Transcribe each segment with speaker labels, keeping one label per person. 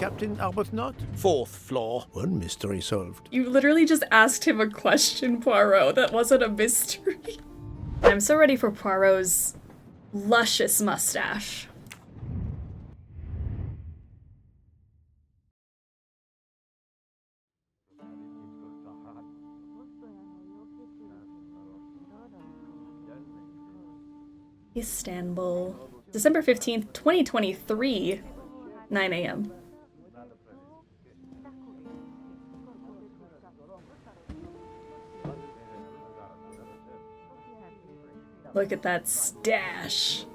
Speaker 1: Captain Arbuthnot?
Speaker 2: Fourth floor.
Speaker 1: One mystery solved.
Speaker 3: You literally just asked him a question, Poirot. That wasn't a mystery. I'm so ready for Poirot's luscious mustache. Istanbul. December 15th, 2023, 9 a.m. Look at that stash.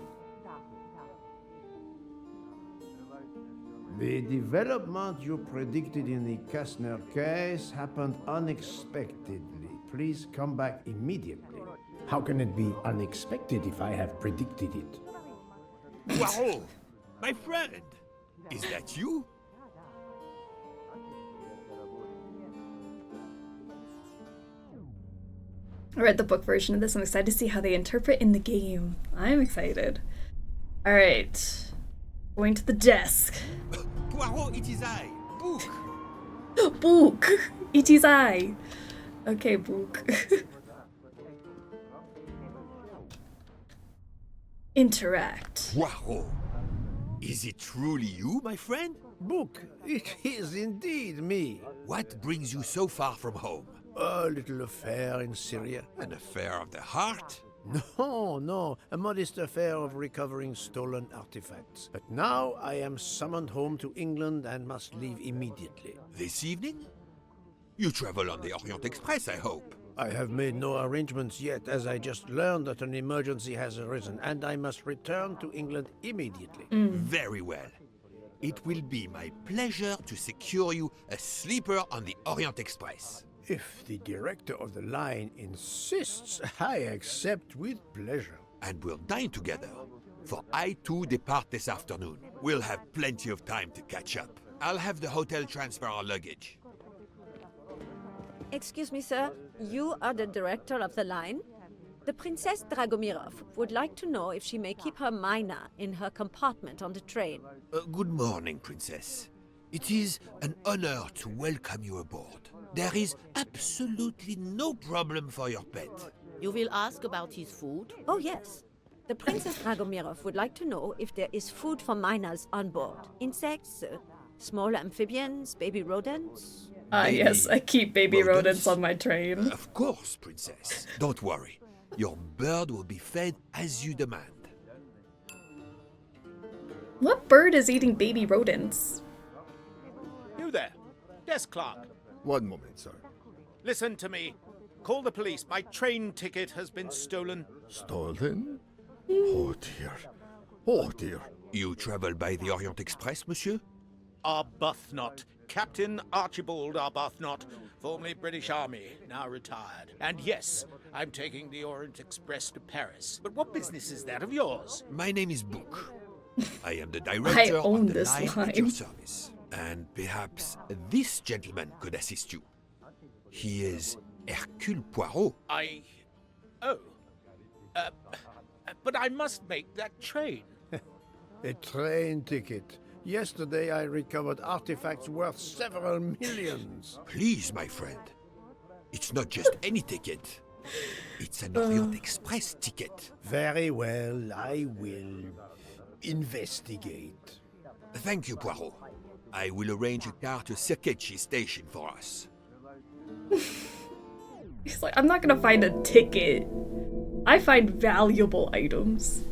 Speaker 1: The development you predicted in the Kastner case happened unexpectedly. Please come back immediately. How can it be unexpected if I have predicted it?
Speaker 4: Poirot, my friend, is that you?
Speaker 3: I read the book version of this. I'm excited to see how they interpret in the game. I'm excited. All right. Going to the desk.
Speaker 4: Poirot, it is I, Book.
Speaker 3: Book. It is I. Okay, Book. Interact.
Speaker 4: Poirot, is it truly you, my friend?
Speaker 1: Book, it is indeed me.
Speaker 4: What brings you so far from home?
Speaker 1: A little affair in Syria.
Speaker 4: An affair of the heart?
Speaker 1: No, a modest affair of recovering stolen artifacts. But now I am summoned home to England and must leave immediately.
Speaker 4: This evening? You travel on the Orient Express, I hope.
Speaker 1: I have made no arrangements yet, as I just learned that an emergency has arisen, and I must return to England immediately.
Speaker 4: Very well. It will be my pleasure to secure you a sleeper on the Orient Express.
Speaker 1: If the director of the line insists, I accept with pleasure.
Speaker 4: And we'll dine together, for I too depart this afternoon. We'll have plenty of time to catch up. I'll have the hotel transfer our luggage.
Speaker 5: Excuse me, sir. You are the director of the line? The Princess Dragomirov would like to know if she may keep her mina in her compartment on the train.
Speaker 4: Good morning, Princess. It is an honor to welcome you aboard. There is absolutely no problem for your pet.
Speaker 6: You will ask about his food?
Speaker 5: Oh, yes. The Princess Dragomirov would like to know if there is food for miners on board. Insects, small amphibians, baby rodents.
Speaker 3: Yes, I keep baby rodents on my train.
Speaker 4: Of course, Princess. Don't worry. Your bird will be fed as you demand.
Speaker 3: What bird is eating baby rodents?
Speaker 2: You there, desk clerk.
Speaker 7: One moment, sir.
Speaker 2: Listen to me. Call the police. My train ticket has been stolen.
Speaker 7: Stolen? Oh dear. Oh dear.
Speaker 4: You travel by the Orient Express, monsieur?
Speaker 2: Arbuthnot. Captain Archibald Arbuthnot, formerly British Army, now retired. And yes, I'm taking the Orient Express to Paris. But what business is that of yours?
Speaker 4: My name is Book. I am the director
Speaker 3: own
Speaker 4: of the
Speaker 3: this
Speaker 4: line at your
Speaker 3: line.
Speaker 4: service. And perhaps this gentleman could assist you. He is Hercule Poirot.
Speaker 2: But I must make that train.
Speaker 1: A train ticket. Yesterday I recovered artifacts worth several millions.
Speaker 4: Please, my friend. It's not just any ticket. It's an Orient Express ticket.
Speaker 1: Very well, I will investigate.
Speaker 4: Thank you, Poirot. I will arrange a car to Circeci station for us.
Speaker 3: He's like, I'm not gonna find a ticket. I find valuable items.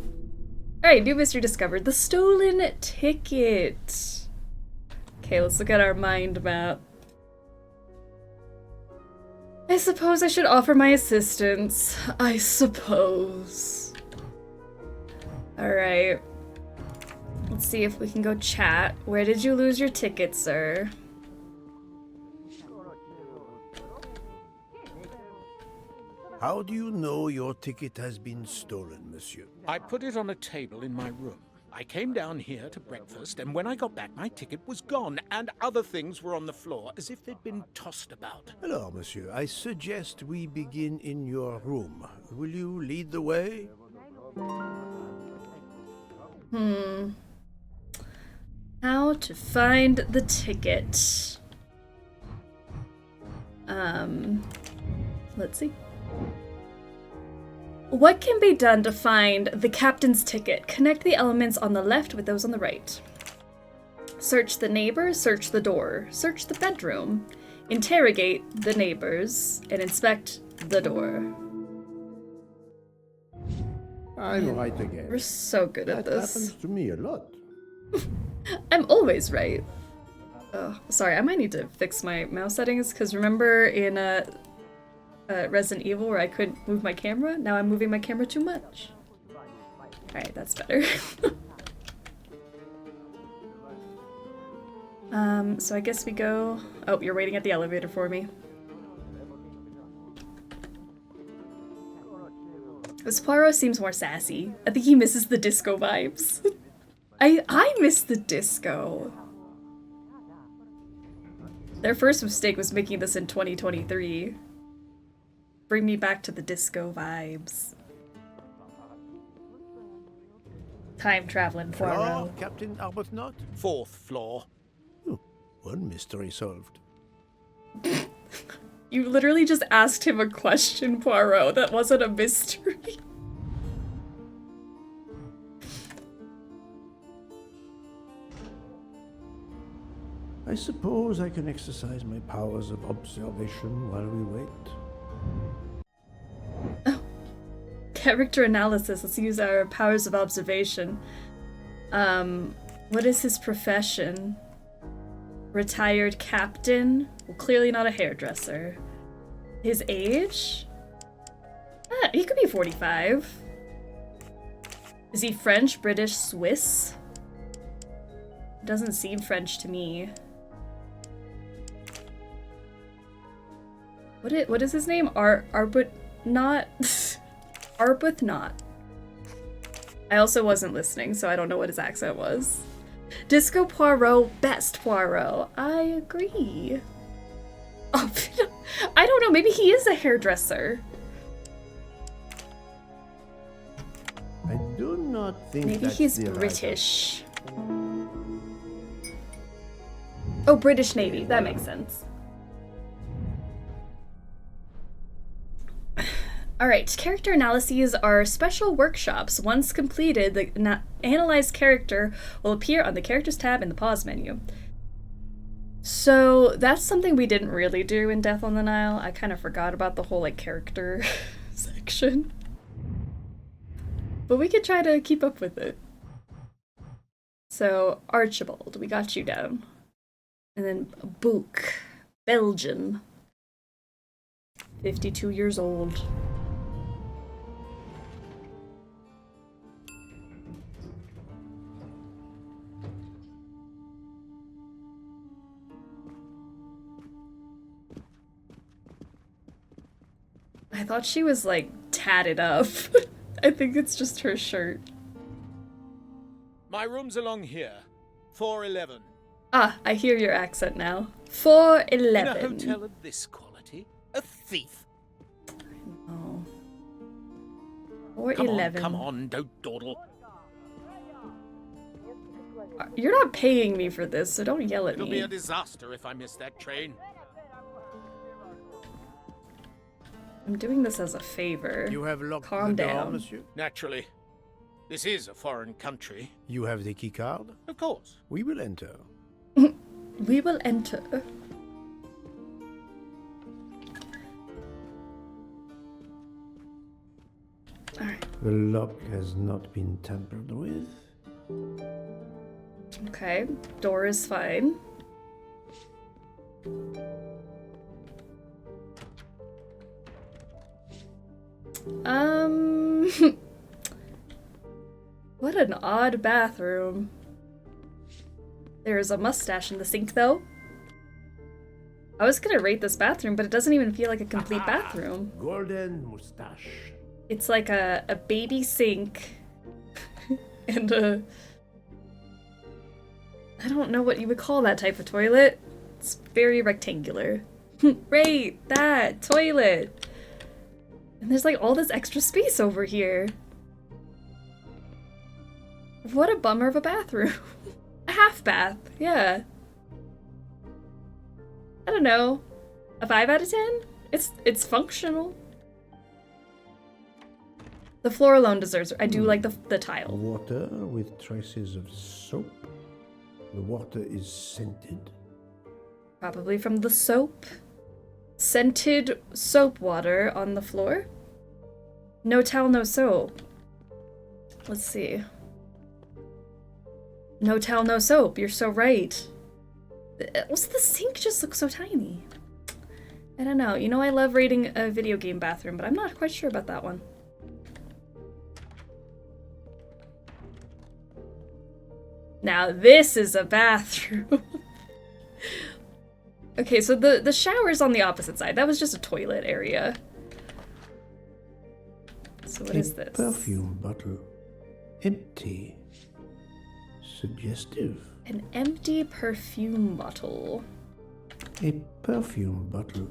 Speaker 3: Alright, new mystery discovered. The stolen ticket. Okay, let's look at our mind map. I suppose I should offer my assistance. I suppose. Alright. Let's see if we can go chat. Where did you lose your ticket, sir?
Speaker 1: How do you know your ticket has been stolen, monsieur?
Speaker 2: I put it on a table in my room. I came down here to breakfast, and when I got back, my ticket was gone, and other things were on the floor, as if they'd been tossed about.
Speaker 1: Alors, monsieur, I suggest we begin in your room. Will you lead the way?
Speaker 3: How to find the ticket. Let's see. What can be done to find the captain's ticket? Connect the elements on the left with those on the right. Search the neighbor, search the door, search the bedroom, interrogate the neighbors, and inspect the door.
Speaker 1: I'm right again.
Speaker 3: We're so good at
Speaker 1: That
Speaker 3: this.
Speaker 1: happens to me a lot.
Speaker 3: I'm always right. Oh, sorry, I might need to fix my mouse settings, because remember in Resident Evil where I couldn't move my camera? Now I'm moving my camera too much. Alright, that's better. So I guess we go... Oh, you're waiting at the elevator for me. This Poirot seems more sassy. I think he misses the disco vibes. I miss the disco. Their first mistake was making this in 2023. Bring me back to the disco vibes. Time traveling
Speaker 1: Floor,
Speaker 3: Poirot.
Speaker 1: Captain Arbuthnot?
Speaker 2: 4th floor.
Speaker 1: Oh, one mystery solved.
Speaker 3: You literally just asked him a question, Poirot. That wasn't a mystery.
Speaker 1: I suppose I can exercise my powers of observation while we wait.
Speaker 3: Character analysis. Let's use our powers of observation. What is his profession? Retired captain? Well, clearly not a hairdresser. His age? He could be 45. Is he French, British, Swiss? Doesn't seem French to me. What is his name? Arbuthnot? Arbuthnot. I also wasn't listening, so I don't know what his accent was. Disco Poirot, best Poirot. I agree. Oh, I don't know, maybe he is a hairdresser.
Speaker 1: I do not think
Speaker 3: Maybe
Speaker 1: that's
Speaker 3: he's
Speaker 1: the right
Speaker 3: British. Oh, British Navy. That makes sense. Alright, character analyses are special workshops. Once completed, the analyzed character will appear on the Characters tab in the pause menu. So that's something we didn't really do in Death on the Nile. I kind of forgot about the whole like character section. But we could try to keep up with it. So, Archibald, we got you down. And then Book, Belgian. 52 years old. I thought she was like tatted up. I think it's just her shirt.
Speaker 2: My room's along here. 411.
Speaker 3: Ah, I hear your accent now.
Speaker 2: In a
Speaker 3: 411.
Speaker 2: hotel of this quality? A thief?
Speaker 3: Oh.
Speaker 2: Come
Speaker 3: 411.
Speaker 2: on, come on, don't dawdle.
Speaker 3: You're not paying me for this, so don't yell at
Speaker 2: It'll be
Speaker 3: me.
Speaker 2: a disaster if I miss that train.
Speaker 3: I'm doing this as a favor.
Speaker 1: You have locked
Speaker 3: Calm
Speaker 1: the door,
Speaker 3: down.
Speaker 1: monsieur?
Speaker 2: Naturally. This is a foreign country.
Speaker 1: You have the key card?
Speaker 2: Of course.
Speaker 1: We will enter.
Speaker 3: We will enter. Alright.
Speaker 1: The lock has not been tampered with.
Speaker 3: Okay. Door is fine. What an odd bathroom. There's a mustache in the sink, though. I was gonna rate this bathroom, but it doesn't even feel like a complete bathroom.
Speaker 1: Golden mustache.
Speaker 3: It's like a baby sink and a... I don't know what you would call that type of toilet. It's very rectangular. Rate that toilet! And there's like all this extra space over here. What a bummer of a bathroom. I half bath, yeah. I don't know. A 5 out of 10? It's functional. The floor alone deserves it. I do like the tile.
Speaker 1: Water with traces of soap. The water is scented.
Speaker 3: Probably from the soap. Scented soap water on the floor. No towel, no soap. Let's see. No towel, no soap. You're so right. Also, the sink just looks so tiny. I don't know. You know I love rating a video game bathroom, but I'm not quite sure about that one. Now this is a bathroom. Okay, so the shower's on the opposite side. That was just a toilet area. So what is this?
Speaker 1: Perfume bottle. Empty. Suggestive.
Speaker 3: An empty perfume bottle.
Speaker 1: A perfume bottle.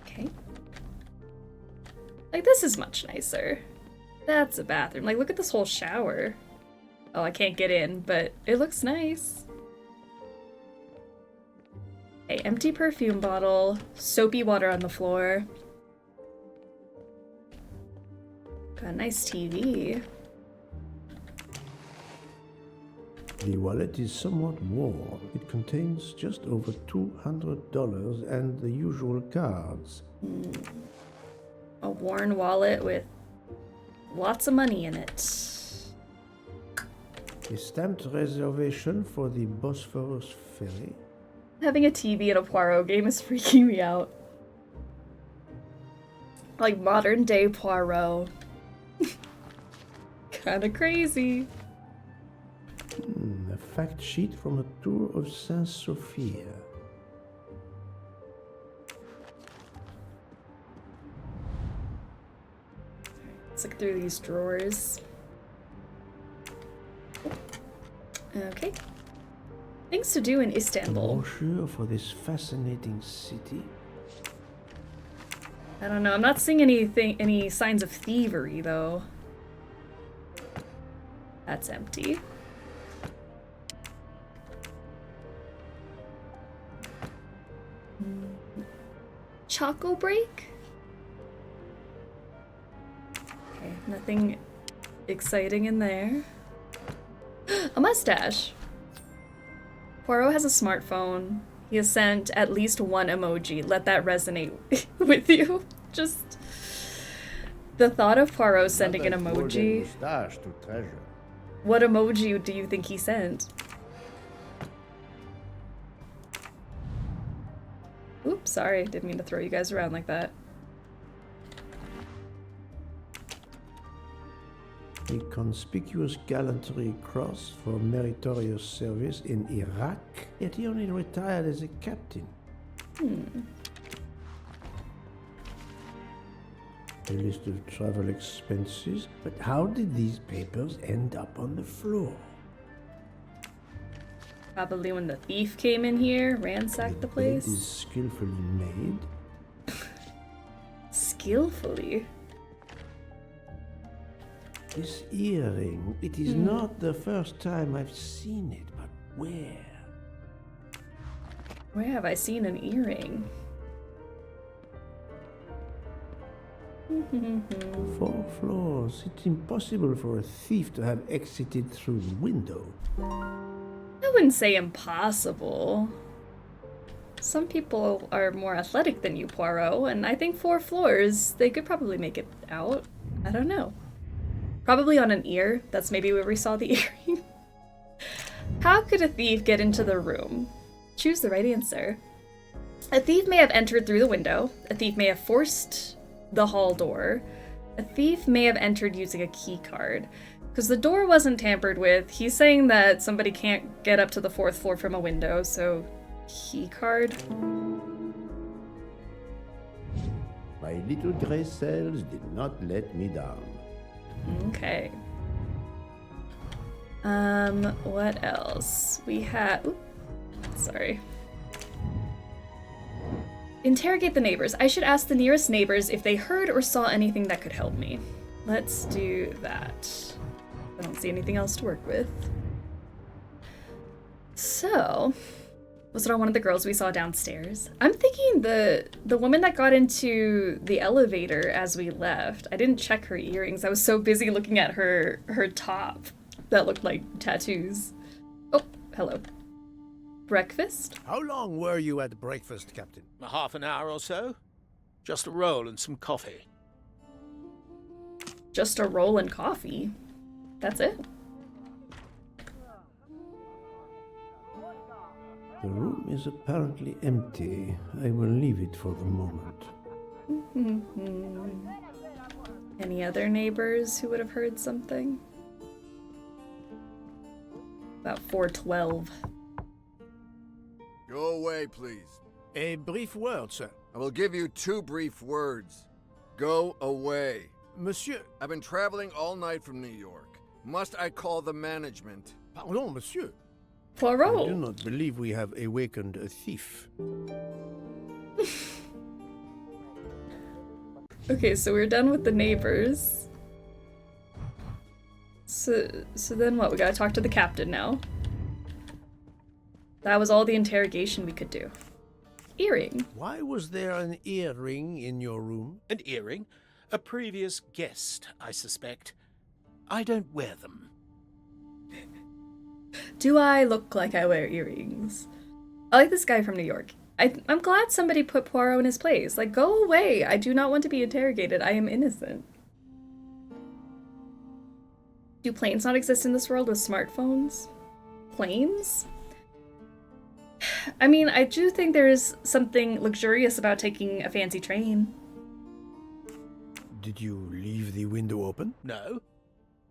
Speaker 3: Okay. Like, this is much nicer. That's a bathroom. Like, look at this whole shower. Oh, I can't get in, but it looks nice. Okay, empty perfume bottle. Soapy water on the floor. Got a nice TV.
Speaker 1: The wallet is somewhat worn. It contains just over $200 and the usual cards.
Speaker 3: A worn wallet with lots of money in it.
Speaker 1: A stamped reservation for the Bosphorus ferry.
Speaker 3: Having a TV in a Poirot game is freaking me out. Like modern day Poirot. Kinda crazy.
Speaker 1: A fact sheet from a tour of Saint Sophia.
Speaker 3: Let's look through these drawers. Okay. Things to do in
Speaker 1: A
Speaker 3: Istanbul.
Speaker 1: brochure for this fascinating city.
Speaker 3: I don't know. I'm not seeing any signs of thievery though. That's empty. Choco break? Okay, nothing exciting in there. A mustache. Poirot has a smartphone. He has sent at least one emoji. Let that resonate with you. Just the thought of Poirot sending an emoji.
Speaker 1: Mustache to treasure.
Speaker 3: What emoji do you think he sent? Oops, sorry. Didn't mean to throw you guys around like that.
Speaker 1: A conspicuous gallantry cross for meritorious service in Iraq, yet he only retired as a captain. A list of travel expenses, but how did these papers end up on the floor?
Speaker 3: Probably when the thief came in here, ransacked the
Speaker 1: It
Speaker 3: place.
Speaker 1: is skillfully made.
Speaker 3: Skillfully?
Speaker 1: This earring, it is not the first time I've seen it, but where?
Speaker 3: Where have I seen an earring?
Speaker 1: 4 floors. It's impossible for a thief to have exited through the window.
Speaker 3: I wouldn't say impossible. Some people are more athletic than you, Poirot, and I think 4 floors, they could probably make it out. I don't know. Probably on an ear. That's maybe where we saw the earring. How could a thief get into the room? Choose the right answer. A thief may have entered through the window. A thief may have forced the hall door. A thief may have entered using a key card. Because the door wasn't tampered with. He's saying that somebody can't get up to the 4th floor from a window, so key card.
Speaker 1: My little gray cells did not let me down.
Speaker 3: Okay. What else? We have... Sorry. Interrogate the neighbors. I should ask the nearest neighbors if they heard or saw anything that could help me. Let's do that. I don't see anything else to work with. So, was it on one of the girls we saw downstairs? I'm thinking the woman that got into the elevator as we left. I didn't check her earrings. I was so busy looking at her top that looked like tattoos. Oh, hello. Breakfast?
Speaker 1: How long were you at breakfast, Captain?
Speaker 2: A half an hour or so. Just a roll and some coffee.
Speaker 3: Just a roll and coffee. That's it?
Speaker 1: The room is apparently empty. I will leave it for the moment.
Speaker 3: Any other neighbors who would have heard something? About 4:12.
Speaker 8: Go away, please.
Speaker 1: A brief word, sir.
Speaker 8: I will give you 2 brief words. Go away.
Speaker 1: Monsieur.
Speaker 8: I've been traveling all night from New York. Must I call the management?
Speaker 1: Pardon, monsieur. I do
Speaker 3: Poirot!
Speaker 1: not believe we have awakened a thief.
Speaker 3: Okay, so we're done with the neighbors. So then what? We gotta talk to the captain now. That was all the interrogation we could do. Earring.
Speaker 1: Why was there an earring in your room?
Speaker 2: An earring? A previous guest, I suspect. I don't wear them.
Speaker 3: Do I look like I wear earrings? I like this guy from New York. I'm glad somebody put Poirot in his place. Like, go away. I do not want to be interrogated. I am innocent. Do planes not exist in this world with smartphones? Planes? I mean, I do think there is something luxurious about taking a fancy train.
Speaker 1: Did you leave the window open?
Speaker 2: No.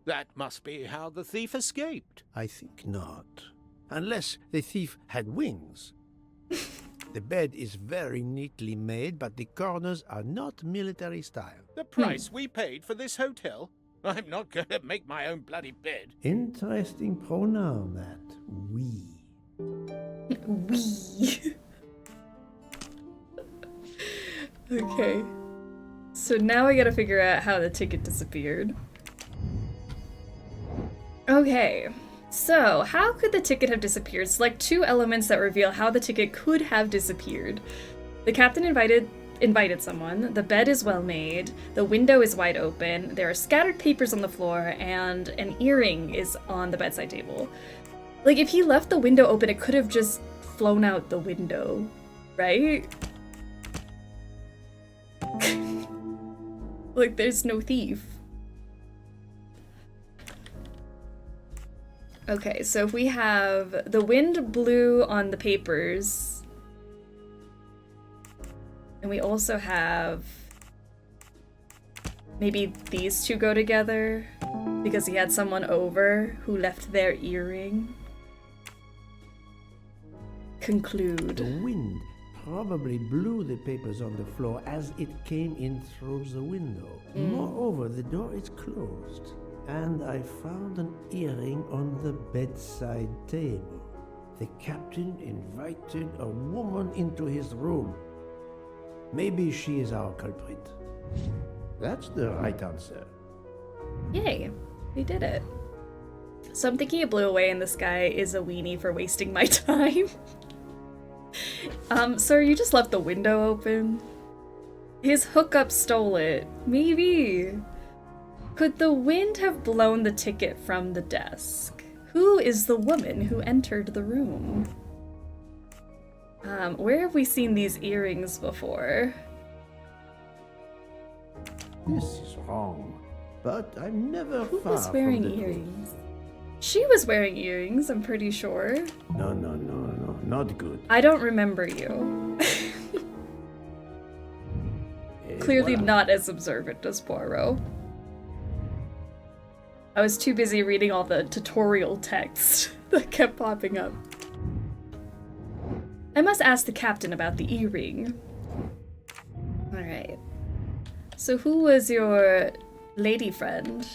Speaker 2: That must be how the thief escaped.
Speaker 1: I think not. Unless the thief had wings. The bed is very neatly made, but the corners are not military style.
Speaker 2: The price we paid for this hotel? I'm not going to make my own bloody bed.
Speaker 1: Interesting pronoun, that. We.
Speaker 3: We. Okay. So now we gotta figure out how the ticket disappeared. Okay. So, how could the ticket have disappeared? Select 2 elements that reveal how the ticket could have disappeared. The captain invited someone, the bed is well made, the window is wide open, there are scattered papers on the floor, and an earring is on the bedside table. Like, if he left the window open, it could have just flown out the window, right? Like, there's no thief. Okay, so if we have the wind blew on the papers, and we also have maybe these 2 go together because he had someone over who left their earring. Conclude.
Speaker 1: The wind probably blew the papers on the floor as it came in through the window. Moreover, the door is closed. And I found an earring on the bedside table. The captain invited a woman into his room. Maybe she is our culprit. That's the right answer.
Speaker 3: Yay, we did it. So I'm thinking it blew away and this guy is a weenie for wasting my time. Sir, you just left the window open. His hookup stole it. Maybe. Could the wind have blown the ticket from the desk? Who is the woman who entered the room? Where have we seen these earrings before?
Speaker 1: This is wrong. But I'm never
Speaker 3: Who
Speaker 1: far
Speaker 3: was wearing
Speaker 1: from the truth.
Speaker 3: earrings? She was wearing earrings, I'm pretty sure.
Speaker 1: No, not good.
Speaker 3: I don't remember you. Clearly
Speaker 1: Voilà.
Speaker 3: not as observant as Poirot. I was too busy reading all the tutorial text that kept popping up. I must ask the captain about the earring. Alright. So who was your lady friend?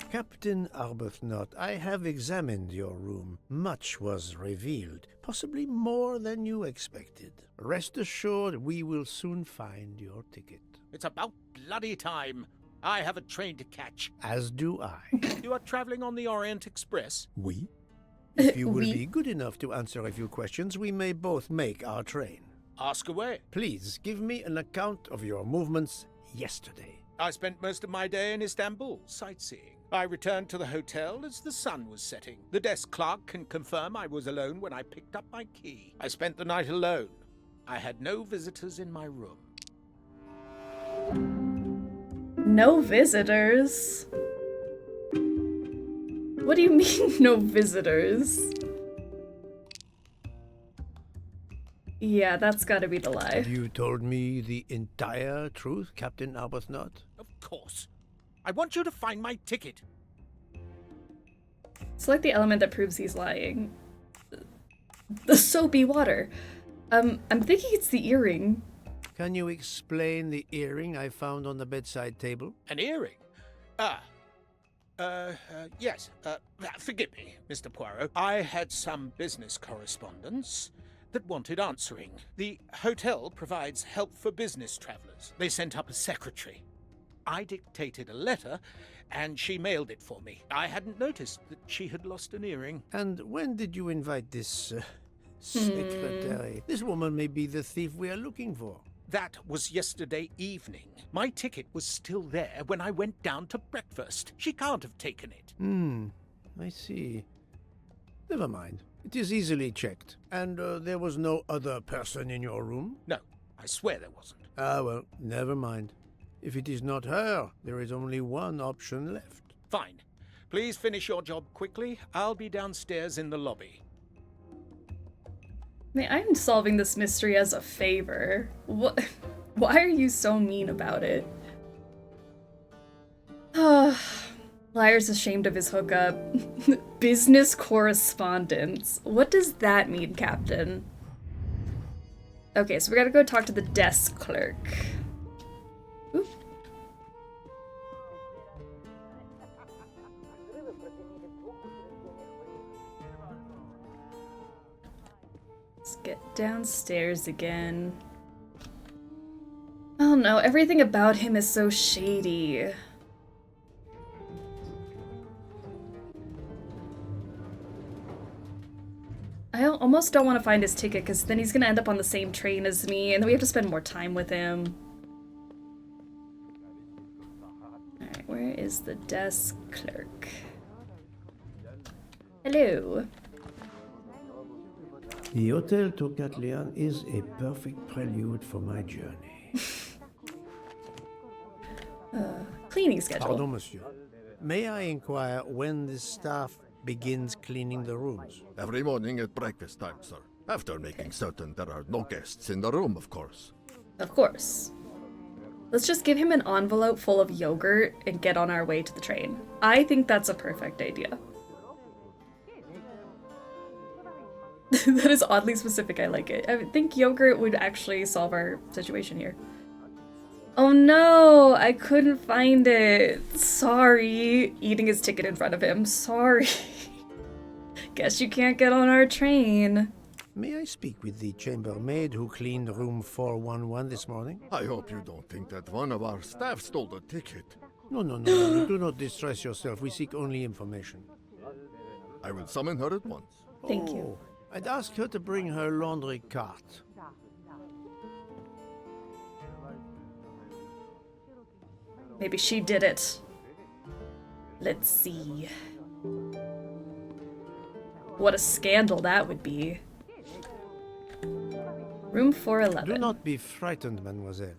Speaker 1: Captain Arbuthnot, I have examined your room. Much was revealed, possibly more than you expected. Rest assured, we will soon find your ticket.
Speaker 2: It's about bloody time. I have a train to catch.
Speaker 1: As do I.
Speaker 2: You are traveling on the Orient Express?
Speaker 1: We? If you will
Speaker 3: We-
Speaker 1: be good enough to answer a few questions, we may both make our train.
Speaker 2: Ask away.
Speaker 1: Please give me an account of your movements yesterday.
Speaker 2: I spent most of my day in Istanbul, sightseeing. I returned to the hotel as the sun was setting. The desk clerk can confirm I was alone when I picked up my key. I spent the night alone. I had no visitors in my room.
Speaker 3: No visitors? What do you mean, no visitors? Yeah, that's gotta be the lie.
Speaker 1: Have you told me the entire truth, Captain Arbuthnot?
Speaker 2: Of course. I want you to find my ticket.
Speaker 3: Select the element that proves he's lying. The soapy water. I'm thinking it's the earring.
Speaker 1: Can you explain the earring I found on the bedside table?
Speaker 2: An earring? Yes. Forgive me, Mr. Poirot. I had some business correspondence that wanted answering. The hotel provides help for business travelers. They sent up a secretary. I dictated a letter, and she mailed it for me. I hadn't noticed that she had lost an earring.
Speaker 1: And when did you invite this secretary? This woman may be the thief we are looking for.
Speaker 2: That was yesterday evening. My ticket was still there when I went down to breakfast. She can't have taken it.
Speaker 1: I see. Never mind. It is easily checked. And there was no other person in your room?
Speaker 2: No, I swear there wasn't.
Speaker 1: Ah, well, never mind. If it is not her, there is only one option left.
Speaker 2: Fine. Please finish your job quickly. I'll be downstairs in the lobby.
Speaker 3: I mean, I'm solving this mystery as a favor. What? Why are you so mean about it? Liar's ashamed of his hookup. Business correspondence. What does that mean, Captain? Okay, so we gotta go talk to the desk clerk. Oop. Let's get downstairs again. Oh no, everything about him is so shady. I almost don't want to find his ticket because then he's gonna end up on the same train as me and then we have to spend more time with him. Alright, where is the desk clerk? Hello.
Speaker 1: The Hotel Tocatlian is a perfect prelude for my journey.
Speaker 3: Cleaning schedule.
Speaker 1: Pardon, monsieur. May I inquire when the staff begins cleaning the rooms?
Speaker 7: Every morning at breakfast time, sir. After making certain there are no guests in the room, of course.
Speaker 3: Of course. Let's just give him an envelope full of yogurt and get on our way to the train. I think that's a perfect idea. That is oddly specific, I like it. I think yogurt would actually solve our situation here. Oh no, I couldn't find it. Sorry. Eating his ticket in front of him. Sorry. Guess you can't get on our train.
Speaker 1: May I speak with the chambermaid who cleaned room 411 this morning?
Speaker 7: I hope you don't think that one of our staff stole the ticket.
Speaker 1: No. Do not distress yourself. We seek only information.
Speaker 7: I will summon her at once.
Speaker 3: Thank you.
Speaker 1: I'd ask her to bring her laundry cart.
Speaker 3: Maybe she did it. Let's see. What a scandal that would be. Room 411.
Speaker 1: Do not be frightened, mademoiselle.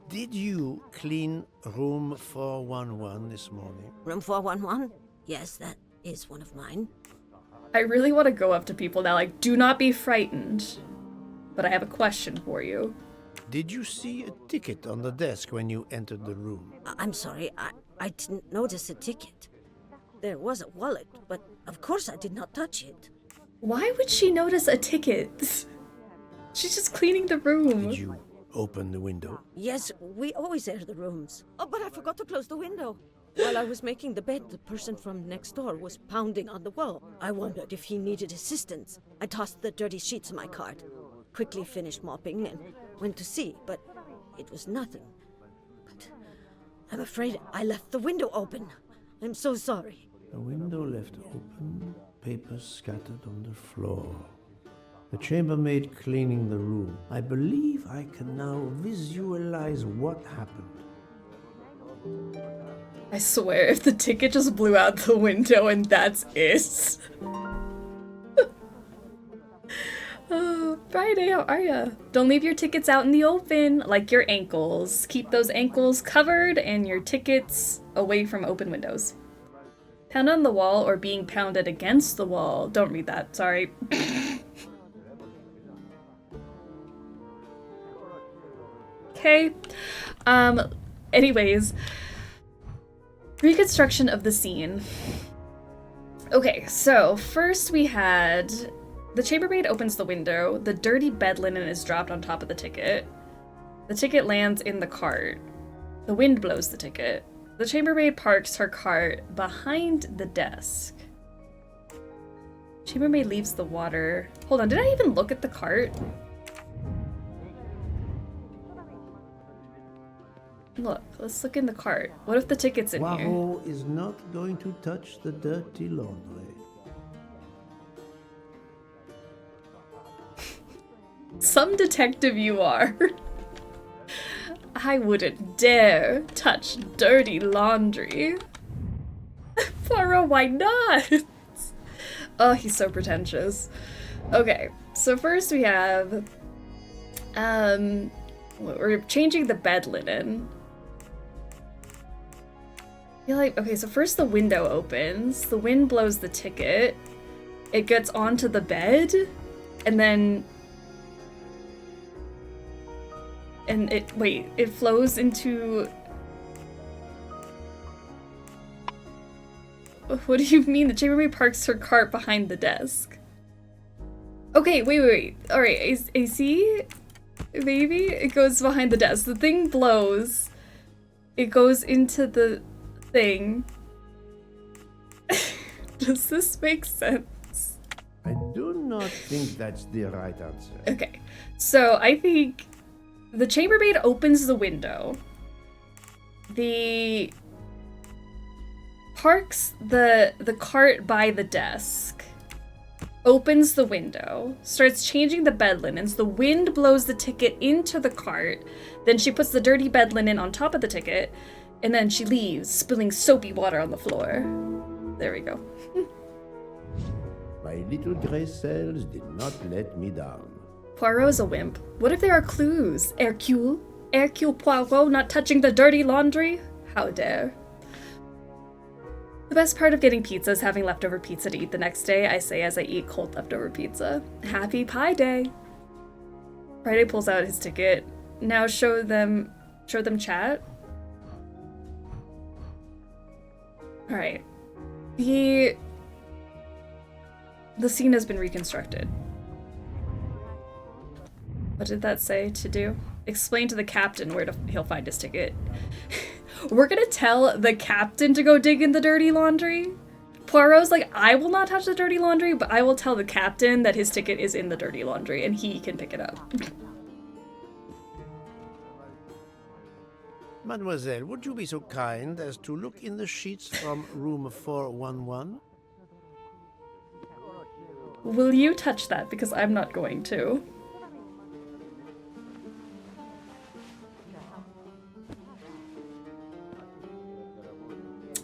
Speaker 1: Did you clean room 411 this morning?
Speaker 5: Room 411? Yes, that is one of mine.
Speaker 3: I really want to go up to people now, like, do not be frightened. But I have a question for you.
Speaker 1: Did you see a ticket on the desk when you entered the room?
Speaker 5: I'm sorry, I didn't notice a ticket. There was a wallet, but of course I did not touch it.
Speaker 3: Why would she notice a ticket? She's just cleaning the room.
Speaker 1: Did you open the window?
Speaker 5: Yes, we always air the rooms. Oh, but I forgot to close the window. While I was making the bed, the person from next door was pounding on the wall. I wondered if he needed assistance. I tossed the dirty sheets in my cart, quickly finished mopping, and went to see, but it was nothing. But I'm afraid I left the window open. I'm so sorry.
Speaker 1: The window left open. papers scattered on the floor. The chambermaid cleaning the room. I believe I can now visualize what happened.
Speaker 3: I swear, if the ticket just blew out the window and that's it. Oh, Friday, how are ya? Don't leave your tickets out in the open, like your ankles. Keep those ankles covered and your tickets away from open windows. Pound on the wall or being pounded against the wall. Don't read that, sorry. Okay. Anyways. Reconstruction of the scene. Okay, so first we had... The chambermaid opens the window. The dirty bed linen is dropped on top of the ticket. The ticket lands in the cart. The wind blows the ticket. The chambermaid parks her cart behind the desk. Chambermaid leaves the water. Hold on, did I even look at the cart? Look, let's look in the cart. What if the ticket's in here?
Speaker 1: Poirot is not going to touch the dirty laundry.
Speaker 3: Some detective you are. I wouldn't dare touch dirty laundry. Poirot, why not? Oh, he's so pretentious. Okay, so first we have... we're changing the bed linen. I feel like, okay, so first the window opens, the wind blows the ticket, it gets onto the bed, and then... And it flows into... What do you mean? The chambermaid parks her cart behind the desk. Okay, wait. Alright, I see? Maybe? It goes behind the desk. The thing blows. It goes into the thing. Does this make sense?
Speaker 1: I do not think that's the right answer.
Speaker 3: Okay, so I think the chambermaid opens the window. The parks the cart by the desk. Opens the window, starts changing the bed linens. The wind blows the ticket into the cart. Then she puts the dirty bed linen on top of the ticket, and then she leaves, spilling soapy water on the floor. There we go.
Speaker 1: My little grey cells did not let me down.
Speaker 3: Poirot's a wimp. What if there are clues? Hercule Poirot not touching the dirty laundry? How dare. The best part of getting pizza is having leftover pizza to eat the next day, I say as I eat cold leftover pizza. Happy Pie Day! Friday pulls out his ticket. Now show them chat. Alright. The scene has been reconstructed. What did that say to do? Explain to the captain where he'll find his ticket. We're gonna tell the captain to go dig in the dirty laundry? Poirot's like, I will not touch the dirty laundry, but I will tell the captain that his ticket is in the dirty laundry and he can pick it up.
Speaker 1: Mademoiselle, would you be so kind as to look in the sheets from room 411?
Speaker 3: Will you touch that? Because I'm not going to.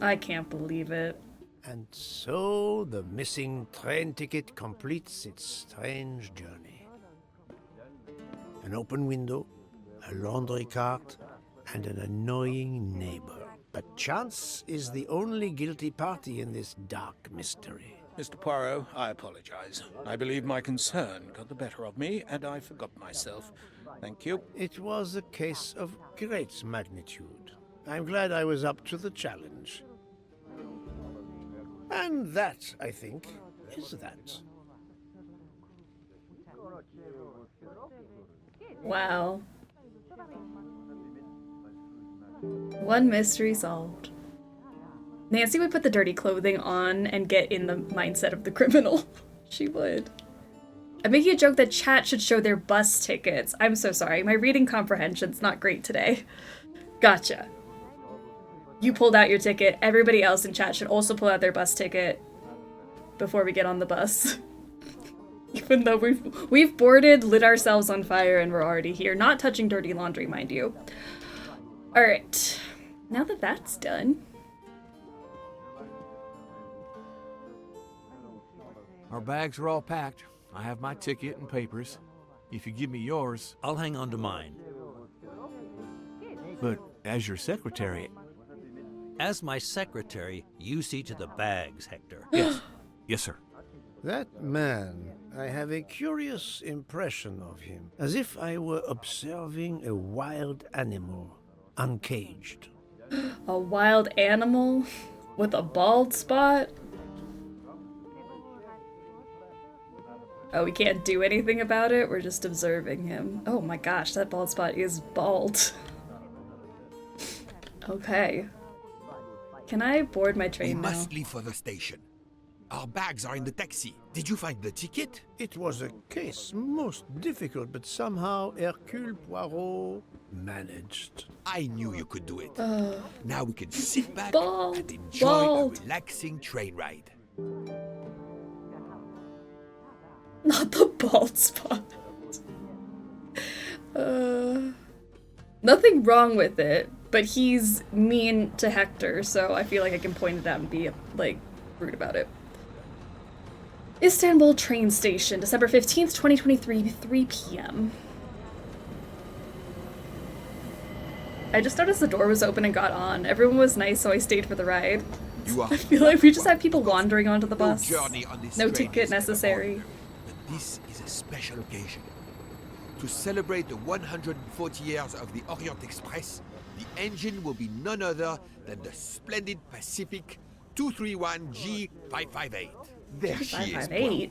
Speaker 3: I can't believe it.
Speaker 1: And so the missing train ticket completes its strange journey. An open window, a laundry cart, and an annoying neighbor. But chance is the only guilty party in this dark mystery.
Speaker 2: Mr. Poirot, I apologize. I believe my concern got the better of me, and I forgot myself. Thank you.
Speaker 1: It was a case of great magnitude. I'm glad I was up to the challenge. And that, I think, is that.
Speaker 3: Wow. One mystery solved. Nancy would put the dirty clothing on and get in the mindset of the criminal. She would. I'm making a joke that chat should show their bus tickets. I'm so sorry. My reading comprehension's not great today. Gotcha. You pulled out your ticket. Everybody else in chat should also pull out their bus ticket. before we get on the bus. Even though we've boarded, lit ourselves on fire, and we're already here. Not touching dirty laundry, mind you. Alright. Now that that's done.
Speaker 9: Our bags are all packed. I have my ticket and papers. If you give me yours,
Speaker 10: I'll hang on to mine.
Speaker 9: but as your secretary...
Speaker 10: As my secretary, you see to the bags, Hector.
Speaker 9: Yes. Yes, sir.
Speaker 1: That man, I have a curious impression of him, as if I were observing a wild animal, uncaged.
Speaker 3: A wild animal with a bald spot? Oh, we can't do anything about it? We're just observing him. Oh my gosh, that bald spot is bald. Okay. Can I board my train now?
Speaker 4: We must leave for the station. Our bags are in the taxi. Did you find the ticket?
Speaker 1: It was a case most difficult, but somehow Hercule Poirot managed.
Speaker 4: I knew you could do it. Now we can sit back
Speaker 3: Bald,
Speaker 4: and enjoy
Speaker 3: bald.
Speaker 4: a relaxing train ride.
Speaker 3: Not the bald spot. Nothing wrong with it, but he's mean to Hector, so I feel like I can point it out and be, like, rude about it. Istanbul train station, December 15th, 2023, 3 p.m. I just noticed the door was open and got on. Everyone was nice, so I stayed for the ride. I feel like we just have people wandering onto the bus. No ticket necessary.
Speaker 4: But this is a special occasion. To celebrate the 140 years of the Orient Express, the engine will be none other than the splendid Pacific 231G558. There she is, bro.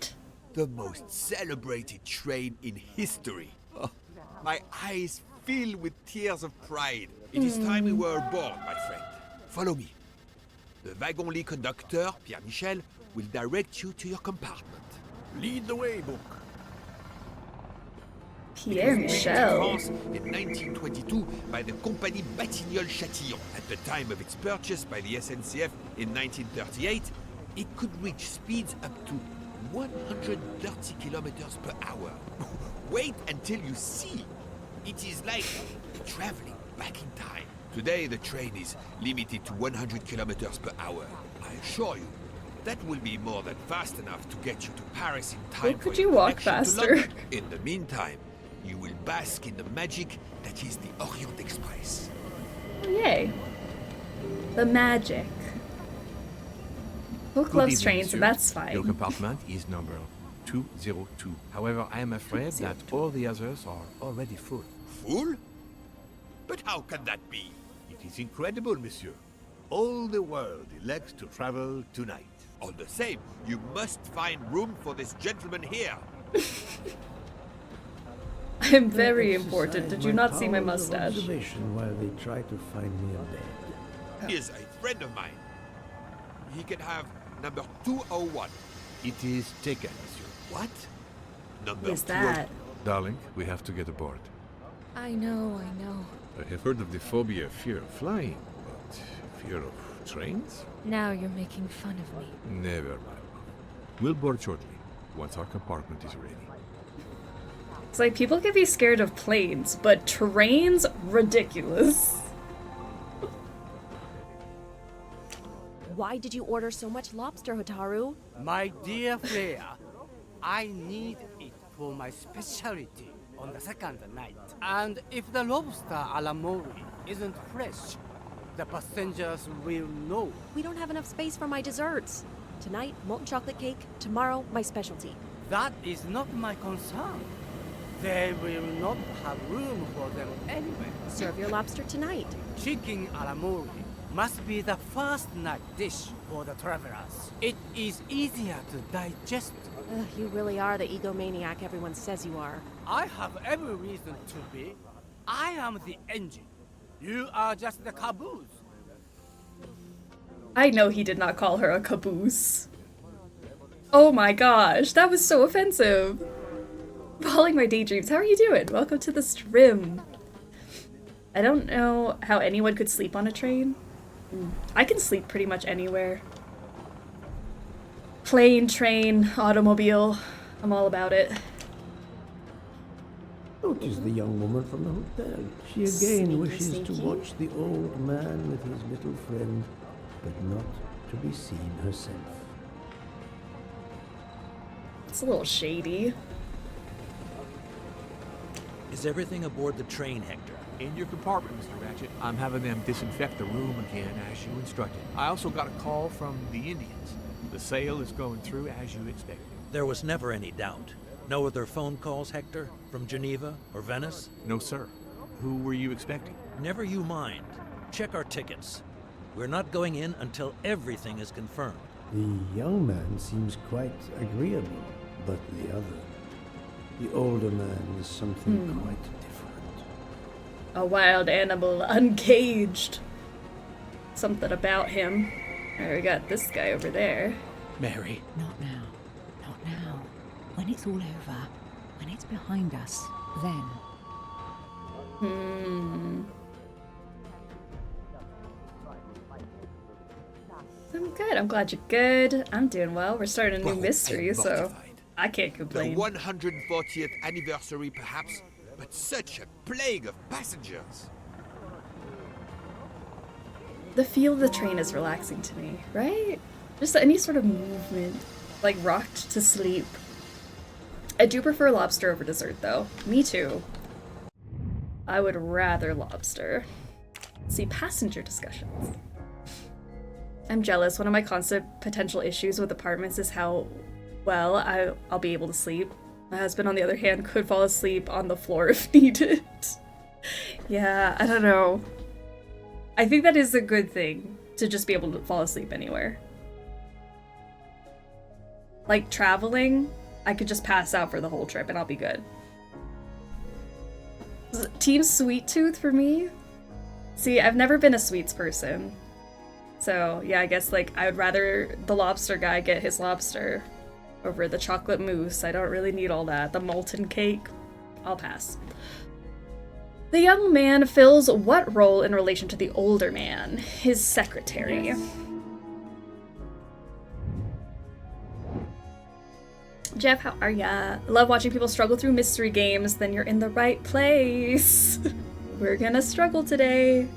Speaker 4: The most celebrated train in history. Oh, my eyes fill with tears of pride. It is time we were aboard, my friend. Follow me. The wagon-lit conductor, Pierre Michel, will direct you to your compartment.
Speaker 7: Lead the way, Book.
Speaker 3: Pierre Michel.
Speaker 4: In 1922 by the Compagnie Batignolles-Châtillon. At the time of its purchase by the SNCF in 1938, it could reach speeds up to 130 kilometers per hour. Wait until you see. It is like traveling back in time. Today the train is limited to 100 kilometers per hour. I assure you, that will be more than fast enough to get you to Paris in time.
Speaker 3: Well, could you walk faster?
Speaker 4: In the meantime, you will bask in the magic that is the Orient Express.
Speaker 3: Oh, yay. The magic. Book loves trains, and that's fine.
Speaker 9: Your compartment is number 202. However, I am afraid that all the others are already full.
Speaker 4: Full? But how can that be?
Speaker 7: It is incredible, monsieur. All the world elects to travel tonight.
Speaker 4: All the same, you must find room for this gentleman here.
Speaker 3: I'm very important. Did you not see my mustache?
Speaker 1: While they try to find me a bed.
Speaker 4: He is a friend of mine. He can have number 201.
Speaker 9: It is taken, monsieur.
Speaker 4: What? Number
Speaker 3: Who is that?
Speaker 9: Darling, we have to get aboard.
Speaker 11: I know.
Speaker 7: I have heard of the phobia, fear of flying, but fear of trains?
Speaker 11: Now you're making fun of me.
Speaker 9: Never, madam. We'll board shortly, once our compartment is ready.
Speaker 3: It's like people can be scared of planes, but trains? Ridiculous.
Speaker 12: Why did you order so much lobster, Hotaru?
Speaker 13: My dear Freya, I need it for my specialty on the second night. And if the lobster a la mori isn't fresh, the passengers will know.
Speaker 12: We don't have enough space for my desserts. Tonight, molten chocolate cake. Tomorrow, my specialty.
Speaker 13: That is not my concern. They will not have room for them anyway.
Speaker 12: Serve your lobster tonight.
Speaker 13: Chicken a la mori must be the first night dish for the travelers. It is easier to digest.
Speaker 12: You really are the egomaniac everyone says you are.
Speaker 13: I have every reason to be. I am the engine. You are just the caboose.
Speaker 3: I know he did not call her a caboose. Oh my gosh, that was so offensive. Following my daydreams. How are you doing? Welcome to the stream. I don't know how anyone could sleep on a train. I can sleep pretty much anywhere. plane, train, automobile. I'm all about it.
Speaker 1: Notice the young woman from the hotel. She again wishes to watch the old man with his little friend, but not to be seen herself.
Speaker 3: It's a little shady.
Speaker 10: Is everything aboard the train, Hector?
Speaker 9: In your compartment, Mr. Ratchet. I'm having them disinfect the room again as you instructed. I also got a call from the Indians. The sale is going through as you expected.
Speaker 10: There was never any doubt. No other phone calls, Hector? From Geneva or Venice?
Speaker 9: No, sir. Who were you expecting?
Speaker 10: Never you mind. Check our tickets. We're not going in until everything is confirmed.
Speaker 1: The young man seems quite agreeable, but the older man is something quite different.
Speaker 3: A wild animal, uncaged. Something about him. Alright, we got this guy over there.
Speaker 9: Mary.
Speaker 14: Not now. Not now. When it's all over, when it's behind us, then.
Speaker 3: I'm good. I'm glad you're good. I'm doing well. We're starting a new mystery, so I can't complain.
Speaker 4: The 140th anniversary, perhaps, but such a plague of passengers.
Speaker 3: The feel of the train is relaxing to me, right? Just any sort of movement, like rocked to sleep. I do prefer lobster over dessert, though. Me too. I would rather lobster. See, passenger discussions. I'm jealous. One of my constant potential issues with apartments is how well I'll be able to sleep. My husband, on the other hand, could fall asleep on the floor if needed. Yeah, I don't know. I think that is a good thing, to just be able to fall asleep anywhere. Like traveling, I could just pass out for the whole trip and I'll be good. Team Sweet Tooth for me? See, I've never been a sweets person. So yeah, I guess like I would rather the lobster guy get his lobster over the chocolate mousse. I don't really need all that. The molten cake, I'll pass. The young man fills what role in relation to the older man? His secretary. Yes. Jeff, how are ya? Love watching people struggle through mystery games, then you're in the right place. We're gonna struggle today.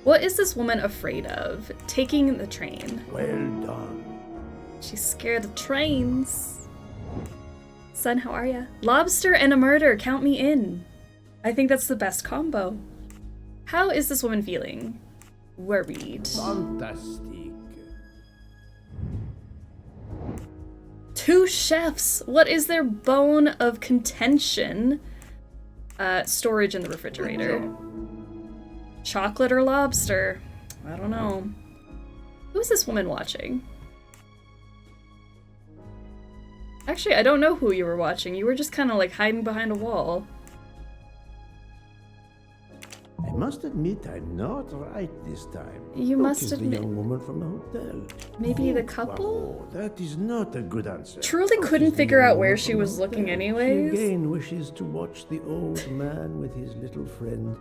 Speaker 3: What is this woman afraid of? Taking the train.
Speaker 1: Well done.
Speaker 3: She's scared of trains. Son, how are ya? Lobster and a murder, count me in. I think that's the best combo. How is this woman feeling? Worried.
Speaker 1: Fantastic.
Speaker 3: Two chefs. What is their bone of contention? Storage in the refrigerator. Chocolate or lobster? I don't know. Who is this woman watching? Actually, I don't know who you were watching. You were just kind of like hiding behind a wall.
Speaker 1: I must admit I'm not right this time.
Speaker 3: You must admit.
Speaker 1: The young woman from the hotel.
Speaker 3: Maybe the couple?
Speaker 1: Poirot. That is not a good answer.
Speaker 3: Truly couldn't figure out where she was looking anyways.
Speaker 1: She again wishes to watch the old man with his little friend,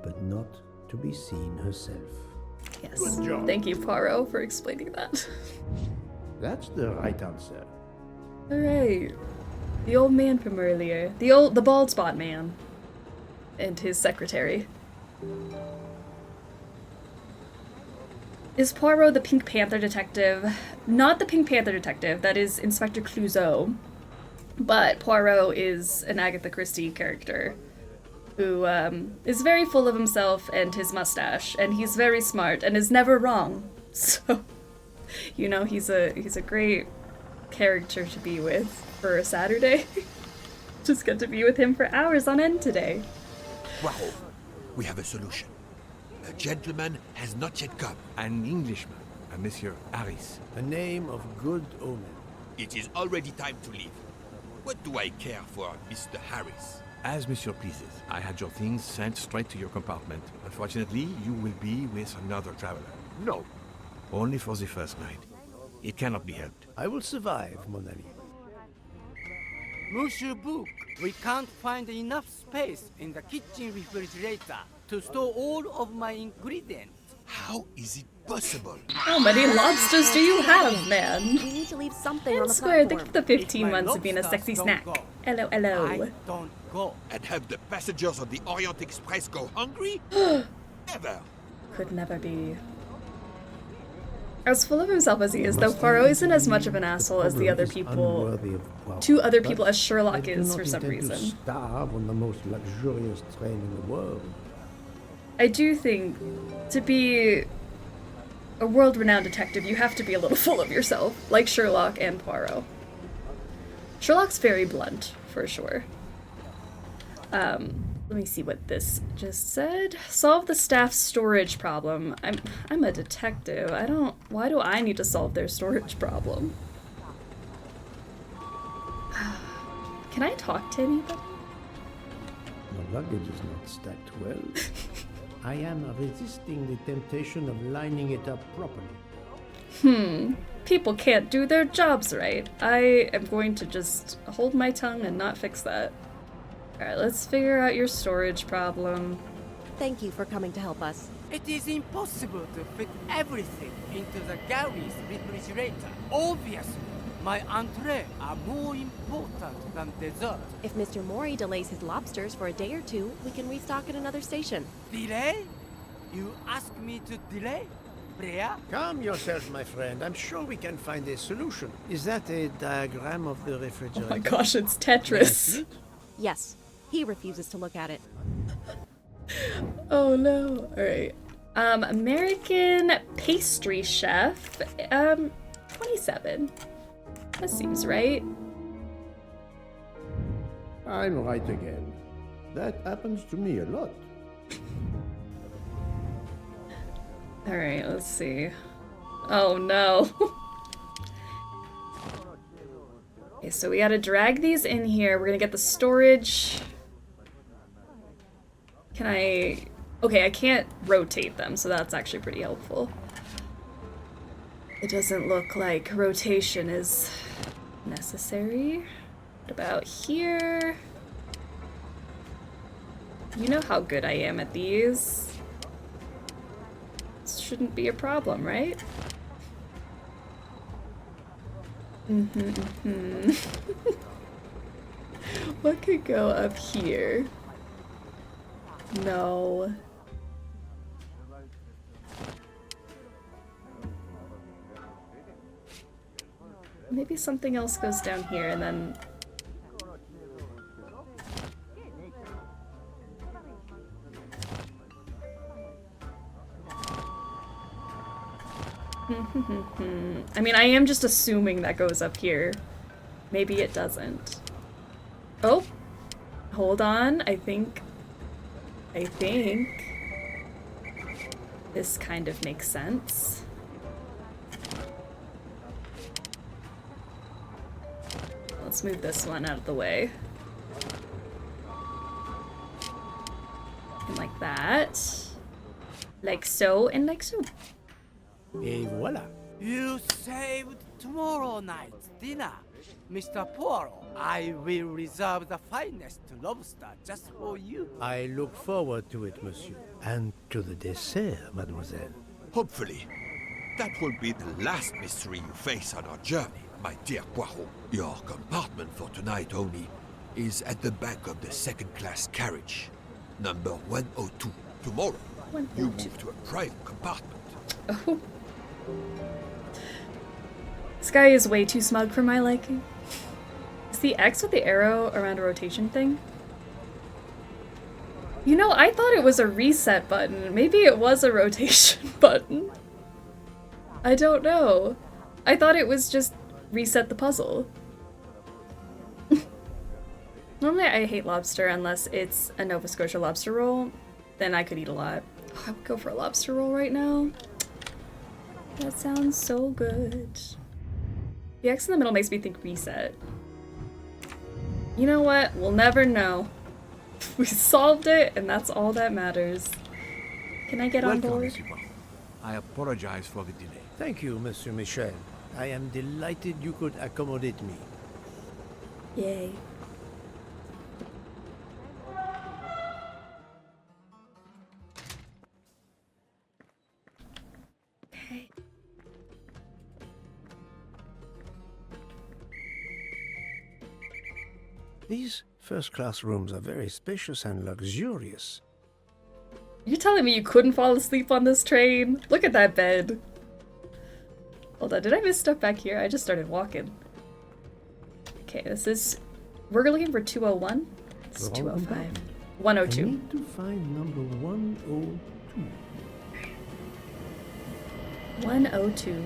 Speaker 1: but not to be seen herself.
Speaker 3: Yes.
Speaker 1: Good job.
Speaker 3: Thank you, Poirot, for explaining that.
Speaker 1: That's the right answer.
Speaker 3: Alright. The old man from earlier. The bald spot man. And his secretary. Is Poirot the Pink Panther detective? Not the Pink Panther detective, that is Inspector Clouseau. But Poirot is an Agatha Christie character who is very full of himself and his mustache, and he's very smart and is never wrong. So, you know, he's a great character to be with for a Saturday. Just got to be with him for hours on end today.
Speaker 4: Poirot, we have a solution. A gentleman has not yet come.
Speaker 9: An Englishman, a Monsieur Harris.
Speaker 1: A name of good omen.
Speaker 4: It is already time to leave. What do I care for Mr. Harris?
Speaker 9: As Monsieur pleases. I had your things sent straight to your compartment. Unfortunately, you will be with another traveler.
Speaker 1: No.
Speaker 9: Only for the first night. It cannot be helped.
Speaker 1: I will survive, mon ami.
Speaker 13: Monsieur Book, we can't find enough space in the kitchen refrigerator to store all of my ingredients.
Speaker 4: How is it possible?
Speaker 3: How many lobsters do you have, man?
Speaker 12: We need to leave something on
Speaker 3: And
Speaker 12: the
Speaker 3: Square,
Speaker 12: platform.
Speaker 3: thank you for the 15 months of being a sexy snack. Hello, hello.
Speaker 13: I don't go.
Speaker 4: And have the passengers on the Orient Express go hungry? Never.
Speaker 3: Could never be. As full of himself as he is, though, Poirot isn't as much of an asshole as the other people. Two other people as Sherlock is for some reason.
Speaker 1: Starve on the most luxurious train in the world.
Speaker 3: I do think to be a world-renowned detective, you have to be a little full of yourself, like Sherlock and Poirot. Sherlock's very blunt, for sure. Let me see what this just said. Solve the staff's storage problem. I'm a detective. Why do I need to solve their storage problem? Can I talk to anybody?
Speaker 1: The luggage is not stacked well. I am resisting the temptation of lining it up properly.
Speaker 3: People can't do their jobs right. I am going to just hold my tongue and not fix that. Alright, let's figure out your storage problem.
Speaker 12: Thank you for coming to help us.
Speaker 13: It is impossible to fit everything into the gallery's refrigerator. Obviously, my entrees are more important than dessert.
Speaker 12: If Mr. Mori delays his lobsters for a day or two, we can restock at another station.
Speaker 13: Delay? You ask me to delay? Brea?
Speaker 1: Calm yourself, my friend. I'm sure we can find a solution. Is that a diagram of the refrigerator?
Speaker 3: Oh my gosh, it's Tetris.
Speaker 12: Yes, he refuses to look at it.
Speaker 3: Oh no. Alright. American pastry chef. 27. That seems right.
Speaker 1: I'm right again. That happens to me a lot.
Speaker 3: Alright, let's see. Oh no. Okay, so we gotta drag these in here. We're gonna get the storage. Can I... Okay, I can't rotate them, so that's actually pretty helpful. It doesn't look like rotation is necessary. What about here? You know how good I am at these. This shouldn't be a problem, right? What could go up here? No. Maybe something else goes down here and then... I mean, I am just assuming that goes up here. Maybe it doesn't. Oh! Hold on, I think this kind of makes sense. Let's move this one out of the way. And like that. Like so, and like so.
Speaker 1: Et voila.
Speaker 13: You saved tomorrow night's dinner, Mr. Poirot. I will reserve the finest lobster just for you.
Speaker 1: I look forward to it, monsieur. And to the dessert, mademoiselle.
Speaker 4: Hopefully. That will be the last mystery you face on our journey, my dear Poirot. Your compartment for tonight only is at the back of the second-class carriage, number 102. Tomorrow, you move to a private compartment.
Speaker 3: Oh. This guy is way too smug for my liking. Is the X with the arrow around a rotation thing? You know, I thought it was a reset button. Maybe it was a rotation button. I don't know. I thought it was just reset the puzzle. Normally I hate lobster unless it's a Nova Scotia lobster roll. Then I could eat a lot. Oh, I would go for a lobster roll right now. That sounds so good. The X in the middle makes me think reset. You know what? We'll never know. We solved it, and that's all that matters. Can I get on board?
Speaker 9: Monsieur Poirot. I apologize for the delay.
Speaker 1: Thank you, Monsieur Michel. I am delighted you could accommodate me.
Speaker 3: Yay.
Speaker 1: These first-class rooms are very spacious and luxurious.
Speaker 3: You telling me you couldn't fall asleep on this train? Look at that bed. Hold on, did I miss stuff back here? I just started walking. Okay, this is... We're looking for 201? It's 205. 102.
Speaker 1: I need to find number 102.
Speaker 3: 102.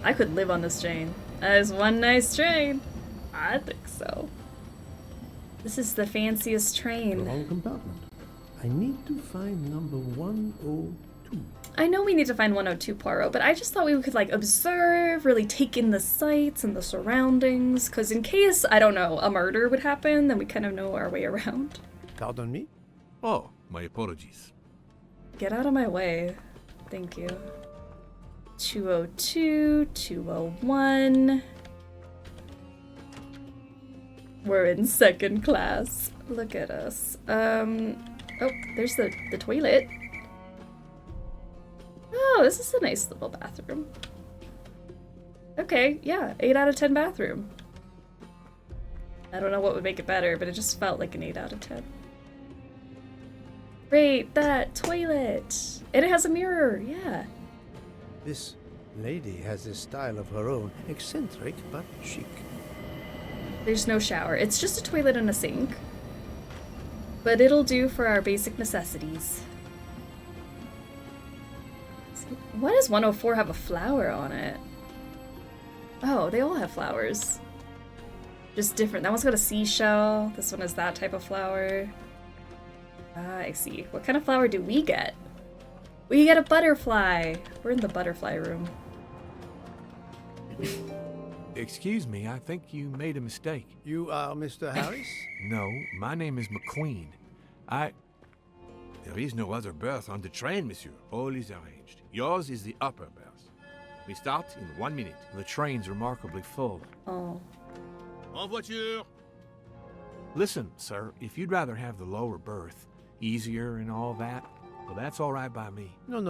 Speaker 3: I could live on this train. That is one nice train. I think so. This is the fanciest train.
Speaker 1: Wrong compartment. I need to find number 102.
Speaker 3: I know we need to find 102, Poirot, but I just thought we could, like, observe, really take in the sights and the surroundings, because in case, I don't know, a murder would happen, then we kind of know our way around.
Speaker 1: Pardon me?
Speaker 9: Oh, my apologies.
Speaker 3: Get out of my way. Thank you. 202, 201. We're in second class. Look at us. Oh, there's the toilet. Oh, this is a nice little bathroom. Okay, yeah, 8 out of 10 bathroom. I don't know what would make it better, but it just felt like an 8 out of 10. Great, that toilet. And it has a mirror, yeah.
Speaker 1: This lady has a style of her own, eccentric but chic.
Speaker 3: There's no shower. It's just a toilet and a sink. But it'll do for our basic necessities. Why does 104 have a flower on it? Oh, they all have flowers. Just different. That one's got a seashell. This one has that type of flower. Ah, I see. What kind of flower do we get? We get a butterfly. We're in the butterfly room.
Speaker 9: Excuse me, I think you made a mistake.
Speaker 1: You are Mr. Harris?
Speaker 9: No, my name is McQueen. There is no other berth on the train, monsieur. All is arranged. Yours is the upper berth. We start in 1 minute. The train's remarkably full.
Speaker 3: Oh.
Speaker 4: En voiture!
Speaker 9: Listen, sir, if you'd rather have the lower berth, easier and all that, well, that's all right by me.
Speaker 1: No,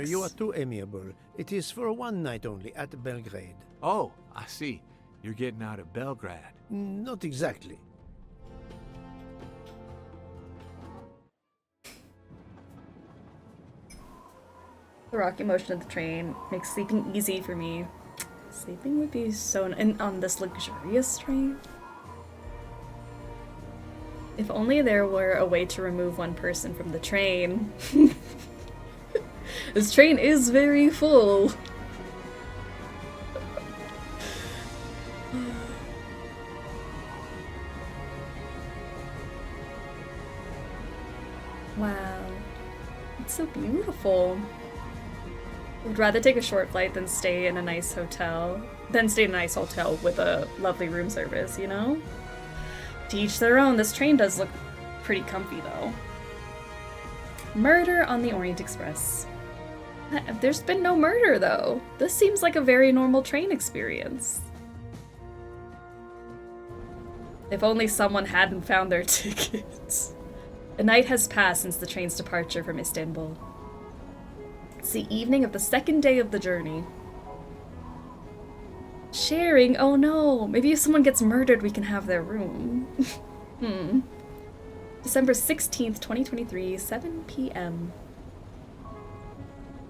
Speaker 1: you are too amiable. It is for one night only, at Belgrade.
Speaker 9: Oh, I see. You're getting out of Belgrade.
Speaker 1: Not exactly.
Speaker 3: The rocky motion of the train makes sleeping easy for me. Sleeping would be so... And on this luxurious train? If only there were a way to remove one person from the train. This train is very full. Wow. It's so beautiful. Would rather take a short flight than stay in a nice hotel. With a lovely room service, you know? To each their own. This train does look pretty comfy, though. Murder on the Orient Express. There's been no murder, though. This seems like a very normal train experience. If only someone hadn't found their tickets. A night has passed since the train's departure from Istanbul. It's the evening of the second day of the journey. Sharing? Oh no! Maybe if someone gets murdered, we can have their room. December 16th, 2023, 7 p.m.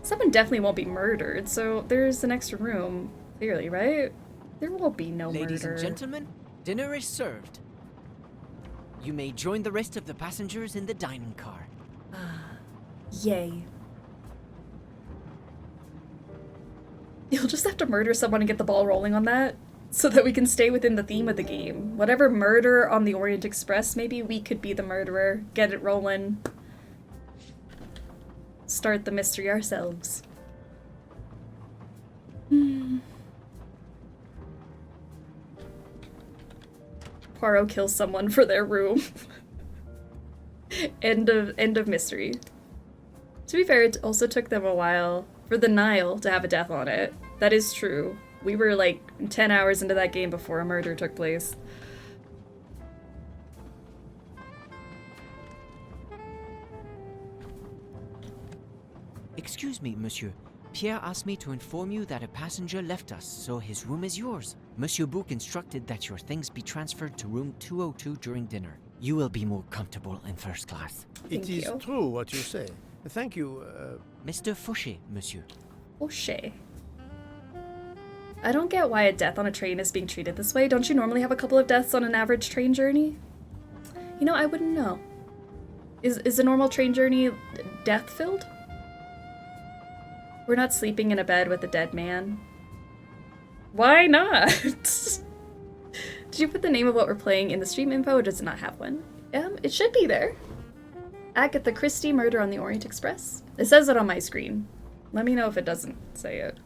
Speaker 3: Someone definitely won't be murdered, so there's an extra room. Clearly, right? There won't be no murder.
Speaker 15: Ladies and gentlemen, dinner is served. You may join the rest of the passengers in the dining car.
Speaker 3: Yay. You'll just have to murder someone and get the ball rolling on that, so that we can stay within the theme of the game. Whatever murder on the Orient Express, maybe we could be the murderer. Get it rolling. Start the mystery ourselves. Poirot kills someone for their room. End of mystery. To be fair, it also took them a while for the Nile to have a death on it. That is true. We were like 10 hours into that game before a murder took place.
Speaker 15: Excuse me, monsieur. Pierre asked me to inform you that a passenger left us, so his room is yours. Monsieur Bouc instructed that your things be transferred to room 202 during dinner. You will be more comfortable in first class.
Speaker 1: It is true what you say. Thank you,
Speaker 15: Mr. Fauché, monsieur.
Speaker 3: Fauché. I don't get why a death on a train is being treated this way. Don't you normally have a couple of deaths on an average train journey? You know, I wouldn't know. Is a normal train journey death-filled? We're not sleeping in a bed with a dead man. Why not? Did you put the name of what we're playing in the stream info, or does it not have one? It should be there. Agatha Christie, Murder on the Orient Express. It says it on my screen. Let me know if it doesn't say it.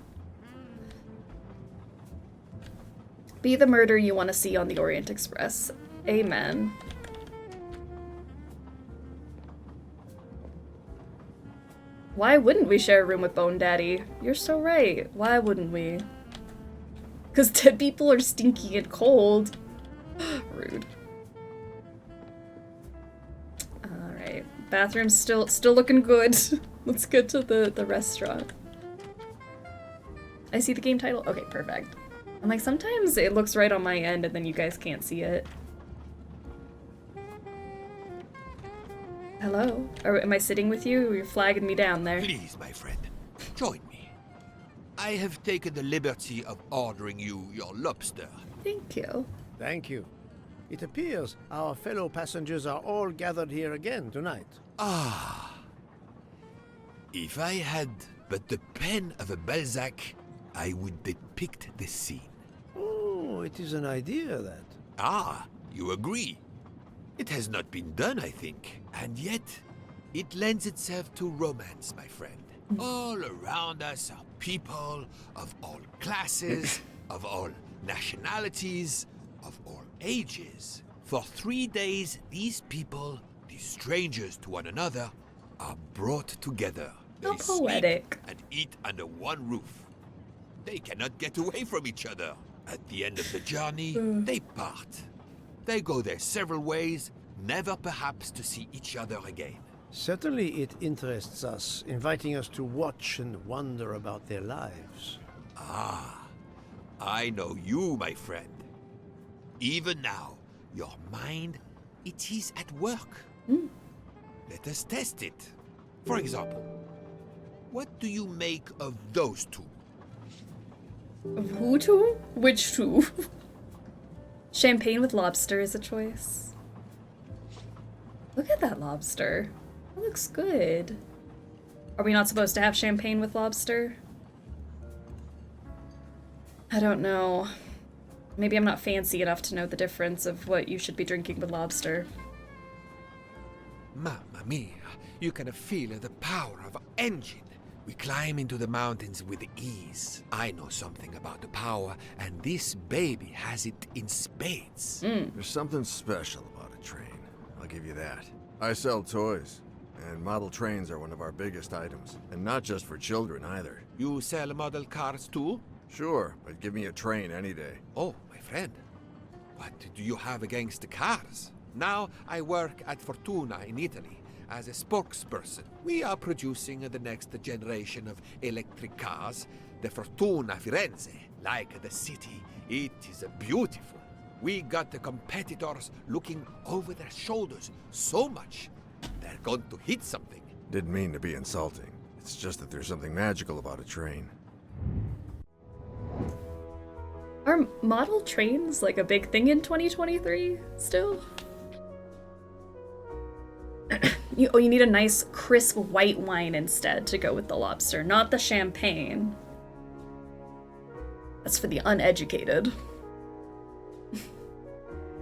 Speaker 3: Be the murder you want to see on the Orient Express. Amen. Why wouldn't we share a room with Bone Daddy? You're so right. Why wouldn't we? Because dead people are stinky and cold. Rude. Alright. Bathroom's still looking good. Let's get to the restaurant. I see the game title? Okay, perfect. I'm like, sometimes it looks right on my end and then you guys can't see it. Hello? Or am I sitting with you? You're flagging me down there.
Speaker 4: Please, my friend, join me. I have taken the liberty of ordering you your lobster.
Speaker 3: Thank you.
Speaker 1: Thank you. It appears our fellow passengers are all gathered here again tonight.
Speaker 4: Ah. If I had but the pen of a Balzac, I would depict the scene.
Speaker 1: Oh, it is an idea, that.
Speaker 4: Ah, you agree. It has not been done, I think. And yet, it lends itself to romance, my friend. All around us are people of all classes, of all nationalities, of all ages. For 3 days, these people, these strangers to one another, are brought together.
Speaker 3: How
Speaker 4: They
Speaker 3: poetic.
Speaker 4: sleep and eat under one roof. They cannot get away from each other. At the end of the journey, they part. They go their several ways, never perhaps to see each other again.
Speaker 1: Certainly it interests us, inviting us to watch and wonder about their lives.
Speaker 4: Ah, I know you, my friend. Even now, your mind, it is at work. Let us test it. For example, what do you make of those two?
Speaker 3: Of who two? Which two? Champagne with lobster is a choice. Look at that lobster. It looks good. Are we not supposed to have champagne with lobster? I don't know. Maybe I'm not fancy enough to know the difference of what you should be drinking with lobster.
Speaker 4: Mamma mia, you can feel the power of our engine. We climb into the mountains with ease. I know something about the power, and this baby has it in spades.
Speaker 8: There's something special about a train. I'll give you that. I sell toys, and model trains are one of our biggest items. And not just for children either.
Speaker 4: You sell model cars too?
Speaker 8: Sure, but give me a train any day.
Speaker 4: Oh, my friend. What do you have against the cars? Now I work at Fortuna in Italy as a spokesperson. We are producing the next generation of electric cars, the Fortuna Firenze. Like the city, it is beautiful. We got the competitors looking over their shoulders so much, they're going to hit something.
Speaker 8: Didn't mean to be insulting. It's just that there's something magical about a train.
Speaker 3: Are model trains like a big thing in 2023 still? You need a nice crisp white wine instead to go with the lobster, not the champagne. That's for the uneducated.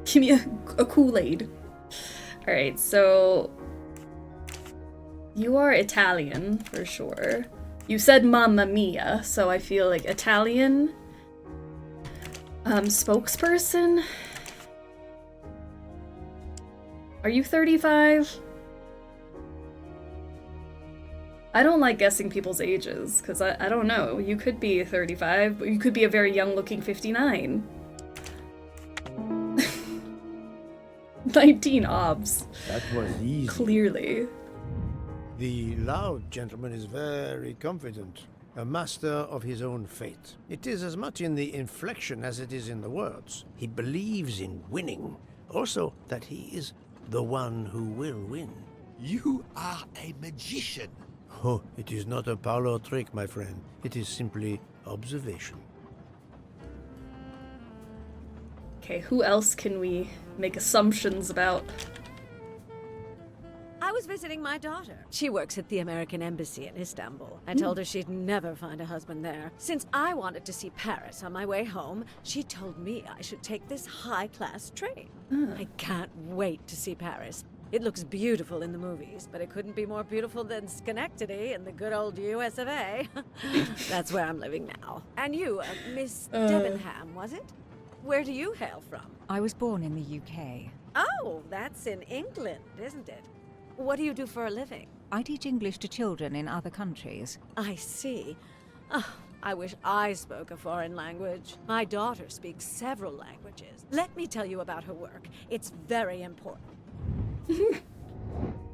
Speaker 3: Give me a Kool-Aid. Alright, so you are Italian for sure. You said Mamma Mia, so I feel like Italian spokesperson. Are you 35? I don't like guessing people's ages, because I don't know. You could be 35, but you could be a very young-looking 59. 19 obs.
Speaker 1: That was easy.
Speaker 3: Clearly.
Speaker 1: The loud gentleman is very confident. a master of his own fate. It is as much in the inflection as it is in the words. He believes in winning. Also, that he is the one who will win.
Speaker 4: You are a magician.
Speaker 1: Oh, it is not a parlor trick, my friend. It is simply observation.
Speaker 3: Okay, who else can we make assumptions about?
Speaker 5: I was visiting my daughter. She works at the American Embassy in Istanbul. I told her she'd never find a husband there. Since I wanted to see Paris on my way home, she told me I should take this high-class train. I can't wait to see Paris. It looks beautiful in the movies, but it couldn't be more beautiful than Schenectady in the good old US of A. That's where I'm living now. And you, Miss Debenham, was it? Where do you hail from?
Speaker 14: I was born in the UK.
Speaker 5: Oh, that's in England, isn't it? What do you do for a living?
Speaker 14: I teach English to children in other countries.
Speaker 5: I see. Oh, I wish I spoke a foreign language. My daughter speaks several languages. Let me tell you about her work. It's very important.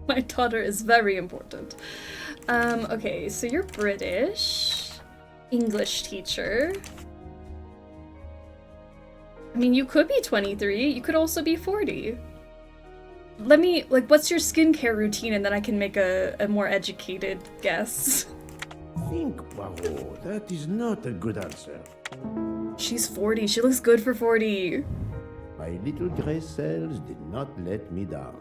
Speaker 3: My daughter is very important. Okay, so you're British. English teacher. I mean, you could be 23. You could also be 40. Let me, what's your skincare routine, and then I can make a more educated guess.
Speaker 1: Think, Poirot. That is not a good answer.
Speaker 3: She's 40. She looks good for 40.
Speaker 1: My little grey cells did not let me down.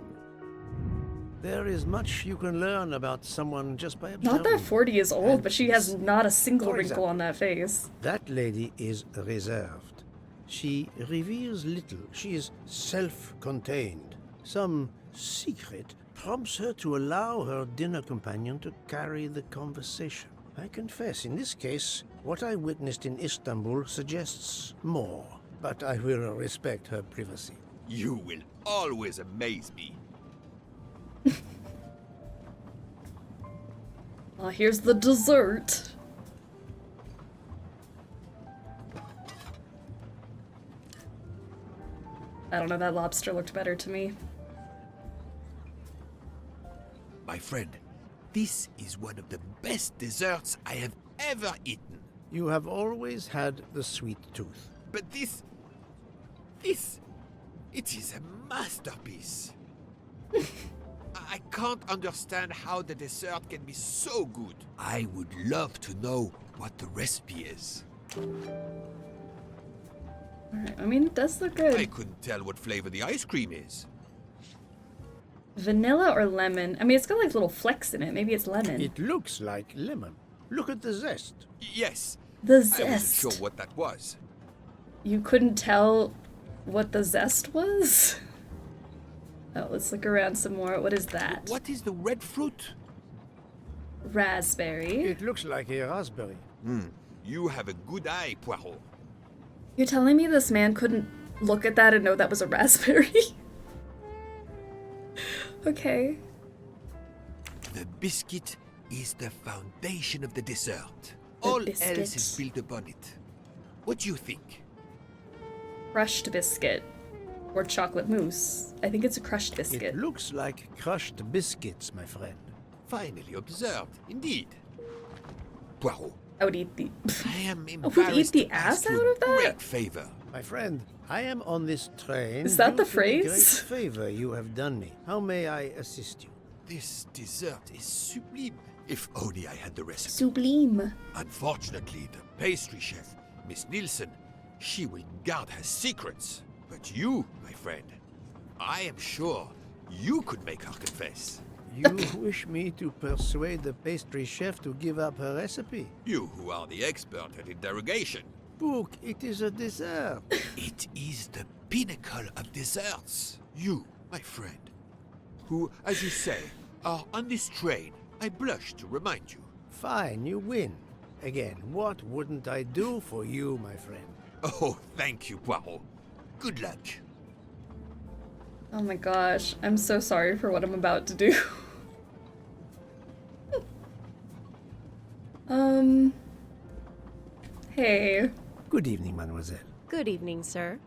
Speaker 1: There is much you can learn about someone just by observing.
Speaker 3: Not that 40 is old, but she has not a single wrinkle on that face.
Speaker 1: That lady is reserved. She reveals little. She is self-contained. Some secret prompts her to allow her dinner companion to carry the conversation. I confess, in this case, what I witnessed in Istanbul suggests more, but I will respect her privacy.
Speaker 4: You will always amaze me.
Speaker 3: Here's the dessert. I don't know, that lobster looked better to me.
Speaker 4: My friend, this is one of the best desserts I have ever eaten.
Speaker 1: You have always had the sweet tooth.
Speaker 4: But it is a masterpiece. I can't understand how the dessert can be so good. I would love to know what the recipe is.
Speaker 3: Alright, I mean, it does look good.
Speaker 4: I couldn't tell what flavor the ice cream is.
Speaker 3: Vanilla or lemon? I mean, it's got like little flecks in it. Maybe it's lemon.
Speaker 1: It looks like lemon. Look at the zest.
Speaker 4: Yes.
Speaker 3: The zest.
Speaker 4: I wasn't sure what that was.
Speaker 3: You couldn't tell what the zest was? Oh, let's look around some more. What is that?
Speaker 4: What is the red fruit?
Speaker 3: Raspberry.
Speaker 1: It looks like a raspberry.
Speaker 4: You have a good eye, Poirot.
Speaker 3: You're telling me this man couldn't look at that and know that was a raspberry? Okay.
Speaker 4: The biscuit is the foundation of the dessert. All else is built upon it. What do you think?
Speaker 3: Crushed biscuit. Or chocolate mousse. I think it's a crushed biscuit.
Speaker 1: It looks like crushed biscuits, my friend.
Speaker 4: Finely observed, indeed. Poirot.
Speaker 3: I would eat the...
Speaker 4: I am
Speaker 3: I would eat the
Speaker 4: to ask
Speaker 3: ass
Speaker 4: you
Speaker 3: out of
Speaker 4: a
Speaker 3: that?
Speaker 4: great favor.
Speaker 1: My friend, I am on this train.
Speaker 3: Is that
Speaker 1: due
Speaker 3: the
Speaker 1: to great
Speaker 3: phrase?
Speaker 1: favor you have done me. How may I assist you?
Speaker 4: This dessert is sublime. If only I had the recipe.
Speaker 3: Sublime.
Speaker 4: Unfortunately, the pastry chef, Miss Nielsen, she will guard her secrets. But you, my friend, I am sure you could make her confess.
Speaker 1: You wish me to persuade the pastry chef to give up her recipe?
Speaker 4: You who are the expert at interrogation.
Speaker 1: Book, it is a dessert.
Speaker 4: It is the pinnacle of desserts. You, my friend, who, as you say, are on this train, I blush to remind you.
Speaker 1: Fine, you win. Again, what wouldn't I do for you, my friend?
Speaker 4: Oh, thank you, Poirot. Good luck.
Speaker 3: Oh my gosh, I'm so sorry for what I'm about to do. Hey.
Speaker 1: Good evening, mademoiselle.
Speaker 12: Good evening, sir.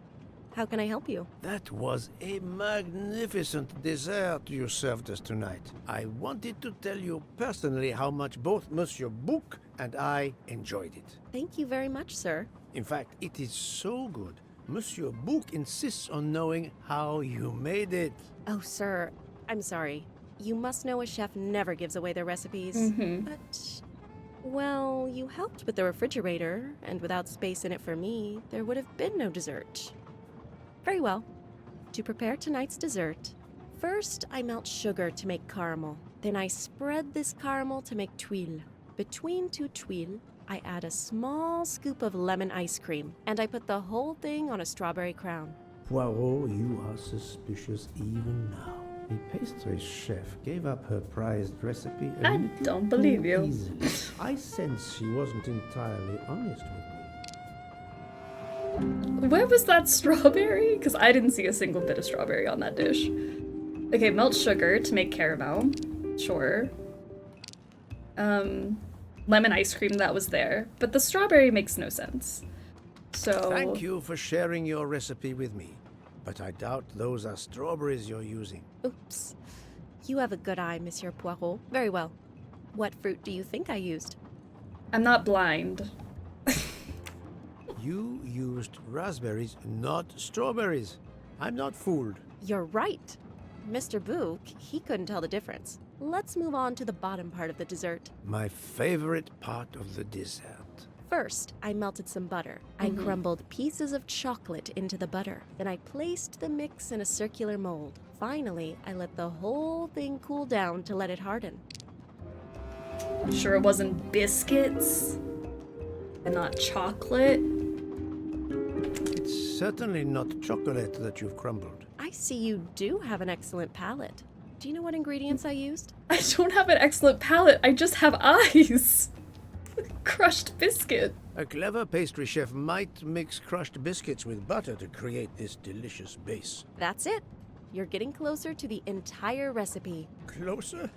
Speaker 12: How can I help you?
Speaker 1: That was a magnificent dessert you served us tonight. I wanted to tell you personally how much both Monsieur Bouc and I enjoyed it.
Speaker 12: Thank you very much, sir.
Speaker 1: In fact, it is so good. Monsieur Bouc insists on knowing how you made it.
Speaker 12: Oh, sir, I'm sorry. You must know a chef never gives away their recipes. But, well, you helped with the refrigerator, and without space in it for me, there would have been no dessert. Very well. To prepare tonight's dessert, first I melt sugar to make caramel. Then I spread this caramel to make tuiles. Between two tuiles, I add a small scoop of lemon ice cream, and I put the whole thing on a strawberry crown.
Speaker 1: Poirot, you are suspicious even now. The pastry chef gave up her prized recipe a
Speaker 3: I
Speaker 1: little
Speaker 3: don't believe
Speaker 1: too
Speaker 3: you.
Speaker 1: easily. I sense she wasn't entirely honest with me.
Speaker 3: Where was that strawberry? Because I didn't see a single bit of strawberry on that dish. Okay, melt sugar to make caramel. Sure. Lemon ice cream, that was there. But the strawberry makes no sense. So...
Speaker 1: Thank you for sharing your recipe with me. But I doubt those are strawberries you're using.
Speaker 12: Oops. You have a good eye, Monsieur Poirot. Very well. What fruit do you think I used?
Speaker 3: I'm not blind.
Speaker 1: You used raspberries, not strawberries. I'm not fooled.
Speaker 12: You're right. Mr. Bouc, he couldn't tell the difference. Let's move on to the bottom part of the dessert.
Speaker 1: My favorite part of the dessert.
Speaker 12: First, I melted some butter. I crumbled pieces of chocolate into the butter. Then I placed the mix in a circular mold. Finally, I let the whole thing cool down to let it harden.
Speaker 3: Sure it wasn't biscuits and not chocolate?
Speaker 1: It's certainly not chocolate that you've crumbled.
Speaker 12: I see you do have an excellent palate. Do you know what ingredients I used?
Speaker 3: I don't have an excellent palate, I just have eyes. Crushed biscuit.
Speaker 1: A clever pastry chef might mix crushed biscuits with butter to create this delicious base.
Speaker 12: That's it. You're getting closer to the entire recipe.
Speaker 1: Closer?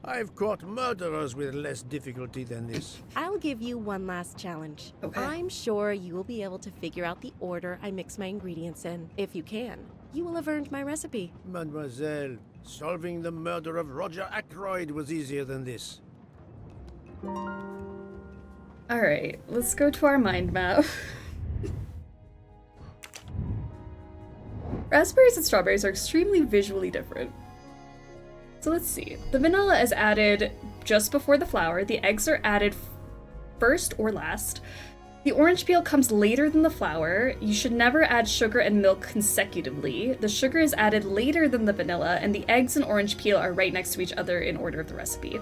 Speaker 1: I've caught murderers with less difficulty than this.
Speaker 12: I'll give you one last challenge.
Speaker 3: Okay.
Speaker 12: I'm sure you will be able to figure out the order I mix my ingredients in. If you can, you will have earned my recipe.
Speaker 1: Mademoiselle, solving the murder of Roger Ackroyd was easier than this.
Speaker 3: Alright, let's go to our mind map. Raspberries and strawberries are extremely visually different. So let's see. The vanilla is added just before the flour. The eggs are added first or last. The orange peel comes later than the flour. You should never add sugar and milk consecutively. The sugar is added later than the vanilla, and the eggs and orange peel are right next to each other in order of the recipe.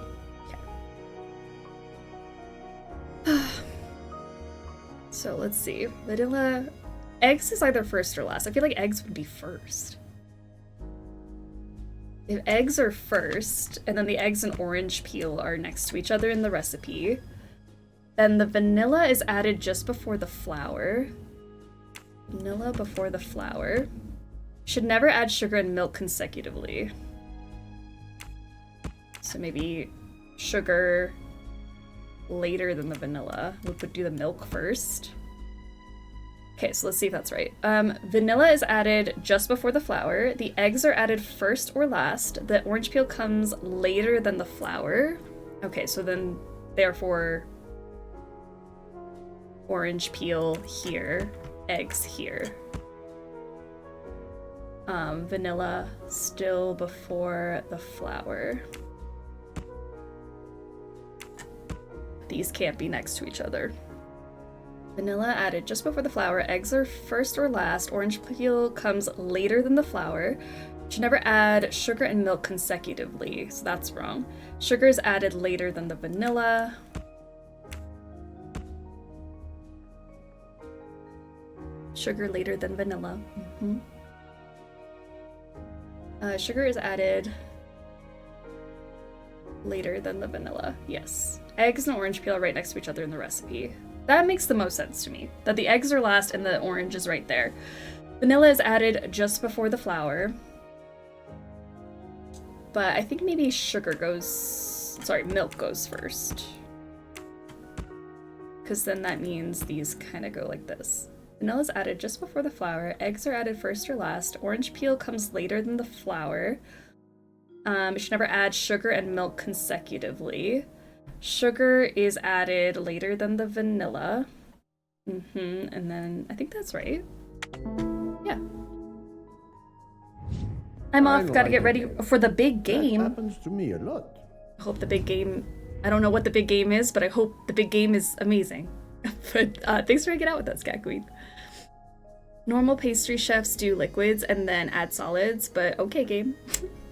Speaker 3: So let's see. Vanilla. Eggs is either first or last. I feel like eggs would be first. If eggs are first, and then the eggs and orange peel are next to each other in the recipe, then the vanilla is added just before the flour. Vanilla before the flour. Should never add sugar and milk consecutively. So maybe sugar later than the vanilla. We'll do the milk first. Okay, so let's see if that's right. Vanilla is added just before the flour. The eggs are added first or last. The orange peel comes later than the flour. Okay, so then, therefore, orange peel here, eggs here. Vanilla still before the flour. These can't be next to each other. Vanilla added just before the flour. Eggs are first or last. Orange peel comes later than the flour. You should never add sugar and milk consecutively, so that's wrong. Sugar is added later than the vanilla. Sugar later than vanilla. Sugar is added later than the vanilla, yes. Eggs and orange peel are right next to each other in the recipe. That makes the most sense to me, that the eggs are last and the orange is right there. Vanilla is added just before the flour. But I think maybe milk goes first. Because then that means these kind of go like this. Vanilla is added just before the flour. Eggs are added first or last. Orange peel comes later than the flour. You should never add sugar and milk consecutively. Sugar is added later than the vanilla. And then I think that's right. Yeah. I'm off, gotta get ready for the big game.
Speaker 1: That happens to me a lot.
Speaker 3: I hope the big game, I don't know what the big game is, but I hope the big game is amazing. But thanks for hanging out with us, Cat Queen. Normal pastry chefs do liquids and then add solids, but okay, game.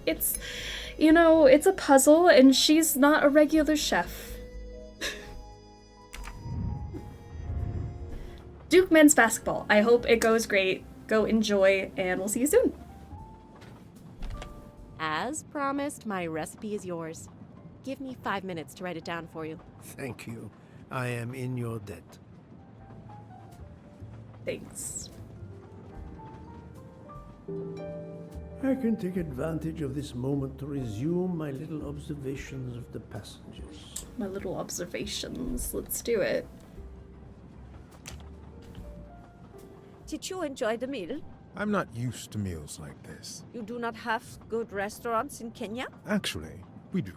Speaker 3: It's, you know, it's a puzzle and she's not a regular chef. Duke men's basketball. I hope it goes great. Go enjoy, and we'll see you soon.
Speaker 12: As promised, my recipe is yours. Give me 5 minutes to write it down for you.
Speaker 1: Thank you. I am in your debt.
Speaker 3: Thanks.
Speaker 1: I can take advantage of this moment to resume my little observations of the passengers.
Speaker 3: My little observations. Let's do it.
Speaker 5: Did you enjoy the meal?
Speaker 16: I'm not used to meals like this.
Speaker 5: You do not have good restaurants in Kenya?
Speaker 16: Actually, we do.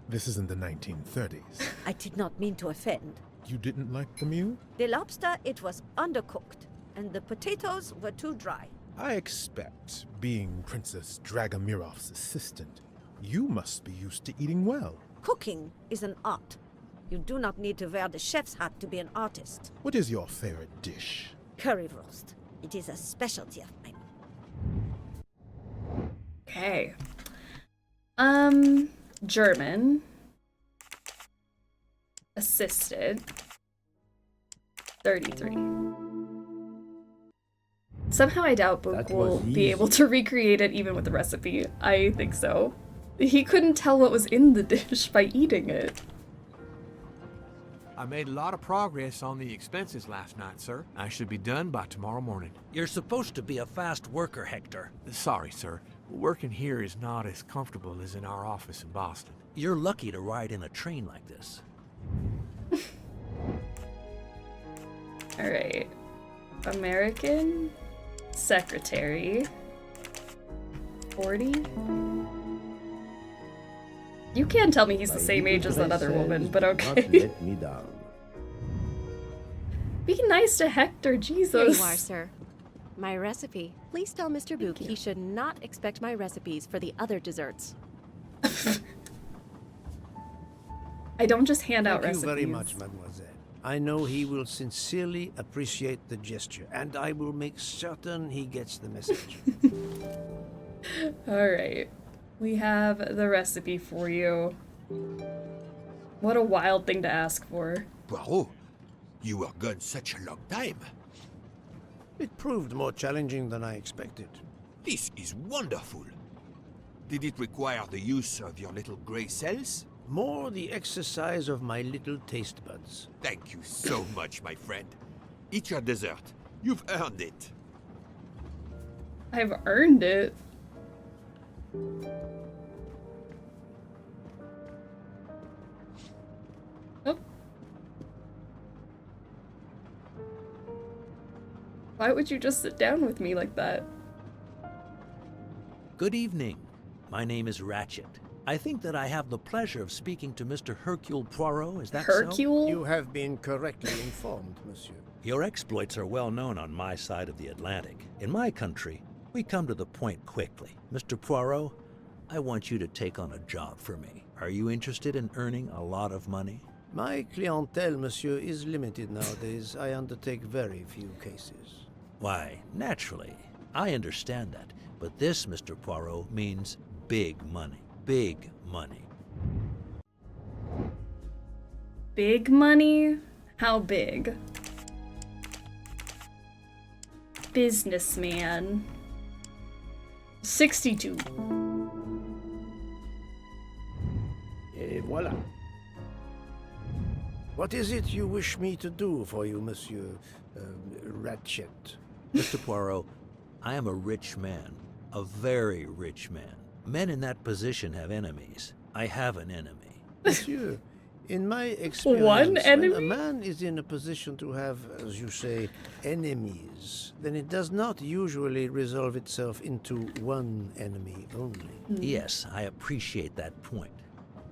Speaker 16: This is in the 1930s.
Speaker 5: I did not mean to offend.
Speaker 16: You didn't like the meal?
Speaker 5: The lobster, it was undercooked, and the potatoes were too dry.
Speaker 16: I expect, being Princess Dragomirov's assistant, you must be used to eating well.
Speaker 5: Cooking is an art. You do not need to wear the chef's hat to be an artist.
Speaker 16: What is your favorite dish?
Speaker 5: Currywurst. It is a specialty of mine.
Speaker 3: Okay. German. Assisted. 33. Somehow I doubt Book will be able to recreate it even with the recipe. I think so. He couldn't tell what was in the dish by eating it.
Speaker 9: I made a lot of progress on the expenses last night, sir. I should be done by tomorrow morning.
Speaker 10: You're supposed to be a fast worker, Hector.
Speaker 9: Sorry, sir. Working here is not as comfortable as in our office in Boston.
Speaker 10: You're lucky to ride in a train like this.
Speaker 3: Alright. American secretary. 40. You can't tell me he's the same age as that other woman, but okay.
Speaker 1: Not let me down.
Speaker 3: Be nice to Hector, Jesus.
Speaker 12: Here you are, sir. My recipe. Please tell Mr. Book he should not expect my recipes for the other desserts.
Speaker 3: I don't just hand out recipes.
Speaker 1: Thank you very much, mademoiselle. I know he will sincerely appreciate the gesture, and I will make certain he gets the message.
Speaker 3: Alright. We have the recipe for you. What a wild thing to ask for.
Speaker 4: Poirot, you were gone such a long time.
Speaker 1: It proved more challenging than I expected.
Speaker 4: This is wonderful. Did it require the use of your little grey cells?
Speaker 1: More the exercise of my little taste buds.
Speaker 4: Thank you so much, my friend. Eat your dessert. You've earned it.
Speaker 3: I've earned it. Oh. Why would you just sit down with me like that?
Speaker 10: Good evening. My name is Ratchet. I think that I have the pleasure of speaking to Mr. Hercule Poirot, is that
Speaker 3: Hercule?
Speaker 10: so?
Speaker 1: You have been correctly informed, monsieur.
Speaker 10: Your exploits are well known on my side of the Atlantic. In my country, we come to the point quickly. Mr. Poirot, I want you to take on a job for me. Are you interested in earning a lot of money?
Speaker 1: My clientele, monsieur, is limited nowadays. I undertake very few cases.
Speaker 10: Why, naturally. I understand that. But this, Mr. Poirot, means big money. Big money.
Speaker 3: Big money? How big? Businessman. 62.
Speaker 1: Et voilà. What is it you wish me to do for you, monsieur Ratchet?
Speaker 10: Mr. Poirot, I am a rich man. A very rich man. Men in that position have enemies. I have an enemy.
Speaker 1: Monsieur, in my experience,
Speaker 3: One enemy?
Speaker 1: when a man is in a position to have, as you say, enemies, then it does not usually resolve itself into one enemy only.
Speaker 10: Yes, I appreciate that point.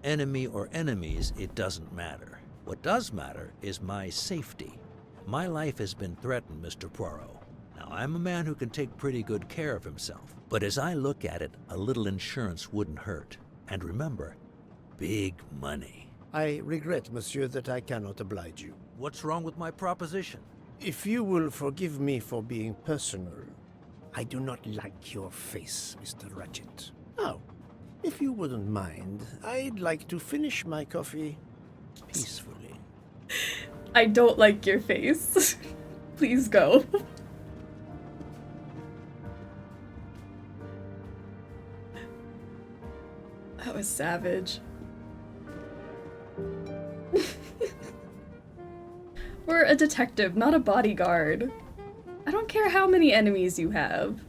Speaker 10: Enemy or enemies, it doesn't matter. What does matter is my safety. My life has been threatened, Mr. Poirot. Now, I'm a man who can take pretty good care of himself. But as I look at it, a little insurance wouldn't hurt. And remember, big money.
Speaker 1: I regret, monsieur, that I cannot oblige you.
Speaker 10: What's wrong with my proposition?
Speaker 1: If you will forgive me for being personal, I do not like your face, Mr. Ratchet. Oh, if you wouldn't mind, I'd like to finish my coffee peacefully.
Speaker 3: I don't like your face. Please go. That was savage. We're a detective, not a bodyguard. I don't care how many enemies you have.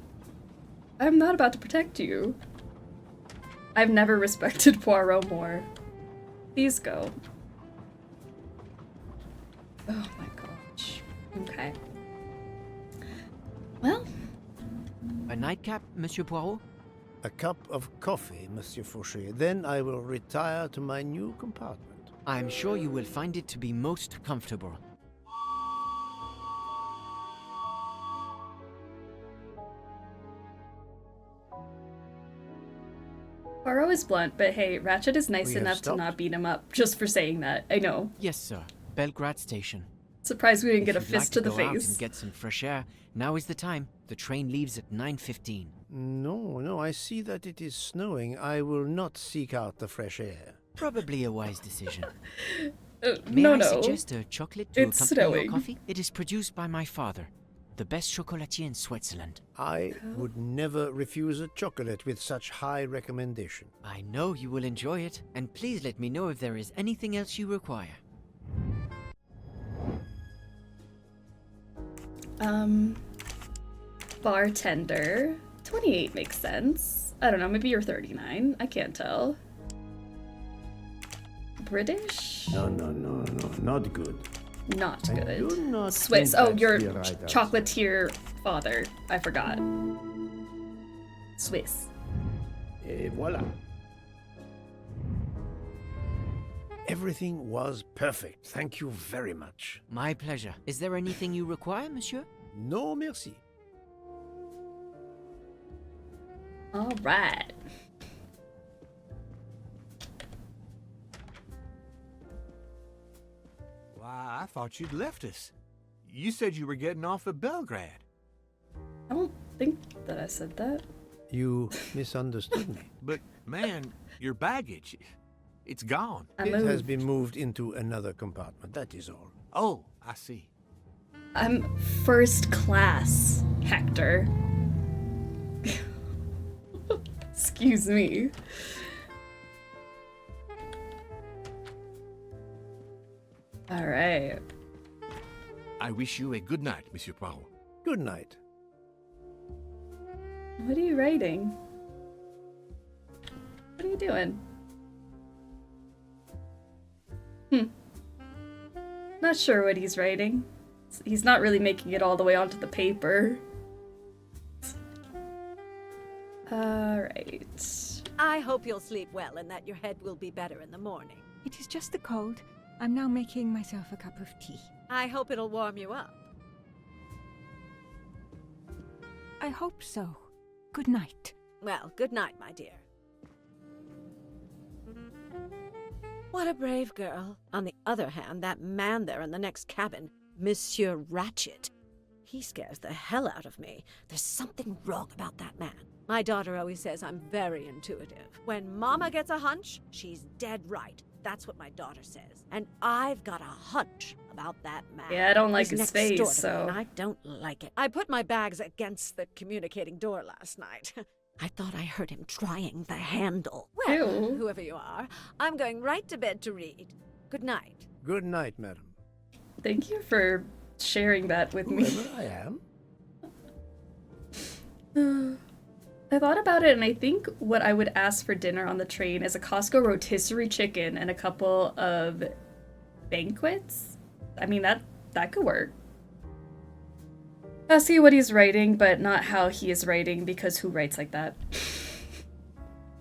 Speaker 3: I'm not about to protect you. I've never respected Poirot more. Please go. Oh my gosh. Okay. Well.
Speaker 15: A nightcap, Monsieur Poirot?
Speaker 1: A cup of coffee, Monsieur Fauché. Then I will retire to my new compartment.
Speaker 15: I'm sure you will find it to be most comfortable.
Speaker 3: Poirot is blunt, but hey, Ratchet is nice enough to not beat him up just for saying that. I know.
Speaker 15: Yes, sir. Belgrade Station.
Speaker 3: Surprised we didn't get a
Speaker 15: If you'd
Speaker 3: fist
Speaker 15: like
Speaker 3: to the
Speaker 15: go out
Speaker 3: face.
Speaker 15: and get some fresh air. Now is the time. The train leaves at 9:15.
Speaker 1: No, I see that it is snowing. I will not seek out the fresh air.
Speaker 15: Probably a wise decision.
Speaker 3: No.
Speaker 15: May I suggest a chocolate to
Speaker 3: It's
Speaker 15: accompany
Speaker 3: snowing.
Speaker 15: your coffee? It is produced by my father, the best chocolatier in Switzerland.
Speaker 1: I would never refuse a chocolate with such high recommendation.
Speaker 15: I know you will enjoy it, and please let me know if there is anything else you require.
Speaker 3: Bartender. 28 makes sense. I don't know, maybe you're 39. I can't tell. British?
Speaker 1: No, not good.
Speaker 3: Not
Speaker 1: I
Speaker 3: good.
Speaker 1: do not
Speaker 3: Swiss.
Speaker 1: think
Speaker 3: Oh,
Speaker 1: that's
Speaker 3: your
Speaker 1: the right answer.
Speaker 3: chocolatier father. I forgot. Swiss.
Speaker 1: Et voila. Everything was perfect. Thank you very much.
Speaker 15: My pleasure. Is there anything you require, monsieur?
Speaker 1: No, merci.
Speaker 3: All right.
Speaker 9: Why, I thought you'd left us. You said you were getting off at Belgrade.
Speaker 3: I don't think that I said that.
Speaker 1: You misunderstood me.
Speaker 9: But, man, your baggage, it's gone.
Speaker 1: It has been moved into another compartment, that is all.
Speaker 9: Oh, I see.
Speaker 3: I'm first class, Hector. Excuse me. All right.
Speaker 9: I wish you a good night, Monsieur Poirot.
Speaker 1: Good night.
Speaker 3: What are you writing? What are you doing? Not sure what he's writing. He's not really making it all the way onto the paper. Alright.
Speaker 5: I hope you'll sleep well and that your head will be better in the morning.
Speaker 14: It is just the cold. I'm now making myself a cup of tea.
Speaker 5: I hope it'll warm you up.
Speaker 14: I hope so. Good night.
Speaker 5: Well, good night, my dear. What a brave girl. On the other hand, that man there in the next cabin, Monsieur Ratchet, he scares the hell out of me. There's something wrong about that man. My daughter always says I'm very intuitive. When Mama gets a hunch, she's dead right. That's what my daughter says. And I've got a hunch about that man.
Speaker 3: Yeah, I don't like
Speaker 5: He's
Speaker 3: his
Speaker 5: next door
Speaker 3: face,
Speaker 5: to me,
Speaker 3: so...
Speaker 5: and I don't like it. I put my bags against the communicating door last night. I thought I heard him trying the handle. Well,
Speaker 3: Ew.
Speaker 5: whoever you are, I'm going right to bed to read. Good night.
Speaker 1: Good night, madam.
Speaker 3: Thank you for sharing that with me.
Speaker 1: Whoever I am.
Speaker 3: I thought about it, and I think what I would ask for dinner on the train is a Costco rotisserie chicken and a couple of banquets. I mean, that could work. I'll see what he's writing, but not how he is writing, because who writes like that?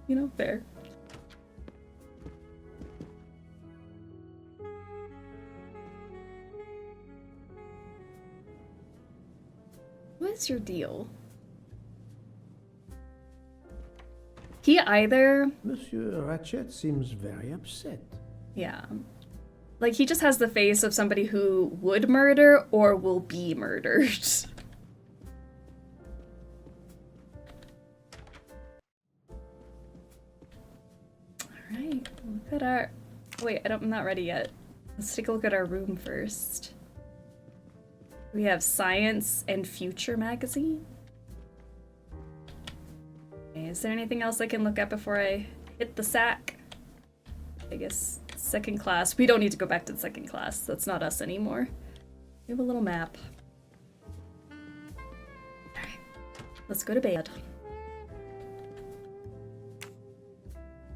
Speaker 3: You know, fair. What's your deal? He either...
Speaker 1: Monsieur Ratchet seems very upset.
Speaker 3: Yeah. Like, he just has the face of somebody who would murder or will be murdered. Alright, look at our... Wait, I'm not ready yet. Let's take a look at our room first. We have Science and Future magazine. Okay, is there anything else I can look at before I hit the sack? I guess second class. We don't need to go back to the second class. That's not us anymore. We have a little map. Alright, let's go to bed.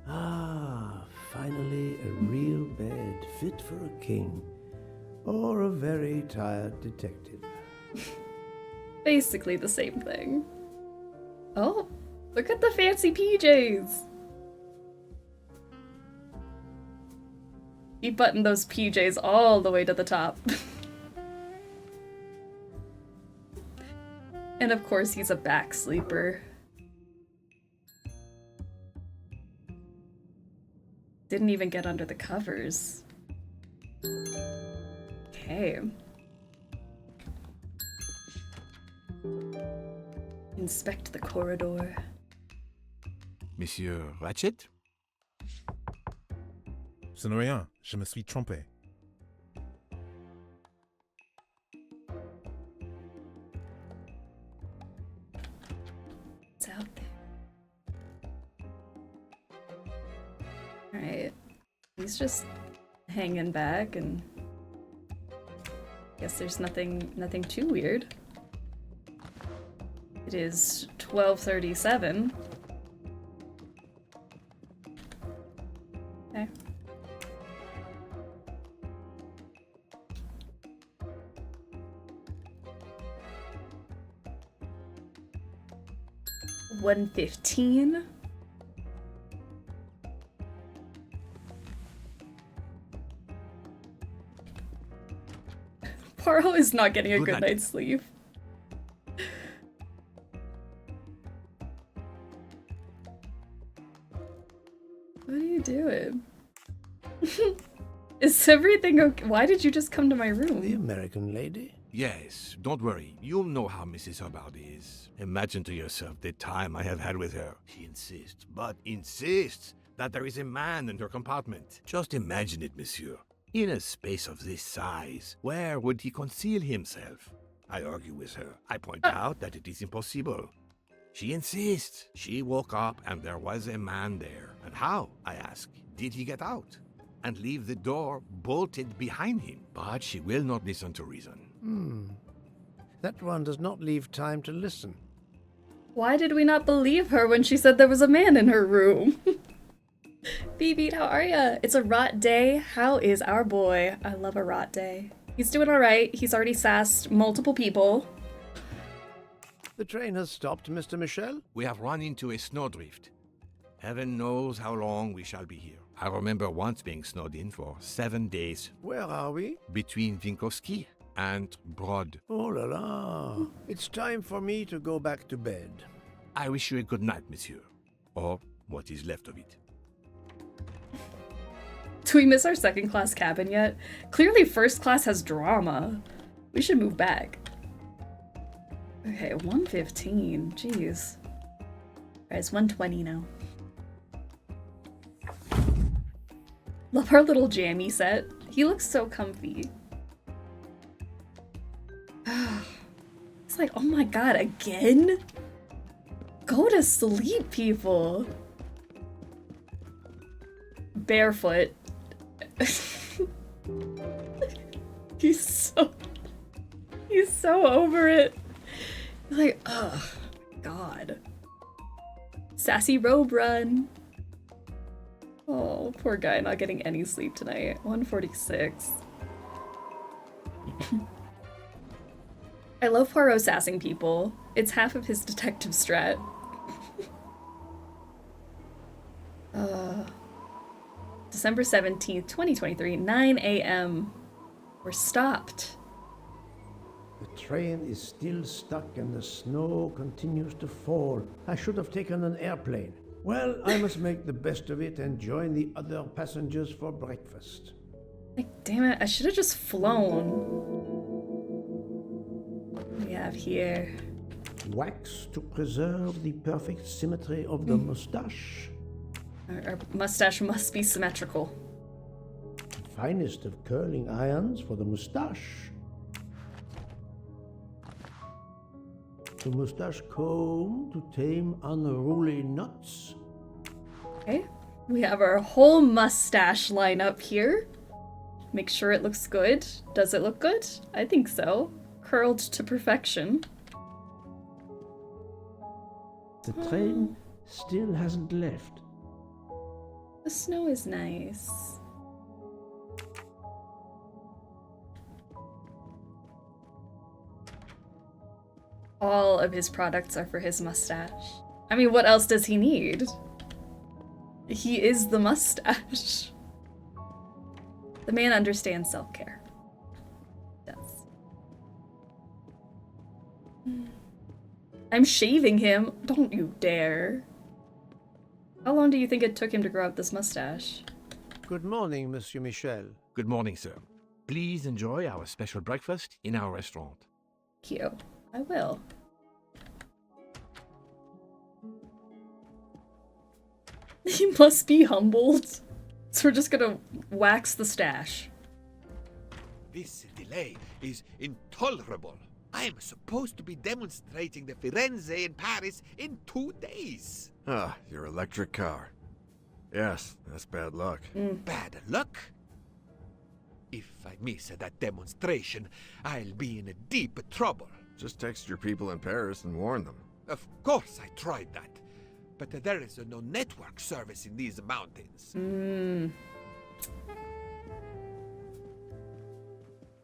Speaker 1: Ah, finally a real bed fit for a king. Or a very tired detective.
Speaker 3: Basically the same thing. Oh, look at the fancy PJs! He buttoned those PJs all the way to the top. And of course he's a back sleeper. Didn't even get under the covers. Okay. Inspect the corridor.
Speaker 4: Monsieur Ratchet?
Speaker 16: Ce n'est rien, je me suis trompé.
Speaker 3: It's out there. Alright. He's just hanging back and guess there's nothing too weird. It is 12:37. Okay. $1:15. Poirot is not getting a good night's sleep. What are you doing? Is everything okay? Why did you just come to my room?
Speaker 1: The American lady?
Speaker 4: Yes, don't worry. You'll know how Mrs. Hubbard is. Imagine to yourself the time I have had with her. She insists, but insists, that there is a man in her compartment. Just imagine it, monsieur. In a space of this size, where would he conceal himself? I argue with her. I point out that it is impossible. She insists. She woke up and there was a man there. And how, I ask, did he get out? And leave the door bolted behind him? But she will not listen to reason.
Speaker 1: That one does not leave time to listen.
Speaker 3: Why did we not believe her when she said there was a man in her room? BB, how are ya? It's a rot day. How is our boy? I love a rot day. He's doing alright. He's already sassed multiple people.
Speaker 1: The train has stopped, Mr. Michel?
Speaker 4: We have run into a snowdrift. Heaven knows how long we shall be here. I remember once being snowed in for 7 days.
Speaker 1: Where are we?
Speaker 4: Between Winkowski and Brod.
Speaker 1: Oh la la. It's time for me to go back to bed.
Speaker 4: I wish you a good night, monsieur. Or what is left of it.
Speaker 3: Do we miss our second class cabin yet? Clearly first class has drama. We should move back. Okay, 1:15. Jeez. Alright, it's 1:20 now. Love our little jammy set. He looks so comfy. It's like, oh my god, again? Go to sleep, people. Barefoot. He's so over it. He's like, oh god. Sassy robe run. Oh, poor guy not getting any sleep tonight. 1:46. I love Poirot sassing people. It's half of his detective strat. December 17th, 2023, 9 a.m. We're stopped.
Speaker 1: The train is still stuck and the snow continues to fall. I should have taken an airplane. Well, I must make the best of it and join the other passengers for breakfast.
Speaker 3: Like, damn it, I should have just flown. What do we have here?
Speaker 1: Wax to preserve the perfect symmetry of the mustache.
Speaker 3: Our mustache must be symmetrical.
Speaker 1: The finest of curling irons for the mustache. The mustache comb to tame unruly knots.
Speaker 3: Okay, we have our whole mustache lineup here. Make sure it looks good. Does it look good? I think so. Curled to perfection.
Speaker 1: The train still hasn't left.
Speaker 3: The snow is nice. All of his products are for his mustache. I mean, what else does he need? He is the mustache. The man understands self-care. Does. I'm shaving him. Don't you dare. How long do you think it took him to grow out this mustache?
Speaker 1: Good morning, Monsieur Michel.
Speaker 9: Good morning, sir. Please enjoy our special breakfast in our restaurant.
Speaker 3: Cute. I will. He must be humbled. So we're just gonna wax the stash.
Speaker 4: This delay is intolerable. I am supposed to be demonstrating the Firenze in Paris in 2 days.
Speaker 8: Ah, your electric car. Yes, that's bad luck.
Speaker 4: Bad luck? If I miss that demonstration, I'll be in deep trouble.
Speaker 8: Just text your people in Paris and warn them.
Speaker 4: Of course I tried that. But there is no network service in these mountains.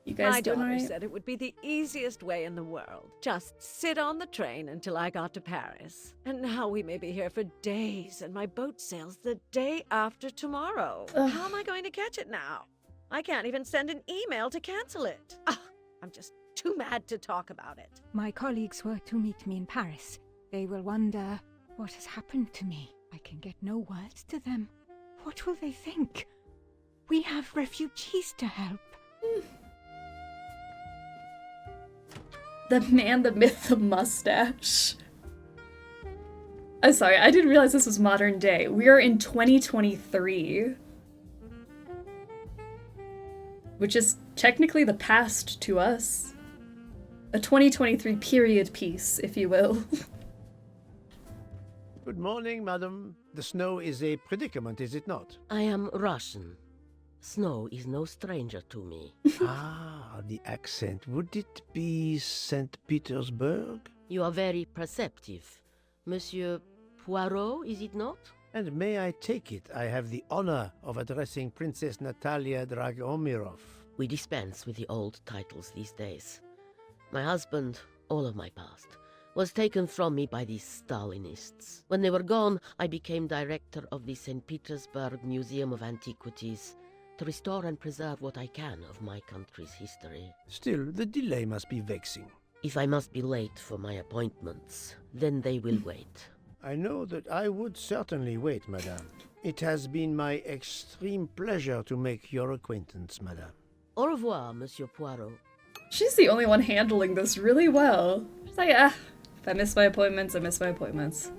Speaker 3: You guys
Speaker 5: My
Speaker 3: doing
Speaker 5: daughter
Speaker 3: alright?
Speaker 5: said it would be the easiest way in the world. Just sit on the train until I got to Paris. And now we may be here for days, and my boat sails the day after tomorrow. How am I going to catch it now? I can't even send an email to cancel it. I'm just too mad to talk about it.
Speaker 14: My colleagues were to meet me in Paris. They will wonder what has happened to me. I can get no words to them. What will they think? We have refugees to help.
Speaker 3: The man, the myth, the mustache. I'm sorry, I didn't realize this was modern day. We are in 2023. Which is technically the past to us. A 2023 period piece, if you will.
Speaker 1: Good morning, madam. The snow is a predicament, is it not?
Speaker 17: I am Russian. Snow is no stranger to me.
Speaker 1: Ah, the accent. Would it be St. Petersburg?
Speaker 17: You are very perceptive. Monsieur Poirot, is it not?
Speaker 1: And may I take it, I have the honor of addressing Princess Natalia Dragomirov.
Speaker 17: We dispense with the old titles these days. My husband, all of my past, was taken from me by these Stalinists. When they were gone, I became director of the St. Petersburg Museum of Antiquities to restore and preserve what I can of my country's history.
Speaker 1: Still, the delay must be vexing.
Speaker 17: If I must be late for my appointments, then they will wait.
Speaker 1: I know that I would certainly wait, madame. It has been my extreme pleasure to make your acquaintance, madame.
Speaker 17: Au revoir, Monsieur Poirot.
Speaker 3: She's the only one handling this really well. She's like, if I miss my appointments, I miss my appointments.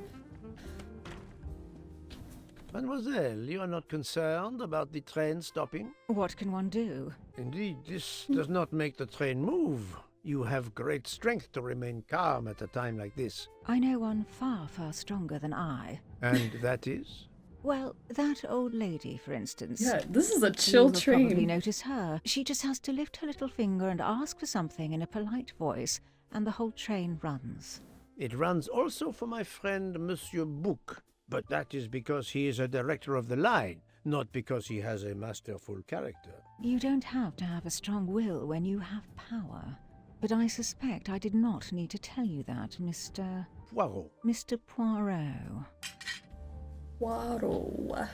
Speaker 1: Mademoiselle, you are not concerned about the train stopping?
Speaker 14: What can one do?
Speaker 1: Indeed, this does not make the train move. You have great strength to remain calm at a time like this.
Speaker 14: I know one far, far stronger than I.
Speaker 1: And that is?
Speaker 14: Well, that old lady, for instance.
Speaker 3: Yeah, this is a chill train.
Speaker 14: You will probably notice her. She just has to lift her little finger and ask for something in a polite voice, and the whole train runs.
Speaker 1: It runs also for my friend Monsieur Bouc, but that is because he is a director of the line, not because he has a masterful character.
Speaker 14: You don't have to have a strong will when you have power. But I suspect I did not need to tell you that, Mr.
Speaker 1: Poirot.
Speaker 14: Mr. Poirot.
Speaker 3: Poirot.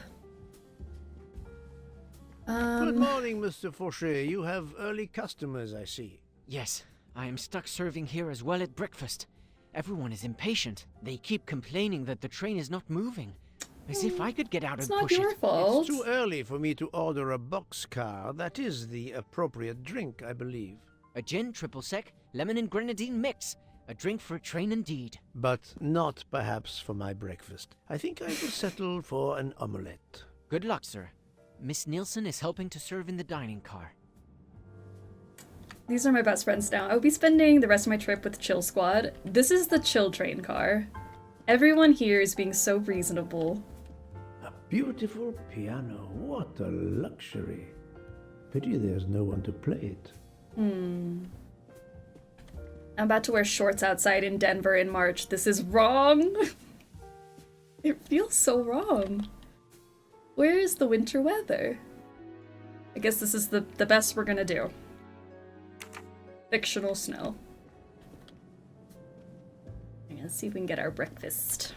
Speaker 1: Good morning, Mr. Fauché. You have early customers, I see.
Speaker 15: Yes, I am stuck serving here as well at breakfast. Everyone is impatient. They keep complaining that the train is not moving. As if I could get out and push it.
Speaker 3: It's not your fault.
Speaker 1: It's too early for me to order a boxcar. That is the appropriate drink, I believe.
Speaker 15: A gin, triple sec, lemon and grenadine mix. A drink for a train indeed.
Speaker 1: But not perhaps for my breakfast. I think I will settle for an omelette.
Speaker 15: Good luck, sir. Miss Nielsen is helping to serve in the dining car.
Speaker 3: These are my best friends now. I'll be spending the rest of my trip with the Chill Squad. This is the Chill Train car. Everyone here is being so reasonable.
Speaker 1: A beautiful piano. What a luxury. Pity there's no one to play it.
Speaker 3: I'm about to wear shorts outside in Denver in March. This is wrong. It feels so wrong. Where is the winter weather? I guess this is the best we're gonna do. Fictional snow. Let's see if we can get our breakfast.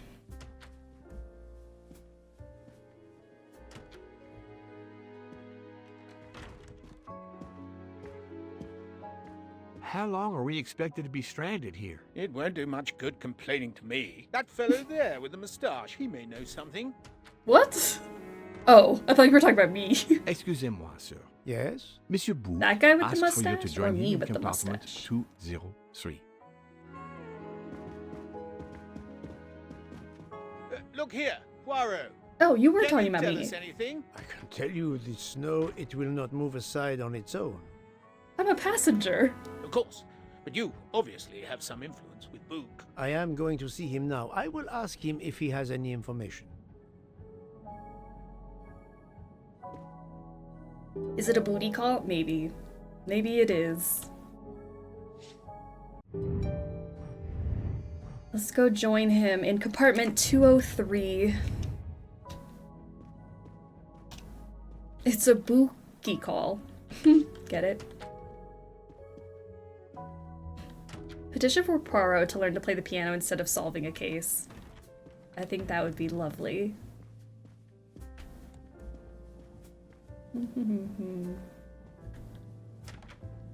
Speaker 9: How long are we expected to be stranded here?
Speaker 2: It won't do much good complaining to me. That fellow there with the moustache, he may know something.
Speaker 3: What? Oh, I thought you were talking about me.
Speaker 9: Excusez-moi, sir.
Speaker 1: Yes?
Speaker 9: Monsieur Bou
Speaker 3: That guy with the
Speaker 9: asked for you to
Speaker 3: mustache or
Speaker 9: join
Speaker 3: me
Speaker 9: him
Speaker 3: with
Speaker 9: in
Speaker 3: the
Speaker 9: compartment
Speaker 3: mustache?
Speaker 9: 203.
Speaker 2: Look here, Poirot.
Speaker 3: Oh, you were
Speaker 2: Can
Speaker 3: talking
Speaker 2: you
Speaker 3: about
Speaker 2: tell
Speaker 3: me.
Speaker 2: us anything?
Speaker 1: I can tell you the snow, it will not move aside on its own.
Speaker 3: I'm a passenger.
Speaker 2: Of course. But you obviously have some influence with Book.
Speaker 1: I am going to see him now. I will ask him if he has any information.
Speaker 3: Is it a booty call? Maybe. Maybe it is. Let's go join him in compartment 203. It's a booty call. Get it? Petition for Poirot to learn to play the piano instead of solving a case. I think that would be lovely.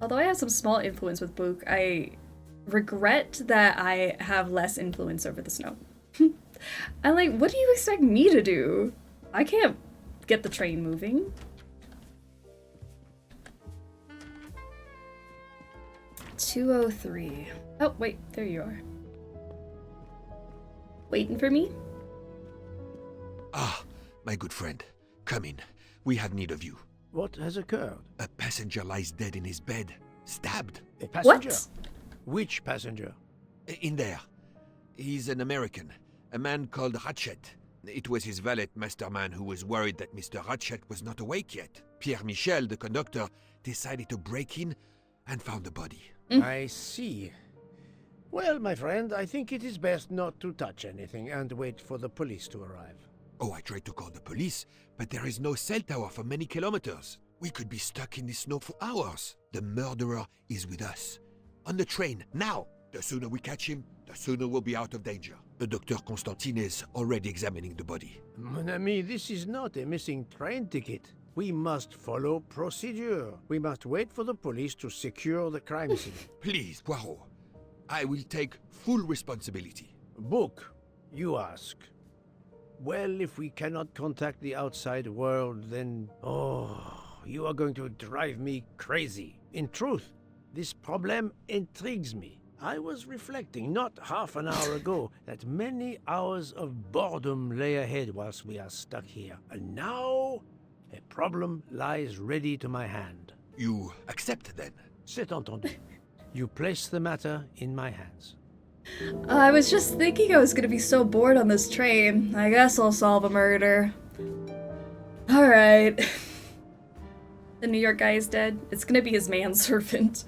Speaker 3: Although I have some small influence with Book, I regret that I have less influence over the snow. I'm like, what do you expect me to do? I can't get the train moving. $203. Oh, wait, there you are. Waiting for me?
Speaker 4: Ah, my good friend. Come in. We have need of you.
Speaker 1: What has occurred?
Speaker 4: A passenger lies dead in his bed. Stabbed.
Speaker 1: A passenger?
Speaker 3: What?
Speaker 1: Which passenger?
Speaker 4: In there. He's an American. A man called Ratchet. It was his valet, Masterman, who was worried that Mr. Ratchet was not awake yet. Pierre Michel, the conductor, decided to break in and found the body.
Speaker 1: I see. Well, my friend, I think it is best not to touch anything and wait for the police to arrive.
Speaker 4: Oh, I tried to call the police, but there is no cell tower for many kilometers. We could be stuck in the snow for hours. The murderer is with us. On the train, now! The sooner we catch him, the sooner we'll be out of danger. Dr. Constantine is already examining the body.
Speaker 1: Mon ami, this is not a missing train ticket. We must follow procedure. We must wait for the police to secure the crime scene.
Speaker 4: Please, Poirot. I will take full responsibility.
Speaker 1: Book, you ask. Well, if we cannot contact the outside world, then... Oh, you are going to drive me crazy. In truth, this problem intrigues me. I was reflecting not half an hour ago that many hours of boredom lay ahead whilst we are stuck here. And now, a problem lies ready to my hand.
Speaker 4: You accept, then?
Speaker 1: C'est entendu. You place the matter in my hands.
Speaker 3: I was just thinking I was gonna be so bored on this train. I guess I'll solve a murder. Alright. The New York guy is dead. It's gonna be his manservant.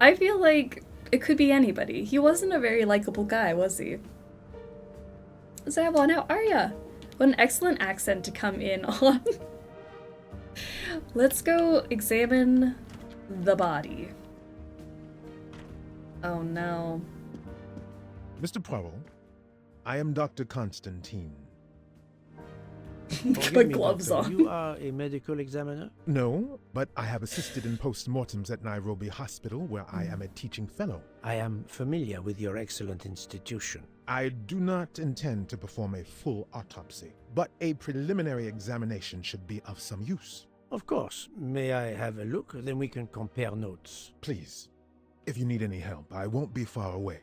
Speaker 3: I feel like it could be anybody. He wasn't a very likable guy, was he? Zabwa, now Arya! What an excellent accent to come in on. Let's go examine the body. Oh no.
Speaker 16: Mr. Poirot, I am Dr. Constantine.
Speaker 1: Forgive me,
Speaker 3: gloves
Speaker 1: doctor,
Speaker 3: on.
Speaker 1: You are a medical examiner?
Speaker 16: No, but I have assisted in post-mortems at Nairobi Hospital, where I am a teaching fellow.
Speaker 1: I am familiar with your excellent institution.
Speaker 16: I do not intend to perform a full autopsy, but a preliminary examination should be of some use.
Speaker 1: Of course. May I have a look? Then we can compare notes.
Speaker 16: Please. If you need any help, I won't be far away.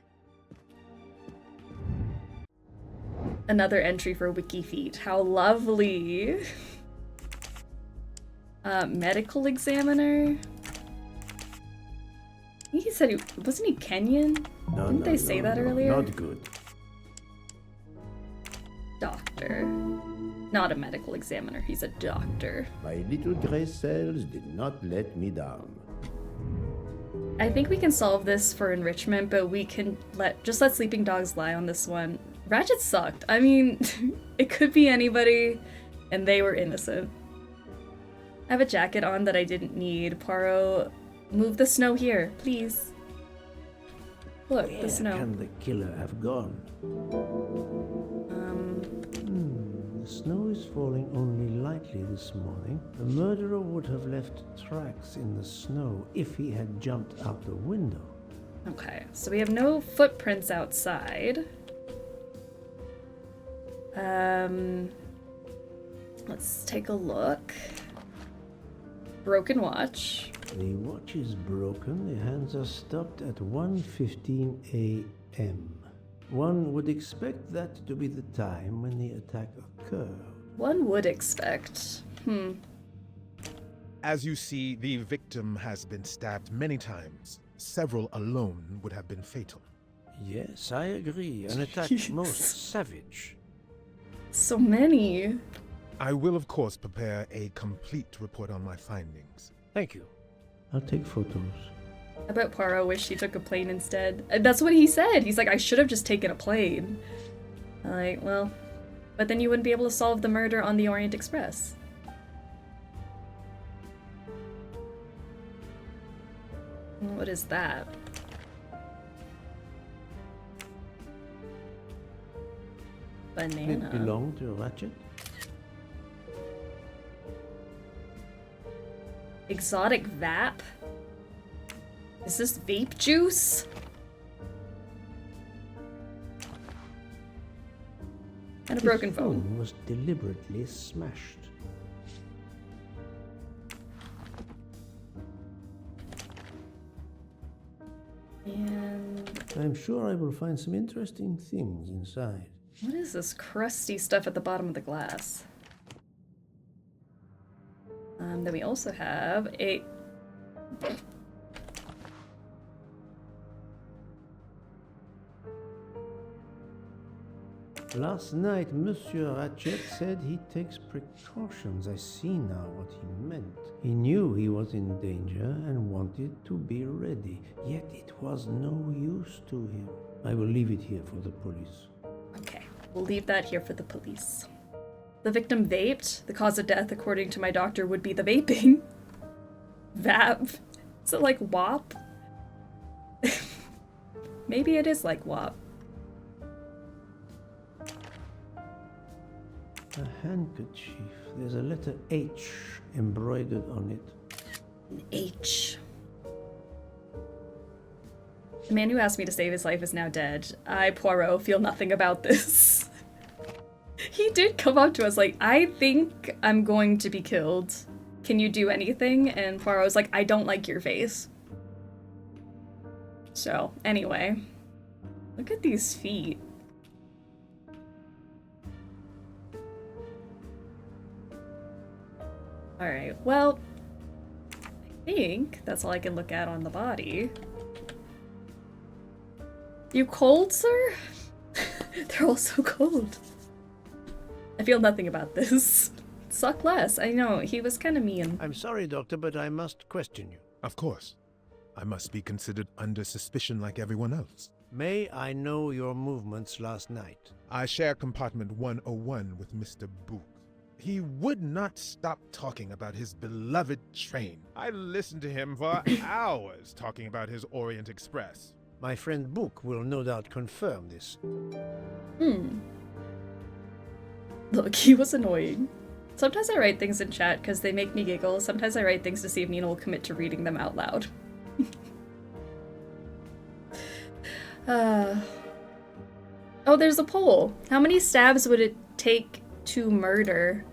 Speaker 3: Another entry for WikiFeet. How lovely. Medical examiner. I think he said wasn't he Kenyan? Didn't they say that earlier?
Speaker 1: Not good.
Speaker 3: Doctor. Not a medical examiner, he's a doctor.
Speaker 1: My little gray cells did not let me down.
Speaker 3: I think we can solve this for enrichment, but we can let sleeping dogs lie on this one. Ratchet sucked. I mean, it could be anybody, and they were innocent. I have a jacket on that I didn't need. Poirot, move the snow here, please. Look,
Speaker 1: Where
Speaker 3: the snow.
Speaker 1: can the killer have gone? The snow is falling only lightly this morning. The murderer would have left tracks in the snow if he had jumped out the window.
Speaker 3: Okay, so we have no footprints outside. Let's take a look. Broken watch.
Speaker 1: The watch is broken. The hands are stopped at 1:15 a.m. One would expect that to be the time when the attack occurred.
Speaker 3: One would expect.
Speaker 16: As you see, the victim has been stabbed many times. Several alone would have been fatal.
Speaker 1: Yes, I agree. An attack most savage.
Speaker 3: So many.
Speaker 16: I will, of course, prepare a complete report on my findings.
Speaker 1: Thank you. I'll take photos.
Speaker 3: I bet Poirot wished he took a plane instead. That's what he said. He's like, I should have just taken a plane. I'm like, well, but then you wouldn't be able to solve the murder on the Orient Express. What is that? Banana.
Speaker 1: It belonged to Ratchet?
Speaker 3: Exotic vap? Is this vape juice? And a broken phone.
Speaker 1: Was deliberately smashed.
Speaker 3: And
Speaker 1: I'm sure I will find some interesting things inside.
Speaker 3: what is this crusty stuff at the bottom of the glass? Then we also have a...
Speaker 1: Last night, Monsieur Ratchet said he takes precautions. I see now what he meant. He knew he was in danger and wanted to be ready, yet it was no use to him. I will leave it here for the police.
Speaker 3: Okay, we'll leave that here for the police. The victim vaped. The cause of death, according to my doctor, would be the vaping. Vap. Is it like WAP? Maybe it is like WAP.
Speaker 1: A handkerchief. There's a letter H embroidered on it.
Speaker 3: An H. The man who asked me to save his life is now dead. I, Poirot, feel nothing about this. He did come up to us like, I think I'm going to be killed. Can you do anything? And Poirot was like, I don't like your face. So, anyway. Look at these feet. Alright, well, I think that's all I can look at on the body. You cold, sir? They're all so cold. I feel nothing about this. Suck less. I know, he was kind of mean.
Speaker 1: I'm sorry, Doctor, but I must question you.
Speaker 16: Of course. I must be considered under suspicion like everyone else.
Speaker 1: May I know your movements last night?
Speaker 16: I share compartment 101 with Mr. Booth. He would not stop talking about his beloved train. I listened to him for hours talking about his Orient Express.
Speaker 1: My friend Book will no doubt confirm this.
Speaker 3: Look, he was annoying. Sometimes I write things in chat because they make me giggle. Sometimes I write things to see if Nina will commit to reading them out loud. Oh, there's a poll. How many stabs would it take to murder?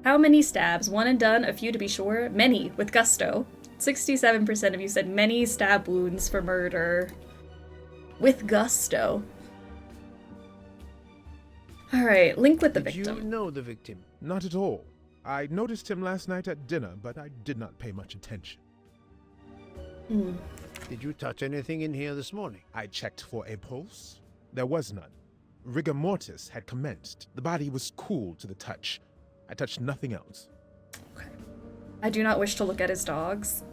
Speaker 3: How many stabs? One and done, a few to be sure. Many, with gusto. 67% of you said many stab wounds for murder. With gusto. Alright, link with the victim.
Speaker 16: Did you know the victim? Not at all. I noticed him last night at dinner, but I did not pay much attention.
Speaker 1: Did you touch anything in here this morning?
Speaker 16: I checked for a pulse. There was none. Rigor mortis had commenced. The body was cool to the touch. I touched nothing else.
Speaker 3: Okay. I do not wish to look at his dogs.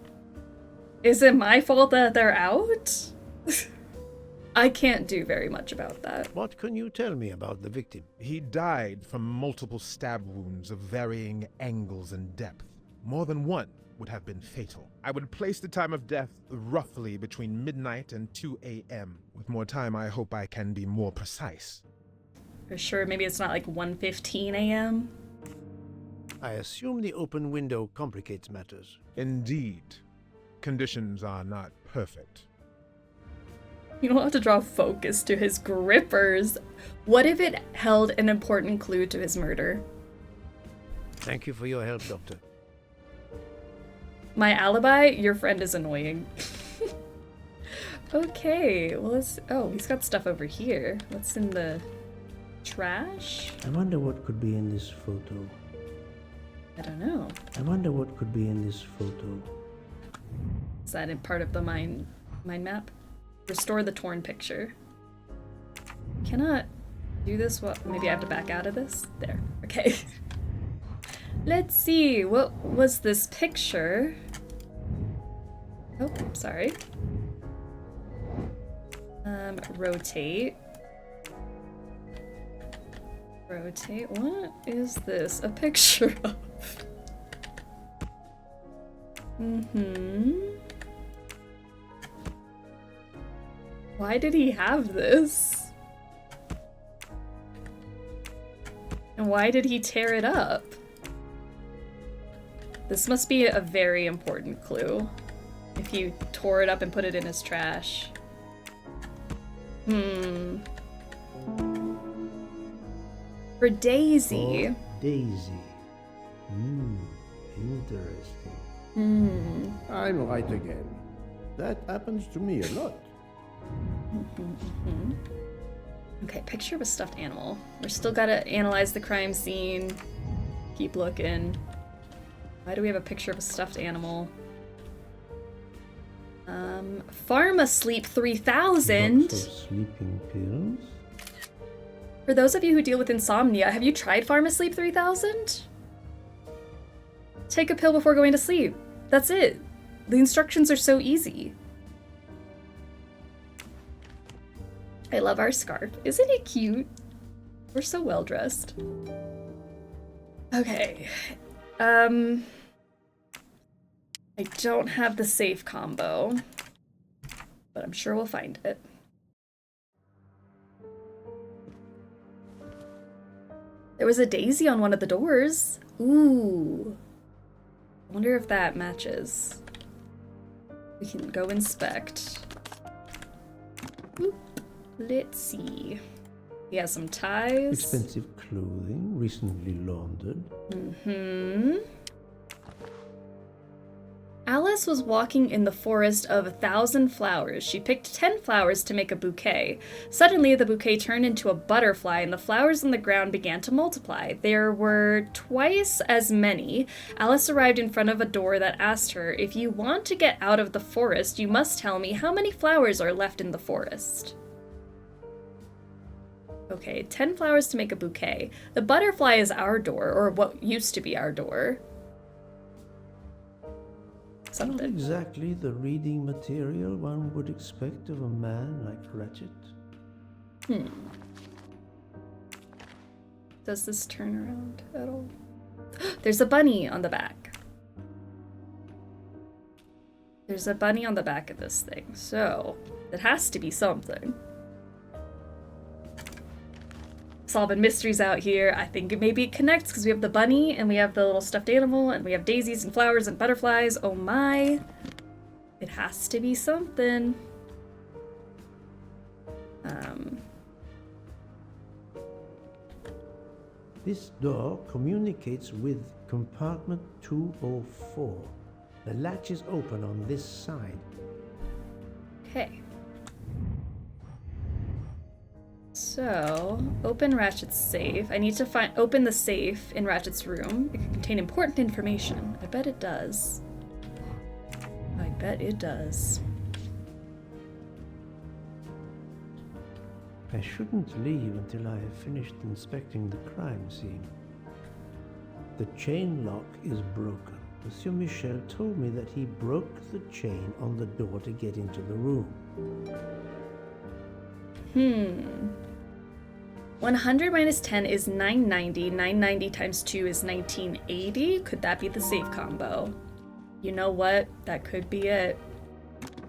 Speaker 3: Is it my fault that they're out? I can't do very much about that.
Speaker 1: What can you tell me about the victim?
Speaker 16: He died from multiple stab wounds of varying angles and depth. More than one would have been fatal. I would place the time of death roughly between midnight and 2 a.m. With more time, I hope I can be more precise.
Speaker 3: For sure, maybe it's not like 1:15 a.m.?
Speaker 1: I assume the open window complicates matters.
Speaker 16: Indeed. Conditions are not perfect.
Speaker 3: You don't have to draw focus to his grippers. What if it held an important clue to his murder?
Speaker 1: Thank you for your help, Doctor.
Speaker 3: My alibi? Your friend is annoying. Okay, well let's... Oh, he's got stuff over here. What's in the trash?
Speaker 1: I wonder what could be in this photo.
Speaker 3: I don't know.
Speaker 1: I wonder what could be in this photo.
Speaker 3: Is that in part of the mind map? Restore the torn picture. Cannot do this. Well, maybe I have to back out of this. There. Okay. Let's see. What was this picture? Oh, sorry. Rotate. Rotate. What is this a picture of? Why did he have this? And why did he tear it up? This must be a very important clue. If he tore it up and put it in his trash. For Daisy.
Speaker 1: Oh, Daisy. Interesting. I'm right again. That happens to me a lot.
Speaker 3: Okay, picture of a stuffed animal. We're still gotta analyze the crime scene. Keep looking. Why do we have a picture of a stuffed animal? Pharmasleep 3000.
Speaker 1: Doctor sleeping pills?
Speaker 3: For those of you who deal with insomnia, have you tried Pharmasleep 3000? Take a pill before going to sleep. That's it. The instructions are so easy. I love our scarf. Isn't it cute? We're so well dressed. Okay. I don't have the safe combo, but I'm sure we'll find it. There was a daisy on one of the doors. Ooh. I wonder if that matches. We can go inspect. Oop. Let's see. He has some ties.
Speaker 1: Expensive clothing, recently laundered.
Speaker 3: Alice was walking in the forest of 1,000 flowers. She picked 10 flowers to make a bouquet. Suddenly, the bouquet turned into a butterfly, and the flowers on the ground began to multiply. There were twice as many. Alice arrived in front of a door that asked her, "If you want to get out of the forest, you must tell me how many flowers are left in the forest." Okay, 10 flowers to make a bouquet. The butterfly is our door, or what used to be our door.
Speaker 1: Not exactly the reading material one would expect of a man like Ratchet.
Speaker 3: Does this turn around at all? There's a bunny on the back. There's a bunny on the back of this thing, so it has to be something. solving mysteries out here. I think maybe it connects because we have the bunny and we have the little stuffed animal and we have daisies and flowers and butterflies. Oh my. It has to be something.
Speaker 1: This door communicates with compartment 204. The latch is open on this side.
Speaker 3: Okay. So, open Ratchet's safe. I need to open the safe in Ratchet's room. It can contain important information. I bet it does. I bet it does.
Speaker 1: I shouldn't leave until I have finished inspecting the crime scene. The chain lock is broken. Monsieur Michel told me that he broke the chain on the door to get into the room.
Speaker 3: 100 minus 10 is 990. 990 times 2 is 1980. Could that be the safe combo? You know what? That could be it.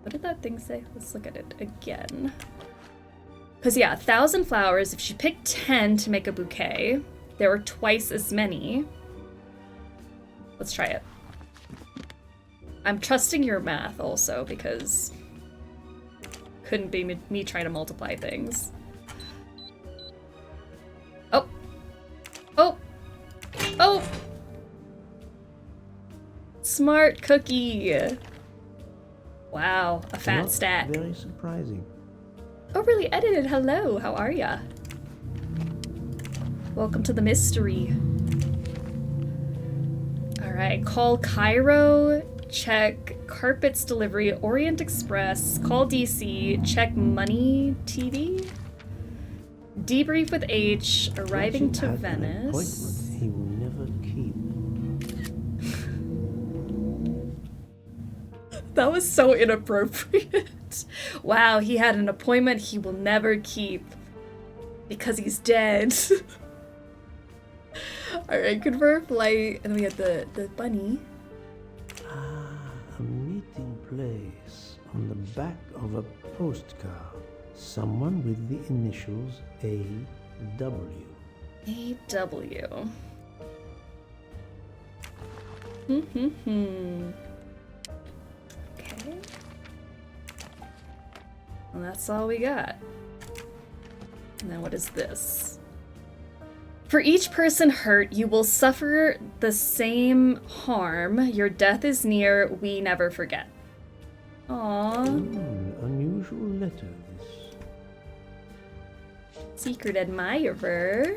Speaker 3: What did that thing say? Let's look at it again. Because, yeah, 1,000 flowers. If she picked 10 to make a bouquet, there were twice as many. Let's try it. I'm trusting your math also, because couldn't be me trying to multiply things. Oh! Oh! Oh! Smart cookie! Wow, a fat
Speaker 1: Not
Speaker 3: stack.
Speaker 1: Very surprising.
Speaker 3: Oh, really edited. Hello, how are ya? Welcome to the mystery. Alright, call Cairo, check Carpets Delivery, Orient Express, call DC, check Money TV, debrief with H, arriving to Venice.
Speaker 1: He will never keep.
Speaker 3: That was so inappropriate. Wow, he had an appointment he will never keep because he's dead. Alright, confirm flight. And then we have the bunny.
Speaker 1: A meeting place on the back of a postcard. Someone with the initials A.W.
Speaker 3: A.W. Okay. And that's all we got. And then what is this? For each person hurt, you will suffer the same harm. Your death is near. We never forget. Aww.
Speaker 1: Unusual letter, this.
Speaker 3: Secret admirer.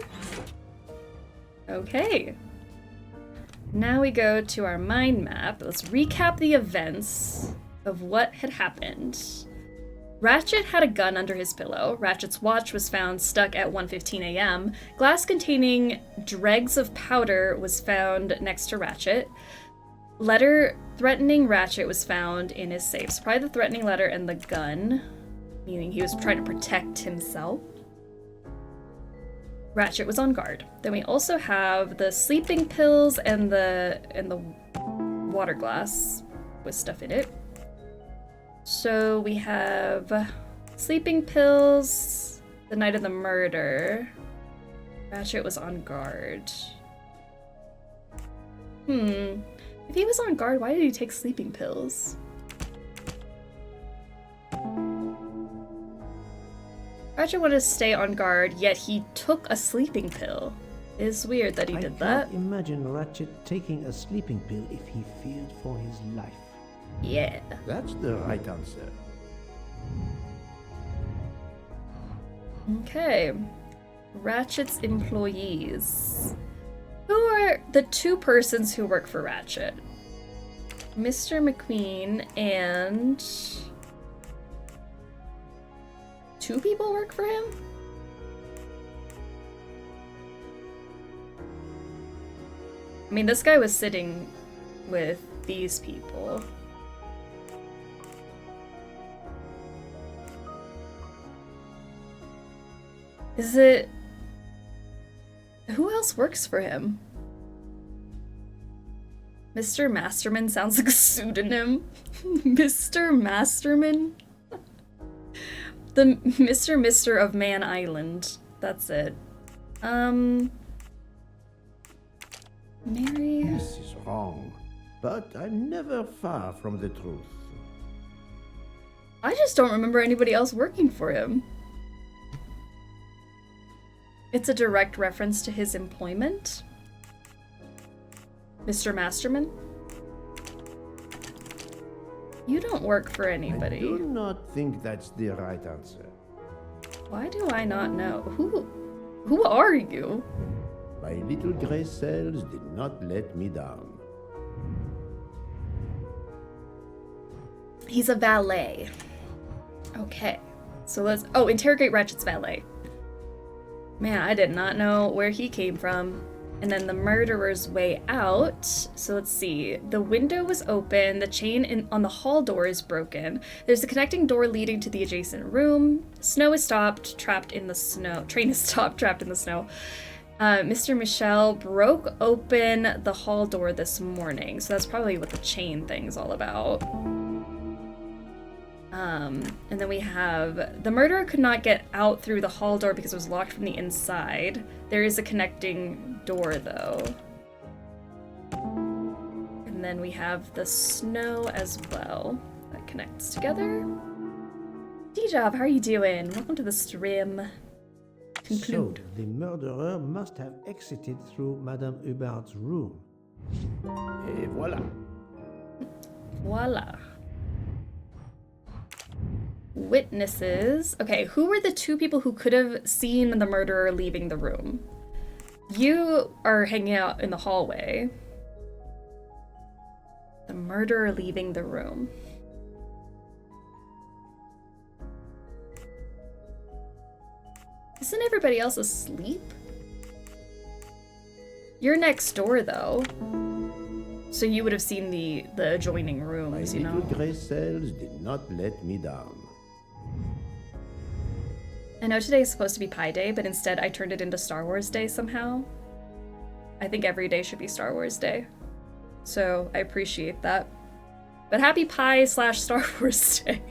Speaker 3: Okay. Now we go to our mind map. Let's recap the events of what had happened. Ratchet had a gun under his pillow. Ratchet's watch was found stuck at 1:15 a.m. Glass containing dregs of powder was found next to Ratchet. Letter threatening Ratchet was found in his safe. So probably the threatening letter and the gun, meaning he was trying to protect himself. Ratchet was on guard. Then we also have the sleeping pills and the water glass with stuff in it. So we have sleeping pills the night of the murder. Ratchet was on guard. If he was on guard, why did he take sleeping pills? Ratchet wanted to stay on guard, yet he took a sleeping pill. It's weird that he did that.
Speaker 1: I can't imagine Ratchet taking a sleeping pill if he feared for his life.
Speaker 3: Yeah.
Speaker 1: That's the right answer.
Speaker 3: Okay. Ratchet's employees. Who are the two persons who work for Ratchet? Mr. McQueen and... two people work for him? I mean, this guy was sitting with these people. Is it... who else works for him? Mr. Masterman sounds like a pseudonym. Mr. Masterman? The Mr. of Man Island. That's it. Mary?
Speaker 1: This is wrong, but I'm never far from the truth.
Speaker 3: I just don't remember anybody else working for him. It's a direct reference to his employment. Mr. Masterman? You don't work for anybody.
Speaker 1: I do not think that's the right answer.
Speaker 3: Why do I not know? Who are you?
Speaker 1: My little gray cells did not let me down.
Speaker 3: He's a valet. Okay. So let's... Oh, interrogate Ratchet's valet. Man, I did not know where he came from. And then the murderer's way out. So let's see. The window was open. The chain on the hall door is broken. There's a connecting door leading to the adjacent room. Snow is stopped, trapped in the snow. Train is stopped, trapped in the snow. Mr. Michel broke open the hall door this morning. So that's probably what the chain thing's all about. And then we have the murderer could not get out through the hall door because it was locked from the inside. There is a connecting door though. And then we have the snow as well. That connects together. D-Job, how are you doing? Welcome to the stream. Conclude.
Speaker 1: So, the murderer must have exited through Madame Hubert's room. Et voila.
Speaker 3: Voila. Witnesses. Okay, who were the two people who could have seen the murderer leaving the room? You are hanging out in the hallway. The murderer leaving the room. Isn't everybody else asleep? You're next door, though. So you would have seen the adjoining rooms, you know?
Speaker 1: My little gray cells did not let me down.
Speaker 3: I know today is supposed to be Pi Day, but instead I turned it into Star Wars Day somehow. I think every day should be Star Wars Day. So I appreciate that. But happy Pi/Star Wars Day.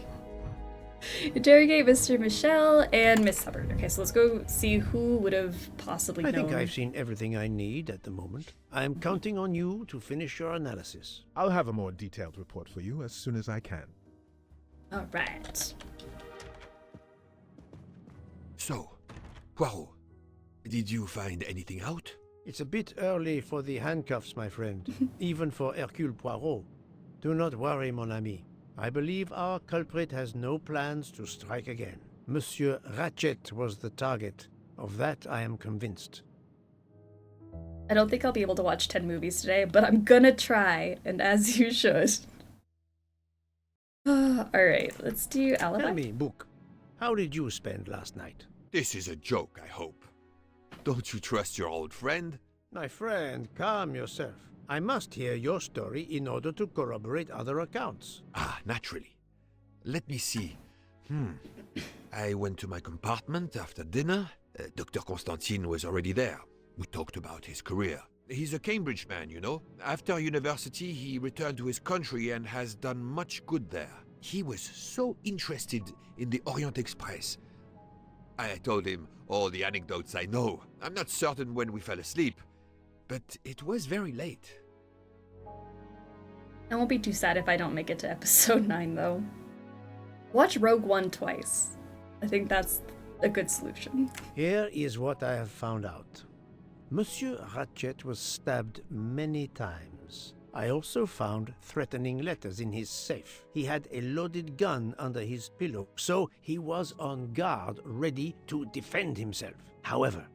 Speaker 3: Interrogate Mr. Michel and Miss Hubbard. Okay, so let's go see who would have possibly known.
Speaker 1: I think I've seen everything I need at the moment. I am counting on you to finish your analysis.
Speaker 16: I'll have a more detailed report for you as soon as I can.
Speaker 3: All right.
Speaker 4: So, Poirot, did you find anything out?
Speaker 1: It's a bit early for the handcuffs, my friend. Even for Hercule Poirot. Do not worry, mon ami. I believe our culprit has no plans to strike again. Monsieur Ratchet was the target. Of that, I am convinced.
Speaker 3: I don't think I'll be able to watch 10 movies today, but I'm gonna try, and as you should. Alright, let's do Alibi.
Speaker 1: Tell me, Book, how did you spend last night?
Speaker 4: This is a joke, I hope. Don't you trust your old friend?
Speaker 1: My friend, calm yourself. I must hear your story in order to corroborate other accounts.
Speaker 4: Ah, naturally. Let me see. I went to my compartment after dinner. Dr. Constantine was already there. We talked about his career. He's a Cambridge man, you know. After university, he returned to his country and has done much good there. He was so interested in the Orient Express. I told him all the anecdotes I know. I'm not certain when we fell asleep, but it was very late.
Speaker 3: I won't be too sad if I don't make it to episode 9, though. Watch Rogue One twice. I think that's a good solution.
Speaker 1: Here is what I have found out. Monsieur Ratchet was stabbed many times. I also found threatening letters in his safe. He had a loaded gun under his pillow, so he was on guard, ready to defend himself. However,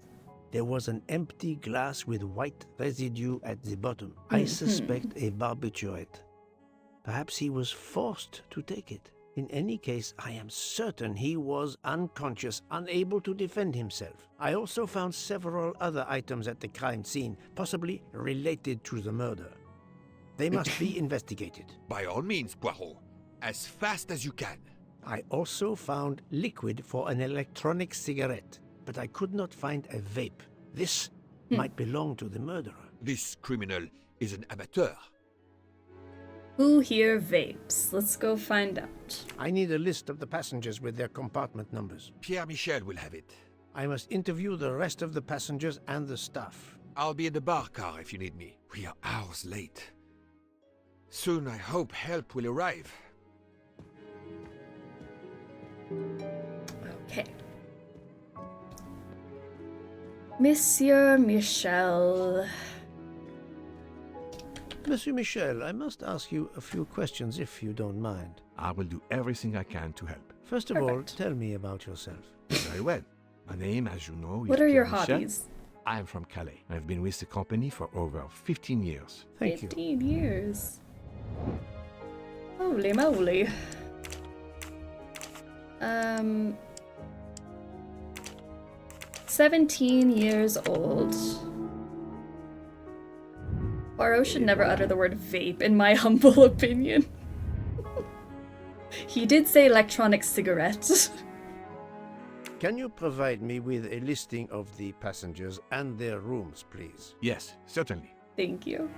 Speaker 1: there was an empty glass with white residue at the bottom. I suspect a barbiturate. Perhaps he was forced to take it. In any case, I am certain he was unconscious, unable to defend himself. I also found several other items at the crime scene, possibly related to the murder. They must be investigated.
Speaker 4: By all means, Poirot. As fast as you can.
Speaker 1: I also found liquid for an electronic cigarette, but I could not find a vape. This might belong to the murderer.
Speaker 4: This criminal is an amateur.
Speaker 3: Who here vapes? Let's go find out.
Speaker 1: I need a list of the passengers with their compartment numbers.
Speaker 4: Pierre Michel will have it.
Speaker 1: I must interview the rest of the passengers and the staff.
Speaker 4: I'll be in the bar car if you need me. We are hours late. Soon I hope help will arrive.
Speaker 3: Okay. Monsieur Michel.
Speaker 1: Monsieur Michel, I must ask you a few questions if you don't mind.
Speaker 9: I will do everything I can to help.
Speaker 1: First of all, tell me about yourself.
Speaker 9: Very well. My name, as you know, is
Speaker 3: What are your
Speaker 9: Pierre Michel.
Speaker 3: hobbies?
Speaker 9: I am from Calais. I've been with the company for over 15 years.
Speaker 1: Thank
Speaker 3: 15 years. Holy moly. 17 years old. Poirot should never utter the word vape, in my humble opinion. He did say electronic cigarette.
Speaker 1: Can you provide me with a listing of the passengers and their rooms, please?
Speaker 9: Yes, certainly.
Speaker 3: Thank you.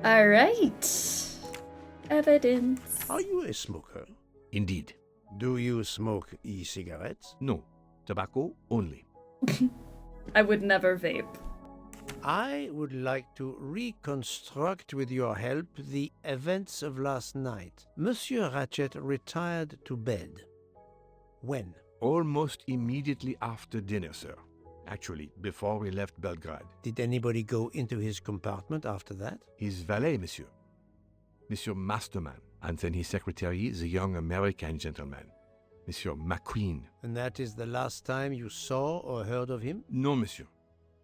Speaker 3: Alright. Evidence.
Speaker 1: Are you a smoker?
Speaker 9: Indeed.
Speaker 1: Do you smoke e-cigarettes?
Speaker 9: No. Tobacco only.
Speaker 3: I would never vape.
Speaker 1: I would like to reconstruct with your help the events of last night. Monsieur Ratchet retired to bed. When?
Speaker 9: Almost immediately after dinner, sir. Actually, before we left Belgrade.
Speaker 1: Did anybody go into his compartment after that?
Speaker 9: His valet, monsieur. Monsieur Masterman. And then his secretary, the young American gentleman. Monsieur McQueen.
Speaker 1: And that is the last time you saw or heard of him?
Speaker 9: No, monsieur.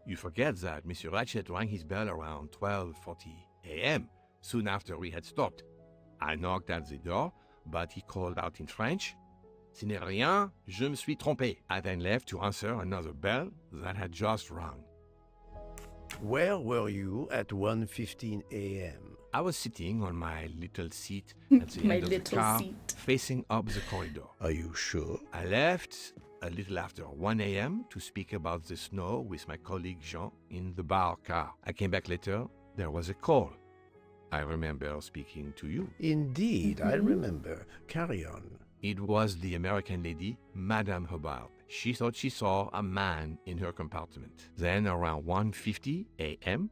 Speaker 9: You forget that Monsieur Ratchet rang his bell around 12:40 a.m., soon after we had stopped. I knocked at the door, but he called out in French, "Ce n'est rien, je me suis trompé." I then left to answer another bell that had just rung.
Speaker 1: Where were you at 1:15 a.m.?
Speaker 9: I was sitting on my little seat at the end of the car, facing up the corridor.
Speaker 1: Are you sure?
Speaker 9: I left a little after 1 a.m. to speak about the snow with my colleague Jean in the bar car. I came back later. There was a call. I remember speaking to you.
Speaker 1: Indeed, I remember. Carry on.
Speaker 9: It was the American lady, Madame Hubbard. She thought she saw a man in her compartment. Then, around 1:50 a.m.,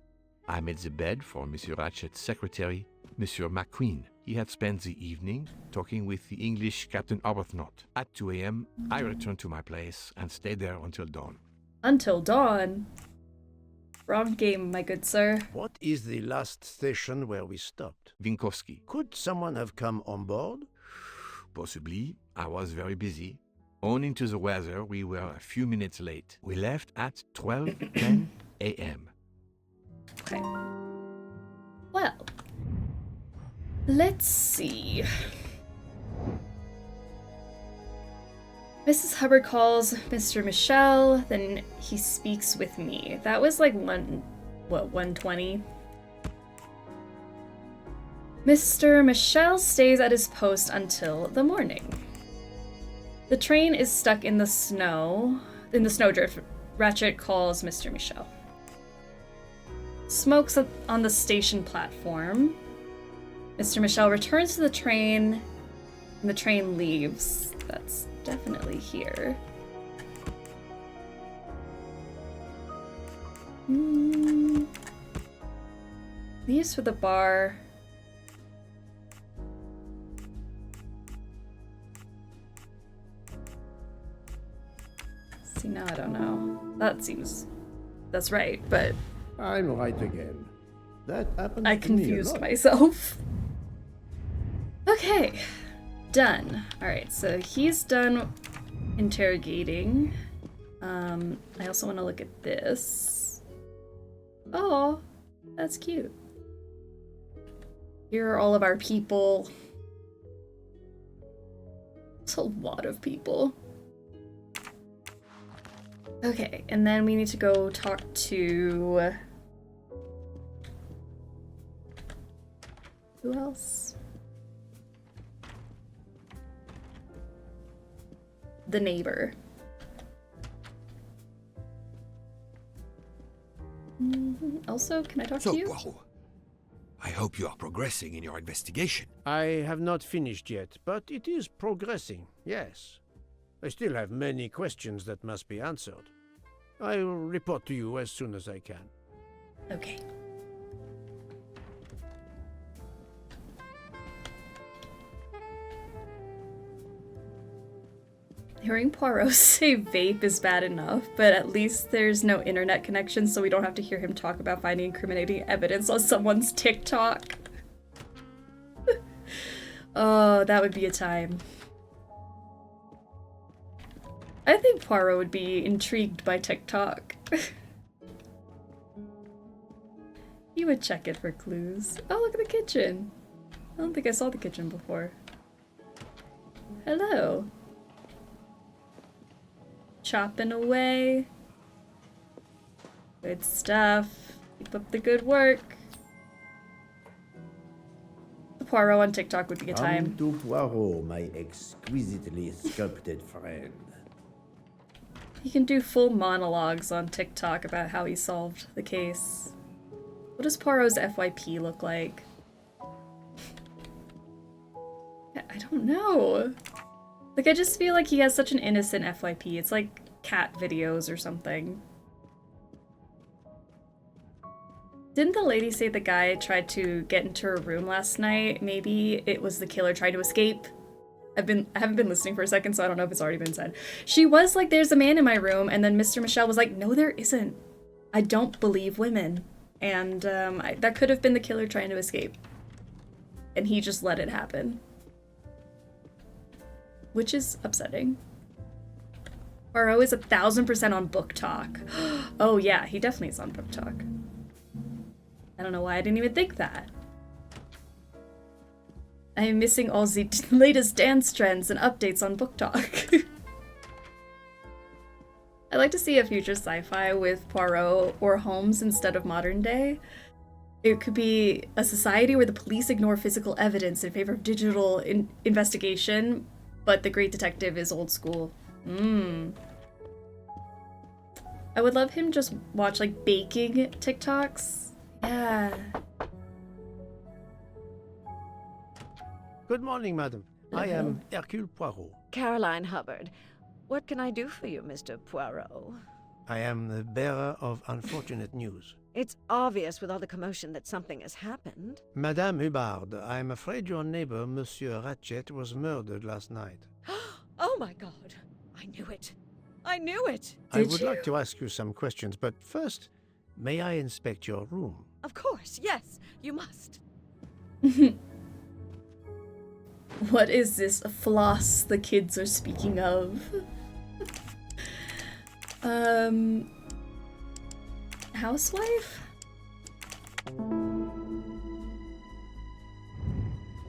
Speaker 9: I made the bed for Monsieur Ratchet's secretary, Monsieur McQueen. He had spent the evening talking with the English Captain Arbuthnot. At 2 a.m., I returned to my place and stayed there until dawn.
Speaker 3: Until dawn? Wrong game, my good sir.
Speaker 1: What is the last station where we stopped?
Speaker 9: Vinkovsky.
Speaker 1: Could someone have come on board?
Speaker 9: Possibly. I was very busy. Owing to the weather, we were a few minutes late. We left at 12:10 a.m.
Speaker 3: Okay. Well, let's see. Mrs. Hubbard calls Mr. Michel, then he speaks with me. That was like 1:20? Mr. Michel stays at his post until the morning. The train is stuck in the snowdrift. Ratchet calls Mr. Michel. Smokes up on the station platform. Mr. Michel returns to the train, and the train leaves. That's definitely here. Leaves for the bar. See, now I don't know. That's right, but
Speaker 1: I'm right again. That happened.
Speaker 3: I confused myself. Okay, done. All right, so he's done interrogating. I also want to look at this. Oh, that's cute. Here are all of our people. It's a lot of people. Okay, and then we need to go talk to... who else? The neighbor. Also, can I talk to you?
Speaker 4: Poirot, I hope you are progressing in your investigation.
Speaker 1: I have not finished yet, but it is progressing, yes. I still have many questions that must be answered. I will report to you as soon as I can.
Speaker 3: Okay. Hearing Poirot say vape is bad enough, but at least there's no internet connection, so we don't have to hear him talk about finding incriminating evidence on someone's TikTok. Oh, that would be a time. I think Poirot would be intrigued by TikTok. He would check it for clues. Oh, look at the kitchen. I don't think I saw the kitchen before. Hello. Chopping away. Good stuff. Keep up the good work. The Poirot on TikTok would be a time.
Speaker 1: Come to Poirot, my exquisitely sculpted friend.
Speaker 3: He can do full monologues on TikTok about how he solved the case. What does Poirot's FYP look like? I don't know. Like, I just feel like he has such an innocent FYP. It's like cat videos or something. Didn't the lady say the guy tried to get into her room last night? Maybe it was the killer trying to escape? I haven't been listening for a second, so I don't know if it's already been said. She was like, there's a man in my room, and then Mr. Michel was like, no, there isn't. I don't believe women. And that could have been the killer trying to escape. And he just let it happen. Which is upsetting. Poirot is 1000% on book talk. Oh yeah, he definitely is on book talk. I don't know why I didn't even think that. I am missing all the latest dance trends and updates on book talk. I'd like to see a future sci-fi with Poirot or Holmes instead of modern day. It could be a society where the police ignore physical evidence in favor of digital investigation, but the great detective is old school. I would love him just watch like baking TikToks. Yeah.
Speaker 1: Good morning, madam. I am Hercule Poirot.
Speaker 18: Caroline Hubbard. What can I do for you, Mr. Poirot?
Speaker 1: I am the bearer of unfortunate news.
Speaker 18: It's obvious with all the commotion that something has happened.
Speaker 1: Madame Hubbard, I am afraid your neighbor, Monsieur Ratchet, was murdered last night.
Speaker 18: Oh my god. I knew it. I knew it!
Speaker 1: I would like to ask you some questions, but first, may I inspect your room?
Speaker 18: Of course, yes. You must.
Speaker 3: What is this floss the kids are speaking of? Housewife?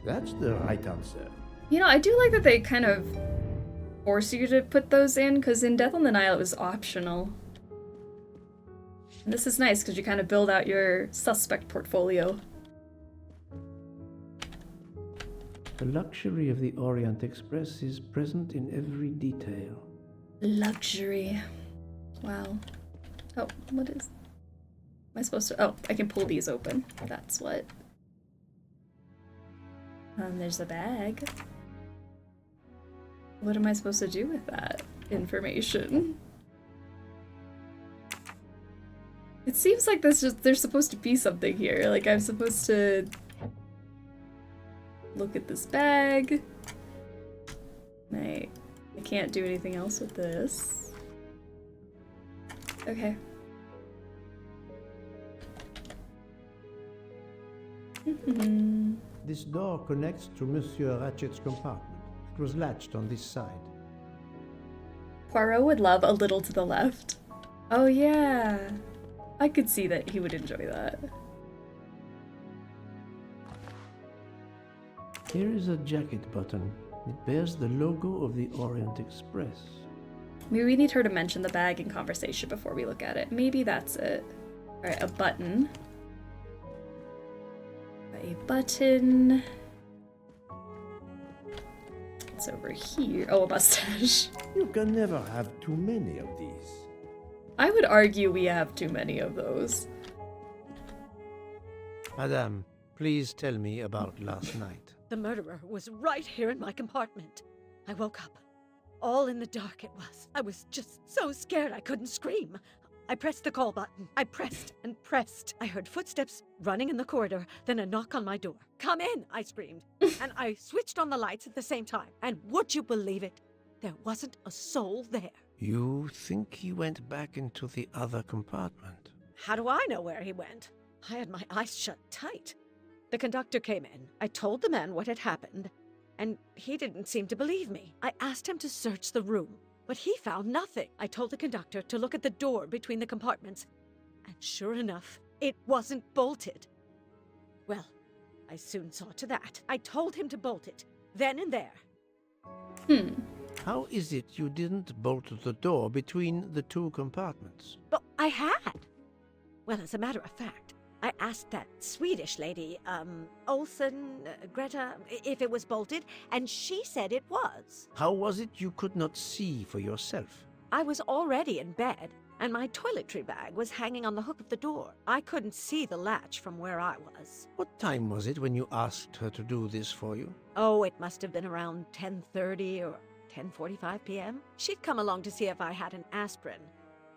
Speaker 1: That's the right answer.
Speaker 3: You know, I do like that they kind of force you to put those in, because in Death on the Nile it was optional. And this is nice because you kind of build out your suspect portfolio.
Speaker 1: The luxury of the Orient Express is present in every detail.
Speaker 3: Luxury. Wow. Oh, what is... Am I supposed to... Oh, I can pull these open. That's what. There's the bag. What am I supposed to do with that information? It seems like there's supposed to be something here. Like, I'm supposed to look at this bag. I can't do anything else with this. Okay.
Speaker 1: This door connects to Monsieur Ratchet's compartment. It was latched on this side.
Speaker 3: Poirot would love a little to the left. Oh yeah. I could see that he would enjoy that.
Speaker 1: Here is a jacket button. It bears the logo of the Orient Express.
Speaker 3: Maybe we need her to mention the bag in conversation before we look at it. Maybe that's it. Alright, a button. A button. It's over here. Oh, a mustache.
Speaker 1: You can never have too many of these.
Speaker 3: I would argue we have too many of those.
Speaker 1: Madame, please tell me about last night.
Speaker 18: The murderer was right here in my compartment. I woke up.
Speaker 5: All in the dark it was. I was just so scared I couldn't scream. I pressed the call button. I pressed and pressed. I heard footsteps running in the corridor, then a knock on my door. "Come in," I screamed. And I switched on the lights at the same time. And would you believe it? There wasn't a soul there.
Speaker 1: You think he went back into the other compartment?
Speaker 5: How do I know where he went? I had my eyes shut tight. The conductor came in. I told the man what had happened, and he didn't seem to believe me. I asked him to search the room, but he found nothing. I told the conductor to look at the door between the compartments, and sure enough, it wasn't bolted. Well, I soon saw to that. I told him to bolt it, then and there.
Speaker 1: How is it you didn't bolt the door between the two compartments?
Speaker 5: But I had. Well, as a matter of fact, I asked that Swedish lady, Olsen, Greta, if it was bolted, and she said it was.
Speaker 1: How was it you could not see for yourself?
Speaker 5: I was already in bed, and my toiletry bag was hanging on the hook of the door. I couldn't see the latch from where I was.
Speaker 1: What time was it when you asked her to do this for you?
Speaker 5: Oh, it must have been around 10:30 or 10:45 p.m. She'd come along to see if I had an aspirin.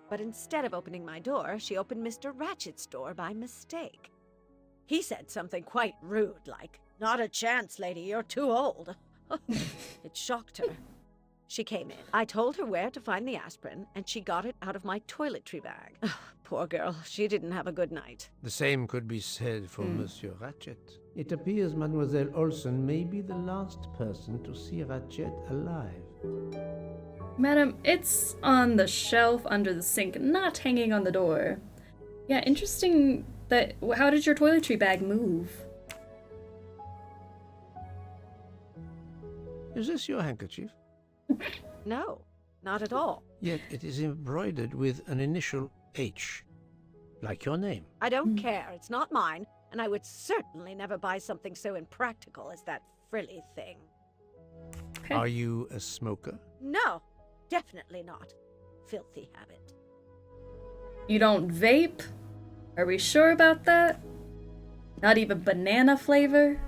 Speaker 5: But instead of opening my door, she opened Mr. Ratchet's door by mistake. He said something quite rude, like, "Not a chance, lady, you're too old." It shocked her. She came in. I told her where to find the aspirin, and she got it out of my toiletry bag. Poor girl, she didn't have a good night.
Speaker 1: The same could be said for Monsieur Ratchet. It appears Mademoiselle Olsen may be the last person to see Ratchet alive.
Speaker 3: Madam, it's on the shelf under the sink, not hanging on the door. Yeah, interesting that... How did your toiletry bag move?
Speaker 1: Is this your handkerchief?
Speaker 5: No, not at all.
Speaker 1: Yet it is embroidered with an initial H, like your name.
Speaker 5: I don't care. It's not mine, and I would certainly never buy something so impractical as that frilly thing.
Speaker 3: Okay.
Speaker 1: Are you a smoker?
Speaker 5: No, definitely not. Filthy habit.
Speaker 3: You don't vape? Are we sure about that? Not even banana flavor?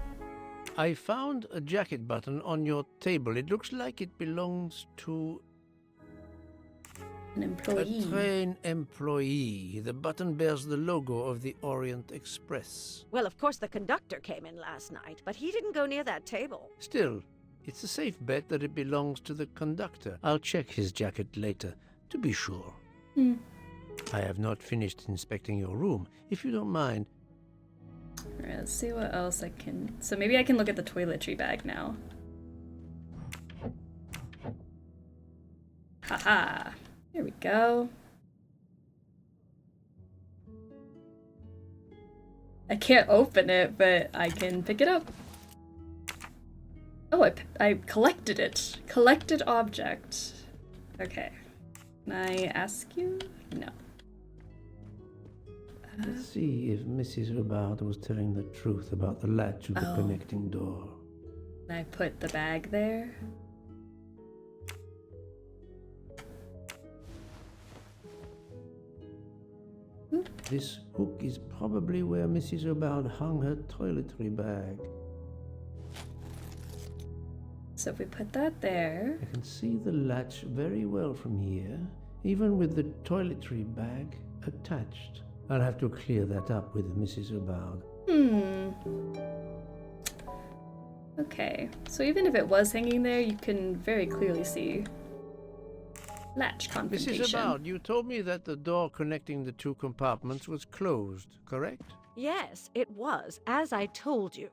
Speaker 1: I found a jacket button on your table. It looks like it belongs to...
Speaker 3: An employee.
Speaker 1: A train employee. The button bears the logo of the Orient Express.
Speaker 5: Well, of course the conductor came in last night, but he didn't go near that table.
Speaker 1: Still, it's a safe bet that it belongs to the conductor. I'll check his jacket later, to be sure. I have not finished inspecting your room. If you don't mind...
Speaker 3: Alright, let's see what else I can... So maybe I can look at the toiletry bag now. Haha. Here we go. I can't open it, but I can pick it up. Oh, I collected it. Collected object. Okay. Can I ask you? No.
Speaker 1: Let's see if Mrs. Hubbard was telling the truth about the latch of the connecting door.
Speaker 3: Can I put the bag there?
Speaker 1: This hook is probably where Mrs. Hubbard hung her toiletry bag.
Speaker 3: So if we put that there...
Speaker 1: I can see the latch very well from here, even with the toiletry bag attached. I'll have to clear that up with Mrs. Hubbard.
Speaker 3: Okay, so even if it was hanging there, you can very clearly see latch confrontation.
Speaker 1: Mrs. Hubbard, you told me that the door connecting the two compartments was closed, correct?
Speaker 5: Yes, it was, as I told you.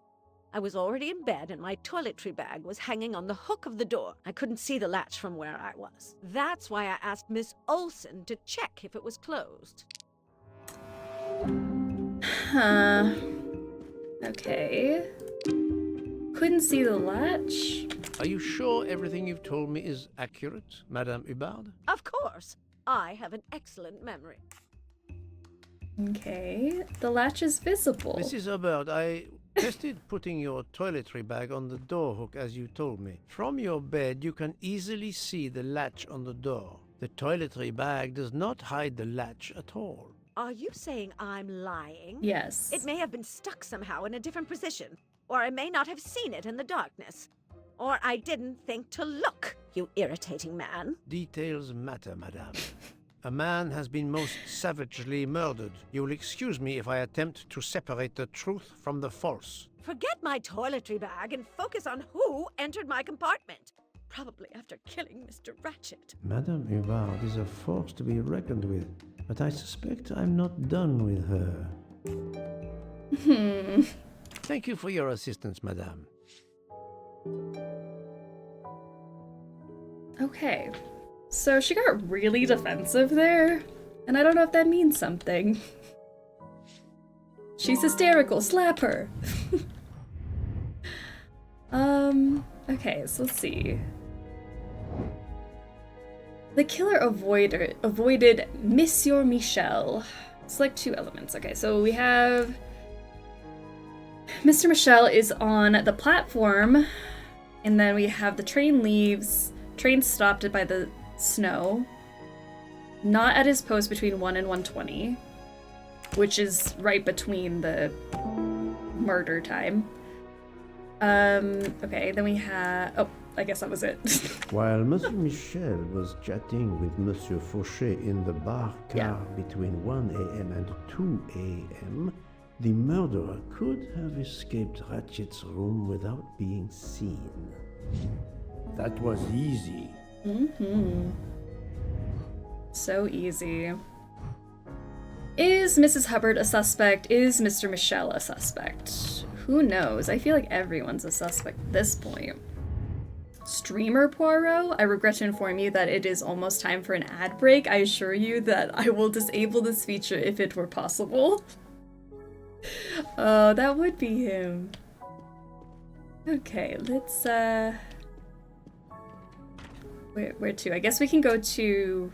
Speaker 5: I was already in bed and my toiletry bag was hanging on the hook of the door. I couldn't see the latch from where I was. That's why I asked Miss Olsen to check if it was closed.
Speaker 3: Huh. Okay. Couldn't see the latch.
Speaker 1: Are you sure everything you've told me is accurate, Madame Hubbard?
Speaker 5: Of course. I have an excellent memory.
Speaker 3: Okay. The latch is visible.
Speaker 1: Mrs. Hubbard, I tested putting your toiletry bag on the door hook as you told me. From your bed, you can easily see the latch on the door. The toiletry bag does not hide the latch at all.
Speaker 5: Are you saying I'm lying?
Speaker 3: Yes.
Speaker 5: It may have been stuck somehow in a different position, or I may not have seen it in the darkness, or I didn't think to look. you irritating man.
Speaker 1: Details matter, madame. A man has been most savagely murdered. You will excuse me if I attempt to separate the truth from the false.
Speaker 5: Forget my toiletry bag and focus on who entered my compartment. Probably after killing Mr. Ratchet.
Speaker 1: Madame Hubbard is a force to be reckoned with, but I suspect I'm not done with her. Thank you for your assistance, madame.
Speaker 3: Okay. So she got really defensive there, and I don't know if that means something. She's hysterical, slap her! Okay, so let's see. The killer avoided Monsieur Michel. Select 2 elements. Okay, so we have... Mr. Michel is on the platform, and then we have the train leaves. Train stopped by the snow. Not at his post between 1 and 1:20, which is right between the murder time. Okay, then we have... Oh, I guess that was it.
Speaker 1: While Monsieur Michel was chatting with Monsieur Fauchet in the bar car between 1 a.m. and 2 a.m., the murderer could have escaped Ratchet's room without being seen. That was easy.
Speaker 3: So easy. Is Mrs. Hubbard a suspect? Is Mr. Michel a suspect? Who knows? I feel like everyone's a suspect at this point. Streamer Poirot? I regret to inform you that it is almost time for an ad break. I assure you that I will disable this feature if it were possible. Oh, that would be him. Okay, let's, where to? I guess we can go to...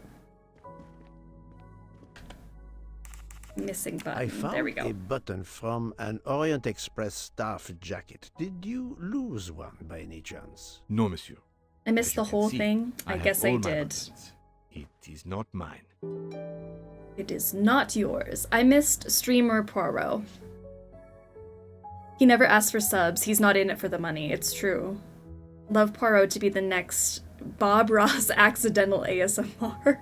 Speaker 3: Missing button.
Speaker 1: I found
Speaker 3: there we go.
Speaker 1: a button from an Orient Express staff jacket. Did you lose one by any chance?
Speaker 9: No, monsieur.
Speaker 3: I missed the whole thing. I guess I did.
Speaker 9: Buttons. It is not mine.
Speaker 3: It is not yours. I missed Streamer Poirot. He never asked for subs. He's not in it for the money. It's true. Love Poirot to be the next Bob Ross accidental ASMR.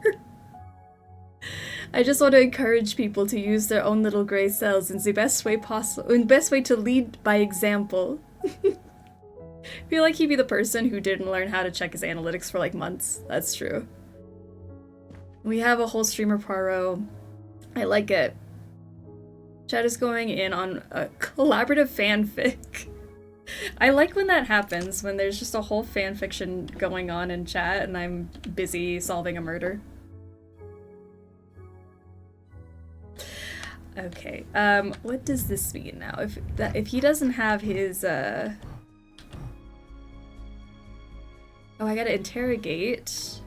Speaker 3: I just want to encourage people to use their own little gray cells in the best way possible, in the best way to lead by example. I feel like he'd be the person who didn't learn how to check his analytics for like months. That's true. We have a whole Streamer Poirot. I like it. Chat is going in on a collaborative fanfic. I like when that happens, when there's just a whole fanfiction going on in chat and I'm busy solving a murder. Okay, what does this mean now? If he doesn't have his, Oh, I gotta interrogate.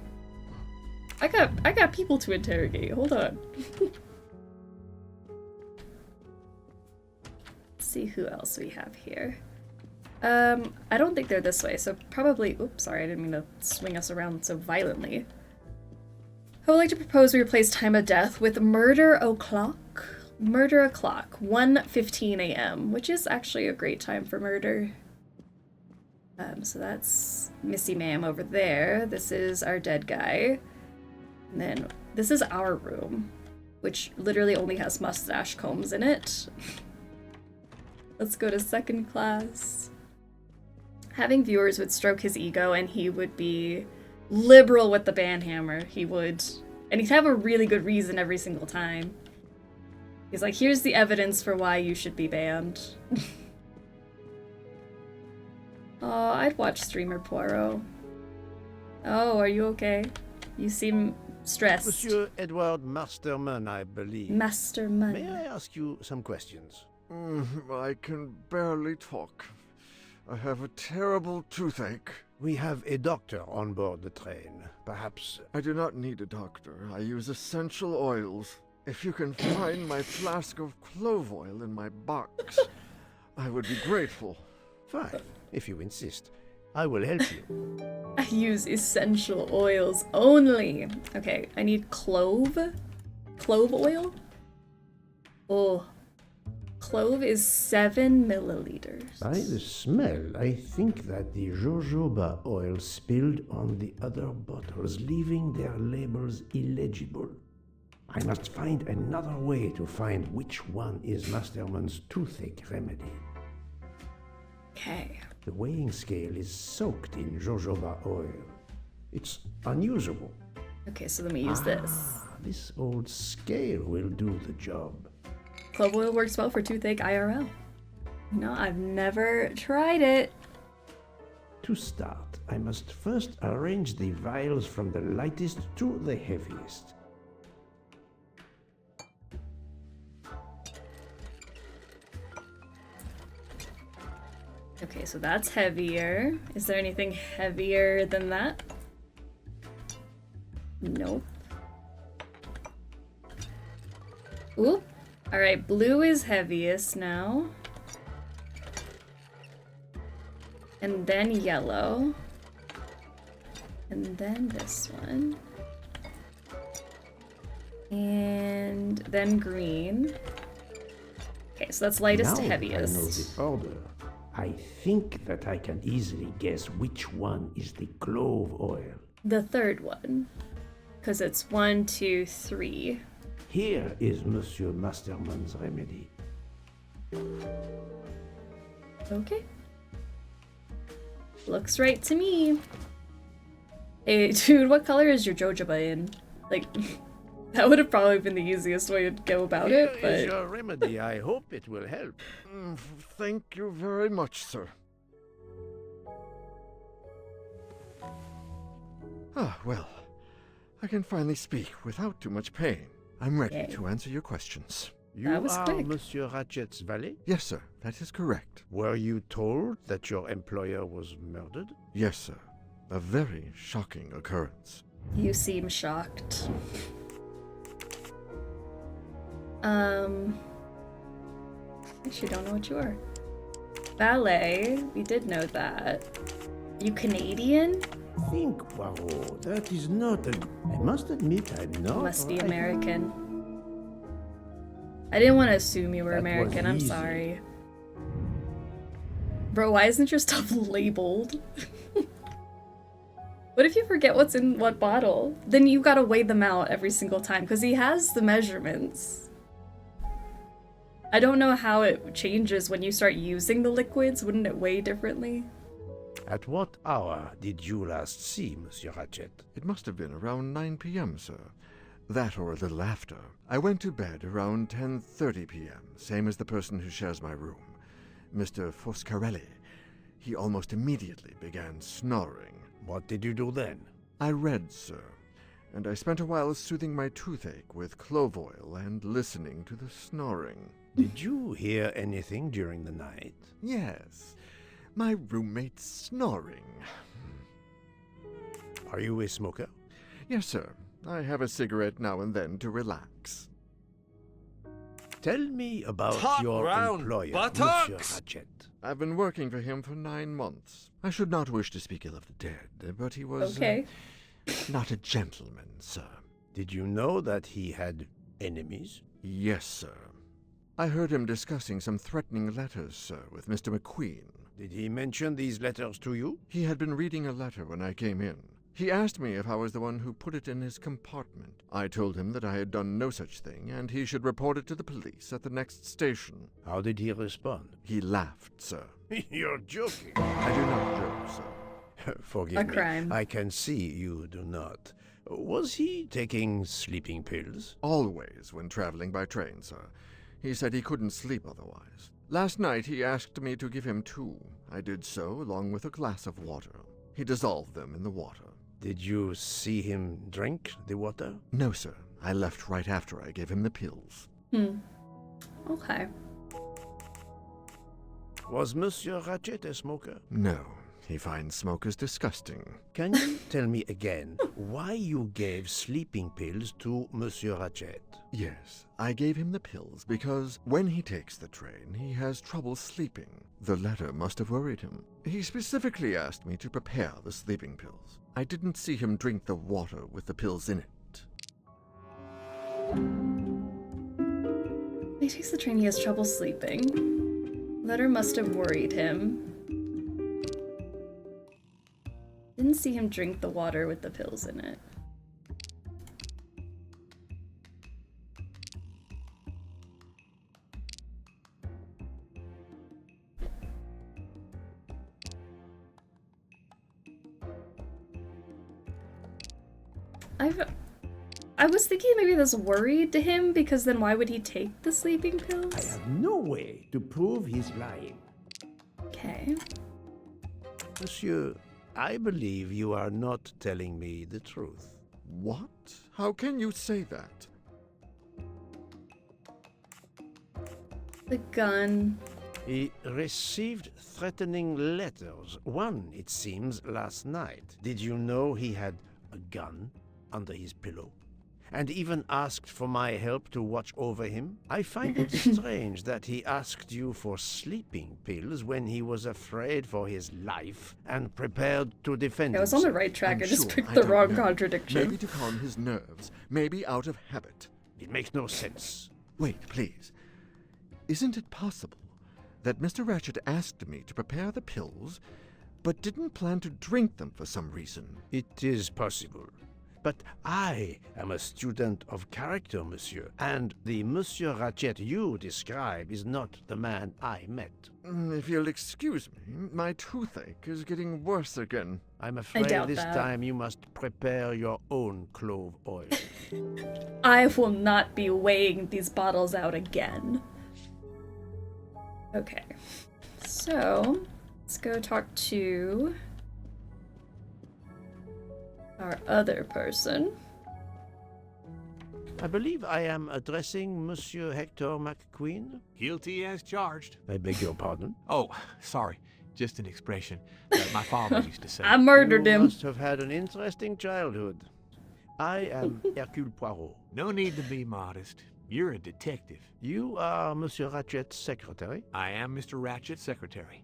Speaker 3: I got people to interrogate, hold on. Let's see who else we have here. I don't think they're this way, so probably, oops, sorry, I didn't mean to swing us around so violently. I would like to propose we replace time of death with murder o'clock. Murder o'clock, 1:15 a.m., which is actually a great time for murder. So that's Missy Ma'am over there. This is our dead guy. And then this is our room, which literally only has mustache combs in it. Let's go to second class. Having viewers would stroke his ego and he would be liberal with the banhammer. He would, and he'd have a really good reason every single time. He's like, here's the evidence for why you should be banned. Oh, I'd watch Streamer Poirot. Oh, are you okay? You seem stressed.
Speaker 1: Monsieur Edward Masterman, I believe.
Speaker 3: Masterman.
Speaker 1: May I ask you some questions?
Speaker 8: I can barely talk. I have a terrible toothache.
Speaker 1: We have a doctor on board the train. Perhaps...
Speaker 8: I do not need a doctor. I use essential oils. If you can find my flask of clove oil in my box, I would be grateful.
Speaker 1: Fine, if you insist. I will help you.
Speaker 3: I use essential oils only. Okay, I need clove. Clove oil? Oh. Clove is 7 milliliters.
Speaker 1: By the smell, I think that the jojoba oil spilled on the other bottles, leaving their labels illegible. I must find another way to find which one is Masterman's toothache remedy.
Speaker 3: Okay.
Speaker 1: The weighing scale is soaked in jojoba oil. It's unusable.
Speaker 3: Okay, so let me use this.
Speaker 1: This old scale will do the job.
Speaker 3: Clove oil works well for toothache IRL. No, I've never tried it.
Speaker 1: To start, I must first arrange the vials from the lightest to the heaviest.
Speaker 3: Okay, so that's heavier. Is there anything heavier than that? Nope. Oop. Alright, blue is heaviest now. And then yellow. And then this one. And then green. Okay, so that's lightest to
Speaker 1: Now
Speaker 3: heaviest.
Speaker 1: I know the order. I think that I can easily guess which one is the clove oil.
Speaker 3: The third one. Because it's 1, 2, 3.
Speaker 1: Here is Monsieur Masterman's remedy.
Speaker 3: Okay. Looks right to me. Hey, dude, what color is your jojoba in? Like, that would have probably been the easiest way to go about it,
Speaker 1: Here
Speaker 3: but...
Speaker 1: is your remedy. I hope it will help.
Speaker 8: Thank you very much, sir. Ah, well. I can finally speak without too much pain. I'm ready
Speaker 3: Yay.
Speaker 8: to answer your questions.
Speaker 1: You
Speaker 3: That was
Speaker 1: are
Speaker 3: quick.
Speaker 1: Monsieur Ratchet's valet?
Speaker 8: Yes, sir. That is correct.
Speaker 1: Were you told that your employer was murdered?
Speaker 8: Yes, sir. A very shocking occurrence.
Speaker 3: You seem shocked. Actually don't know what you are. Ballet, we did know that. You Canadian?
Speaker 1: Think, Poirot. That is not a... I must admit I'm not...
Speaker 3: Must be
Speaker 1: I-
Speaker 3: American. I didn't want to assume you were
Speaker 1: That was
Speaker 3: American, I'm
Speaker 1: easy.
Speaker 3: sorry. Bro, why isn't your stuff labeled? What if you forget what's in what bottle? Then you gotta weigh them out every single time, because he has the measurements. I don't know how it changes when you start using the liquids. Wouldn't it weigh differently?
Speaker 1: At what hour did you last see Monsieur Ratchet?
Speaker 8: It must have been around 9 p.m., sir. That or a little after. I went to bed around 10:30 p.m., same as the person who shares my room, Mr. Foscarelli. He almost immediately began snoring.
Speaker 1: What did you do then?
Speaker 8: I read, sir, and I spent a while soothing my toothache with clove oil and listening to the snoring.
Speaker 1: Did you hear anything during the night?
Speaker 8: Yes, my roommate's snoring.
Speaker 1: Are you a smoker?
Speaker 8: Yes, sir. I have a cigarette now and then to relax.
Speaker 1: Tell me about
Speaker 4: Top
Speaker 1: your
Speaker 4: round
Speaker 1: employer,
Speaker 4: buttocks!
Speaker 1: Monsieur Ratchet.
Speaker 8: I've been working for him for 9 months. I should not wish to speak ill of the dead, but he was
Speaker 3: Okay.
Speaker 8: not a gentleman, sir.
Speaker 1: Did you know that he had enemies?
Speaker 8: Yes, sir. I heard him discussing some threatening letters, sir, with Mr. McQueen.
Speaker 1: Did he mention these letters to you?
Speaker 8: He had been reading a letter when I came in. He asked me if I was the one who put it in his compartment. I told him that I had done no such thing, and he should report it to the police at the next station.
Speaker 1: How did he respond?
Speaker 8: He laughed, sir.
Speaker 1: You're joking.
Speaker 8: I do not joke, sir.
Speaker 1: Forgive
Speaker 3: A
Speaker 1: me.
Speaker 3: crime.
Speaker 1: I can see you do not. Was he taking sleeping pills?
Speaker 8: Always when traveling by train, sir. He said he couldn't sleep otherwise. Last night he asked me to give him 2. I did so, along with a glass of water. He dissolved them in the water.
Speaker 1: Did you see him drink the water?
Speaker 8: No, sir. I left right after I gave him the pills.
Speaker 3: Okay.
Speaker 1: Was Monsieur Ratchet a smoker?
Speaker 8: No. He finds smokers disgusting.
Speaker 1: Can you tell me again why you gave sleeping pills to Monsieur Ratchet?
Speaker 8: Yes, I gave him the pills because when he takes the train, he has trouble sleeping. The letter must have worried him. He specifically asked me to prepare the sleeping pills. I didn't see him drink the water with the pills in it.
Speaker 3: He takes the train, he has trouble sleeping. Letter must have worried him. Didn't see him drink the water with the pills in it. I was thinking maybe this worried to him, because then why would he take the sleeping pills?
Speaker 1: I have no way to prove he's lying.
Speaker 3: Okay.
Speaker 1: Monsieur, I believe you are not telling me the truth.
Speaker 8: What? How can you say that?
Speaker 3: The gun.
Speaker 1: He received threatening letters. One, it seems, last night. Did you know he had a gun under his pillow? And even asked for my help to watch over him? I find it strange that he asked you for sleeping pills when he was afraid for his life and prepared to defend
Speaker 3: I was on the
Speaker 1: himself.
Speaker 3: right track, I just picked
Speaker 8: I
Speaker 3: the
Speaker 8: don't
Speaker 3: wrong
Speaker 8: know.
Speaker 3: contradiction.
Speaker 8: Maybe to calm his nerves, maybe out of habit.
Speaker 1: It makes no sense.
Speaker 8: Wait, please. Isn't it possible that Mr. Ratchet asked me to prepare the pills, but didn't plan to drink them for some reason?
Speaker 1: It is possible. But I am a student of character, monsieur, and the Monsieur Ratchet you describe is not the man I met.
Speaker 8: If you'll excuse me, my toothache is getting worse again.
Speaker 1: I'm afraid
Speaker 3: doubt
Speaker 1: this
Speaker 3: that.
Speaker 1: time you must prepare your own clove oil.
Speaker 3: I will not be weighing these bottles out again. Okay. So, let's go talk to our other person.
Speaker 1: I believe I am addressing Monsieur Hector McQueen.
Speaker 9: Guilty as charged.
Speaker 1: I beg your pardon?
Speaker 9: Oh, sorry. Just an expression that my father used to say.
Speaker 3: I murdered
Speaker 1: You
Speaker 3: him.
Speaker 1: must have had an interesting childhood. I am Hercule Poirot.
Speaker 9: No need to be modest. You're a detective.
Speaker 1: You are Monsieur Ratchet's secretary?
Speaker 9: I am Mr. Ratchet's secretary.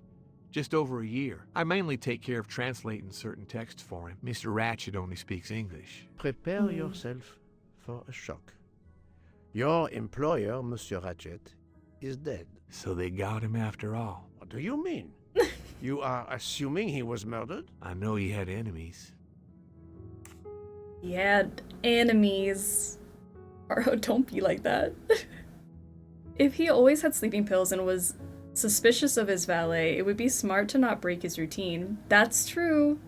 Speaker 9: Just over a year. I mainly take care of translating certain texts for him. Mr. Ratchet only speaks English.
Speaker 1: Prepare yourself for a shock. Your employer, Monsieur Ratchet, is dead.
Speaker 9: So they got him after all.
Speaker 1: What do you mean? You are assuming he was murdered?
Speaker 9: I know he had enemies.
Speaker 3: He had enemies. Or don't be like that. If he always had sleeping pills and was suspicious of his valet, it would be smart to not break his routine. That's true.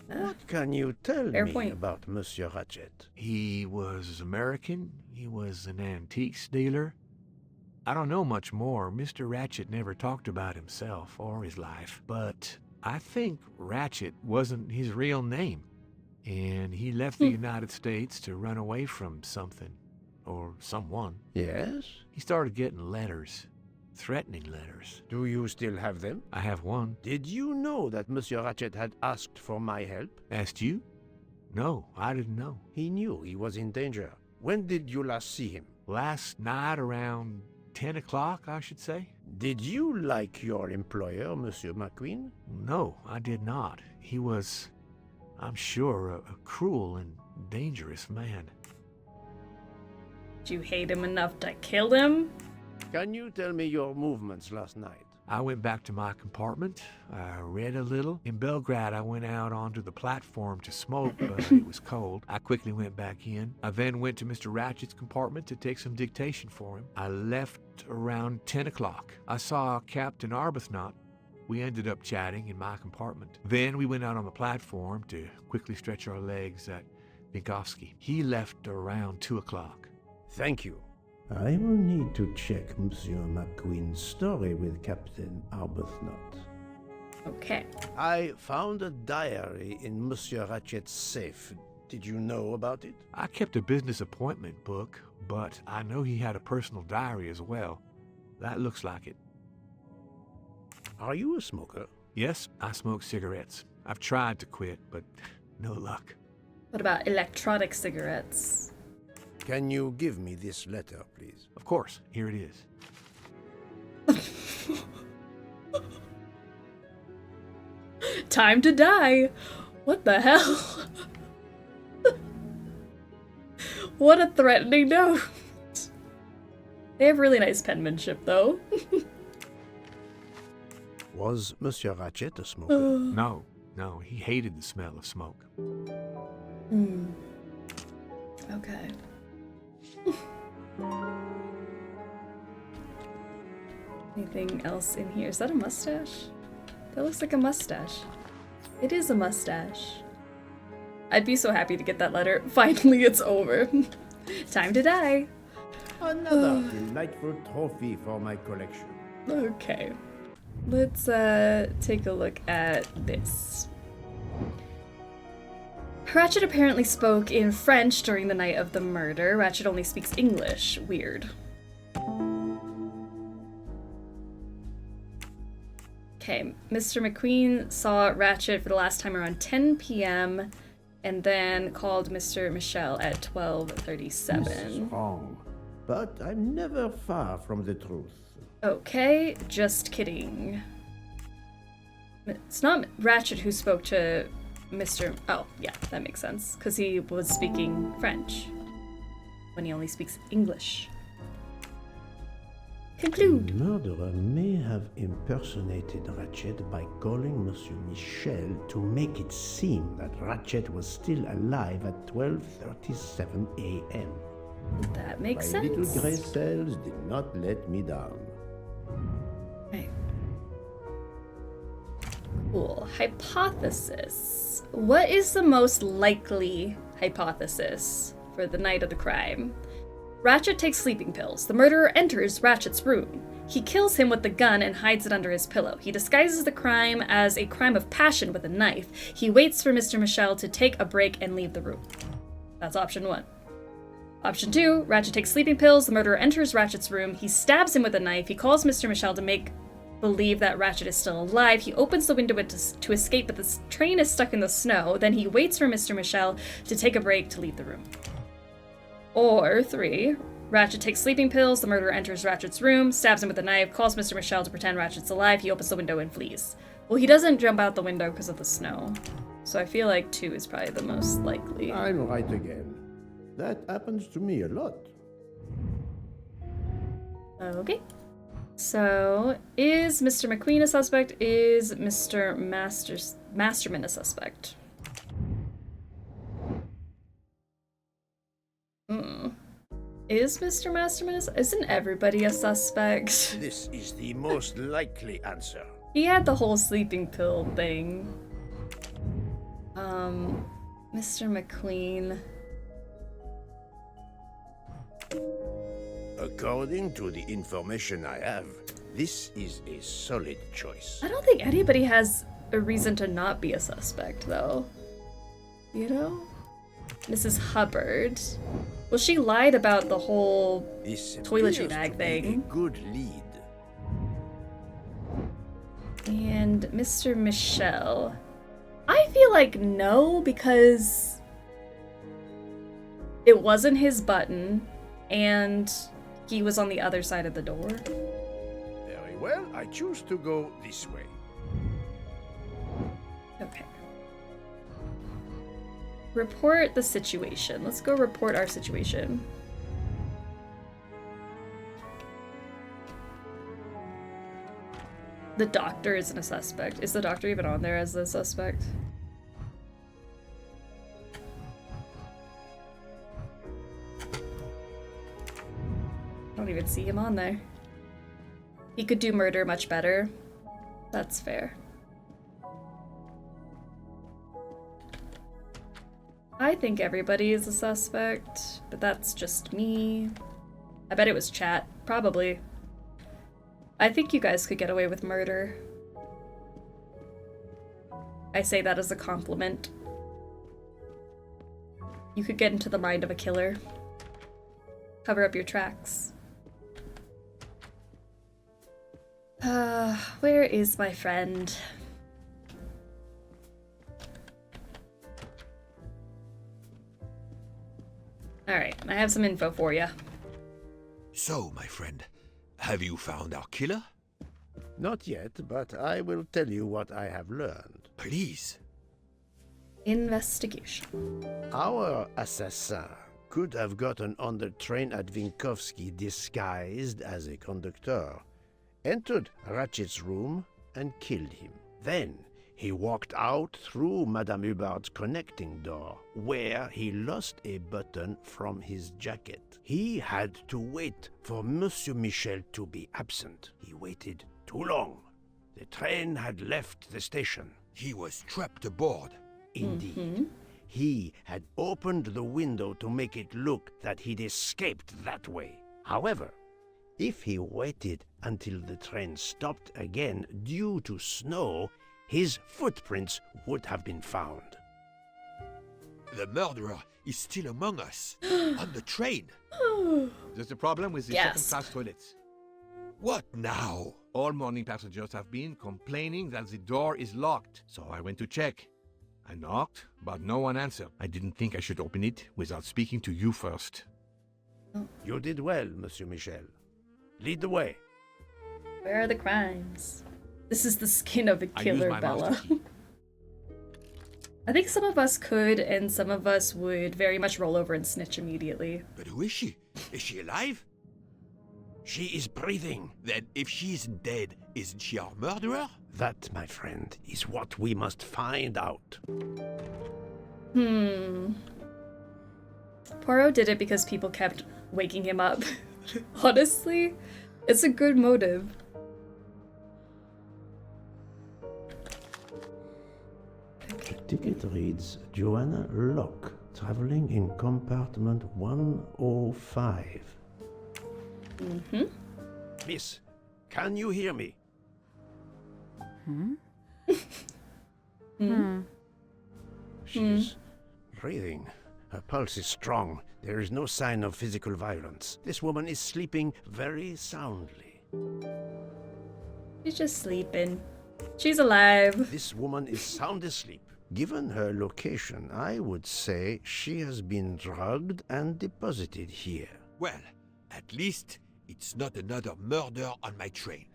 Speaker 1: What can you tell
Speaker 3: Fair
Speaker 1: me
Speaker 3: point.
Speaker 1: about Monsieur Ratchet?
Speaker 9: He was American. He was an antiques dealer. I don't know much more. Mr. Ratchet never talked about himself or his life. But I think Ratchet wasn't his real name. And he left the United States to run away from something. Or someone.
Speaker 1: Yes?
Speaker 9: He started getting letters. Threatening letters.
Speaker 1: Do you still have them?
Speaker 9: I have one.
Speaker 1: Did you know that Monsieur Ratchet had asked for my help?
Speaker 9: Asked you? No, I didn't know.
Speaker 1: He knew he was in danger. When did you last see him?
Speaker 9: Last night around 10 o'clock, I should say.
Speaker 1: Did you like your employer, Monsieur McQueen?
Speaker 9: No, I did not. He was, I'm sure, a cruel and dangerous man.
Speaker 3: Did you hate him enough to kill him?
Speaker 1: Can you tell me your movements last night?
Speaker 9: I went back to my compartment. I read a little. In Belgrade, I went out onto the platform to smoke, but it was cold. I quickly went back in. I then went to Mr. Ratchet's compartment to take some dictation for him. I left around 10 o'clock. I saw Captain Arbuthnot. We ended up chatting in my compartment. Then we went out on the platform to quickly stretch our legs at Vinkovsky. He left around 2 o'clock.
Speaker 1: Thank you. I will need to check Monsieur McQueen's story with Captain Arbuthnot.
Speaker 3: Okay.
Speaker 1: I found a diary in Monsieur Ratchet's safe. Did you know about it?
Speaker 9: I kept a business appointment book, but I know he had a personal diary as well. That looks like it.
Speaker 1: Are you a smoker?
Speaker 9: Yes, I smoke cigarettes. I've tried to quit, but no luck.
Speaker 3: What about electronic cigarettes?
Speaker 1: Can you give me this letter, please?
Speaker 9: Of course. Here it is.
Speaker 3: Time to die. What the hell? What a threatening note. They have really nice penmanship, though.
Speaker 1: Was Monsieur Ratchet a smoker?
Speaker 9: No, he hated the smell of smoke.
Speaker 3: Okay. Anything else in here? Is that a mustache? That looks like a mustache. It is a mustache. I'd be so happy to get that letter. Finally, it's over. Time to die.
Speaker 1: Another delightful trophy for my collection.
Speaker 3: Okay. Let's take a look at this. Ratchet apparently spoke in French during the night of the murder. Ratchet only speaks English. Weird. Okay, Mr. McQueen saw Ratchet for the last time around 10 p.m. and then called Mr. Michel at 12:37.
Speaker 1: This is wrong, but I'm never far from the truth.
Speaker 3: Okay, just kidding. It's not Ratchet who spoke to Mr. Oh, yeah, that makes sense, because he was speaking French when he only speaks English. Conclude.
Speaker 1: The murderer may have impersonated Ratchet by calling Monsieur Michel to make it seem that Ratchet was still alive at 12:37 a.m.
Speaker 3: That makes
Speaker 1: My
Speaker 3: sense.
Speaker 1: little gray cells did not let me down.
Speaker 3: Right. Cool. Hypothesis. What is the most likely hypothesis for the night of the crime? Ratchet takes sleeping pills. The murderer enters Ratchet's room. He kills him with the gun and hides it under his pillow. He disguises the crime as a crime of passion with a knife. He waits for Mr. Michel to take a break and leave the room. That's option 1. Option 2, Ratchet takes sleeping pills. The murderer enters Ratchet's room. He stabs him with a knife. He calls Mr. Michel to make believe that Ratchet is still alive. He opens the window to escape, but the train is stuck in the snow. Then he waits for Mr. Michel to take a break to leave the room. Or 3, Ratchet takes sleeping pills. The murderer enters Ratchet's room, stabs him with a knife, calls Mr. Michel to pretend Ratchet's alive. He opens the window and flees. Well, he doesn't jump out the window because of the snow. So I feel like 2 is probably the most likely.
Speaker 1: I'm right again. That happens to me a lot.
Speaker 3: Okay. So, is Mr. McQueen a suspect? Is Mr. Masterman a suspect? Is Mr. Masterman a suspect? Isn't everybody a suspect?
Speaker 1: This is the most likely answer.
Speaker 3: He had the whole sleeping pill thing. Mr. McQueen.
Speaker 1: According to the information I have, this is a solid choice.
Speaker 3: I don't think anybody has a reason to not be a suspect, though. You know? Mrs. Hubbard. Well, she lied about the whole toiletry bag thing.
Speaker 1: A good lead.
Speaker 3: And Mr. Michel. I feel like no, because it wasn't his button, and he was on the other side of the door.
Speaker 1: Very well, I choose to go this way.
Speaker 3: Okay. Report the situation. Let's go report our situation. The doctor isn't a suspect. Is the doctor even on there as the suspect? I don't even see him on there. He could do murder much better. That's fair. I think everybody is a suspect, but that's just me. I bet it was chat. Probably. I think you guys could get away with murder. I say that as a compliment. You could get into the mind of a killer. Cover up your tracks. Where is my friend? Alright, I have some info for you.
Speaker 4: So, my friend, have you found our killer?
Speaker 1: Not yet, but I will tell you what I have learned.
Speaker 4: Please.
Speaker 3: Investigation.
Speaker 1: Our assassin could have gotten on the train at Vinkovsky disguised as a conductor, entered Ratchet's room, and killed him. Then he walked out through Madame Hubbard's connecting door, where he lost a button from his jacket. He had to wait for Monsieur Michel to be absent. He waited too long. The train had left the station.
Speaker 4: He was trapped aboard.
Speaker 1: Indeed. He had opened the window to make it look that he'd escaped that way. However, if he waited until the train stopped again due to snow, his footprints would have been found.
Speaker 4: The murderer is still among us, on the train.
Speaker 9: There's a problem with the second-class toilets.
Speaker 4: What now?
Speaker 9: All morning passengers have been complaining that the door is locked, so I went to check. I knocked, but no one answered. I didn't think I should open it without speaking to you first.
Speaker 1: You did well, Monsieur Michel. Lead the way.
Speaker 3: Where are the crimes? This is the skin of a killer, Bella. I think some of us could, and some of us would very much roll over and snitch immediately.
Speaker 4: But who is she? Is she alive?
Speaker 1: She is breathing.
Speaker 4: Then if she isn't dead, isn't she our murderer?
Speaker 1: That, my friend, is what we must find out.
Speaker 3: Poirot did it because people kept waking him up. Honestly, it's a good motive.
Speaker 1: The ticket reads Joanna Locke, traveling in compartment 105. Miss, can you hear me? She's breathing. Her pulse is strong. There is no sign of physical violence. This woman is sleeping very soundly.
Speaker 3: She's just sleeping. She's alive.
Speaker 1: This woman is sound asleep. Given her location, I would say she has been drugged and deposited here.
Speaker 4: Well, at least it's not another murder on my train.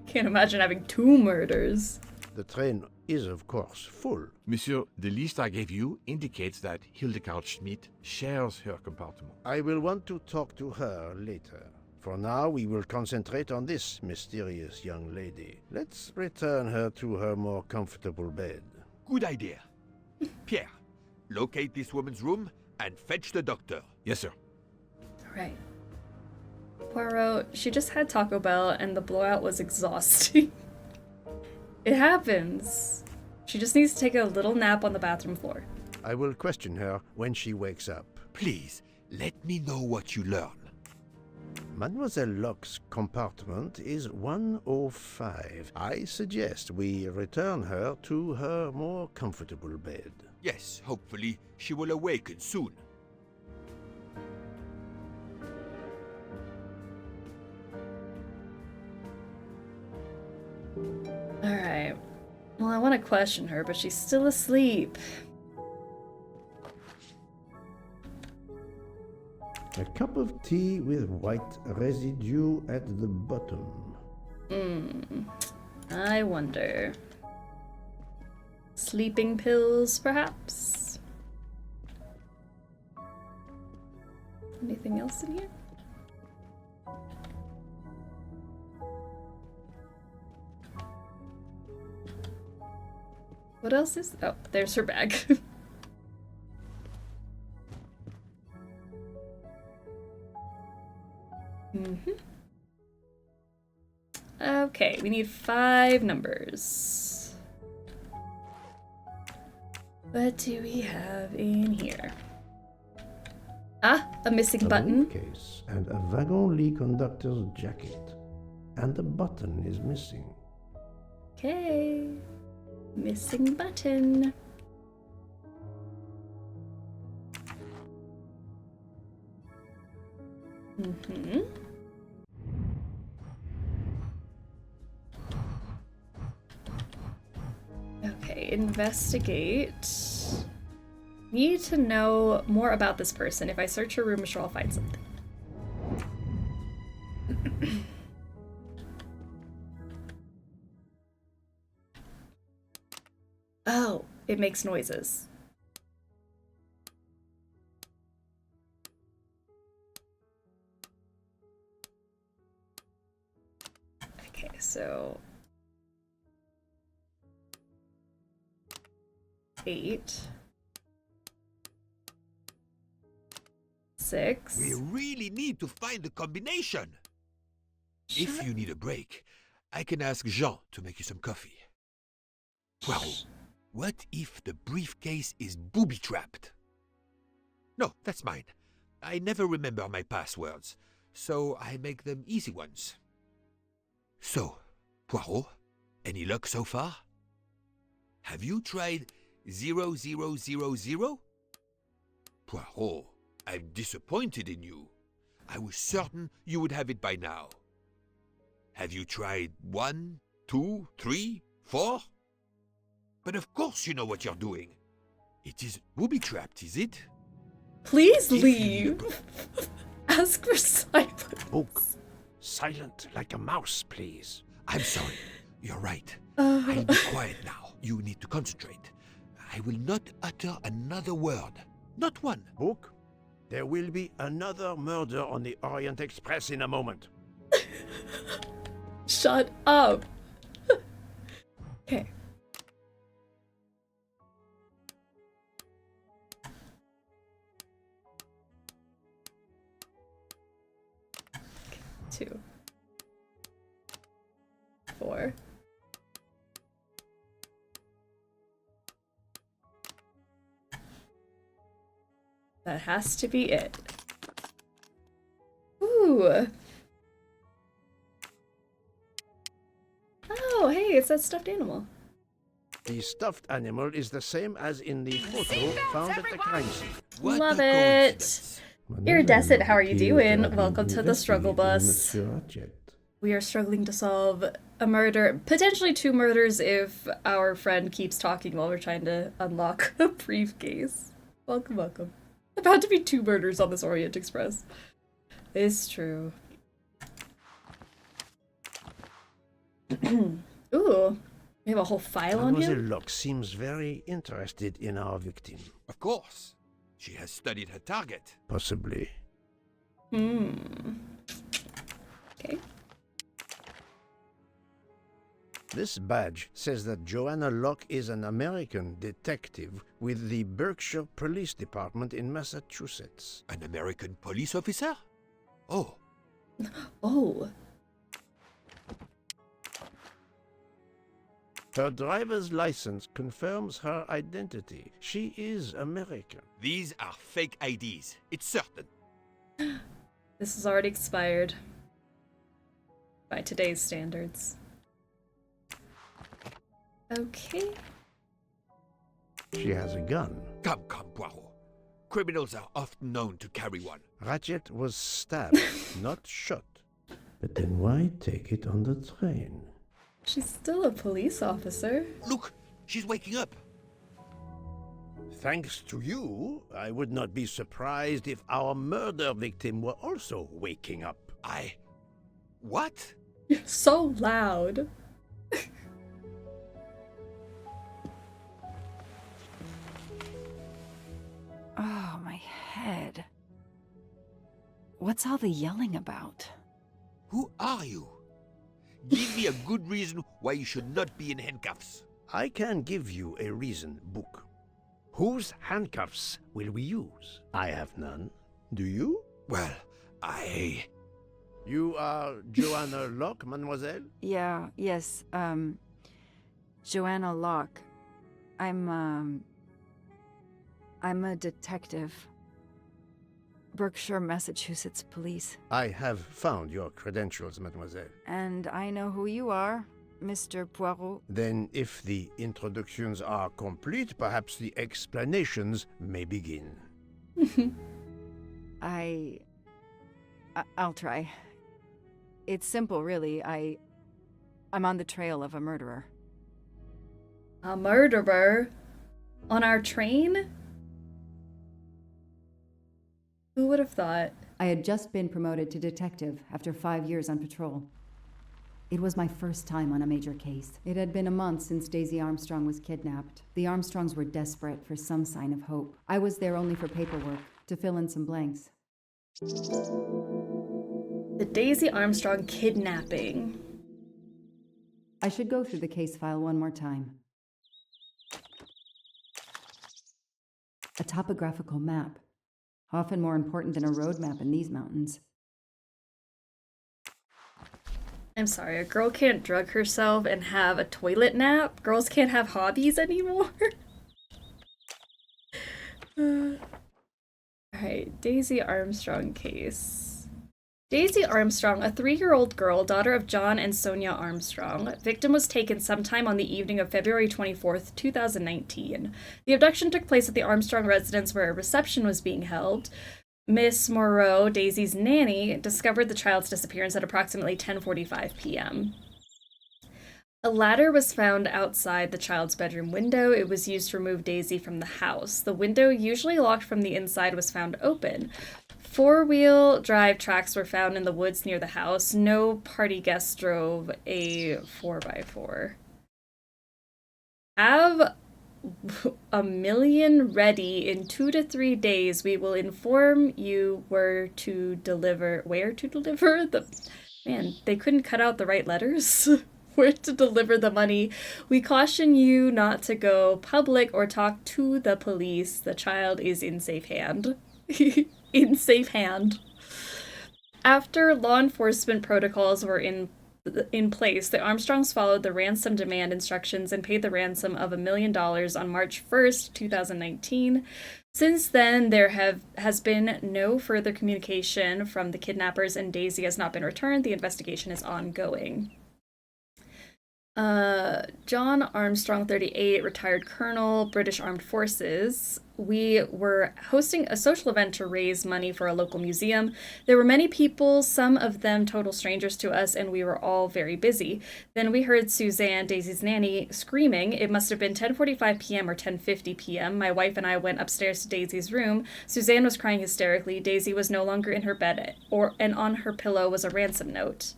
Speaker 3: Can't imagine having 2 murders.
Speaker 1: The train is, of course, full.
Speaker 9: Monsieur, the list I gave you indicates that Hildegard Schmidt shares her compartment.
Speaker 1: I will want to talk to her later. For now, we will concentrate on this mysterious young lady. Let's return her to her more comfortable bed.
Speaker 4: Good idea. Pierre, locate this woman's room and fetch the doctor.
Speaker 9: Yes, sir.
Speaker 3: Right. Poirot, she just had Taco Bell and the blowout was exhausting. It happens. She just needs to take a little nap on the bathroom floor.
Speaker 1: I will question her when she wakes up.
Speaker 4: Please, let me know what you learn.
Speaker 1: Mademoiselle Locke's compartment is 105. I suggest we return her to her more comfortable bed.
Speaker 4: Yes, hopefully she will awaken soon.
Speaker 3: Alright. Well, I want to question her, but she's still asleep.
Speaker 1: A cup of tea with white residue at the bottom.
Speaker 3: I wonder. Sleeping pills, perhaps? Anything else in here? What else is... Oh, there's her bag. Okay, we need 5 numbers. What do we have in here? Ah, a missing button.
Speaker 1: Case and a wagon-lit conductor's jacket. And the button is missing.
Speaker 3: Okay. Missing button. Okay, investigate. Need to know more about this person. If I search her room, I'm sure I'll find something. Oh, it makes noises. so 8, 6.
Speaker 4: We really need to find the combination. If you need a break, I can ask Jean to make you some coffee. Well, what if the briefcase is booby-trapped? No, that's mine. I never remember my passwords, so I make them easy ones. So, Poirot, any luck so far? Have you tried 0000? Poirot, I'm disappointed in you. I was certain you would have it by now. Have you tried 1, 2, 3, 4? But of course you know what you're doing. It is booby-trapped, is it?
Speaker 3: Please leave. Ask for silence.
Speaker 1: Book. Silent like a mouse, please.
Speaker 4: I'm sorry. You're right. I'll be quiet now. You need to concentrate. I will not utter another word. Not one.
Speaker 1: Book, there will be another murder on the Orient Express in a moment.
Speaker 3: Shut up. Okay. Two. 4. That has to be it. Ooh. Oh, hey, it's that stuffed animal.
Speaker 1: The stuffed animal is the same as in the photo found at the crime scene.
Speaker 3: Love it. Iridescent, how are you doing? Welcome to the struggle bus. We are struggling to solve a murder, potentially 2 murders if our friend keeps talking while we're trying to unlock a briefcase. Welcome, welcome. About to be 2 murders on this Orient Express. It's true. Ooh, we have a whole file on
Speaker 1: Mademoiselle
Speaker 3: him?
Speaker 1: Locke seems very interested in our victim.
Speaker 4: Of course. She has studied her target.
Speaker 1: Possibly.
Speaker 3: Okay.
Speaker 1: This badge says that Joanna Locke is an American detective with the Berkshire Police Department in Massachusetts.
Speaker 4: An American police officer? Oh.
Speaker 3: Oh.
Speaker 1: Her driver's license confirms her identity. She is American.
Speaker 4: These are fake IDs. It's certain.
Speaker 3: This is already expired. By today's standards. Okay.
Speaker 1: She has a gun.
Speaker 4: Come, Poirot. Criminals are often known to carry one.
Speaker 1: Ratchet was stabbed, not shot. But then why take it on the train?
Speaker 3: She's still a police officer.
Speaker 4: Look, she's waking up.
Speaker 1: Thanks to you, I would not be surprised if our murder victim were also waking up.
Speaker 4: What?
Speaker 3: You're so loud.
Speaker 19: Oh, my head. What's all the yelling about?
Speaker 4: Who are you? Give me a good reason why you should not be in handcuffs.
Speaker 1: I can give you a reason, Book. Whose handcuffs will we use? I have none. Do you?
Speaker 4: Well,
Speaker 1: You are Joanna Locke, mademoiselle?
Speaker 19: Yes, Joanna Locke. I'm a detective. Berkshire, Massachusetts Police.
Speaker 1: I have found your credentials, mademoiselle.
Speaker 19: And I know who you are, Mr. Poirot.
Speaker 1: Then, if the introductions are complete, perhaps the explanations may begin.
Speaker 19: I'll try. It's simple, really. I'm on the trail of a murderer.
Speaker 3: A murderer? On our train? Who would have thought?
Speaker 20: I had just been promoted to detective after 5 years on patrol. It was my first time on a major case. It had been a month since Daisy Armstrong was kidnapped. The Armstrongs were desperate for some sign of hope. I was there only for paperwork, to fill in some blanks.
Speaker 3: The Daisy Armstrong kidnapping.
Speaker 20: I should go through the case file one more time. A topographical map, often more important than a road map in these mountains.
Speaker 3: I'm sorry, a girl can't drug herself and have a toilet nap? Girls can't have hobbies anymore? Alright, Daisy Armstrong case. Daisy Armstrong, a 3-year-old girl, daughter of John and Sonia Armstrong. Victim was taken sometime on the evening of February 24th, 2019. The abduction took place at the Armstrong residence where a reception was being held. Miss Moreau, Daisy's nanny, discovered the child's disappearance at approximately 10:45 p.m. A ladder was found outside the child's bedroom window. It was used to remove Daisy from the house. The window, usually locked from the inside, was found open. 4-wheel drive tracks were found in the woods near the house. No party guests drove a 4x4. Have a million ready in 2 to 3 days. We will inform you where to deliver the... Man, they couldn't cut out the right letters. Where to deliver the money. We caution you not to go public or talk to the police. The child is in safe hand. In safe hand. After law enforcement protocols were in place, the Armstrongs followed the ransom demand instructions and paid the ransom of $1 million on March 1st, 2019. Since then, there has been no further communication from the kidnappers, and Daisy has not been returned. The investigation is ongoing. John Armstrong, 38, retired colonel, British Armed Forces. We were hosting a social event to raise money for a local museum. There were many people, some of them total strangers to us, and we were all very busy. Then we heard Suzanne, Daisy's nanny, screaming. It must have been 10:45 p.m. or 10:50 p.m. My wife and I went upstairs to Daisy's room. Suzanne was crying hysterically. Daisy was no longer in her bed, and on her pillow was a ransom note.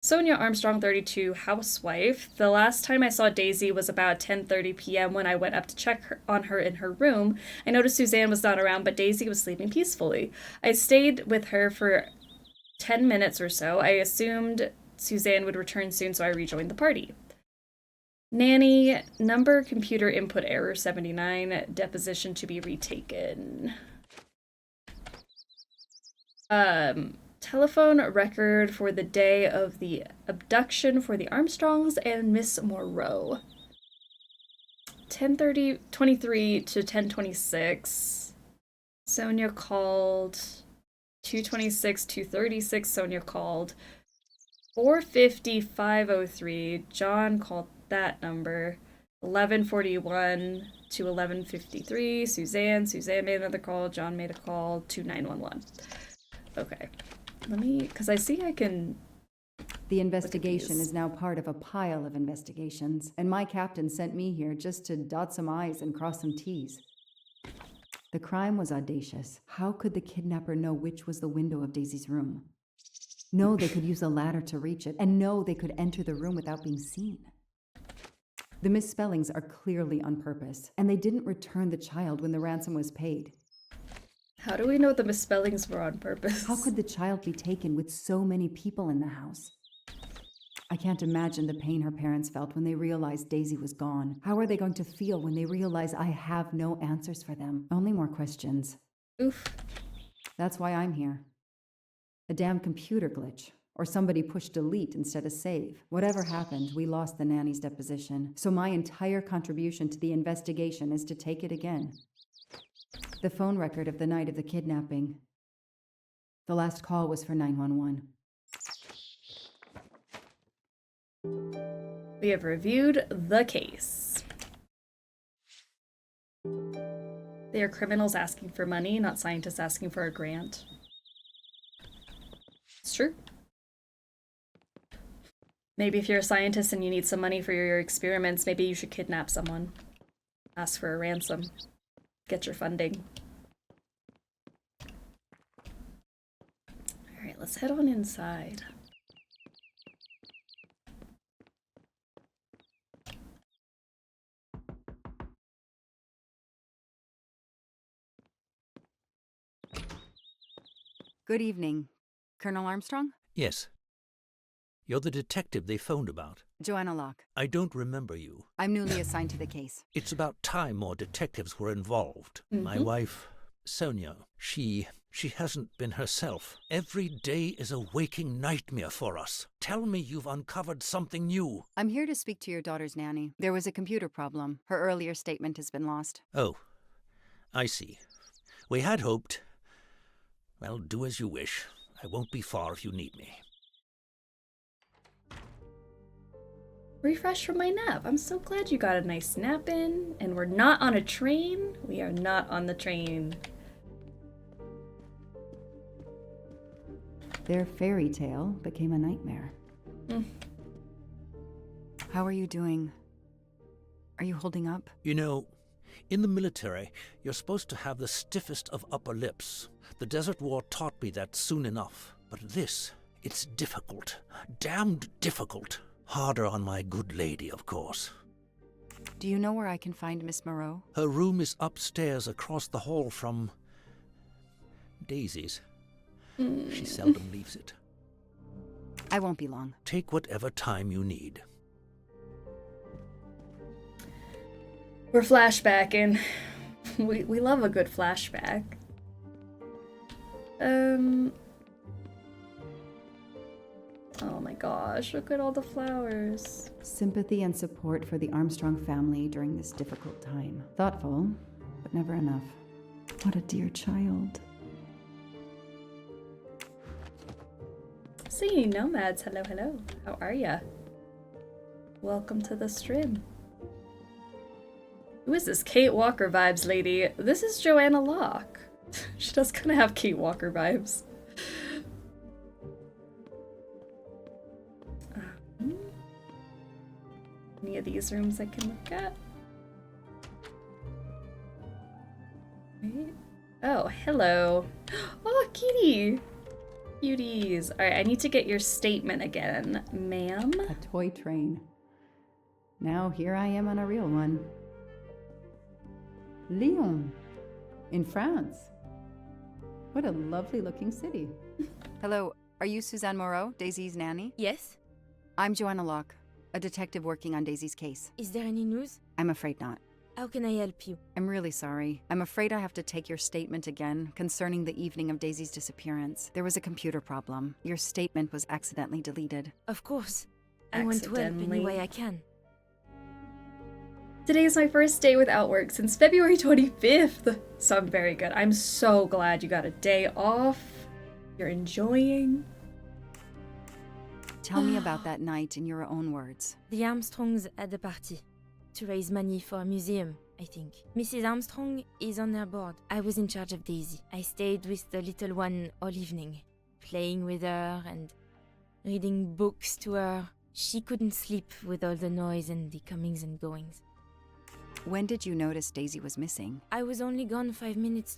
Speaker 3: Sonia Armstrong, 32, housewife. The last time I saw Daisy was about 10:30 p.m. when I went up to check on her in her room. I noticed Suzanne was not around, but Daisy was sleeping peacefully. I stayed with her for 10 minutes or so. I assumed Suzanne would return soon, so I rejoined the party. Nanny, number computer input error 79, deposition to be retaken. Telephone record for the day of the abduction for the Armstrongs and Miss Moreau. 10:23 to 10:26. Sonia called. 2:26, 2:36. Sonia called. 4:50, 5:03. John called that number. 11:41 to 11:53. Suzanne made another call. John made a call to 911. Okay. Let me, because I see I can...
Speaker 20: The investigation is now part of a pile of investigations, and my captain sent me here just to dot some I's and cross some T's. The crime was audacious. How could the kidnapper know which was the window of Daisy's room? No, they could use a ladder to reach it, and no, they could enter the room without being seen. The misspellings are clearly on purpose, and they didn't return the child when the ransom was paid.
Speaker 3: How do we know the misspellings were on purpose?
Speaker 20: How could the child be taken with so many people in the house? I can't imagine the pain her parents felt when they realized Daisy was gone. How are they going to feel when they realize I have no answers for them? Only more questions.
Speaker 3: Oof.
Speaker 20: That's why I'm here. A damn computer glitch. Or somebody pushed delete instead of save. Whatever happened, we lost the nanny's deposition. So my entire contribution to the investigation is to take it again. The phone record of the night of the kidnapping. The last call was for 911.
Speaker 3: We have reviewed the case. They are criminals asking for money, not scientists asking for a grant. It's true. Maybe if you're a scientist and you need some money for your experiments, maybe you should kidnap someone. Ask for a ransom. Get your funding. Alright, let's head on inside.
Speaker 19: Good evening. Colonel Armstrong?
Speaker 10: Yes. You're the detective they phoned about.
Speaker 19: Joanna Locke.
Speaker 10: I don't remember you.
Speaker 19: I'm newly assigned to the case.
Speaker 10: It's about time more detectives were involved. My wife, Sonia, she hasn't been herself. Every day is a waking nightmare for us. Tell me you've uncovered something new.
Speaker 19: I'm here to speak to your daughter's nanny. There was a computer problem. Her earlier statement has been lost.
Speaker 10: Oh, I see. We had hoped. Well, do as you wish. I won't be far if you need me.
Speaker 3: Refresh from my nap. I'm so glad you got a nice nap in. And we're not on a train. We are not on the train.
Speaker 20: Their fairy tale became a nightmare.
Speaker 19: How are you doing? Are you holding up?
Speaker 10: You know, in the military, you're supposed to have the stiffest of upper lips. The Desert War taught me that soon enough. But this, it's difficult. Damned difficult. Harder on my good lady, of course.
Speaker 19: Do you know where I can find Miss Moreau?
Speaker 10: Her room is upstairs across the hall from Daisy's. She seldom leaves it.
Speaker 19: I won't be long.
Speaker 10: Take whatever time you need.
Speaker 3: We're flashbacking. We love a good flashback. Oh my gosh, look at all the flowers.
Speaker 20: Sympathy and support for the Armstrong family during this difficult time. Thoughtful, but never enough. What a dear child.
Speaker 3: See, nomads, hello, hello. How are ya? Welcome to the stream. Who is this Kate Walker vibes lady? This is Joanna Locke. She does kind of have Kate Walker vibes. Any of these rooms I can look at? Wait. Oh, hello. Oh, kitty. Cuties. Alright, I need to get your statement again, ma'am.
Speaker 20: A toy train. Now here I am on a real one. Lyon, in France. What a lovely looking city.
Speaker 19: Hello, are you Suzanne Moreau, Daisy's nanny?
Speaker 11: Yes?
Speaker 19: I'm Joanna Locke, a detective working on Daisy's case.
Speaker 11: Is there any news?
Speaker 19: I'm afraid not.
Speaker 11: How can I help you?
Speaker 19: I'm really sorry. I'm afraid I have to take your statement again concerning the evening of Daisy's disappearance. There was a computer problem. Your statement was accidentally deleted.
Speaker 11: Of course. I want to help any way I can.
Speaker 3: Today is my first day without work since February 25th, so I'm very good. I'm so glad you got a day off. You're enjoying.
Speaker 19: Tell me about that night in your own words.
Speaker 11: The Armstrongs had a party to raise money for a museum, I think. Mrs. Armstrong is on their board. I was in charge of Daisy. I stayed with the little one all evening, playing with her and reading books to her. She couldn't sleep with all the noise and the comings and goings.
Speaker 19: When did you notice Daisy was missing?
Speaker 11: I was only gone 5 minutes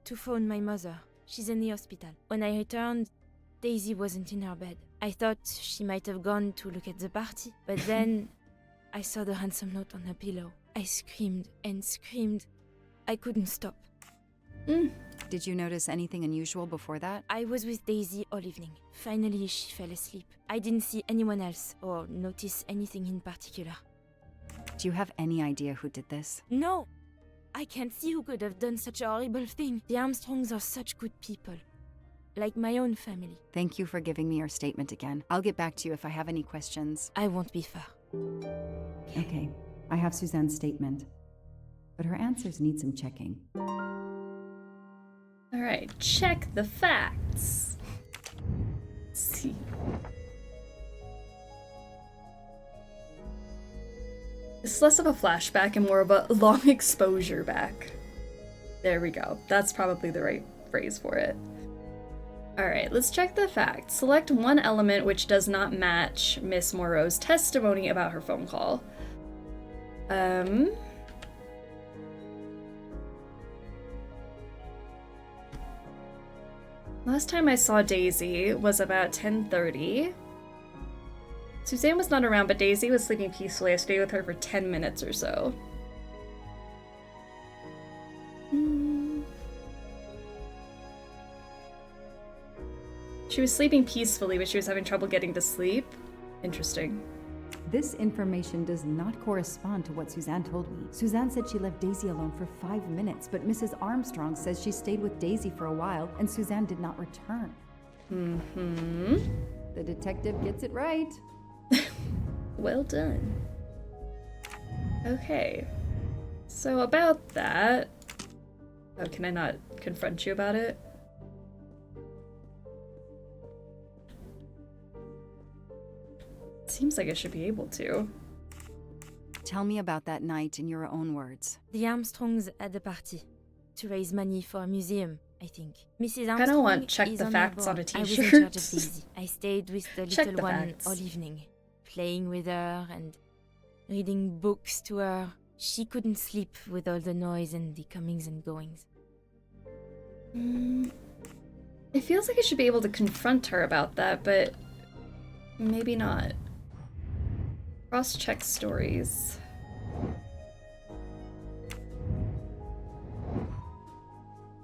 Speaker 11: to phone my mother. She's in the hospital. When I returned, Daisy wasn't in her bed. I thought she might have gone to look at the party, but then I saw the ransom note on her pillow. I screamed and screamed. I couldn't stop.
Speaker 19: Did you notice anything unusual before that?
Speaker 11: I was with Daisy all evening. Finally, she fell asleep. I didn't see anyone else or notice anything in particular.
Speaker 19: Do you have any idea who did this?
Speaker 11: No! I can't see who could have done such a horrible thing. The Armstrongs are such good people. Like my own family.
Speaker 19: Thank you for giving me your statement again. I'll get back to you if I have any questions.
Speaker 11: I won't be far.
Speaker 20: Okay, I have Suzanne's statement, but her answers need some checking.
Speaker 3: Alright, check the facts. Let's see. It's less of a flashback and more of a long exposure back. There we go. That's probably the right phrase for it. Alright, let's check the facts. Select one element which does not match Miss Moreau's testimony about her phone call. Last time I saw Daisy was about 10:30. Suzanne was not around, but Daisy was sleeping peacefully. I stayed with her for 10 minutes or so. She was sleeping peacefully, but she was having trouble getting to sleep. Interesting.
Speaker 20: This information does not correspond to what Suzanne told me. Suzanne said she left Daisy alone for 5 minutes, but Mrs. Armstrong says she stayed with Daisy for a while and Suzanne did not return.
Speaker 3: Mm-hmm.
Speaker 20: The detective gets it right.
Speaker 3: Well done. Okay. So about that... Oh, can I not confront you about it? Seems like I should be able to.
Speaker 19: Tell me about that night in your own words.
Speaker 11: The Armstrongs had a party to raise money for a museum, I think. Mrs.
Speaker 3: I
Speaker 11: Armstrong
Speaker 3: don't want check
Speaker 11: is
Speaker 3: the
Speaker 11: on
Speaker 3: facts
Speaker 11: her
Speaker 3: on a
Speaker 11: board. I was
Speaker 3: t-shirt.
Speaker 11: in charge of Daisy. I stayed with the
Speaker 3: Check
Speaker 11: little
Speaker 3: the
Speaker 11: one
Speaker 3: facts.
Speaker 11: all evening, playing with her and reading books to her. She couldn't sleep with all the noise and the comings and goings.
Speaker 3: It feels like I should be able to confront her about that, but maybe not. Cross-check stories.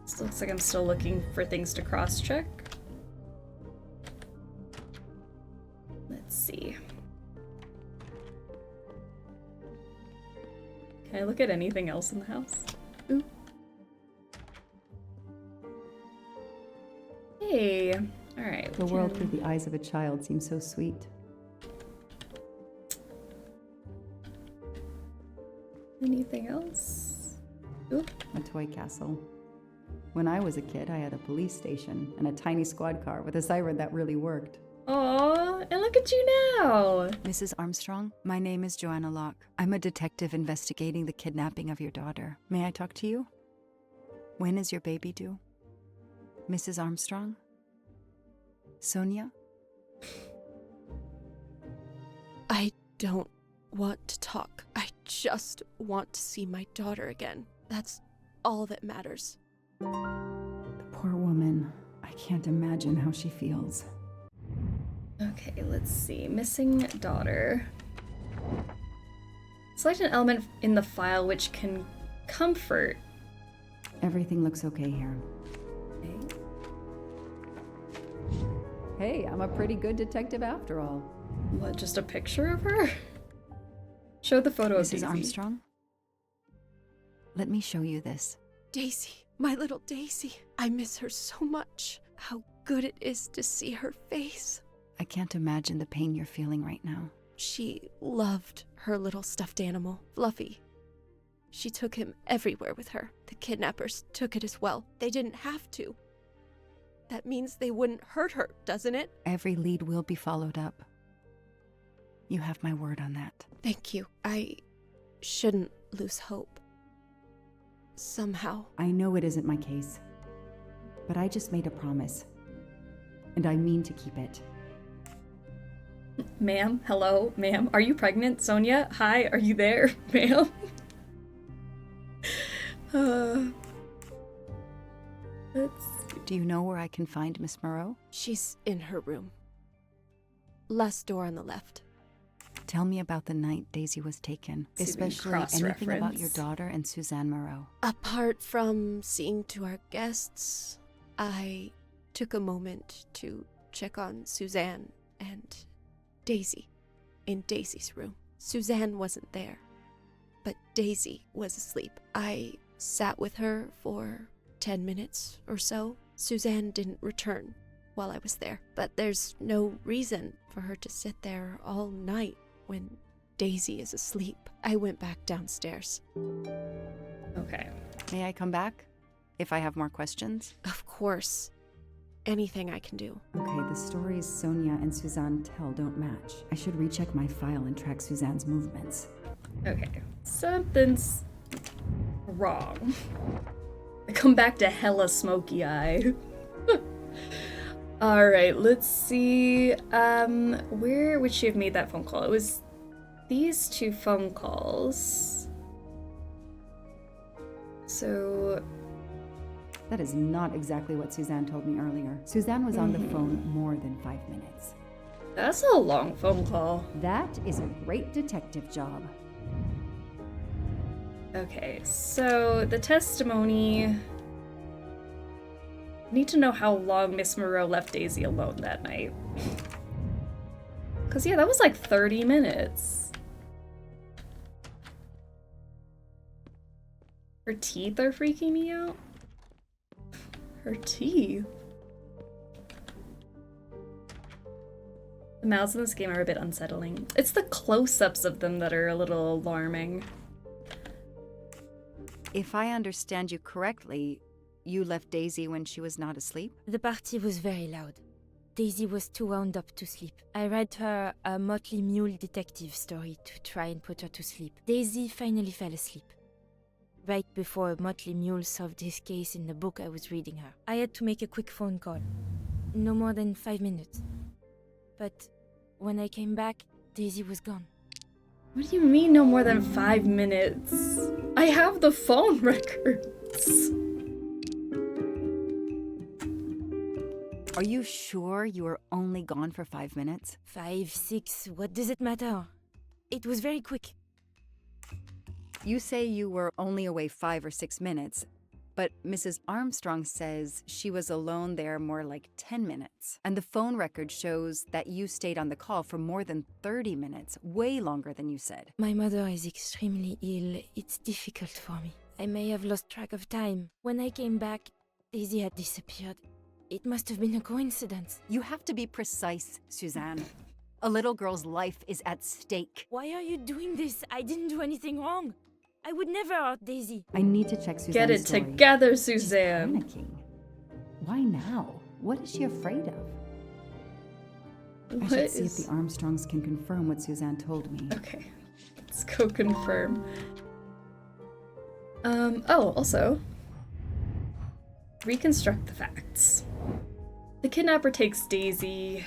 Speaker 3: This looks like I'm still looking for things to cross-check. Let's see. Can I look at anything else in the house? Ooh. Hey. Alright.
Speaker 20: The world through the eyes of a child seems so sweet.
Speaker 3: Anything else? Ooh.
Speaker 20: A toy castle. When I was a kid, I had a police station and a tiny squad car with a siren that really worked.
Speaker 3: Aw, and look at you now!
Speaker 19: Mrs. Armstrong, my name is Joanna Locke. I'm a detective investigating the kidnapping of your daughter. May I talk to you? When is your baby due? Mrs. Armstrong? Sonia?
Speaker 12: I don't want to talk. I just want to see my daughter again. That's all that matters.
Speaker 20: The poor woman. I can't imagine how she feels.
Speaker 3: Okay, let's see. Missing daughter. Select an element in the file which can comfort.
Speaker 20: Everything looks okay here.
Speaker 3: Okay.
Speaker 20: Hey, I'm a pretty good detective after all.
Speaker 3: What, just a picture of her? Show the photo of Daisy.
Speaker 19: Mrs. Armstrong? Let me show you this.
Speaker 12: Daisy, my little Daisy. I miss her so much. How good it is to see her face.
Speaker 19: I can't imagine the pain you're feeling right now.
Speaker 12: She loved her little stuffed animal, Fluffy. She took him everywhere with her. The kidnappers took it as well. They didn't have to. That means they wouldn't hurt her, doesn't it?
Speaker 19: Every lead will be followed up. You have my word on that.
Speaker 12: Thank you. I shouldn't lose hope. Somehow.
Speaker 20: I know it isn't my case, but I just made a promise, and I mean to keep it.
Speaker 3: Ma'am? Hello? Ma'am? Are you pregnant? Sonia? Hi, are you there? Ma'am?
Speaker 19: Do you know where I can find Miss Moreau?
Speaker 12: She's in her room. Last door on the left.
Speaker 19: Tell me about the night Daisy was taken, especially anything about your daughter and Suzanne Moreau.
Speaker 12: Apart from seeing to our guests, I took a moment to check on Suzanne and Daisy in Daisy's room. Suzanne wasn't there, but Daisy was asleep. I sat with her for 10 minutes or so. Suzanne didn't return while I was there, but there's no reason for her to sit there all night when Daisy is asleep. I went back downstairs.
Speaker 3: Okay.
Speaker 19: May I come back if I have more questions?
Speaker 12: Of course. Anything I can do.
Speaker 20: Okay, the stories Sonia and Suzanne tell don't match. I should recheck my file and track Suzanne's movements.
Speaker 3: Okay. Something's wrong. I come back to hella smoky eye. Alright, let's see. Where would she have made that phone call? It was these two phone calls. So...
Speaker 20: That is not exactly what Suzanne told me earlier. Suzanne was on the phone more than 5 minutes.
Speaker 3: That's a long phone call.
Speaker 20: That is a great detective job.
Speaker 3: Okay, so the testimony... Need to know how long Miss Moreau left Daisy alone that night. Cause yeah, that was like 30 minutes. Her teeth are freaking me out. Her teeth. The mouths in this game are a bit unsettling. It's the close-ups of them that are a little alarming.
Speaker 19: If I understand you correctly, you left Daisy when she was not asleep?
Speaker 11: The party was very loud. Daisy was too wound up to sleep. I read her a Motley Mule detective story to try and put her to sleep. Daisy finally fell asleep. Right before Motley Mule solved his case in the book I was reading her. I had to make a quick phone call. No more than 5 minutes. But when I came back, Daisy was gone.
Speaker 3: What do you mean no more than 5 minutes? I have the phone records.
Speaker 19: Are you sure you were only gone for 5 minutes?
Speaker 11: 5, 6, what does it matter? It was very quick.
Speaker 19: You say you were only away 5 or 6 minutes, but Mrs. Armstrong says she was alone there more like 10 minutes. And the phone record shows that you stayed on the call for more than 30 minutes, way longer than you said.
Speaker 11: My mother is extremely ill. It's difficult for me. I may have lost track of time. When I came back, Daisy had disappeared. It must have been a coincidence.
Speaker 19: You have to be precise, Suzanne. A little girl's life is at stake.
Speaker 11: Why are you doing this? I didn't do anything wrong. I would never hurt Daisy.
Speaker 20: I need to check Suzanne's
Speaker 3: Get it
Speaker 20: story.
Speaker 3: together, Suzanne.
Speaker 20: She's panicking. Why now? What is she afraid of? I should see if the Armstrongs can confirm what Suzanne told me.
Speaker 3: Okay, let's go confirm. Oh, also, reconstruct the facts. The kidnapper takes Daisy.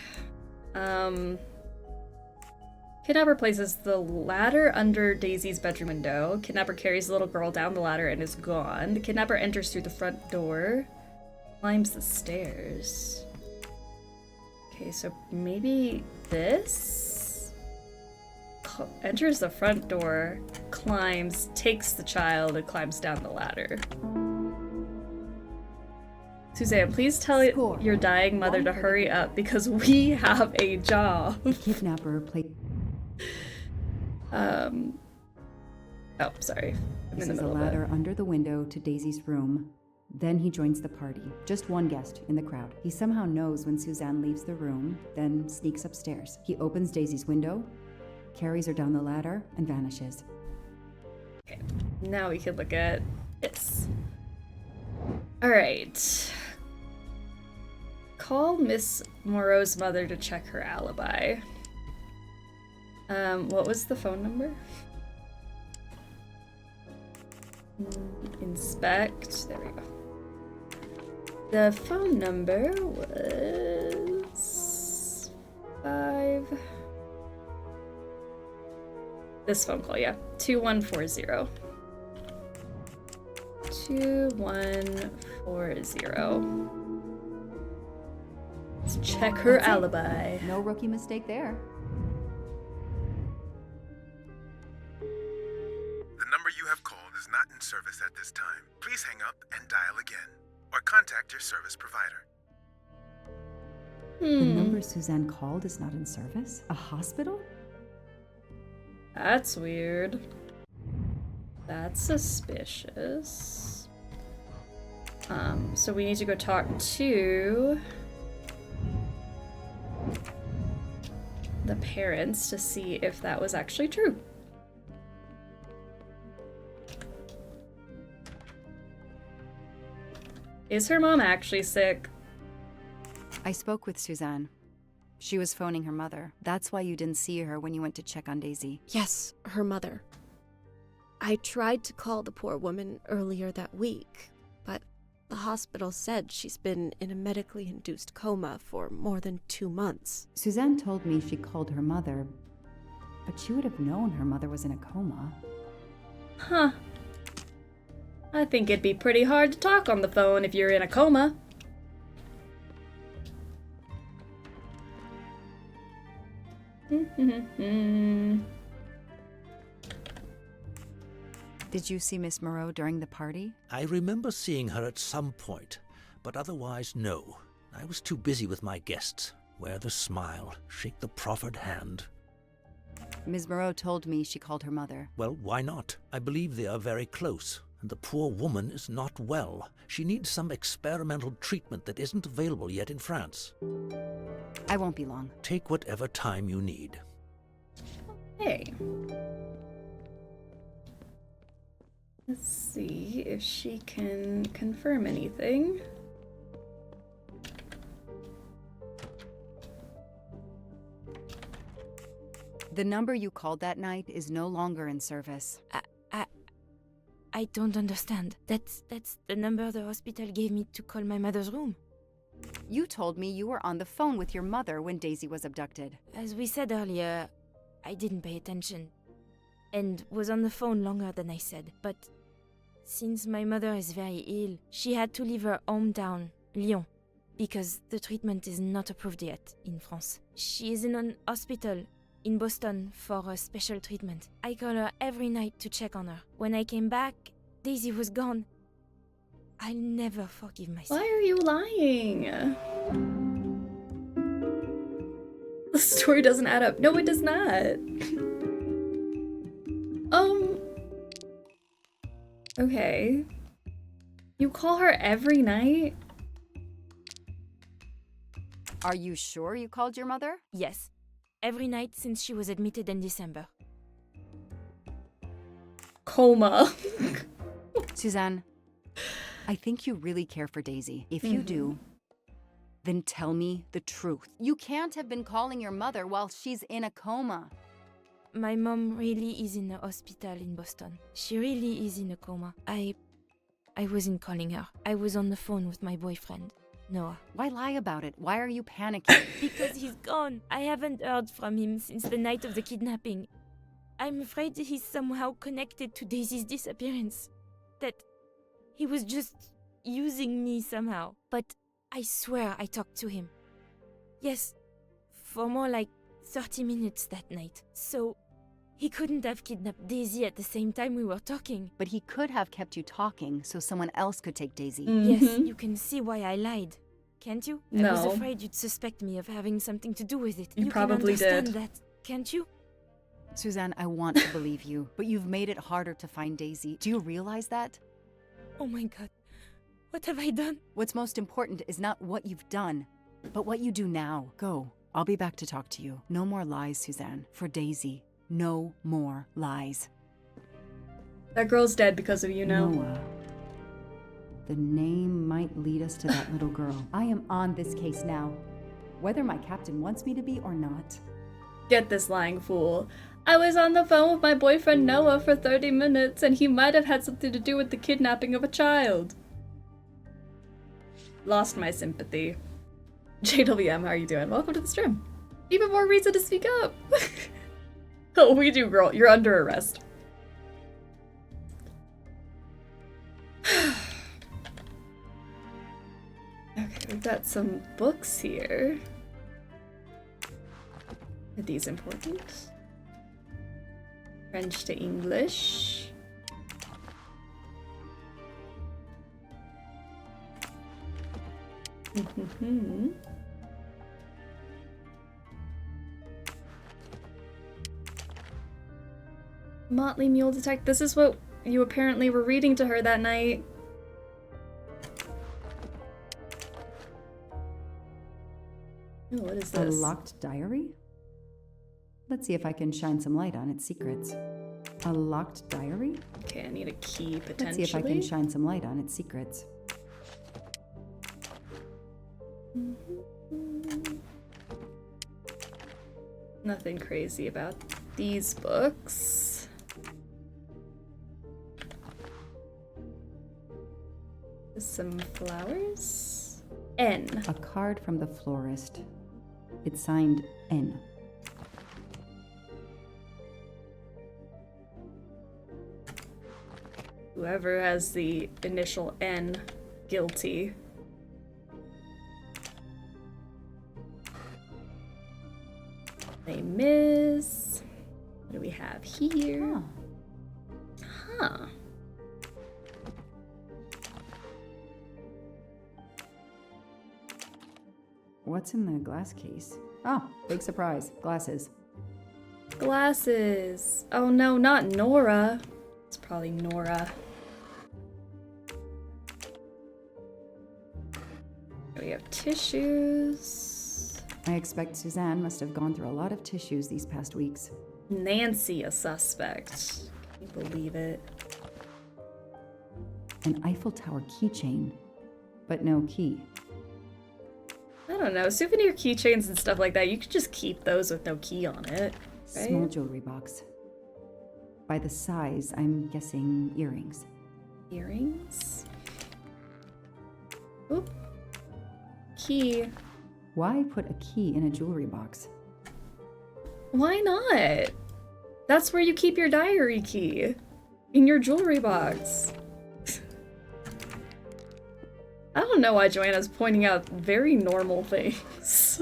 Speaker 3: Kidnapper places the ladder under Daisy's bedroom window. Kidnapper carries the little girl down the ladder and is gone. The kidnapper enters through the front door, climbs the stairs. Okay, so maybe this? Enters the front door, climbs, takes the child, and climbs down the ladder. Suzanne, please tell your dying mother to hurry up because we have a job.
Speaker 20: The kidnapper played.
Speaker 3: Oh, sorry. I'm in the
Speaker 20: Places a
Speaker 3: middle of
Speaker 20: ladder
Speaker 3: it.
Speaker 20: under the window to Daisy's room. Then he joins the party. Just one guest in the crowd. He somehow knows when Suzanne leaves the room, then sneaks upstairs. He opens Daisy's window, carries her down the ladder, and vanishes.
Speaker 3: Okay, now we can look at this. Alright. Call Miss Moreau's mother to check her alibi. What was the phone number? Inspect. There we go. The phone number was 5. This phone call, yeah. 2140. 2140. Let's check her alibi.
Speaker 20: No rookie mistake there.
Speaker 16: The number you have called is not in service at this time. Please hang up and dial again, or contact your service provider.
Speaker 20: The number Suzanne called is not in service? A hospital?
Speaker 3: That's weird. That's suspicious. So we need to go talk to the parents to see if that was actually true. Is her mom actually sick?
Speaker 19: I spoke with Suzanne. She was phoning her mother. That's why you didn't see her when you went to check on Daisy.
Speaker 12: Yes, her mother. I tried to call the poor woman earlier that week, but the hospital said she's been in a medically induced coma for more than 2 months.
Speaker 20: Suzanne told me she called her mother, but she would have known her mother was in a coma.
Speaker 3: Huh. I think it'd be pretty hard to talk on the phone if you're in a coma.
Speaker 19: Did you see Miss Moreau during the party?
Speaker 10: I remember seeing her at some point, but otherwise, no. I was too busy with my guests. Wear the smile, shake the proffered hand.
Speaker 20: Ms. Moreau told me she called her mother.
Speaker 10: Well, why not? I believe they are very close, and the poor woman is not well. She needs some experimental treatment that isn't available yet in France.
Speaker 20: I won't be long.
Speaker 10: Take whatever time you need.
Speaker 3: Hey. Let's see if she can confirm anything.
Speaker 20: The number you called that night is no longer in service.
Speaker 11: I don't understand. That's the number the hospital gave me to call my mother's room.
Speaker 20: You told me you were on the phone with your mother when Daisy was abducted.
Speaker 11: As we said earlier, I didn't pay attention and was on the phone longer than I said. But since my mother is very ill, she had to leave her hometown, Lyon, because the treatment is not approved yet in France. She is in an hospital in Boston for a special treatment. I call her every night to check on her. When I came back, Daisy was gone. I'll never forgive myself.
Speaker 3: Why are you lying? The story doesn't add up. No, it does not. Okay. You call her every night?
Speaker 20: Are you sure you called your mother?
Speaker 11: Yes. Every night since she was admitted in December.
Speaker 3: Coma.
Speaker 20: Suzanne, I think you really care for Daisy. If you do, then tell me the truth. You can't have been calling your mother while she's in a coma.
Speaker 11: My mom really is in a hospital in Boston. She really is in a coma. I wasn't calling her. I was on the phone with my boyfriend, Noah.
Speaker 20: Why lie about it? Why are you panicking?
Speaker 11: Because he's gone. I haven't heard from him since the night of the kidnapping. I'm afraid he's somehow connected to Daisy's disappearance. That he was just using me somehow. But I swear I talked to him. Yes, for more like 30 minutes that night. So he couldn't have kidnapped Daisy at the same time we were talking.
Speaker 20: But he could have kept you talking so someone else could take Daisy.
Speaker 11: Yes, you can see why I lied. Can't you?
Speaker 3: No.
Speaker 11: I was afraid you'd suspect me of having something to do with it.
Speaker 3: You probably
Speaker 11: can understand
Speaker 3: did.
Speaker 11: that, can't you?
Speaker 20: Suzanne, I want to believe you, but you've made it harder to find Daisy. Do you realize that?
Speaker 11: Oh my god. What have I done?
Speaker 20: What's most important is not what you've done, but what you do now. Go. I'll be back to talk to you. No more lies, Suzanne. For Daisy. No more lies.
Speaker 3: That girl's dead because of you now.
Speaker 20: Noah. The name might lead us to that little girl. I am on this case now, whether my captain wants me to be or not.
Speaker 3: Get this lying fool. I was on the phone with my boyfriend Noah for 30 minutes and he might have had something to do with the kidnapping of a child. Lost my sympathy. JWM, how are you doing? Welcome to the stream. Even more reason to speak up. Oh, we do, girl. You're under arrest. Okay, we've got some books here. Are these important? French to English. Motley Mule Detect. This is what you apparently were reading to her that night. Oh, what is this?
Speaker 20: A locked diary? Let's see if I can shine some light on its secrets. A locked diary?
Speaker 3: Okay, I need a key, potentially.
Speaker 20: Let's see if I can shine some light on its secrets.
Speaker 3: Nothing crazy about these books. Some flowers. N.
Speaker 20: A card from the florist. It's signed N.
Speaker 3: Whoever has the initial N, guilty. Name is... What do we have here? Huh.
Speaker 20: What's in the glass case? Oh, big surprise. Glasses.
Speaker 3: Glasses. Oh no, not Nora. It's probably Nora. We have tissues.
Speaker 20: I expect Suzanne must have gone through a lot of tissues these past weeks.
Speaker 3: Nancy, a suspect. Can you believe it?
Speaker 20: An Eiffel Tower keychain, but no key.
Speaker 3: I don't know. Souvenir keychains and stuff like that, you could just keep those with no key on it. Right?
Speaker 20: Small jewelry box. By the size, I'm guessing earrings.
Speaker 3: Earrings? Oop. Key.
Speaker 20: Why put a key in a jewelry box?
Speaker 3: Why not? That's where you keep your diary key. In your jewelry box. I don't know why Joanna's pointing out very normal things.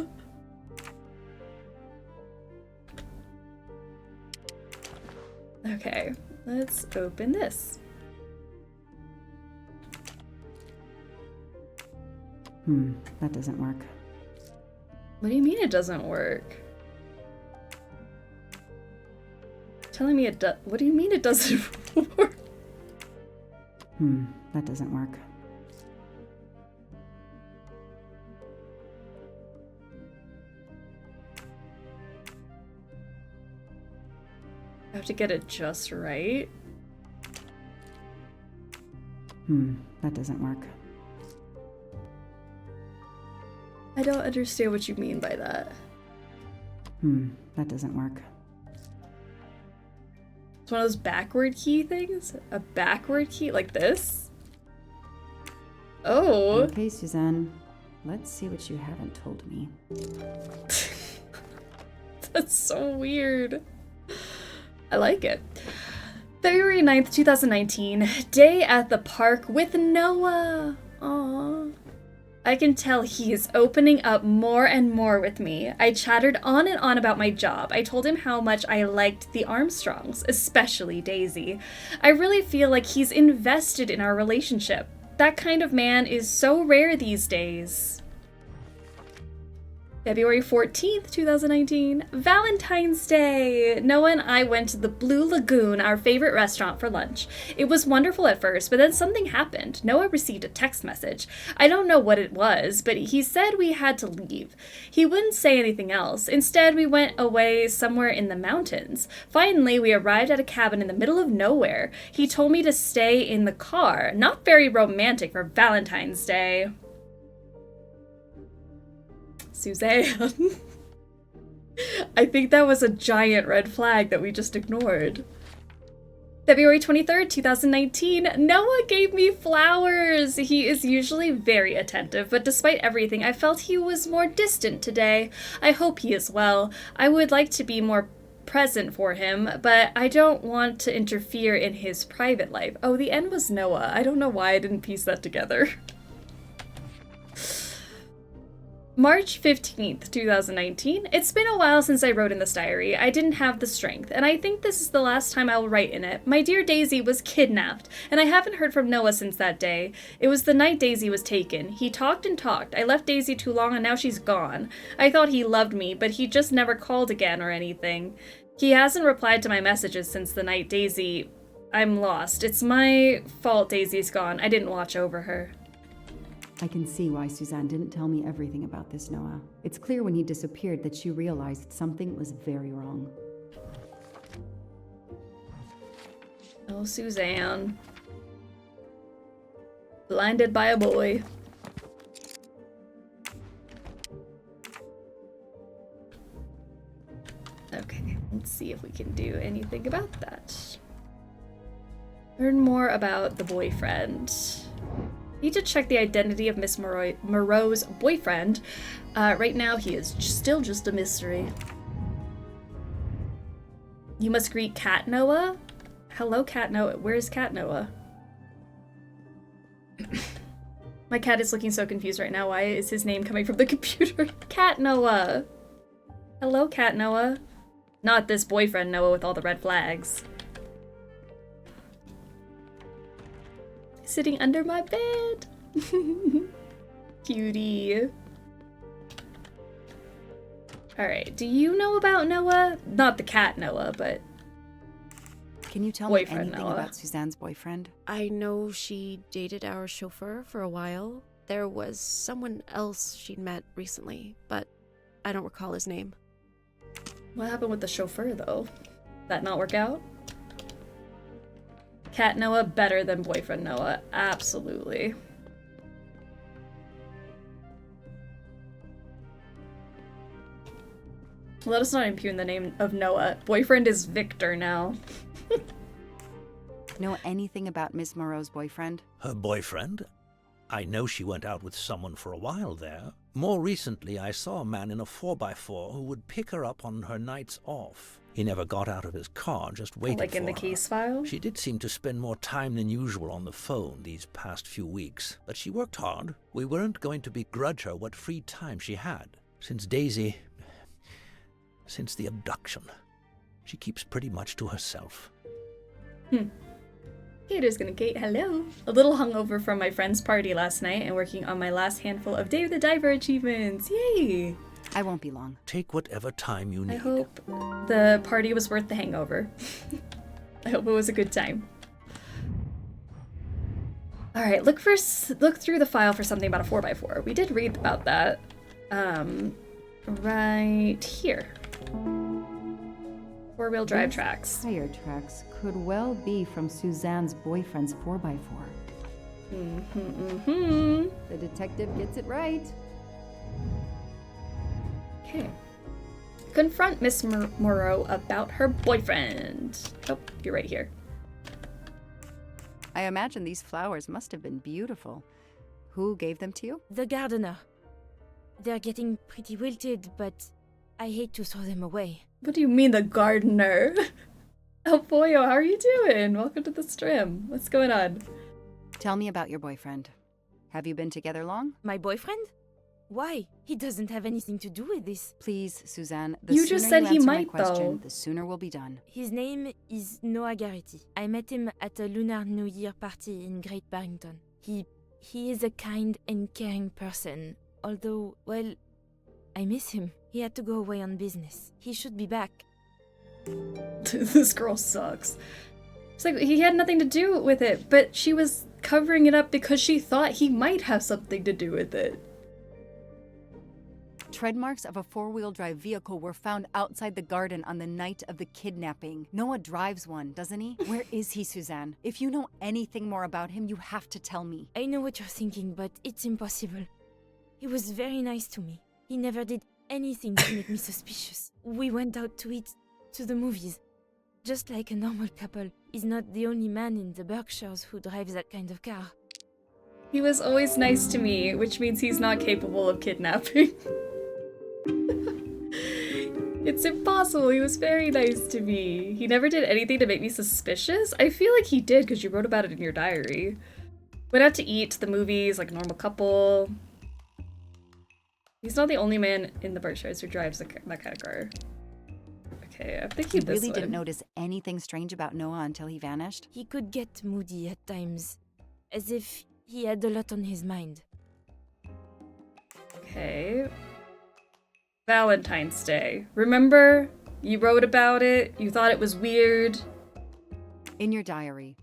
Speaker 3: Okay, let's open this.
Speaker 20: That doesn't work.
Speaker 3: What do you mean it doesn't work? Telling me it does. What do you mean it doesn't work?
Speaker 20: That doesn't work.
Speaker 3: I have to get it just right.
Speaker 20: That doesn't work.
Speaker 3: I don't understand what you mean by that.
Speaker 20: That doesn't work.
Speaker 3: It's one of those backward key things? A backward key? Like this? Oh.
Speaker 20: Okay, Suzanne. Let's see what you haven't told me.
Speaker 3: That's so weird. I like it. February 9th, 2019. Day at the park with Noah. Aww. I can tell he is opening up more and more with me. I chattered on and on about my job. I told him how much I liked the Armstrongs, especially Daisy. I really feel like he's invested in our relationship. That kind of man is so rare these days. February 14th, 2019, Valentine's Day! Noah and I went to the Blue Lagoon, our favorite restaurant, for lunch. It was wonderful at first, but then something happened. Noah received a text message. I don't know what it was, but he said we had to leave. He wouldn't say anything else. Instead, we went away somewhere in the mountains. Finally, we arrived at a cabin in the middle of nowhere. He told me to stay in the car. Not very romantic for Valentine's Day. Suzanne. I think that was a giant red flag that we just ignored. February 23rd, 2019, Noah gave me flowers. He is usually very attentive, but despite everything, I felt he was more distant today. I hope he is well. I would like to be more present for him, but I don't want to interfere in his private life. Oh, the end was Noah. I don't know why I didn't piece that together. March 15th, 2019. It's been a while since I wrote in this diary. I didn't have the strength, and I think this is the last time I will write in it. My dear Daisy was kidnapped, and I haven't heard from Noah since that day. It was the night Daisy was taken. He talked and talked. I left Daisy too long, and now she's gone. I thought he loved me, but he just never called again or anything. He hasn't replied to my messages since the night Daisy... I'm lost. It's my fault Daisy's gone. I didn't watch over her.
Speaker 20: I can see why Suzanne didn't tell me everything about this, Noah. It's clear when he disappeared that she realized something was very wrong.
Speaker 3: Oh, Suzanne. Blinded by a boy. Okay, let's see if we can do anything about that. Learn more about the boyfriend. Need to check the identity of Miss Moreau's boyfriend. Right now, he is still just a mystery. You must greet Cat Noah? Hello, Cat Noah. Where's Cat Noah? My cat is looking so confused right now. Why is his name coming from the computer? Cat Noah. Hello, Cat Noah. Not this boyfriend Noah with all the red flags. Sitting under my bed. Cutie. Alright, do you know about Noah? Not the cat Noah, but
Speaker 19: Can you tell me
Speaker 3: boyfriend
Speaker 19: anything
Speaker 3: Noah.
Speaker 19: about Suzanne's boyfriend?
Speaker 12: I know she dated our chauffeur for a while. There was someone else she'd met recently, but I don't recall his name.
Speaker 3: What happened with the chauffeur, though? Did that not work out? Cat Noah better than boyfriend Noah. Absolutely. Let us not impugn the name of Noah. Boyfriend is Victor now.
Speaker 19: Know anything about Miss Moreau's boyfriend?
Speaker 10: Her boyfriend? I know she went out with someone for a while there. More recently, I saw a man in a 4x4 who would pick her up on her nights off. He never got out of his car, just waited for her.
Speaker 3: Like in the case file?
Speaker 10: She did seem to spend more time than usual on the phone these past few weeks, but she worked hard. We weren't going to begrudge her what free time she had. Since the abduction, she keeps pretty much to herself.
Speaker 3: Gator's gonna gate, hello. A little hungover from my friend's party last night and working on my last handful of Dave the Diver achievements. Yay!
Speaker 19: I won't be long.
Speaker 10: Take whatever time you need.
Speaker 3: I hope the party was worth the hangover. I hope it was a good time. Alright, look through the file for something about a 4x4. We did read about that. Right here. Four-wheel drive
Speaker 20: These
Speaker 3: tracks.
Speaker 20: Tire tracks could well be from Suzanne's boyfriend's 4x4. The detective gets it right.
Speaker 3: Okay. Confront Miss Moreau about her boyfriend. Oh, you're right here.
Speaker 19: I imagine these flowers must have been beautiful. Who gave them to you?
Speaker 11: The gardener. They're getting pretty wilted, but I hate to throw them away.
Speaker 3: What do you mean, the gardener? El Pollo, how are you doing? Welcome to the stream. What's going on?
Speaker 19: Tell me about your boyfriend. Have you been together long?
Speaker 11: My boyfriend? Why? He doesn't have anything to do with this.
Speaker 19: Please, Suzanne, the
Speaker 3: You
Speaker 19: sooner
Speaker 3: just said
Speaker 19: you
Speaker 3: he
Speaker 19: answer
Speaker 3: might,
Speaker 19: my question,
Speaker 3: though.
Speaker 19: the sooner we'll be done.
Speaker 11: His name is Noah Garrity. I met him at a Lunar New Year party in Great Barrington. He is a kind and caring person, although, well, I miss him. He had to go away on business. He should be back.
Speaker 3: This girl sucks. It's like he had nothing to do with it, but she was covering it up because she thought he might have something to do with it.
Speaker 19: Tread marks of a four-wheel drive vehicle were found outside the garden on the night of the kidnapping. Noah drives one, doesn't he? Where is he, Suzanne? If you know anything more about him, you have to tell me.
Speaker 11: I know what you're thinking, but it's impossible. He was very nice to me. He never did anything to make me suspicious. We went out to eat, to the movies. Just like a normal couple. He's not the only man in the Berkshires who drives that kind of car.
Speaker 3: He was always nice to me, which means he's not capable of kidnapping. It's impossible. He was very nice to me. He never did anything to make me suspicious. I feel like he did because you wrote about it in your diary. Went out to eat, the movies, like a normal couple. He's not the only man in the Berkshires who drives that kind of car. Okay, I'm thinking
Speaker 19: You
Speaker 3: this
Speaker 19: really
Speaker 3: one.
Speaker 19: didn't notice anything strange about Noah until he vanished?
Speaker 11: He could get moody at times, as if he had a lot on his mind.
Speaker 3: Okay. Valentine's Day. Remember? You wrote about it. You thought it was weird.
Speaker 19: In your diary,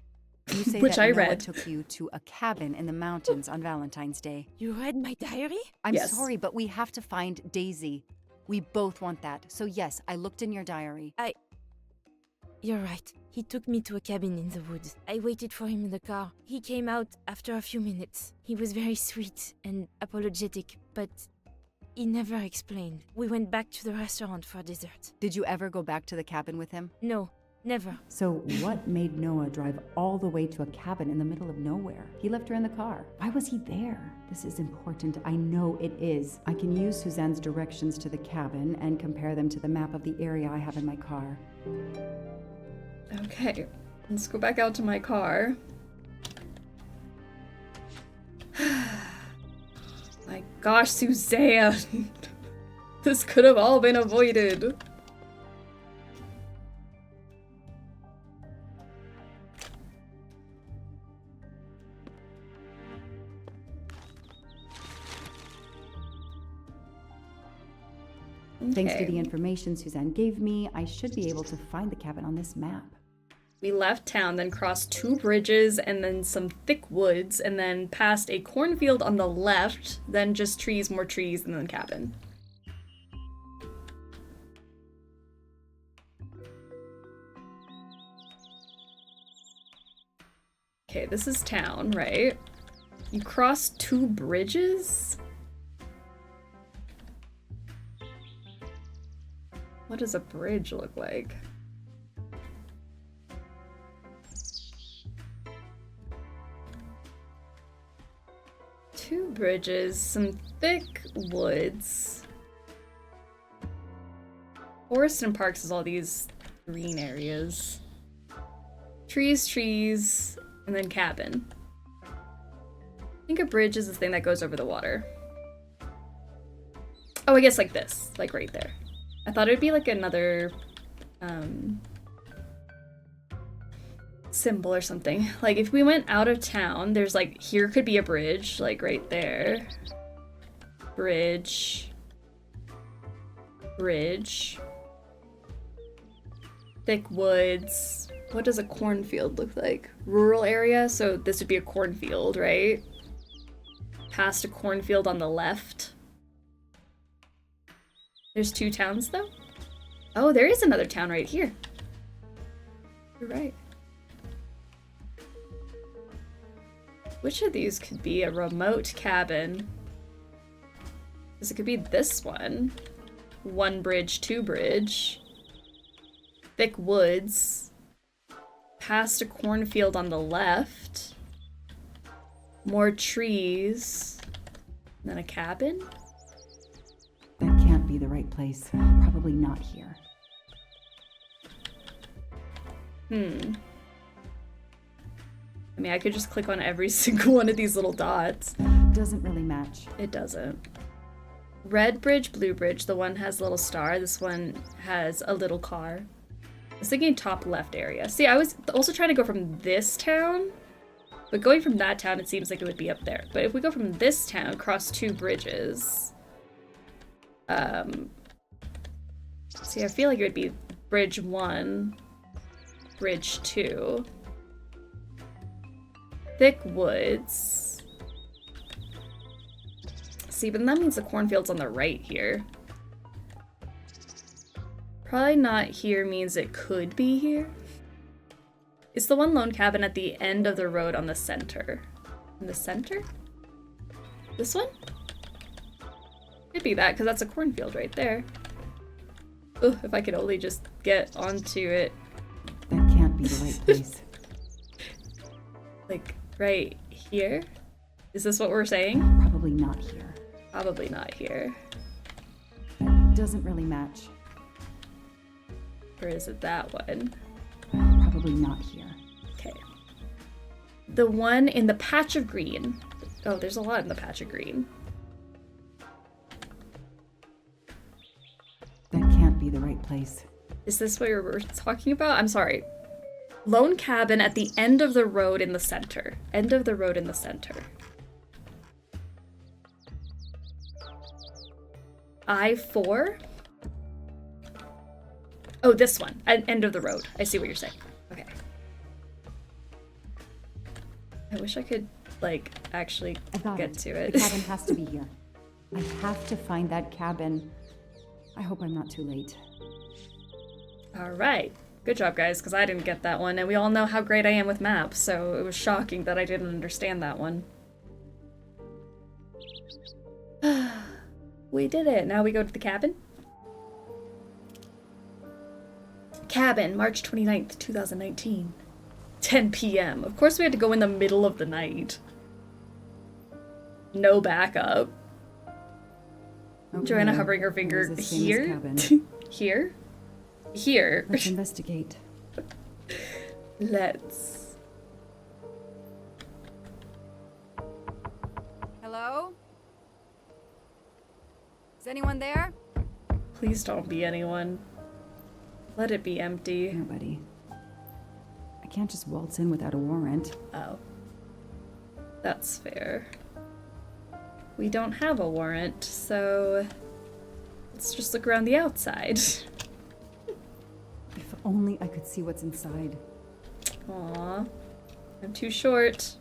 Speaker 19: you say
Speaker 3: Which
Speaker 19: that
Speaker 3: I
Speaker 19: Noah
Speaker 3: read.
Speaker 19: took you to a cabin in the mountains on Valentine's Day.
Speaker 11: You read my diary?
Speaker 19: I'm
Speaker 3: Yes.
Speaker 19: sorry, but we have to find Daisy. We both want that. So yes, I looked in your diary.
Speaker 11: You're right. He took me to a cabin in the woods. I waited for him in the car. He came out after a few minutes. He was very sweet and apologetic, but he never explained. We went back to the restaurant for dessert.
Speaker 19: Did you ever go back to the cabin with him?
Speaker 11: No, never.
Speaker 20: So what made Noah drive all the way to a cabin in the middle of nowhere? He left her in the car. Why was he there? This is important. I know it is. I can use Suzanne's directions to the cabin and compare them to the map of the area I have in my car.
Speaker 3: Okay, let's go back out to my car. My gosh, Suzanne! This could have all been avoided.
Speaker 20: Thanks to
Speaker 3: Okay.
Speaker 20: the information Suzanne gave me, I should be able to find the cabin on this map.
Speaker 3: We left town, then crossed 2 bridges, and then some thick woods, and then past a cornfield on the left, then just trees, more trees, and then cabin. Okay, this is town, right? You cross 2 bridges? What does a bridge look like? Two bridges, some thick woods. Forest and parks is all these green areas. Trees, and then cabin. I think a bridge is the thing that goes over the water. Oh, I guess like this, like right there. I thought it would be like another symbol or something. Like if we went out of town, there's like, here could be a bridge, like right there. Bridge. Bridge. Thick woods. What does a cornfield look like? Rural area, so this would be a cornfield, right? Past a cornfield on the left. There's 2 towns though? Oh, there is another town right here. You're right. Which of these could be a remote cabin? Because it could be this one. 1 bridge, 2 bridge. Thick woods. Past a cornfield on the left. More trees. And then a cabin?
Speaker 20: That can't be the right place. Probably not here.
Speaker 3: I mean, I could just click on every single one of these little dots.
Speaker 20: Doesn't really match.
Speaker 3: It doesn't. Red bridge, blue bridge. The one has a little star. This one has a little car. I was thinking top left area. See, I was also trying to go from this town, but going from that town, it seems like it would be up there. But if we go from this town, across 2 bridges, see, I feel like it would be bridge 1, bridge 2, thick woods. See, but that means the cornfield's on the right here. Probably not here means it could be here. It's the one lone cabin at the end of the road on the center. In the center? This one? Could be that, because that's a cornfield right there. Ugh, if I could only just get onto it.
Speaker 20: That can't be the right place.
Speaker 3: Like, right here? Is this what we're saying?
Speaker 20: Probably not here.
Speaker 3: Probably not here.
Speaker 20: That doesn't really match.
Speaker 3: Or is it that one?
Speaker 20: Probably not here.
Speaker 3: Okay. The one in the patch of green. Oh, there's a lot in the patch of green.
Speaker 20: That can't be the right place.
Speaker 3: Is this what we're talking about? I'm sorry. Lone cabin at the end of the road in the center. End of the road in the center. I-4? Oh, this one. End of the road. I see what you're saying. Okay. I wish I could, like, actually get to it.
Speaker 20: The cabin has to be here. I have to find that cabin. I hope I'm not too late.
Speaker 3: All right. Good job, guys, because I didn't get that one, and we all know how great I am with maps, so it was shocking that I didn't understand that one. We did it. Now we go to the cabin. Cabin, March 29th, 2019. 10 p.m. Of course we had to go in the middle of the night. No backup.
Speaker 20: Okay,
Speaker 3: Joanna hovering her finger
Speaker 20: here's the famous
Speaker 3: here?
Speaker 20: cabin.
Speaker 3: Here? Here.
Speaker 20: Let's investigate.
Speaker 3: Let's.
Speaker 21: Hello? Is anyone there?
Speaker 3: Please don't be anyone. Let it be empty.
Speaker 20: Nobody. I can't just waltz in without a warrant.
Speaker 3: Oh. That's fair. We don't have a warrant, so Let's just look around the outside.
Speaker 20: If only I could see what's inside.
Speaker 3: Aw. I'm too short.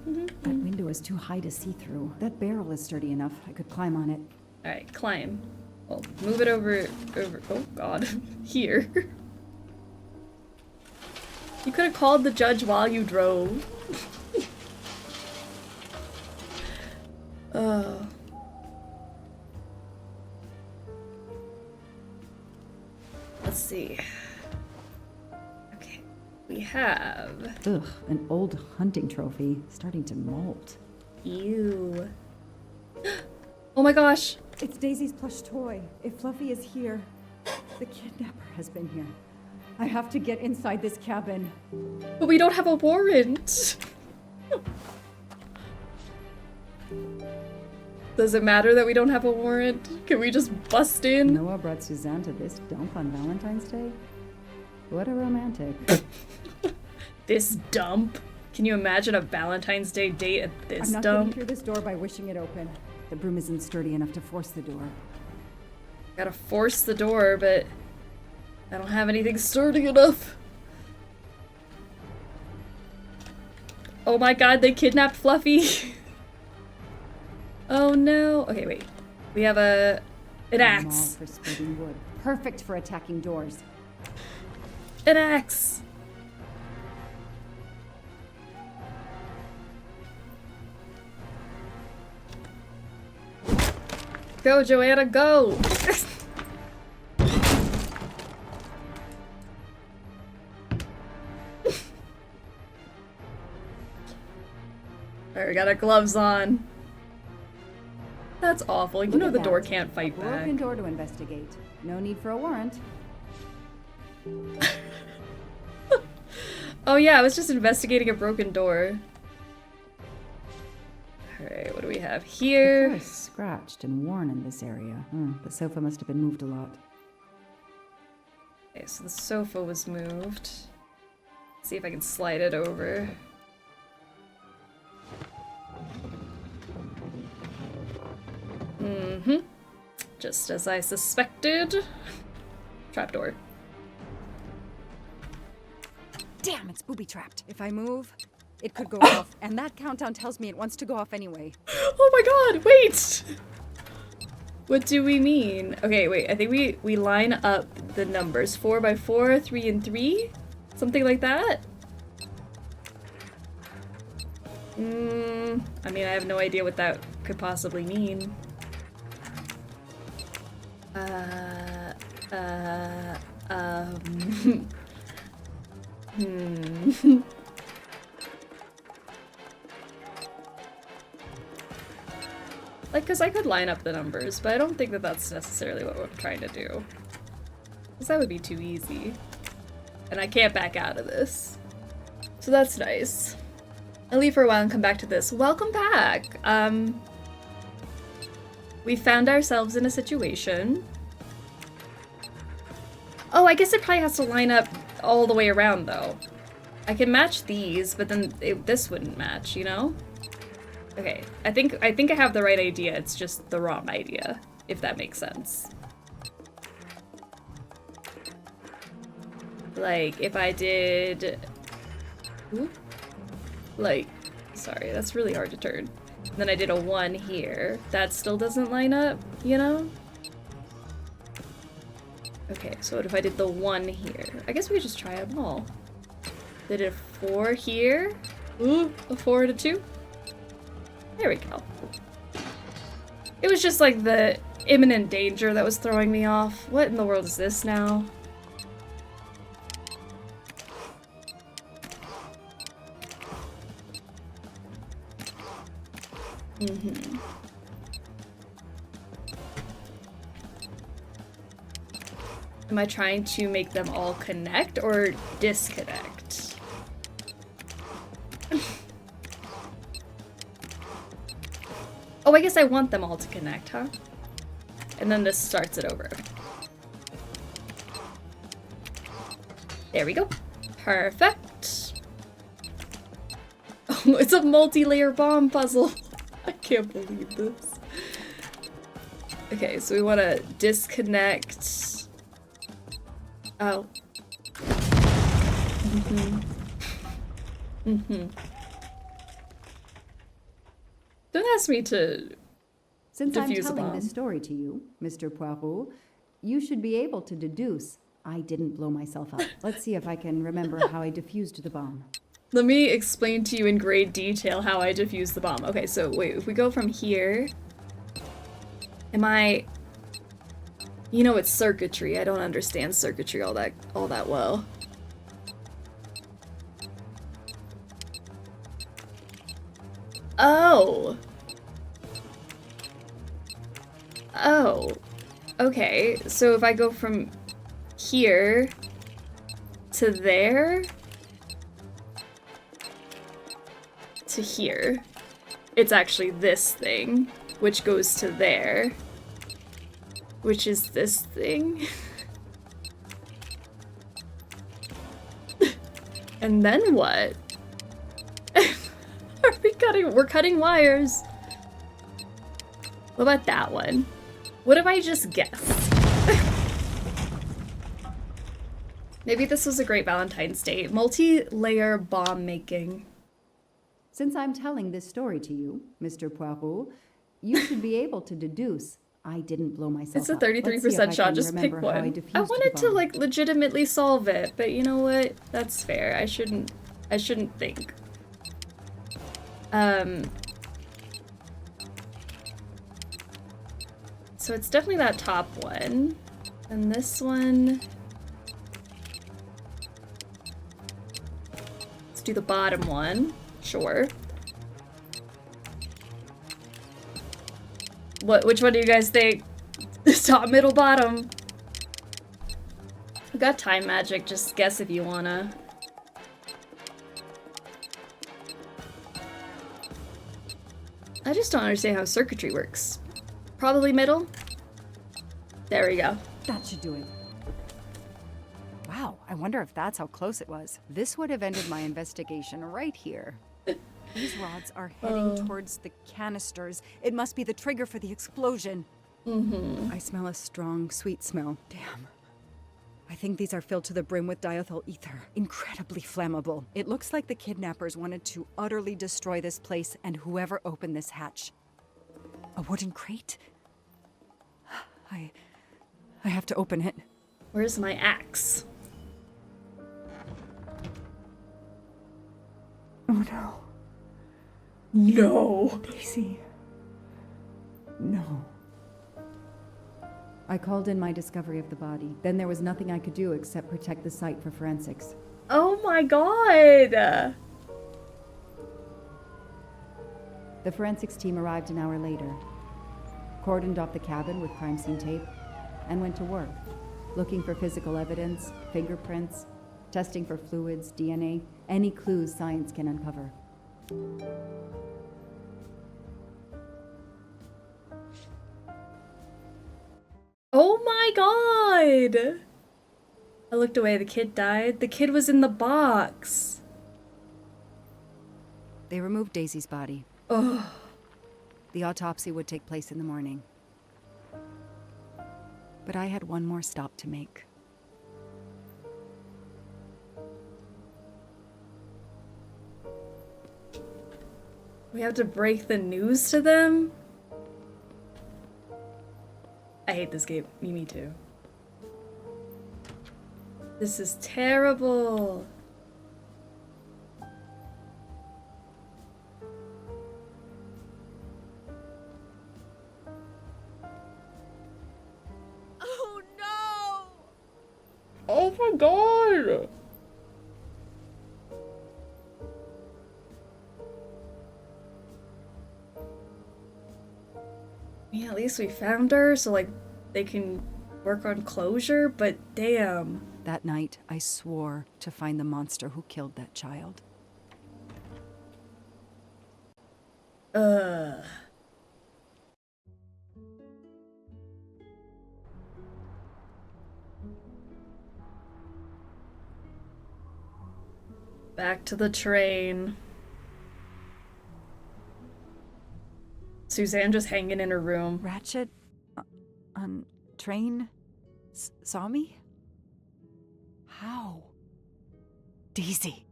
Speaker 20: That window is too high to see through. That barrel is sturdy enough. I could climb on it.
Speaker 3: Alright, climb. Well, move it over, oh god, here. You could have called the judge while you drove. Oh. Let's see. Okay, we have...
Speaker 20: Ugh, an old hunting trophy starting to molt.
Speaker 3: Ew. Oh my gosh.
Speaker 20: It's Daisy's plush toy. If Fluffy is here, the kidnapper has been here. I have to get inside this cabin.
Speaker 3: But we don't have a warrant. Does it matter that we don't have a warrant? Can we just bust in?
Speaker 20: Noah brought Suzanne to this dump on Valentine's Day? What a romantic.
Speaker 3: This dump? Can you imagine a Valentine's Day date at this
Speaker 20: I'm not
Speaker 3: dump?
Speaker 20: getting through this door by wishing it open. The broom isn't sturdy enough to force the door.
Speaker 3: Gotta force the door, but I don't have anything sturdy enough. Oh my god, they kidnapped Fluffy. Oh no. Okay, wait. We have an axe.
Speaker 20: For splitting wood. Perfect for attacking doors.
Speaker 3: An axe. Go, Joanna, go! Alright, we got our gloves on. That's awful. You know the door can't fight back.
Speaker 20: Broken door to investigate. No need for a warrant.
Speaker 3: Oh yeah, I was just investigating a broken door. Alright, what do we have here?
Speaker 20: The floor is scratched and worn in this area. The sofa must have been moved a lot.
Speaker 3: Okay, so the sofa was moved. Let's see if I can slide it over. Mm-hmm. Just as I suspected. Trapdoor.
Speaker 20: Damn, it's booby-trapped. If I move, it could go off, and that countdown tells me it wants to go off anyway.
Speaker 3: Oh my god, wait! What do we mean? Okay, wait, I think we line up the numbers. 4 by 4, 3 and 3? Something like that? I mean, I have no idea what that could possibly mean. Like, because I could line up the numbers, but I don't think that that's necessarily what I'm trying to do. Because that would be too easy. And I can't back out of this. So that's nice. I'll leave for a while and come back to this. Welcome back! We found ourselves in a situation. Oh, I guess it probably has to line up all the way around, though. I can match these, but then this wouldn't match, you know? Okay, I think I have the right idea, it's just the wrong idea, if that makes sense. Like, if I did... Ooh. Like, sorry, that's really hard to turn. And then I did a 1 here. That still doesn't line up, you know? Okay, so what if I did the 1 here? I guess we could just try them all. Did a 4 here. Ooh, a 4 and a 2. There we go. It was just like the imminent danger that was throwing me off. What in the world is this now? Mm-hmm. Am I trying to make them all connect or disconnect? Oh, I guess I want them all to connect, huh? And then this starts it over. There we go. Perfect. Oh It's a multi-layer bomb puzzle. I can't believe this. Okay, so we want to disconnect. Oh. Don't ask me to
Speaker 20: Since I'm
Speaker 3: defuse a
Speaker 20: telling
Speaker 3: bomb.
Speaker 20: this story to you, Mr. Poirot, you should be able to deduce I didn't blow myself up. Let's see if I can remember how I defused the bomb.
Speaker 3: Let me explain to you in great detail how I defused the bomb. Okay, so wait, if we go from here, am I? You know, it's circuitry. I don't understand circuitry all that well. Oh. Oh. Okay, so if I go from here to there to here, it's actually this thing, which goes to there, which is this thing. And then what? Are we cutting? We're cutting wires. What about that one? What if I just guess? Maybe this was a great Valentine's Day. Multi-layer bomb making.
Speaker 20: Since I'm telling this story to you, Mr. Poirot, you should be able to deduce I didn't blow myself
Speaker 3: It's a
Speaker 20: up. Let's see if
Speaker 3: 33%
Speaker 20: I
Speaker 3: shot,
Speaker 20: can
Speaker 3: just pick
Speaker 20: remember how
Speaker 3: one. I
Speaker 20: defused the
Speaker 3: wanted to
Speaker 20: bomb.
Speaker 3: like legitimately solve it, but you know what? That's fair. I shouldn't think. So it's definitely that top one. And this one. Let's do the bottom one. Sure. Which one do you guys think? Top, middle, bottom. We got time magic, just guess if you wanna. I just don't understand how circuitry works. Probably middle? There we go.
Speaker 19: That should do it. Wow, I wonder if that's how close it was. This would have ended my investigation right here. These rods are heading towards the canisters. It must be the trigger for the explosion. I smell a strong, sweet smell. Damn. I think these are filled to the brim with diethyl ether. Incredibly flammable. It looks like the kidnappers wanted to utterly destroy this place and whoever opened this hatch. A wooden crate? I have to open it.
Speaker 3: Where's my axe?
Speaker 19: Oh no.
Speaker 3: No.
Speaker 19: Daisy. No.
Speaker 20: I called in my discovery of the body. Then there was nothing I could do except protect the site for forensics.
Speaker 3: Oh my god!
Speaker 20: The forensics team arrived an hour later, cordoned off the cabin with crime scene tape, and went to work, looking for physical evidence, fingerprints, testing for fluids, DNA, any clues science can uncover.
Speaker 3: Oh my god! I looked away, the kid died. The kid was in the box.
Speaker 19: They removed Daisy's body.
Speaker 3: Oh.
Speaker 19: The autopsy would take place in the morning. But I had one more stop to make.
Speaker 3: We have to break the news to them? I hate this game. Me too. This is terrible.
Speaker 5: Oh no!
Speaker 3: Oh my god! Yeah, at least we found her, so like they can work on closure, but damn.
Speaker 19: That night, I swore to find the monster who killed that child.
Speaker 3: Back to the train. Suzanne just hanging in her room.
Speaker 19: Ratchet on train saw me? How? Daisy.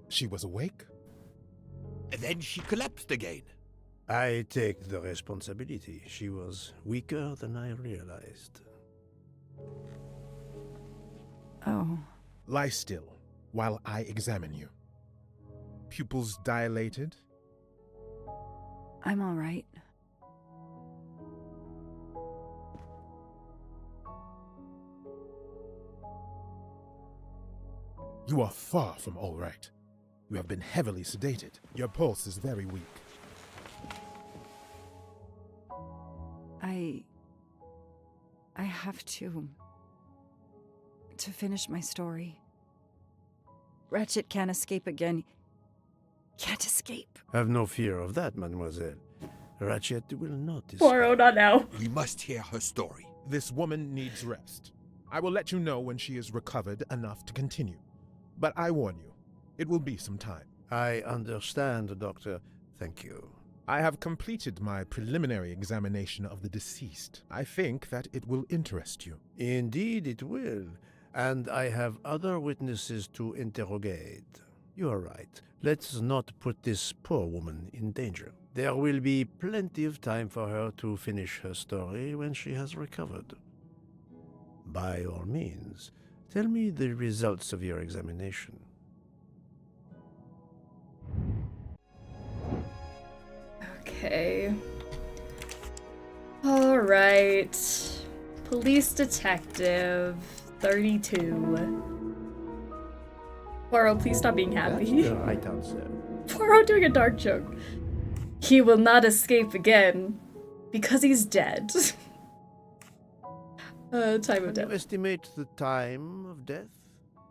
Speaker 16: She was awake?
Speaker 4: And then she collapsed again.
Speaker 1: I take the responsibility. She was weaker than I realized.
Speaker 19: Oh.
Speaker 16: Lie still while I examine you. Pupils dilated?
Speaker 19: I'm all right.
Speaker 16: You are far from all right. You have been heavily sedated. Your pulse is very weak.
Speaker 19: I have to finish my story. Ratchet can't escape again. Can't escape.
Speaker 1: Have no fear of that, mademoiselle. Ratchet will not escape.
Speaker 3: Poirot, not now.
Speaker 4: We must hear her story.
Speaker 16: This woman needs rest. I will let you know when she is recovered enough to continue. But I warn you, it will be some time.
Speaker 1: I understand, Doctor. Thank you.
Speaker 16: I have completed my preliminary examination of the deceased. I think that it will interest you.
Speaker 1: Indeed it will. And I have other witnesses to interrogate. You are right. Let's not put this poor woman in danger. There will be plenty of time for her to finish her story when she has recovered. By all means, tell me the results of your examination.
Speaker 3: Okay. Alright. Police detective, 32. Poirot, please stop being happy.
Speaker 1: That's the right answer.
Speaker 3: Poirot doing a dark joke. He will not escape again because he's dead. Time of
Speaker 1: Can
Speaker 3: death.
Speaker 1: you estimate the time of death?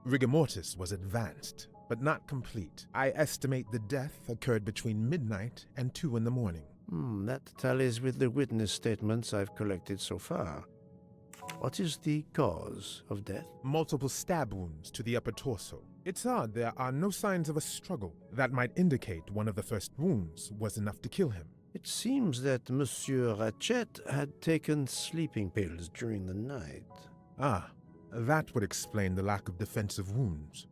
Speaker 16: Rigor mortis was advanced, but not complete. I estimate the death occurred between midnight and 2 in the morning.
Speaker 1: That tallies with the witness statements I've collected so far. What is the cause of death?
Speaker 16: Multiple stab wounds to the upper torso. It's odd there are no signs of a struggle. That might indicate one of the first wounds was enough to kill him.
Speaker 1: It seems that Monsieur Ratchet had taken sleeping pills during the night.
Speaker 16: Ah, that would explain the lack of defensive wounds.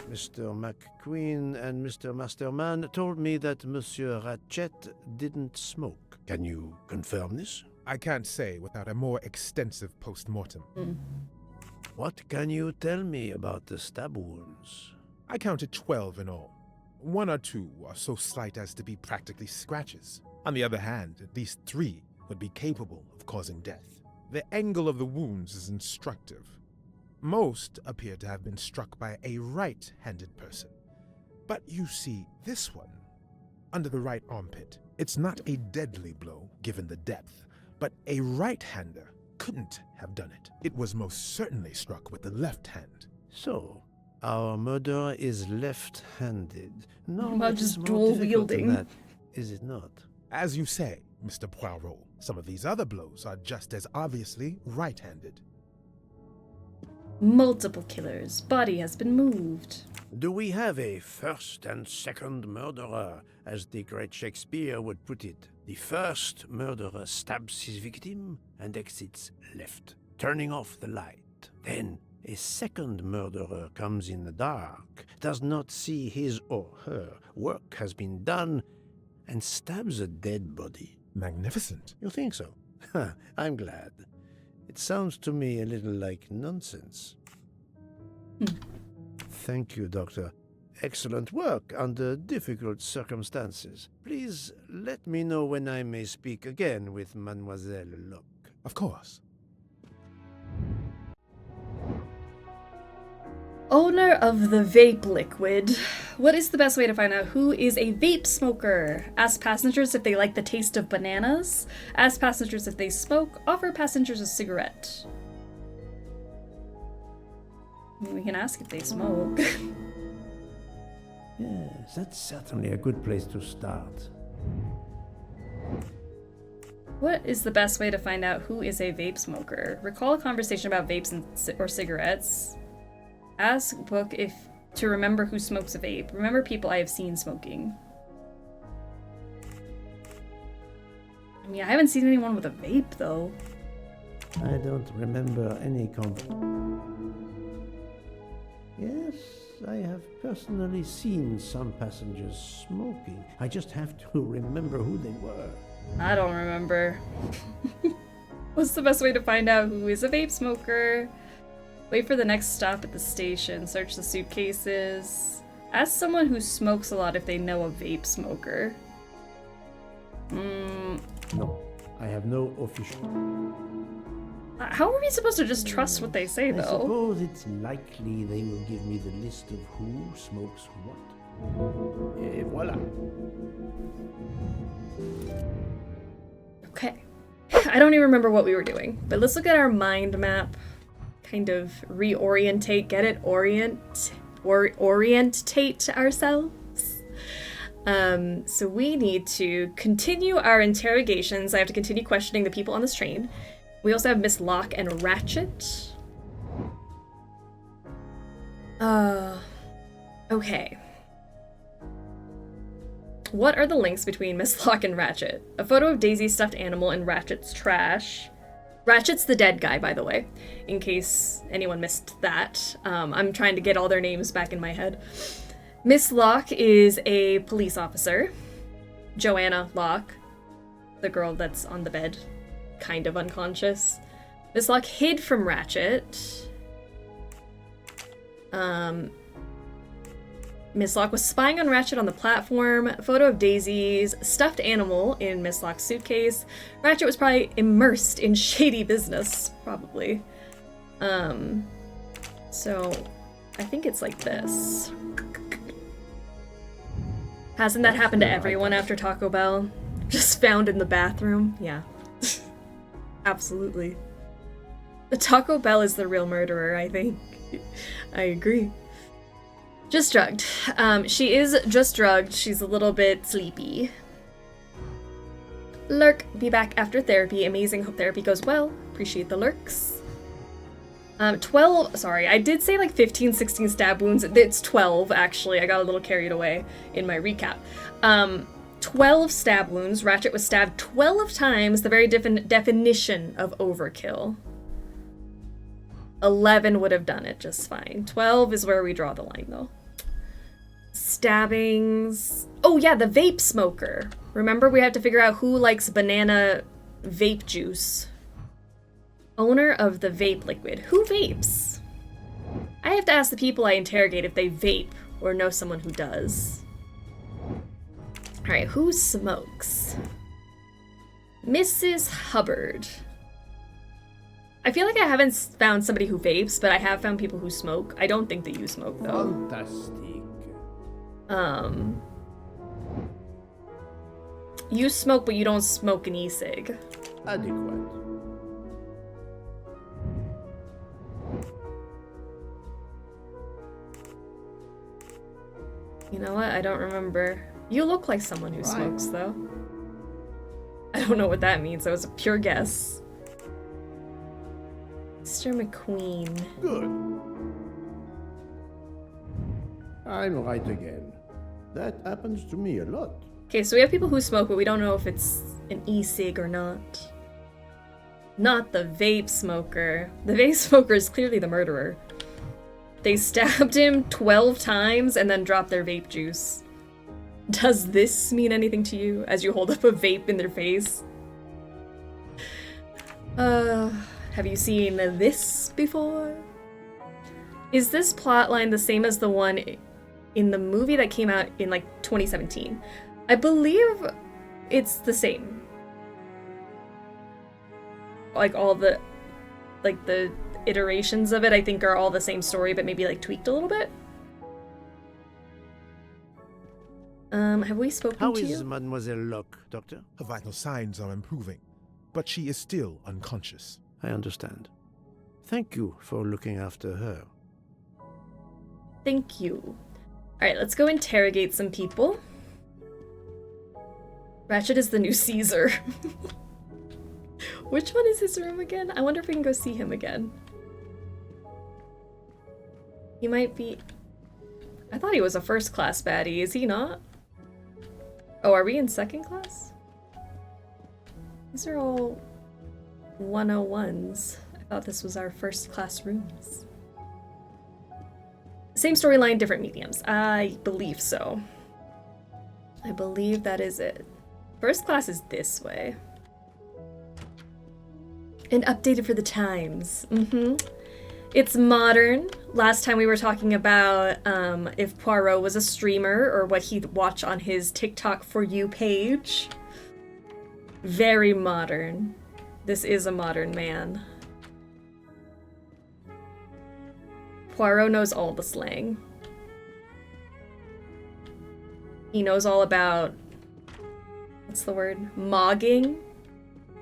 Speaker 1: Mr. McQueen and Mr. Masterman told me that Monsieur Ratchet didn't smoke. Can you confirm this?
Speaker 16: I can't say without a more extensive post-mortem.
Speaker 1: What can you tell me about the stab wounds?
Speaker 16: I counted 12 in all. 1 or 2 are so slight as to be practically scratches. On the other hand, at least 3 would be capable of causing death. The angle of the wounds is instructive. Most appear to have been struck by a right-handed person. But you see, this one, under the right armpit, it's not a deadly blow given the depth, but a right-hander couldn't have done it. It was most certainly struck with the left hand.
Speaker 1: So, our murderer is left-handed. No,
Speaker 3: Not
Speaker 1: it is
Speaker 3: just
Speaker 1: more
Speaker 3: dual
Speaker 1: difficult than
Speaker 3: wielding.
Speaker 1: that, is it not?
Speaker 16: As you say, Mr. Poirot, some of these other blows are just as obviously right-handed.
Speaker 3: Multiple killers. Body has been moved.
Speaker 1: Do we have a first and second murderer, as the great Shakespeare would put it? The first murderer stabs his victim and exits left, turning off the light. Then a second murderer comes in the dark, does not see his or her work has been done, and stabs a dead body.
Speaker 16: Magnificent.
Speaker 1: You think so? I'm glad. It sounds to me a little like nonsense. Thank you, Doctor. Excellent work under difficult circumstances. Please let me know when I may speak again with Mademoiselle Locke.
Speaker 16: Of course.
Speaker 3: Owner of the vape liquid. What is the best way to find out who is a vape smoker? Ask passengers if they like the taste of bananas. Ask passengers if they smoke. Offer passengers a cigarette. We can ask if they smoke.
Speaker 1: Yes, that's certainly a good place to start.
Speaker 3: What is the best way to find out who is a vape smoker? Recall a conversation about vapes or cigarettes. Ask book if To remember who smokes a vape. Remember people I have seen smoking. I mean, I haven't seen anyone with a vape, though.
Speaker 1: I don't remember any Yes, I have personally seen some passengers smoking. I just have to remember who they were.
Speaker 3: I don't remember. What's the best way to find out who is a vape smoker? Wait for the next stop at the station. Search the suitcases. Ask someone who smokes a lot if they know a vape smoker.
Speaker 1: No, I have no official...
Speaker 3: How are we supposed to just trust what they say, though?
Speaker 1: I suppose it's likely they will give me the list of who smokes what. Et voila.
Speaker 3: Okay. I don't even remember what we were doing, but let's look at our mind map. Kind of reorientate, get it? Orientate ourselves. So we need to continue our interrogations. I have to continue questioning the people on this train. We also have Miss Locke and Ratchet. Okay. What are the links between Miss Locke and Ratchet? A photo of Daisy's stuffed animal in Ratchet's trash. Ratchet's the dead guy, by the way, in case anyone missed that. I'm trying to get all their names back in my head. Miss Locke is a police officer. Joanna Locke, the girl that's on the bed, kind of unconscious. Miss Locke hid from Ratchet. Miss Locke was spying on Ratchet on the platform. A photo of Daisy's stuffed animal in Miss Locke's suitcase. Ratchet was probably immersed in shady business, probably. So I think it's like this. Hasn't that happened to everyone after Taco Bell? Just found in the bathroom? Yeah. Absolutely. The Taco Bell is the real murderer, I think. I agree. Just drugged. She is just drugged. She's a little bit sleepy. Lurk. Be back after therapy. Amazing. Hope therapy goes well. Appreciate the lurks. 12, sorry, I did say like 15, 16 stab wounds. It's 12, actually. I got a little carried away in my recap. 12 stab wounds. Ratchet was stabbed 12 times, the very definition of overkill. 11 would have done it just fine. 12 is where we draw the line, though. Stabbings. Oh, yeah, the vape smoker. Remember, we have to figure out who likes banana vape juice. Owner of the vape liquid. Who vapes? I have to ask the people I interrogate if they vape or know someone who does. Alright, who smokes? Mrs. Hubbard. I feel like I haven't found somebody who vapes, but I have found people who smoke. I don't think that you smoke, though.
Speaker 1: Fantastic.
Speaker 3: You smoke, but you don't smoke an e-cig.
Speaker 1: Adequate.
Speaker 3: You know what? I don't remember. You look like someone who smokes, though. I don't know what that means. That was a pure guess. Mr. McQueen.
Speaker 1: Good. I'm right again. That happens to me a lot.
Speaker 3: Okay, so we have people who smoke, but we don't know if it's an e-cig or not. Not the vape smoker. The vape smoker is clearly the murderer. They stabbed him 12 times and then dropped their vape juice. Does this mean anything to you as you hold up a vape in their face? Have you seen this before? Is this plotline the same as the one in the movie that came out in like 2017? I believe it's the same. Like all the iterations of it, I think, are all the same story, but maybe like tweaked a little bit. Have we spoken to you?
Speaker 1: How is Mademoiselle Locke, Doctor?
Speaker 16: Her vital signs are improving, but she is still unconscious.
Speaker 1: I understand. Thank you for looking after her.
Speaker 3: Thank you. Alright, let's go interrogate some people. Ratchet is the new Caesar. Which one is his room again? I wonder if we can go see him again. He might be... I thought he was a first class baddie. Is he not? Oh, are we in second class? These are all 101s. I thought this was our first class rooms. Same storyline, different mediums. I believe so. I believe that is it. First class is this way. And updated for the times. It's modern. Last time we were talking about if Poirot was a streamer or what he'd watch on his TikTok For You page. Very modern. This is a modern man. Poirot knows all the slang. He knows all about, what's the word? Mogging.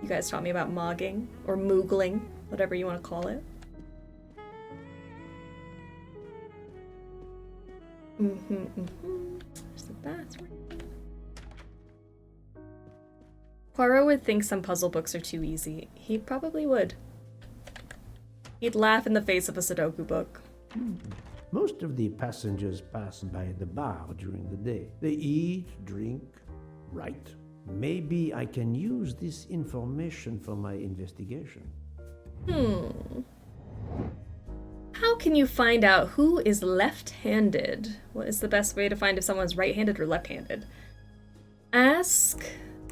Speaker 3: You guys taught me about mogging, or moogling, whatever you want to call it. There's the bathroom. Poirot would think some puzzle books are too easy. He probably would. He'd laugh in the face of a Sudoku book.
Speaker 1: Most of the passengers pass by the bar during the day. They eat, drink, write. Maybe I can use this information for my investigation.
Speaker 3: How can you find out who is left-handed? What is the best way to find if someone's right-handed or left-handed? Ask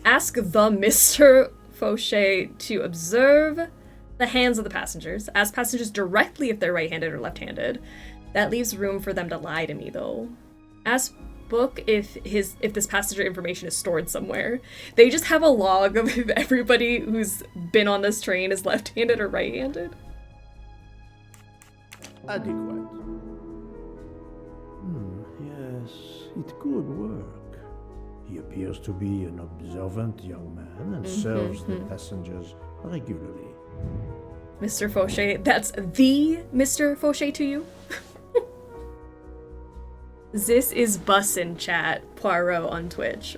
Speaker 3: the Mr. Fauché to observe the hands of the passengers. Ask passengers directly if they're right-handed or left-handed. That leaves room for them to lie to me, though. Ask Book if this passenger information is stored somewhere. They just have a log of if everybody who's been on this train is left-handed or right-handed.
Speaker 1: Adequate. Yes, it could work. He appears to be an observant young man and serves the passengers regularly.
Speaker 3: Mr. Fauché, that's the Mr. Fauché to you? This is bussin' chat, Poirot on Twitch.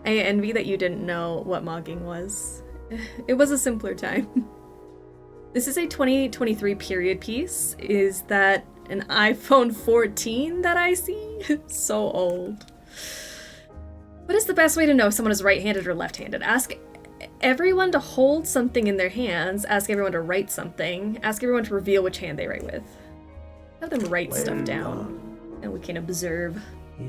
Speaker 3: I envy that you didn't know what mogging was. It was a simpler time. This is a 2023 period piece. Is that an iPhone 14 that I see? So old. What is the best way to know if someone is right-handed or left-handed? Ask everyone to hold something in their hands. Ask everyone to write something. Ask everyone to reveal which hand they write with. Have them write stuff down. And we can observe.
Speaker 1: Yes,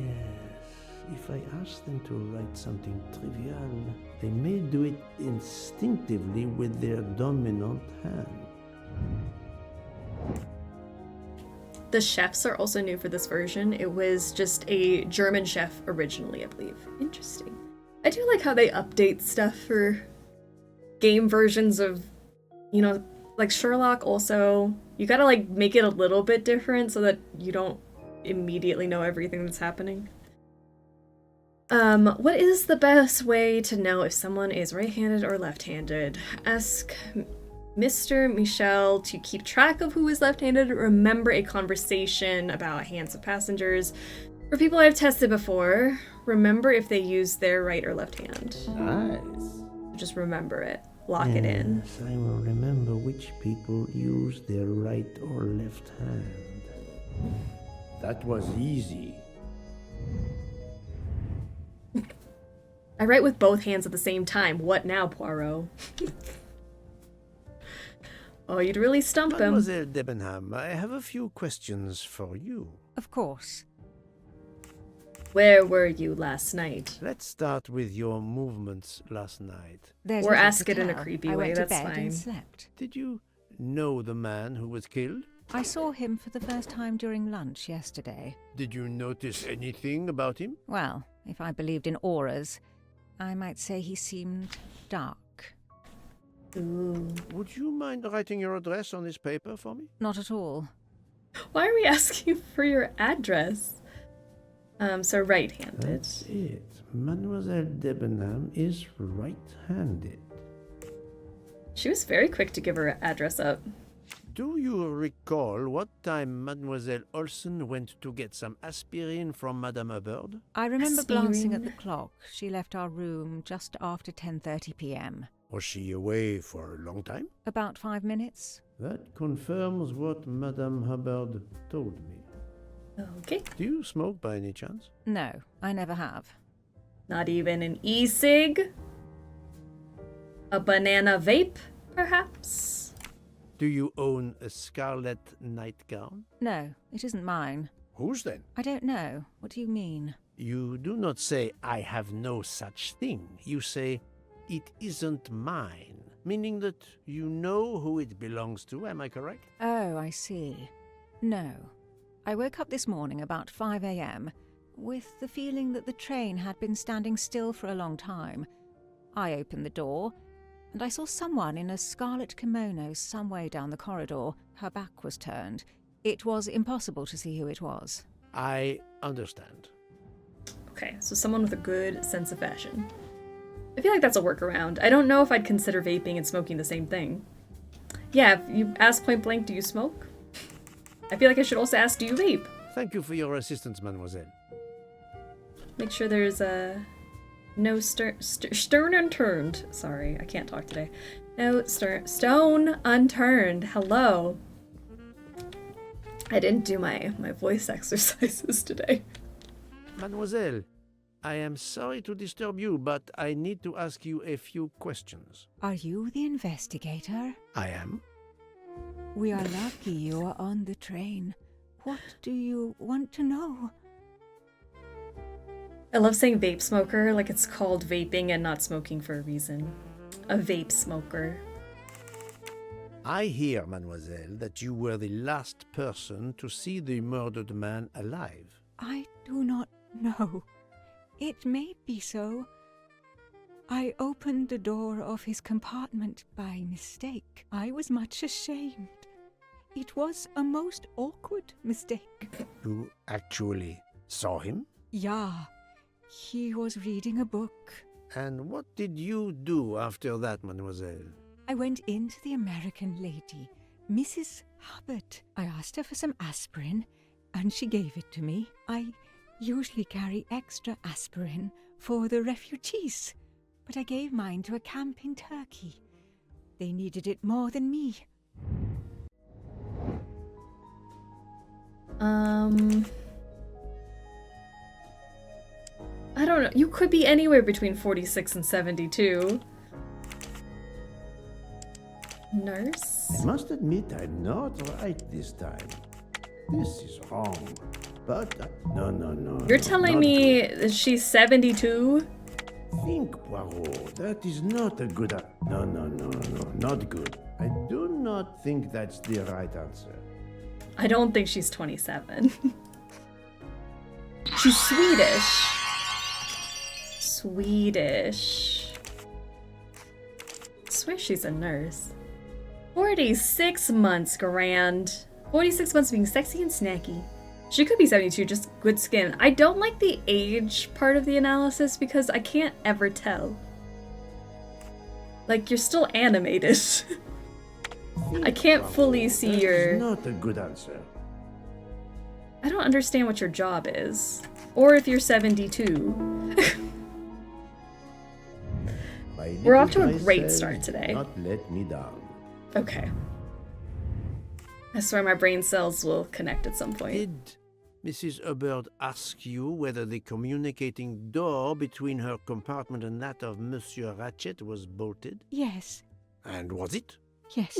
Speaker 1: if I ask them to write something trivial, they may do it instinctively with their dominant hand.
Speaker 3: The chefs are also new for this version. It was just a German chef originally, I believe. Interesting. I do like how they update stuff for game versions of, you know, like Sherlock also. You gotta like make it a little bit different so that you don't immediately know everything that's happening. What is the best way to know if someone is right-handed or left-handed? Ask Mr. Michel to keep track of who is left-handed. Remember a conversation about hands of passengers. For people I've tested before, remember if they use their right or left hand.
Speaker 1: Nice.
Speaker 3: Just remember it. Lock it in.
Speaker 1: Yes, I will remember which people use their right or left hand. That was easy.
Speaker 3: I write with both hands at the same time. What now, Poirot? Oh, you'd really stump him.
Speaker 1: Mademoiselle Debenham, I have a few questions for you.
Speaker 14: Of course.
Speaker 3: Where were you last night?
Speaker 1: Let's start with your movements last night.
Speaker 3: Or ask it in a creepy way, that's
Speaker 14: I went to bed
Speaker 3: fine.
Speaker 14: and slept.
Speaker 1: Did you know the man who was killed?
Speaker 14: I saw him for the first time during lunch yesterday.
Speaker 1: Did you notice anything about him?
Speaker 14: Well, if I believed in auras, I might say he seemed dark.
Speaker 3: Ooh.
Speaker 1: Would you mind writing your address on this paper for me?
Speaker 14: Not at all.
Speaker 3: Why are we asking for your address? So right-handed.
Speaker 1: That's it. Mademoiselle Debenham is right-handed.
Speaker 3: She was very quick to give her address up.
Speaker 1: Do you recall what time Mademoiselle Olsen went to get some aspirin from Madame Hubbard?
Speaker 14: I remember glancing at the clock. She left our room just after 10:30 p.m.
Speaker 1: Was she away for a long time?
Speaker 14: About 5 minutes.
Speaker 1: That confirms what Madame Hubbard told me.
Speaker 3: Okay.
Speaker 1: Do you smoke by any chance?
Speaker 18: No, I never have.
Speaker 3: Not even an e-cig? A banana vape, perhaps?
Speaker 1: Do you own a scarlet nightgown?
Speaker 18: No, it isn't mine.
Speaker 1: Whose then?
Speaker 18: I don't know. What do you mean?
Speaker 1: You do not say, I have no such thing. You say, it isn't mine, meaning that you know who it belongs to, am I correct?
Speaker 18: Oh, I see. No. I woke up this morning about 5 a.m. with the feeling that the train had been standing still for a long time. I opened the door, and I saw someone in a scarlet kimono some way down the corridor. Her back was turned. It was impossible to see who it was.
Speaker 1: I understand.
Speaker 3: Okay, so someone with a good sense of fashion. I feel like that's a workaround. I don't know if I'd consider vaping and smoking the same thing. Yeah, if you ask point blank, do you smoke? I feel like I should also ask, do you vape?
Speaker 1: Thank you for your assistance, mademoiselle.
Speaker 3: Make sure there's no stone unturned. Sorry, I can't talk today. No stone unturned. Hello. I didn't do my voice exercises today.
Speaker 1: Mademoiselle, I am sorry to disturb you, but I need to ask you a few questions.
Speaker 14: Are you the investigator?
Speaker 1: I am.
Speaker 14: We are lucky you are on the train. What do you want to know?
Speaker 3: I love saying vape smoker, like it's called vaping and not smoking for a reason. A vape smoker.
Speaker 1: I hear, mademoiselle, that you were the last person to see the murdered man alive.
Speaker 14: I do not know. It may be so. I opened the door of his compartment by mistake. I was much ashamed. It was a most awkward mistake.
Speaker 1: You actually saw him?
Speaker 14: Yeah. He was reading a book.
Speaker 1: And what did you do after that, mademoiselle?
Speaker 14: I went in to the American lady, Mrs. Hubbard. I asked her for some aspirin, and she gave it to me. I usually carry extra aspirin for the refugees, but I gave mine to a camp in Turkey. They needed it more than me.
Speaker 3: I don't know. You could be anywhere between 46 and 72. Nurse?
Speaker 1: I must admit I'm not right this time. This is wrong. But, no.
Speaker 3: You're telling me she's 72?
Speaker 1: Think, Poirot. That is not a good... No, not good. I do not think that's the right answer.
Speaker 3: I don't think she's 27. She's Swedish. Swedish. I swear she's a nurse. 46 months, grand. 46 months being sexy and snacky. She could be 72, just good skin. I don't like the age part of the analysis because I can't ever tell. Like, you're still animated. I can't fully see your...
Speaker 1: Not a good answer.
Speaker 3: I don't understand what your job is. Or if you're 72. We're off to a great start today.
Speaker 1: Not let me down.
Speaker 3: Okay. I swear my brain cells will connect at some point.
Speaker 1: Did Mrs. Hubbard ask you whether the communicating door between her compartment and that of Monsieur Ratchet was bolted?
Speaker 14: Yes.
Speaker 1: And was it?
Speaker 14: Yes.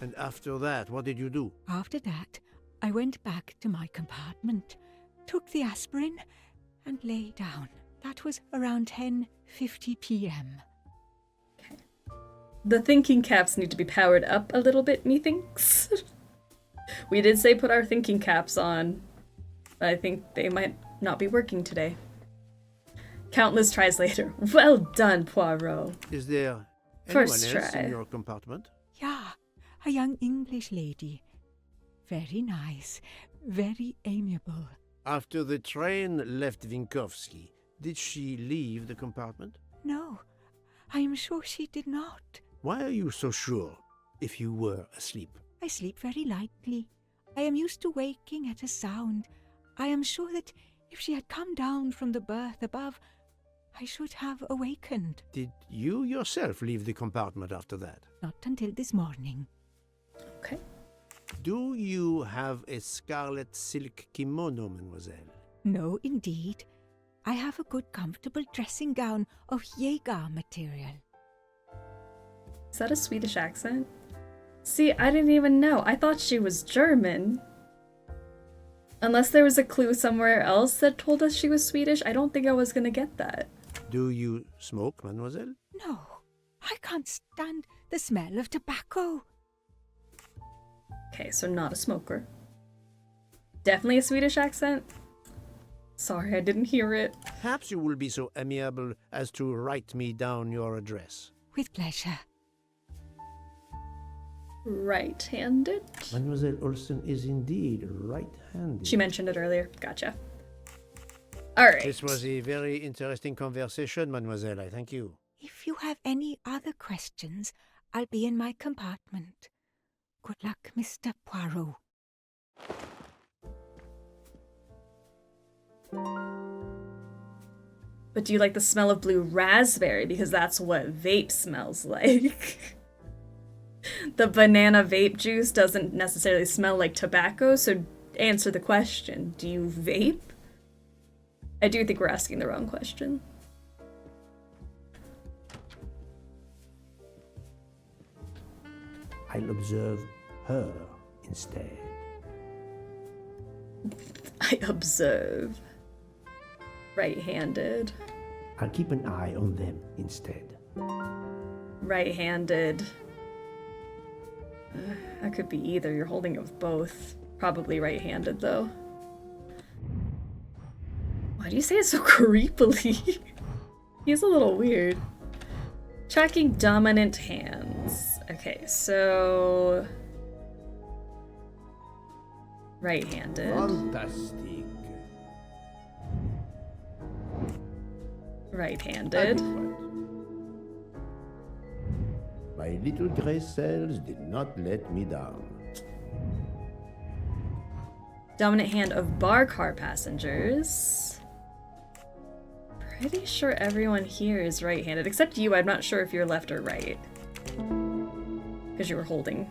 Speaker 1: And after that, what did you do?
Speaker 14: After that, I went back to my compartment, took the aspirin, and lay down. That was around 10:50 p.m.
Speaker 3: Okay. The thinking caps need to be powered up a little bit, methinks. We did say put our thinking caps on, but I think they might not be working today. Countless tries later. Well done, Poirot.
Speaker 1: Is there
Speaker 3: First
Speaker 1: anyone else
Speaker 3: try.
Speaker 1: in your compartment?
Speaker 14: Yeah, a young English lady. Very nice, very amiable.
Speaker 1: After the train left Vinkovsky, did she leave the compartment?
Speaker 14: No, I am sure she did not.
Speaker 1: Why are you so sure, if you were asleep?
Speaker 14: I sleep very lightly. I am used to waking at a sound. I am sure that if she had come down from the berth above, I should have awakened.
Speaker 1: Did you yourself leave the compartment after that?
Speaker 14: Not until this morning.
Speaker 3: Okay.
Speaker 1: Do you have a scarlet silk kimono, mademoiselle?
Speaker 14: No, indeed. I have a good, comfortable dressing gown of Jaeger material.
Speaker 3: Is that a Swedish accent? See, I didn't even know. I thought she was German. Unless there was a clue somewhere else that told us she was Swedish, I don't think I was gonna get that.
Speaker 1: Do you smoke, mademoiselle?
Speaker 14: No, I can't stand the smell of tobacco.
Speaker 3: Okay, so not a smoker. Definitely a Swedish accent? Sorry, I didn't hear it.
Speaker 1: Perhaps you will be so amiable as to write me down your address.
Speaker 14: With pleasure.
Speaker 3: Right-handed?
Speaker 1: Mademoiselle Olsen is indeed right-handed.
Speaker 3: She mentioned it earlier. Gotcha. Alright.
Speaker 1: This was a very interesting conversation, mademoiselle. I thank you.
Speaker 14: If you have any other questions, I'll be in my compartment. Good luck, Mr. Poirot.
Speaker 3: But do you like the smell of blue raspberry? Because that's what vape smells like. The banana vape juice doesn't necessarily smell like tobacco, so answer the question. Do you vape? I do think we're asking the wrong question.
Speaker 1: I'll observe her instead.
Speaker 3: I observe. Right-handed.
Speaker 1: I'll keep an eye on them instead.
Speaker 3: Right-handed. That could be either. You're holding it with both. Probably right-handed, though. Why do you say it so creepily? He's a little weird. Tracking dominant hands. Okay, so... right-handed.
Speaker 1: Fantastic.
Speaker 3: Right-handed.
Speaker 1: My little gray cells did not let me down.
Speaker 3: Dominant hand of bar car passengers. Pretty sure everyone here is right-handed, except you. I'm not sure if you're left or right. Because you were holding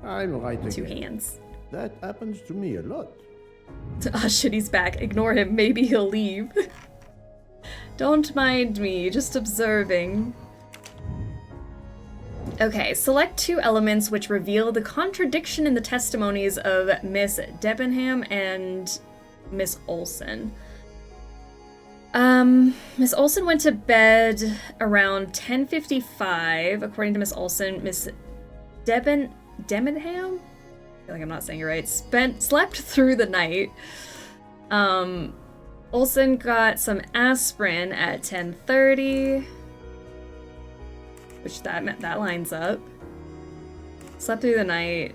Speaker 1: I'm right again.
Speaker 3: two hands.
Speaker 1: That happens to me a lot.
Speaker 3: Ah, shit, he's back. Ignore him. Maybe he'll leave. Don't mind me, just observing. Okay, select two elements which reveal the contradiction in the testimonies of Miss Debenham and Miss Olsen. Miss Olsen went to bed around 10:55. According to Miss Olsen, Miss Debenham? I feel like I'm not saying it right. Slept through the night. Olsen got some aspirin at 10:30. Which that lines up. Slept through the night.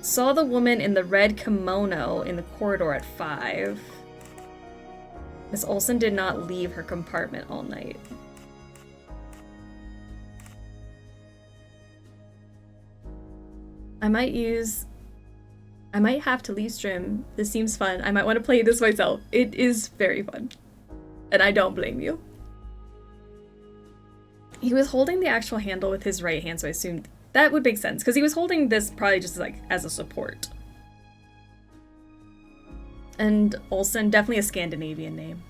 Speaker 3: Saw the woman in the red kimono in the corridor at 5. Miss Olsen did not leave her compartment all night. I might have to leave stream. This seems fun. I might want to play this myself. It is very fun. And I don't blame you. He was holding the actual handle with his right hand, so I assumed that would make sense, because he was holding this probably just like as a support. And Olsen, definitely a Scandinavian name.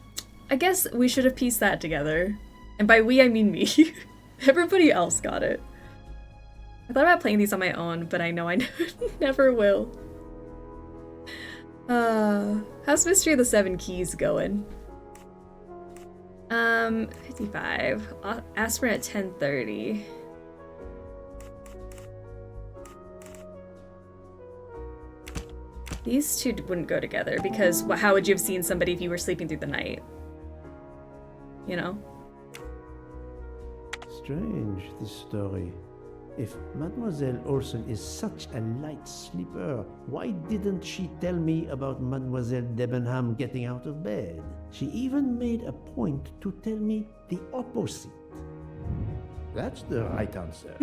Speaker 3: I guess we should have pieced that together. And by we, I mean me. Everybody else got it. I thought about playing these on my own, but I know I never will. How's Mystery of the Seven Keys going? 55. Aspirin at 10:30. These two wouldn't go together because how would you have seen somebody if you were sleeping through the night? You know?
Speaker 1: Strange, this story. If Mademoiselle Olsen is such a light sleeper, why didn't she tell me about Mademoiselle Debenham getting out of bed? She even made a point to tell me the opposite. That's the right answer.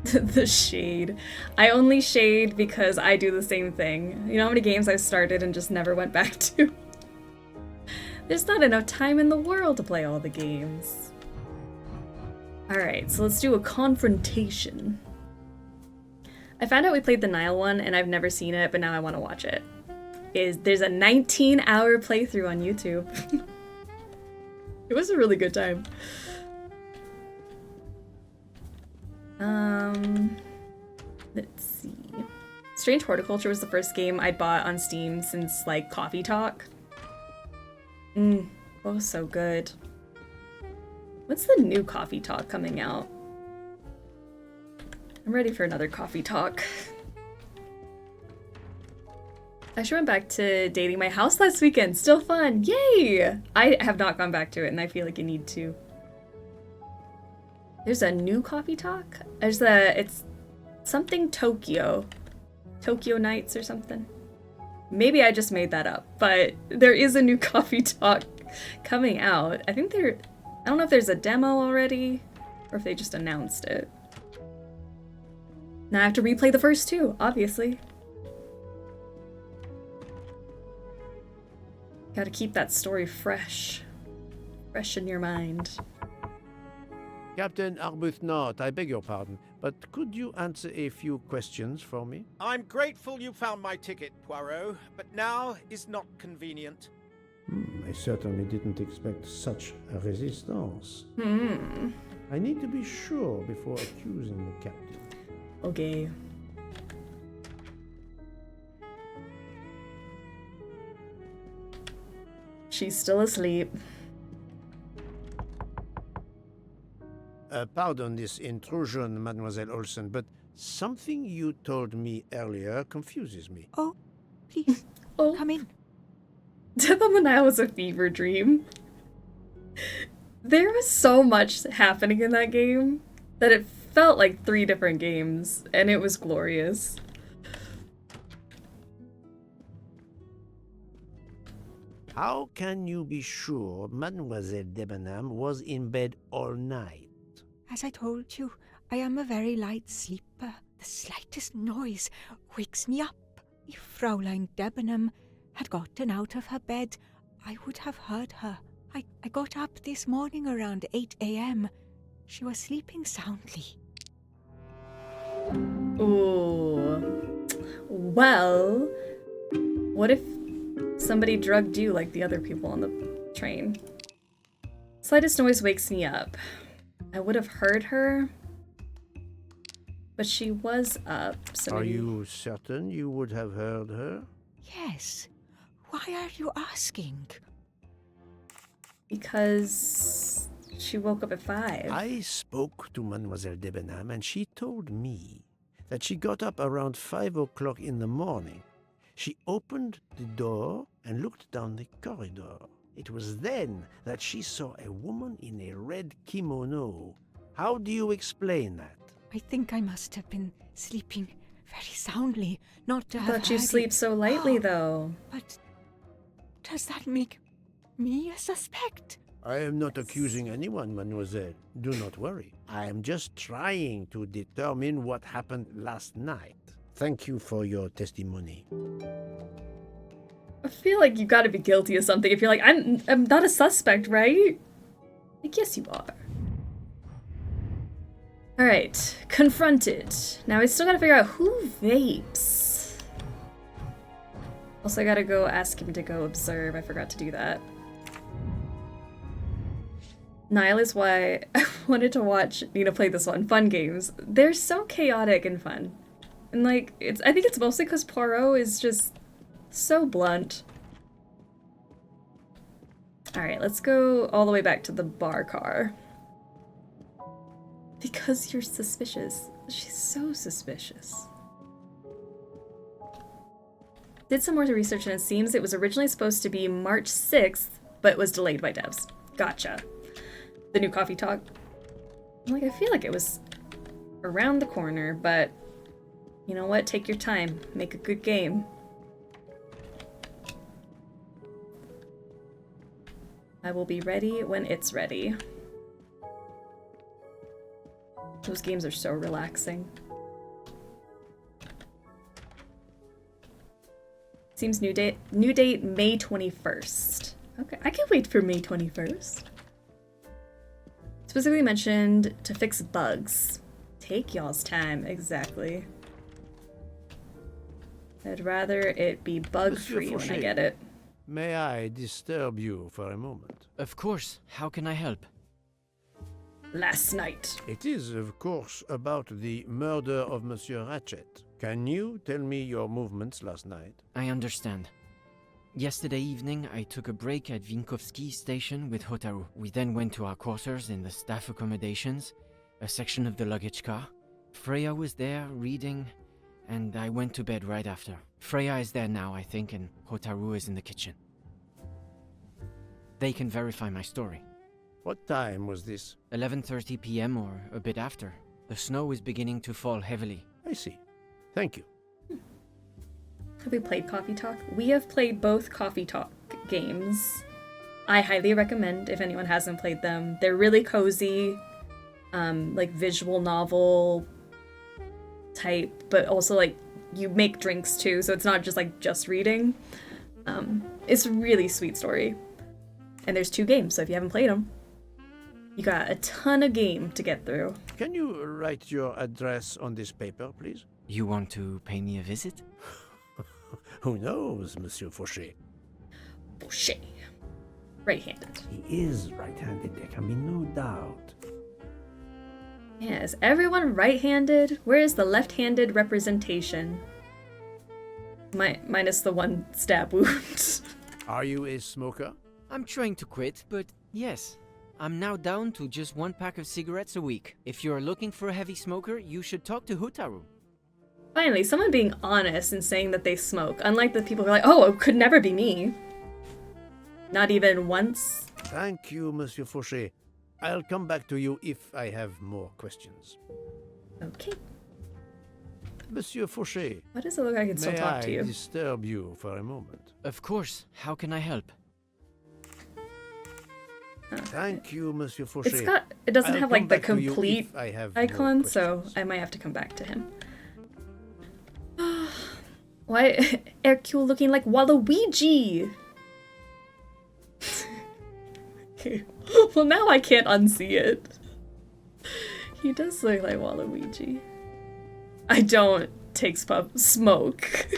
Speaker 3: The shade. I only shade because I do the same thing. You know how many games I've started and just never went back to? There's not enough time in the world to play all the games. Alright, so let's do a confrontation. I found out we played the Nile one, and I've never seen it, but now I want to watch it. There's a 19-hour playthrough on YouTube. It was a really good time. Let's see. Strange Horticulture was the first game I'd bought on Steam since, like, Coffee Talk. Oh, so good. What's the new Coffee Talk coming out? I'm ready for another Coffee Talk. I actually went back to dating my house last weekend. Still fun. Yay! I have not gone back to it, and I feel like I need to. There's a new Coffee Talk? It's something Tokyo. Tokyo Nights or something. Maybe I just made that up, but there is a new Coffee Talk coming out. I don't know if there's a demo already, or if they just announced it. Now I have to replay the first two, obviously. Gotta keep that story fresh. Fresh in your mind.
Speaker 1: Captain Arbuthnot, I beg your pardon, but could you answer a few questions for me?
Speaker 2: I'm grateful you found my ticket, Poirot, but now is not convenient.
Speaker 1: I certainly didn't expect such a resistance. I need to be sure before accusing the captain.
Speaker 3: Okay. She's still asleep.
Speaker 1: Pardon this intrusion, Mademoiselle Olsen, but something you told me earlier confuses me.
Speaker 14: Oh, please, come in.
Speaker 3: Death on the Nile was a fever dream. There was so much happening in that game that it felt like 3 different games, and it was glorious.
Speaker 1: How can you be sure Mademoiselle Debenham was in bed all night?
Speaker 14: As I told you, I am a very light sleeper. The slightest noise wakes me up. If Fraulein Debenham had gotten out of her bed, I would have heard her. I got up this morning around 8 a.m. She was sleeping soundly.
Speaker 3: Ooh. Well, what if somebody drugged you like the other people on the train? Slightest noise wakes me up. I would have heard her, but she was up, so
Speaker 1: Are you certain you would have heard her?
Speaker 14: Yes. Why are you asking?
Speaker 3: Because she woke up at 5.
Speaker 1: I spoke to Mademoiselle Debenham, and she told me that she got up around 5 o'clock in the morning. She opened the door and looked down the corridor. It was then that she saw a woman in a red kimono. How do you explain that?
Speaker 14: I think I must have been sleeping very soundly, not to have
Speaker 3: But you
Speaker 14: heard
Speaker 3: sleep
Speaker 14: it.
Speaker 3: so lightly, though.
Speaker 14: But does that make me a suspect?
Speaker 1: I am not accusing anyone, mademoiselle. Do not worry. I am just trying to determine what happened last night. Thank you for your testimony.
Speaker 3: I feel like you gotta be guilty of something if you're like, I'm not a suspect, right? Like, yes, you are. Alright, confronted. Now I still gotta figure out who vapes. Also, I gotta go ask him to go observe. I forgot to do that. Nile is why I wanted to watch Nina play this one. Fun games. They're so chaotic and fun. And like, I think it's mostly because Poirot is just so blunt. Alright, let's go all the way back to the bar car. Because you're suspicious. She's so suspicious. Did some more research and it seems it was originally supposed to be March 6th, but was delayed by devs. Gotcha. The new Coffee Talk. Like, I feel like it was around the corner, but you know what? Take your time. Make a good game. I will be ready when it's ready. Those games are so relaxing. Seems new date May 21st. Okay, I can wait for May 21st. Specifically mentioned to fix bugs. Take y'all's time, exactly. I'd rather it be bug-free when I get it.
Speaker 1: May I disturb you for a moment?
Speaker 15: Of course. How can I help?
Speaker 3: Last night.
Speaker 1: It is, of course, about the murder of Monsieur Ratchet. Can you tell me your movements last night?
Speaker 15: I understand. Yesterday evening, I took a break at Vinkovsky station with Hotaru. We then went to our quarters in the staff accommodations, a section of the luggage car. Freya was there, reading, and I went to bed right after. Freya is there now, I think, and Hotaru is in the kitchen. They can verify my story.
Speaker 1: What time was this?
Speaker 15: 11:30 p.m. or a bit after. The snow is beginning to fall heavily.
Speaker 1: I see. Thank you.
Speaker 3: Have we played Coffee Talk? We have played both Coffee Talk games. I highly recommend if anyone hasn't played them. They're really cozy, like visual novel type, but also like you make drinks too, so it's not just like just reading. It's a really sweet story. And there's 2 games, so if you haven't played them, you got a ton of game to get through.
Speaker 1: Can you write your address on this paper, please?
Speaker 15: You want to pay me a visit?
Speaker 1: Who knows, Monsieur Fauché?
Speaker 3: Fauché. Right-handed.
Speaker 1: He is right-handed, there can be no doubt.
Speaker 3: Yeah, is everyone right-handed? Where is the left-handed representation? Minus the 1 stab wound.
Speaker 1: Are you a smoker?
Speaker 15: I'm trying to quit, but yes. I'm now down to just 1 pack of cigarettes a week. If you're looking for a heavy smoker, you should talk to Hotaru.
Speaker 3: Finally, someone being honest and saying that they smoke, unlike the people who are like, oh, it could never be me. Not even once.
Speaker 1: Thank you, Monsieur Fauché. I'll come back to you if I have more questions.
Speaker 3: Okay.
Speaker 1: Monsieur Fauché.
Speaker 3: Why does it look like I can still talk to you?
Speaker 1: May I disturb you for a moment?
Speaker 15: Of course. How can I help?
Speaker 1: Thank you, Monsieur Fauché.
Speaker 3: It doesn't have like the complete
Speaker 1: icon,
Speaker 3: icon, so I might have to come back to him. Why Hercule looking like Waluigi? Okay. Well, now I can't unsee it. He does look like Waluigi. I don't take smoke.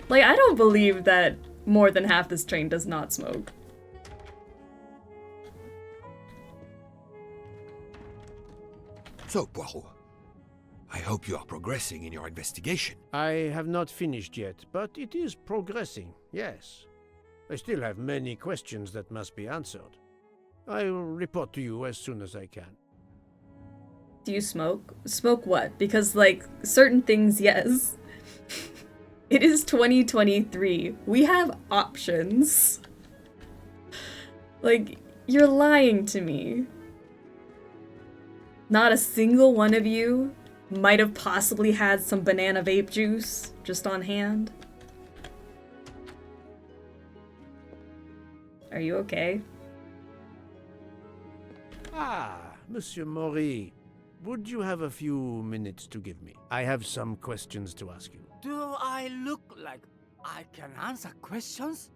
Speaker 3: Like, I don't believe that more than half this train does not smoke.
Speaker 4: So, Poirot, I hope you are progressing in your investigation.
Speaker 1: I have not finished yet, but it is progressing, yes. I still have many questions that must be answered. I will report to you as soon as I can.
Speaker 3: Do you smoke? Smoke what? Because, like, certain things, yes. It is 2023. We have options. Like, you're lying to me. Not a single one of you might have possibly had some banana vape juice just on hand. Are you okay?
Speaker 1: Ah, Monsieur Maury. Would you have a few minutes to give me? I have some questions to ask you.
Speaker 13: Do I look like I can answer questions?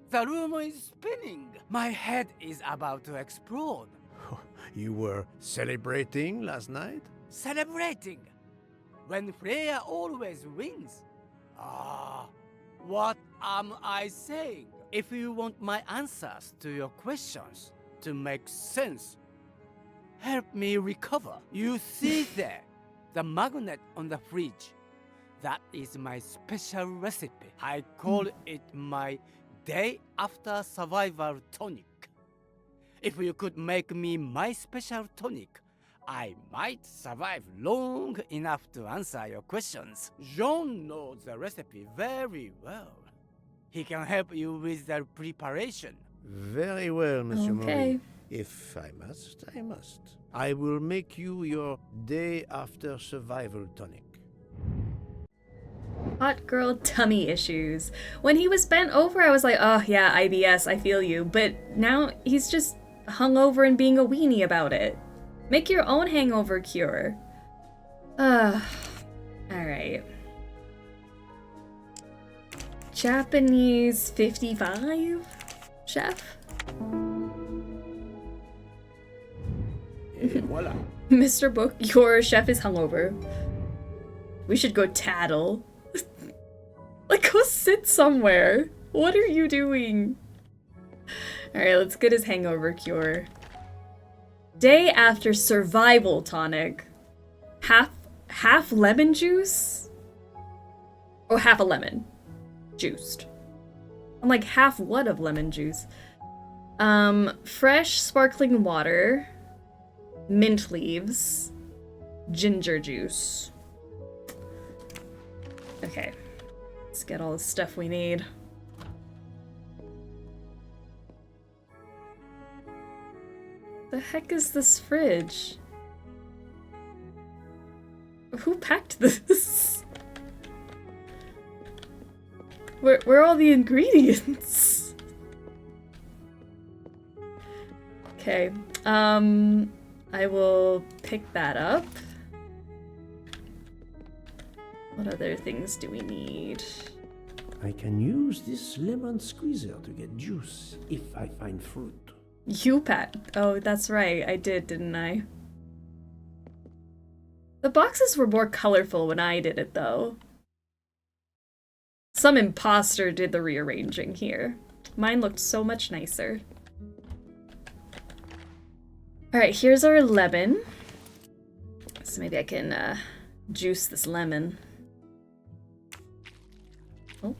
Speaker 13: The room is spinning. My head is about to explode.
Speaker 1: You were celebrating last night?
Speaker 13: Celebrating? When Freya always wins? Ah, what am I saying? If you want my answers to your questions to make sense, help me recover. You see there, the magnet on the fridge. That is my special recipe. I call it my day after survival tonic. If you could make me my special tonic, I might survive long enough to answer your questions. Jean knows the recipe very well. He can help you with the preparation.
Speaker 1: Very well, Monsieur
Speaker 3: Okay.
Speaker 1: Maury. If I must, I must. I will make you your day after survival tonic.
Speaker 3: Hot girl tummy issues. When he was bent over, I was like, oh yeah, IBS, I feel you. But now he's just hungover and being a weenie about it. Make your own hangover cure. Alright. Japanese 55? Chef?
Speaker 1: Et voila.
Speaker 3: Mr. Book, your chef is hungover. We should go tattle. Like, go sit somewhere. What are you doing? Alright, let's get his hangover cure. Day after survival tonic. Half lemon juice? Oh, half a lemon. Juiced. I'm like, half what of lemon juice? Fresh sparkling water. Mint leaves. Ginger juice. Okay. Let's get all the stuff we need. The heck is this fridge? Who packed this? Where are all the ingredients? Okay, I will pick that up. What other things do we need?
Speaker 1: I can use this lemon squeezer to get juice if I find fruit.
Speaker 3: You packed. Oh, that's right. I did, didn't I? The boxes were more colorful when I did it, though. Some imposter did the rearranging here. Mine looked so much nicer. Alright, here's our lemon. So maybe I can juice this lemon. Oh.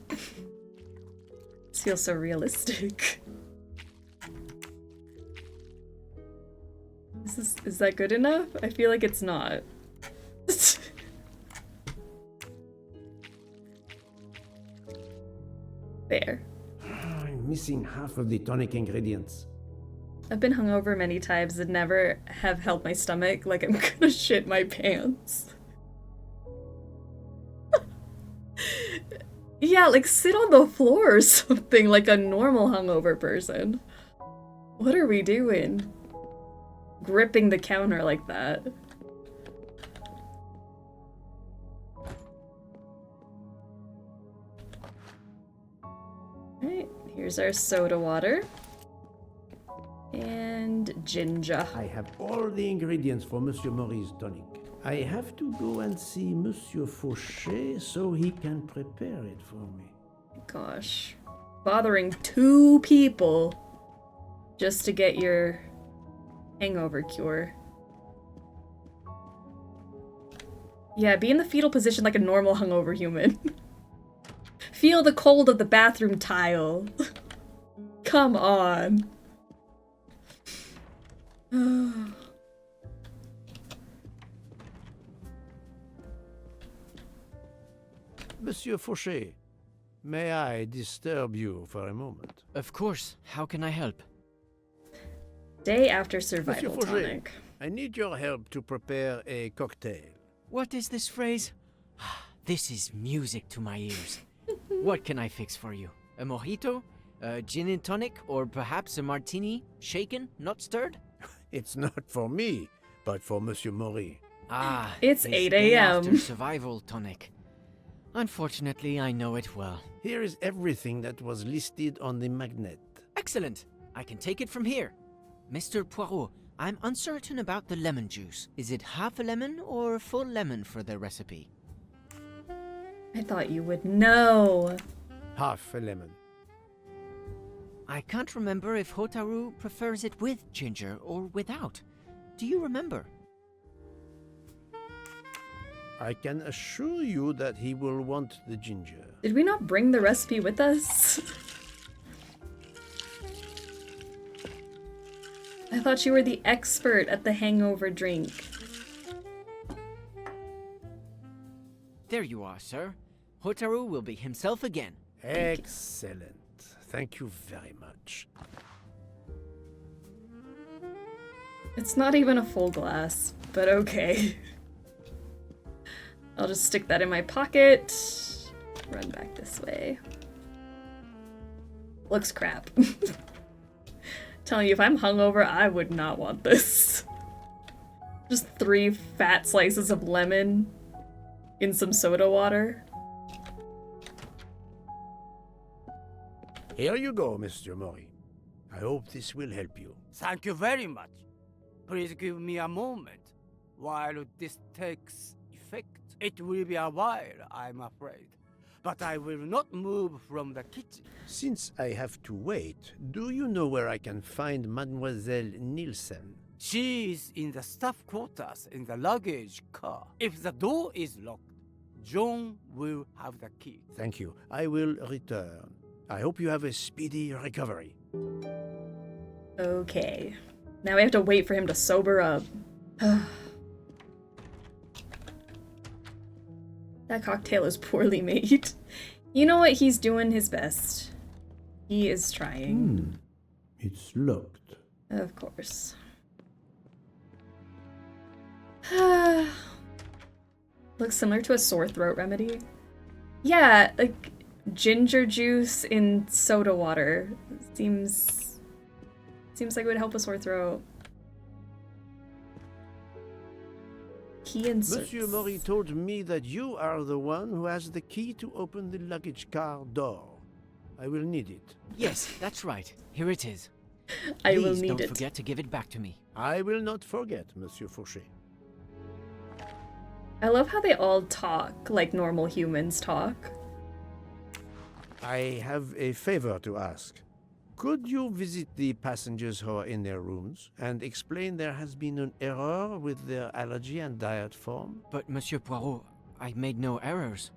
Speaker 3: This feels so realistic. Is that good enough? I feel like it's not. There.
Speaker 1: I'm missing half of the tonic ingredients.
Speaker 3: I've been hungover many times and never have held my stomach like I'm gonna shit my pants. Yeah, like sit on the floor or something like a normal hungover person. What are we doing? Gripping the counter like that. Alright, here's our soda water. And ginger.
Speaker 1: I have all the ingredients for Monsieur Maurice's tonic. I have to go and see Monsieur Fauché so he can prepare it for me.
Speaker 3: Gosh. Bothering 2 people just to get your hangover cure. Yeah, be in the fetal position like a normal hungover human. Feel the cold of the bathroom tile. Come on.
Speaker 1: Monsieur Fauché, may I disturb you for a moment?
Speaker 15: Of course. How can I help?
Speaker 3: Day after survival
Speaker 1: Monsieur Fauché,
Speaker 3: tonic.
Speaker 1: I need your help to prepare a cocktail.
Speaker 15: What is this phrase? This is music to my ears. What can I fix for you? A mojito? A gin and tonic? Or perhaps a martini? Shaken, not stirred?
Speaker 1: It's not for me, but for Monsieur Maurice.
Speaker 15: Ah,
Speaker 3: it's
Speaker 15: this
Speaker 3: 8
Speaker 15: day
Speaker 3: a.m.
Speaker 15: after survival tonic. Unfortunately, I know it well.
Speaker 1: Here is everything that was listed on the magnet.
Speaker 15: Excellent. I can take it from here. Mr. Poirot, I'm uncertain about the lemon juice. Is it half a lemon or a full lemon for the recipe?
Speaker 3: I thought you would know.
Speaker 1: Half a lemon.
Speaker 15: I can't remember if Hotaru prefers it with ginger or without. Do you remember?
Speaker 1: I can assure you that he will want the ginger.
Speaker 3: Did we not bring the recipe with us? I thought you were the expert at the hangover drink.
Speaker 15: There you are, sir. Hotaru will be himself again.
Speaker 1: Excellent. Thank you very much.
Speaker 3: It's not even a full glass, but okay. I'll just stick that in my pocket. Run back this way. Looks crap. Telling you, if I'm hungover, I would not want this. Just 3 fat slices of lemon in some soda water.
Speaker 1: Here you go, Mr. Maurice. I hope this will help you.
Speaker 13: Thank you very much. Please give me a moment while this takes effect. perfect. It will be a while, I'm afraid. But I will not move from the kitchen.
Speaker 1: Since I have to wait, do you know where I can find Mademoiselle Nielsen?
Speaker 13: She's in the staff quarters in the luggage car. If the door is locked, John will have the key.
Speaker 1: Thank you. I will return. I hope you have a speedy recovery.
Speaker 3: Okay. Now we have to wait for him to sober up. That cocktail is poorly made. You know what? He's doing his best. He is trying.
Speaker 1: It's locked.
Speaker 3: Of course. Looks similar to a sore throat remedy. Yeah, like ginger juice in soda water. Seems like it would help a sore throat. Key inserts.
Speaker 1: Monsieur Maury told me that you are the one who has the key to open the luggage car door. I will need it.
Speaker 15: Yes, that's right. Here it is.
Speaker 3: I will
Speaker 15: Please
Speaker 3: need
Speaker 15: don't
Speaker 3: it.
Speaker 15: forget to give it back to me.
Speaker 1: I will not forget, Monsieur Fauché.
Speaker 3: I love how they all talk like normal humans talk.
Speaker 1: I have a favor to ask. Could you visit the passengers who are in their rooms and explain there has been an error with their allergy and diet form?
Speaker 15: But, Monsieur Poirot, I made no errors.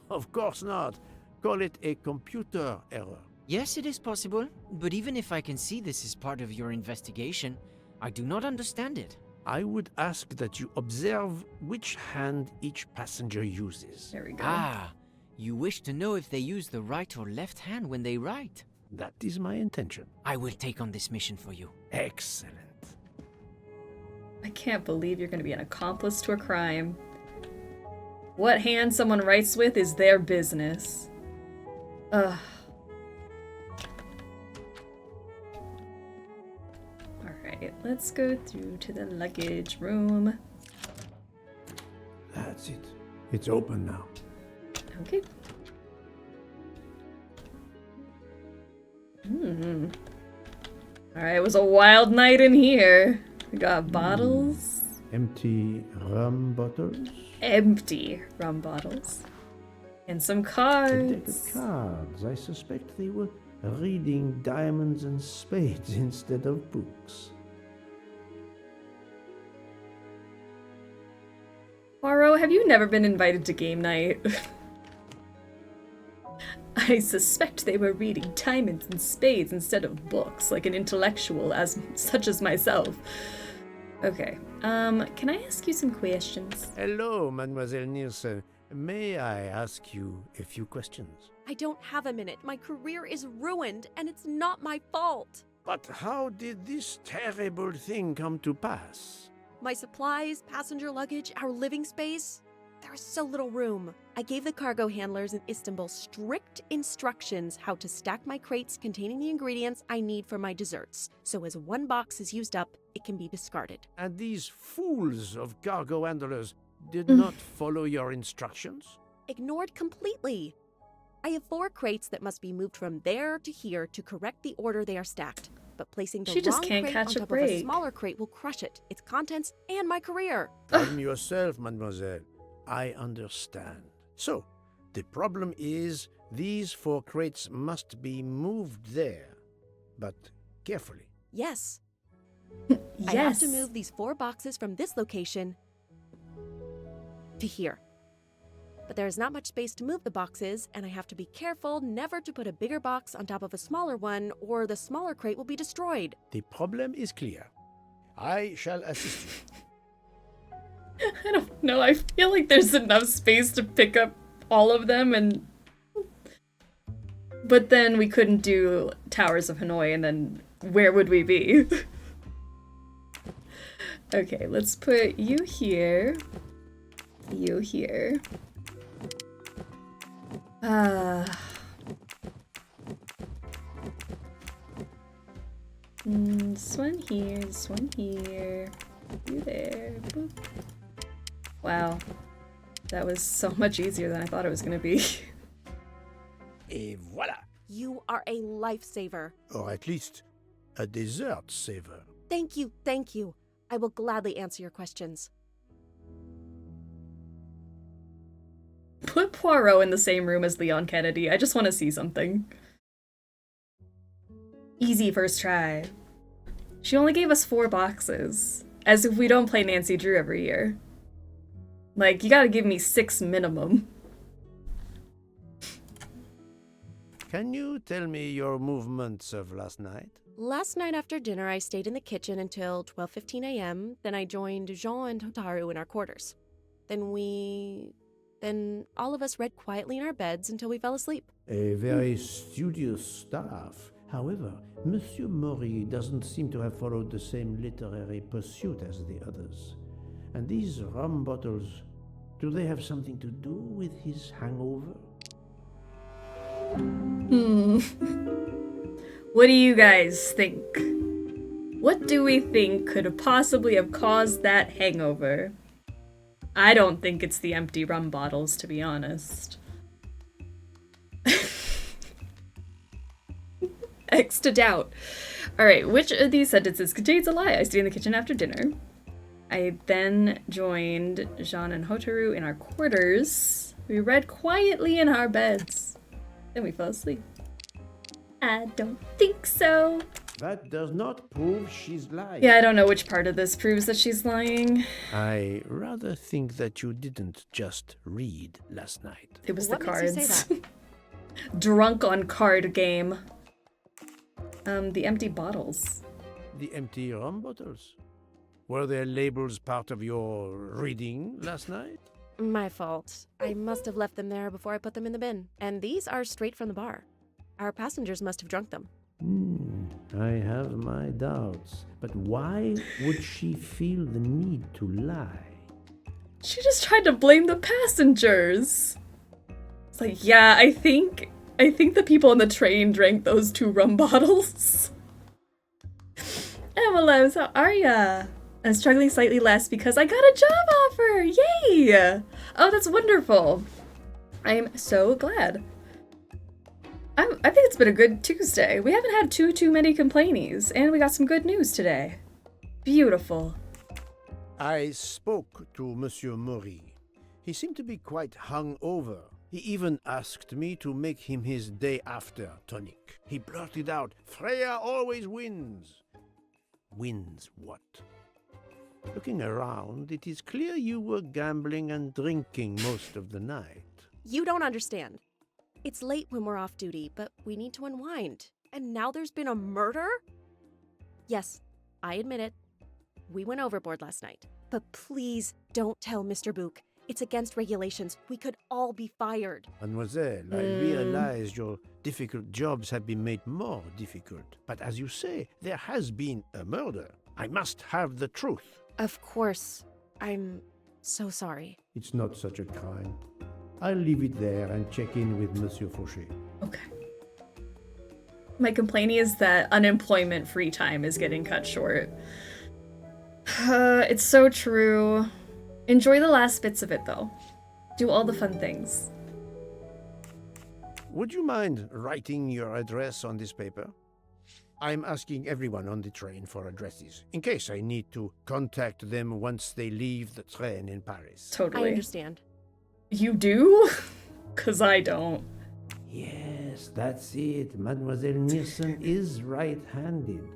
Speaker 1: Of course not. Call it a computer error.
Speaker 15: Yes, it is possible, but even if I can see this is part of your investigation, I do not understand it.
Speaker 1: I would ask that you observe which hand each passenger uses.
Speaker 3: There we go.
Speaker 15: Ah, you wish to know if they use the right or left hand when they write?
Speaker 1: That is my intention.
Speaker 15: I will take on this mission for you.
Speaker 1: Excellent.
Speaker 3: I can't believe you're going to be an accomplice to a crime. What hand someone writes with is their business. Ugh. Alright, let's go through to the luggage room.
Speaker 1: That's it. It's open now.
Speaker 3: Okay. Alright, it was a wild night in here. We got bottles.
Speaker 1: Empty rum bottles.
Speaker 3: Empty rum bottles. And some
Speaker 1: A deck
Speaker 3: cards.
Speaker 1: of cards. I suspect they were reading diamonds and spades instead of books.
Speaker 3: Poirot, have you never been invited to game night? I suspect they were reading diamonds and spades instead of books, like an intellectual such as myself. Okay, can I ask you some questions?
Speaker 1: Hello, Mademoiselle Nielsen. May I ask you a few questions?
Speaker 12: I don't have a minute. My career is ruined, and it's not my fault.
Speaker 1: But how did this terrible thing come to pass?
Speaker 12: My supplies, passenger luggage, our living space. There is so little room. I gave the cargo handlers in Istanbul strict instructions how to stack my crates containing the ingredients I need for my desserts. So as one box is used up, it can be discarded.
Speaker 1: And these fools of cargo handlers did not follow your instructions?
Speaker 12: Ignored completely. I have 4 crates that must be moved from there to here to correct the order they are stacked. But placing the
Speaker 3: She just
Speaker 12: wrong
Speaker 3: can't
Speaker 12: crate
Speaker 3: catch
Speaker 12: on
Speaker 3: a
Speaker 12: top of a
Speaker 3: break.
Speaker 12: smaller crate will crush it, its contents, and my career.
Speaker 1: Calm yourself, mademoiselle. I understand. So, the problem is these 4 crates must be moved there, but carefully.
Speaker 12: Yes.
Speaker 3: Yes.
Speaker 12: I have to move these 4 boxes from this location to here. But there is not much space to move the boxes, and I have to be careful never to put a bigger box on top of a smaller one, or the smaller crate will be destroyed.
Speaker 1: The problem is clear. I shall assist you.
Speaker 3: I don't know, I feel like there's enough space to pick up all of them and... But then we couldn't do Towers of Hanoi, and then where would we be? Okay, let's put you here. You here. This one here, this one here. You there. Boop. Wow. That was so much easier than I thought it was gonna be.
Speaker 1: Et voilà!
Speaker 12: You are a lifesaver.
Speaker 1: Or at least a dessert saver.
Speaker 12: Thank you, thank you. I will gladly answer your questions.
Speaker 3: Put Poirot in the same room as Leon Kennedy. I just want to see something. Easy first try. She only gave us 4 boxes. As if we don't play Nancy Drew every year. Like, you gotta give me 6 minimum.
Speaker 1: Can you tell me your movements of last night?
Speaker 12: Last night after dinner, I stayed in the kitchen until 12:15 a.m. Then I joined Jean and Hotaru in our quarters. Then all of us read quietly in our beds until we fell asleep.
Speaker 1: A very studious staff. However, Monsieur Maury doesn't seem to have followed the same literary pursuit as the others. And these rum bottles, do they have something to do with his hangover?
Speaker 3: What do you guys think? What do we think could possibly have caused that hangover? I don't think it's the empty rum bottles, to be honest. X to doubt. Alright, which of these sentences contains a lie? I stayed in the kitchen after dinner. I then joined Jean and Hotaru in our quarters. We read quietly in our beds. Then we fell asleep. I don't think so.
Speaker 1: That does not prove she's lying.
Speaker 3: Yeah, I don't know which part of this proves that she's lying.
Speaker 1: I rather think that you didn't just read last night.
Speaker 3: It was
Speaker 12: What
Speaker 3: the
Speaker 12: makes
Speaker 3: cards.
Speaker 12: you say that?
Speaker 3: Drunk on card game. The empty bottles.
Speaker 1: The empty rum bottles. Were their labels part of your reading last night?
Speaker 12: My fault. I must have left them there before I put them in the bin. And these are straight from the bar. Our passengers must have drunk them.
Speaker 1: I have my doubts. But why would she feel the need to lie?
Speaker 3: She just tried to blame the passengers. It's like, yeah, I think the people on the train drank those 2 rum bottles. Emma, how are ya? I'm struggling slightly less because I got a job offer! Yay! Oh, that's wonderful. I'm so glad. I think it's been a good Tuesday. We haven't had too many complainies, and we got some good news today. Beautiful.
Speaker 1: I spoke to Monsieur Maury. He seemed to be quite hungover. He even asked me to make him his day after tonic. He blurted out, "Freya always wins." Wins what? Looking around, it is clear you were gambling and drinking most of the night.
Speaker 12: You don't understand. It's late when we're off duty, but we need to unwind. And now there's been a murder? Yes, I admit it. We went overboard last night. But please don't tell Mr. Book. It's against regulations. We could all be fired.
Speaker 1: Mademoiselle, I realize your difficult jobs have been made more difficult. But as you say, there has been a murder. I must have the truth.
Speaker 12: Of course. I'm so sorry.
Speaker 1: It's not such a crime. I'll leave it there and check in with Monsieur Fauché.
Speaker 3: Okay. My complaint is that unemployment free time is getting cut short. It's so true. Enjoy the last bits of it, though. Do all the fun things.
Speaker 1: Would you mind writing your address on this paper? I'm asking everyone on the train for addresses, in case I need to contact them once they leave the train in Paris.
Speaker 3: Totally.
Speaker 12: I understand.
Speaker 3: You do? 'Cause I don't.
Speaker 1: Yes, that's it. Mademoiselle Niersen is right-handed.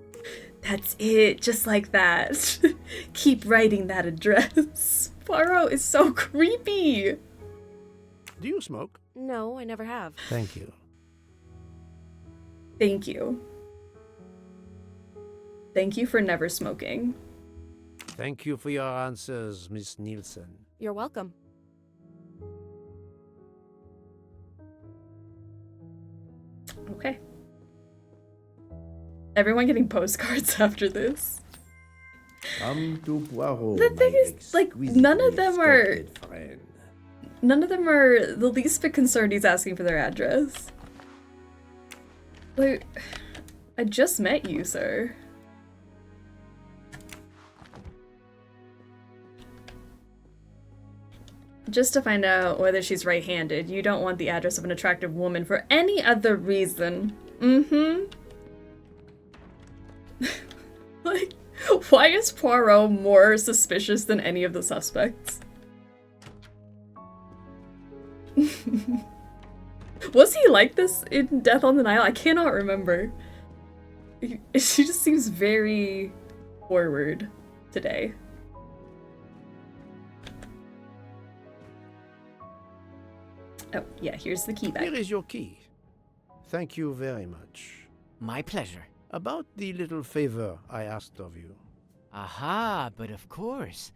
Speaker 3: That's it, just like that. Keep writing that address. Poirot is so creepy.
Speaker 1: Do you smoke?
Speaker 12: No, I never have.
Speaker 1: Thank you.
Speaker 3: Thank you. Thank you for never smoking.
Speaker 1: Thank you for your answers, Miss Nielsen.
Speaker 12: You're welcome.
Speaker 3: Okay. Everyone getting postcards after this.
Speaker 1: Come to Poirot.
Speaker 3: The thing is, like, none of them are the least bit concerned he's asking for their address. Like, I just met you, sir. Just to find out whether she's right-handed, you don't want the address of an attractive woman for any other reason. Like, why is Poirot more suspicious than any of the suspects? Was he like this in Death on the Nile? I cannot remember. She just seems very forward today. Oh, yeah, here's the key back.
Speaker 1: Here is your key. Thank you very much.
Speaker 15: My pleasure.
Speaker 1: About the little favor I asked of you.
Speaker 15: Aha, but of course.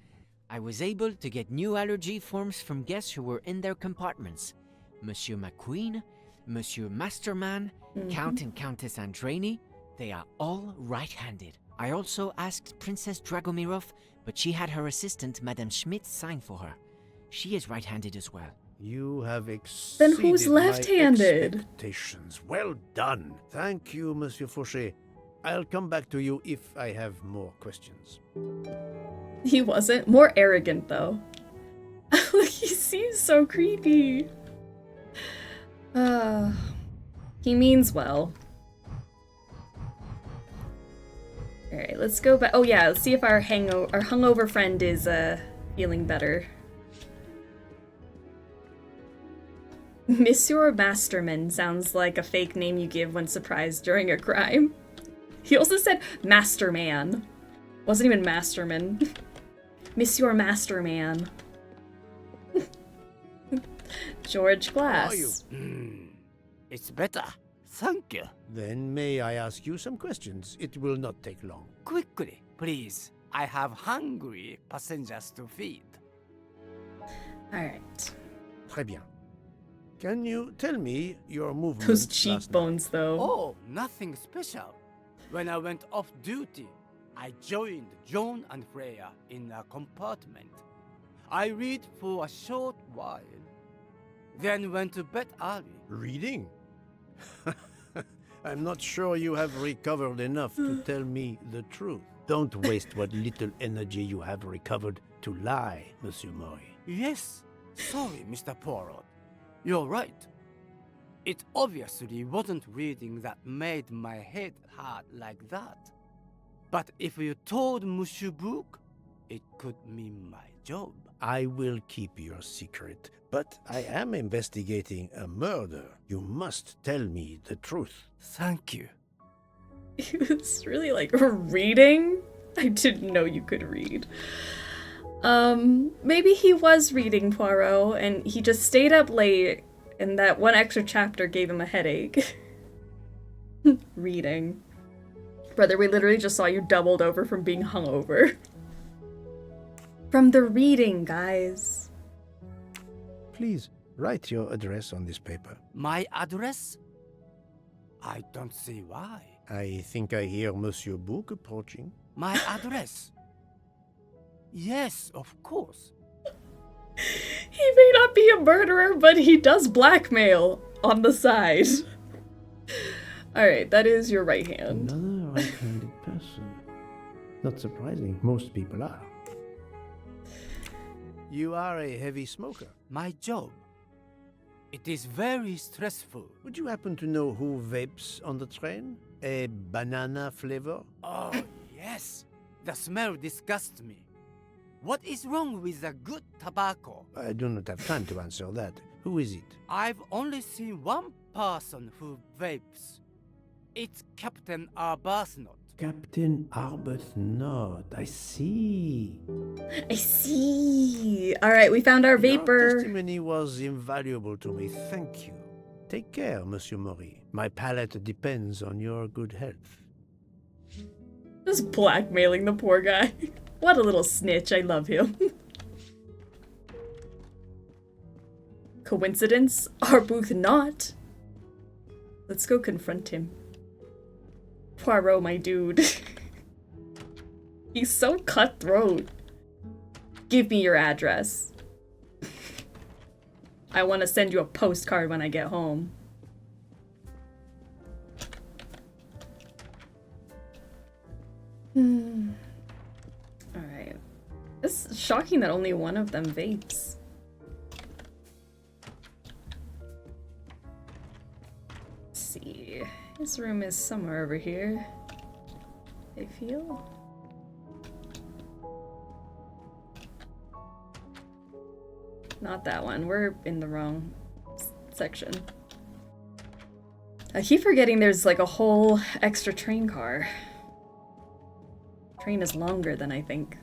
Speaker 15: I was able to get new allergy forms from guests who were in their compartments. Monsieur McQueen, Monsieur Masterman, Count and Countess Andreni, they are all right-handed. I also asked Princess Dragomirov, but she had her assistant, Madame Schmidt, sign for her. She is right-handed as well.
Speaker 1: You have exceeded
Speaker 3: Then who's left-handed?
Speaker 1: my expectations. Well done. Thank you, Monsieur Fauché. I'll come back to you if I have more questions.
Speaker 3: He wasn't. More arrogant, though. He seems so creepy. He means well. Alright, let's go back. Oh yeah, let's see if our hungover friend is feeling better. Monsieur Masterman sounds like a fake name you give when surprised during a crime. He also said Masterman. Wasn't even Masterman. Monsieur Masterman. George Glass.
Speaker 13: How are you? It's better. Thank you.
Speaker 1: Then may I ask you some questions? It will not take long.
Speaker 13: Quickly, please. I have hungry passengers to feed.
Speaker 3: Alright.
Speaker 1: Très bien. Can you tell me your movements?
Speaker 3: Those cheekbones, though.
Speaker 13: Oh, nothing special. When I went off duty, I joined John and Freya in a compartment. I read for a short while, then went to bed early.
Speaker 1: Reading? I'm not sure you have recovered enough to tell me the truth. Don't waste what little energy you have recovered to lie, Monsieur Mori.
Speaker 13: Yes, sorry, Mr. Poirot. You're right. It obviously wasn't reading that made my head hurt like that. But if you told Monsieur Book, it could mean my job.
Speaker 1: I will keep your secret, but I am investigating a murder. You must tell me the truth.
Speaker 13: Thank you.
Speaker 3: He was really like reading? I didn't know you could read. Maybe he was reading Poirot and he just stayed up late and that one extra chapter gave him a headache. Reading. Brother, we literally just saw you doubled over from being hungover. From the reading, guys.
Speaker 1: Please, write your address on this paper.
Speaker 13: My address? I don't see why.
Speaker 1: I think I hear Monsieur Book approaching.
Speaker 13: My address? Yes, of course.
Speaker 3: He may not be a murderer, but he does blackmail on the side. Alright, that is your right hand.
Speaker 1: Another right-handed person. Not surprising, most people are. You are a heavy smoker.
Speaker 13: My job. It is very stressful.
Speaker 1: Would you happen to know who vapes on the train? A banana flavor?
Speaker 13: Oh, yes. The smell disgusts me. What is wrong with the good tobacco?
Speaker 1: I do not have time to answer that. Who is it?
Speaker 13: I've only seen one person who vapes. It's Captain Arbuthnot.
Speaker 1: Captain Arbuthnot. I see.
Speaker 3: I see. Alright, we found our vapor.
Speaker 1: Your testimony was invaluable to me. Thank you. Take care, Monsieur Mori. My palate depends on your good health.
Speaker 3: Just blackmailing the poor guy. What a little snitch. I love him. Coincidence? Arbuthnot? Let's go confront him. Poirot, my dude. He's so cutthroat. Give me your address. I want to send you a postcard when I get home. Alright. It's shocking that only one of them vapes. Let's see. This room is somewhere over here. I feel. Not that one. We're in the wrong section. I keep forgetting there's like a whole extra train car. Train is longer than I think.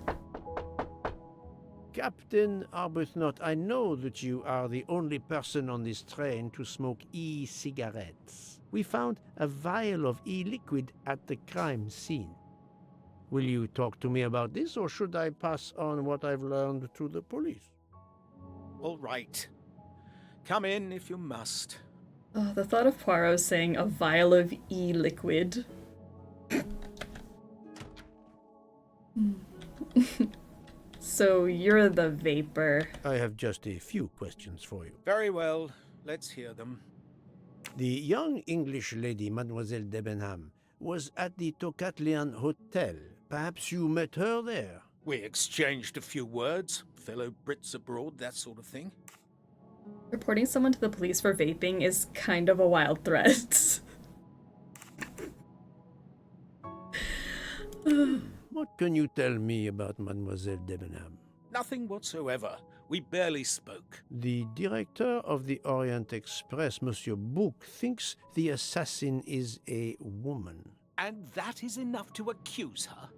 Speaker 1: Captain Arbuthnot, I know that you are the only person on this train to smoke e-cigarettes. We found a vial of e-liquid at the crime scene. Will you talk to me about this, or should I pass on what I've learned to the police?
Speaker 2: All right. Come in if you must.
Speaker 3: Oh, the thought of Poirot saying a vial of e-liquid. So you're the vapor.
Speaker 1: I have just a few questions for you.
Speaker 2: Very well. Let's hear them.
Speaker 1: The young English lady, Mademoiselle Debenham, was at the Tocatlian Hotel. Perhaps you met her there?
Speaker 2: We exchanged a few words. Fellow Brits abroad, that sort of thing.
Speaker 3: Reporting someone to the police for vaping is kind of a wild threat.
Speaker 1: What can you tell me about Mademoiselle Debenham?
Speaker 2: Nothing whatsoever. We barely spoke.
Speaker 1: The director of the Orient Express, Monsieur Bouc, thinks the assassin is a woman.
Speaker 2: And that is enough to accuse her?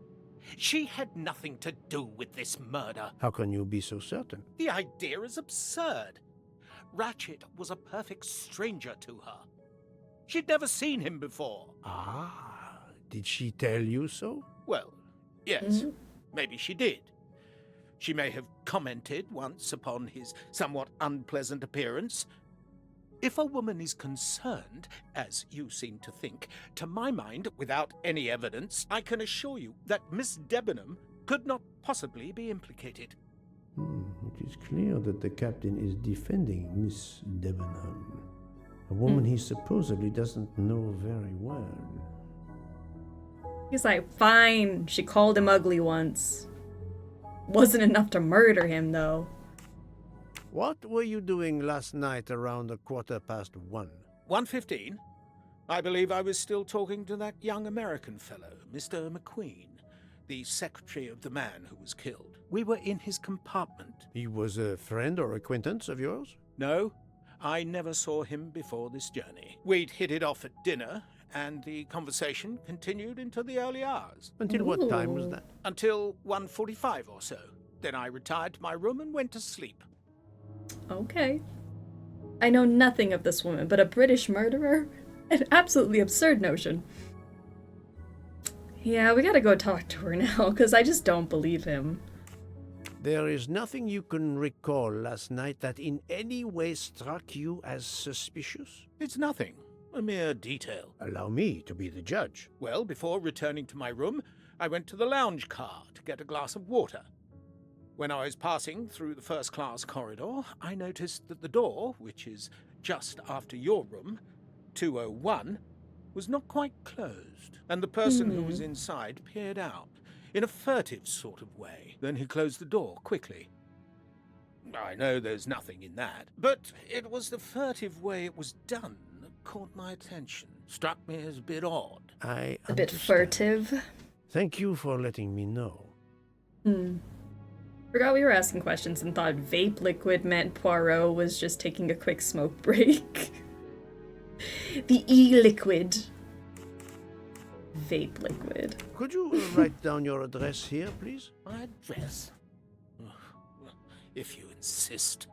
Speaker 2: She had nothing to do with this murder.
Speaker 1: How can you be so certain?
Speaker 2: The idea is absurd. Ratchet was a perfect stranger to her. She'd never seen him before.
Speaker 1: Ah, did she tell you so?
Speaker 2: Well, yes, maybe she did. She may have commented once upon his somewhat unpleasant appearance. If a woman is concerned, as you seem to think, to my mind, without any evidence, I can assure you that Miss Debenham could not possibly be implicated.
Speaker 1: It is clear that the captain is defending Miss Debenham, a woman he supposedly doesn't know very well.
Speaker 3: He's like, fine, she called him ugly once. Wasn't enough to murder him, though.
Speaker 1: What were you doing last night around 1:15?
Speaker 2: 1:15? I believe I was still talking to that young American fellow, Mr. McQueen, the secretary of the man who was killed. We were in his compartment.
Speaker 1: He was a friend or acquaintance of yours?
Speaker 2: No, I never saw him before this journey. We'd hit it off at dinner, and the conversation continued into the early hours.
Speaker 1: Until what time was that?
Speaker 2: Until 1:45 or so. Then I retired to my room and went to sleep.
Speaker 3: Okay. I know nothing of this woman, but a British murderer? An absolutely absurd notion. Yeah, we gotta go talk to her now, because I just don't believe him.
Speaker 1: There is nothing you can recall last night that in any way struck you as suspicious?
Speaker 2: It's nothing. A mere detail.
Speaker 1: Allow me to be the judge.
Speaker 2: Well, before returning to my room, I went to the lounge car to get a glass of water. When I was passing through the first-class corridor, I noticed that the door, which is just after your room, 201, was not quite closed, and the person who was inside peered out, in a furtive sort of way. Then he closed the door quickly. I know there's nothing in that, but it was the furtive way it was done that caught my attention. Struck me as a bit odd.
Speaker 1: A
Speaker 3: bit furtive.
Speaker 1: Thank you for letting me know.
Speaker 3: Forgot we were asking questions and thought vape liquid meant Poirot was just taking a quick smoke break. The e-liquid. Vape liquid.
Speaker 1: Could you write down your address here, please?
Speaker 2: My address? If you insist.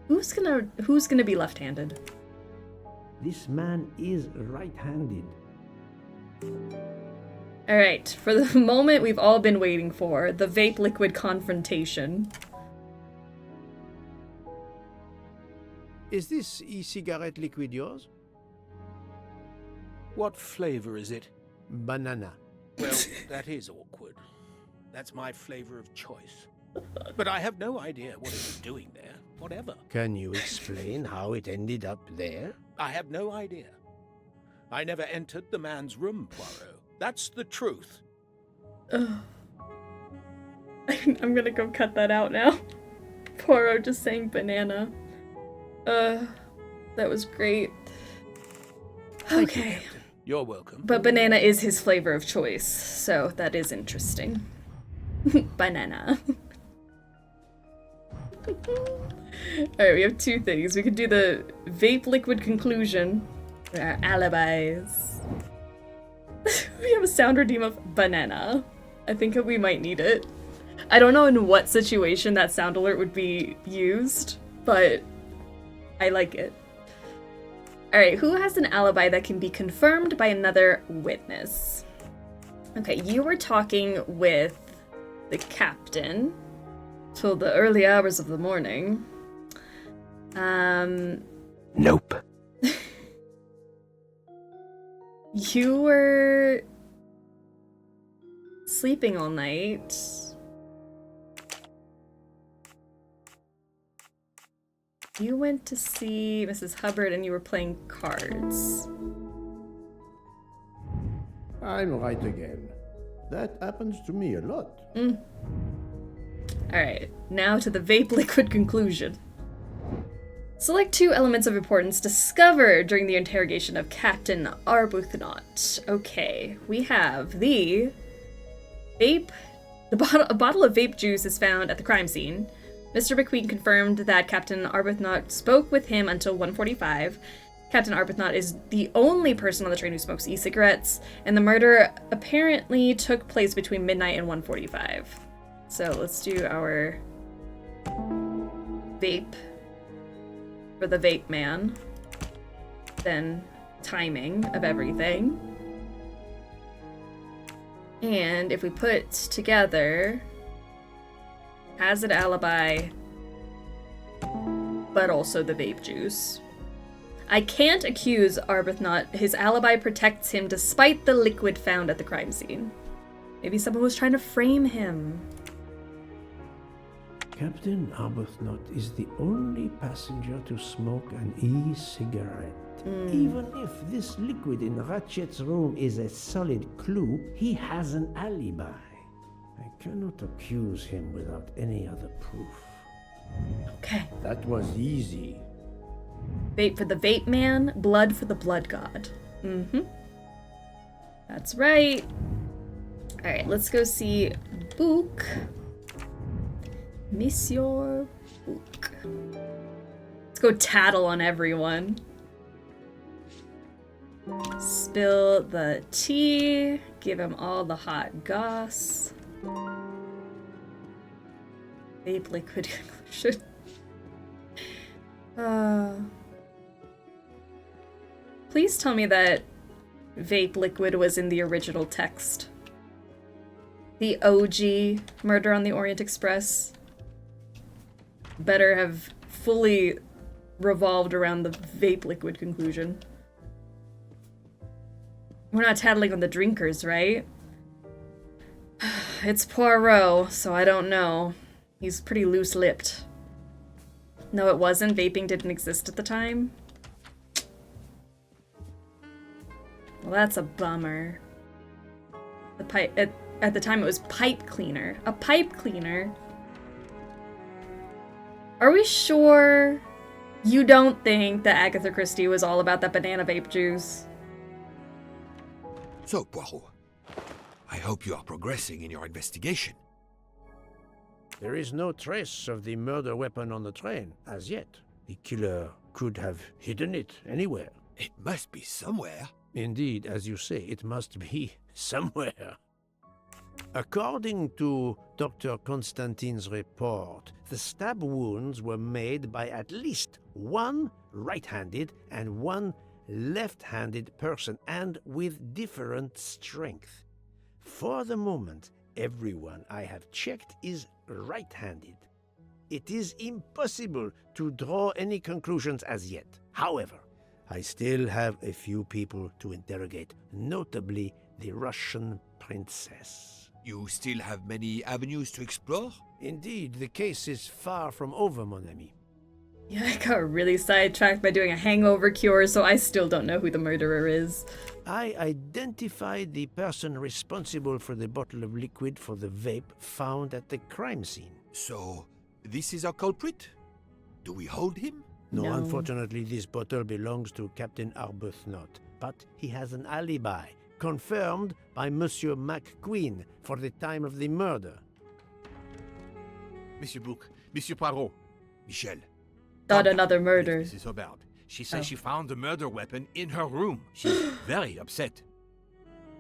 Speaker 3: Who's gonna be left-handed?
Speaker 1: This man is right-handed.
Speaker 3: Alright, for the moment we've all been waiting for, the vape liquid confrontation.
Speaker 1: Is this e-cigarette liquid yours?
Speaker 2: What flavor is it?
Speaker 1: Banana.
Speaker 2: Well, that is awkward. That's my flavor of choice. But I have no idea what it was doing there. Whatever.
Speaker 1: Can you explain how it ended up there?
Speaker 2: I have no idea. I never entered the man's room, Poirot. That's the truth.
Speaker 3: I'm gonna go cut that out now. Poirot just saying banana. That was great. Okay.
Speaker 2: You're welcome.
Speaker 3: But banana is his flavor of choice, so that is interesting. Banana. Alright, we have two things. We could do the vape liquid conclusion. Our alibis. We have a sound redeem of banana. I think we might need it. I don't know in what situation that sound alert would be used, but I like it. Alright, who has an alibi that can be confirmed by another witness? Okay, you were talking with the captain till the early hours of the morning.
Speaker 15: Nope.
Speaker 3: You were sleeping all night. You went to see Mrs. Hubbard and you were playing cards.
Speaker 1: I'm right again. That happens to me a lot.
Speaker 3: Alright, now to the vape liquid conclusion. Select two elements of importance discovered during the interrogation of Captain Arbuthnot. Okay, we have the vape. A bottle of vape juice is found at the crime scene. Mr. McQueen confirmed that Captain Arbuthnot spoke with him until 1:45. Captain Arbuthnot is the only person on the train who smokes e-cigarettes, and the murder apparently took place between midnight and 1:45. So let's do our vape for the vape man. Then timing of everything. And if we put together has an alibi, but also the vape juice. I can't accuse Arbuthnot. His alibi protects him despite the liquid found at the crime scene. Maybe someone was trying to frame him.
Speaker 1: Captain Arbuthnot is the only passenger to smoke an e-cigarette. Even if this liquid in Ratchet's room is a solid clue, he has an alibi. I cannot accuse him without any other proof.
Speaker 3: Okay.
Speaker 1: That was easy.
Speaker 3: Vape for the vape man, blood for the blood god. That's right. Alright, let's go see Book. Monsieur Book. Let's go tattle on everyone. Spill the tea. Give him all the hot goss. Vape liquid conclusion. Please tell me that vape liquid was in the original text. The OG Murder on the Orient Express better have fully revolved around the vape liquid conclusion. We're not tattling on the drinkers, right? It's Poirot, so I don't know. He's pretty loose-lipped. No, it wasn't. Vaping didn't exist at the time. Well, that's a bummer. The pipe at the time it was pipe cleaner. A pipe cleaner. Are we sure you don't think that Agatha Christie was all about that banana vape juice?
Speaker 4: So, Poirot, I hope you are progressing in your investigation.
Speaker 1: There is no trace of the murder weapon on the train, as yet. The killer could have hidden it anywhere.
Speaker 4: It must be somewhere.
Speaker 1: Indeed, as you say, it must be somewhere. According to Dr. Constantine's report, the stab wounds were made by at least one right-handed and one left-handed person, and with different strength. For the moment, everyone I have checked is right-handed. It is impossible to draw any conclusions as yet. However, I still have a few people to interrogate, notably the Russian princess.
Speaker 4: You still have many avenues to explore?
Speaker 1: Indeed, the case is far from over, mon ami.
Speaker 3: Yeah, I got really sidetracked by doing a hangover cure, so I still don't know who the murderer is.
Speaker 1: I identified the person responsible for the bottle of liquid for the vape found at the crime scene.
Speaker 4: So, this is our culprit? Do we hold him?
Speaker 1: No, unfortunately, this bottle belongs to Captain Arbuthnot, but he has an alibi, confirmed by Monsieur McQueen for the time of the murder.
Speaker 9: Monsieur Book, Monsieur Poirot,
Speaker 4: Michel.
Speaker 3: Not another murder.
Speaker 9: Mrs. Hubbard. She says she found the murder weapon in her room. She's very upset.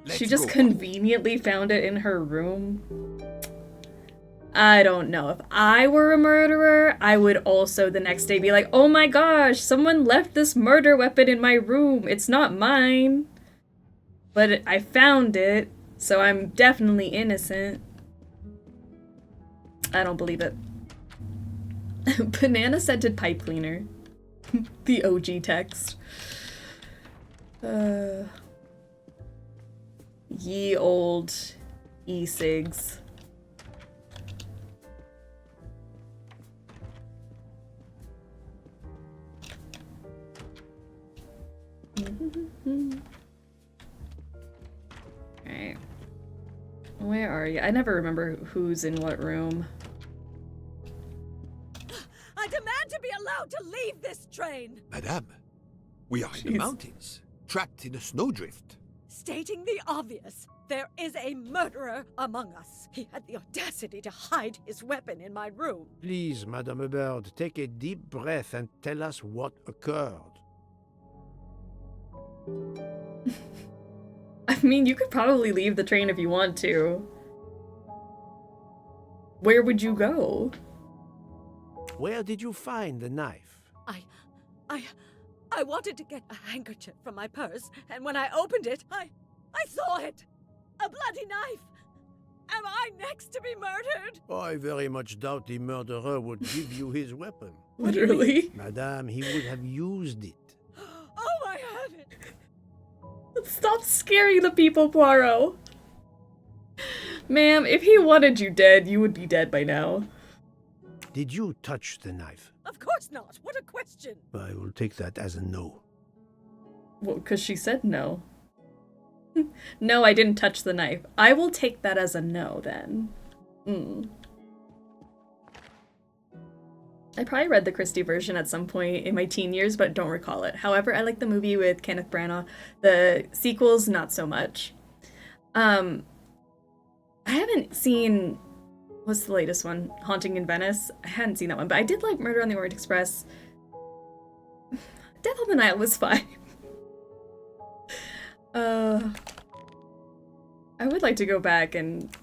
Speaker 3: She just conveniently found it in her room. I don't know. If I were a murderer, I would also the next day be like, oh my gosh, someone left this murder weapon in my room. It's not mine. But I found it, so I'm definitely innocent. I don't believe it. Banana scented pipe cleaner. The OG text. Ye old e-cigs. Alright. Where are you? I never remember who's in what room.
Speaker 5: I demand to be allowed to leave this train!
Speaker 4: Madame, we are in the mountains, trapped in a snowdrift.
Speaker 5: Stating the obvious, there is a murderer among us. He had the audacity to hide his weapon in my room.
Speaker 1: Please, Madame Hubbard, take a deep breath and tell us what occurred.
Speaker 3: I mean, you could probably leave the train if you want to. Where would you go?
Speaker 1: Where did you find the knife?
Speaker 5: I wanted to get a handkerchief from my purse, and when I opened it, I saw it! A bloody knife! Am I next to be murdered?
Speaker 1: I very much doubt the murderer would give you his weapon.
Speaker 3: Literally?
Speaker 1: Madame, he would have used it.
Speaker 5: Oh, I have it!
Speaker 3: Stop scaring the people, Poirot! Ma'am, if he wanted you dead, you would be dead by now.
Speaker 1: Did you touch the knife?
Speaker 5: Of course not! What a question!
Speaker 1: I will take that as a no.
Speaker 3: Well, because she said no. No, I didn't touch the knife. I will take that as a no, then. I probably read the Christie version at some point in my teen years, but don't recall it. However, I like the movie with Kenneth Branagh. The sequels, not so much. I haven't seen... What's the latest one? Haunting in Venice? I hadn't seen that one, but I did like Murder on the Orient Express. Death on the Nile was fine. I would like to go back and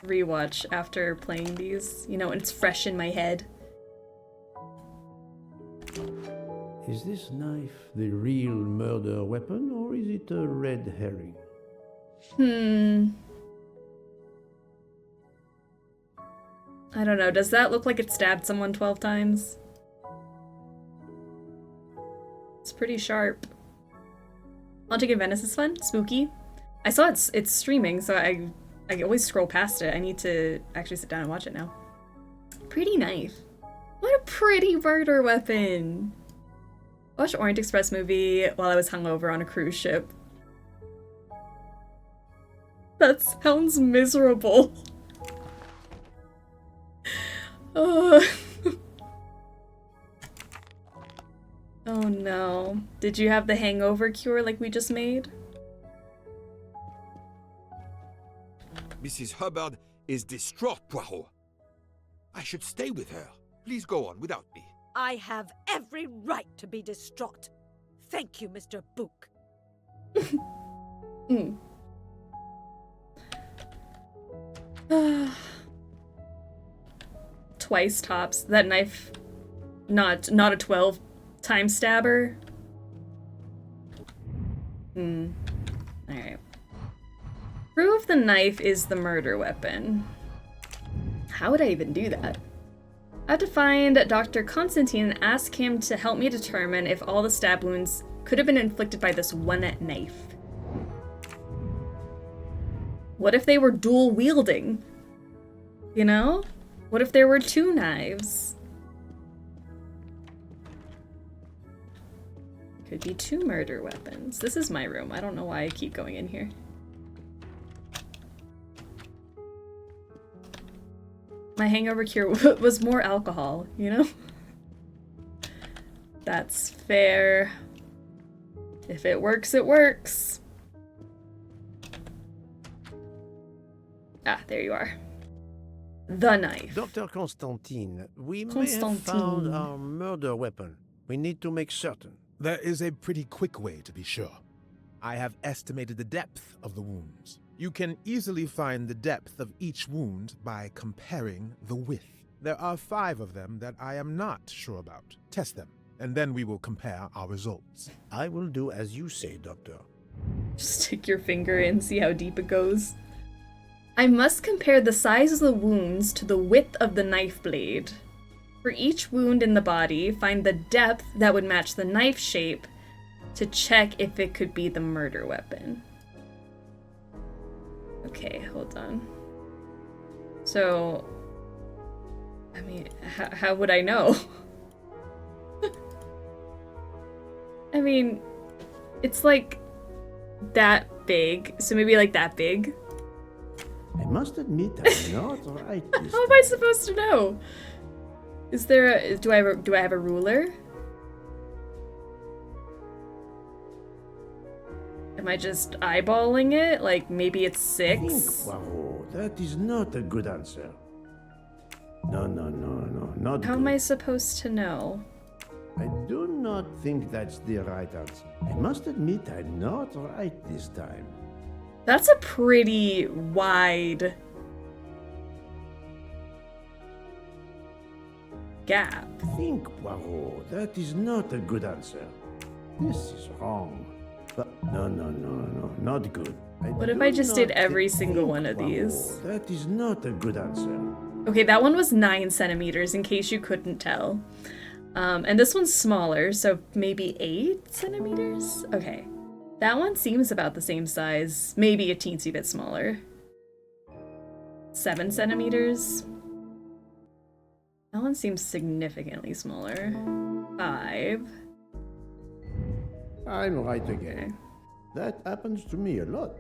Speaker 3: rewatch after playing these, you know, and it's fresh in my head.
Speaker 1: Is this knife the real murder weapon, or is it a red herring?
Speaker 3: I don't know. Does that look like it stabbed someone 12 times? It's pretty sharp. Haunting in Venice is fun. Spooky. I saw it's streaming, so I always scroll past it. I need to actually sit down and watch it now. Pretty knife. What a pretty murder weapon. I watched Orient Express movie while I was hungover on a cruise ship. That sounds miserable. Oh no. Did you have the hangover cure like we just made?
Speaker 4: Mrs. Hubbard is distraught, Poirot. I should stay with her. Please go on without me.
Speaker 5: I have every right to be distraught. Thank you, Mr. Book.
Speaker 3: Twice tops. That knife, not a 12-time stabber. Alright. Prove the knife is the murder weapon. How would I even do that? I have to find Dr. Constantine and ask him to help me determine if all the stab wounds could have been inflicted by this one knife. What if they were dual wielding? You know? What if there were two knives? Could be two murder weapons. This is my room. I don't know why I keep going in here. My hangover cure was more alcohol, you know? That's fair. If it works, it works. Ah, there you are. the knife.
Speaker 1: Dr. Constantine, we may have found our murder weapon. We need to make certain.
Speaker 16: There is a pretty quick way to be sure. I have estimated the depth of the wounds. You can easily find the depth of each wound by comparing the width. There are 5 of them that I am not sure about. Test them, and then we will compare our results.
Speaker 1: I will do as you say, Doctor.
Speaker 3: Just stick your finger in, see how deep it goes. I must compare the size of the wounds to the width of the knife blade. For each wound in the body, find the depth that would match the knife shape to check if it could be the murder weapon. Okay, hold on. So, I mean, how would I know? I mean, it's like that big, so maybe like that big.
Speaker 1: I must admit I'm not right.
Speaker 3: How am I supposed to know? Is there a, do I have a ruler? Am I just eyeballing it? Like maybe it's 6?
Speaker 1: Poirot, that is not a good answer. No, not
Speaker 3: How
Speaker 1: good.
Speaker 3: am I supposed to know?
Speaker 1: I do not think that's the right answer. I must admit I'm not right this time.
Speaker 3: That's a pretty wide gap.
Speaker 1: Think, Poirot, that is not a good answer. This is wrong. But no, not good.
Speaker 3: What if I just did every single one of these?
Speaker 1: That is not a good answer.
Speaker 3: Okay, that one was 9 centimeters, in case you couldn't tell. And this one's smaller, so maybe 8 centimeters? Okay. That one seems about the same size, maybe a teensy bit smaller. 7 centimeters. That one seems significantly smaller. 5.
Speaker 1: I'm right again. That happens to me a lot.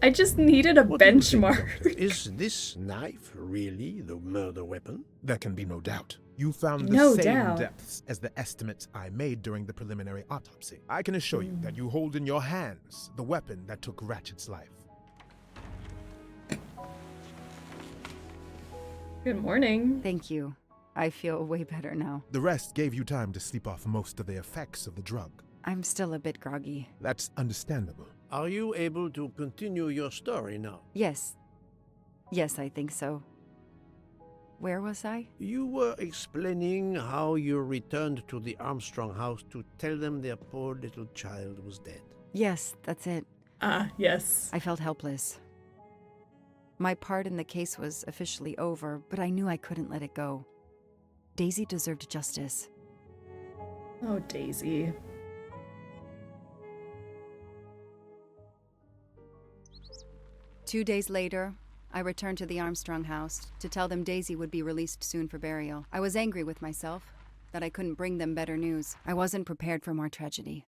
Speaker 3: I just needed a benchmark.
Speaker 1: Is this knife really the murder weapon?
Speaker 16: There can be no doubt. You found the
Speaker 3: No
Speaker 16: same
Speaker 3: doubt.
Speaker 16: depths as the estimates I made during the preliminary autopsy. I can assure you that you hold in your hands the weapon that took Ratchet's life.
Speaker 3: Good morning.
Speaker 19: Thank you. I feel way better now.
Speaker 16: The rest gave you time to sleep off most of the effects of the drug.
Speaker 19: I'm still a bit groggy.
Speaker 16: That's understandable.
Speaker 1: Are you able to continue your story now?
Speaker 19: Yes. Yes, I think so. Where was I?
Speaker 1: You were explaining how you returned to the Armstrong house to tell them their poor little child was dead.
Speaker 19: Yes, that's it.
Speaker 3: Ah, yes.
Speaker 19: I felt helpless. My part in the case was officially over, but I knew I couldn't let it go. Daisy deserved justice.
Speaker 3: Oh, Daisy.
Speaker 19: Two days later, I returned to the Armstrong house to tell them Daisy would be released soon for burial. I was angry with myself that I couldn't bring them better news. I wasn't prepared for more tragedy.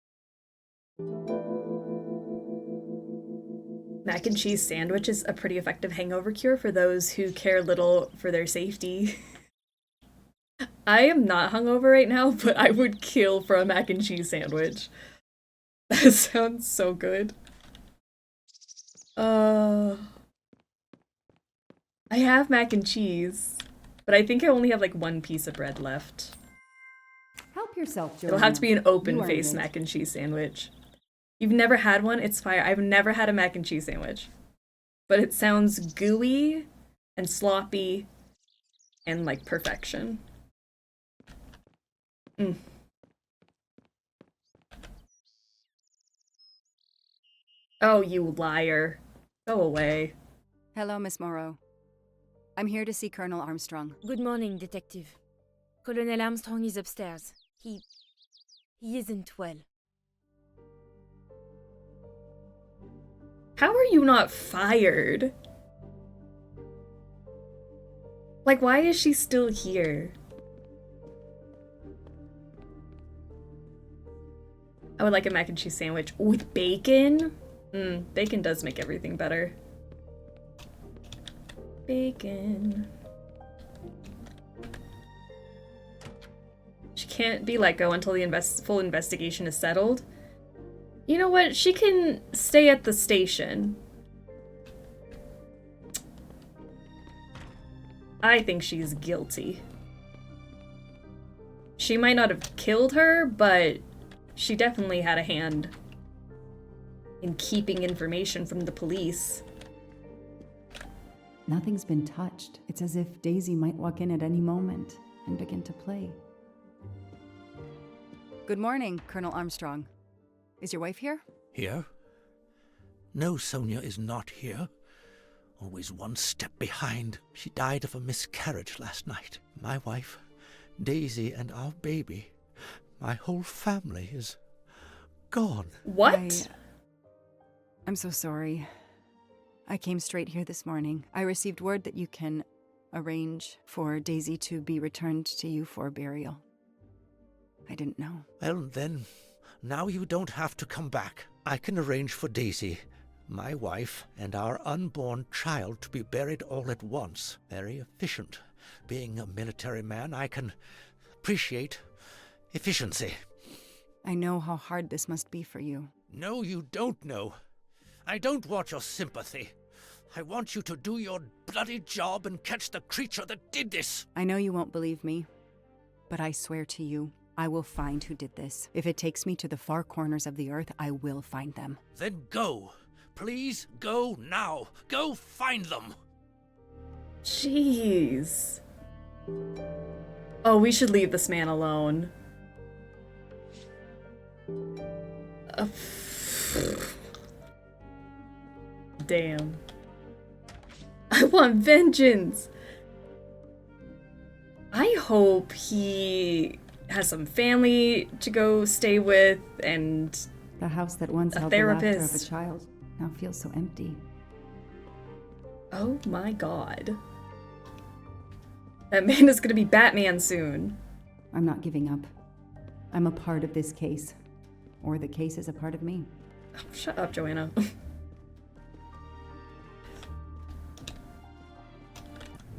Speaker 3: Mac and cheese sandwich is a pretty effective hangover cure for those who care little for their safety. I am not hungover right now, but I would kill for a mac and cheese sandwich. That sounds so good. I have mac and cheese, but I think I only have like 1 piece of bread left.
Speaker 20: Help yourself, Joanna.
Speaker 3: It'll have to be an
Speaker 20: You
Speaker 3: open-faced
Speaker 20: earned it.
Speaker 3: mac and cheese sandwich. You've never had one? It's fire. I've never had a mac and cheese sandwich. But it sounds gooey and sloppy and like perfection. Mm. Oh, you liar. Go away.
Speaker 19: Hello, Miss Moreau. I'm here to see Colonel Armstrong.
Speaker 11: Good morning, Detective. Colonel Armstrong is upstairs. He isn't well.
Speaker 3: How are you not fired? Like, why is she still here? I would like a mac and cheese sandwich with bacon. Bacon does make everything better. Bacon. She can't be let go until the full investigation is settled. You know what? She can stay at the station. I think she's guilty. She might not have killed her, but she definitely had a hand in keeping information from the police.
Speaker 20: Nothing's been touched. It's as if Daisy might walk in at any moment and begin to play.
Speaker 19: Good morning, Colonel Armstrong. Is your wife here?
Speaker 10: Here? No, Sonia is not here. Always one step behind. She died of a miscarriage last night. My wife, Daisy, and our baby. My whole family is gone.
Speaker 3: What?
Speaker 19: I'm so sorry. I came straight here this morning. I received word that you can arrange for Daisy to be returned to you for burial. I didn't know.
Speaker 10: Well, then, now you don't have to come back. I can arrange for Daisy, my wife, and our unborn child to be buried all at once. Very efficient. Being a military man, I can appreciate efficiency.
Speaker 19: I know how hard this must be for you.
Speaker 10: No, you don't know. I don't want your sympathy. I want you to do your bloody job and catch the creature that did this.
Speaker 19: I know you won't believe me, but I swear to you, I will find who did this. If it takes me to the far corners of the earth, I will find them.
Speaker 10: Then go. Please go now. Go find them.
Speaker 3: Jeez. Oh, we should leave this man alone. Damn. I want vengeance. I hope he has some family to go stay with and
Speaker 20: the house that once
Speaker 3: a
Speaker 20: held the laughter of a
Speaker 3: therapist.
Speaker 20: child now feels so empty.
Speaker 3: Oh my god. That man is gonna be Batman soon.
Speaker 20: I'm not giving up. I'm a part of this case. Or the case is a part of me.
Speaker 3: Oh, shut up, Joanna.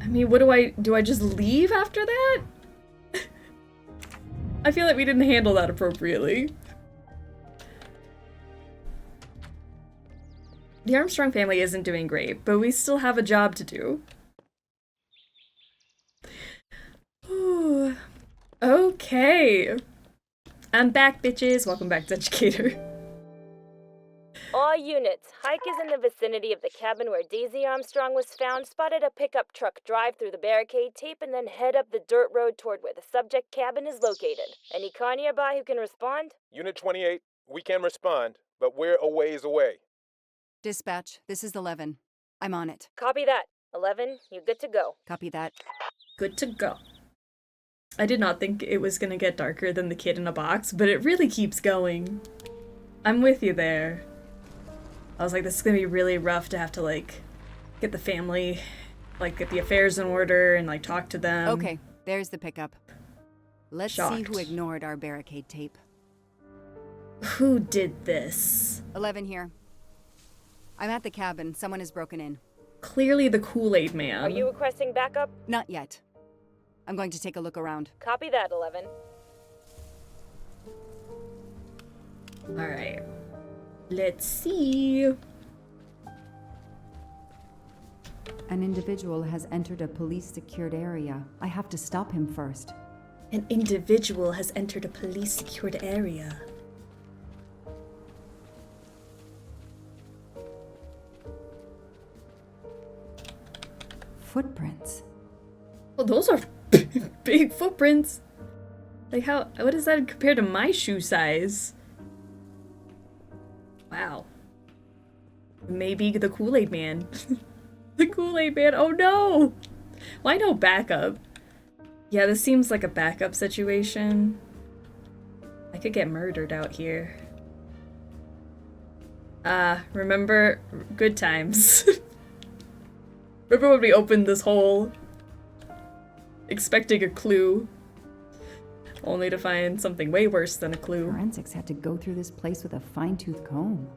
Speaker 3: I mean, what do I just leave after that? I feel like we didn't handle that appropriately. The Armstrong family isn't doing great, but we still have a job to do. Ooh. Okay. I'm back, bitches. Welcome back to Educator.
Speaker 11: All units, Hike is in the vicinity of the cabin where Daisy Armstrong was found, spotted a pickup truck drive through the barricade tape, and then head up the dirt road toward where the subject cabin is located. Any car nearby who can respond?
Speaker 6: Unit 28, we can respond, but we're a ways away.
Speaker 19: Dispatch, this is 11. I'm on it.
Speaker 11: Copy that. 11, you good to go.
Speaker 19: Copy that.
Speaker 3: Good to go. I did not think it was gonna get darker than the kid in a box, but it really keeps going. I'm with you there. I was like, this is gonna be really rough to have to, like, get the family, like, get the affairs in order and, like, talk to them.
Speaker 19: Okay, there's the pickup. Let's see
Speaker 3: Shocked.
Speaker 19: who ignored our barricade tape.
Speaker 3: Who did this?
Speaker 19: 11 here. I'm at the cabin. Someone has broken in.
Speaker 3: Clearly the Kool-Aid man.
Speaker 11: Are you requesting backup?
Speaker 19: Not yet. I'm going to take a look around.
Speaker 11: Copy that, 11.
Speaker 3: Alright. Let's see.
Speaker 20: An individual has entered a police-secured area. I have to stop him first.
Speaker 3: An individual has entered a police-secured area.
Speaker 20: Footprints.
Speaker 3: Well, those are big footprints. Like, what is that compared to my shoe size? Wow. Maybe the Kool-Aid man. The Kool-Aid man, oh no! Why no backup? Yeah, this seems like a backup situation. I could get murdered out here. Remember good times. Remember when we opened this hole, expecting a clue, only to find something way worse than a clue.
Speaker 20: Forensics had to go through this place with a fine-tooth comb.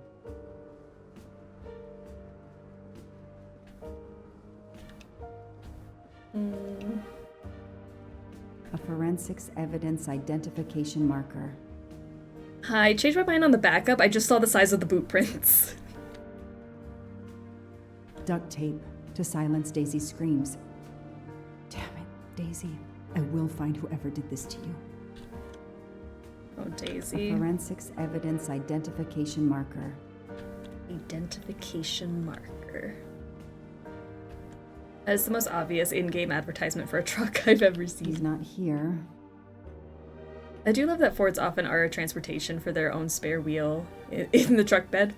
Speaker 20: A forensics evidence identification marker.
Speaker 3: I changed my mind on the backup. I just saw the size of the boot prints.
Speaker 20: Duct tape to silence Daisy's screams. Daisy, I will find whoever did this to you.
Speaker 3: Oh, Daisy.
Speaker 20: A forensics evidence identification marker.
Speaker 3: Identification marker. That is the most obvious in-game advertisement for a truck I've ever seen.
Speaker 20: He's not here.
Speaker 3: I do love that Fords often are a transportation for their own spare wheel in the truck bed.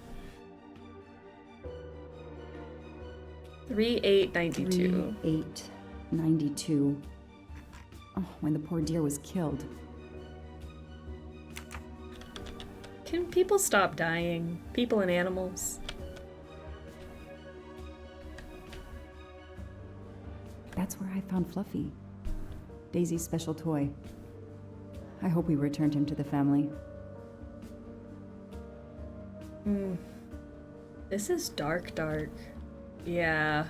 Speaker 3: 3892.
Speaker 20: 3892. Oh, when the poor deer was killed.
Speaker 3: Can people stop dying? People and animals.
Speaker 20: That's where I found Fluffy. Daisy's special toy. I hope we returned him to the family.
Speaker 3: This is dark. Yeah.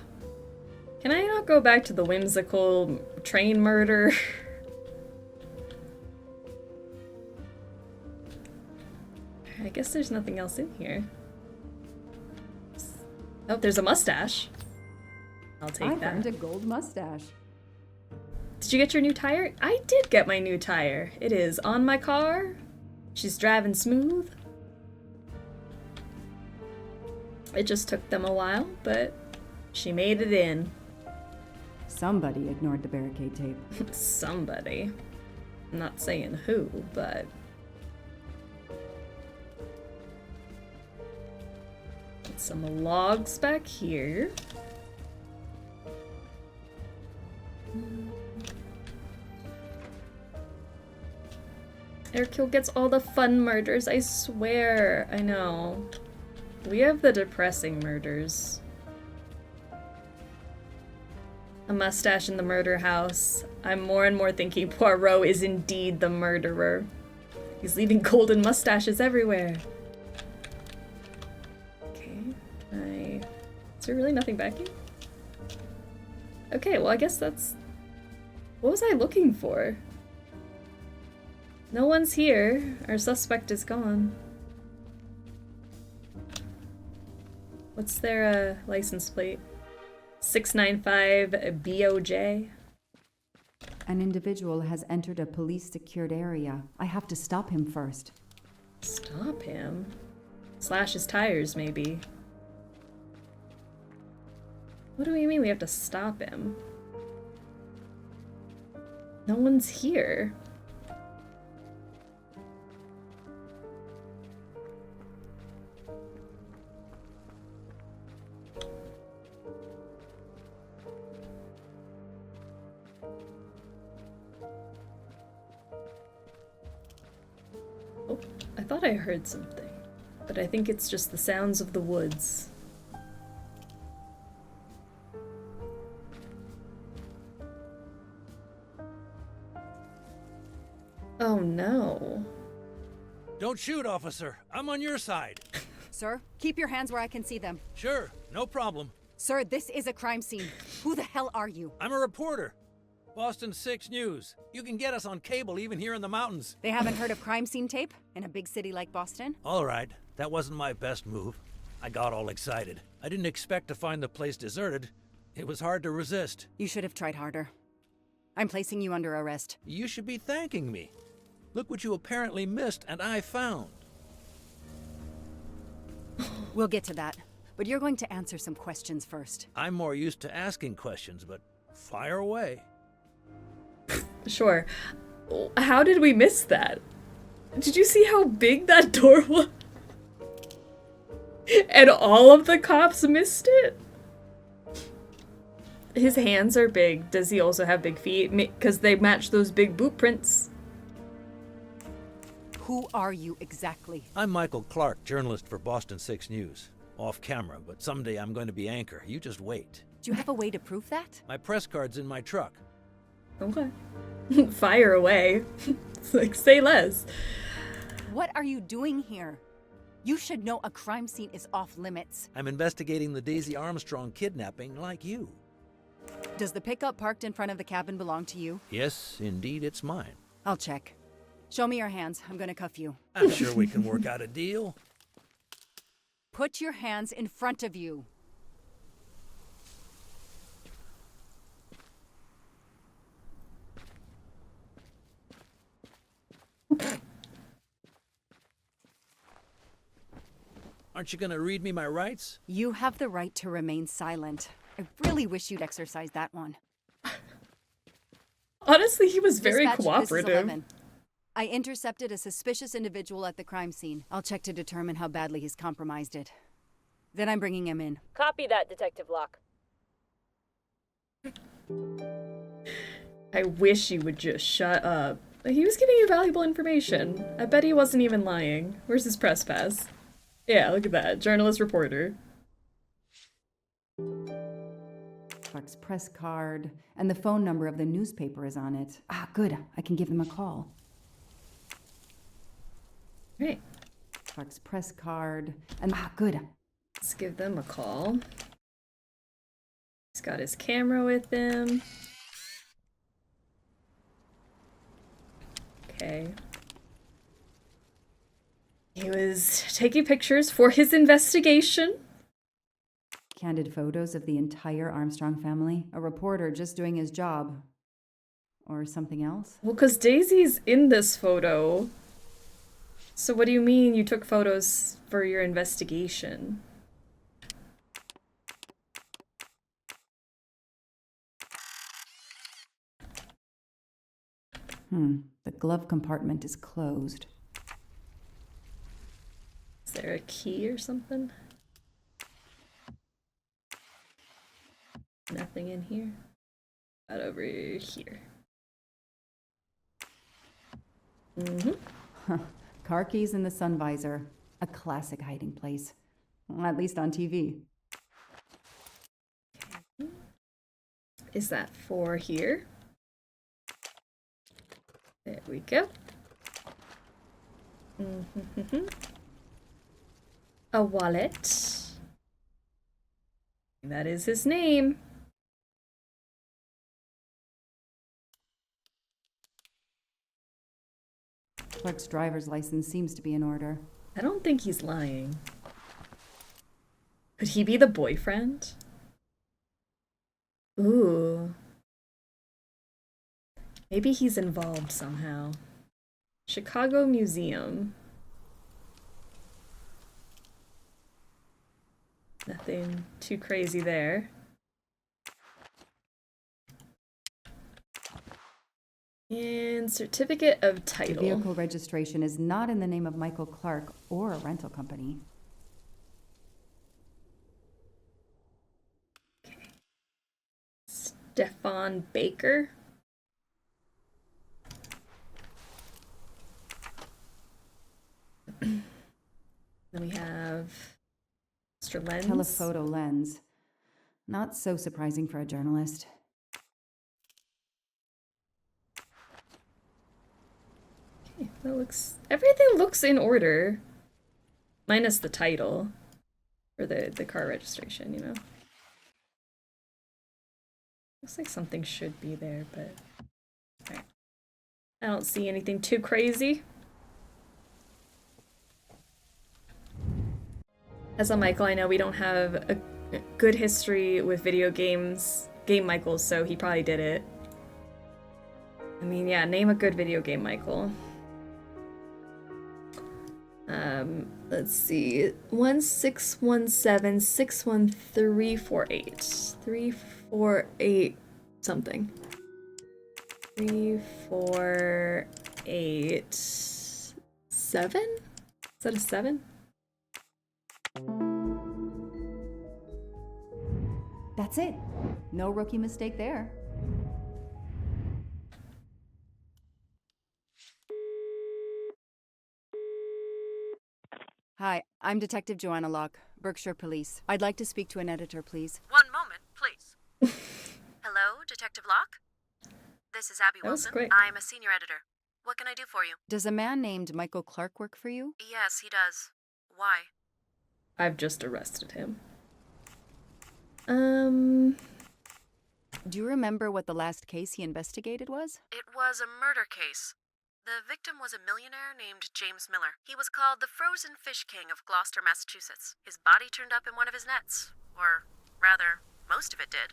Speaker 3: Can I not go back to the whimsical train murder? I guess there's nothing else in here. Oh, there's a mustache. I'll take that.
Speaker 20: I found a gold mustache.
Speaker 3: Did you get your new tire? I did get my new tire. It is on my car. She's driving smooth. It just took them a while, but she made it in.
Speaker 20: Somebody ignored the barricade tape.
Speaker 3: Somebody. I'm not saying who, but... some logs back here. Hercule gets all the fun murders, I swear. I know. We have the depressing murders. A mustache in the murder house. I'm more and more thinking Poirot is indeed the murderer. He's leaving golden mustaches everywhere. Okay, is there really nothing back here? Okay, well I guess that's... What was I looking for? No one's here. Our suspect is gone. What's their license plate? 695 BOJ.
Speaker 20: An individual has entered a police-secured area. I have to stop him first.
Speaker 3: Stop him? Slash his tires, maybe. What do we mean we have to stop him? No one's here. Oh, I thought I heard something, but I think it's just the sounds of the woods. Oh no.
Speaker 10: Don't shoot, officer. I'm on your side.
Speaker 21: Sir, keep your hands where I can see them.
Speaker 10: Sure, no problem.
Speaker 21: Sir, this is a crime scene. Who the hell are you?
Speaker 10: I'm a reporter. Boston 6 News. You can get us on cable even here in the mountains.
Speaker 21: They haven't heard of crime scene tape in a big city like Boston?
Speaker 10: All right, that wasn't my best move. I got all excited. I didn't expect to find the place deserted. It was hard to resist.
Speaker 21: You should have tried harder. I'm placing you under arrest.
Speaker 10: You should be thanking me. Look what you apparently missed and I found.
Speaker 21: We'll get to that, but you're going to answer some questions first.
Speaker 10: I'm more used to asking questions, but fire away.
Speaker 3: Sure. How did we miss that? Did you see how big that door was? And all of the cops missed it? His hands are big. Does he also have big feet? Because they match those big boot prints.
Speaker 21: Who are you exactly?
Speaker 10: I'm Michael Clark, journalist for Boston 6 News. Off camera, but someday I'm going to be anchor. You just wait.
Speaker 21: Do you have a way to prove that?
Speaker 10: My press card's in my truck.
Speaker 3: Okay. Fire away. It's like, say less.
Speaker 21: What are you doing here? You should know a crime scene is off limits.
Speaker 10: I'm investigating the Daisy Armstrong kidnapping like you.
Speaker 21: Does the pickup parked in front of the cabin belong to you?
Speaker 10: Yes, indeed, it's mine.
Speaker 21: I'll check. Show me your hands. I'm gonna cuff you.
Speaker 10: I'm sure we can work out a deal.
Speaker 21: Put your hands in front of you.
Speaker 10: Aren't you gonna read me my rights?
Speaker 21: You have the right to remain silent. I really wish you'd exercise that one.
Speaker 3: Honestly, he was very
Speaker 21: Dispatch,
Speaker 3: cooperative.
Speaker 21: This is 11. I intercepted a suspicious individual at the crime scene. I'll check to determine how badly he's compromised it. Then I'm bringing him in.
Speaker 7: Copy that, Detective Locke.
Speaker 3: I wish he would just shut up. He was giving you valuable information. I bet he wasn't even lying. Where's his press pass? Yeah, look at that. Journalist reporter.
Speaker 20: Clark's press card, and the phone number of the newspaper is on it. Ah, good. I can give them a call.
Speaker 3: Right.
Speaker 20: Clark's press card, and good.
Speaker 3: Let's give them a call. He's got his camera with him. Okay. He was taking pictures for his investigation.
Speaker 20: Candid photos of the entire Armstrong family. A reporter just doing his job. Or something else?
Speaker 3: Well, because Daisy's in this photo. So what do you mean you took photos for your investigation?
Speaker 20: The glove compartment is closed.
Speaker 3: Is there a key or something? Nothing in here. Not over here.
Speaker 20: Car keys in the sun visor. A classic hiding place. At least on TV.
Speaker 3: Is that for here? There we go. A wallet. That is his name.
Speaker 20: Clark's driver's license seems to be in order.
Speaker 3: I don't think he's lying. Could he be the boyfriend? Ooh. Maybe he's involved somehow. Chicago Museum. Nothing too crazy there. And certificate of title.
Speaker 20: The vehicle registration is not in the name of Michael Clark or a rental company.
Speaker 3: Okay. Stefan Baker. Then we have Mr. Lens.
Speaker 20: Telephoto lens. Not so surprising for a journalist.
Speaker 3: Okay, that looks... Everything looks in order. Minus the title. Or the car registration, you know? Looks like something should be there, but... Alright. I don't see anything too crazy. As a Michael, I know we don't have a good history with video games, Game Michael, so he probably did it. I mean, yeah, name a good video game, Michael. Let's see. 1617-61348. 348 something. 348 7? Is that a 7?
Speaker 20: That's it. No rookie mistake there.
Speaker 21: Hi, I'm Detective Joanna Locke, Berkshire Police. I'd like to speak to an editor, please.
Speaker 22: One moment, please. Hello, Detective Locke? This is Abby Wilson.
Speaker 3: Great.
Speaker 22: I'm a senior editor. What can I do for you?
Speaker 21: Does a man named Michael Clark work for you?
Speaker 22: Yes, he does. Why?
Speaker 3: I've just arrested him.
Speaker 21: Do you remember what the last case he investigated was?
Speaker 22: It was a murder case. The victim was a millionaire named James Miller. He was called the Frozen Fish King of Gloucester, Massachusetts. His body turned up in one of his nets. Or, rather, most of it did.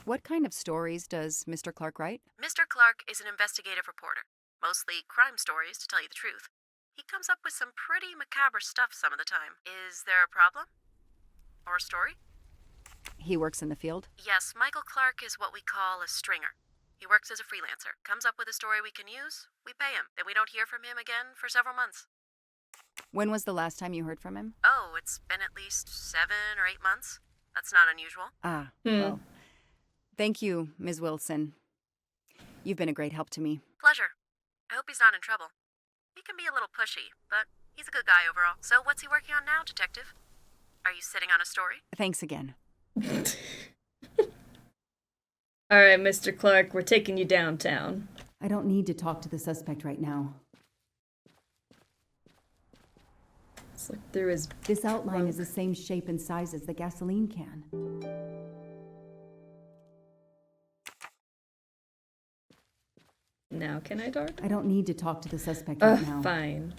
Speaker 21: What kind of stories does Mr. Clark write?
Speaker 22: Mr. Clark is an investigative reporter. Mostly crime stories, to tell you the truth. He comes up with some pretty macabre stuff some of the time. Is there a problem? Or a story?
Speaker 21: He works in the field?
Speaker 22: Yes, Michael Clark is what we call a stringer. He works as a freelancer, comes up with a story we can use, we pay him, then we don't hear from him again for several months.
Speaker 21: When was the last time you heard from him?
Speaker 22: Oh, it's been at least 7 or 8 months. That's not unusual.
Speaker 21: Ah, well. Thank you, Ms. Wilson. You've been a great help to me.
Speaker 22: Pleasure. I hope he's not in trouble. He can be a little pushy, but he's a good guy overall. So what's he working on now, Detective? Are you sitting on a story?
Speaker 21: Thanks again.
Speaker 3: Alright, Mr. Clark, we're taking you downtown.
Speaker 20: I don't need to talk to the suspect right now.
Speaker 3: Let's look through his...
Speaker 20: This outline is the same shape and size as the gasoline can.
Speaker 3: Now can I talk?
Speaker 20: I don't need to talk to the suspect right now.
Speaker 3: Fine.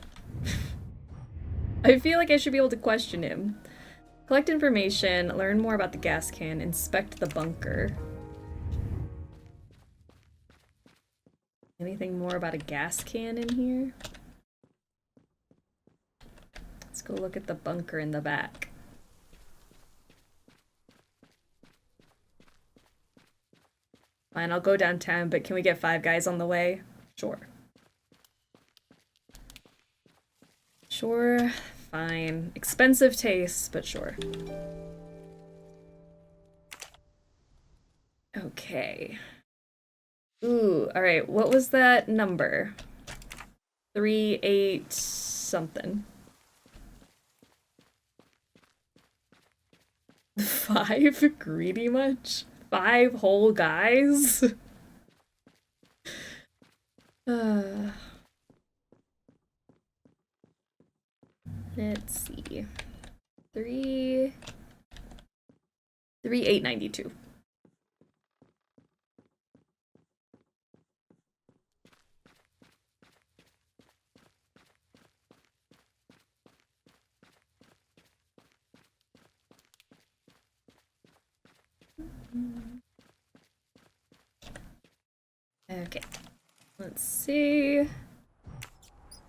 Speaker 3: I feel like I should be able to question him. Collect information, learn more about the gas can, inspect the bunker. Anything more about a gas can in here? Let's go look at the bunker in the back. Fine, I'll go downtown, but can we get 5 guys on the way? Sure. Sure, fine. Expensive taste, but sure. Okay. Ooh, alright, what was that number? 38 something. 5? Greedy much? 5 whole guys? Let's see. 3892. Okay, let's see.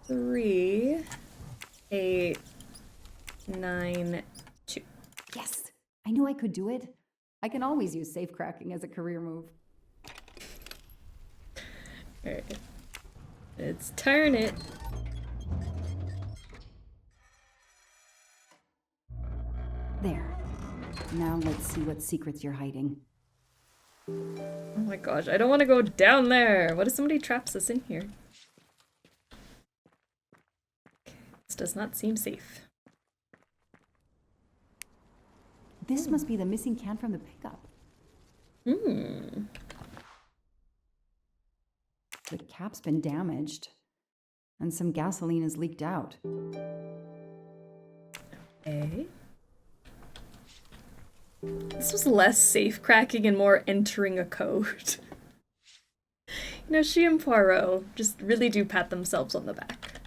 Speaker 3: 3, 8, 9, 2.
Speaker 20: Yes, I knew I could do it. I can always use safe cracking as a career move.
Speaker 3: Alright, let's turn it.
Speaker 20: There. Now let's see what secrets you're hiding.
Speaker 3: Oh my gosh, I don't want to go down there. What if somebody traps us in here? Okay, this does not seem safe.
Speaker 20: This must be the missing can from the pickup.
Speaker 3: Hmm.
Speaker 20: The cap's been damaged, and some gasoline has leaked out.
Speaker 3: Okay. This was less safe cracking and more entering a code. You know, she and Poirot just really do pat themselves on the back.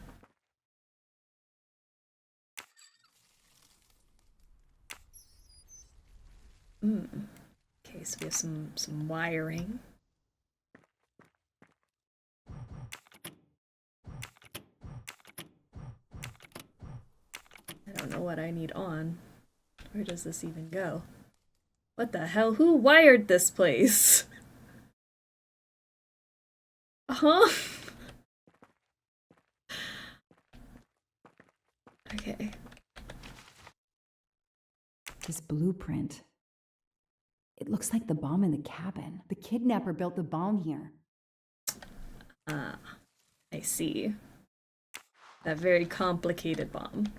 Speaker 3: Okay, so we have some wiring. I don't know what I need on. Where does this even go? What the hell? Who wired this place? Huh? Okay.
Speaker 20: This blueprint. It looks like the bomb in the cabin. The kidnapper built the bomb here.
Speaker 3: Ah, I see. That very complicated bomb.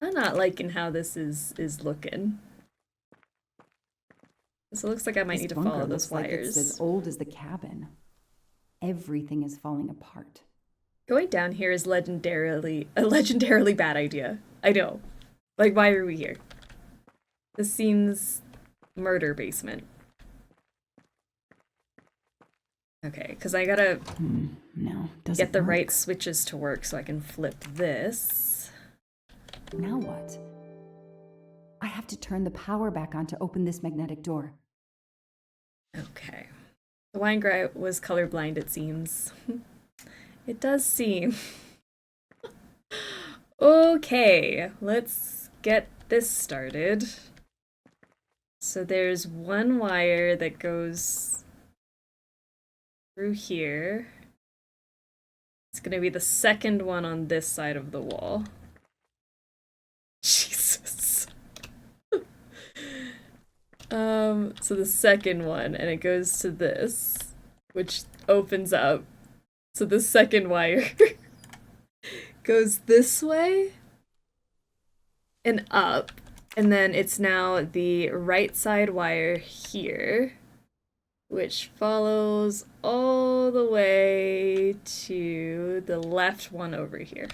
Speaker 3: I'm not liking how this is looking. So it looks like I might need to follow those wires.
Speaker 20: It's as old as the cabin. Everything is falling apart.
Speaker 3: Going down here is a legendarily bad idea. I know. Like, why are we here? This seems murder basement. Okay, because I gotta get the right switches to work so I can flip this.
Speaker 20: Now what? I have to turn the power back on to open this magnetic door.
Speaker 3: Okay. The wine guy was colorblind, it seems. It does seem. Okay, let's get this started. So there's one wire that goes through here. It's gonna be the second one on this side of the wall. Jesus. So the second one, and it goes to this, which opens up. So the second wire goes this way and up, and then it's now the right side wire here, which follows all the way to the left one over here.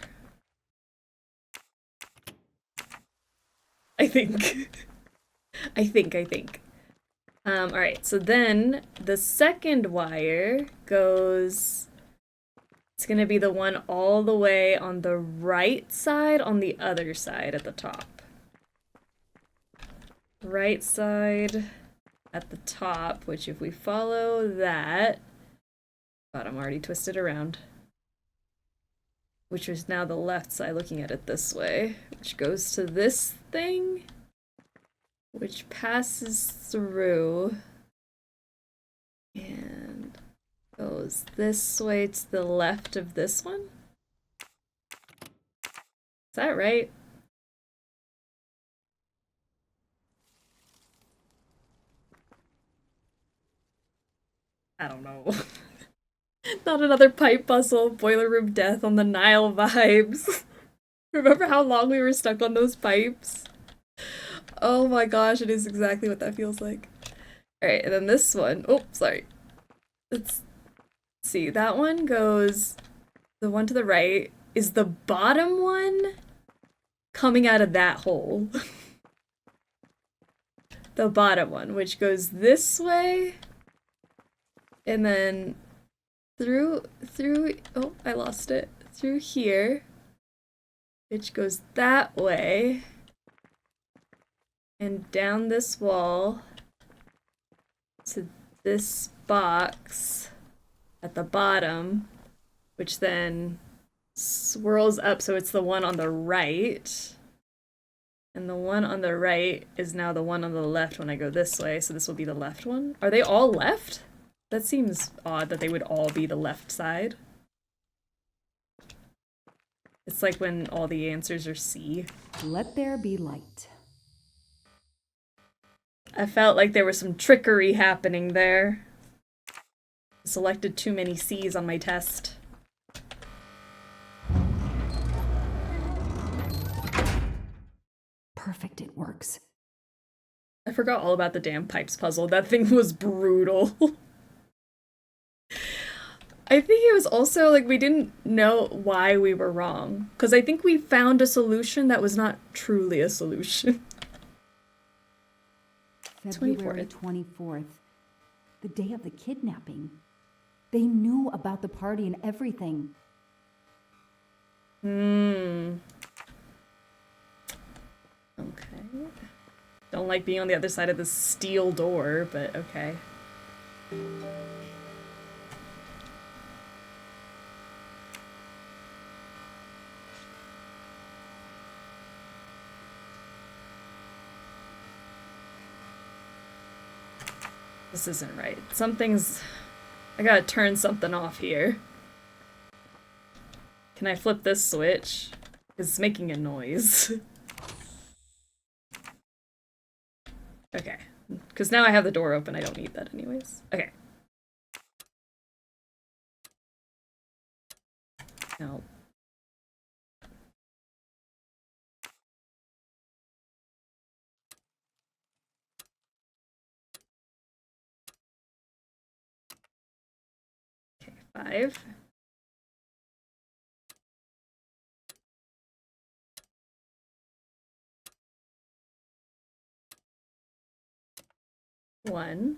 Speaker 3: I think. I think. Alright, so then the second wire goes... It's gonna be the one all the way on the right side, on the other side at the top. Right side at the top, which if we follow that... God, I'm already twisted around. Which is now the left side, looking at it this way. Which goes to this thing. Which passes through. And goes this way to the left of this one. Is that right? I don't know. Not another pipe puzzle, boiler room death on the Nile vibes. Remember how long we were stuck on those pipes? Oh my gosh, it is exactly what that feels like. Alright, and then this one. Oh, sorry. Let's see. That one goes... The one to the right is the bottom one coming out of that hole. The bottom one, which goes this way. And then through... Oh, I lost it. Through here. Which goes that way. And down this wall to this box at the bottom, which then swirls up so it's the one on the right. And the one on the right is now the one on the left when I go this way, so this will be the left one. Are they all left? That seems odd that they would all be the left side. It's like when all the answers are C.
Speaker 20: Let there be light.
Speaker 3: I felt like there was some trickery happening there. I selected too many C's on my test.
Speaker 20: Perfect, it works.
Speaker 3: I forgot all about the damn pipes puzzle. That thing was brutal. I think it was also like we didn't know why we were wrong. Because I think we found a solution that was not truly a solution.
Speaker 20: February 24th, the day of the kidnapping. They knew about the party and everything.
Speaker 3: Okay. Don't like being on the other side of this steel door, but okay. This isn't right. Something's... I gotta turn something off here. Can I flip this switch? It's making a noise. Okay. Because now I have the door open. I don't need that anyways. Okay. No. Okay, 5. One.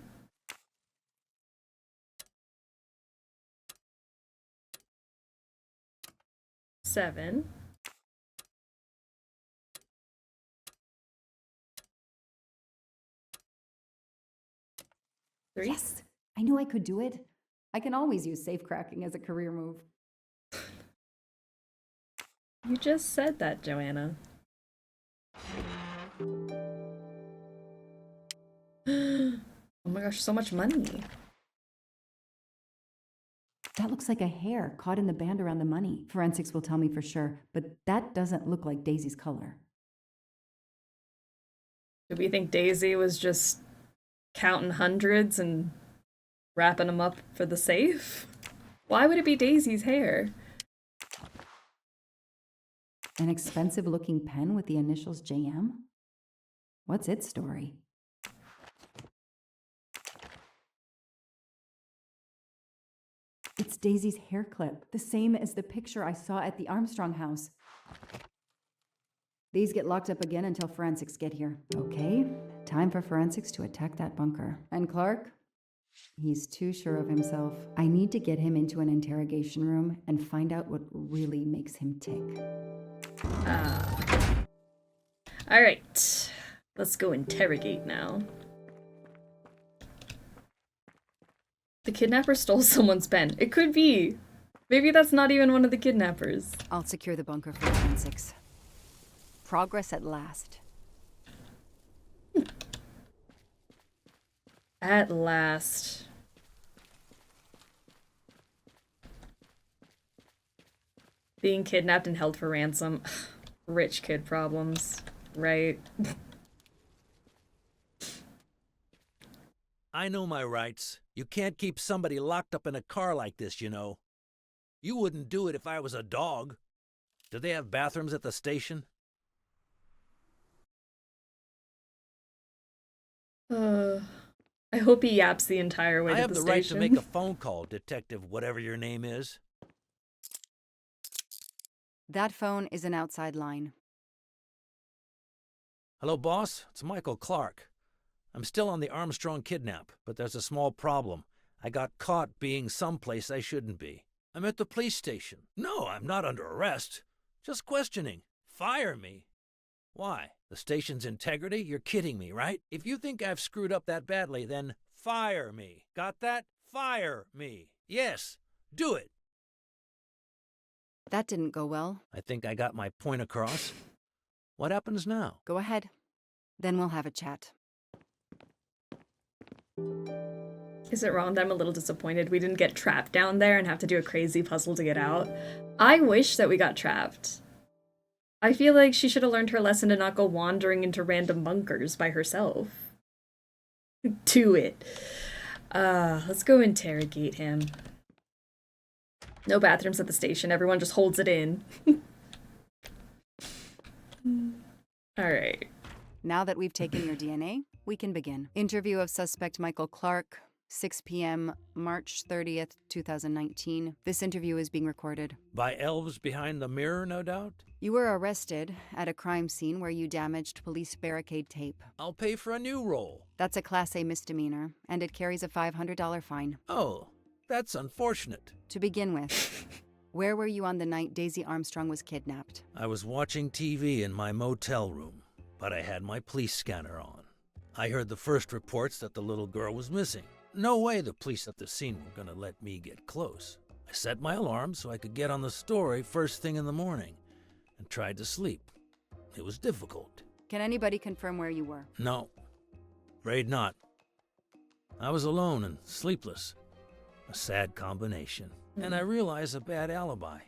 Speaker 3: 7. 3?
Speaker 20: Yes! I knew I could do it. I can always use safecracking as a career move.
Speaker 3: You just said that, Joanna. Oh my gosh, so much money.
Speaker 20: That looks like a hair caught in the band around the money. Forensics will tell me for sure, but that doesn't look like Daisy's color.
Speaker 3: Do we think Daisy was just counting hundreds and wrapping them up for the safe? Why would it be Daisy's hair?
Speaker 20: An expensive-looking pen with the initials JM? What's its story? It's Daisy's hair clip, the same as the picture I saw at the Armstrong house. These get locked up again until forensics get here. Okay, time for forensics to attack that bunker. And Clark? He's too sure of himself. I need to get him into an interrogation room and find out what really makes him tick.
Speaker 3: Alright, let's go interrogate now. The kidnapper stole someone's pen. It could be. Maybe that's not even one of the kidnappers.
Speaker 21: I'll secure the bunker for forensics. Progress at last.
Speaker 3: At last. Being kidnapped and held for ransom. Rich kid problems, right?
Speaker 10: I know my rights. You can't keep somebody locked up in a car like this, you know. You wouldn't do it if I was a dog. Do they have bathrooms at the station?
Speaker 3: I hope he yaps the entire way to the station.
Speaker 10: I have the right to make a phone call, Detective whatever your name is.
Speaker 21: That phone is an outside line.
Speaker 10: Hello, boss. It's Michael Clark. I'm still on the Armstrong kidnap, but there's a small problem. I got caught being someplace I shouldn't be. I'm at the police station. No, I'm not under arrest. Just questioning. Fire me. Why? The station's integrity? You're kidding me, right? If you think I've screwed up that badly, then fire me. Got that? Fire me. Yes, do it.
Speaker 21: That didn't go well.
Speaker 10: I think I got my point across. What happens now?
Speaker 21: Go ahead. Then we'll have a chat.
Speaker 3: Is it wrong that I'm a little disappointed we didn't get trapped down there and have to do a crazy puzzle to get out? I wish that we got trapped. I feel like she should have learned her lesson to not go wandering into random bunkers by herself. Do it. Let's go interrogate him. No bathrooms at the station. Everyone just holds it in. Alright.
Speaker 21: Now that we've taken your DNA, we can begin. Interview of suspect Michael Clark, 6 p.m., March 30th, 2019. This interview is being recorded.
Speaker 10: By elves behind the mirror, no doubt?
Speaker 21: You were arrested at a crime scene where you damaged police barricade tape.
Speaker 10: I'll pay for a new role.
Speaker 21: That's a Class A misdemeanor, and it carries a $500 fine.
Speaker 10: Oh, that's unfortunate.
Speaker 21: To begin with, where were you on the night Daisy Armstrong was kidnapped?
Speaker 10: I was watching TV in my motel room, but I had my police scanner on. I heard the first reports that the little girl was missing. No way the police at the scene were gonna let me get close. I set my alarm so I could get on the story first thing in the morning and tried to sleep. It was difficult.
Speaker 21: Can anybody confirm where you were?
Speaker 10: No, afraid not. I was alone and sleepless. A sad combination. And I realized a bad alibi.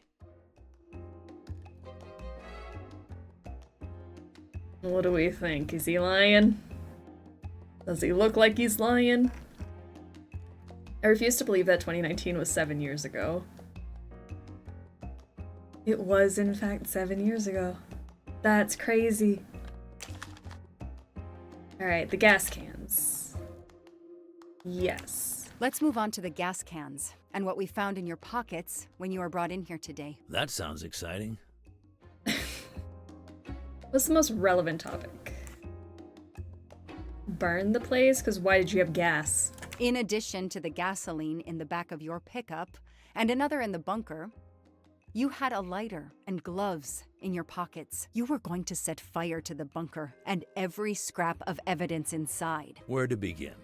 Speaker 3: What do we think? Is he lying? Does he look like he's lying? I refuse to believe that 2019 was 7 years ago. It was, in fact, 7 years ago. That's crazy. Alright, the gas cans. Yes.
Speaker 21: Let's move on to the gas cans and what we found in your pockets when you were brought in here today.
Speaker 10: That sounds exciting.
Speaker 3: What's the most relevant topic? Burn the place? Because why did you have gas?
Speaker 21: In addition to the gasoline in the back of your pickup and another in the bunker, you had a lighter and gloves in your pockets. You were going to set fire to the bunker and every scrap of evidence inside.
Speaker 10: Where to begin?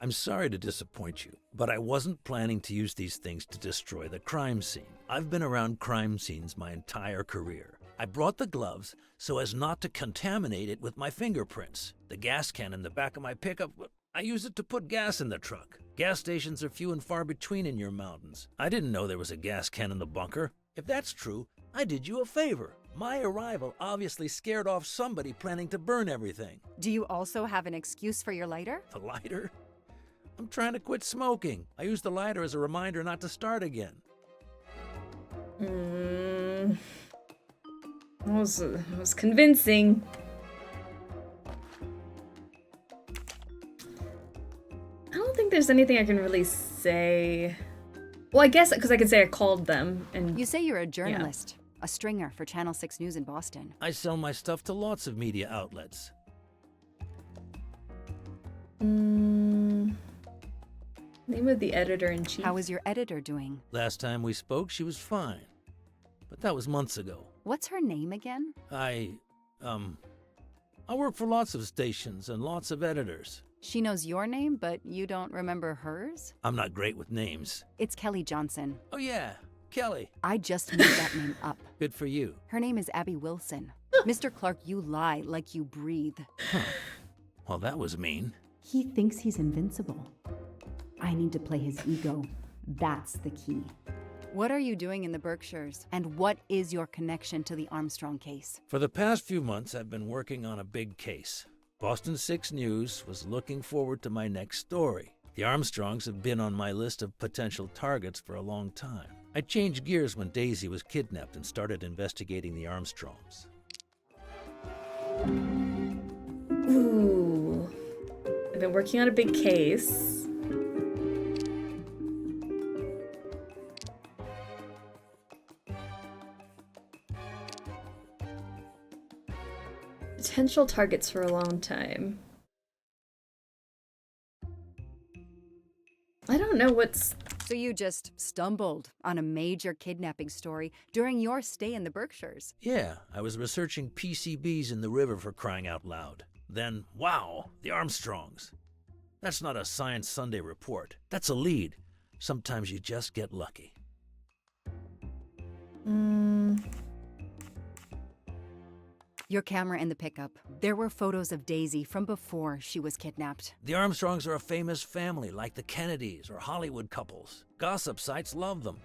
Speaker 10: I'm sorry to disappoint you, but I wasn't planning to use these things to destroy the crime scene. I've been around crime scenes my entire career. I brought the gloves so as not to contaminate it with my fingerprints. The gas can in the back of my pickup, I use it to put gas in the truck. Gas stations are few and far between in your mountains. I didn't know there was a gas can in the bunker. If that's true, I did you a favor. My arrival obviously scared off somebody planning to burn everything.
Speaker 21: Do you also have an excuse for your lighter?
Speaker 10: The lighter? I'm trying to quit smoking. I used the lighter as a reminder not to start again.
Speaker 3: That was convincing. I don't think there's anything I can really say. Well, I guess because I could say I called them and...
Speaker 21: You say you're a journalist, a stringer for Channel 6 News in Boston.
Speaker 10: I sell my stuff to lots of media outlets.
Speaker 3: Name of the editor-in-chief.
Speaker 21: How is your editor doing?
Speaker 10: Last time we spoke, she was fine. But that was months ago.
Speaker 21: What's her name again?
Speaker 10: I work for lots of stations and lots of editors.
Speaker 21: She knows your name, but you don't remember hers?
Speaker 10: I'm not great with names.
Speaker 21: It's Kelly Johnson.
Speaker 10: Oh yeah, Kelly.
Speaker 21: I just made that name up.
Speaker 10: Good for you.
Speaker 21: Her name is Abby Wilson. Mr. Clark, you lie like you breathe.
Speaker 10: Huh. Well, that was mean.
Speaker 20: He thinks he's invincible. I need to play his ego. That's the key.
Speaker 21: What are you doing in the Berkshires? And what is your connection to the Armstrong case?
Speaker 10: For the past few months, I've been working on a big case. Boston 6 News was looking forward to my next story. The Armstrongs have been on my list of potential targets for a long time. I changed gears when Daisy was kidnapped and started investigating the Armstrongs.
Speaker 3: Ooh. I've been working on a big case. Potential targets for a long time. I don't know what's...
Speaker 21: So you just stumbled on a major kidnapping story during your stay in the Berkshires?
Speaker 10: Yeah, I was researching PCBs in the river for crying out loud. Then, wow, the Armstrongs. That's not a Science Sunday report. That's a lead. Sometimes you just get lucky.
Speaker 21: Your camera in the pickup. There were photos of Daisy from before she was kidnapped.
Speaker 10: The Armstrongs are a famous family, like the Kennedys or Hollywood couples. Gossip sites love them.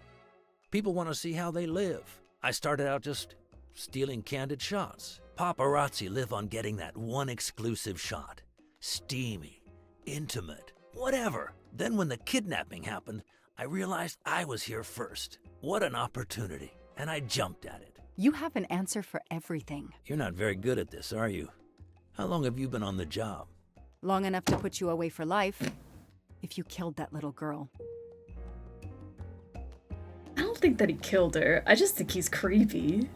Speaker 10: People want to see how they live. I started out just stealing candid shots. Paparazzi live on getting that one exclusive shot. Steamy, intimate, whatever. Then when the kidnapping happened, I realized I was here first. What an opportunity. And I jumped at it.
Speaker 21: You have an answer for everything.
Speaker 10: You're not very good at this, are you? How long have you been on the job?
Speaker 21: Long enough to put you away for life, if you killed that little girl.
Speaker 3: I don't think that he killed her. I just think he's creepy.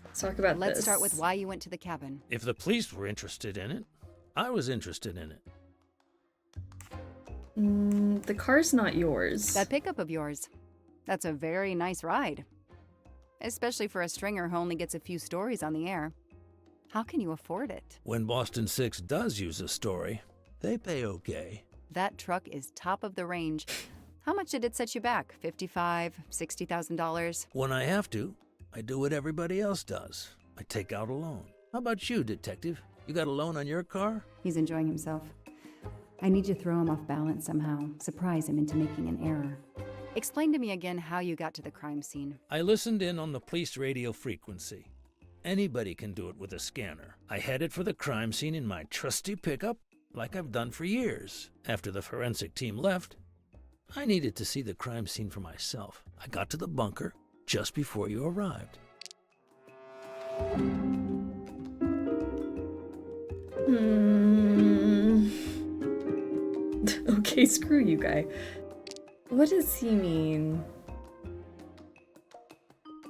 Speaker 3: Let's talk about
Speaker 21: Let's
Speaker 3: this.
Speaker 21: start with why you went to the cabin.
Speaker 10: If the police were interested in it, I was interested in it.
Speaker 3: The car's not yours.
Speaker 21: That pickup of yours. That's a very nice ride. Especially for a stringer who only gets a few stories on the air. How can you afford it?
Speaker 10: When Boston 6 does use a story, they pay okay.
Speaker 21: That truck is top of the range. How much did it set you back? $55,000, $60,000?
Speaker 10: When I have to, I do what everybody else does. I take out a loan. How about you, detective? You got a loan on your car?
Speaker 20: He's enjoying himself. I need to throw him off balance somehow, surprise him into making an error.
Speaker 21: Explain to me again how you got to the crime scene.
Speaker 10: I listened in on the police radio frequency. Anybody can do it with a scanner. I headed for the crime scene in my trusty pickup, like I've done for years. After the forensic team left, I needed to see the crime scene for myself. I got to the bunker just before you arrived.
Speaker 3: Okay, screw you, guy. What does he mean?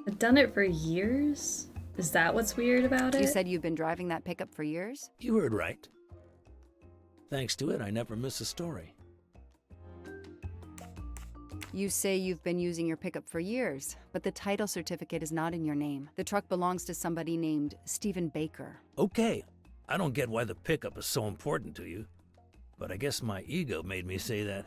Speaker 3: I've done it for years? Is that what's weird about it?
Speaker 21: You said you've been driving that pickup for years?
Speaker 10: You heard right. Thanks to it, I never miss a story.
Speaker 21: You say you've been using your pickup for years, but the title certificate is not in your name. The truck belongs to somebody named Stephen Baker.
Speaker 10: Okay, I don't get why the pickup is so important to you, but I guess my ego made me say that.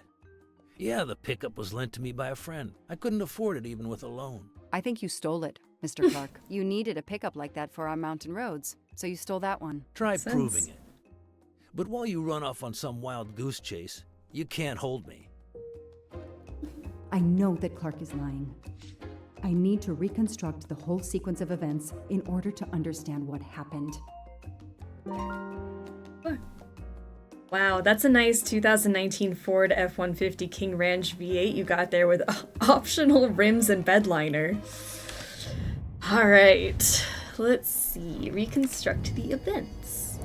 Speaker 10: Yeah, the pickup was lent to me by a friend. I couldn't afford it even with a loan.
Speaker 21: I think you stole it, Mr. Clark. You needed a pickup like that for our mountain roads, so you stole that one.
Speaker 10: Try proving it. But while you run off on some wild goose chase, you can't hold me.
Speaker 20: I know that Clark is lying. I need to reconstruct the whole sequence of events in order to understand what happened.
Speaker 3: Wow, that's a nice 2019 Ford F-150 King Ranch V8 you got there with optional rims and bed liner. All right, let's see. Reconstruct the events.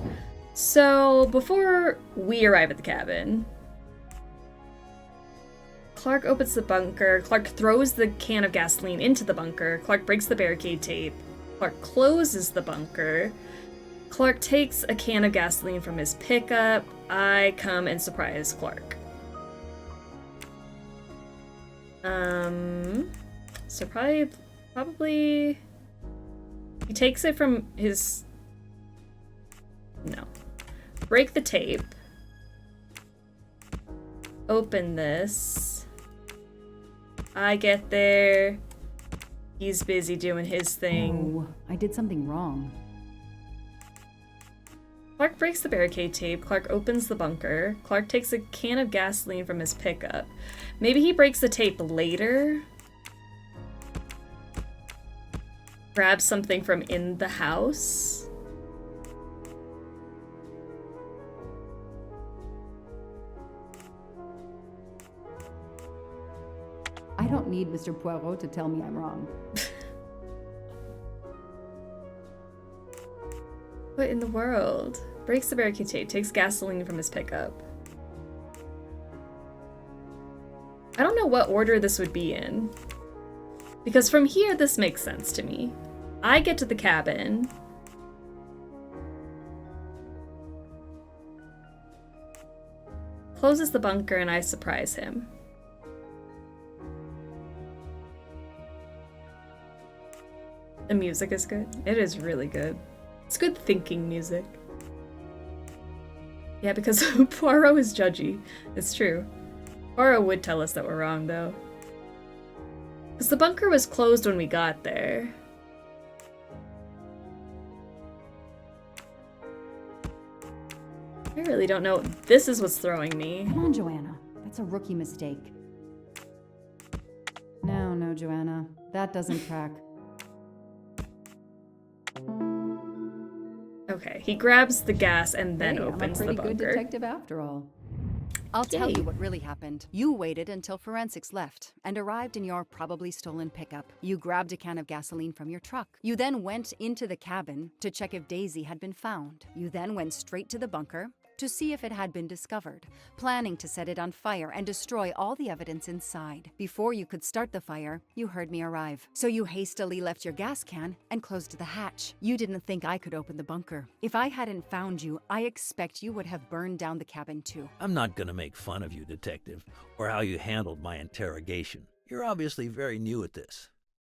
Speaker 3: So before we arrive at the cabin, Clark opens the bunker. Clark throws the can of gasoline into the bunker. Clark breaks the barricade tape. Clark closes the bunker. Clark takes a can of gasoline from his pickup. I come and surprise Clark. So probably he takes it from his, no. Break the tape. Open this. I get there. He's busy doing his thing.
Speaker 20: Oh, I did something wrong.
Speaker 3: Clark breaks the barricade tape. Clark opens the bunker. Clark takes a can of gasoline from his pickup. Maybe he breaks the tape later. Grabs something from in the house.
Speaker 20: I don't need Mr. Poirot to tell me I'm wrong.
Speaker 3: What in the world? Breaks the barricade tape, takes gasoline from his pickup. I don't know what order this would be in. Because from here, this makes sense to me. I get to the cabin. Closes the bunker and I surprise him. The music is good. It is really good. It's good thinking music. Yeah, because Poirot is judgy. It's true. Poirot would tell us that we're wrong, though. Because the bunker was closed when we got there. I really don't know. This is what's throwing me.
Speaker 20: Come on, Joanna. That's a rookie mistake. No, Joanna. That doesn't track.
Speaker 3: Okay, he grabs the gas and then opens the bunker.
Speaker 20: I'm a pretty good detective after all.
Speaker 21: I'll tell you what really happened. You waited until forensics left and arrived in your probably stolen pickup. You grabbed a can of gasoline from your truck. You then went into the cabin to check if Daisy had been found. You then went straight to the bunker to see if it had been discovered, planning to set it on fire and destroy all the evidence inside. Before you could start the fire, you heard me arrive. So you hastily left your gas can and closed the hatch. You didn't think I could open the bunker. If I hadn't found you, I expect you would have burned down the cabin too.
Speaker 10: I'm not gonna make fun of you, Detective, or how you handled my interrogation. You're obviously very new at this.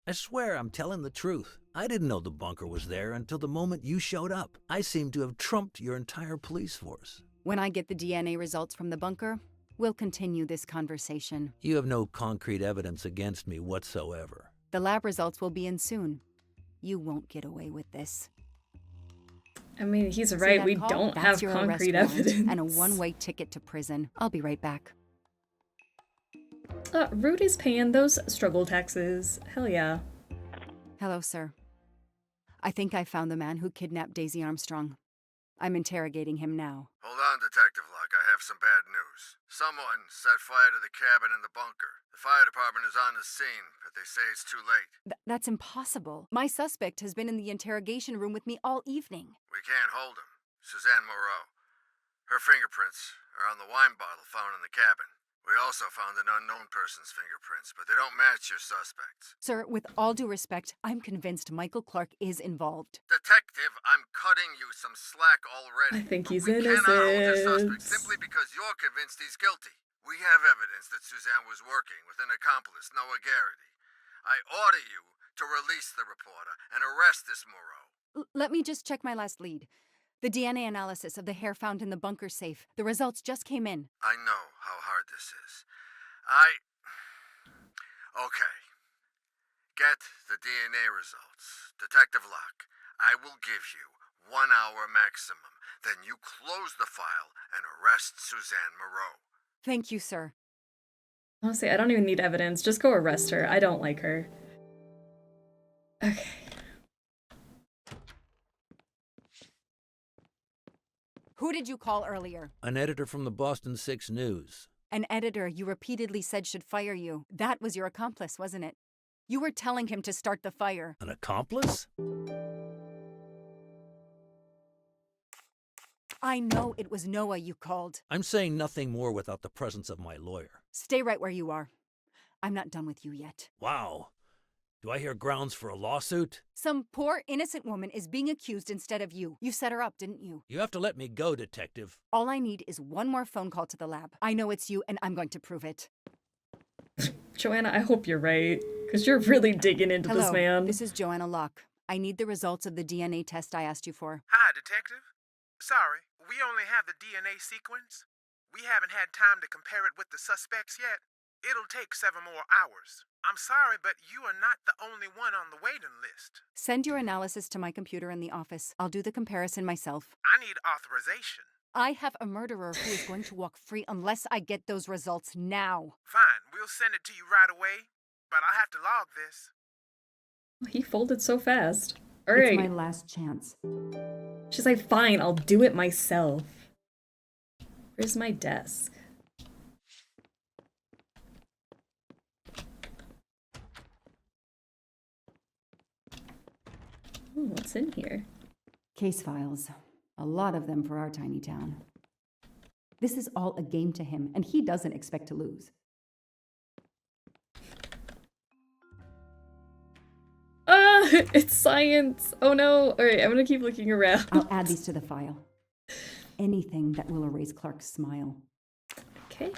Speaker 10: I swear I'm telling the truth. I didn't know the bunker was there until the moment you showed up. I seem to have trumped your entire police force.
Speaker 21: When I get the DNA results from the bunker, we'll continue this conversation.
Speaker 10: You have no concrete evidence against me whatsoever.
Speaker 21: The lab results will be in soon. You won't get away with this.
Speaker 3: I mean, he's right. We don't have concrete evidence.
Speaker 21: And a one-way ticket to prison. I'll be right back.
Speaker 3: Rudy's paying those struggle taxes. Hell yeah.
Speaker 21: Hello, sir. I think I found the man who kidnapped Daisy Armstrong. I'm interrogating him now.
Speaker 8: Hold on, Detective Locke. I have some bad news. Someone set fire to the cabin in the bunker. The fire department is on the scene, but they say it's too late.
Speaker 21: That's impossible. My suspect has been in the interrogation room with me all evening.
Speaker 8: We can't hold him. Suzanne Moreau. Her fingerprints are on the wine bottle found in the cabin. We also found an unknown person's fingerprints, but they don't match your suspects.
Speaker 21: Sir, with all due respect, I'm convinced Michael Clark is involved.
Speaker 8: Detective, I'm cutting you some slack already.
Speaker 3: I think he's
Speaker 8: innocent. We cannot hold your suspect
Speaker 3: innocent.
Speaker 8: simply because you're convinced he's guilty. We have evidence that Suzanne was working with an accomplice, Noah Garrity. I order you to release the reporter and arrest this Moreau.
Speaker 21: Let me just check my last lead. The DNA analysis of the hair found in the bunker safe. The results just came in.
Speaker 8: I know how hard this is. Okay. Get the DNA results. Detective Locke, I will give you 1 hour maximum. Then you close the file and arrest Suzanne Moreau.
Speaker 21: Thank you, sir.
Speaker 3: Honestly, I don't even need evidence. Just go arrest her. I don't like her. Okay.
Speaker 21: Who did you call earlier?
Speaker 10: An editor from the Boston 6 News.
Speaker 21: An editor you repeatedly said should fire you. That was your accomplice, wasn't it? You were telling him to start the fire.
Speaker 10: An accomplice?
Speaker 21: I know it was Noah you called.
Speaker 10: I'm saying nothing more without the presence of my lawyer.
Speaker 21: Stay right where you are. I'm not done with you yet.
Speaker 10: Wow. Do I hear grounds for a lawsuit?
Speaker 21: Some poor, innocent woman is being accused instead of you. You set her up, didn't you?
Speaker 10: You have to let me go, Detective.
Speaker 21: All I need is one more phone call to the lab. I know it's you, and I'm going to prove it.
Speaker 3: Joanna, I hope you're right, because you're really digging into
Speaker 21: Hello,
Speaker 3: this man.
Speaker 21: This is Joanna Locke. I need the results of the DNA test I asked you for.
Speaker 7: Hi, Detective. Sorry, we only have the DNA sequence. We haven't had time to compare it with the suspects yet. It'll take 7 more hours. I'm sorry, but you are not the only one on the waiting list.
Speaker 21: Send your analysis to my computer in the office. I'll do the comparison myself.
Speaker 7: I need authorization.
Speaker 21: I have a murderer who is going to walk free unless I get those results now.
Speaker 7: Fine, we'll send it to you right away, but I'll have to log this.
Speaker 3: He folded so fast. All right.
Speaker 20: It's my last chance.
Speaker 3: She's like, fine, I'll do it myself. Where's my desk? Ooh, what's in here?
Speaker 20: Case files. A lot of them for our tiny town. This is all a game to him, and he doesn't expect to lose.
Speaker 3: It's science. Oh no. All right, I'm gonna keep looking around.
Speaker 20: I'll add these to the file. Anything that will erase Clark's smile.
Speaker 3: Okay.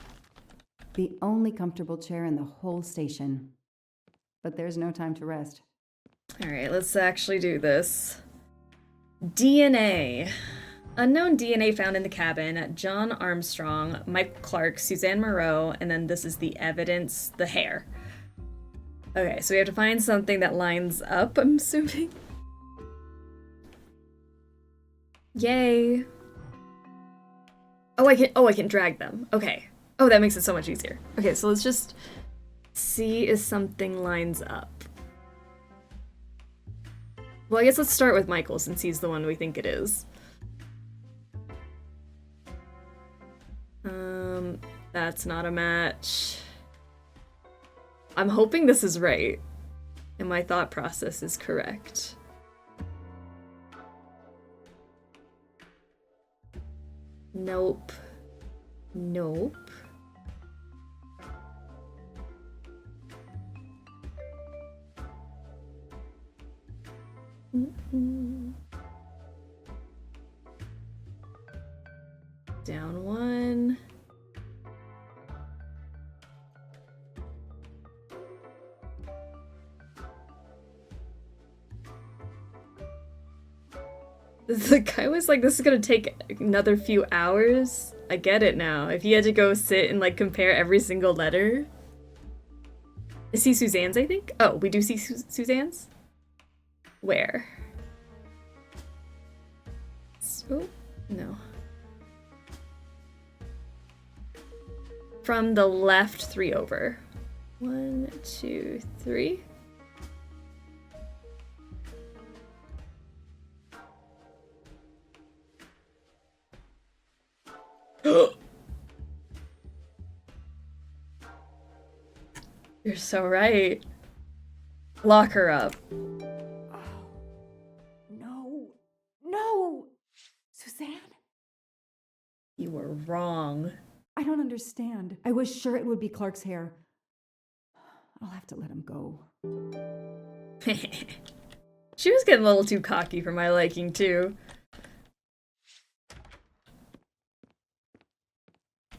Speaker 20: The only comfortable chair in the whole station. But there's no time to rest.
Speaker 3: All right, let's actually do this. DNA. Unknown DNA found in the cabin. John Armstrong, Michael Clark, Suzanne Moreau, and then this is the evidence, the hair. Okay, so we have to find something that lines up, I'm assuming. Yay. Oh, I can drag them. Okay. Oh, that makes it so much easier. Okay, so let's just see if something lines up. Well, I guess let's start with Michael since he's the one we think it is. That's not a match. I'm hoping this is right, and my thought process is correct. Nope. Nope. Down one. The guy was like, this is gonna take another few hours. I get it now. If he had to go sit and like compare every single letter. Is he Suzanne's, I think? Oh, we do see Suzanne's? Where? Oh, no. From the left, 3 over. 1, 2, 3. You're so right. Lock her up.
Speaker 20: No. No! Suzanne?
Speaker 3: You were wrong.
Speaker 20: I don't understand. I was sure it would be Clark's hair. I'll have to let him go.
Speaker 3: She was getting a little too cocky for my liking, too.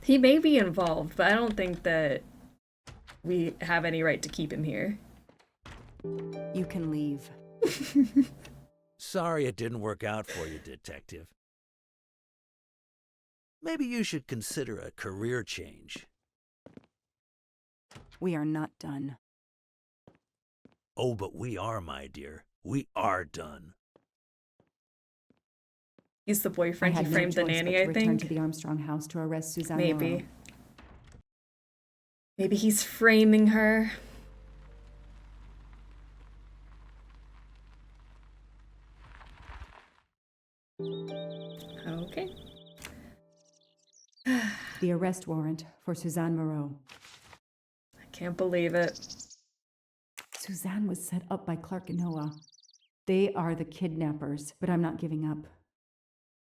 Speaker 3: He may be involved, but I don't think that we have any right to keep him here.
Speaker 19: You can leave.
Speaker 10: Sorry it didn't work out for you, Detective. Maybe you should consider a career change.
Speaker 19: We are not done.
Speaker 10: Oh, but we are, my dear. We are done.
Speaker 3: He's the boyfriend who framed the nanny, I think.
Speaker 20: Return to the Armstrong house to arrest Suzanne.
Speaker 3: Maybe.
Speaker 20: Moreau.
Speaker 3: Maybe he's framing her. Okay.
Speaker 20: The arrest warrant for Suzanne Moreau.
Speaker 3: I can't believe it.
Speaker 20: Suzanne was set up by Clark and Noah. They are the kidnappers, but I'm not giving up.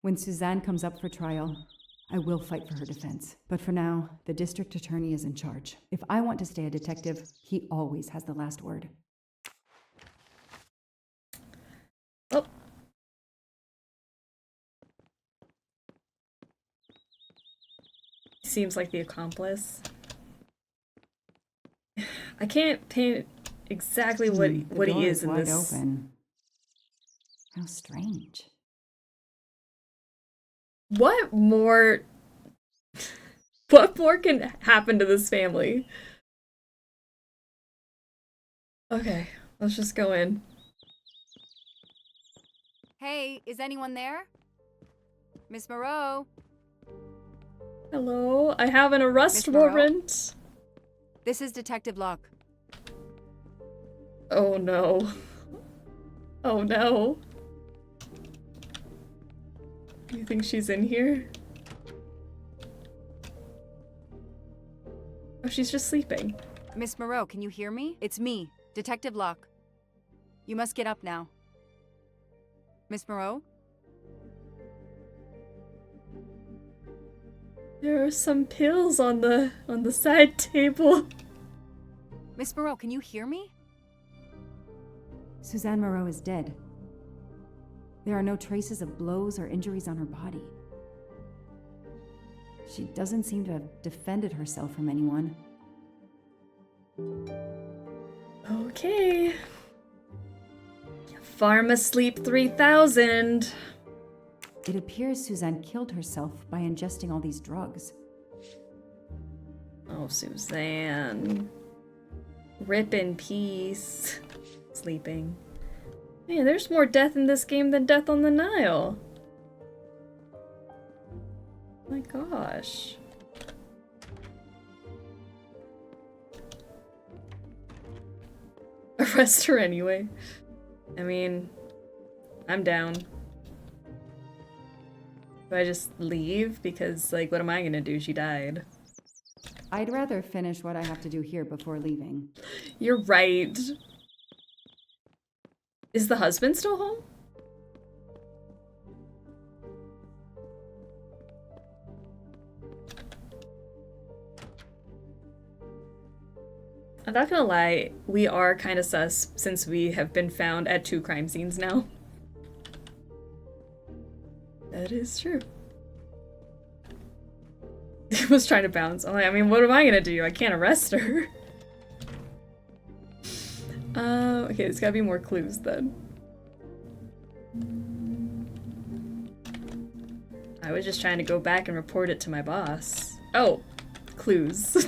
Speaker 20: When Suzanne comes up for trial, I will fight for her defense. But for now, the district attorney is in charge. If I want to stay a detective, he always has the last word.
Speaker 3: Oh. Seems like the accomplice. I can't paint exactly what he is in
Speaker 20: wide
Speaker 3: this.
Speaker 20: Open. How strange.
Speaker 3: What more can happen to this family? Okay, let's just go in.
Speaker 21: Hey, is anyone there? Miss Moreau?
Speaker 3: Hello, I have an arrest
Speaker 21: Miss Moreau?
Speaker 3: warrant.
Speaker 21: This is Detective Locke.
Speaker 3: Oh no. Oh no. You think she's in here? Oh, she's just sleeping.
Speaker 21: Miss Moreau, can you hear me? It's me, Detective Locke. You must get up now. Miss Moreau?
Speaker 3: There are some pills on the side table.
Speaker 21: Miss Moreau, can you hear me?
Speaker 20: Suzanne Moreau is dead. There are no traces of blows or injuries on her body. She doesn't seem to have defended herself from anyone.
Speaker 3: Okay. Pharmasleep 3000.
Speaker 20: It appears Suzanne killed herself by ingesting all these drugs.
Speaker 3: Oh, Suzanne. Rip in peace. Sleeping. Man, there's more death in this game than Death on the Nile. My gosh. Arrest her anyway. I mean, I'm down. Do I just leave? Because, like, what am I gonna do? She died.
Speaker 20: I'd rather finish what I have to do here before leaving.
Speaker 3: You're right. Is the husband still home? I'm not gonna lie, we are kind of sus since we have been found at 2 crime scenes now. That is true. He was trying to bounce. I'm like, I mean, what am I gonna do? I can't arrest her. Okay, there's gotta be more clues then. I was just trying to go back and report it to my boss. Oh, clues.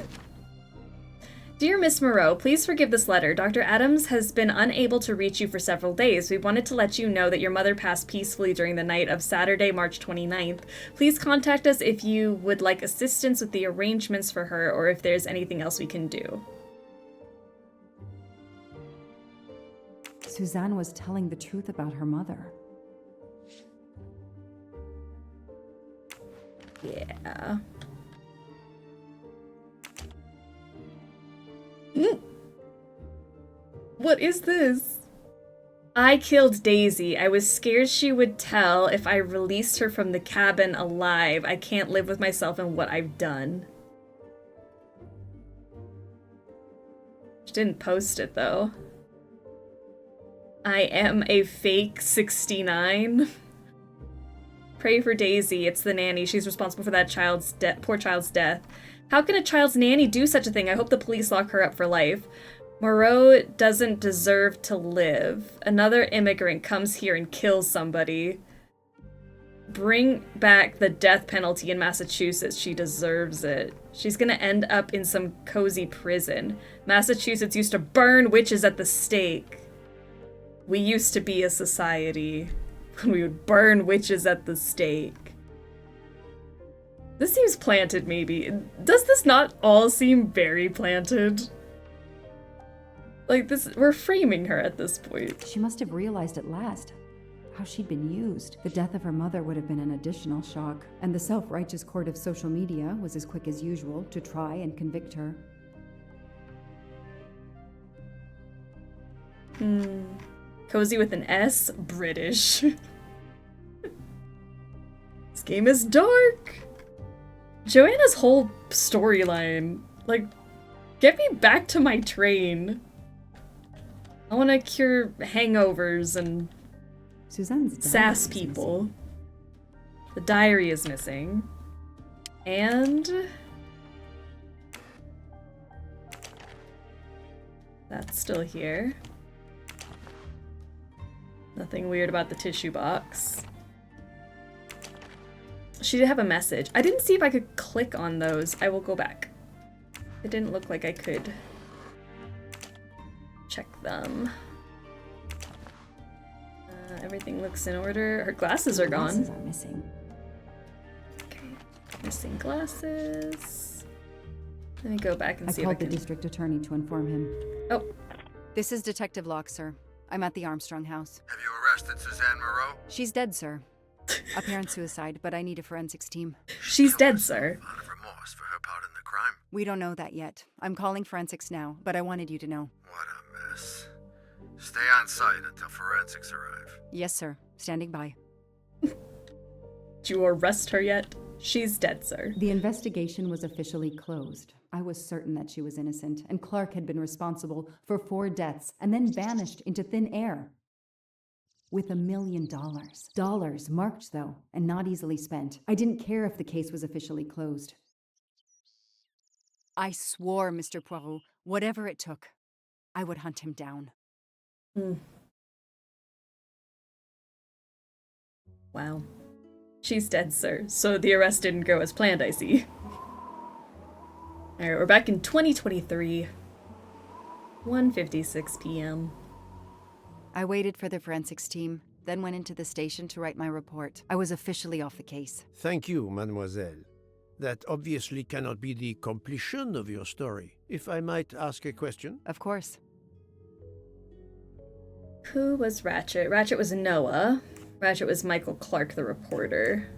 Speaker 3: Dear Miss Moreau, please forgive this letter. Dr. Adams has been unable to reach you for several days. We wanted to let you know that your mother passed peacefully during the night of Saturday, March 29th. Please contact us if you would like assistance with the arrangements for her or if there's anything else we can do.
Speaker 20: Suzanne was telling the truth about her mother.
Speaker 3: Yeah. What is this? I killed Daisy. I was scared she would tell if I released her from the cabin alive. I can't live with myself and what I've done. She didn't post it though. I am a fake 69. Pray for Daisy. It's the nanny. She's responsible for that poor child's death. How can a child's nanny do such a thing? I hope the police lock her up for life. Moreau doesn't deserve to live. Another immigrant comes here and kills somebody. Bring back the death penalty in Massachusetts. She deserves it. She's gonna end up in some cozy prison. Massachusetts used to burn witches at the stake. We used to be a society when we would burn witches at the stake. This seems planted, maybe. Does this not all seem very planted? Like, this, we're framing her at this point.
Speaker 20: She must have realized at last how she'd been used. The death of her mother would have been an additional shock, and the self-righteous court of social media was as quick as usual to try and convict her.
Speaker 3: Cozy with an S? British. This game is dark. Joanna's whole storyline. Like, get me back to my train. I want to cure hangovers and
Speaker 20: Suzanne's
Speaker 3: sass people. The diary is missing. And that's still here. Nothing weird about the tissue box. She did have a message. I didn't see if I could click on those. I will go back. It didn't look like I could check them. Everything looks in order. Her glasses are gone.
Speaker 20: Glasses are missing.
Speaker 3: Okay. Missing glasses. Let me go back and see if I
Speaker 20: called
Speaker 3: can...
Speaker 20: the district attorney to inform him.
Speaker 3: Oh.
Speaker 21: This is Detective Locke, sir. I'm at the Armstrong house.
Speaker 8: Have you arrested Suzanne Moreau?
Speaker 21: She's dead, sir. Apparent suicide, but I need a forensics team.
Speaker 3: She's dead, sir.
Speaker 8: A lot of remorse for her part in the crime.
Speaker 21: We don't know that yet. I'm calling forensics now, but I wanted you to know.
Speaker 8: What a mess. Stay on site until forensics arrive.
Speaker 21: Yes, sir. Standing by.
Speaker 3: Did you arrest her yet? She's dead, sir.
Speaker 20: The investigation was officially closed. I was certain that she was innocent, and Clark had been responsible for 4 deaths and then vanished into thin air. With $1 million. Dollars marked, though, and not easily spent. I didn't care if the case was officially closed.
Speaker 21: I swore, Mr. Poirot, whatever it took, I would hunt him down.
Speaker 3: Wow. She's dead, sir. So the arrest didn't go as planned, I see. Alright, we're back in 2023. 1:56 p.m.
Speaker 21: I waited for the forensics team, then went into the station to write my report. I was officially off the case.
Speaker 1: Thank you, mademoiselle. That obviously cannot be the completion of your story. If I might ask a question?
Speaker 21: Of course.
Speaker 3: Who was Ratchet? Ratchet was Noah. Ratchet was Michael Clark, the reporter.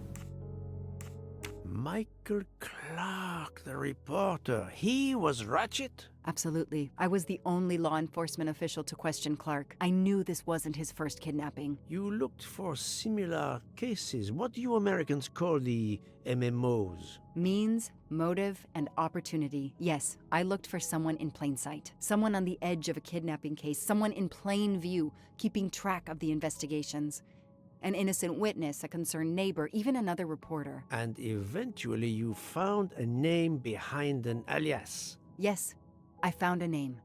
Speaker 1: Michael Clark, the reporter. He was Ratchet?
Speaker 21: Absolutely. I was the only law enforcement official to question Clark. I knew this wasn't his first kidnapping.
Speaker 1: You looked for similar cases. What do you Americans call the MMOs?
Speaker 21: Means, motive, and opportunity. Yes, I looked for someone in plain sight. Someone on the edge of a kidnapping case. Someone in plain view, keeping track of the investigations. An innocent witness, a concerned neighbor, even another reporter.
Speaker 1: And eventually you found a name behind an alias.
Speaker 21: Yes, I found a name.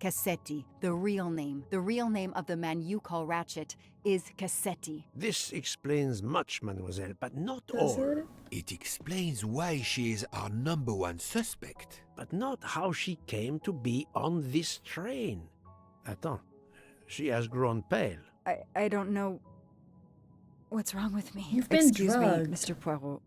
Speaker 21: Cassetti, the real name. The real name of the man you call Ratchet is Cassetti.
Speaker 1: This explains much, mademoiselle, but not all.
Speaker 4: It explains why she is our #1 suspect.
Speaker 1: But not how she came to be on this train. Attends, she has grown pale.
Speaker 21: I don't know what's wrong with me.
Speaker 3: You've been
Speaker 21: Excuse
Speaker 3: drugged.
Speaker 21: me, Mr. Poirot.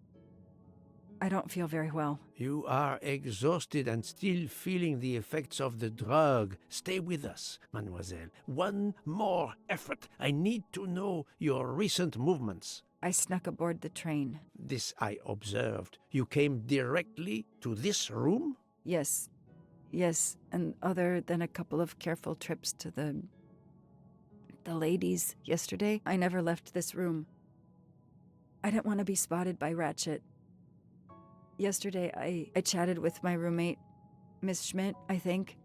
Speaker 21: I don't feel very well.
Speaker 1: You are exhausted and still feeling the effects of the drug. Stay with us, mademoiselle. One more effort. I need to know your recent movements.
Speaker 21: I snuck aboard the train.
Speaker 1: This I observed. You came directly to this room?
Speaker 21: Yes, and other than a couple of careful trips to the ladies yesterday, I never left this room. I didn't want to be spotted by Ratchet. Yesterday, I chatted with my roommate, Miss Schmidt, I think,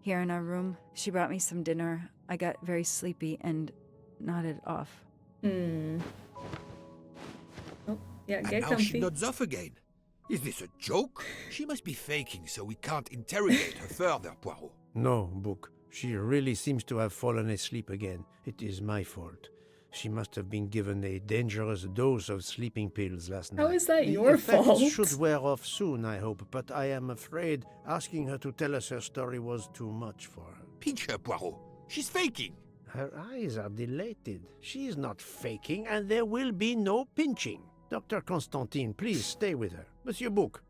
Speaker 21: here in our room. She brought me some dinner. I got very sleepy and nodded off.
Speaker 3: Yeah,
Speaker 4: And
Speaker 3: get
Speaker 4: now
Speaker 3: comfy.
Speaker 4: she nods off again. Is this a joke? She must be faking so we can't interrogate her further, Poirot.
Speaker 1: No, Book. She really seems to have fallen asleep again. It is my fault. She must have been given a dangerous dose of sleeping pills last night.
Speaker 3: How is that
Speaker 1: The
Speaker 3: your
Speaker 1: effects
Speaker 3: fault?
Speaker 1: should wear off soon, I hope, but I am afraid asking her to tell us her story was too much for her.
Speaker 4: Pinch her, Poirot. She's faking.
Speaker 1: Her eyes are dilated. She is not faking, and there will be no pinching. Dr. Constantine, please stay with her. Monsieur Book,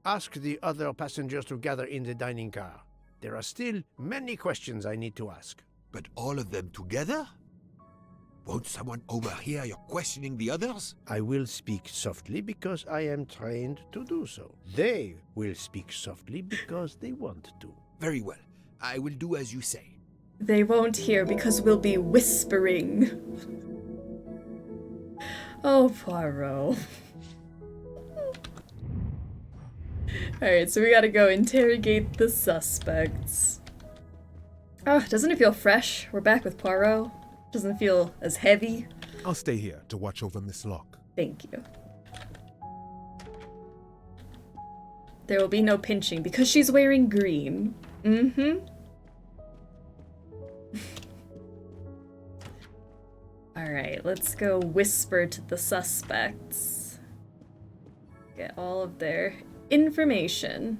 Speaker 1: ask the other passengers to gather in the dining car. There are still many questions I need to ask.
Speaker 4: But all of them together? Won't someone overhear you questioning the others?
Speaker 1: I will speak softly because I am trained to do so. They will speak softly because they want to.
Speaker 4: Very well. I will do as you say.
Speaker 3: They won't hear because we'll be whispering. Oh, Poirot. Alright, so we gotta go interrogate the suspects. Oh, doesn't it feel fresh? We're back with Poirot. Doesn't feel as heavy.
Speaker 16: I'll stay here to watch over Miss Locke.
Speaker 3: Thank you. There will be no pinching because she's wearing green. Mm-hmm. Alright, let's go whisper to the suspects. Get all of their information.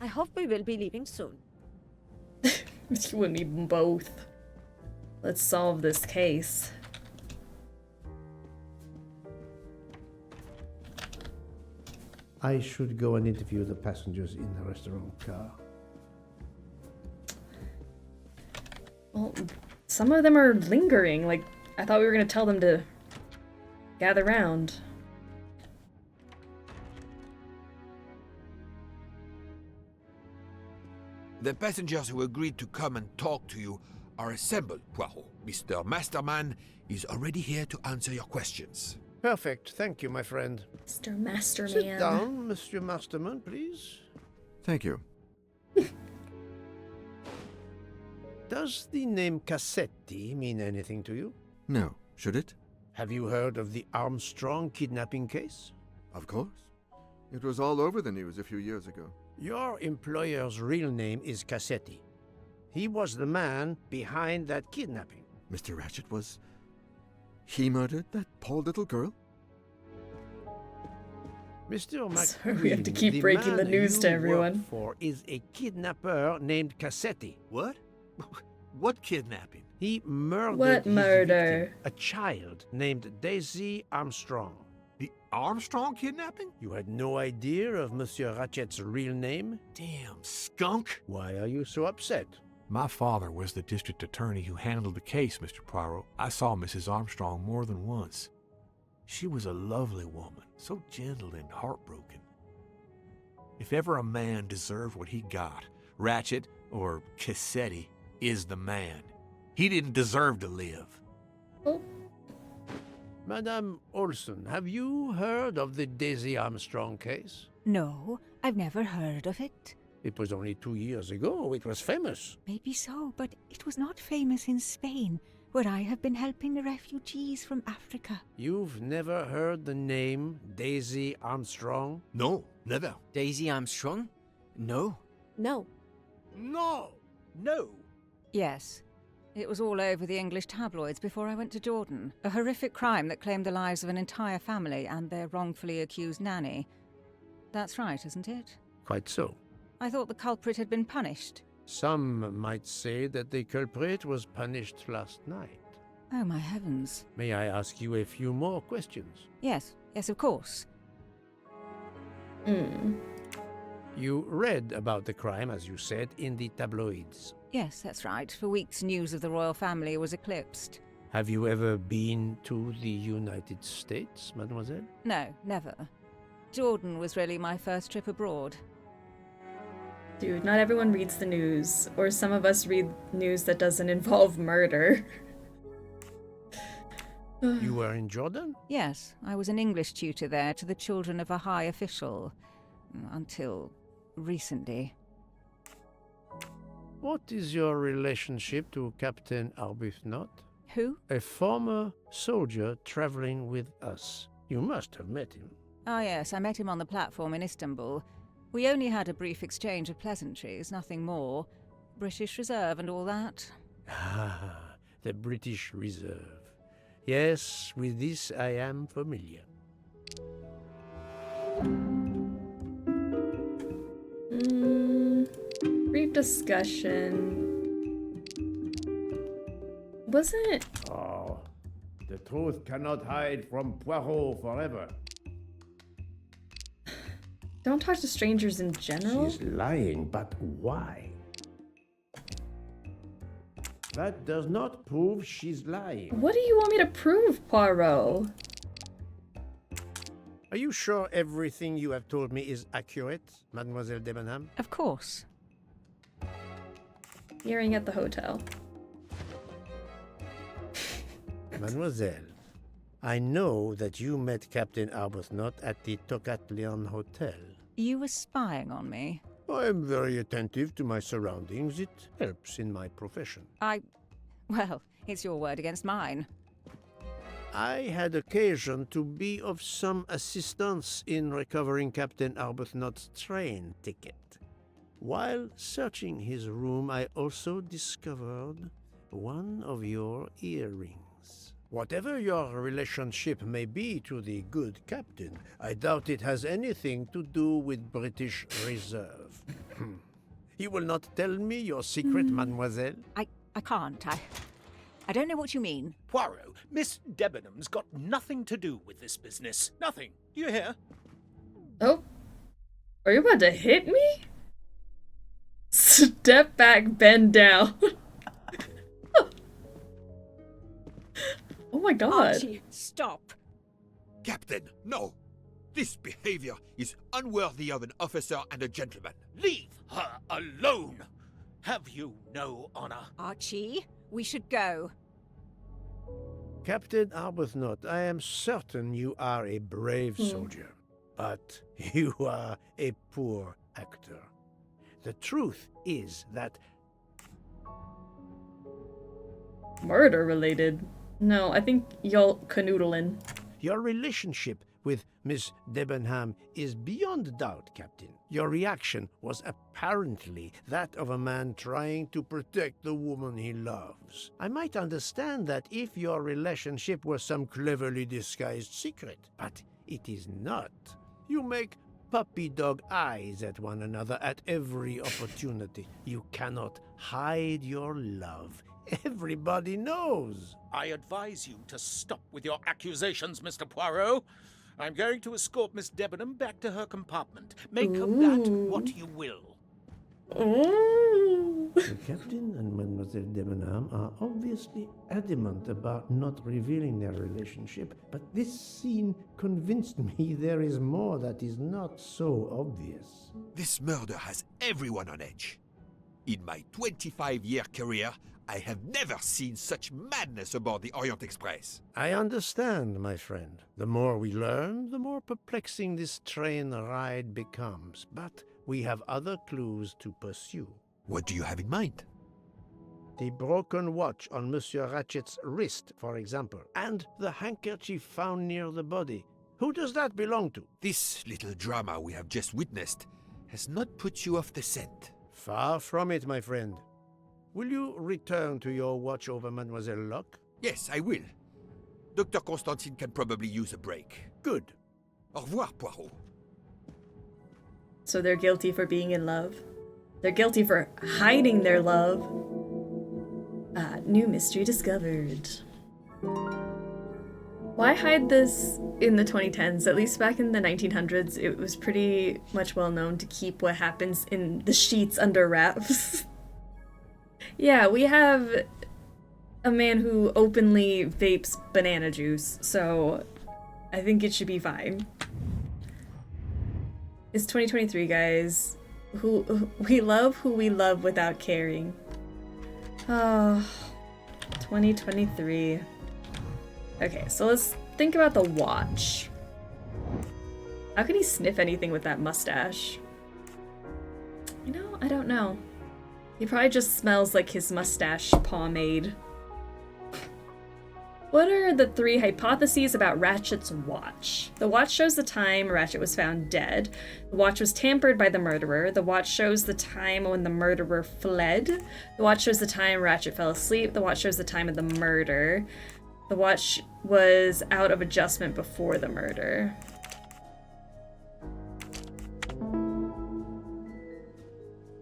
Speaker 5: I hope we will be leaving soon.
Speaker 3: You and me both. Let's solve this case.
Speaker 1: I should go and interview the passengers in the restaurant car.
Speaker 3: Well, some of them are lingering. Like, I thought we were gonna tell them to gather round.
Speaker 4: The passengers who agreed to come and talk to you are assembled, Poirot. Mr. Masterman is already here to answer your questions.
Speaker 1: Perfect. Thank you, my friend.
Speaker 3: Mr. Masterman.
Speaker 1: Sit down, Monsieur Masterman, please.
Speaker 8: Thank you.
Speaker 1: Does the name Cassetti mean anything to you?
Speaker 8: No. Should it?
Speaker 1: Have you heard of the Armstrong kidnapping case?
Speaker 8: Of course. It was all over the news a few years ago.
Speaker 1: Your employer's real name is Cassetti. He was the man behind that kidnapping.
Speaker 8: Mr. Ratchet was... He murdered that poor little girl?
Speaker 1: Mr. McQueen,
Speaker 3: Sorry, we have to keep breaking the news to everyone.
Speaker 1: Work for is a kidnapper named Cassetti.
Speaker 10: What? What kidnapping?
Speaker 1: He murdered
Speaker 3: What
Speaker 1: his
Speaker 3: murder?
Speaker 1: victim, a child named Daisy Armstrong.
Speaker 10: The Armstrong kidnapping?
Speaker 1: You had no idea of Monsieur Ratchet's real name?
Speaker 10: Damn skunk!
Speaker 1: Why are you so upset?
Speaker 9: My father was the district attorney who handled the case, Mr. Poirot. I saw Mrs. Armstrong more than once. She was a lovely woman, so gentle and heartbroken. If ever a man deserved what he got, Ratchet, or Cassetti, is the man. He didn't deserve to live.
Speaker 3: Oh.
Speaker 1: Madame Olson, have you heard of the Daisy Armstrong case?
Speaker 14: No, I've never heard of it.
Speaker 1: It was only 2 years ago. It was famous.
Speaker 14: Maybe so, but it was not famous in Spain, where I have been helping the refugees from Africa.
Speaker 1: You've never heard the name Daisy Armstrong?
Speaker 10: No, never.
Speaker 15: Daisy Armstrong? No.
Speaker 12: No.
Speaker 10: No! No!
Speaker 14: Yes. It was all over the English tabloids before I went to Jordan. A horrific crime that claimed the lives of an entire family and their wrongfully accused nanny. That's right, isn't it?
Speaker 1: Quite so.
Speaker 14: I thought the culprit had been punished.
Speaker 1: Some might say that the culprit was punished last night.
Speaker 14: Oh, my heavens.
Speaker 1: May I ask you a few more questions?
Speaker 14: Yes, of course.
Speaker 1: You read about the crime, as you said, in the tabloids.
Speaker 14: Yes, that's right. For weeks, news of the royal family was eclipsed.
Speaker 1: Have you ever been to the United States, mademoiselle?
Speaker 14: No, never. Jordan was really my first trip abroad.
Speaker 3: Dude, not everyone reads the news, or some of us read news that doesn't involve murder.
Speaker 1: You were in Jordan?
Speaker 14: Yes, I was an English tutor there to the children of a high official. until recently.
Speaker 1: What is your relationship to Captain Arbuthnot?
Speaker 14: Who?
Speaker 1: A former soldier traveling with us. You must have met him.
Speaker 14: Ah, yes, I met him on the platform in Istanbul. We only had a brief exchange of pleasantries, nothing more. British Reserve and all that.
Speaker 1: Ah, the British Reserve. Yes, with this I am familiar.
Speaker 3: Brief discussion. Wasn't...
Speaker 1: Oh, the truth cannot hide from Poirot forever.
Speaker 3: Don't talk to strangers in general?
Speaker 1: She's lying, but why? That does not prove she's lying.
Speaker 3: What do you want me to prove, Poirot?
Speaker 1: Are you sure everything you have told me is accurate, Mademoiselle Debenham?
Speaker 14: Of course.
Speaker 3: Hearing at the hotel.
Speaker 1: Mademoiselle, I know that you met Captain Arbuthnot at the Tocatlion Hotel.
Speaker 14: You were spying on me.
Speaker 1: I am very attentive to my surroundings. It helps in my profession.
Speaker 14: Well, it's your word against mine.
Speaker 1: I had occasion to be of some assistance in recovering Captain Arbuthnot's train ticket. While searching his room, I also discovered one of your earrings. Whatever your relationship may be to the good captain, I doubt it has anything to do with British Reserve. You will not tell me your secret, mademoiselle?
Speaker 14: I can't. I don't know what you mean.
Speaker 2: Poirot, Miss Debenham's got nothing to do with this business. Nothing. Do you hear?
Speaker 3: Oh. Are you about to hit me? Step back, bend down. Oh my god.
Speaker 14: Archie, stop.
Speaker 4: Captain, no. This behavior is unworthy of an officer and a gentleman.
Speaker 2: Leave her alone. Have you no honor?
Speaker 14: Archie, we should go.
Speaker 1: Captain Arbuthnot, I am certain you are a brave soldier, but you are a poor actor. The truth is that...
Speaker 3: Murder related. No, I think y'all canoodling.
Speaker 1: Your relationship with Miss Debenham is beyond doubt, Captain. Your reaction was apparently that of a man trying to protect the woman he loves. I might understand that if your relationship were some cleverly disguised secret, but it is not. You make puppy dog eyes at one another at every opportunity. You cannot hide your love. Everybody knows.
Speaker 2: I advise you to stop with your accusations, Mr. Poirot. I'm going to escort Miss Debenham back to her compartment. Make of that what you will.
Speaker 1: The captain and Mademoiselle Debenham are obviously adamant about not revealing their relationship, but this scene convinced me there is more that is not so obvious.
Speaker 4: This murder has everyone on edge. In my 25-year career, I have never seen such madness aboard the Orient Express.
Speaker 1: I understand, my friend. The more we learn, the more perplexing this train ride becomes. But we have other clues to pursue.
Speaker 4: What do you have in mind?
Speaker 1: The broken watch on Monsieur Ratchet's wrist, for example, and the handkerchief found near the body. Who does that belong to?
Speaker 4: This little drama we have just witnessed has not put you off the scent.
Speaker 1: Far from it, my friend. Will you return to your watch over Mademoiselle Locke?
Speaker 4: Yes, I will. Dr. Constantine can probably use a break.
Speaker 1: Good.
Speaker 4: Au revoir, Poirot.
Speaker 3: So they're guilty for being in love. They're guilty for hiding their love. New mystery discovered. Why hide this in the 2010s? At least back in the 1900s, it was pretty much well known to keep what happens in the sheets under wraps. Yeah, we have a man who openly vapes banana juice, so I think it should be fine. It's 2023, guys. We love who we love without caring. Oh, 2023. Okay, so let's think about the watch. How can he sniff anything with that mustache? You know, I don't know. He probably just smells like his mustache pomade. What are the 3 hypotheses about Ratchet's watch? The watch shows the time Ratchet was found dead. The watch was tampered by the murderer. The watch shows the time when the murderer fled. The watch shows the time Ratchet fell asleep. The watch shows the time of the murder. The watch was out of adjustment before the murder.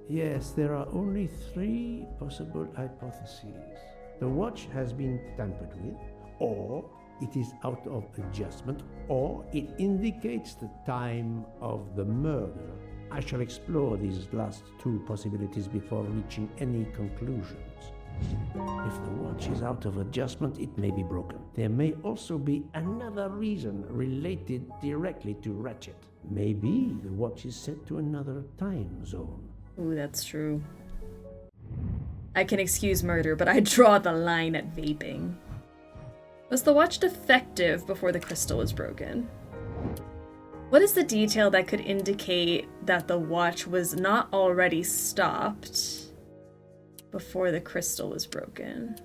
Speaker 1: Yes, there are only 3 possible hypotheses. The watch has been tampered with, or it is out of adjustment, or it indicates the time of the murder. I shall explore these last 2 possibilities before reaching any conclusions. If the watch is out of adjustment, it may be broken. There may also be another reason related directly to Ratchet. Maybe the watch is set to another time zone.
Speaker 3: Ooh, that's true. I can excuse murder, but I draw the line at vaping. Was the watch defective before the crystal was broken? What is the detail that could indicate that the watch was not already stopped before the crystal was broken?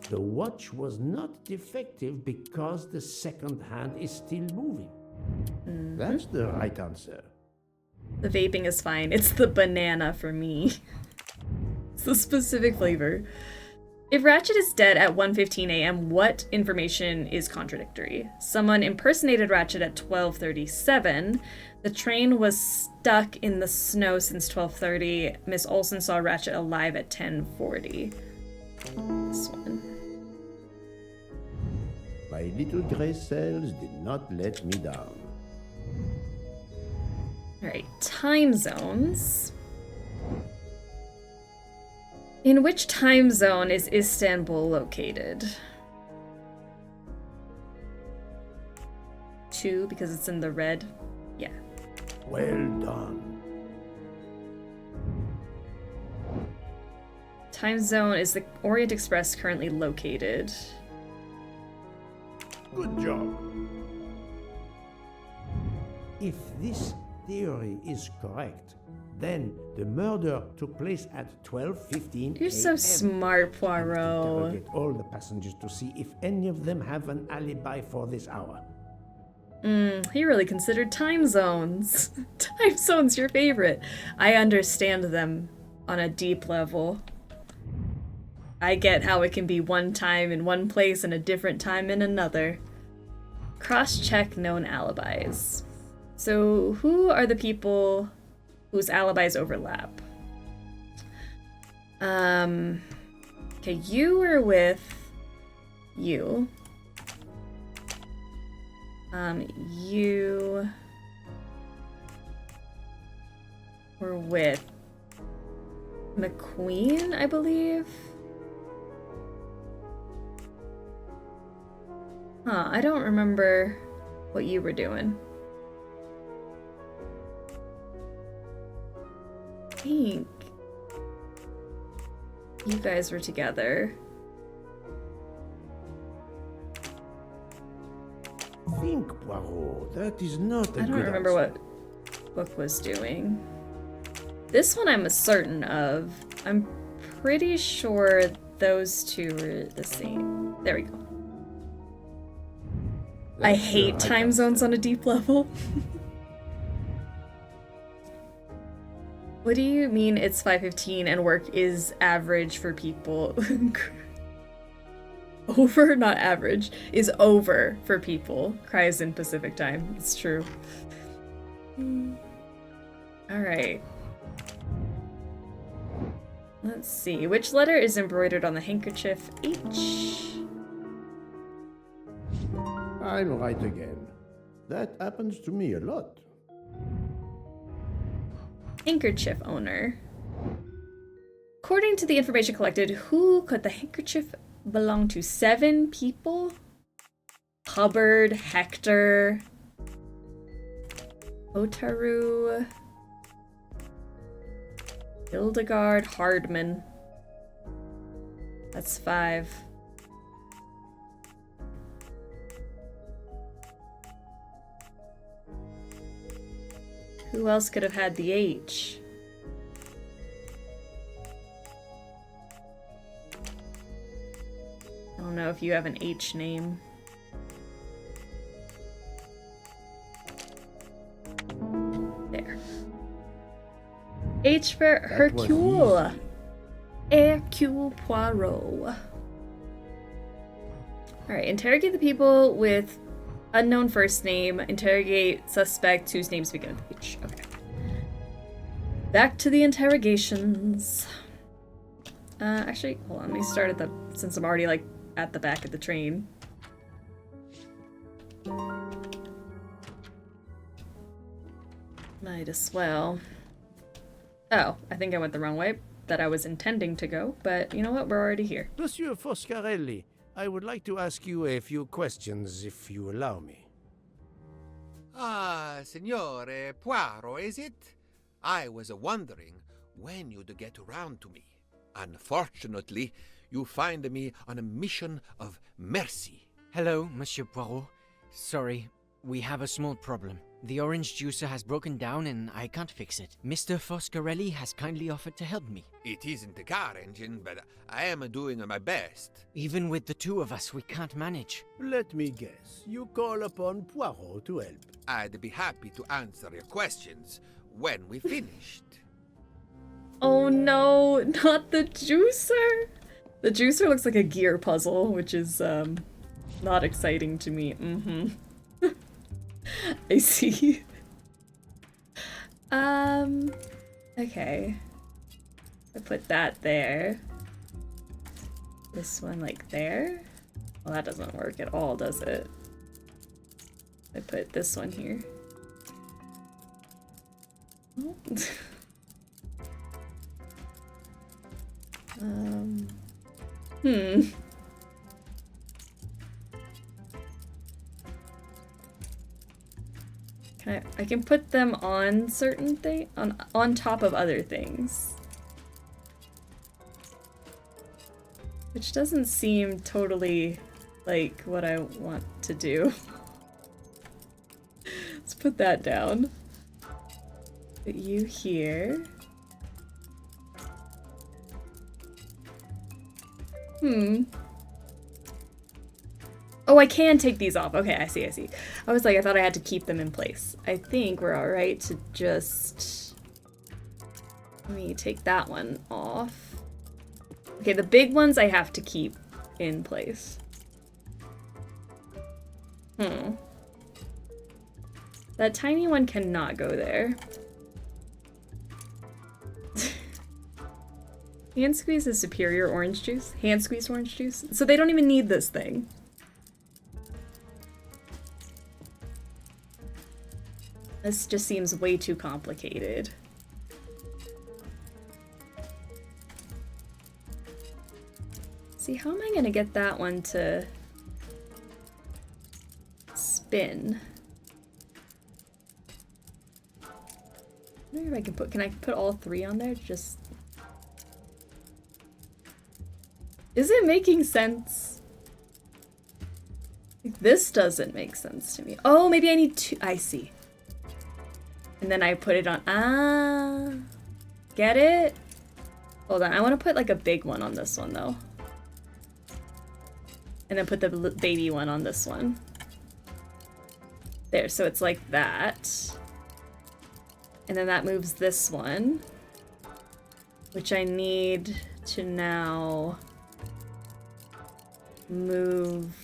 Speaker 1: The watch was not defective because the second hand is still moving. That's the right answer.
Speaker 3: The vaping is fine. It's the banana for me. It's the specific flavor. If Ratchet is dead at 1:15 a.m., what information is contradictory? Someone impersonated Ratchet at 12:37. The train was stuck in the snow since 12:30. Miss Olsen saw Ratchet alive at 10:40. This one.
Speaker 1: My little gray cells did not let me down.
Speaker 3: Alright, time zones. In which time zone is Istanbul located? 2, because it's in the red. Yeah.
Speaker 1: Well done.
Speaker 3: Time zone is the Orient Express currently located.
Speaker 1: Good job. If this theory is correct, then the murder took place at 12:15
Speaker 3: You're so smart, Poirot.
Speaker 1: Interrogate all the passengers to see if any of them have an alibi for this hour.
Speaker 3: He really considered time zones. Time zones, your favorite. I understand them on a deep level. I get how it can be one time in one place and a different time in another. Cross-check known alibis. So who are the people whose alibis overlap? Okay, you were with you. You were with McQueen, I believe. Huh, I don't remember what you were doing. I think you guys were together.
Speaker 1: Think, Poirot. That is not a
Speaker 3: I don't
Speaker 1: good
Speaker 3: remember
Speaker 1: answer.
Speaker 3: what Book was doing. This one I'm certain of. I'm pretty sure those two were the same. There we go. I hate time zones on a deep level. What do you mean it's 5:15 and work is average for people? Over, not average, is over for people. Cries in Pacific time. It's true. Alright. Let's see. Which letter is embroidered on the handkerchief? H.
Speaker 1: I'm right again. That happens to me a lot.
Speaker 3: Handkerchief owner. According to the information collected, who could the handkerchief belong to? 7 people? Hubbard, Hector, Otaru, Hildegard, Hardman. That's 5. Who else could have had the H? I don't know if you have an H name. There. H for Hercule. Hercule Poirot. Alright, interrogate the people with unknown first name. Interrogate suspect whose names begin with H. Okay. Back to the interrogations. Actually, hold on. Let me start at the... since I'm already, like, at the back of the train. Might as well. Oh, I think I went the wrong way. That I was intending to go, but you know what? We're already here.
Speaker 1: Monsieur Foscarelli, I would like to ask you a few questions, if you allow me.
Speaker 4: Ah, Signore Poirot, is it? I was wondering when you'd get around to me. Unfortunately, you find me on a mission of mercy.
Speaker 15: Hello, Monsieur Poirot. Sorry, we have a small problem. The orange juicer has broken down and I can't fix it. Mr. Foscarelli has kindly offered to help me.
Speaker 4: It isn't the car engine, but I am doing my best.
Speaker 15: Even with the two of us, we can't manage.
Speaker 1: Let me guess. You call upon Poirot to help.
Speaker 4: I'd be happy to answer your questions when we finished.
Speaker 3: Oh no, not the juicer! The juicer looks like a gear puzzle, which is, not exciting to me. I see. Okay. I put that there. This one like there. Well, that doesn't work at all, does it? I put this one here. Oh. I can put them on certain things, on top of other things. Which doesn't seem totally like what I want to do. Let's put that down. Put you here. Oh, I can take these off. Okay, I see, I see. I was like, I thought I had to keep them in place. I think we're alright to just... Let me take that one off. Okay, the big ones I have to keep in place. That tiny one cannot go there. Hand squeeze is superior orange juice. Hand squeeze orange juice. So they don't even need this thing. This just seems way too complicated. See, how am I gonna get that one to spin? Maybe I can put, can I put all three on there? Just... Is it making sense? This doesn't make sense to me. Oh, maybe I need two. I see. And then I put it on. Ah, get it? Hold on, I want to put like a big one on this one though. And then put the baby one on this one. There, so it's like that. And then that moves this one. Which I need to now move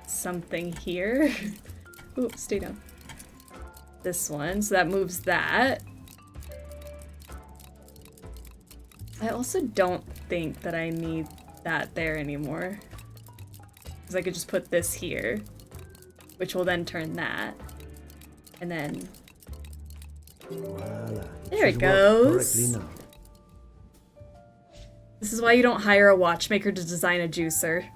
Speaker 3: something here. Ooh, stay down. This one, so that moves that. I also don't think that I need that there anymore. Because I could just put this here, which will then turn that. And then...
Speaker 1: Voila.
Speaker 3: There it goes. This is why you don't hire a watchmaker to design a juicer.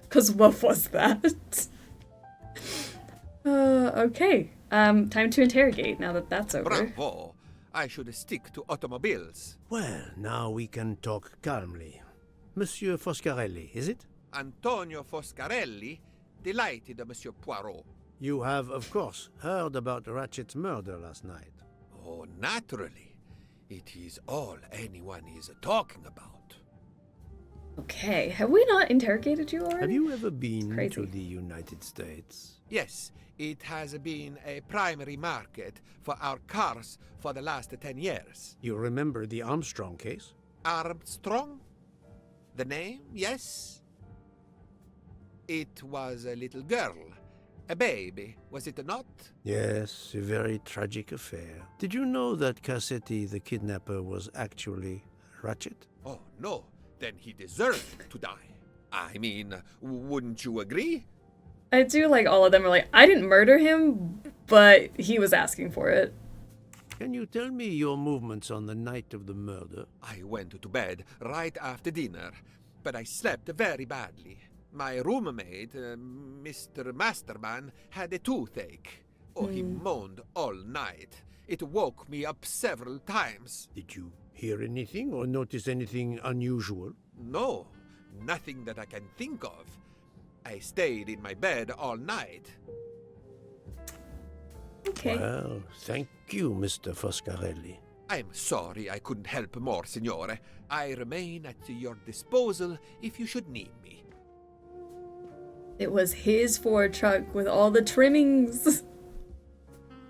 Speaker 3: Because what was that? Okay. Time to interrogate now that that's over.
Speaker 4: Bravo! I should stick to automobiles.
Speaker 1: Well, now we can talk calmly. Monsieur Foscarelli, is it?
Speaker 4: Antonio Foscarelli, delighted, Monsieur Poirot.
Speaker 1: You have, of course, heard about Ratchet's murder last night.
Speaker 4: Oh, naturally. It is all anyone is talking about.
Speaker 3: Okay, have we not interrogated you already?
Speaker 1: Have you ever been
Speaker 3: Crazy.
Speaker 1: to the United States?
Speaker 4: Yes, it has been a primary market for our cars for the last 10 years.
Speaker 1: You remember the Armstrong case?
Speaker 4: Armstrong? The name, yes? It was a little girl. A baby, was it not?
Speaker 1: Yes, a very tragic affair. Did you know that Cassetti, the kidnapper, was actually Ratchet?
Speaker 4: Oh, no. Then he deserved to die. I mean, wouldn't you agree?
Speaker 3: I do like all of them are like, I didn't murder him, but he was asking for it.
Speaker 1: Can you tell me your movements on the night of the murder?
Speaker 4: I went to bed right after dinner, but I slept very badly. My roommate, Mr. Masterman, had a toothache. Oh, he moaned all night. It woke me up several times.
Speaker 1: Did you hear anything or notice anything unusual?
Speaker 4: No, nothing that I can think of. I stayed in my bed all night.
Speaker 3: Okay.
Speaker 1: Well, thank you, Mr. Foscarelli.
Speaker 4: I'm sorry I couldn't help more, Signore. I remain at your disposal if you should need me.
Speaker 3: It was his Ford truck with all the trimmings.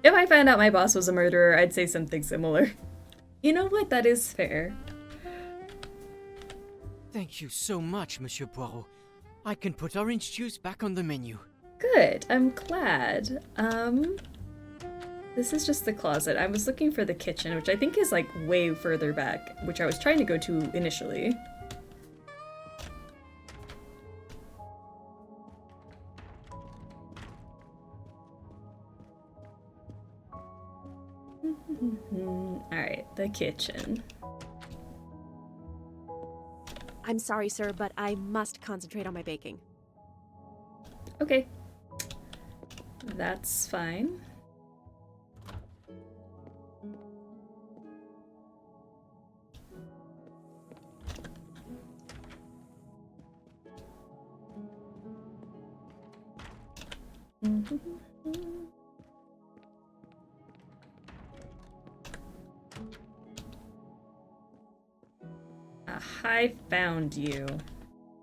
Speaker 3: If I found out my boss was a murderer, I'd say something similar. You know what? That is fair.
Speaker 15: Thank you so much, Monsieur Poirot. I can put orange juice back on the menu.
Speaker 3: Good. I'm glad. This is just the closet. I was looking for the kitchen, which I think is like way further back, which I was trying to go to initially. Alright, the kitchen.
Speaker 12: I'm sorry, sir, but I must concentrate on my baking.
Speaker 3: Okay. That's fine. I found you.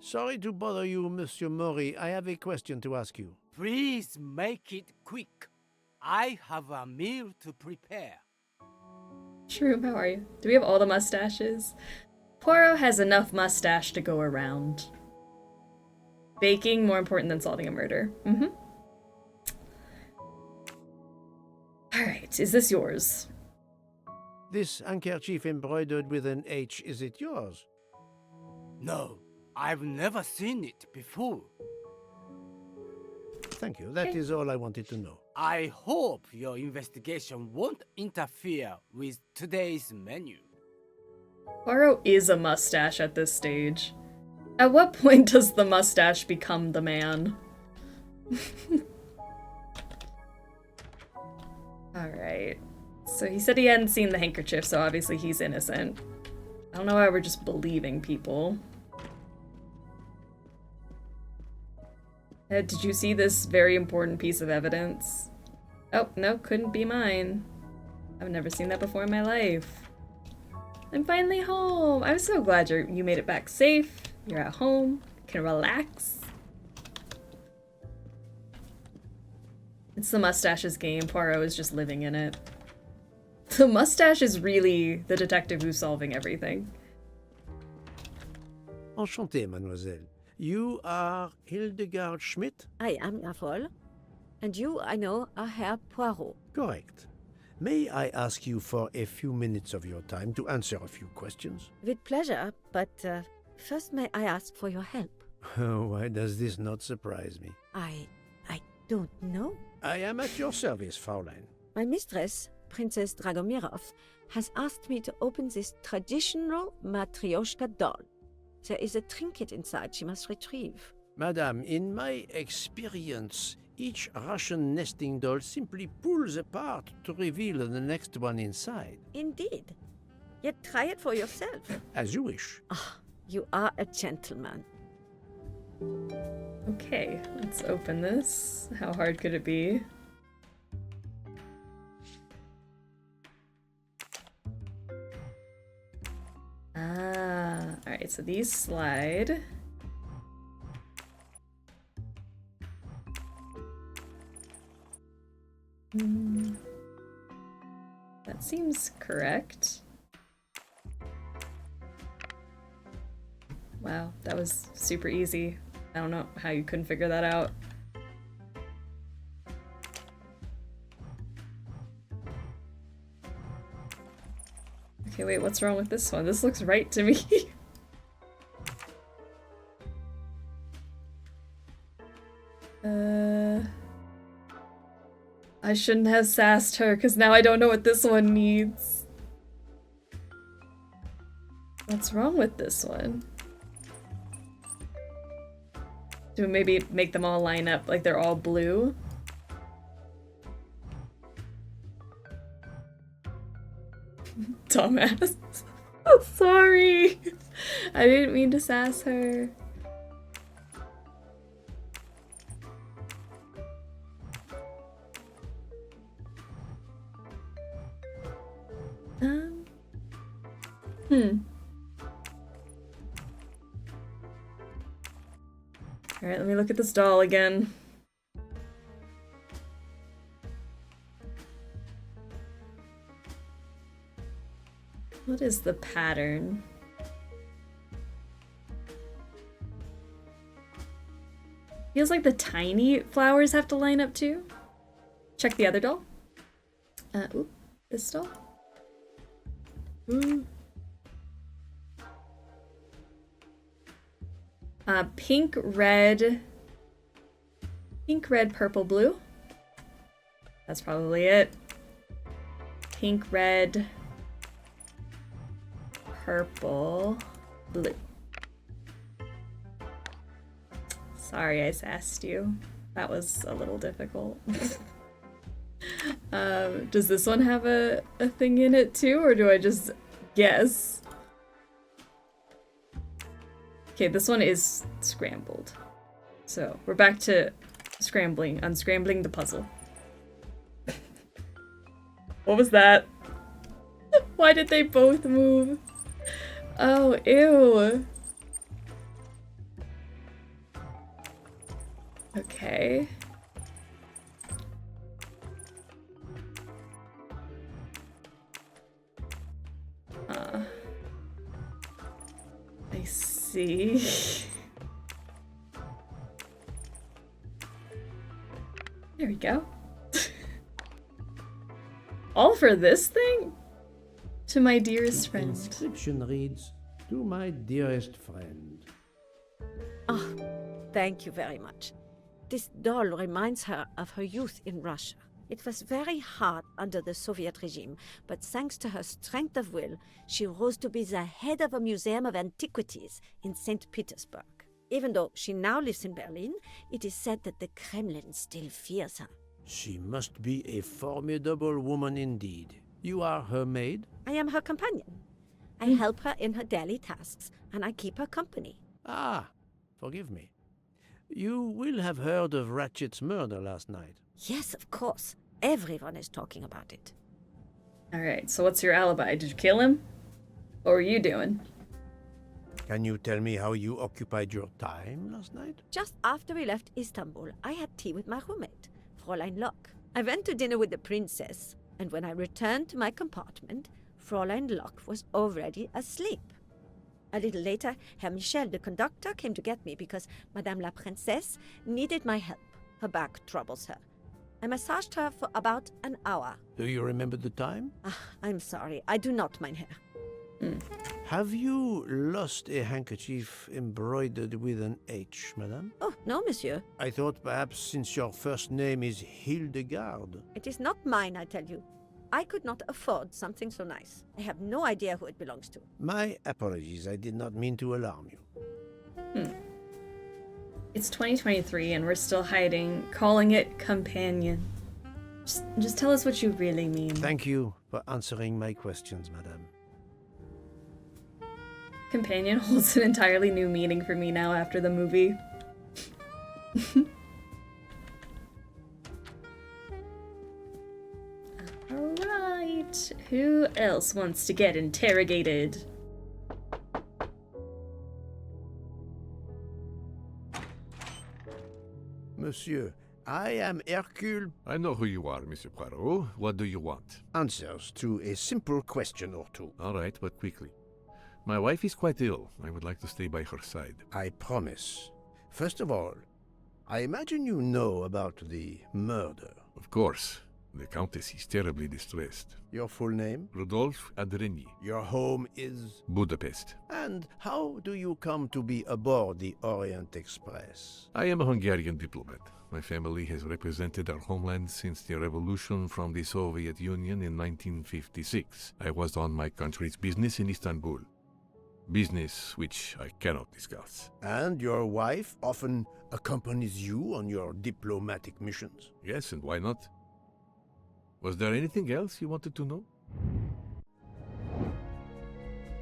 Speaker 1: Sorry to bother you, Monsieur Mori. I have a question to ask you.
Speaker 13: Please make it quick. I have a meal to prepare.
Speaker 3: Shroom, how are you? Do we have all the mustaches? Poirot has enough mustache to go around. Baking more important than solving a murder. Alright, is this yours?
Speaker 1: This handkerchief embroidered with an H, is it yours?
Speaker 13: No, I've never seen it before.
Speaker 1: Thank you. That is all I wanted to know.
Speaker 13: I hope your investigation won't interfere with today's menu.
Speaker 3: Poirot is a mustache at this stage. At what point does the mustache become the man? Alright. So he said he hadn't seen the handkerchief, so obviously he's innocent. I don't know why we're just believing people. Did you see this very important piece of evidence? Oh, no, couldn't be mine. I've never seen that before in my life. I'm finally home. I'm so glad you made it back safe. You're at home. Can relax. It's the mustache's game. Poirot is just living in it. The mustache is really the detective who's solving everything.
Speaker 1: Enchanté, mademoiselle. You are Hildegard Schmidt?
Speaker 5: I am la folle. And you, I know, are Herr Poirot.
Speaker 1: Correct. May I ask you for a few minutes of your time to answer a few questions?
Speaker 5: With pleasure, but first may I ask for your help?
Speaker 1: Why does this not surprise me?
Speaker 5: I don't know.
Speaker 1: I am at your service, Fraulein.
Speaker 5: My mistress, Princess Dragomirov, has asked me to open this traditional Matryoshka doll. There is a trinket inside she must retrieve.
Speaker 1: Madame, in my experience, each Russian nesting doll simply pulls apart to reveal the next one inside.
Speaker 5: Indeed. Yet try it for yourself.
Speaker 1: As you wish.
Speaker 5: Ah, you are a gentleman.
Speaker 3: Okay, let's open this. How hard could it be? Ah, alright, so these slide. That seems correct. Wow, that was super easy. I don't know how you couldn't figure that out. Okay, wait, what's wrong with this one? This looks right to me. I shouldn't have sassed her, because now I don't know what this one needs. What's wrong with this one? Do we maybe make them all line up like they're all blue? Dumbass. Sorry. I didn't mean to sass her. Alright, let me look at this doll again. What is the pattern? Feels like the tiny flowers have to line up too. Check the other doll. Ooh, this doll. Ooh. Pink, red, purple, blue. That's probably it. Pink, red, purple, blue. Sorry I sassed you. That was a little difficult. Does this one have a thing in it too, or do I just guess? Okay, this one is scrambled. So we're back to unscrambling the puzzle. What was that? Why did they both move? Oh, ew. Okay. I see. There we go. All for this thing? To my dearest friend.
Speaker 1: Inscription reads, "To my dearest friend."
Speaker 5: Ah, thank you very much. This doll reminds her of her youth in Russia. It was very hard under the Soviet regime, but thanks to her strength of will, she rose to be the head of a museum of antiquities in St. Petersburg. Even though she now lives in Berlin, it is said that the Kremlin still fears her.
Speaker 1: She must be a formidable woman indeed. You are her maid?
Speaker 5: I am her companion. I help her in her daily tasks, and I keep her company.
Speaker 1: Ah, forgive me. You will have heard of Ratchet's murder last night.
Speaker 5: Yes, of course. Everyone is talking about it.
Speaker 3: Alright, so what's your alibi? Did you kill him? What were you doing?
Speaker 1: Can you tell me how you occupied your time last night?
Speaker 5: Just after we left Istanbul, I had tea with my roommate, Fräulein Locke. I went to dinner with the princess, and when I returned to my compartment, Fräulein Locke was already asleep. A little later, Herr Michel, the conductor, came to get me because Madame la Princesse needed my help. Her back troubles her. I massaged her for about an hour.
Speaker 1: Do you remember the time?
Speaker 5: I'm sorry, I do not, mein Herr.
Speaker 1: Have you lost a handkerchief embroidered with an H, madame?
Speaker 5: Oh, no, monsieur.
Speaker 1: I thought perhaps since your first name is Hildegard.
Speaker 5: It is not mine, I tell you. I could not afford something so nice. I have no idea who it belongs to.
Speaker 1: My apologies, I did not mean to alarm you.
Speaker 3: It's 2023 and we're still hiding, calling it companion. Just tell us what you really mean.
Speaker 1: Thank you for answering my questions, madame.
Speaker 3: Companion holds an entirely new meaning for me now after the movie. Alright, who else wants to get interrogated?
Speaker 1: Monsieur, I am Hercule.
Speaker 9: I know who you are, Monsieur Poirot. What do you want?
Speaker 1: Answers to a simple question or two.
Speaker 9: All right, but quickly. My wife is quite ill. I would like to stay by her side.
Speaker 1: I promise. First of all, I imagine you know about the murder.
Speaker 9: Of course. The Countess is terribly distressed.
Speaker 1: Your full name?
Speaker 9: Rodolphe Adreny.
Speaker 1: Your home is?
Speaker 9: Budapest.
Speaker 1: And how do you come to be aboard the Orient Express?
Speaker 9: I am a Hungarian diplomat. My family has represented our homeland since the revolution from the Soviet Union in 1956. I was on my country's business in Istanbul. Business which I cannot discuss.
Speaker 1: And your wife often accompanies you on your diplomatic missions?
Speaker 9: Yes, and why not? Was there anything else you wanted to know?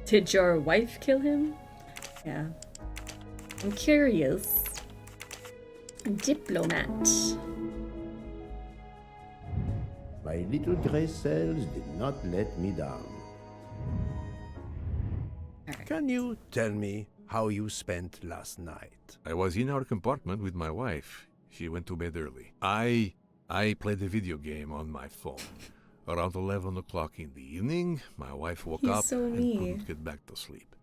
Speaker 3: Did your wife kill him? Yeah. I'm curious. Diplomat.
Speaker 1: My little gray cells did not let me down. Can you tell me how you spent last night?
Speaker 9: I was in our compartment with my wife. She went to bed early. I played a video game on my phone. Around 11 o'clock in the evening, my wife woke up and couldn't get back to sleep.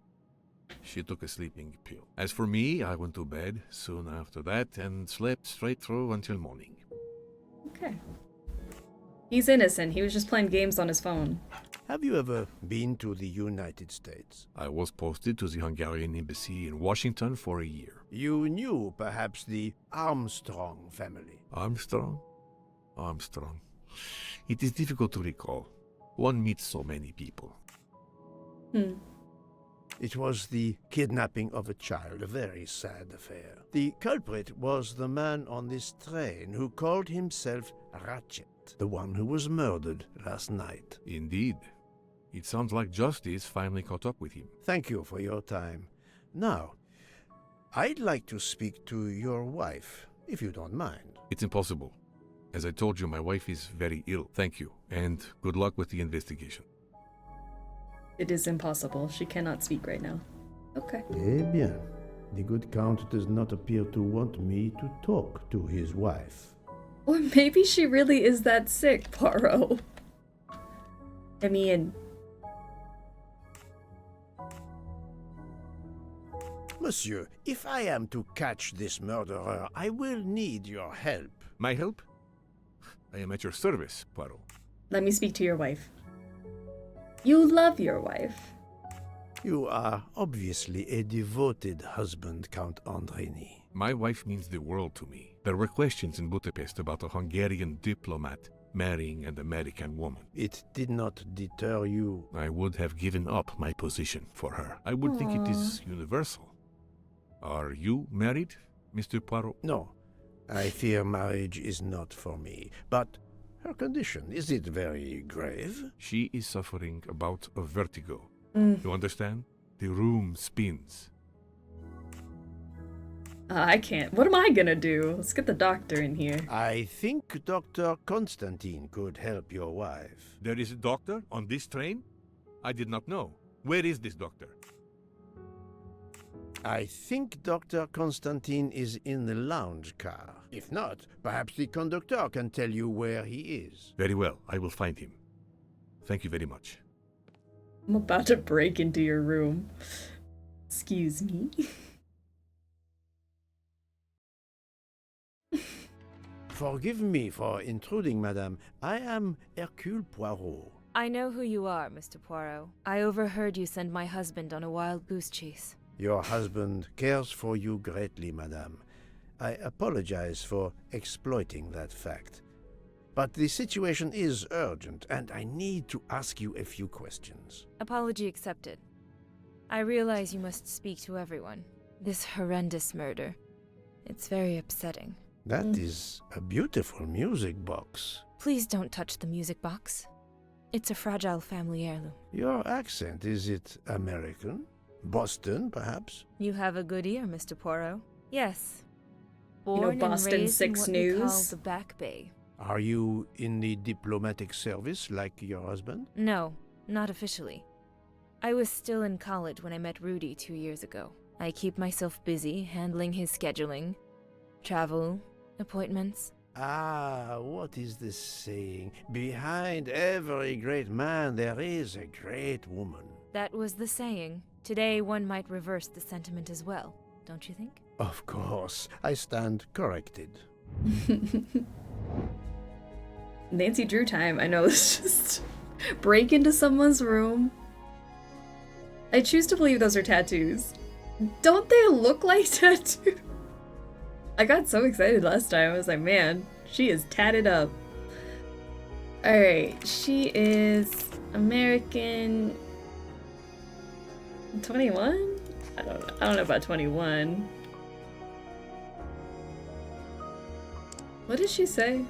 Speaker 9: She took a sleeping pill. As for me, I went to bed soon after that and slept straight through until morning.
Speaker 3: Okay. He's innocent. He was just playing games on his phone.
Speaker 1: Have you ever been to the United States?
Speaker 9: I was posted to the Hungarian embassy in Washington for a year.
Speaker 1: You knew perhaps the Armstrong family.
Speaker 9: Armstrong? Armstrong. It is difficult to recall. One meets so many people.
Speaker 1: It was the kidnapping of a child, a very sad affair. The culprit was the man on this train who called himself Ratchet, the one who was murdered last night.
Speaker 9: Indeed. It sounds like justice finally caught up with him.
Speaker 1: Thank you for your time. Now, I'd like to speak to your wife, if you don't mind.
Speaker 9: It's impossible. As I told you, my wife is very ill. Thank you, and good luck with the investigation.
Speaker 3: It is impossible. She cannot speak right now. Okay.
Speaker 1: Eh bien. The good count does not appear to want me to talk to his wife.
Speaker 3: Or maybe she really is that sick, Poirot. I mean...
Speaker 1: Monsieur, if I am to catch this murderer, I will need your help.
Speaker 9: My help? I am at your service, Poirot.
Speaker 3: Let me speak to your wife. You love your wife.
Speaker 1: You are obviously a devoted husband, Count Andreny.
Speaker 9: My wife means the world to me. There were questions in Budapest about a Hungarian diplomat marrying an American woman.
Speaker 1: It did not deter you.
Speaker 9: I would have given up my position for her. I would think it is universal. Are you married, Mr. Poirot?
Speaker 1: No. I fear marriage is not for me. But her condition, is it very grave?
Speaker 9: She is suffering a bout of vertigo. You understand? The room spins.
Speaker 3: I can't. What am I gonna do? Let's get the doctor in here.
Speaker 1: I think Dr. Constantine could help your wife.
Speaker 9: There is a doctor on this train? I did not know. Where is this doctor?
Speaker 1: I think Dr. Constantine is in the lounge car. If not, perhaps the conductor can tell you where he is.
Speaker 9: Very well, I will find him. Thank you very much.
Speaker 3: I'm about to break into your room. Excuse me.
Speaker 1: Forgive me for intruding, madame. I am Hercule Poirot.
Speaker 11: I know who you are, Mr. Poirot. I overheard you send my husband on a wild goose chase.
Speaker 1: Your husband cares for you greatly, madame. I apologize for exploiting that fact. But the situation is urgent, and I need to ask you a few questions.
Speaker 11: Apology accepted. I realize you must speak to everyone. This horrendous murder. It's very upsetting.
Speaker 1: That is a beautiful music box.
Speaker 11: Please don't touch the music box. It's a fragile family heirloom.
Speaker 1: Your accent, is it American? Boston, perhaps?
Speaker 11: You have a good ear, Mr. Poirot. Yes. Born and
Speaker 3: Boston
Speaker 11: raised in
Speaker 3: 6
Speaker 11: what we call
Speaker 3: News.
Speaker 11: the Back Bay.
Speaker 1: Are you in the diplomatic service like your husband?
Speaker 11: No, not officially. I was still in college when I met Rudy 2 years ago. I keep myself busy handling his scheduling, travel, appointments.
Speaker 1: Ah, what is the saying? Behind every great man there is a great woman.
Speaker 11: That was the saying. Today one might reverse the sentiment as well, don't you think?
Speaker 1: Of course, I stand corrected.
Speaker 3: Nancy Drew time. I know, it's just break into someone's room. I choose to believe those are tattoos. Don't they look like tattoos? I got so excited last time. I was like, man, she is tatted up. Alright, she is American 21? I don't know about 21. What did she say?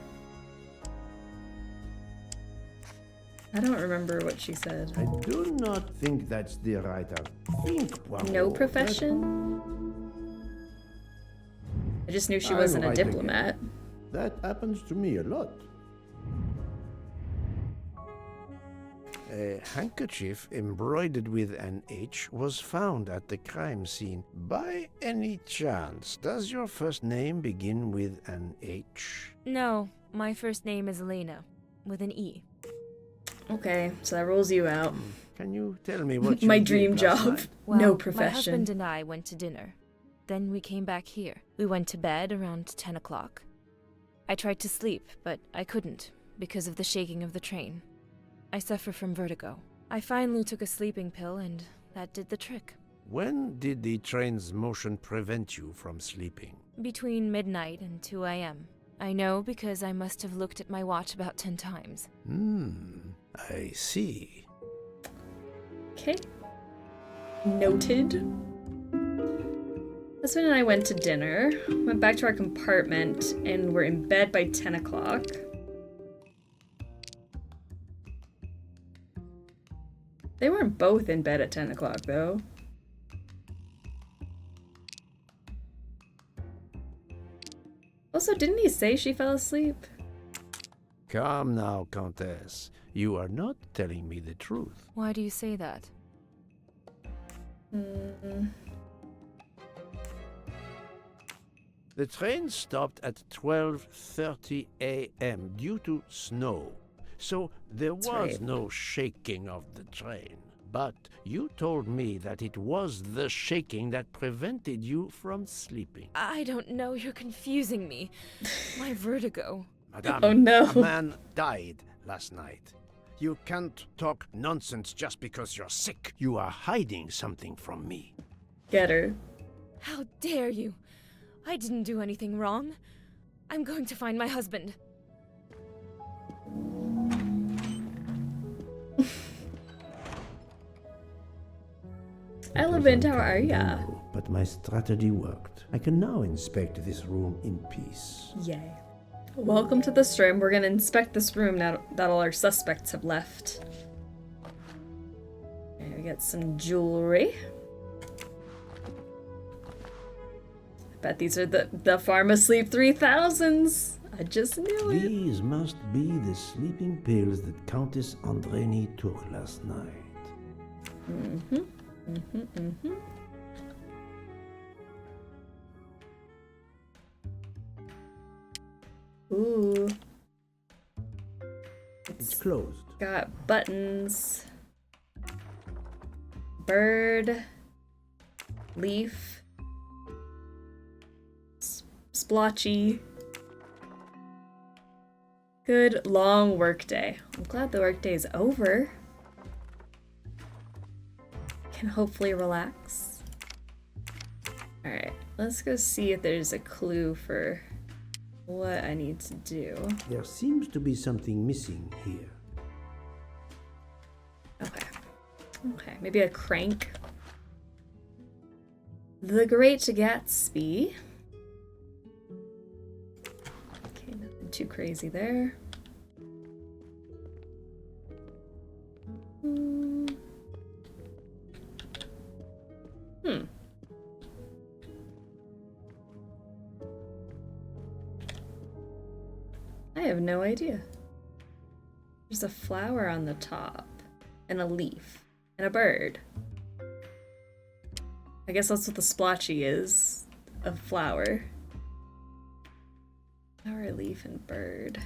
Speaker 3: I don't remember what she said.
Speaker 1: I do not think that's the right Poirot.
Speaker 3: No profession? I just knew she wasn't a diplomat.
Speaker 1: Again. That happens to me a lot. A handkerchief embroidered with an H was found at the crime scene. By any chance, does your first name begin with an H?
Speaker 11: No, my first name is Elena, with an E.
Speaker 3: Okay, so that rules you out.
Speaker 1: Can you tell me what you
Speaker 3: my
Speaker 1: did
Speaker 3: dream
Speaker 1: last
Speaker 3: job?
Speaker 1: night?
Speaker 11: Well,
Speaker 3: no
Speaker 11: my
Speaker 3: profession.
Speaker 11: husband and I went to dinner. Then we came back here. We went to bed around 10 o'clock. I tried to sleep, but I couldn't, because of the shaking of the train. I suffer from vertigo. I finally took a sleeping pill, and that did the trick.
Speaker 1: When did the train's motion prevent you from sleeping?
Speaker 11: Between midnight and 2 a.m. I know because I must have looked at my watch about 10 times.
Speaker 1: I see.
Speaker 3: Okay. Noted. Husband and I went to dinner, went back to our compartment, and were in bed by 10 o'clock. They weren't both in bed at 10 o'clock, though. Also, didn't he say she fell asleep?
Speaker 1: Come now, Countess. You are not telling me the truth.
Speaker 11: Why do you say that?
Speaker 1: The train stopped at 12:30 a.m. due to snow. So there was
Speaker 3: right.
Speaker 1: no shaking of the train. But you told me that it was the shaking that prevented you from sleeping.
Speaker 11: I don't know, you're confusing me. My vertigo.
Speaker 1: Madame,
Speaker 3: Oh, no.
Speaker 1: a man died last night. You can't talk nonsense just because you're sick. You are hiding something from me.
Speaker 3: Get her.
Speaker 11: How dare you? I didn't do anything wrong. I'm going to find my husband.
Speaker 3: Element, how are ya?
Speaker 1: But my strategy worked. I can now inspect this room in peace.
Speaker 3: Yay. Welcome to this room. We're gonna inspect this room now that all our suspects have left. Okay, we got some jewelry. I bet these are the Pharmasleep 3000s. I just knew it.
Speaker 1: These must be the sleeping pills that Countess Andreni took last night.
Speaker 3: Ooh.
Speaker 1: It's closed.
Speaker 3: Got buttons. Bird. Leaf. Splotchy. Good long workday. I'm glad the workday is over. Can hopefully relax. Alright, let's go see if there's a clue for what I need to do.
Speaker 1: There seems to be something missing here.
Speaker 3: Okay, maybe a crank. The Great Gatsby. Okay, nothing too crazy there. have no idea. There's a flower on the top, and a leaf, and a bird. I guess that's what the splotchy is, a flower. Flower, leaf, and bird.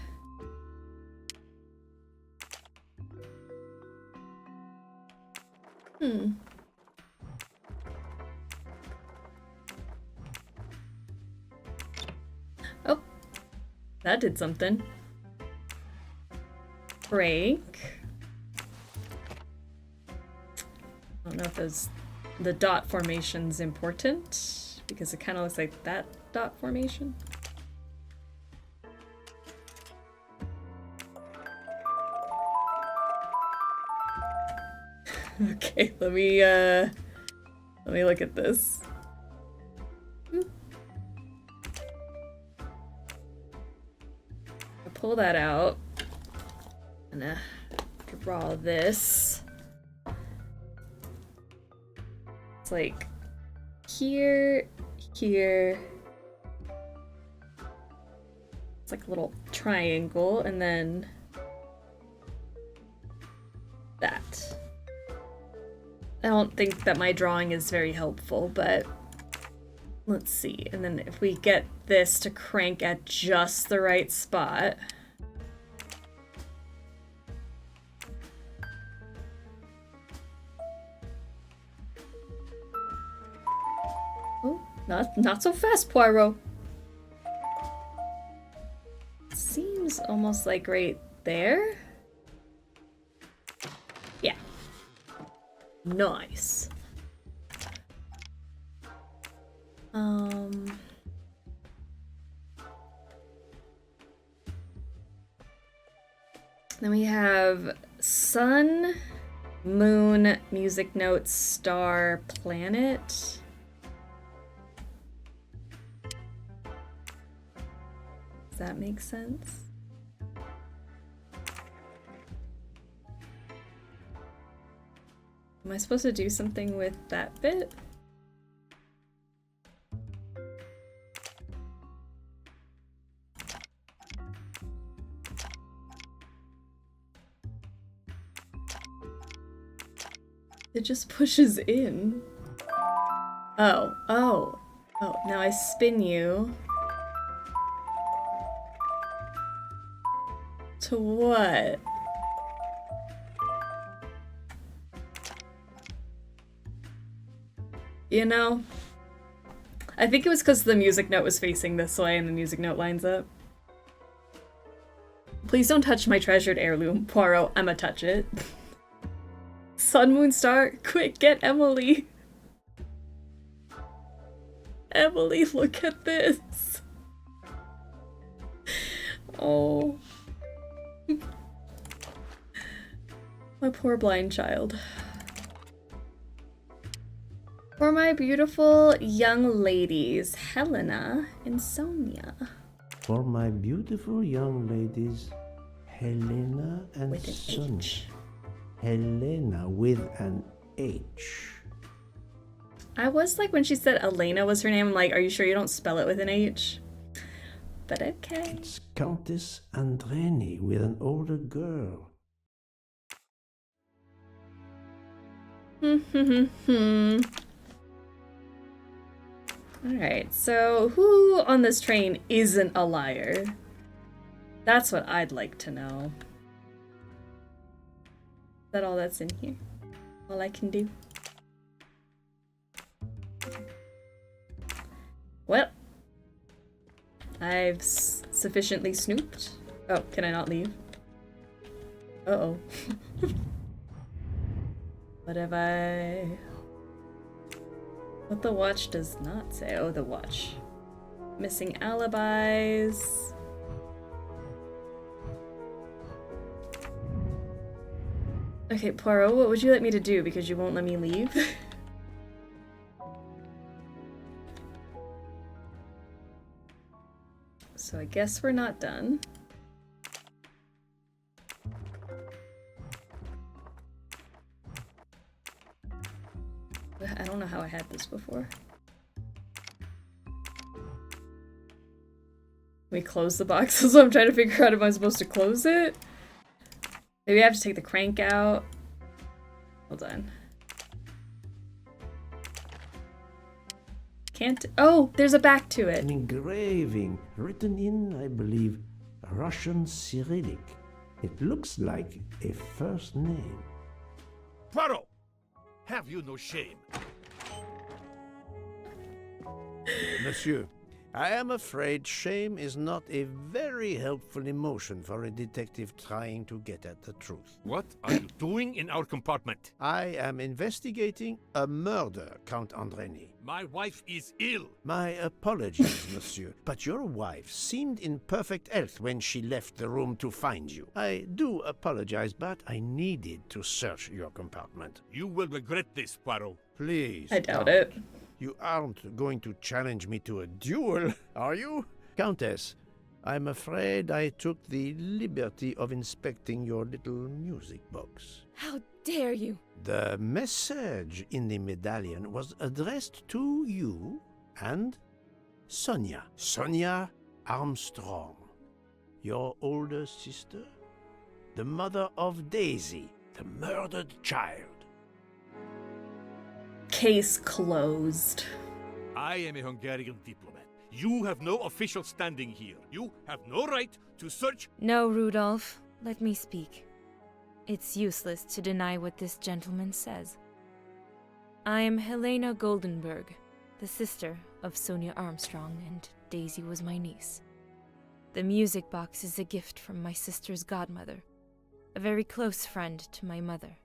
Speaker 3: Oh, that did something. Break. I don't know if the dot formation's important, because it kind of looks like that dot formation. Okay, let me look at this. I'll pull that out. I'm gonna draw this. It's like here, here. It's like a little triangle, and then that. I don't think that my drawing is very helpful, but let's see. And then if we get this to crank at just the right spot. Oh, not so fast, Poirot. Seems almost like right there. Yeah. Nice. Then we have sun, moon, music notes, star, planet. Does that make sense? Am I supposed to do something with that bit? It just pushes in. Oh. Now I spin you. To what? You know, I think it was because the music note was facing this way and the music note lines up. Please don't touch my treasured heirloom, Poirot. I'ma touch it. Sun, moon, star, quick, get Emily. Emily, look at this. Oh. My poor blind child. For my beautiful young ladies, Helena and Sonia.
Speaker 1: For my beautiful young ladies, Helena and
Speaker 3: With an
Speaker 1: Sonia.
Speaker 3: H.
Speaker 1: Helena with an H.
Speaker 3: I was like, when she said Elena was her name, I'm like, are you sure you don't spell it with an H? But okay.
Speaker 1: It's Countess Andreni with an older girl.
Speaker 3: Alright, so who on this train isn't a liar? That's what I'd like to know. Is that all that's in here? All I can do? Well, I've sufficiently snooped. Oh, can I not leave? Uh-oh. What have I... What the watch does not say. Oh, the watch. Missing alibis. Okay, Poirot, what would you like me to do? Because you won't let me leave? So I guess we're not done. I don't know how I had this before. We close the box, so I'm trying to figure out if I'm supposed to close it. Maybe I have to take the crank out. Hold on. Can't. Oh, there's a back to it.
Speaker 1: An engraving written in, I believe, Russian Cyrillic. It looks like a first name.
Speaker 9: Poirot! Have you no shame?
Speaker 1: Monsieur, I am afraid shame is not a very helpful emotion for a detective trying to get at the truth.
Speaker 9: What are you doing in our compartment?
Speaker 1: I am investigating a murder, Count Andreni.
Speaker 9: My wife is ill.
Speaker 1: My apologies, monsieur, but your wife seemed in perfect health when she left the room to find you. I do apologize, but I needed to search your compartment.
Speaker 9: You will regret this, Poirot.
Speaker 1: Please.
Speaker 3: I doubt it.
Speaker 1: You aren't going to challenge me to a duel, are you? Countess, I'm afraid I took the liberty of inspecting your little music box.
Speaker 5: How dare you?
Speaker 1: The message in the medallion was addressed to you and Sonia. Sonia Armstrong, your older sister, the mother of Daisy, the murdered child.
Speaker 3: Case closed.
Speaker 9: I am a Hungarian diplomat. You have no official standing here. You have no right to search.
Speaker 11: No, Rudolph. Let me speak. It's useless to deny what this gentleman says. I am Helena Goldenberg, the sister of Sonia Armstrong, and Daisy was my niece. The music box is a gift from my sister's godmother, a very close friend to my mother.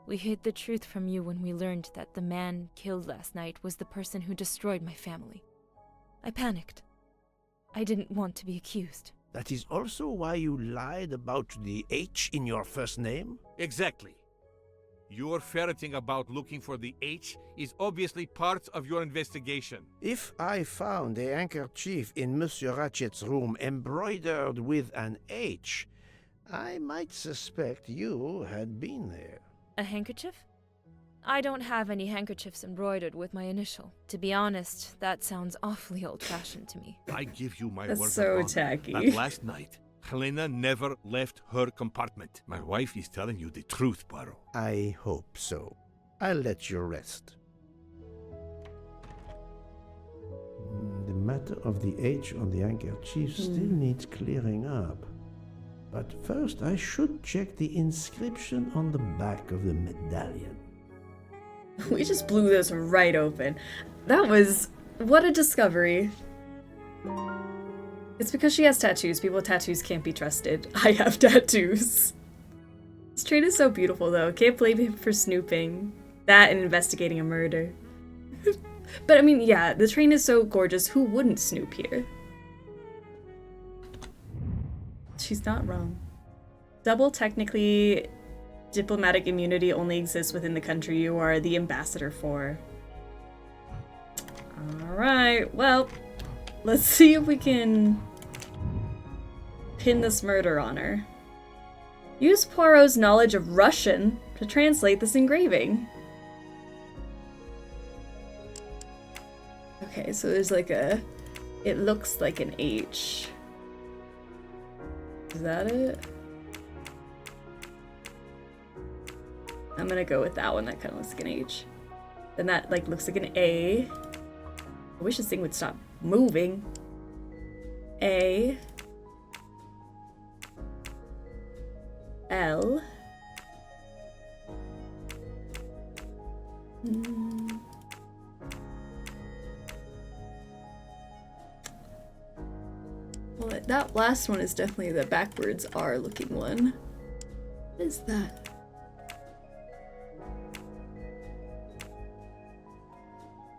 Speaker 11: We hid the truth from you when we learned that the man killed last night was the person who destroyed my family. I panicked. I didn't want to be accused.
Speaker 1: That is also why you lied about the H in your first name?
Speaker 9: Exactly. Your ferreting about looking for the H is obviously part of your investigation.
Speaker 1: If I found a handkerchief in Monsieur Ratchet's room embroidered with an H, I might suspect you had been there.
Speaker 11: A handkerchief? I don't have any handkerchiefs embroidered with my initial. To be honest, that sounds awfully old-fashioned to me.
Speaker 9: I give you my
Speaker 3: That's
Speaker 9: word
Speaker 3: so
Speaker 9: of honor
Speaker 3: tacky.
Speaker 9: that last night, Helena never left her compartment. My wife is telling you the truth, Poirot.
Speaker 1: I hope so. I'll let you rest. The matter of the H on the handkerchief still needs clearing up. But first I should check the inscription on the back of the medallion.
Speaker 3: We just blew this right open. That was... what a discovery. It's because she has tattoos. People with tattoos can't be trusted. I have tattoos. This train is so beautiful, though. Can't blame him for snooping. That and investigating a murder. But I mean, yeah, the train is so gorgeous. Who wouldn't snoop here? She's not wrong. Double technically diplomatic immunity only exists within the country you are the ambassador for. Alright, well, let's see if we can pin this murder on her. Use Poirot's knowledge of Russian to translate this engraving. Okay, so there's like a... it looks like an H. Is that it? I'm gonna go with that one. That kind of looks like an H. Then that like looks like an A. I wish this thing would stop moving. A. L. Well, that last one is definitely the backwards R looking one. What is that?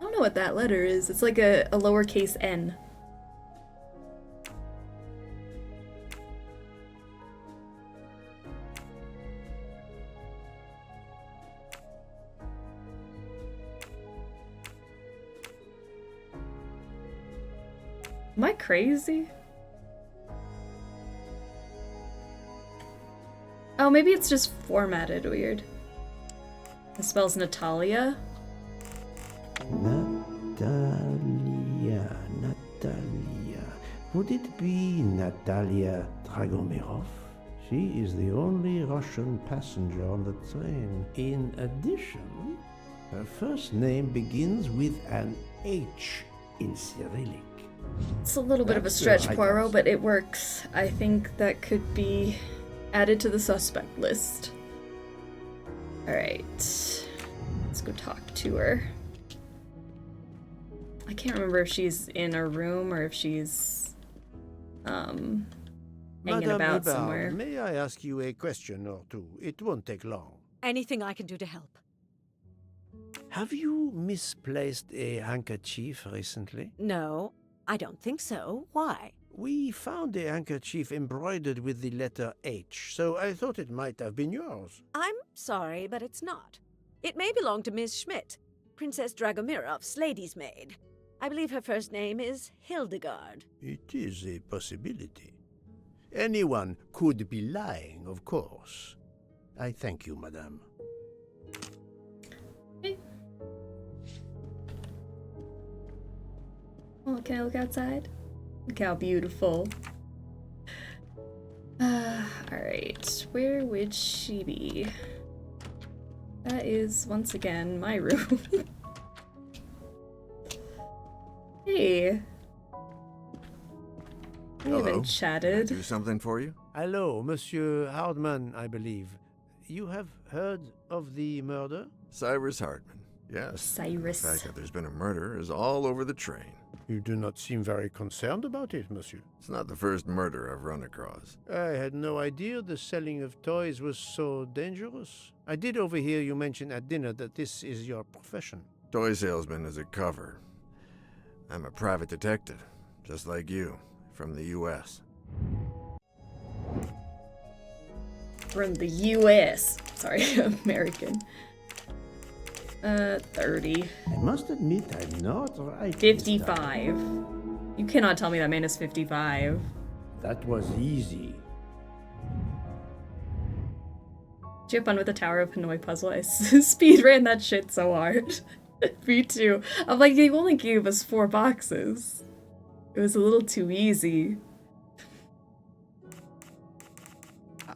Speaker 3: I don't know what that letter is. It's like a lowercase n. Am I crazy? Oh, maybe it's just formatted weird. It spells Natalia.
Speaker 1: Natalia. Could it be Natalia Dragomirov? She is the only Russian passenger on the train. In addition, her first name begins with an H in Cyrillic.
Speaker 3: It's a little bit of a stretch, Poirot, but it works. I think that could be added to the suspect list. Alright. Let's go talk to her. I can't remember if she's in a room or if she's hanging
Speaker 1: Madame
Speaker 3: about
Speaker 1: Hubbard,
Speaker 3: somewhere.
Speaker 1: may I ask you a question or two? It won't take long.
Speaker 5: Anything I can do to help?
Speaker 1: Have you misplaced a handkerchief recently?
Speaker 5: No, I don't think so. Why?
Speaker 1: We found a handkerchief embroidered with the letter H, so I thought it might have been yours.
Speaker 5: I'm sorry, but it's not. It may belong to Miss Schmidt, Princess Dragomirov's lady's maid. I believe her first name is Hildegard.
Speaker 1: It is a possibility. Anyone could be lying, of course. I thank you, madame.
Speaker 3: Oh, can I look outside? Look how beautiful. Alright. Where would she be? That is, once again, my room. Hey. We haven't chatted.
Speaker 8: Can I do something for you?
Speaker 1: Hello, Monsieur Hardman, I believe. You have heard of the murder?
Speaker 8: Cyrus Hardman. Yes.
Speaker 3: Cyrus.
Speaker 8: The fact that there's been a murder is all over the train.
Speaker 1: You do not seem very concerned about it, monsieur.
Speaker 8: It's not the first murder I've run across.
Speaker 1: I had no idea the selling of toys was so dangerous. I did overhear you mention at dinner that this is your profession.
Speaker 8: Toy salesman is a cover. I'm a private detective, just like you, from the U.S.
Speaker 3: From the U.S. Sorry, American. 30.
Speaker 1: I must admit I'm not right.
Speaker 3: 55. You cannot tell me that man is 55.
Speaker 1: That was easy.
Speaker 3: Did you have fun with the Tower of Hanoi puzzle? I speed ran that shit so hard. Me too. I'm like, you only gave us 4 boxes. It was a little too easy.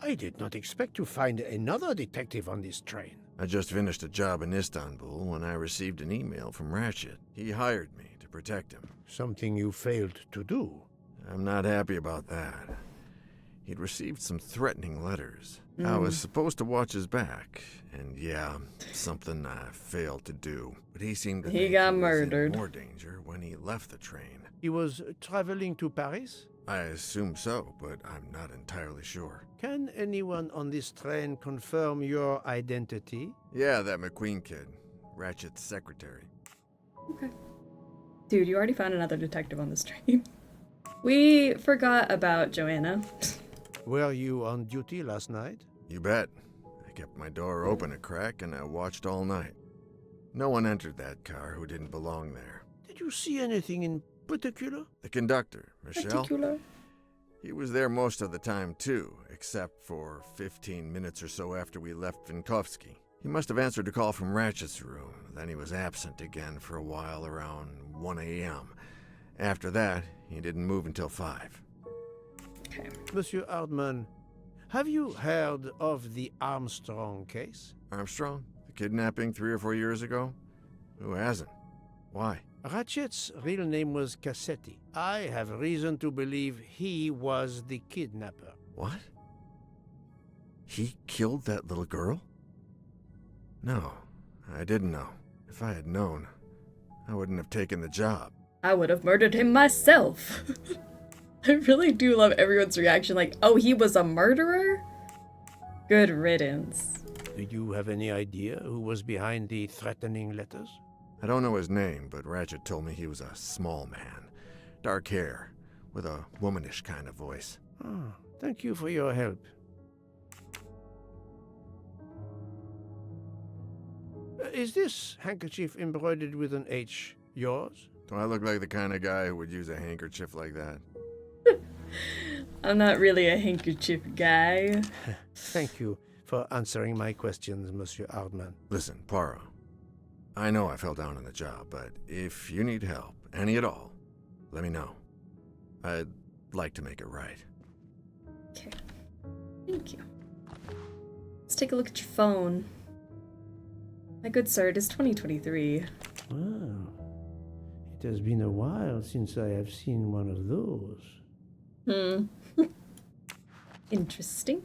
Speaker 1: I did not expect to find another detective on this train.
Speaker 8: I just finished a job in Istanbul when I received an email from Ratchet. He hired me to protect him.
Speaker 1: Something you failed to do.
Speaker 8: I'm not happy about that. He'd received some threatening letters. I was supposed to watch his back, and yeah, something I failed to do. But he seemed to think
Speaker 3: got
Speaker 8: he was
Speaker 3: murdered.
Speaker 8: in more danger when he left the train.
Speaker 1: He was traveling to Paris?
Speaker 8: I assume so, but I'm not entirely sure.
Speaker 1: Can anyone on this train confirm your identity?
Speaker 8: Yeah, that McQueen kid. Ratchet's secretary.
Speaker 3: Okay. Dude, you already found another detective on this train. We forgot about Joanna.
Speaker 1: Were you on duty last night?
Speaker 8: You bet. I kept my door open a crack and I watched all night. No one entered that car who didn't belong there.
Speaker 1: Did you see anything in particular?
Speaker 8: The conductor, Michelle.
Speaker 3: Particular?
Speaker 8: He was there most of the time too, except for 15 minutes or so after we left Vinkovsky. He must have answered a call from Ratchet's room, then he was absent again for a while around 1 a.m. After that, he didn't move until 5.
Speaker 3: Okay.
Speaker 1: Monsieur Hardman, have you heard of the Armstrong case?
Speaker 8: Armstrong? The kidnapping 3 or 4 years ago? Who hasn't? Why?
Speaker 1: Ratchet's real name was Cassetti. I have reason to believe he was the kidnapper.
Speaker 8: What? He killed that little girl? No, I didn't know. If I had known, I wouldn't have taken the job.
Speaker 3: I would have murdered him myself. I really do love everyone's reaction, like, oh, he was a murderer? Good riddance.
Speaker 1: Do you have any idea who was behind the threatening letters?
Speaker 8: I don't know his name, but Ratchet told me he was a small man. Dark hair, with a womanish kind of voice.
Speaker 1: Oh, thank you for your help. Is this handkerchief embroidered with an H yours?
Speaker 8: Do I look like the kind of guy who would use a handkerchief like that?
Speaker 3: I'm not really a handkerchief guy.
Speaker 1: Thank you for answering my questions, Monsieur Hardman.
Speaker 8: Listen, Poirot. I know I fell down on the job, but if you need help, any at all, let me know. I'd like to make it right.
Speaker 3: Okay. Thank you. Let's take a look at your phone. My good sir, it is 2023.
Speaker 1: Wow. It has been a while since I have seen one of those.
Speaker 3: Interesting.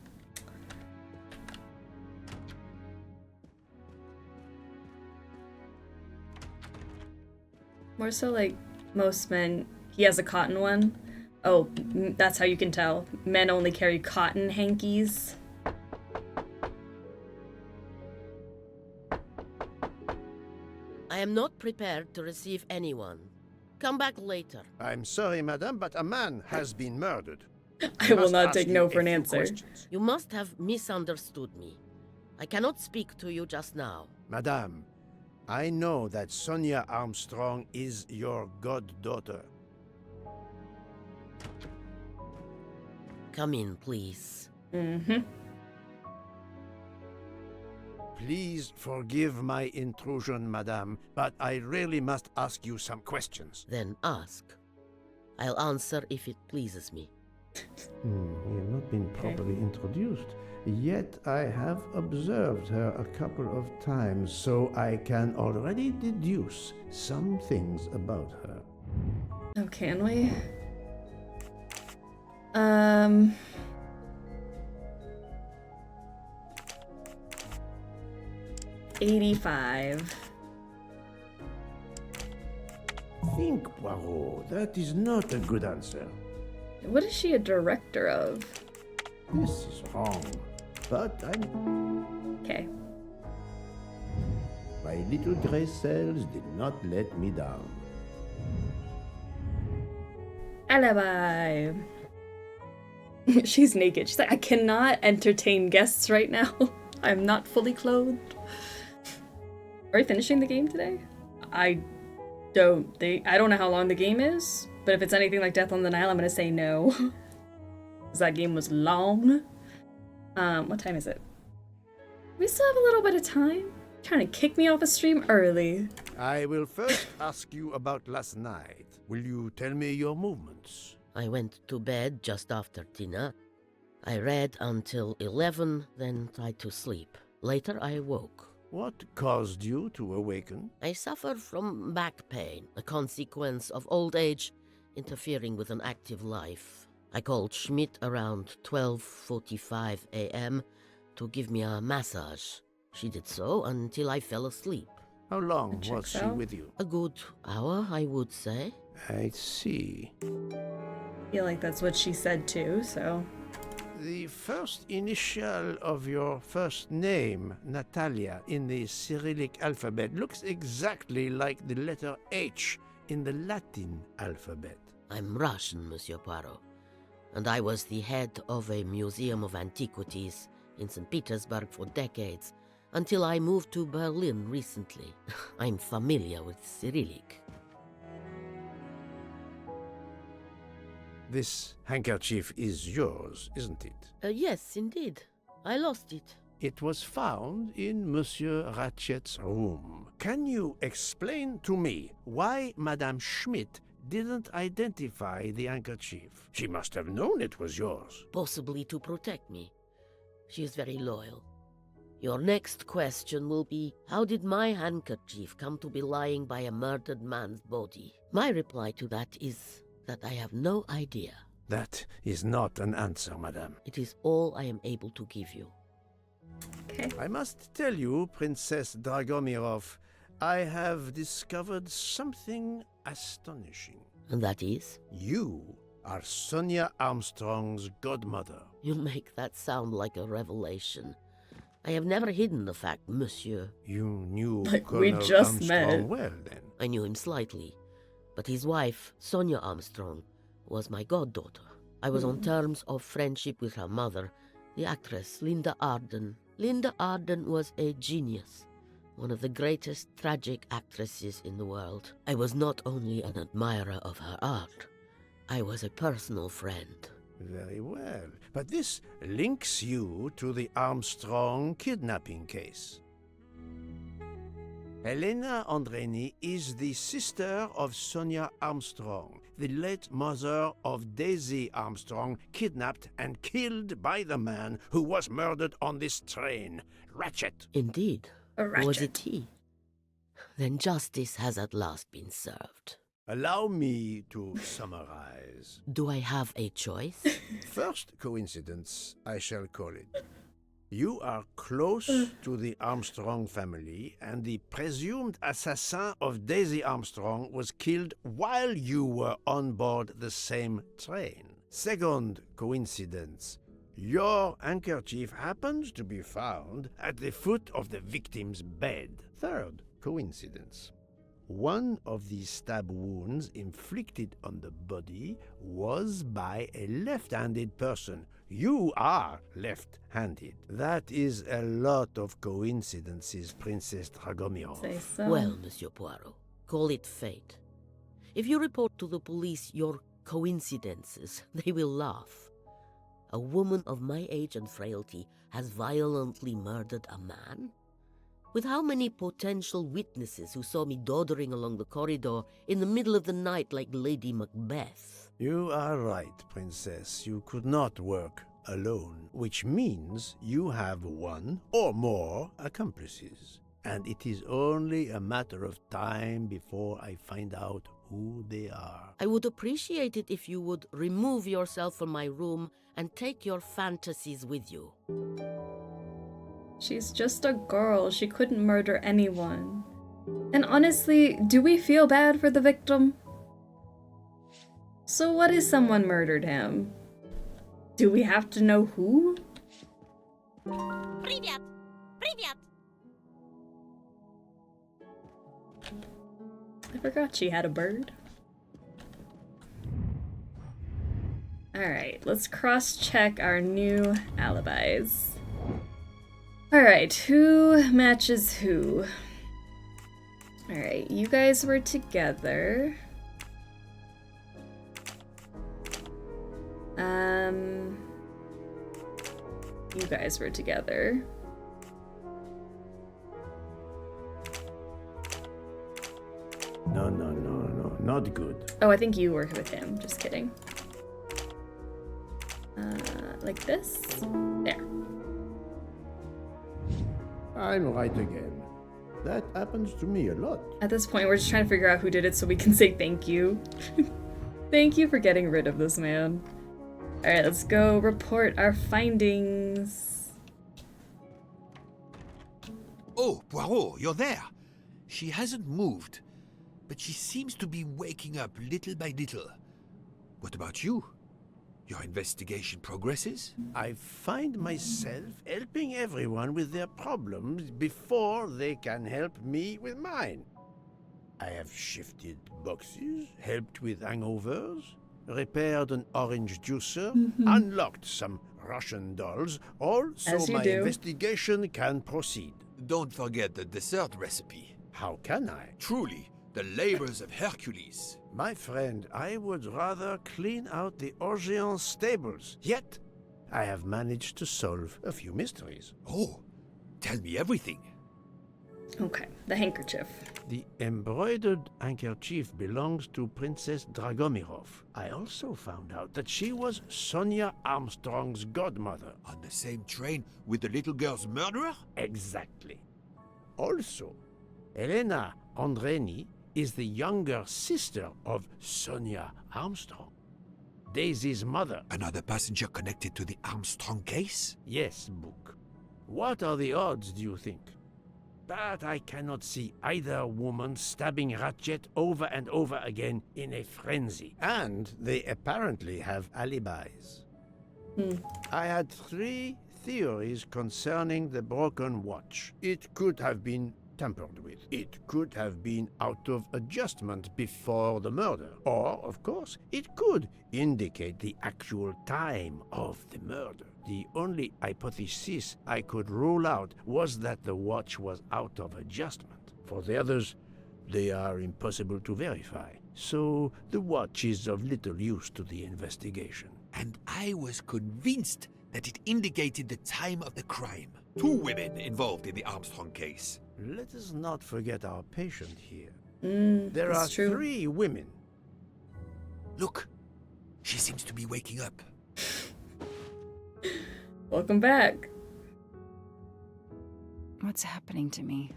Speaker 3: More so like most men, he has a cotton one. Oh, that's how you can tell. Men only carry cotton hankies.
Speaker 17: I am not prepared to receive anyone. Come back later.
Speaker 1: I'm sorry, madame, but a man has been murdered.
Speaker 3: I will not take no for an answer.
Speaker 17: You must have misunderstood me. I cannot speak to you just now.
Speaker 1: Madame, I know that Sonia Armstrong is your goddaughter.
Speaker 17: Come in, please.
Speaker 1: Please forgive my intrusion, madame, but I really must ask you some questions.
Speaker 17: Then ask. I'll answer if it pleases me.
Speaker 1: We have not been properly introduced. Yet I have observed her a couple of times, so I can already deduce some things about her.
Speaker 3: Oh, can we? 85.
Speaker 1: Think, Poirot. That is not a good answer.
Speaker 3: What is she a director of?
Speaker 1: This is wrong. But I'm...
Speaker 3: Okay.
Speaker 1: My little gray cells did not let me down.
Speaker 3: Alibi. She's naked. She's like, I cannot entertain guests right now. I'm not fully clothed. Are we finishing the game today? I don't know how long the game is, but if it's anything like Death on the Nile, I'm gonna say no. Because that game was long. What time is it? We still have a little bit of time. Trying to kick me off a stream early.
Speaker 1: I will first ask you about last night. Will you tell me your movements?
Speaker 17: I went to bed just after dinner. I read until 11, then tried to sleep. Later I woke.
Speaker 1: What caused you to awaken?
Speaker 17: I suffer from back pain, a consequence of old age interfering with an active life. I called Schmidt around 12:45 a.m. to give me a massage. She did so until I fell asleep.
Speaker 1: How long was she with you?
Speaker 17: A good hour, I would say.
Speaker 1: I see.
Speaker 3: I feel like that's what she said too, so...
Speaker 1: The first initial of your first name, Natalia, in the Cyrillic alphabet looks exactly like the letter H in the Latin alphabet.
Speaker 17: I'm Russian, Monsieur Poirot, and I was the head of a museum of antiquities in St. Petersburg for decades, until I moved to Berlin recently. I'm familiar with Cyrillic.
Speaker 1: This handkerchief is yours, isn't it?
Speaker 17: Yes, indeed. I lost it.
Speaker 1: It was found in Monsieur Ratchet's room. Can you explain to me why Madame Schmidt didn't identify the handkerchief? She must have known it was yours.
Speaker 17: Possibly to protect me. She is very loyal. Your next question will be, how did my handkerchief come to be lying by a murdered man's body? My reply to that is that I have no idea.
Speaker 1: That is not an answer, madame.
Speaker 17: It is all I am able to give you.
Speaker 3: Okay.
Speaker 1: I must tell you, Princess Dragomirov, I have discovered something astonishing.
Speaker 17: And that is?
Speaker 1: You are Sonia Armstrong's godmother.
Speaker 17: You make that sound like a revelation. I have never hidden the fact, monsieur.
Speaker 1: You knew
Speaker 3: like
Speaker 1: Colonel
Speaker 3: we just
Speaker 1: Armstrong
Speaker 3: met.
Speaker 1: well, then?
Speaker 17: I knew him slightly, but his wife, Sonia Armstrong, was my goddaughter. I was on terms of friendship with her mother, the actress Linda Arden. Linda Arden was a genius, one of the greatest tragic actresses in the world. I was not only an admirer of her art, I was a personal friend.
Speaker 1: Very well. But this links you to the Armstrong kidnapping case. Helena Andreni is the sister of Sonia Armstrong. the late mother of Daisy Armstrong, kidnapped and killed by the man who was murdered on this train, Ratchet.
Speaker 17: Indeed.
Speaker 3: A Ratchet.
Speaker 17: Was it he? Then justice has at last been served.
Speaker 1: Allow me to summarize.
Speaker 17: Do I have a choice?
Speaker 1: First coincidence, I shall call it. You are close to the Armstrong family, and the presumed assassin of Daisy Armstrong was killed while you were on board the same train. Second coincidence. Your handkerchief happens to be found at the foot of the victim's bed. Third coincidence. One of the stab wounds inflicted on the body was by a left-handed person. You are left-handed. That is a lot of coincidences, Princess Dragomirov.
Speaker 3: Say so.
Speaker 17: Well, Monsieur Poirot, call it fate. If you report to the police your coincidences, they will laugh. A woman of my age and frailty has violently murdered a man? With how many potential witnesses who saw me doddering along the corridor in the middle of the night like Lady Macbeth?
Speaker 1: You are right, Princess. You could not work alone, which means you have one or more accomplices. And it is only a matter of time before I find out who they are.
Speaker 17: I would appreciate it if you would remove yourself from my room and take your fantasies with you.
Speaker 3: She's just a girl. She couldn't murder anyone. And honestly, do we feel bad for the victim? So what if someone murdered him? Do we have to know who?
Speaker 11: Привет! Привет!
Speaker 3: I forgot she had a bird. Alright, let's cross-check our new alibis. Alright, who matches who? Alright, you guys were together. You guys were together.
Speaker 1: No, not good.
Speaker 3: Oh, I think you were with him. Just kidding. Like this? There.
Speaker 1: I'm right again. That happens to me a lot.
Speaker 3: At this point, we're just trying to figure out who did it so we can say thank you. Thank you for getting rid of this man. Alright, let's go report our findings.
Speaker 4: Oh, Poirot, you're there. She hasn't moved, but she seems to be waking up little by little. What about you? Your investigation progresses?
Speaker 1: I find myself helping everyone with their problems before they can help me with mine. I have shifted boxes, helped with hangovers, repaired an orange juicer, unlocked some Russian dolls, all so my investigation can proceed.
Speaker 4: Don't forget the dessert recipe.
Speaker 1: How can I?
Speaker 4: Truly, the labors of Hercules.
Speaker 1: My friend, I would rather clean out the Orient stables. Yet, I have managed to solve a few mysteries.
Speaker 4: Oh, tell me everything.
Speaker 3: Okay, the handkerchief.
Speaker 1: The embroidered handkerchief belongs to Princess Dragomirov. I also found out that she was Sonia Armstrong's godmother.
Speaker 4: On the same train with the little girl's murderer?
Speaker 1: Exactly. Also, Elena Andreni is the younger sister of Sonia Armstrong, Daisy's mother.
Speaker 4: Another passenger connected to the Armstrong case?
Speaker 1: Yes, Book. What are the odds, do you think? But I cannot see either woman stabbing Ratchet over and over again in a frenzy. And they apparently have alibis. I had 3 theories concerning the broken watch. It could have been tampered with. It could have been out of adjustment before the murder. Or, of course, it could indicate the actual time of the murder. The only hypothesis I could rule out was that the watch was out of adjustment. For the others, they are impossible to verify. So the watch is of little use to the investigation.
Speaker 4: And I was convinced that it indicated the time of the crime. 2 women involved in the Armstrong case.
Speaker 1: Let us not forget our patient here.
Speaker 3: There
Speaker 1: are 3 women.
Speaker 4: Look, she seems to be waking up.
Speaker 3: Welcome back.
Speaker 21: What's happening to me?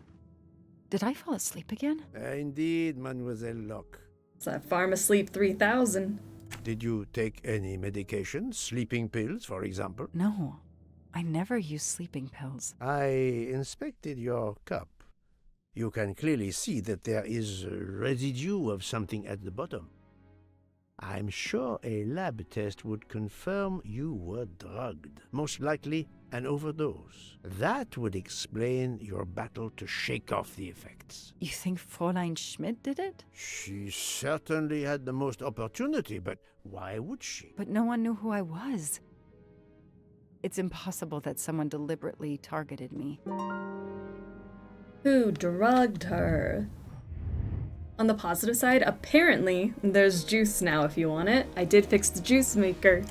Speaker 21: Did I fall asleep again?
Speaker 1: Indeed, Mademoiselle Locke.
Speaker 3: It's that Pharmasleep 3000.
Speaker 1: Did you take any medication? Sleeping pills, for example?
Speaker 21: No, I never use sleeping pills.
Speaker 1: I inspected your cup. You can clearly see that there is a residue of something at the bottom. I'm sure a lab test would confirm you were drugged. Most likely an overdose. That would explain your battle to shake off the effects.
Speaker 21: You think Fräulein Schmidt did it?
Speaker 1: She certainly had the most opportunity, but why would she?
Speaker 21: But no one knew who I was. It's impossible that someone deliberately targeted me.
Speaker 3: Who drugged her? On the positive side, apparently there's juice now if you want it. I did fix the juice maker.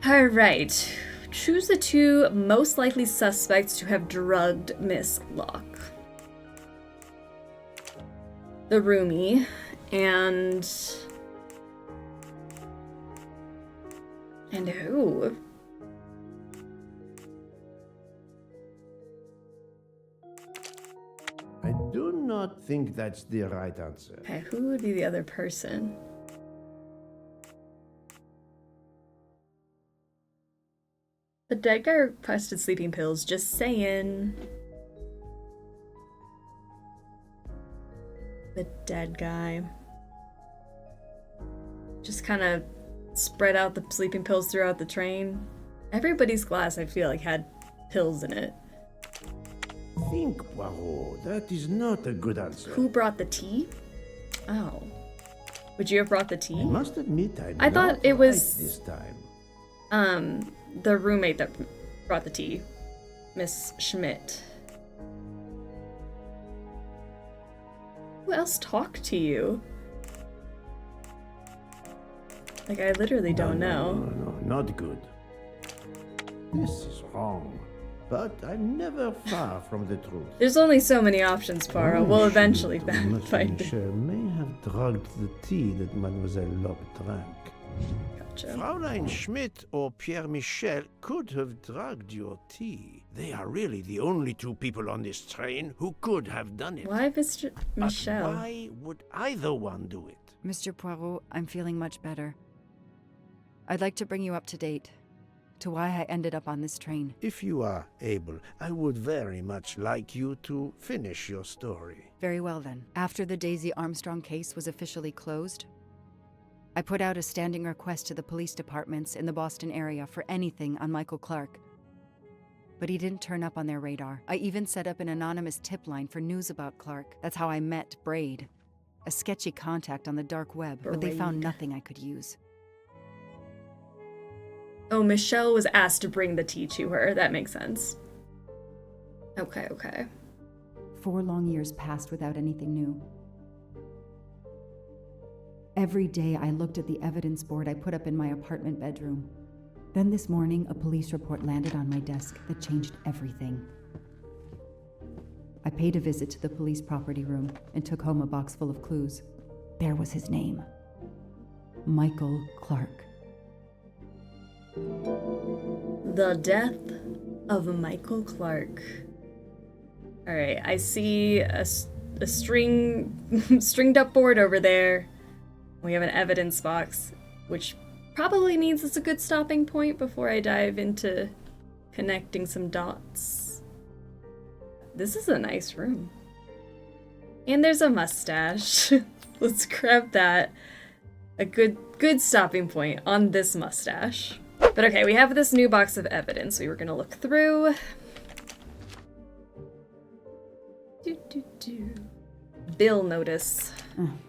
Speaker 3: Alright. Choose the 2 most likely suspects to have drugged Miss Locke. The roomie and who?
Speaker 1: I do not think that's the right answer.
Speaker 3: Okay, who would be the other person? The dead guy requested sleeping pills, just saying. The dead guy. Just kind of spread out the sleeping pills throughout the train. Everybody's glass, I feel like, had pills in it.
Speaker 1: Think, Poirot. That is not a good answer.
Speaker 3: Who brought the tea? Oh. Would you have brought the tea?
Speaker 1: I must admit,
Speaker 3: I thought it was
Speaker 1: this time.
Speaker 3: The roommate that brought the tea, Miss Schmidt. Who else talked to you? Like, I literally don't know.
Speaker 1: No, not good. This is wrong. But I'm never far from the truth.
Speaker 3: There's only so many options, Poirot. We'll eventually find it.
Speaker 1: Michel may have drugged the tea that Mademoiselle Locke drank.
Speaker 3: Gotcha.
Speaker 1: Fräulein Schmidt or Pierre Michel could have drugged your tea. They are really the only 2 people on this train who could have done it.
Speaker 3: Why Mr. Michel?
Speaker 1: But why would either one do it?
Speaker 21: Mr. Poirot, I'm feeling much better. I'd like to bring you up to date to why I ended up on this train.
Speaker 1: If you are able, I would very much like you to finish your story.
Speaker 21: Very well then. After the Daisy Armstrong case was officially closed, I put out a standing request to the police departments in the Boston area for anything on Michael Clark. But he didn't turn up on their radar. I even set up an anonymous tip line for news about Clark. That's how I met Braid, a sketchy contact on the dark web, but they found nothing I could use.
Speaker 3: Oh, Michelle was asked to bring the tea to her. That makes sense. Okay.
Speaker 20: 4 long years passed without anything new. Every day I looked at the evidence board I put up in my apartment bedroom. Then this morning, a police report landed on my desk that changed everything. I paid a visit to the police property room and took home a box full of clues. There was his name. Michael Clark.
Speaker 3: The death of Michael Clark. Alright, I see a stringed up board over there. We have an evidence box, which probably means it's a good stopping point before I dive into connecting some dots. This is a nice room. And there's a mustache. Let's grab that. A good stopping point on this mustache. But okay, we have this new box of evidence we were gonna look through. Bill notice.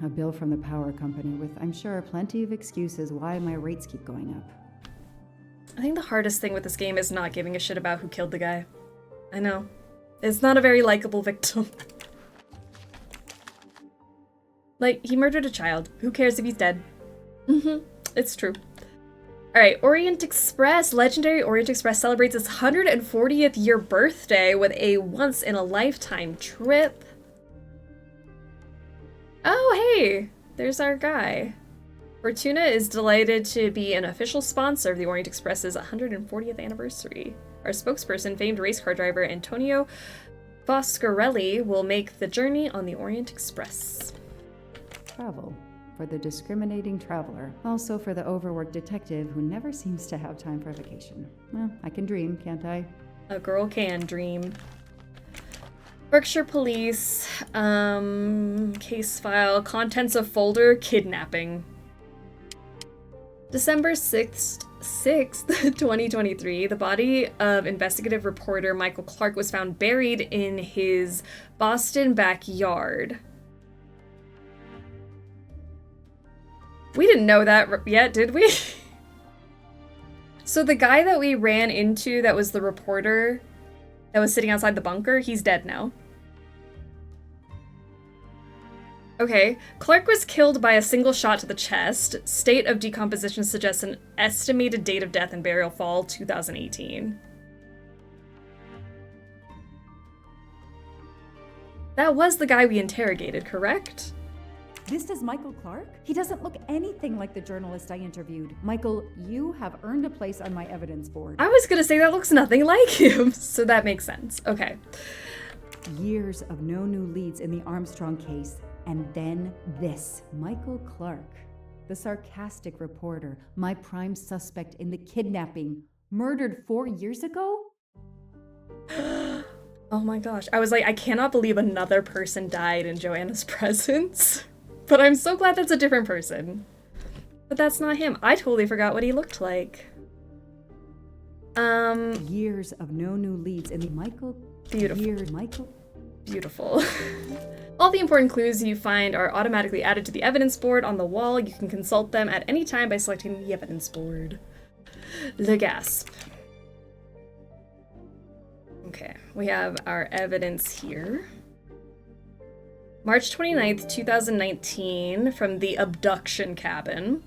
Speaker 20: A bill from the power company with, I'm sure, plenty of excuses why my rates keep going up.
Speaker 3: I think the hardest thing with this game is not giving a shit about who killed the guy. I know. It's not a very likable victim. Like, he murdered a child. Who cares if he's dead? It's true. Alright, Orient Express. Legendary Orient Express celebrates its 140th year birthday with a once-in-a-lifetime trip. Oh, hey! there's our guy. Fortuna is delighted to be an official sponsor of the Orient Express's 140th anniversary. Our spokesperson, famed race car driver Antonio Foscarelli, will make the journey on the Orient Express.
Speaker 20: Travel. For the discriminating traveler. Also for the overworked detective who never seems to have time for vacation. Well, I can dream, can't I?
Speaker 3: A girl can dream. Berkshire Police, case file, contents of folder, kidnapping. December 6th, 2023, the body of investigative reporter Michael Clark was found buried in his Boston backyard. We didn't know that yet, did we? So the guy that we ran into that was the reporter that was sitting outside the bunker, he's dead now. Okay, Clark was killed by a single shot to the chest. State of decomposition suggests an estimated date of death and burial fall 2018. That was the guy we interrogated, correct?
Speaker 20: This is Michael Clark? He doesn't look anything like the journalist I interviewed. Michael, you have earned a place on my evidence board.
Speaker 3: I was gonna say that looks nothing like him, so that makes sense. Okay.
Speaker 20: Years of no new leads in the Armstrong case. And then this. Michael Clark, the sarcastic reporter, my prime suspect in the kidnapping, murdered 4 years ago?
Speaker 3: Oh my gosh. I was like, I cannot believe another person died in Joanna's presence. But I'm so glad that's a different person. But that's not him. I totally forgot what he looked like.
Speaker 20: Years of no new leads in the Michael.
Speaker 3: Beautiful. Beautiful. All the important clues you find are automatically added to the evidence board on the wall. You can consult them at any time by selecting the evidence board. Le gasp. Okay, we have our evidence here. March 29th, 2019, from the abduction cabin.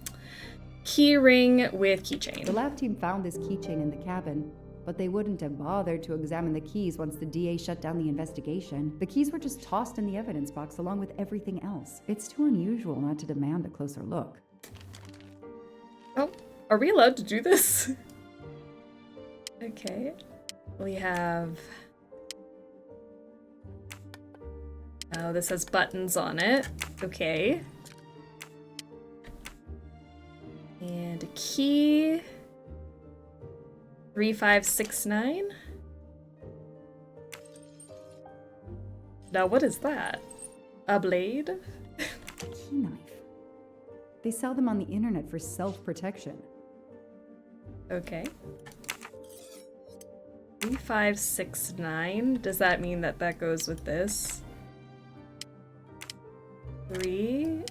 Speaker 3: Key ring with keychain.
Speaker 20: The lab team found this keychain in the cabin, but they wouldn't have bothered to examine the keys once the DA shut down the investigation. The keys were just tossed in the evidence box along with everything else. It's too unusual not to demand a closer look.
Speaker 3: Oh, are we allowed to do this? Okay. We have... Oh, this has buttons on it. Okay. And a key... 3569? Now what is that? A blade?
Speaker 20: A key knife. They sell them on the internet for self-protection.
Speaker 3: Okay. 3569? Does that mean that that goes with this? 3,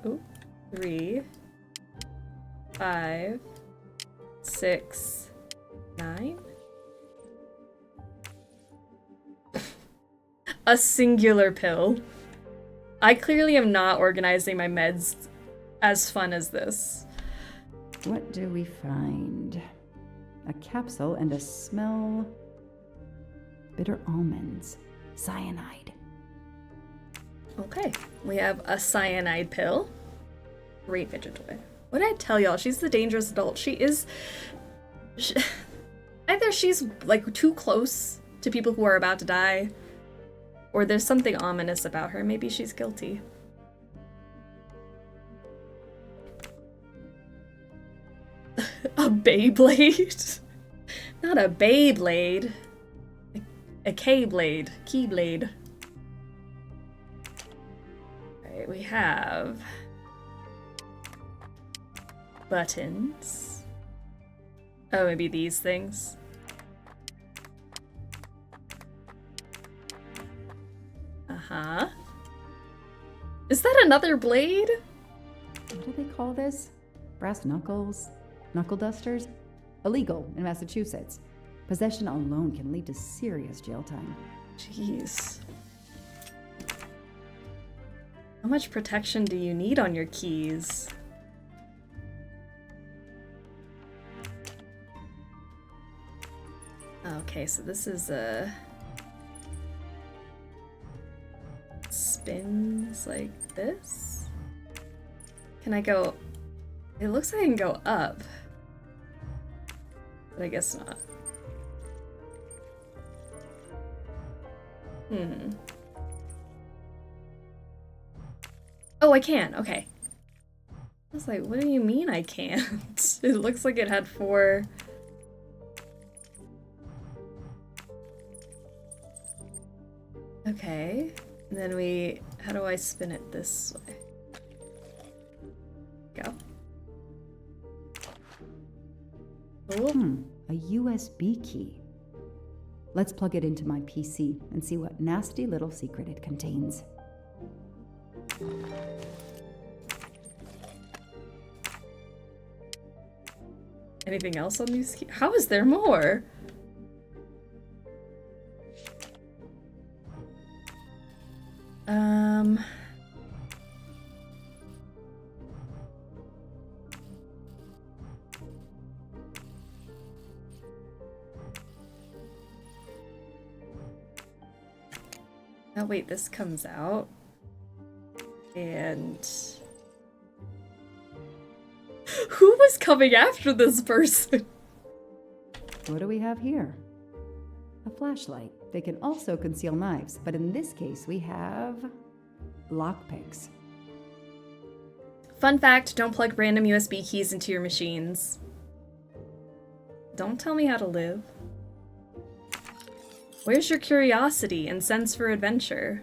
Speaker 3: 5, 6, 9? A singular pill. I clearly am not organizing my meds as fun as this.
Speaker 20: What do we find? A capsule and a smell... Bitter almonds. Cyanide.
Speaker 3: Okay, we have a cyanide pill. Great fidget toy. What did I tell y'all? She's the dangerous adult. She is... either she's, like, too close to people who are about to die, or there's something ominous about her. Maybe she's guilty. A Beyblade? Not a Beyblade. A K-blade. Keyblade. Alright, we have... buttons. Oh, maybe these things. Uh-huh. Is that another blade?
Speaker 20: What do they call this? Brass knuckles? Knuckle dusters? Illegal in Massachusetts. Possession alone can lead to serious jail time.
Speaker 3: Jeez. How much protection do you need on your keys? Okay, so this is a... spins like this. Can I go... It looks like I can go up. But I guess not. Oh, I can. Okay. I was like, what do you mean I can't? It looks like it had 4... Okay. And then we... How do I spin it this way? Go.
Speaker 20: Oh. A USB key. Let's plug it into my PC and see what nasty little secret it contains.
Speaker 3: Anything else on these keys? How is there more? Oh wait, this comes out. And... Who was coming after this person?
Speaker 20: What do we have here? A flashlight. They can also conceal knives, but in this case we have... lockpicks.
Speaker 3: Fun fact, don't plug random USB keys into your machines. Don't tell me how to live. Where's your curiosity and sense for adventure?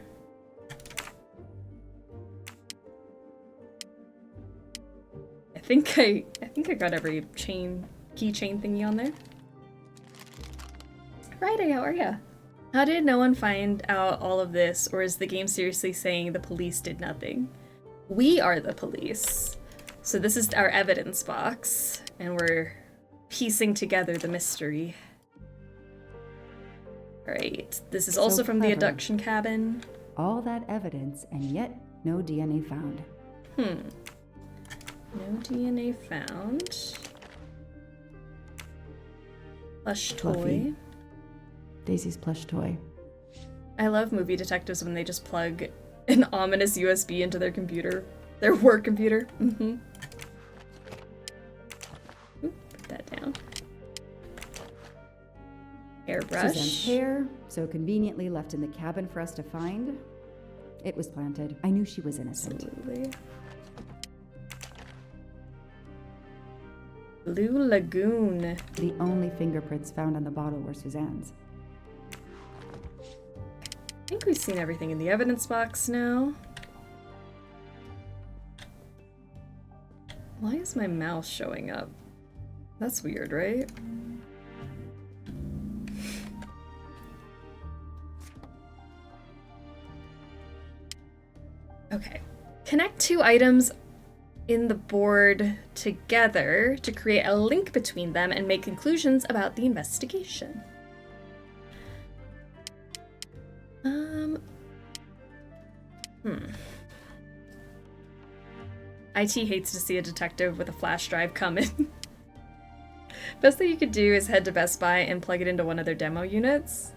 Speaker 3: I think I got every keychain thingy on there. Friday, how are ya? How did no one find out all of this, or is the game seriously saying the police did nothing? We are the police. So this is our evidence box, and we're piecing together the mystery. Alright, this is
Speaker 20: So
Speaker 3: also from the
Speaker 20: clever.
Speaker 3: abduction cabin.
Speaker 20: All that evidence, and yet no DNA found.
Speaker 3: No DNA found. Plush toy.
Speaker 20: Fluffy. Daisy's plush toy.
Speaker 3: I love movie detectives when they just plug an ominous USB into their computer. Their work computer. Oop, put that down. Airbrush.
Speaker 20: Suzanne's hair, so conveniently left in the cabin for us to find. It was planted. I knew she was innocent.
Speaker 3: Absolutely. Blue Lagoon.
Speaker 20: The only fingerprints found on the bottle were Suzanne's.
Speaker 3: I think we've seen everything in the evidence box now. Why is my mouse showing up? That's weird, right? Okay. Connect 2 items in the board together to create a link between them and make conclusions about the investigation. IT hates to see a detective with a flash drive coming. Best thing you could do is head to Best Buy and plug it into one of their demo units.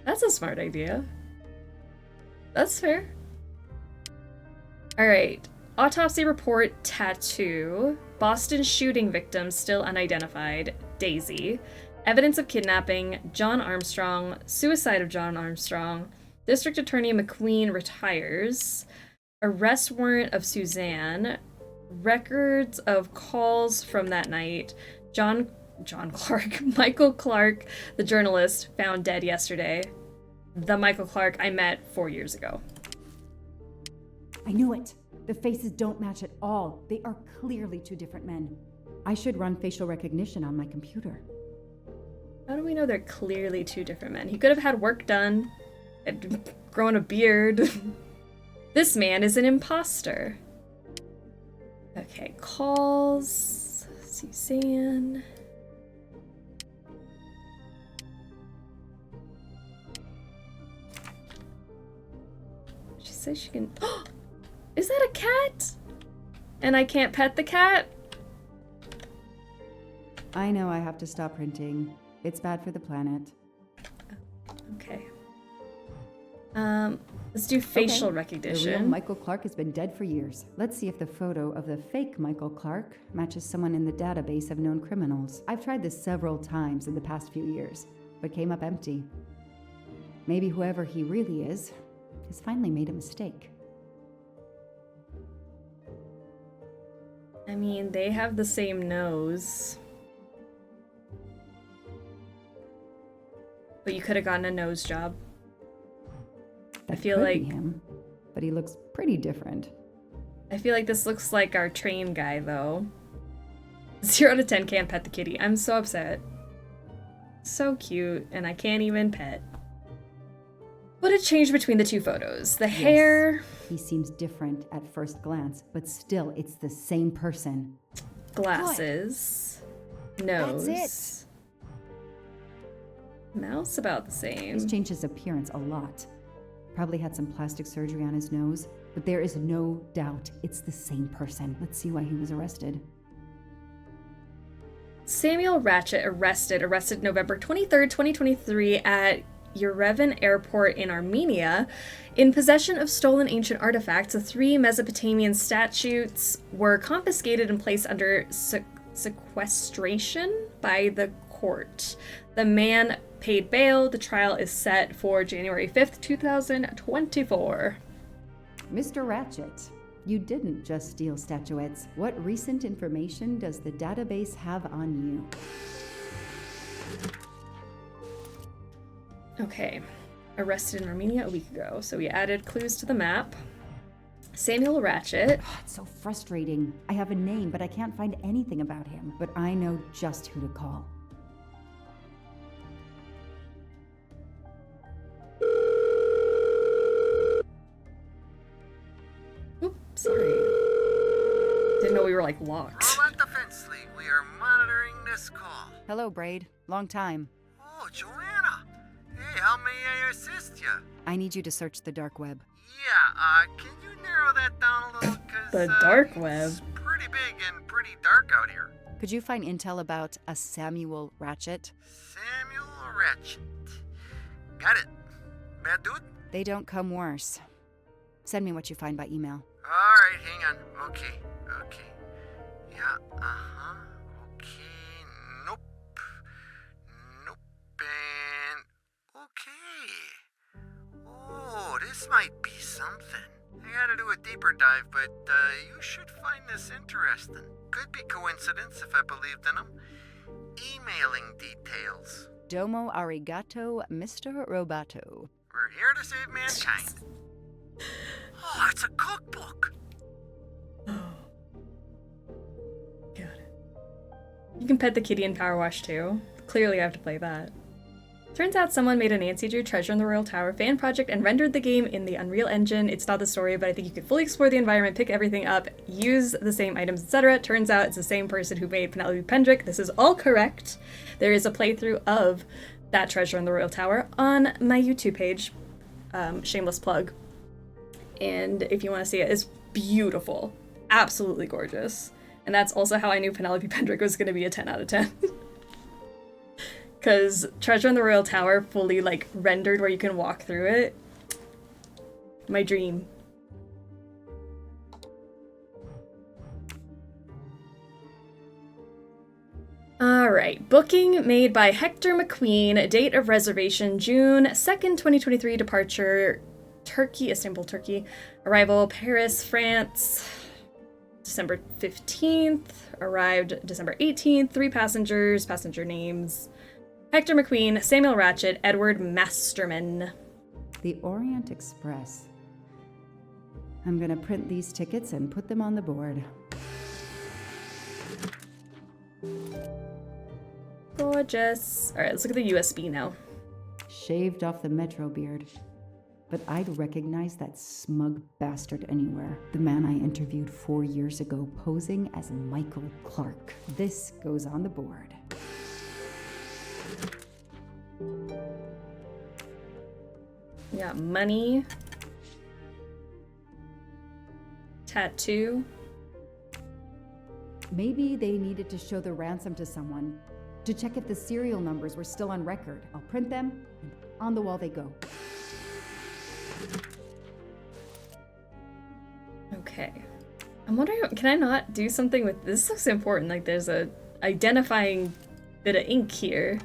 Speaker 3: That's a smart idea. That's fair. Alright. Autopsy report, tattoo. Boston shooting victim still unidentified, Daisy. Evidence of kidnapping, John Armstrong. Suicide of John Armstrong. District Attorney McQueen retires. Arrest warrant of Suzanne. Records of calls from that night. Michael Clark, the journalist, found dead yesterday. The Michael Clark I met 4 years ago.
Speaker 20: I knew it! The faces don't match at all. They are clearly 2 different men. I should run facial recognition on my computer.
Speaker 3: How do we know they're clearly 2 different men? He could have had work done, had grown a beard. This man is an imposter. Okay, calls. Suzanne. She says she can... Is that a cat? And I can't pet the cat?
Speaker 20: I know I have to stop printing. It's bad for the planet.
Speaker 3: Okay. Let's do facial
Speaker 20: Okay.
Speaker 3: recognition.
Speaker 20: The real Michael Clark has been dead for years. Let's see if the photo of the fake Michael Clark matches someone in the database of known criminals. I've tried this several times in the past few years, but came up empty. Maybe whoever he really is has finally made a mistake.
Speaker 3: I mean, they have the same nose. But you could have gotten a nose job. I feel
Speaker 20: Could
Speaker 3: like
Speaker 20: be him, but he looks pretty different.
Speaker 3: I feel like this looks like our train guy, though. 0 out of 10 can't pet the kitty. I'm so upset. So cute, and I can't even pet. What a change between the two photos. The hair...
Speaker 20: He seems different at first glance, but still, it's the same person.
Speaker 3: Glasses. Nose.
Speaker 20: That's
Speaker 3: Mouth's about the same.
Speaker 20: He's changed his appearance a lot. Probably had some plastic surgery on his nose, but there is no doubt it's the same person. Let's see why he was arrested.
Speaker 3: Samuel Ratchet arrested November 23rd, 2023 at Yerevan Airport in Armenia in possession of stolen ancient artifacts. The 3 Mesopotamian statues were confiscated and placed under sequestration by the court. The man paid bail. The trial is set for January 5th, 2024.
Speaker 20: Mr. Ratchet, you didn't just steal statuettes. What recent information does the database have on you?
Speaker 3: Okay. Arrested in Armenia a week ago. So we added clues to the map. Samuel Ratchet.
Speaker 20: Oh, it's so frustrating. I have a name, but I can't find anything about him. But I know just who to call.
Speaker 3: Oops, sorry. Didn't know we were like locked.
Speaker 6: Roland Defense League, we are monitoring this call.
Speaker 21: Hello, Braid. Long time.
Speaker 6: Oh, Joanna. Hey, how may I assist you?
Speaker 21: I need you to search the dark web.
Speaker 6: Yeah, can you narrow that down a little? Cause,
Speaker 3: The dark web.
Speaker 6: It's pretty big and pretty dark out here.
Speaker 21: Could you find intel about a Samuel Ratchet?
Speaker 6: Samuel Ratchet. Got it. Bad dude?
Speaker 21: They don't come worse. Send me what you find by email.
Speaker 6: Alright, hang on. Okay. Yeah, uh-huh. Okay, nope. And... okay. Oh, this might be something. I gotta do a deeper dive, but you should find this interesting. Could be coincidence if I believed in them. Emailing details.
Speaker 21: Domo arigato, Mr. Roboto.
Speaker 6: We're here to save mankind. Oh, it's a cookbook.
Speaker 3: You can pet the kitty in Power Wash too. Clearly I have to play that. Turns out someone made a Nancy Drew Treasure in the Royal Tower fan project and rendered the game in the Unreal Engine. It's not the story, but I think you could fully explore the environment, pick everything up, use the same items, etc. Turns out it's the same person who made Penelope Pendrick. This is all correct. There is a playthrough of that Treasure in the Royal Tower on my YouTube page. Shameless plug. And if you want to see it, it's beautiful. Absolutely gorgeous. And that's also how I knew Penelope Pendrick was going to be a 10 out of 10. Because Treasure in the Royal Tower fully, like, rendered where you can walk through it. My dream. Alright, booking made by Hector McQueen, date of reservation June 2nd, 2023, departure Turkey, Istanbul, Turkey, arrival Paris, France, December 15th, arrived December 18th, 3 passengers, passenger names, Hector McQueen, Samuel Ratchet, Edward Masterman.
Speaker 20: The Orient Express. I'm gonna print these tickets and put them on the board.
Speaker 3: Gorgeous. Alright, let's look at the USB now.
Speaker 20: Shaved off the metro beard. But I'd recognize that smug bastard anywhere. The man I interviewed 4 years ago posing as Michael Clark. This goes on the board.
Speaker 3: We got money. Tattoo.
Speaker 20: Maybe they needed to show the ransom to someone to check if the serial numbers were still on record. I'll print them, and on the wall they go.
Speaker 3: Okay. I'm wondering, can I not do something with this? Looks important. Like there's a identifying bit of ink here.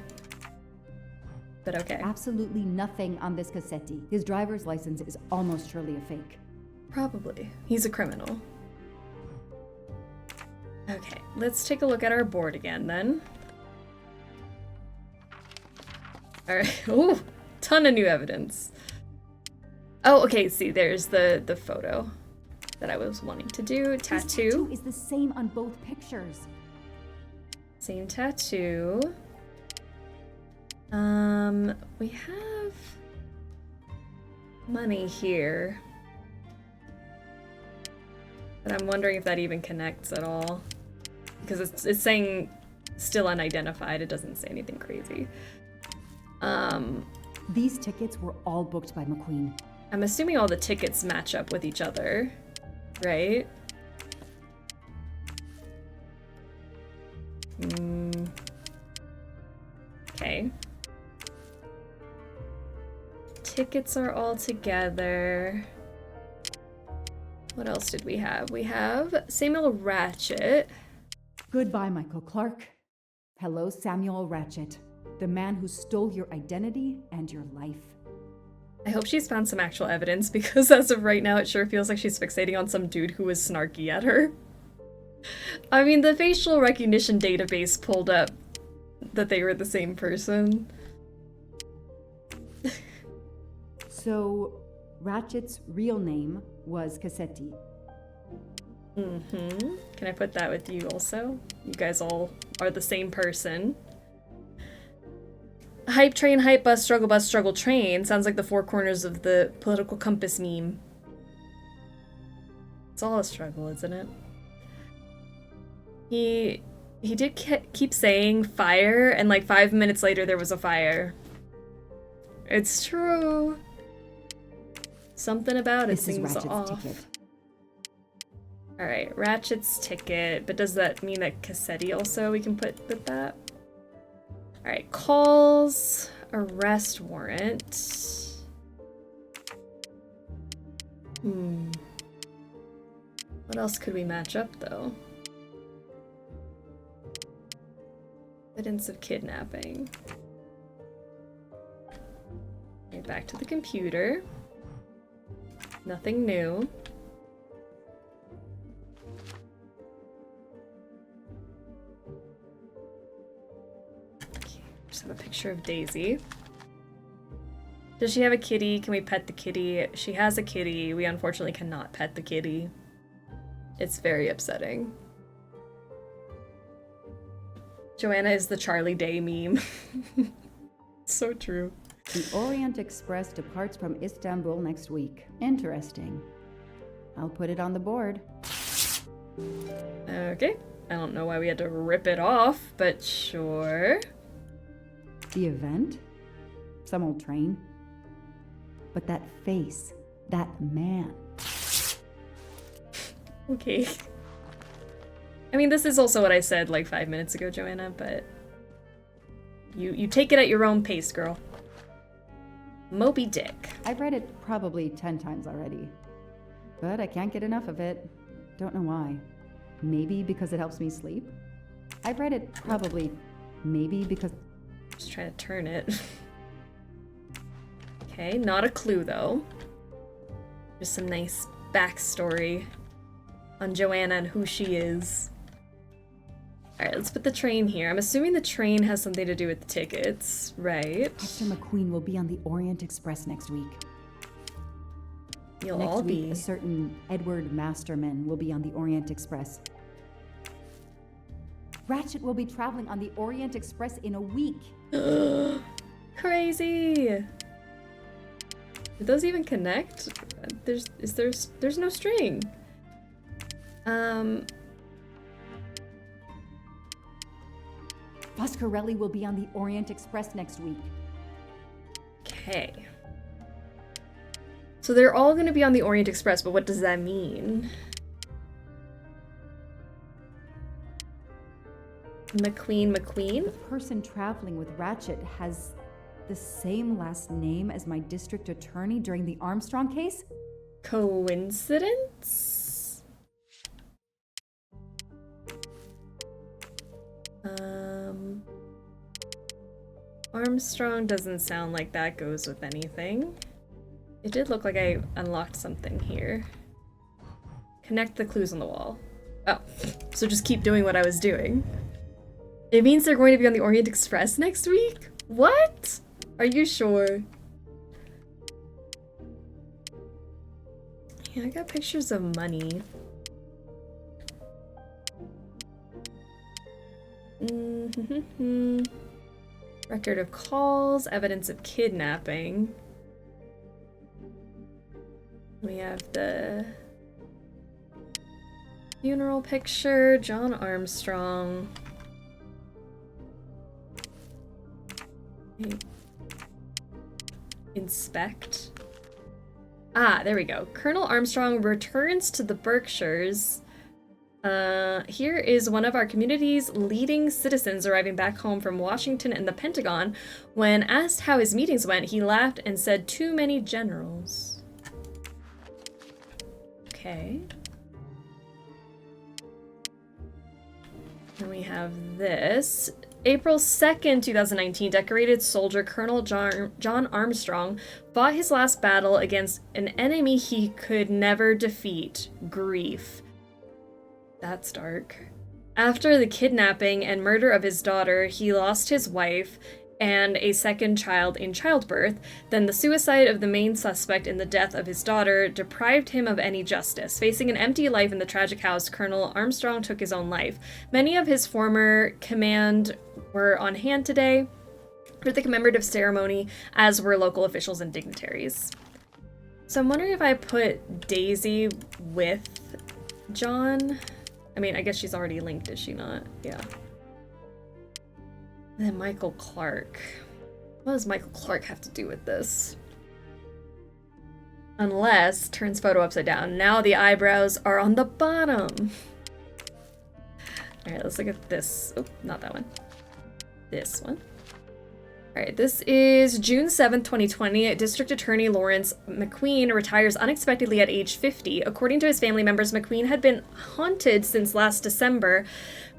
Speaker 3: But okay.
Speaker 20: Absolutely nothing on this Cassetti. His driver's license is almost surely a fake.
Speaker 3: Probably. He's a criminal. Okay, let's take a look at our board again then. Alright, ooh, ton of new evidence. Oh, okay, see, there's the photo that I was wanting to do. Tattoo.
Speaker 20: This tattoo is the same on both pictures.
Speaker 3: Same tattoo. We have money here. But I'm wondering if that even connects at all. Because it's saying still unidentified, it doesn't say anything crazy.
Speaker 20: These tickets were all booked by McQueen.
Speaker 3: I'm assuming all the tickets match up with each other, right? Okay. Tickets are all together. What else did we have? We have Samuel Ratchet.
Speaker 20: Goodbye, Michael Clark. Hello, Samuel Ratchet, the man who stole your identity and your life.
Speaker 3: I hope she's found some actual evidence, because as of right now, it sure feels like she's fixating on some dude who was snarky at her. I mean, the facial recognition database pulled up that they were the same person.
Speaker 20: So, Ratchet's real name was Cassetti.
Speaker 3: Mm-hmm. Can I put that with you also? You guys all are the same person. Hype train, hype bus, struggle train. Sounds like the four corners of the political compass meme. It's all a struggle, isn't it? He did keep saying fire, and like 5 minutes later there was a fire. It's true. Something about it seems off. Alright, Ratchet's ticket, but does that mean that Cassetti also we can put with that? Alright, calls, arrest warrant. What else could we match up though? Evidence of kidnapping. Okay, back to the computer. Nothing new. Okay, just have a picture of Daisy. Does she have a kitty? Can we pet the kitty? She has a kitty. We unfortunately cannot pet the kitty. It's very upsetting. Joanna is the Charlie Day meme. So true.
Speaker 20: The Orient Express departs from Istanbul next week. Interesting. I'll put it on the board.
Speaker 3: Okay. I don't know why we had to rip it off, but sure.
Speaker 20: The event? Some old train. But that face, that man.
Speaker 3: Okay. I mean, this is also what I said like 5 minutes ago, Joanna, but you take it at your own pace, girl. Moby Dick.
Speaker 20: I've read it probably 10 times already, but I can't get enough of it. Don't know why. Maybe because it helps me sleep? I've read it probably, maybe because...
Speaker 3: Just trying to turn it. Okay, not a clue though. Just some nice backstory on Joanna and who she is. Alright, let's put the train here. I'm assuming the train has something to do with the tickets, right?
Speaker 20: Dr. McQueen will be on the Orient Express next week.
Speaker 3: You'll
Speaker 20: next
Speaker 3: all
Speaker 20: week,
Speaker 3: be.
Speaker 20: A certain Edward Masterman will be on the Orient Express. Ratchet will be traveling on the Orient Express in a week.
Speaker 3: Crazy! Did those even connect? There's no string.
Speaker 20: Foscarelli will be on the Orient Express next week.
Speaker 3: Okay. So they're all going to be on the Orient Express, but what does that mean? McQueen?
Speaker 20: The person traveling with Ratchet has the same last name as my district attorney during the Armstrong case?
Speaker 3: Coincidence? Armstrong doesn't sound like that goes with anything. It did look like I unlocked something here. Connect the clues on the wall. Oh, so just keep doing what I was doing. It means they're going to be on the Orient Express next week? What? Are you sure? Yeah, I got pictures of money. Record of calls, evidence of kidnapping. We have the funeral picture, John Armstrong. Inspect. Ah, there we go. Colonel Armstrong returns to the Berkshires. Here is one of our community's leading citizens arriving back home from Washington and the Pentagon. When asked how his meetings went, he laughed and said, "Too many generals." Okay. Then we have this. April 2nd, 2019, decorated soldier Colonel John Armstrong fought his last battle against an enemy he could never defeat, grief. That's dark. After the kidnapping and murder of his daughter, he lost his wife and a second child in childbirth. Then the suicide of the main suspect in the death of his daughter deprived him of any justice. Facing an empty life in the tragic house, Colonel Armstrong took his own life. Many of his former command were on hand today for the commemorative ceremony, as were local officials and dignitaries. So I'm wondering if I put Daisy with John. I mean, I guess she's already linked, is she not? Yeah. And then Michael Clark. What does Michael Clark have to do with this? Unless, turns photo upside down. Now the eyebrows are on the bottom. Alright, let's look at this. Oh, not that one. This one. Alright, this is June 7th, 2020. District Attorney Lawrence McQueen retires unexpectedly at age 50. According to his family members, McQueen had been haunted since last December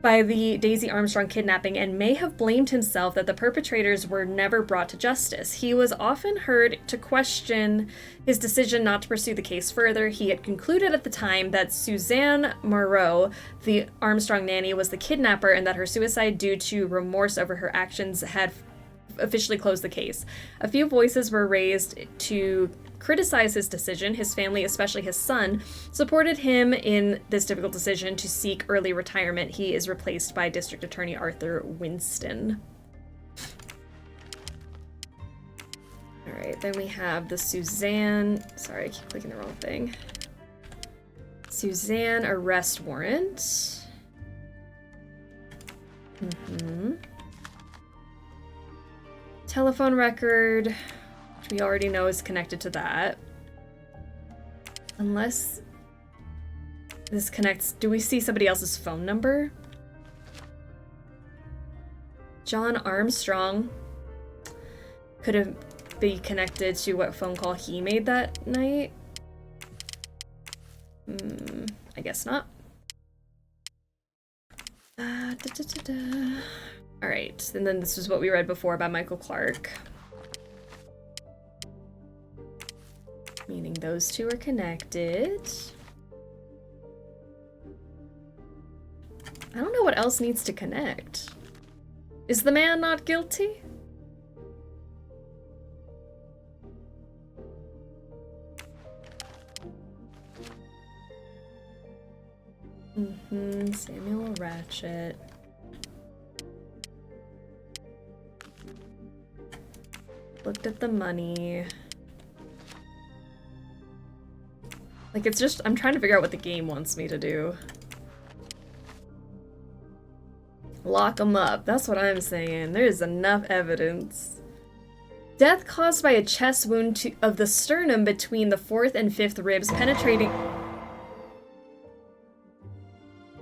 Speaker 3: by the Daisy Armstrong kidnapping and may have blamed himself that the perpetrators were never brought to justice. He was often heard to question his decision not to pursue the case further. He had concluded at the time that Suzanne Moreau, the Armstrong nanny, was the kidnapper and that her suicide due to remorse over her actions had officially closed the case. A few voices were raised to criticize his decision. His family, especially his son, supported him in this difficult decision to seek early retirement. He is replaced by District Attorney Arthur Winston. Alright, then we have the Suzanne... Sorry, I keep clicking the wrong thing. Suzanne arrest warrant. Telephone record, which we already know is connected to that. Unless this connects... Do we see somebody else's phone number? John Armstrong could have been connected to what phone call he made that night. I guess not. Alright, and then this is what we read before by Michael Clark. Meaning those two are connected. I don't know what else needs to connect. Is the man not guilty? Samuel Ratchet. Looked at the money. Like, it's just, I'm trying to figure out what the game wants me to do. Lock them up. That's what I'm saying. There's enough evidence. Death caused by a chest wound of the sternum between the 4th and 5th ribs, penetrating...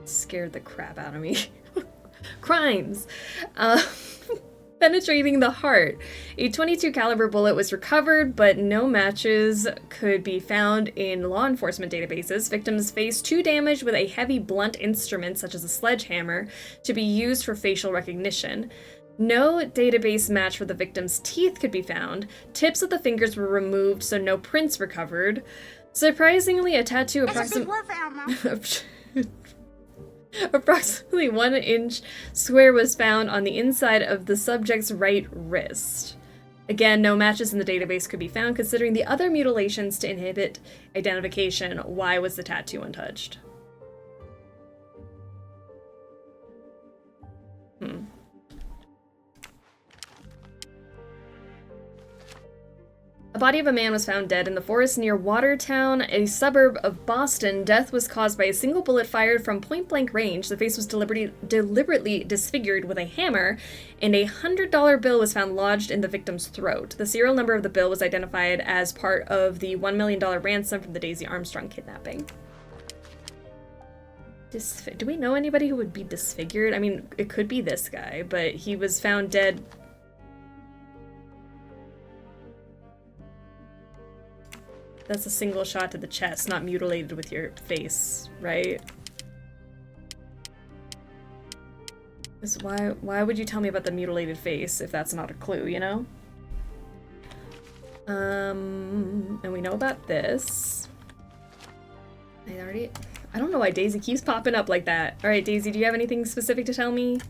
Speaker 3: Scared the crap out of me. Crimes. Penetrating the heart. A .22 caliber bullet was recovered, but no matches could be found in law enforcement databases. Victims faced 2 damage with a heavy blunt instrument, such as a sledgehammer, to be used for facial recognition. No database match for the victim's teeth could be found. Tips of the fingers were removed, so no prints recovered. Surprisingly, a tattoo approximately 1 inch square was found on the inside of the subject's right wrist. Again, no matches in the database could be found. Considering the other mutilations to inhibit identification, why was the tattoo untouched? A body of a man was found dead in the forest near Watertown, a suburb of Boston. Death was caused by a single bullet fired from point-blank range. The face was deliberately disfigured with a hammer, and a $100 bill was found lodged in the victim's throat. The serial number of the bill was identified as part of the $1 million ransom from the Daisy Armstrong kidnapping. Do we know anybody who would be disfigured? I mean, it could be this guy, but he was found dead. That's a single shot to the chest, not mutilated with your face, right? Why would you tell me about the mutilated face if that's not a clue, you know? And we know about this. I don't know why Daisy keeps popping up like that. Alright, Daisy, do you have anything specific to tell me?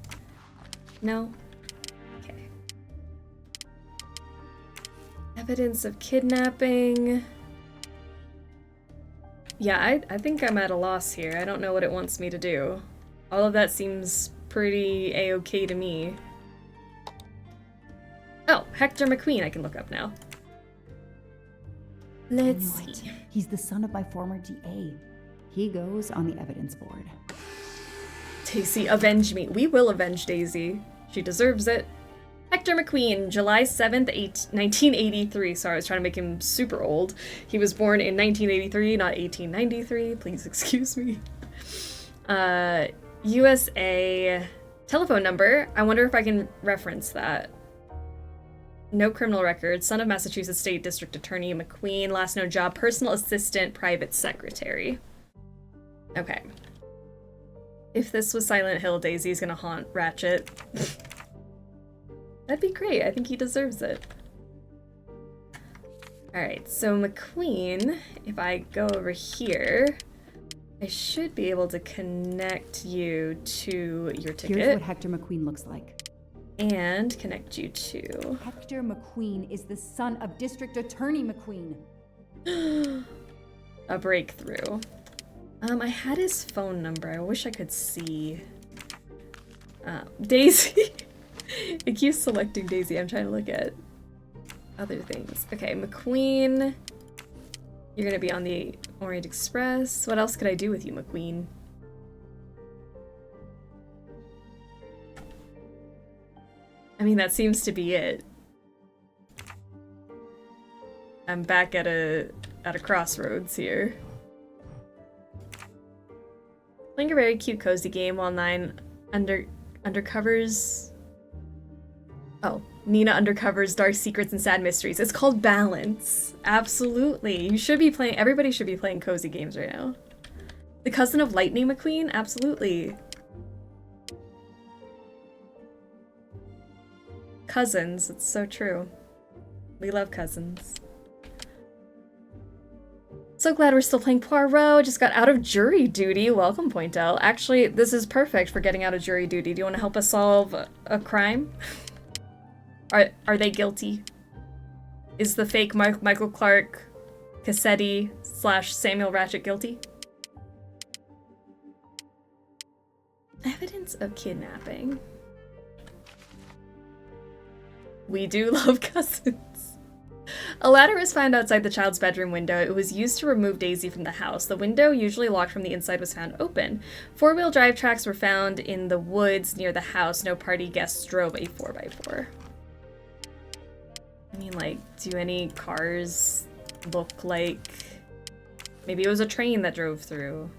Speaker 3: No? Okay. Evidence of kidnapping. Yeah, I think I'm at a loss here. I don't know what it wants me to do. All of that seems pretty a-okay to me. Oh, Hector McQueen I can look up now. Let's see.
Speaker 20: He's the son of my former DA. He goes on the evidence board.
Speaker 3: Daisy, avenge me. We will avenge Daisy. She deserves it. Hector McQueen, July 7th, 1983. Sorry, I was trying to make him super old. He was born in 1983, not 1893. Please excuse me. USA telephone number. I wonder if I can reference that. No criminal record. Son of Massachusetts State District Attorney McQueen. Last known job, personal assistant, private secretary. Okay. If this was Silent Hill, Daisy's gonna haunt Ratchet. That'd be great. I think he deserves it. Alright, so McQueen, if I go over here, I should be able to connect you to your ticket.
Speaker 20: Here's what Hector McQueen looks like.
Speaker 3: And connect you to...
Speaker 20: Hector McQueen is the son of District Attorney McQueen.
Speaker 3: A breakthrough. I had his phone number. I wish I could see. Daisy. It keeps selecting Daisy. I'm trying to look at other things. Okay, McQueen. You're gonna be on the Orient Express. What else could I do with you, McQueen? I mean, that seems to be it. I'm back at a crossroads here. Playing a very cute cozy game while Nina uncovers dark secrets and sad mysteries. It's called Balance. Absolutely. You should be playing, everybody should be playing cozy games right now. The cousin of Lightning McQueen? Absolutely. Cousins, it's so true. We love cousins. So glad we're still playing Poirot. Just got out of jury duty. Welcome, Pointel. Actually, this is perfect for getting out of jury duty. Do you want to help us solve a crime? Are they guilty? Is the fake Michael Clark Cassetti / Samuel Ratchet guilty? Evidence of kidnapping. We do love cousins. A ladder was found outside the child's bedroom window. It was used to remove Daisy from the house. The window, usually locked from the inside, was found open. 4-wheel drive tracks were found in the woods near the house. No party guests drove a 4x4. I mean, like, do any cars look like... Maybe it was a train that drove through.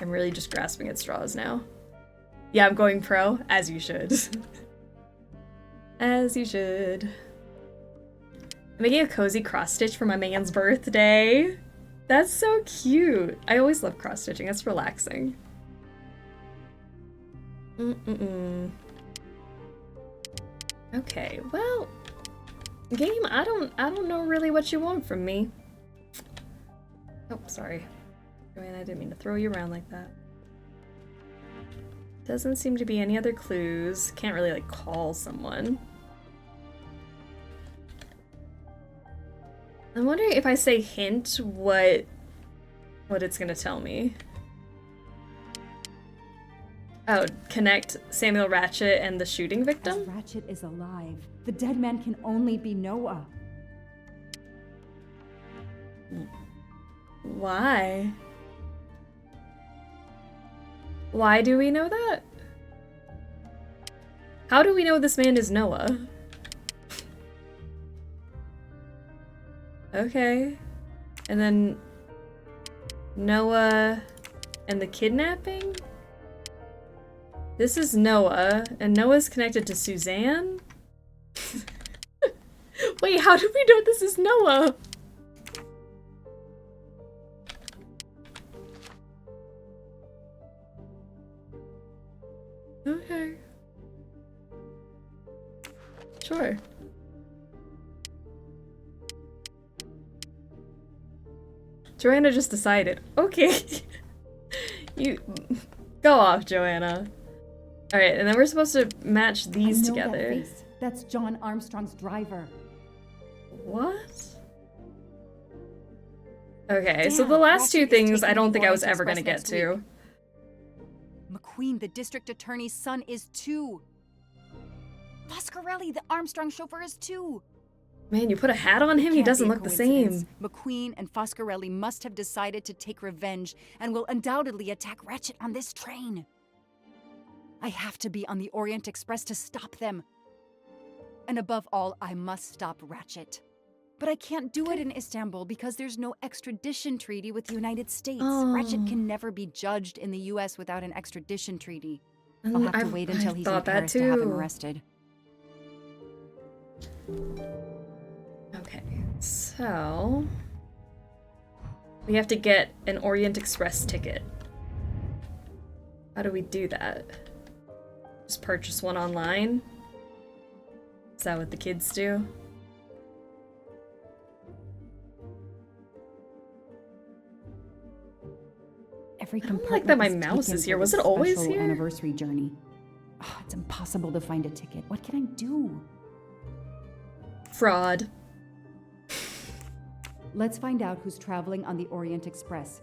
Speaker 3: I'm really just grasping at straws now. Yeah, I'm going pro, as you should. As you should. I'm making a cozy cross-stitch for my man's birthday. That's so cute. I always love cross-stitching. It's relaxing. Okay, well, game, I don't know really what you want from me. Oh, sorry. Joanne, I didn't mean to throw you around like that. Doesn't seem to be any other clues. Can't really, like, call someone. I'm wondering if I say hint, what it's gonna tell me. Oh, connect Samuel Ratchet and the shooting victim?
Speaker 20: As Ratchet is alive, the dead man can only be Noah.
Speaker 3: Why? Why do we know that? How do we know this man is Noah? Okay. And then Noah and the kidnapping? This is Noah, and Noah's connected to Suzanne? Wait, how do we know this is Noah? Okay. Sure. Joanna just decided. Okay. You go off, Joanna. Alright, and then we're supposed to match these together.
Speaker 20: That face. That's John Armstrong's driver.
Speaker 3: What? Okay, so the last two things I don't think I was ever gonna get to.
Speaker 21: McQueen, the district attorney's son, is too. Foscarelli, the Armstrong chauffeur, is too.
Speaker 3: Man, you put a hat on him, he doesn't look the same.
Speaker 21: McQueen and Foscarelli must have decided to take revenge and will undoubtedly attack Ratchet on this train. I have to be on the Orient Express to stop them. And above all, I must stop Ratchet. But I can't do it in Istanbul because there's no extradition treaty with the United States.
Speaker 3: Oh.
Speaker 21: Ratchet can never be judged in the US without an extradition treaty. I'll have to wait until he's in Paris to have him arrested.
Speaker 3: Okay, so we have to get an Orient Express ticket. How do we do that? Just purchase one online? Is that what the kids do?
Speaker 20: Every
Speaker 3: I don't
Speaker 20: compartment
Speaker 3: like that my
Speaker 20: is
Speaker 3: mouse
Speaker 20: taken
Speaker 3: is here.
Speaker 20: for
Speaker 3: Was
Speaker 20: this
Speaker 3: it always
Speaker 20: special
Speaker 3: here?
Speaker 20: Anniversary journey. Oh, it's impossible to find a ticket. What can I do?
Speaker 3: Fraud.
Speaker 20: Let's find out who's traveling on the Orient Express.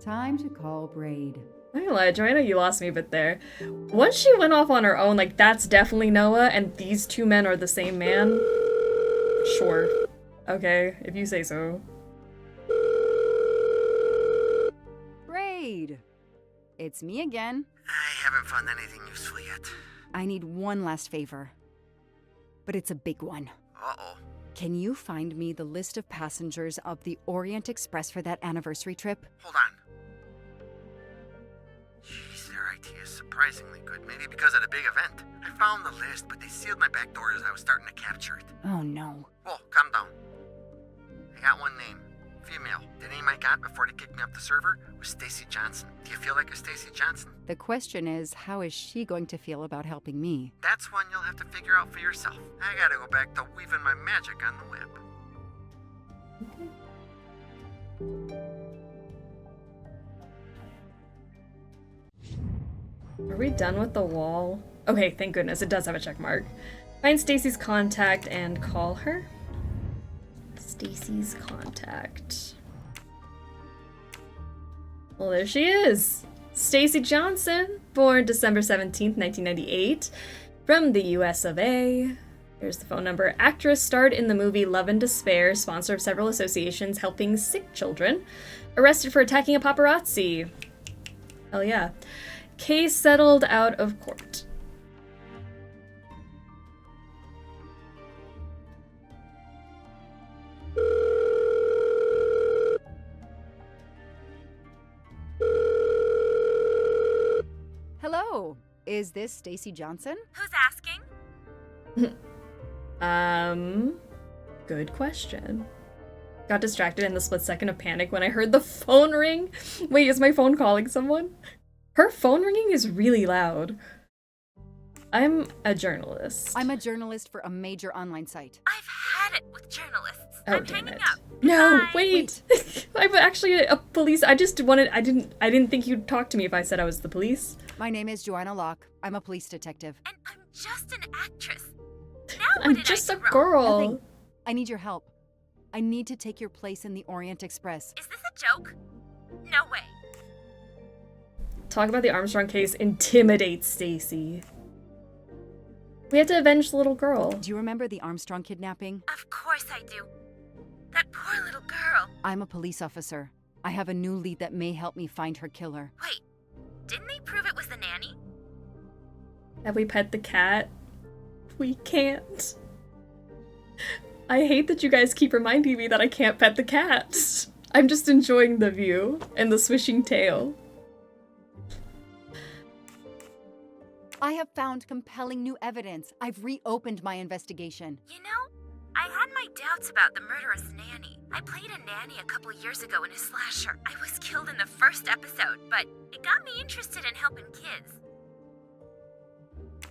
Speaker 20: Time to call Braid.
Speaker 3: I'm not gonna lie, Joanna, you lost me a bit there. Once she went off on her own, like, that's definitely Noah, and these two men are the same man. Sure. Okay, if you say so.
Speaker 21: Braid! It's me again.
Speaker 6: I haven't found anything useful yet.
Speaker 21: I need one last favor. But it's a big one.
Speaker 6: Uh-oh.
Speaker 21: Can you find me the list of passengers of the Orient Express for that anniversary trip?
Speaker 6: Hold on. Jeez, their IT is surprisingly good. Maybe because of the big event. I found the list, but they sealed my back door as I was starting to capture it.
Speaker 21: Oh no.
Speaker 6: Whoa, calm down. I got one name. Female. The name I got before they kicked me off the server was Stacy Johnson. Do you feel like a Stacy Johnson?
Speaker 21: The question is, how is she going to feel about helping me?
Speaker 6: That's one you'll have to figure out for yourself. I gotta go back to weaving my magic on the web.
Speaker 3: Are we done with the wall? Okay, thank goodness, it does have a check mark. Find Stacy's contact and call her. Stacy's contact. Well, there she is. Stacy Johnson, born December 17th, 1998, from the US of A. Here's the phone number. Actress starred in the movie Love and Despair, sponsor of several associations helping sick children. Arrested for attacking a paparazzi. Hell yeah. Case settled out of court.
Speaker 21: Hello, is this Stacy Johnson?
Speaker 11: Who's asking?
Speaker 3: Good question. Got distracted in the split second of panic when I heard the phone ring. Wait, is my phone calling someone? Her phone ringing is really loud. I'm a journalist.
Speaker 21: I'm a journalist for a major online site.
Speaker 11: I've had it with journalists.
Speaker 3: Oh,
Speaker 11: I'm
Speaker 3: damn
Speaker 11: hanging
Speaker 3: it.
Speaker 11: up.
Speaker 3: No,
Speaker 11: Bye.
Speaker 3: wait. I'm actually a police. I didn't think you'd talk to me if I said I was the police.
Speaker 21: My name is Joanna Locke. I'm a police detective.
Speaker 11: And I'm just an actress. Now
Speaker 3: I'm
Speaker 11: what did
Speaker 3: just
Speaker 11: I
Speaker 3: a
Speaker 11: do wrong?
Speaker 3: girl.
Speaker 21: Nothing. I need your help. I need to take your place in the Orient Express.
Speaker 11: Is this a joke? No way.
Speaker 3: Talk about the Armstrong case intimidates Stacy. We had to avenge the little girl.
Speaker 21: Do you remember the Armstrong kidnapping?
Speaker 11: Of course I do. That poor little girl.
Speaker 21: I'm a police officer. I have a new lead that may help me find her killer.
Speaker 11: Wait, didn't they prove it was the nanny?
Speaker 3: Have we pet the cat? We can't. I hate that you guys keep reminding me that I can't pet the cat. I'm just enjoying the view and the swishing tail.
Speaker 21: I have found compelling new evidence. I've reopened my investigation.
Speaker 11: You know, I had my doubts about the murderous nanny. I played a nanny a couple years ago in a slasher. I was killed in the first episode, but it got me interested in helping kids.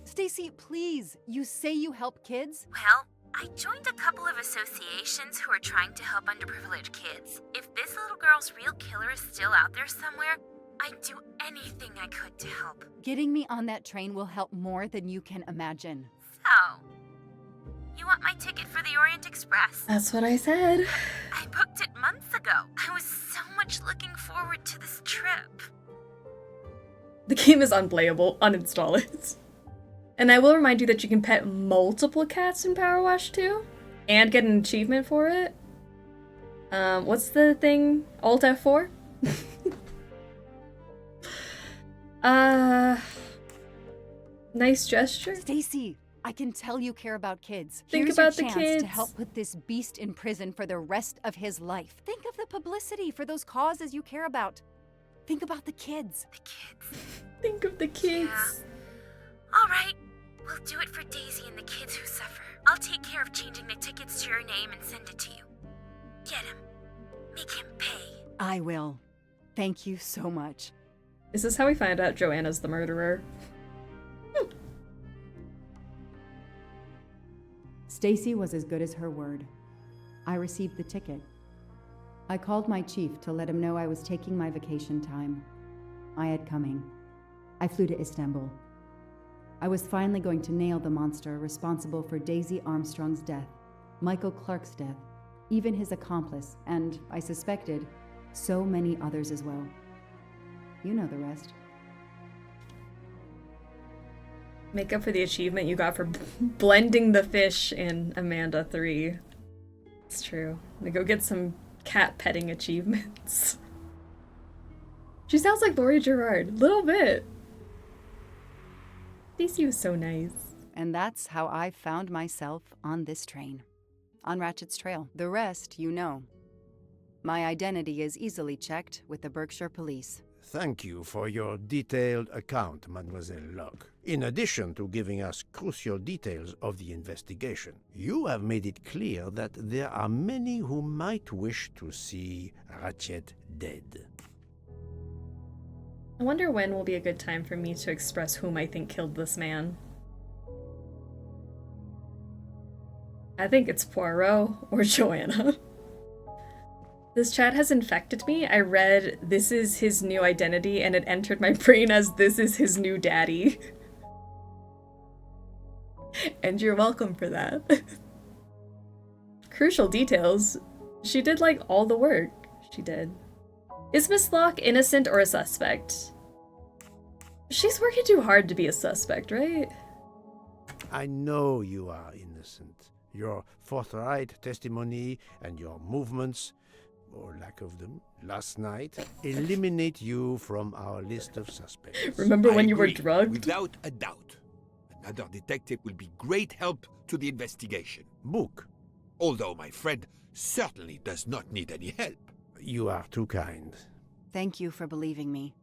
Speaker 21: Stacy, please, you say you help kids?
Speaker 11: Well, I joined a couple of associations who are trying to help underprivileged kids. If this little girl's real killer is still out there somewhere, I'd do anything I could to help.
Speaker 21: Getting me on that train will help more than you can imagine.
Speaker 11: So, you want my ticket for the Orient Express?
Speaker 3: That's what I said.
Speaker 11: I booked it months ago. I was so much looking forward to this trip.
Speaker 3: The game is unplayable. Uninstall it. And I will remind you that you can pet multiple cats in Power Wash 2 and get an achievement for it. What's the thing? Alt F4? Nice gesture.
Speaker 21: Stacy, I can tell you care about kids.
Speaker 3: Think
Speaker 21: Here's
Speaker 3: about
Speaker 21: your
Speaker 3: the
Speaker 21: chance
Speaker 3: kids.
Speaker 21: to help put this beast in prison for the rest of his life. Think of the publicity for those causes you care about. Think about the kids.
Speaker 11: The kids.
Speaker 3: Think of the kids.
Speaker 11: Yeah. All right. We'll do it for Daisy and the kids who suffer. I'll take care of changing the tickets to your name and send it to you. Get him. Make him pay.
Speaker 21: I will. Thank you so much.
Speaker 3: Is this how we find out Joanna's the murderer?
Speaker 20: Stacy was as good as her word. I received the ticket. I called my chief to let him know I was taking my vacation time. I had coming. I flew to Istanbul. I was finally going to nail the monster responsible for Daisy Armstrong's death, Michael Clark's death, even his accomplice, and, I suspected, so many others as well. You know the rest.
Speaker 3: Make up for the achievement you got for blending the fish in Amanda 3. It's true. We go get some cat petting achievements. She sounds like Laurie Gerard. Little bit. Stacey was so nice.
Speaker 21: And that's how I found myself on this train. On Ratchet's trail. The rest, you know. My identity is easily checked with the Berkshire Police.
Speaker 1: Thank you for your detailed account, Mademoiselle Locke. In addition to giving us crucial details of the investigation, you have made it clear that there are many who might wish to see Ratchet dead.
Speaker 3: I wonder when will be a good time for me to express whom I think killed this man. I think it's Poirot or Joanna. This chat has infected me. I read this is his new identity and it entered my brain as this is his new daddy. And you're welcome for that. Crucial details. She did like all the work. She did. Is Miss Locke innocent or a suspect? She's working too hard to be a suspect, right?
Speaker 1: I know you are innocent. Your forthright testimony and your movements, or lack of them, last night, eliminate you from our list of suspects.
Speaker 3: Remember when
Speaker 4: I
Speaker 3: you were
Speaker 4: agree,
Speaker 3: drugged?
Speaker 4: Without a doubt. Another detective will be great help to the investigation.
Speaker 1: Book.
Speaker 4: Although my friend certainly does not need any help.
Speaker 1: You are too kind.
Speaker 21: Thank you for believing me.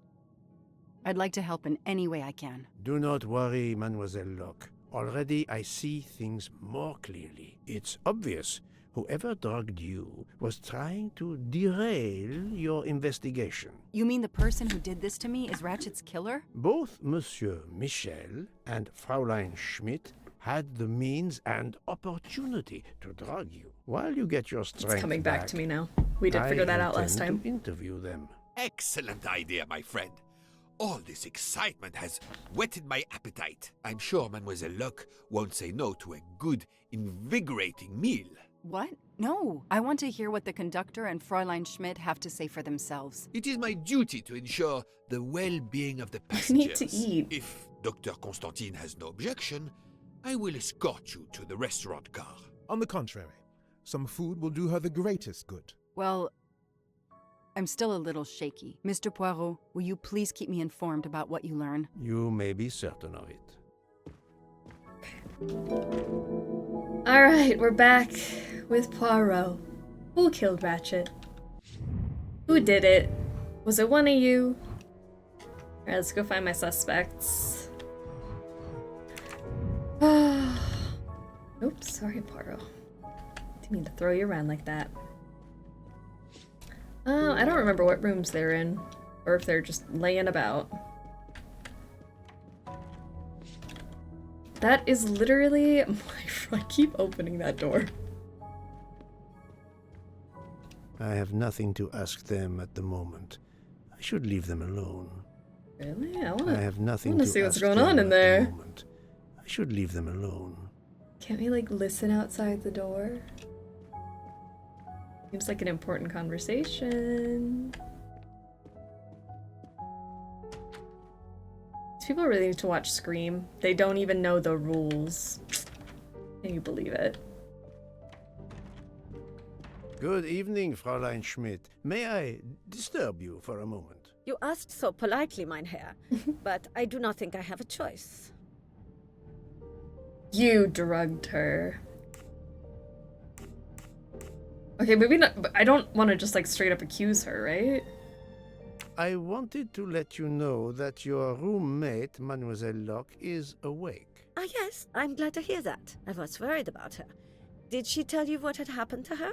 Speaker 21: I'd like to help in any way I can.
Speaker 1: Do not worry, Mademoiselle Locke. Already I see things more clearly. It's obvious whoever drugged you was trying to derail your investigation.
Speaker 21: You mean the person who did this to me is Ratchet's killer?
Speaker 1: Both Monsieur Michel and Fräulein Schmidt had the means and opportunity to drug you. While you get your strength
Speaker 3: It's coming back to me now. We did
Speaker 1: I
Speaker 3: figure that out last
Speaker 1: intend
Speaker 3: time.
Speaker 1: to interview them.
Speaker 4: Excellent idea, my friend. All this excitement has whetted my appetite. I'm sure Mademoiselle Locke won't say no to a good, invigorating meal.
Speaker 21: What? No. I want to hear what the conductor and Fräulein Schmidt have to say for themselves.
Speaker 4: It is my duty to ensure the well-being of the
Speaker 3: I
Speaker 4: passengers.
Speaker 3: need to eat.
Speaker 4: If Dr. Constantine has no objection, I will escort you to the restaurant car.
Speaker 16: On the contrary, some food will do her the greatest good.
Speaker 21: Well, I'm still a little shaky. Mr. Poirot, will you please keep me informed about what you learn?
Speaker 1: You may be certain of it.
Speaker 3: Alright, we're back with Poirot. Who killed Ratchet? Who did it? Was it one of you? Alright, let's go find my suspects. Oops, sorry, Poirot. Didn't mean to throw you around like that. I don't remember what rooms they're in, or if they're just laying about. That is literally I keep opening that door.
Speaker 1: I have nothing to ask them at the moment. I should leave them alone.
Speaker 3: Really?
Speaker 1: I have nothing
Speaker 3: I wanna
Speaker 1: to
Speaker 3: see what's
Speaker 1: ask
Speaker 3: going
Speaker 1: them
Speaker 3: on in
Speaker 1: at the
Speaker 3: there.
Speaker 1: moment. I should leave them alone.
Speaker 3: Can't we, like, listen outside the door? Seems like an important conversation. These people really need to watch Scream. They don't even know the rules. Can you believe it?
Speaker 1: Good evening, Fräulein Schmidt. May I disturb you for a moment?
Speaker 5: You asked so politely, mein Herr, but I do not think I have a choice.
Speaker 3: You drugged her. Okay, maybe not. But I don't want to just like straight up accuse her, right?
Speaker 1: I wanted to let you know that your roommate, Mademoiselle Locke, is awake.
Speaker 5: Ah, yes, I'm glad to hear that. I was worried about her. Did she tell you what had happened to her?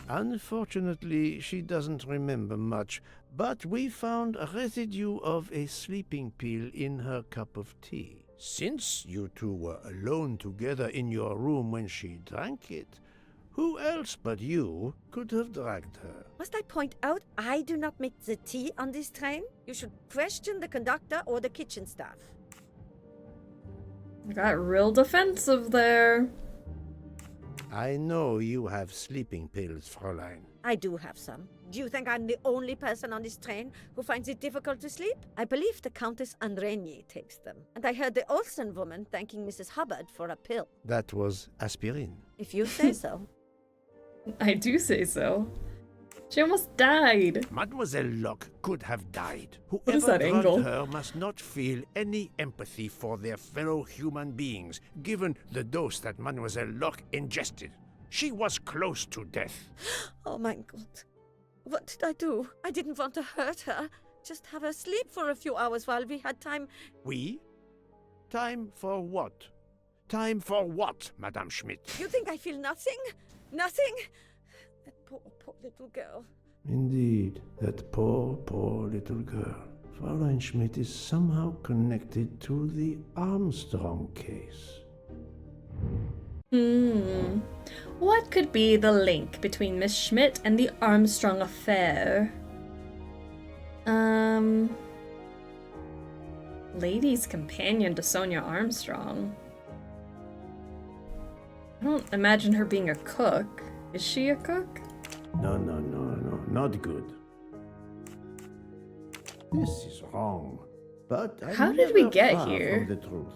Speaker 1: Unfortunately, she doesn't remember much, but we found a residue of a sleeping pill in her cup of tea. Since you two were alone together in your room when she drank it, who else but you could have dragged her?
Speaker 5: Must I point out I do not make the tea on this train? You should question the conductor or the kitchen staff.
Speaker 3: Got real defensive there.
Speaker 1: I know you have sleeping pills, Fräulein.
Speaker 5: I do have some. Do you think I'm the only person on this train who finds it difficult to sleep? I believe the Countess Andrenier takes them. And I heard the Olsen woman thanking Mrs. Hubbard for a pill.
Speaker 1: That was aspirin.
Speaker 5: If you say so.
Speaker 3: I do say so. She almost died.
Speaker 1: Mademoiselle Locke could have died.
Speaker 3: What is
Speaker 1: Whoever
Speaker 3: that
Speaker 1: drugged
Speaker 3: angle?
Speaker 1: her must not feel any empathy for their fellow human beings, given the dose that Mademoiselle Locke ingested. She was close to death.
Speaker 5: Oh my God. What did I do? I didn't want to hurt her. Just have her sleep for a few hours while we had time.
Speaker 1: We? Time for what? Time for what, Madame Schmidt?
Speaker 5: You think I feel nothing? Nothing? That poor little girl.
Speaker 1: Indeed, that poor little girl. Fräulein Schmidt is somehow connected to the Armstrong case.
Speaker 3: What could be the link between Miss Schmidt and the Armstrong affair? Lady's companion to Sonia Armstrong. I don't imagine her being a cook. Is she a cook?
Speaker 1: No, not good. This is wrong. But
Speaker 3: How
Speaker 1: I'm
Speaker 3: did we
Speaker 1: never
Speaker 3: get
Speaker 1: far
Speaker 3: here?
Speaker 1: from the truth.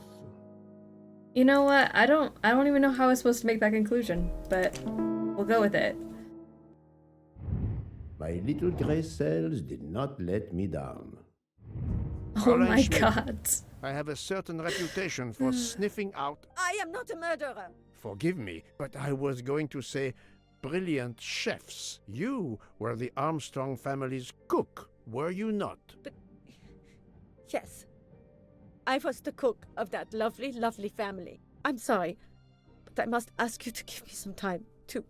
Speaker 3: You know what? I don't even know how I was supposed to make that conclusion, but we'll go with it.
Speaker 1: My little gray cells did not let me down.
Speaker 3: Oh
Speaker 1: Fräulein
Speaker 3: my
Speaker 1: Schmidt,
Speaker 3: God.
Speaker 1: I have a certain reputation for sniffing out.
Speaker 5: I am not a murderer.
Speaker 1: Forgive me, but I was going to say brilliant chefs. You were the Armstrong family's cook, were you not?
Speaker 5: Yes. I was the cook of that lovely, lovely family. I'm sorry, but I must ask you to give me some time to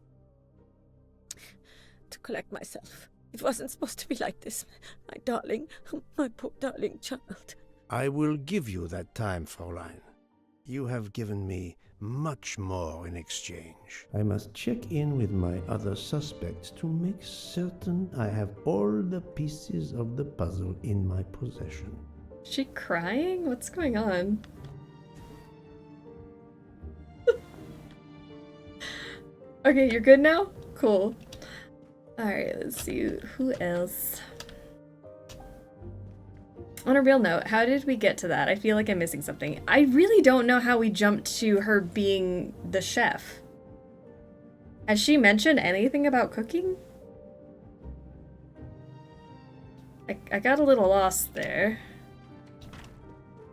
Speaker 5: collect myself. It wasn't supposed to be like this, my darling, my poor darling child.
Speaker 1: I will give you that time, Fräulein. You have given me much more in exchange. I must check in with my other suspects to make certain I have all the pieces of the puzzle in my possession.
Speaker 3: Is she crying? What's going on? Okay, you're good now? Cool. Alright, let's see. Who else? On a real note, how did we get to that? I feel like I'm missing something. I really don't know how we jumped to her being the chef. Has she mentioned anything about cooking? I got a little lost there.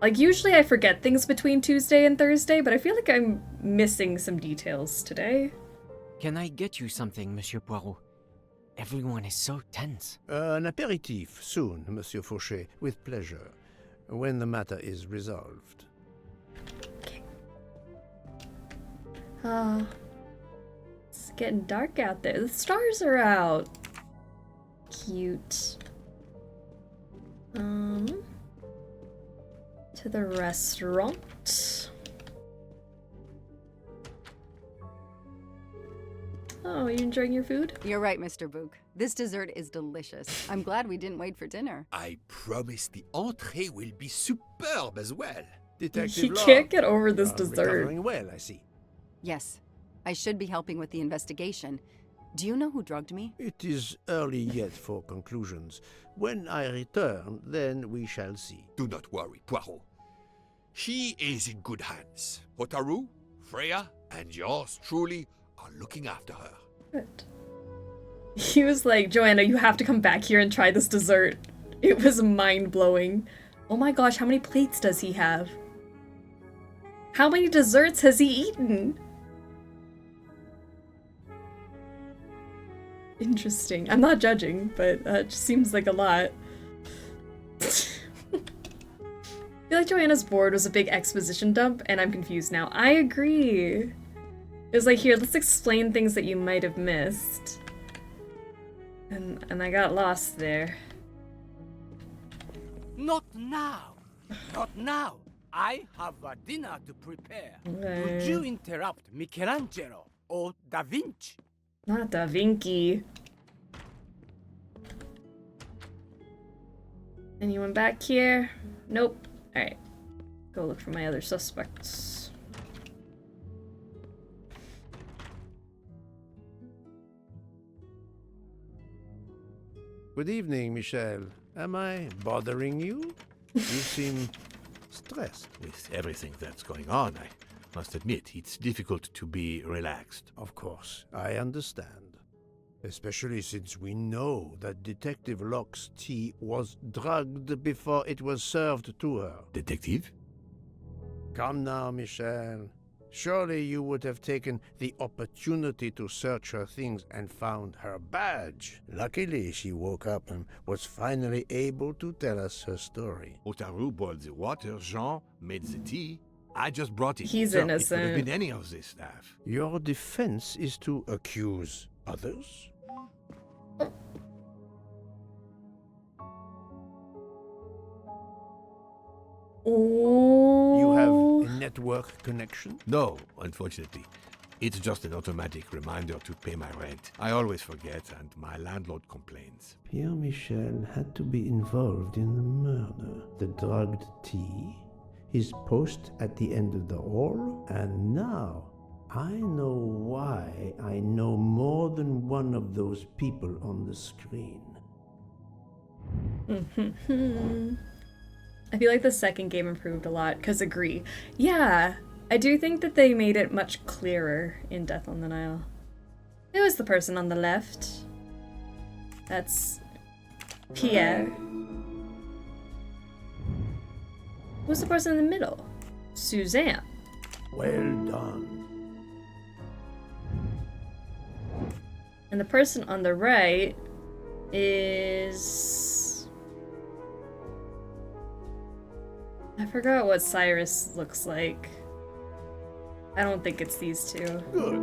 Speaker 3: Like, usually I forget things between Tuesday and Thursday, but I feel like I'm missing some details today.
Speaker 15: Can I get you something, Monsieur Poirot? Everyone is so tense.
Speaker 1: An aperitif soon, Monsieur Fauchet, with pleasure, when the matter is resolved.
Speaker 3: Okay. It's getting dark out there. The stars are out. Cute. To the restaurant. Oh, are you enjoying your food?
Speaker 21: You're right, Mr. Book. This dessert is delicious. I'm glad we didn't wait for dinner.
Speaker 4: I promise the entrée will be superb as well.
Speaker 3: He can't get over this dessert.
Speaker 1: Recovering well, I see.
Speaker 21: Yes. I should be helping with the investigation. Do you know who drugged me?
Speaker 1: It is early yet for conclusions. When I return, then we shall see.
Speaker 4: Do not worry, Poirot. She is in good hands. Hotaru, Freya, and yours truly are looking after her.
Speaker 3: Good. He was like, Joanna, you have to come back here and try this dessert. It was mind-blowing. Oh my gosh, how many plates does he have? How many desserts has he eaten? Interesting. I'm not judging, but it just seems like a lot. I feel like Joanna's board was a big exposition dump, and I'm confused now. I agree. It was like, here, let's explain things that you might have missed. And I got lost there.
Speaker 13: Not now. Not now. I have a dinner to prepare. Would you interrupt Michelangelo or Da Vinci?
Speaker 3: Not Da Vinci. Anyone back here? Nope. Alright. Go look for my other suspects.
Speaker 1: Good evening, Michel. Am I bothering you? You seem stressed.
Speaker 9: With everything that's going on, I must admit, it's difficult to be relaxed.
Speaker 1: Of course, I understand. Especially since we know that Detective Locke's tea was drugged before it was served to her.
Speaker 9: Detective?
Speaker 1: Come now, Michel. Surely you would have taken the opportunity to search her things and found her badge. Luckily, she woke up and was finally able to tell us her story.
Speaker 9: Hotaru boiled the water, Jean made the tea. I just brought it.
Speaker 3: He's
Speaker 9: So
Speaker 3: innocent.
Speaker 9: It could have been any of this staff.
Speaker 1: Your defense is to accuse others? You have a network connection?
Speaker 9: No, unfortunately. It's just an automatic reminder to pay my rent. I always forget, and my landlord complains.
Speaker 1: Pierre Michel had to be involved in the murder. The drugged tea, his post at the end of the hall, and now I know why I know more than one of those people on the screen.
Speaker 3: I feel like the second game improved a lot, because agree. Yeah, I do think that they made it much clearer in Death on the Nile. Who is the person on the left? That's Pierre. Who's the person in the middle? Suzanne.
Speaker 1: Well done.
Speaker 3: And the person on the right is... I forgot what Cyrus looks like. I don't think it's these two.
Speaker 1: Good.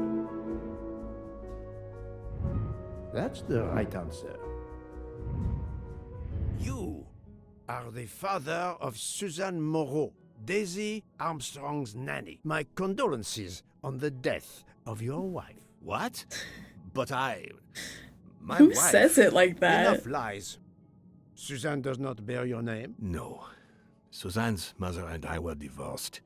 Speaker 1: That's the right answer. You are the father of Suzanne Moreau, Daisy Armstrong's nanny. My condolences on the death of your wife.
Speaker 2: What? But my
Speaker 3: Who
Speaker 2: wife...
Speaker 3: says it like that?
Speaker 1: Enough lies. Suzanne does not bear your name?
Speaker 9: No. Suzanne's mother and I were divorced.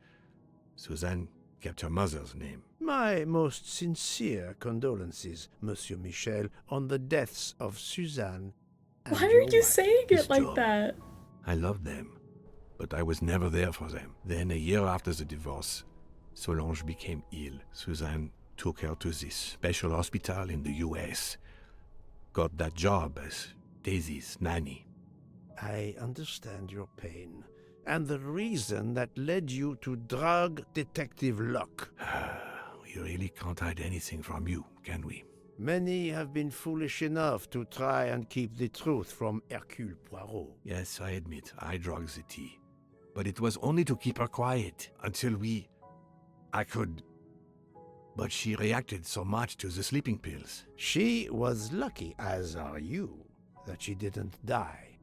Speaker 9: Suzanne kept her mother's name.
Speaker 1: My most sincere condolences, Monsieur Michel, on the deaths of Suzanne and
Speaker 3: Why
Speaker 1: your
Speaker 3: are you
Speaker 1: wife.
Speaker 3: saying it
Speaker 9: This
Speaker 3: like
Speaker 9: job.
Speaker 3: that?
Speaker 9: I loved them, but I was never there for them. Then, a year after the divorce, Solange became ill. Suzanne took her to this special hospital in the US. Got that job as Daisy's nanny.
Speaker 1: I understand your pain, and the reason that led you to drug Detective Locke.
Speaker 9: We really can't hide anything from you, can we?
Speaker 1: Many have been foolish enough to try and keep the truth from Hercule Poirot.
Speaker 9: Yes, I admit, I drugged the tea. But it was only to keep her quiet, until I could... But she reacted so much to the sleeping pills.
Speaker 1: She was lucky, as are you, that she didn't die.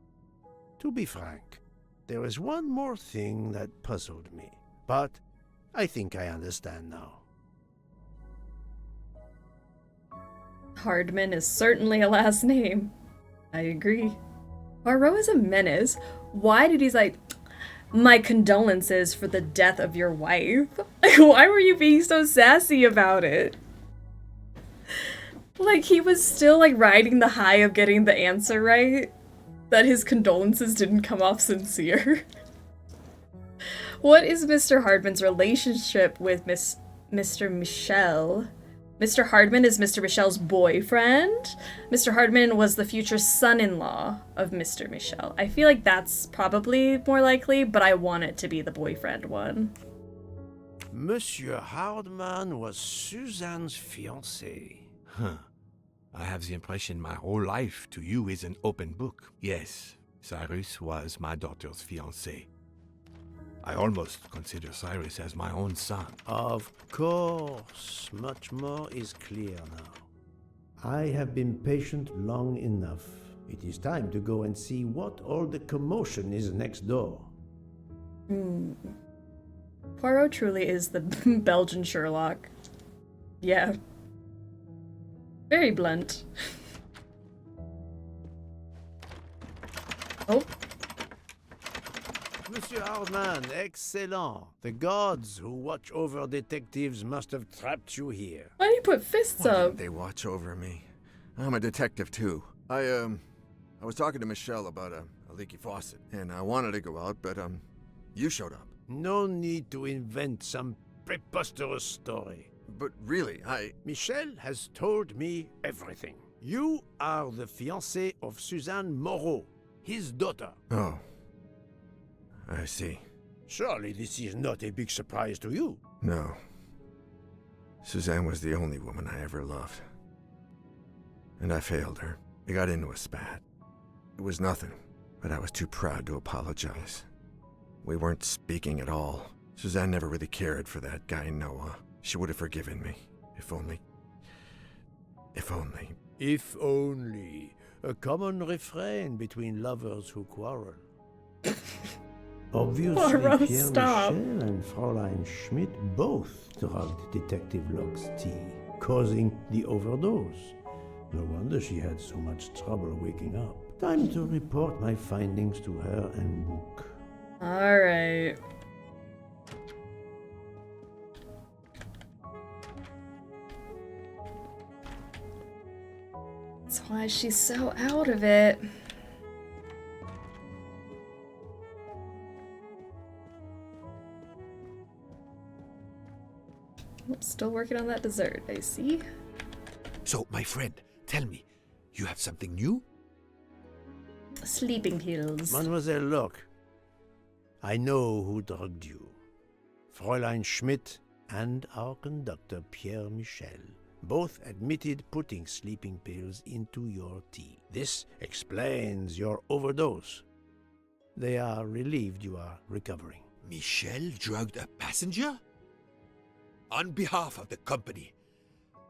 Speaker 1: To be frank, there is one more thing that puzzled me, but I think I understand now.
Speaker 3: Hardman is certainly a last name. I agree. Poirot is a menace. Why did he like, my condolences for the death of your wife? Why were you being so sassy about it? Like, he was still like riding the high of getting the answer right, that his condolences didn't come off sincere. What is Mr. Hardman's relationship with Mr. Michel? Mr. Hardman is Mr. Michel's boyfriend. Mr. Hardman was the future son-in-law of Mr. Michel. I feel like that's probably more likely, but I want it to be the boyfriend one.
Speaker 1: Monsieur Hardman was Suzanne's fiancé.
Speaker 9: Huh. I have the impression my whole life to you is an open book. Yes, Cyrus was my daughter's fiancé. I almost consider Cyrus as my own son.
Speaker 1: Of course, much more is clear now. I have been patient long enough. It is time to go and see what all the commotion is next door.
Speaker 3: Poirot truly is the Belgian Sherlock. Yeah. Very blunt. Oh.
Speaker 1: Monsieur Hardman, excellent. The gods who watch over detectives must have trapped you here.
Speaker 3: Why do you put fists
Speaker 8: Why
Speaker 3: up?
Speaker 8: didn't they watch over me? I'm a detective too. I was talking to Michelle about a leaky faucet, and I wanted to go out, but you showed up.
Speaker 1: No need to invent some preposterous story.
Speaker 8: But really,
Speaker 1: Michel has told me everything. You are the fiancé of Suzanne Moreau, his daughter.
Speaker 8: Oh. I see.
Speaker 1: Surely this is not a big surprise to you.
Speaker 8: No. Suzanne was the only woman I ever loved. And I failed her. We got into a spat. It was nothing, but I was too proud to apologize. We weren't speaking at all. Suzanne never really cared for that guy Noah. She would have forgiven me. If only. If only.
Speaker 1: If only. A common refrain between lovers who quarrel. Obviously,
Speaker 3: Poirot,
Speaker 1: Pierre
Speaker 3: stop.
Speaker 1: Michel and Fräulein Schmidt both drugged Detective Locke's tea, causing the overdose. No wonder she had so much trouble waking up. Time to report my findings to her and Book.
Speaker 3: Alright. That's why she's so out of it. Still working on that dessert, I see.
Speaker 4: So, my friend, tell me, you have something new?
Speaker 3: Sleeping pills.
Speaker 1: Mademoiselle Locke, I know who drugged you. Fräulein Schmidt and our conductor Pierre Michel both admitted putting sleeping pills into your tea. This explains your overdose. They are relieved you are recovering.
Speaker 4: Michel drugged a passenger? On behalf of the company,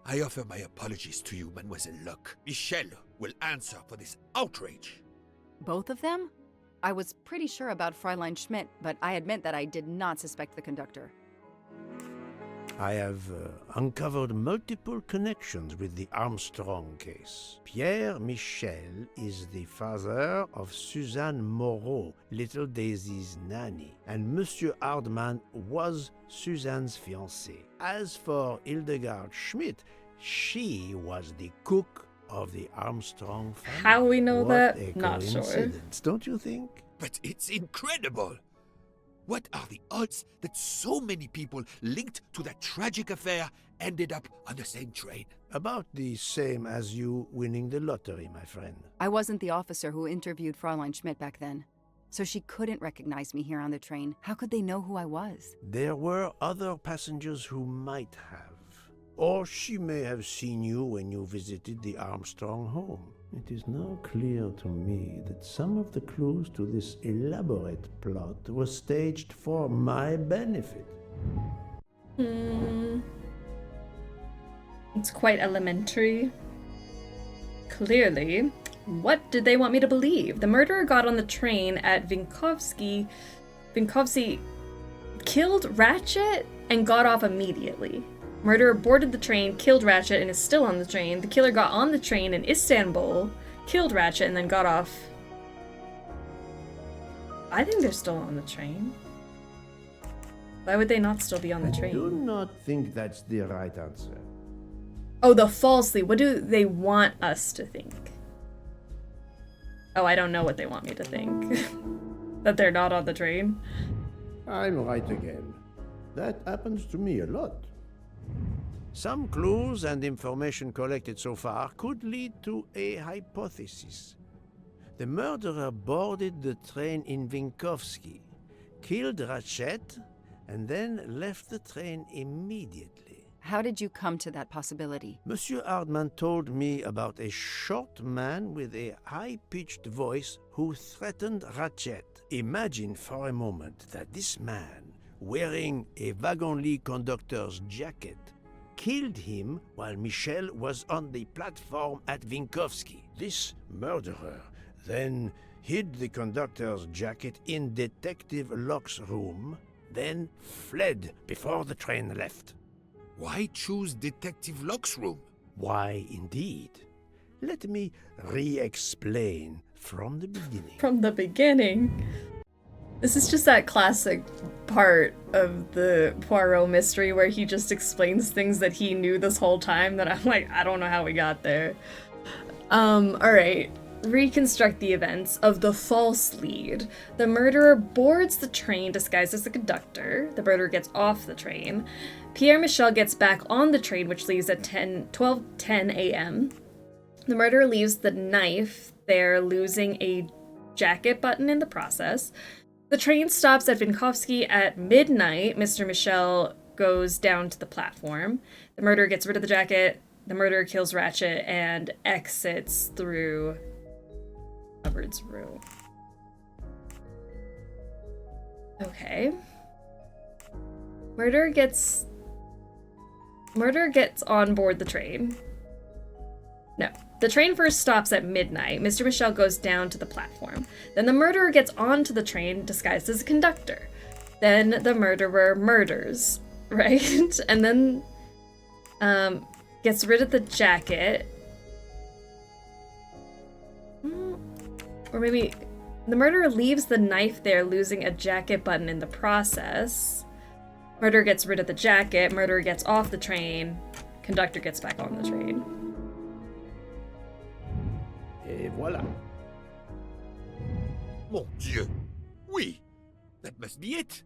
Speaker 4: I offer my apologies to you, Mademoiselle Locke. Michel will answer for this outrage.
Speaker 21: Both of them? I was pretty sure about Fräulein Schmidt, but I admit that I did not suspect the conductor.
Speaker 1: I have uncovered multiple connections with the Armstrong case. Pierre Michel is the father of Suzanne Moreau, little Daisy's nanny, and Monsieur Hardman was Suzanne's fiancé. As for Hildegard Schmidt, she was the cook of the Armstrong family.
Speaker 3: How we know
Speaker 1: What
Speaker 3: that?
Speaker 1: a
Speaker 3: Not sure.
Speaker 1: coincidence, don't you think?
Speaker 4: But it's incredible! What are the odds that so many people linked to that tragic affair ended up on the same train?
Speaker 1: About the same as you winning the lottery, my friend.
Speaker 21: I wasn't the officer who interviewed Fräulein Schmidt back then, so she couldn't recognize me here on the train. How could they know who I was?
Speaker 1: There were other passengers who might have. Or she may have seen you when you visited the Armstrong home. It is now clear to me that some of the clues to this elaborate plot were staged for my benefit.
Speaker 3: It's quite elementary. Clearly. What did they want me to believe? The murderer got on the train at Vinkovsky, killed Ratchet, and got off immediately. Murderer boarded the train, killed Ratchet, and is still on the train. The killer got on the train in Istanbul, killed Ratchet, and then got off. I think they're still on the train. Why would they not still be on the train?
Speaker 1: I do not think that's the right answer.
Speaker 3: Oh, the falsely. What do they want us to think? Oh, I don't know what they want me to think. That they're not on the train.
Speaker 1: I'm right again. That happens to me a lot. Some clues and information collected so far could lead to a hypothesis. The murderer boarded the train in Vinkovsky, killed Ratchet, and then left the train immediately.
Speaker 21: How did you come to that possibility?
Speaker 1: Monsieur Hardman told me about a short man with a high-pitched voice who threatened Ratchet. Imagine for a moment that this man, wearing a wagon-lit conductor's jacket, killed him while Michel was on the platform at Vinkovsky. This murderer then hid the conductor's jacket in Detective Locke's room, then fled before the train left.
Speaker 4: Why choose Detective Locke's room?
Speaker 1: Why, indeed. Let me re-explain from the beginning.
Speaker 3: From the beginning? This is just that classic part of the Poirot mystery where he just explains things that he knew this whole time that I'm like, I don't know how we got there. Alright. Reconstruct the events of the false lead. The murderer boards the train disguised as the conductor. The murderer gets off the train. Pierre Michel gets back on the train, which leaves at 12:10 a.m. The murderer leaves the knife there, losing a jacket button in the process. The train stops at Vinkovsky at midnight. Mr. Michel goes down to the platform. The murderer gets rid of the jacket. The murderer kills Ratchet and exits through Hubbard's room. Okay. Murderer gets on board the train. No. The train first stops at midnight. Mr. Michel goes down to the platform. Then the murderer gets onto the train disguised as a conductor. Then the murderer murders, right? And then gets rid of the jacket. Or maybe the murderer leaves the knife there, losing a jacket button in the process. Murderer gets rid of the jacket. Murderer gets off the train. Conductor gets back on the train.
Speaker 1: Et voilà.
Speaker 4: Mon Dieu! Oui! That must be it!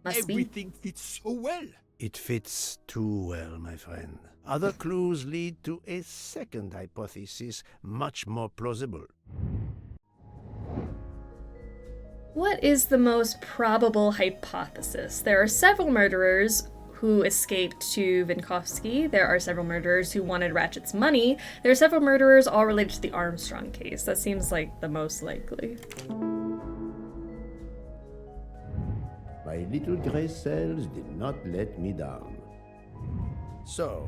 Speaker 4: Everything fits so well!
Speaker 1: It fits too well, my friend. Other clues lead to a second hypothesis, much more plausible.
Speaker 3: What is the most probable hypothesis? There are several murderers who escaped to Vinkovsky. There are several murderers who wanted Ratchet's money. There are several murderers all related to the Armstrong case. That seems like the most likely.
Speaker 1: My My little gray cells did not let me down. So,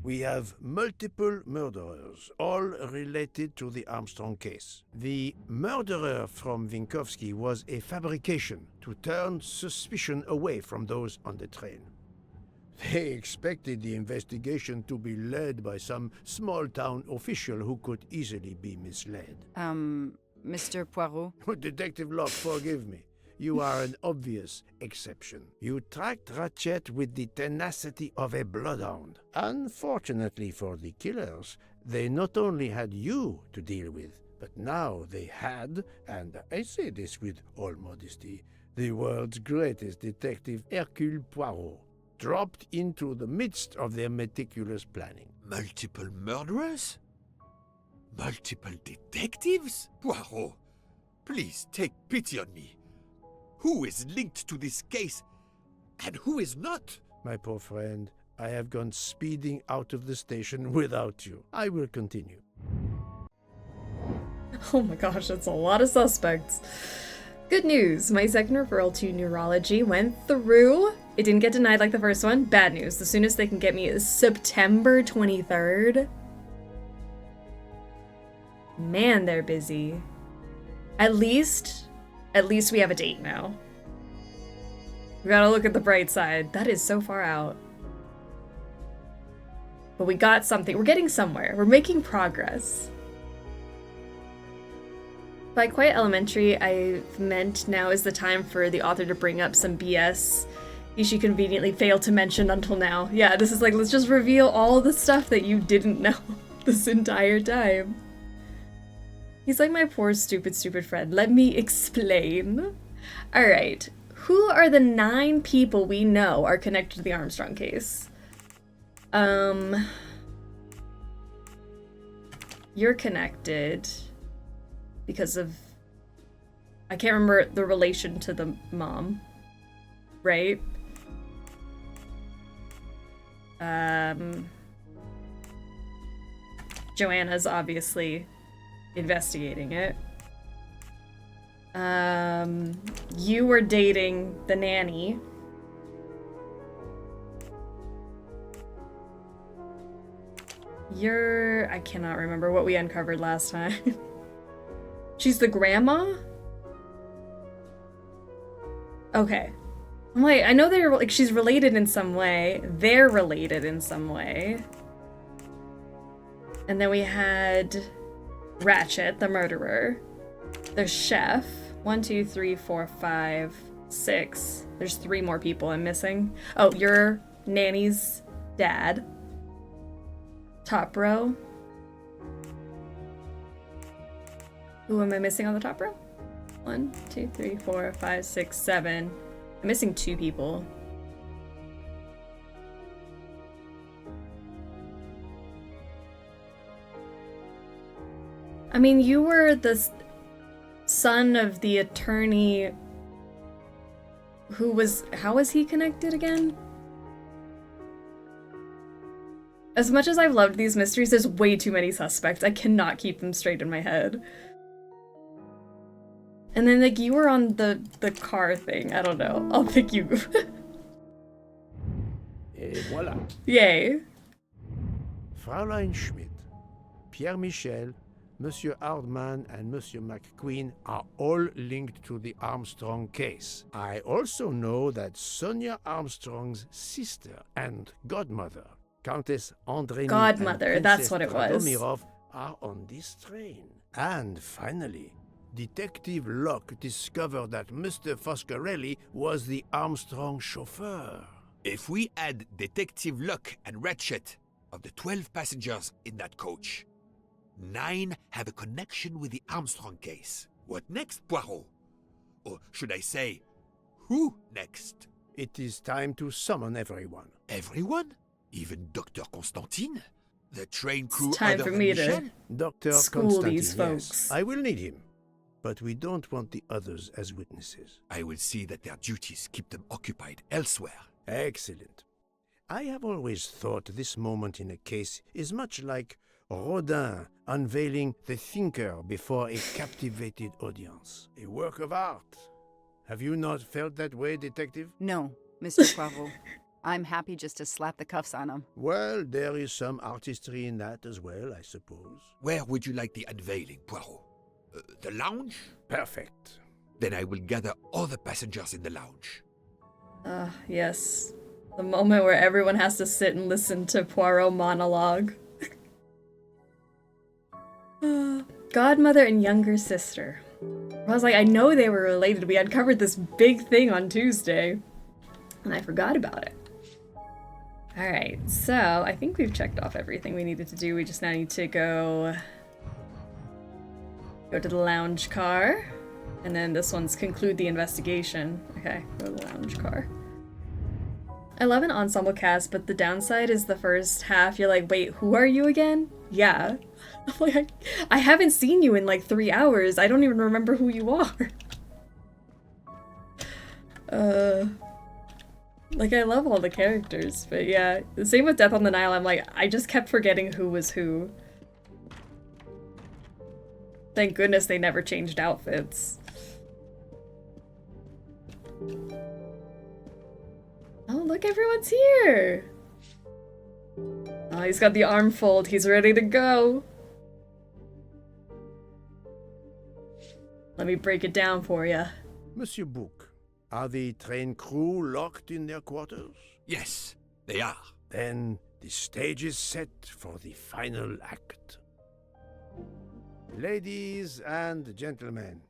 Speaker 1: we have multiple murderers, all related to the Armstrong case. The murderer from Vinkovsky was a fabrication to turn suspicion away from those on the train. They expected the investigation to be led by some small-town official who could easily be misled.
Speaker 19: Mr. Poirot?
Speaker 1: Detective Locke, forgive me. You are an obvious exception. You tracked Ratchet with the tenacity of a bloodhound. Unfortunately for the killers, they not only had you to deal with, but now they had, and I say this with all modesty, the world's greatest detective, Hercule Poirot, dropped into the midst of their meticulous planning.
Speaker 4: Multiple murderers? Multiple detectives? Poirot, please take pity on me. Who is linked to this case, and who is not?
Speaker 1: My poor friend, I have gone speeding out of the station without you. I will continue.
Speaker 3: Oh my gosh, that's a lot of suspects. Good news, my second referral to neurology went through. It didn't get denied like the first one. Bad news, the soonest they can get me is September 23rd. Man, they're busy. At least we have a date now. We gotta look at the bright side. That is so far out. But we got something. We're getting somewhere. We're making progress. By quite elementary, I've meant now is the time for the author to bring up some BS she conveniently failed to mention until now. Yeah, this is like, let's just reveal all the stuff that you didn't know this entire time. He's like my poor stupid friend. Let me explain. Alright, who are the 9 people we know are connected to the Armstrong case? You're connected because of, I can't remember the relation to the mom, right? Joanna's obviously investigating it. You were dating the nanny. I cannot remember what we uncovered last time. She's the grandma? Okay. I'm like, I know they're like, she's related in some way. They're related in some way. And then we had Ratchet, the murderer. There's Chef. 1, 2, 3, 4, 5, 6. There's 3 more people I'm missing. Oh, your nanny's dad. Top row. Who am I missing on the top row? 1, 2, 3, 4, 5, 6, 7. I'm missing 2 people. I mean, you were the son of the attorney who was... How was he connected again? As much as I've loved these mysteries, there's way too many suspects. I cannot keep them straight in my head. And then, like, you were on the car thing. I don't know. I'll pick you.
Speaker 1: Et voilà.
Speaker 3: Yay.
Speaker 1: Fraulein Schmidt, Pierre Michel, Monsieur Hardman, and Monsieur McQueen are all linked to the Armstrong case. I also know that Sonia Armstrong's sister and godmother, Countess Andreni
Speaker 3: Godmother,
Speaker 1: and
Speaker 3: that's
Speaker 1: Princess
Speaker 3: what it was.
Speaker 1: Dragomirov, are on this train. And finally, Detective Locke discovered that Mr. Foscarelli was the Armstrong chauffeur.
Speaker 4: If we add Detective Locke and Ratchet, of the 12 passengers in that coach, 9 have a connection with the Armstrong case. What next, Poirot? Or should I say, who next?
Speaker 1: It is time to summon everyone.
Speaker 4: Everyone? Even Dr. Constantine? The train crew
Speaker 3: It's time
Speaker 4: other
Speaker 3: for
Speaker 4: than
Speaker 3: me
Speaker 4: Michel?
Speaker 3: to
Speaker 1: Dr.
Speaker 3: school
Speaker 1: Constantine,
Speaker 3: these folks.
Speaker 1: yes. I will need him. But we don't want the others as witnesses.
Speaker 4: I will see that their duties keep them occupied elsewhere.
Speaker 1: Excellent. I have always thought this moment in a case is much like Rodin unveiling the thinker before a captivated audience. A work of art. Have you not felt that way, Detective?
Speaker 21: No, Mr. Poirot. I'm happy just to slap the cuffs on him.
Speaker 1: Well, there is some artistry in that as well, I suppose.
Speaker 4: Where would you like the unveiling, Poirot? The lounge?
Speaker 1: Perfect.
Speaker 4: Then I will gather all the passengers in the lounge.
Speaker 3: Yes. The moment where everyone has to sit and listen to Poirot monologue. Godmother and younger sister. I was like, I know they were related. We had covered this big thing on Tuesday, and I forgot about it. Alright, so I think we've checked off everything we needed to do. We just now need to go to the lounge car. And then this one's conclude the investigation. Okay, go to the lounge car. I love an ensemble cast, but the downside is the first half, you're like, wait, who are you again? Yeah. I'm like, I haven't seen you in like 3 hours. I don't even remember who you are. Like, I love all the characters, but yeah. The same with Death on the Nile, I'm like, I just kept forgetting who was who. Thank goodness they never changed outfits. Oh, look, everyone's here! Oh, he's got the arm fold. He's ready to go. Let me break it down for you.
Speaker 1: Monsieur Bouc, are the train crew locked in their quarters?
Speaker 4: Yes, they are.
Speaker 1: Then the stage is set for the final act. Ladies and gentlemen,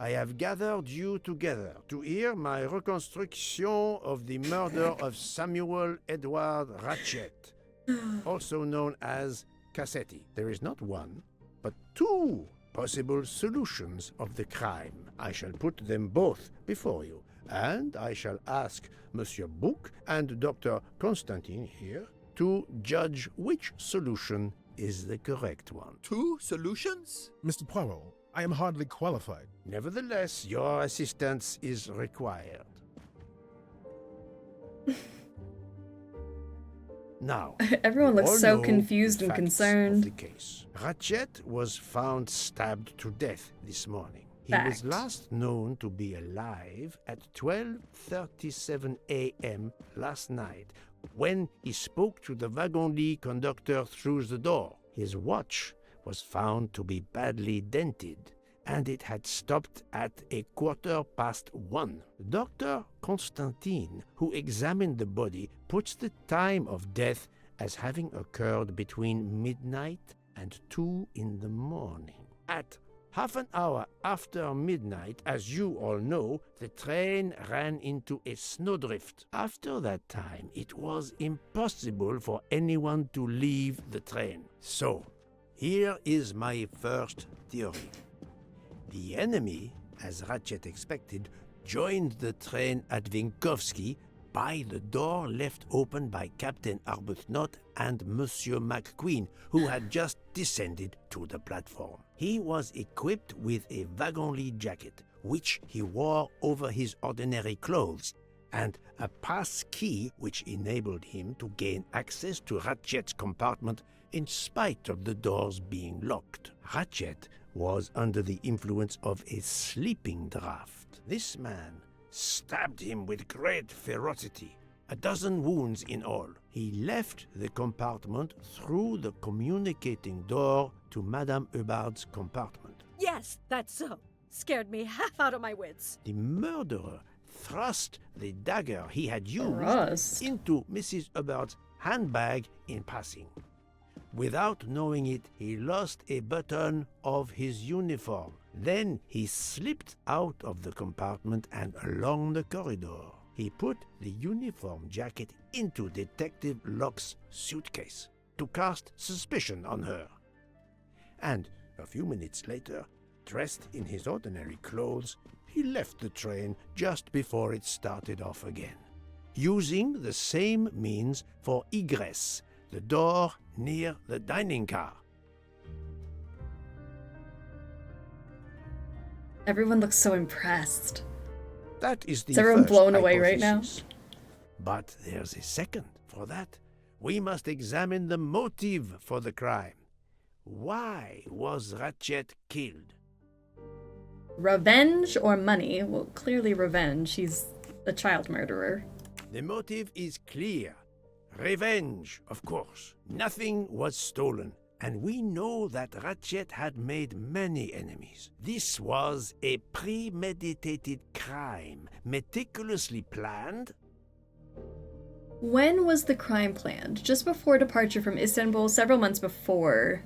Speaker 1: I have gathered you together to hear my reconstruction of the murder of Samuel Edward Ratchet, also known as Cassetti. There is not one, but two possible solutions of the crime. I shall put them both before you, and I shall ask Monsieur Bouc and Dr. Constantine here to judge which solution is the correct one.
Speaker 4: Two solutions?
Speaker 16: Mr. Poirot, I am hardly qualified.
Speaker 1: Nevertheless, your assistance is required. Now,
Speaker 3: everyone looks
Speaker 1: all
Speaker 3: so
Speaker 1: know
Speaker 3: confused
Speaker 1: the
Speaker 3: and
Speaker 1: facts
Speaker 3: concerned.
Speaker 1: of the case. Ratchet was found stabbed to death this morning. He was
Speaker 3: Fact.
Speaker 1: last known to be alive at 12:37 a.m. last night when he spoke to the wagon-lit conductor through the door. His watch was found to be badly dented, and it had stopped at 1:15. Dr. Constantine, who examined the body, puts the time of death as having occurred between midnight and 2 in the morning. At half an hour after midnight, as you all know, the train ran into a snowdrift. After that time, it was impossible for anyone to leave the train. So, here is my first theory. The enemy, as Ratchet expected, joined the train at Vinkovsky by the door left open by Captain Arbuthnot and Monsieur McQueen, who had just descended to the platform. He was equipped with a wagon-lit jacket, which he wore over his ordinary clothes, and a pass key which enabled him to gain access to Ratchet's compartment in spite of the doors being locked. Ratchet was under the influence of a sleeping draught. This man stabbed him with great ferocity, 12 wounds in all. He left the compartment through the communicating door to Madame Hubbard's compartment.
Speaker 5: Yes, that's so. Scared me half out of my wits.
Speaker 1: The murderer thrust the dagger he had used
Speaker 3: Gross.
Speaker 1: into Mrs. Hubbard's handbag in passing. Without knowing it, he lost a button of his uniform. Then he slipped out of the compartment and along the corridor. He put the uniform jacket into Detective Locke's suitcase to cast suspicion on her. And a few minutes later, dressed in his ordinary clothes, he left the train just before it started off again, using the same means for egress, the door near the dining car.
Speaker 3: Everyone looks so impressed.
Speaker 1: That is the
Speaker 3: Is everyone
Speaker 1: first
Speaker 3: blown away right now?
Speaker 1: hypothesis. But there's a second. For that, we must examine the motive for the crime. Why was Ratchet killed?
Speaker 3: Revenge or money? Well, clearly revenge. He's a child murderer.
Speaker 1: The motive is clear. Revenge, of course. Nothing was stolen. And we know that Ratchet had made many enemies. This was a premeditated crime, meticulously planned.
Speaker 3: When was the crime planned? Just before departure from Istanbul, several months before.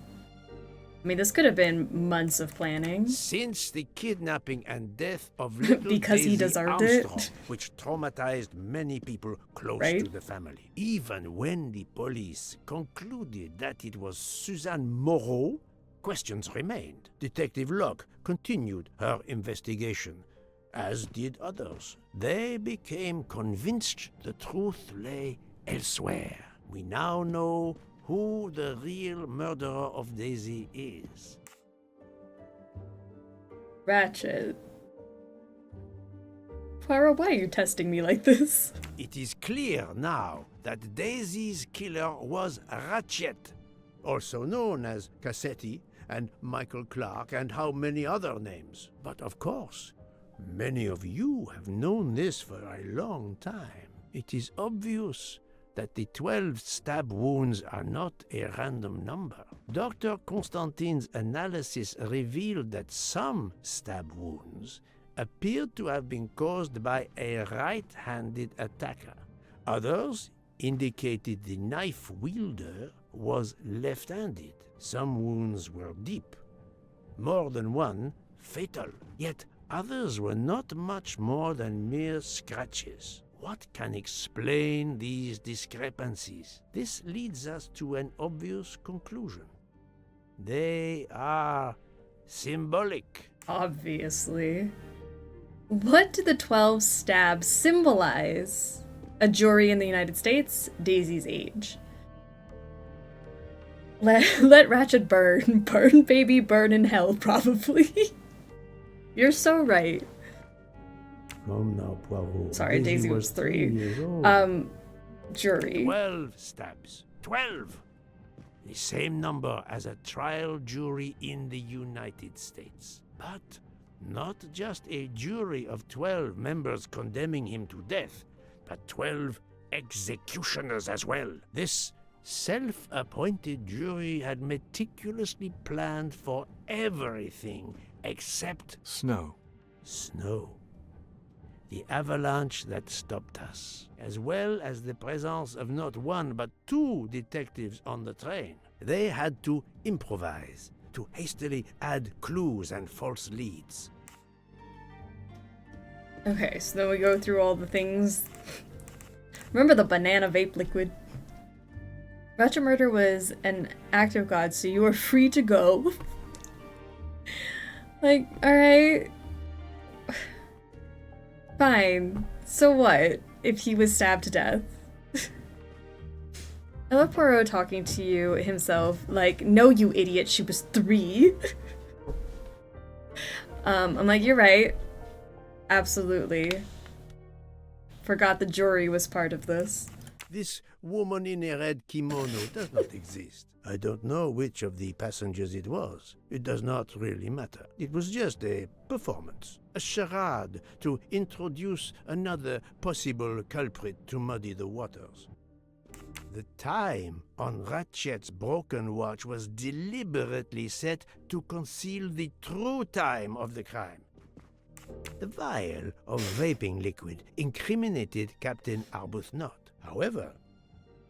Speaker 3: I mean, this could have been months of planning.
Speaker 1: Since the kidnapping and death of little
Speaker 3: Because he
Speaker 1: Daisy
Speaker 3: deserved
Speaker 1: Armstrong,
Speaker 3: it.
Speaker 1: which traumatized many people close
Speaker 3: Right?
Speaker 1: to the family. Even when the police concluded that it was Suzanne Moreau, questions remained. Detective Locke continued her investigation, as did others. They became convinced the truth lay elsewhere. We now know who the real murderer of Daisy is.
Speaker 3: Ratchet. Poirot, why are you testing me like this?
Speaker 1: It is clear now that Daisy's killer was Ratchet, also known as Cassetti and Michael Clark and how many other names. But of course, many of you have known this for a long time. It is obvious that the 12 stab wounds are not a random number. Dr. Constantine's analysis revealed that some stab wounds appeared to have been caused by a right-handed attacker. Others indicated the knife wielder was left-handed. Some wounds were deep, more than one fatal, yet others were not much more than mere scratches. What can explain these discrepancies? This leads us to an obvious conclusion. They are symbolic.
Speaker 3: Obviously. What do the 12 stabs symbolize? A jury in the United States, Daisy's age. Let Ratchet burn. Burn, baby, burn in hell, probably. You're so right.
Speaker 1: Come now, Poirot.
Speaker 3: Sorry, Daisy was 3.
Speaker 1: years old.
Speaker 3: Jury.
Speaker 1: 12 stabs. 12! The same number as a trial jury in the United States. But not just a jury of 12 members condemning him to death, but 12 executioners as well. This self-appointed jury had meticulously planned for everything except
Speaker 9: snow.
Speaker 1: Snow. The avalanche that stopped us, as well as the presence of not one but 2 detectives on the train. They had to improvise, to hastily add clues and false leads.
Speaker 3: Okay, so then we go through all the things. Remember the banana vape liquid? Ratchet murder was an act of God, so you are free to go. Like, alright. Fine. So what if he was stabbed to death? I love Poirot talking to you himself, like, no, you idiot, she was 3. I'm like, you're right. Absolutely. Forgot the jury was part of this.
Speaker 1: This woman in a red kimono does not exist. I don't know which of the passengers it was. It does not really matter. It was just a performance, a charade to introduce another possible culprit to muddy the waters. The time on Ratchet's broken watch was deliberately set to conceal the true time of the crime. The vial of vaping liquid incriminated Captain Arbuthnot. However,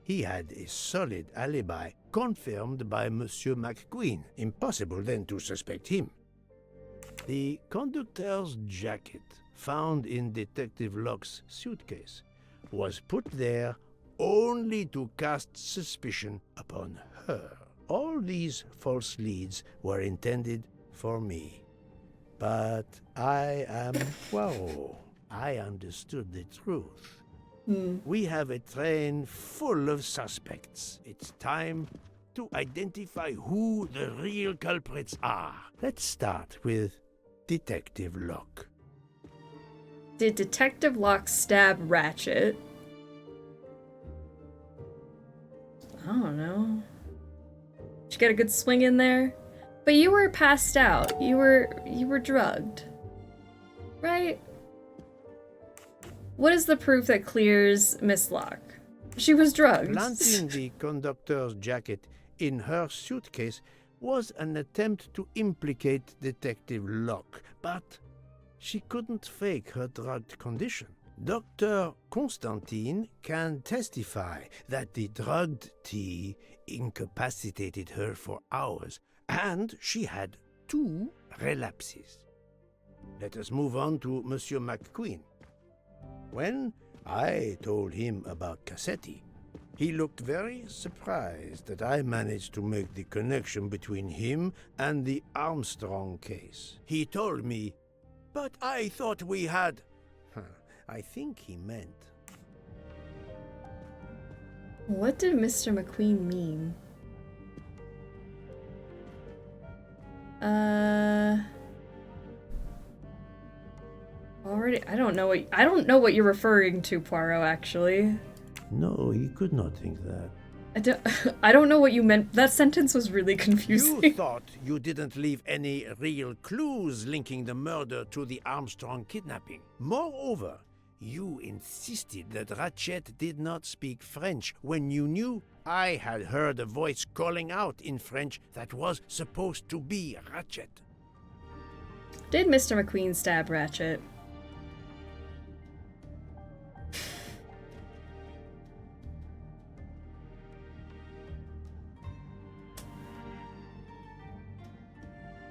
Speaker 1: he had a solid alibi confirmed by Monsieur McQueen. Impossible then to suspect him. The conductor's jacket, found in Detective Locke's suitcase, was put there only to cast suspicion upon her. All these false leads were intended for me. But I am Poirot. I understood the truth. We have a train full of suspects. It's time to identify who the real culprits are. Let's start with Detective Locke.
Speaker 3: Did Detective Locke stab Ratchet? I don't know. Did you get a good swing in there? But you were passed out. You were drugged. Right? What is the proof that clears Miss Locke? She was drugged.
Speaker 1: Planting the conductor's jacket in her suitcase was an attempt to implicate Detective Locke, but she couldn't fake her drugged condition. Dr. Constantine can testify that the drugged tea incapacitated her for hours, and she had 2 relapses. Let us move on to Monsieur McQueen. When I told him about Cassetti, he looked very surprised that I managed to make the connection between him and the Armstrong case. He told me, "But I thought we had..." I think he meant...
Speaker 3: What did Mr. McQueen mean? Already, I don't know what you're referring to, Poirot, actually.
Speaker 1: No, he could not think that.
Speaker 3: I don't know what you meant. That sentence was really confusing.
Speaker 1: You thought you didn't leave any real clues linking the murder to the Armstrong kidnapping. Moreover, you insisted that Ratchet did not speak French when you knew I had heard a voice calling out in French that was supposed to be Ratchet.
Speaker 3: Did Mr. McQueen stab Ratchet?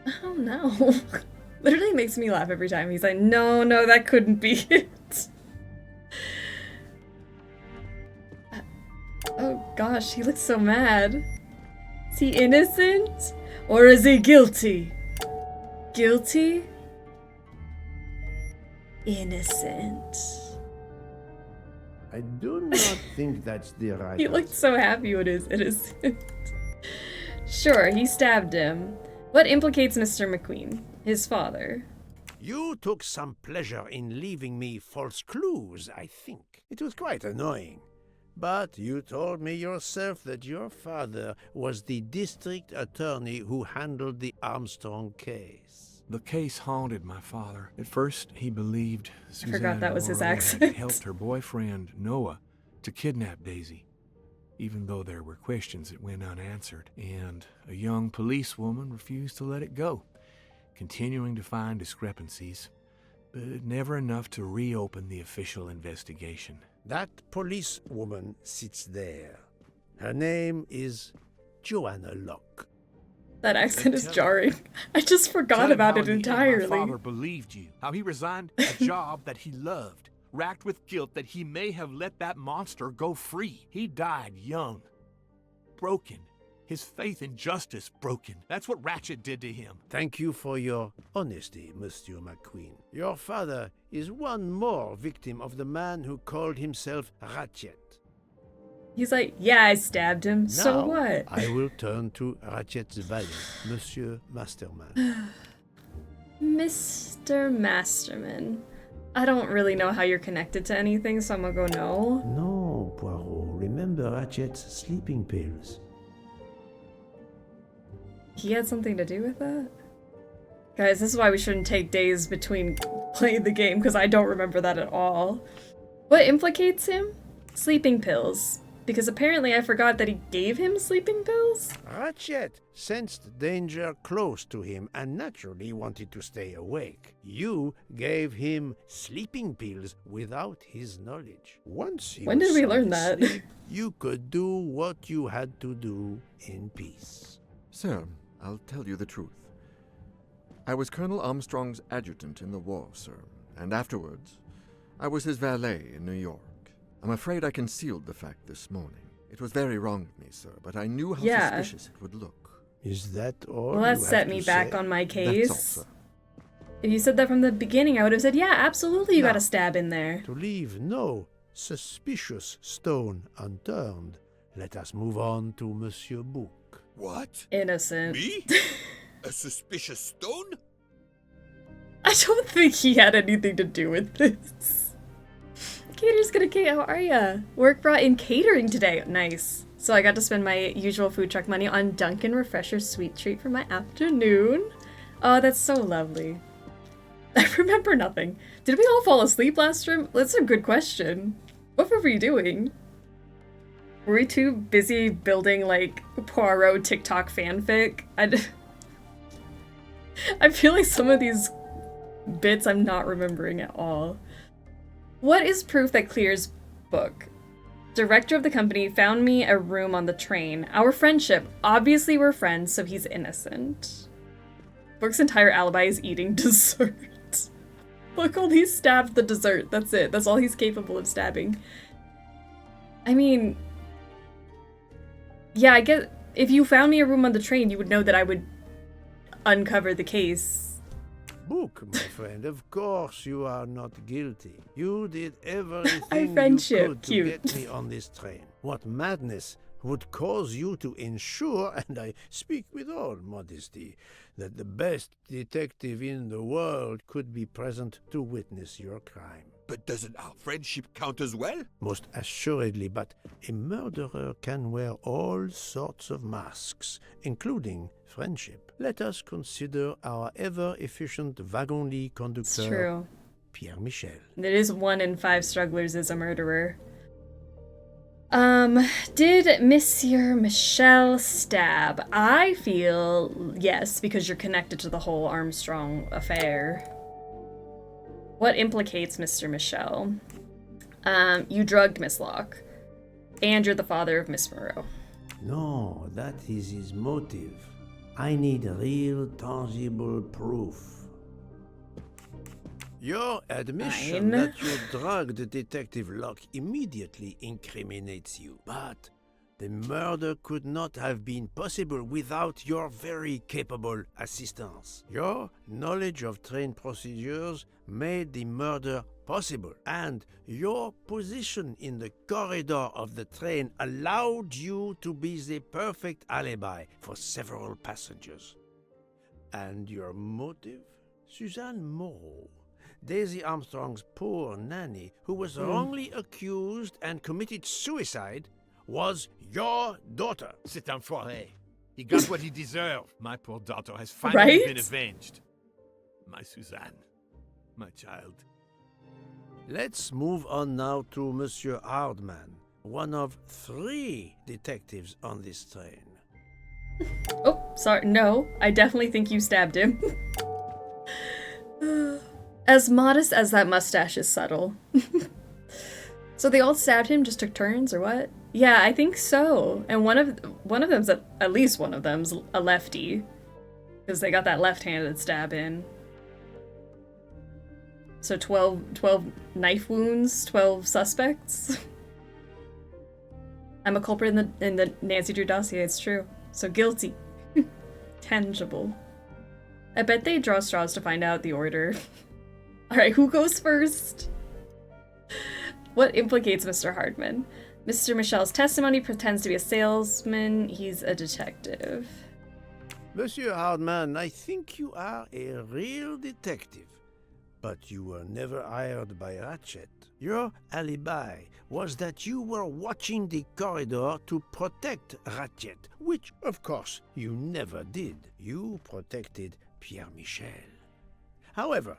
Speaker 3: I don't know. Literally makes me laugh every time. He's like, no, that couldn't be it. Oh gosh, he looks so mad. Is he innocent? Or is he guilty? Guilty? Innocent.
Speaker 1: I do not think that's the right
Speaker 3: He looked so happy when his innocent. Sure, he stabbed him. What implicates Mr. McQueen? His father.
Speaker 1: You took some pleasure in leaving me false clues, I think. It was quite annoying. But you told me yourself that your father was the district attorney who handled the Armstrong case.
Speaker 9: The case haunted my father. At first, he believed Suzanne
Speaker 3: forgot that was his
Speaker 9: Poirot
Speaker 3: accent.
Speaker 9: had helped her boyfriend, Noah, to kidnap Daisy, even though there were questions that went unanswered, and a young policewoman refused to let it go, continuing to find discrepancies, but never enough to reopen the official investigation.
Speaker 1: That policewoman sits there. Her name is Joanna Locke.
Speaker 3: That accent is jarring. I just forgot about it entirely.
Speaker 9: My father believed you, how he resigned a job that he loved, racked with guilt that he may have let that monster go free. He died young, broken, his faith in justice broken. That's what Ratchet did to him.
Speaker 1: Thank you for your honesty, Monsieur McQueen. Your father is one more victim of the man who called himself Ratchet.
Speaker 3: He's like, yeah, I stabbed him. So
Speaker 1: Now,
Speaker 3: what?
Speaker 1: I will turn to Ratchet's valet, Monsieur Masterman.
Speaker 3: Mr. Masterman. I don't really know how you're connected to anything, so I'm gonna go no.
Speaker 1: No, Poirot. Remember Ratchet's sleeping pills.
Speaker 3: He had something to do with that? Guys, this is why we shouldn't take days between playing the game, because I don't remember that at all. What implicates him? Sleeping pills. Because apparently I forgot that he gave him sleeping pills?
Speaker 1: Ratchet sensed danger close to him and naturally wanted to stay awake. You gave him sleeping pills without his knowledge. Once he
Speaker 3: When
Speaker 1: was
Speaker 3: did we
Speaker 1: sound
Speaker 3: learn that?
Speaker 1: asleep, you could do what you had to do in peace.
Speaker 8: Sir, I'll tell you the truth. I was Colonel Armstrong's adjutant in the war, sir, and afterwards, I was his valet in New York. I'm afraid I concealed the fact this morning. It was very wrong of me, sir, but I knew how suspicious it would look.
Speaker 1: Is that all?
Speaker 3: Well, that
Speaker 1: you
Speaker 3: set
Speaker 1: have
Speaker 3: me
Speaker 1: to
Speaker 3: back
Speaker 1: say?
Speaker 3: on my case.
Speaker 8: That's all, sir.
Speaker 3: If you said that from the beginning, I would have said, yeah, absolutely, you got a stab in there.
Speaker 1: To leave no suspicious stone unturned, let us move on to Monsieur Bouc.
Speaker 4: What?
Speaker 3: Innocent.
Speaker 4: Me? A suspicious stone?
Speaker 3: I don't think he had anything to do with this. Cater's gonna cake. How are ya? Work brought in catering today. Nice. So I got to spend my usual food truck money on Dunkin' Refresher sweet treat for my afternoon. Oh, that's so lovely. I remember nothing. Did we all fall asleep last stream? That's a good question. What were we doing? Were we too busy building, like, Poirot TikTok fanfic? I feel like some of these bits I'm not remembering at all. What is proof that clears book? Director of the company found me a room on the train. Our friendship. Obviously we're friends, so he's innocent. Book's entire alibi is eating dessert. Look, only stabbed the dessert. That's it. That's all he's capable of stabbing. I mean... yeah, I guess if you found me a room on the train, you would know that I would uncover the case.
Speaker 1: Book, my friend, of course you are not guilty. You did everything
Speaker 3: friendship,
Speaker 1: you could to
Speaker 3: cute.
Speaker 1: get me on this train. What madness would cause you to ensure, and I speak with all modesty, that the best detective in the world could be present to witness your crime?
Speaker 4: But doesn't our friendship count as well?
Speaker 1: Most assuredly, but a murderer can wear all sorts of masks, including friendship. Let us consider our ever-efficient wagon-lit conductor,
Speaker 3: It's true.
Speaker 1: Pierre Michel.
Speaker 3: It is 1 in 5 strugglers is a murderer. Did Monsieur Michel stab? I feel yes, because you're connected to the whole Armstrong affair. What implicates Mr. Michel? You drugged Miss Locke. And you're the father of Miss Moreau.
Speaker 1: No, that is his motive. I need real, tangible proof. Your admission
Speaker 3: Fine.
Speaker 1: that you drugged Detective Locke immediately incriminates you. But the murder could not have been possible without your very capable assistance. Your knowledge of train procedures made the murder possible, and your position in the corridor of the train allowed you to be the perfect alibi for several passengers. And your motive? Suzanne Moreau, Daisy Armstrong's poor nanny, who was wrongly accused and committed suicide, was your daughter.
Speaker 9: C'est un foiré. He got what he deserved. My poor daughter has finally been
Speaker 3: Right?
Speaker 9: avenged. My Suzanne. My child.
Speaker 1: Let's move on now to Monsieur Hardman, one of 3 detectives on this train.
Speaker 3: Oh, sorry. No, I definitely think you stabbed him. As modest as that mustache is subtle. So they all stabbed him, just took turns, or what? Yeah, I think so. And one of them's at least one of them's a lefty, because they got that left-handed stab in. So 12 knife wounds, 12 suspects. I'm a culprit in the Nancy Drew dossier. It's true. So guilty, tangible. I bet they draw straws to find out the order. All right, who goes first? What implicates Mr. Hardman? Mr. Michel's testimony pretends to be a salesman. He's a detective.
Speaker 1: Monsieur Hardman, I think you are a real detective, but you were never hired by Ratchet. Your alibi was that you were watching the corridor to protect Ratchet, which, of course, you never did. You protected Pierre Michel. However,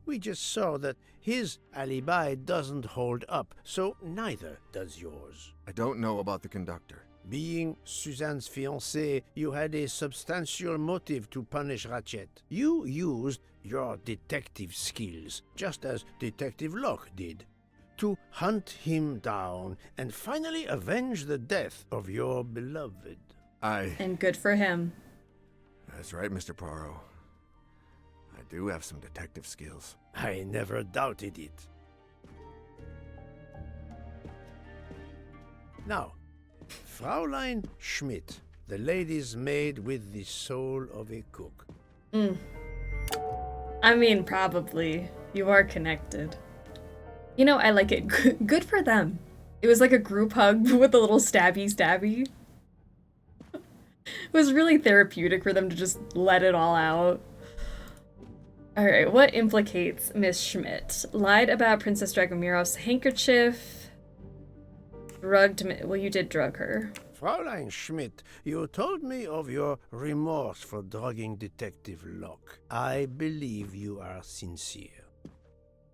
Speaker 1: we just saw that his alibi doesn't hold up, so neither does yours.
Speaker 8: I don't know about the conductor.
Speaker 1: Being Suzanne's fiancé, you had a substantial motive to punish Ratchet. You used your detective skills, just as Detective Locke did, to hunt him down and finally avenge the death of your beloved.
Speaker 3: And good for him.
Speaker 8: That's right, Mr. Poirot. I do have some detective skills.
Speaker 1: I never doubted it. Now, Fraulein Schmidt, the lady's maid with the soul of a cook.
Speaker 3: I mean, probably. You are connected. You know, I like it. Good for them. It was like a group hug with a little stabby. It was really therapeutic for them to just let it all out. Alright, what implicates Miss Schmidt? Lied about Princess Dragomirov's handkerchief. Drugged... Well, you did drug her.
Speaker 1: Fräulein Schmidt, you told me of your remorse for drugging Detective Locke. I believe you are sincere.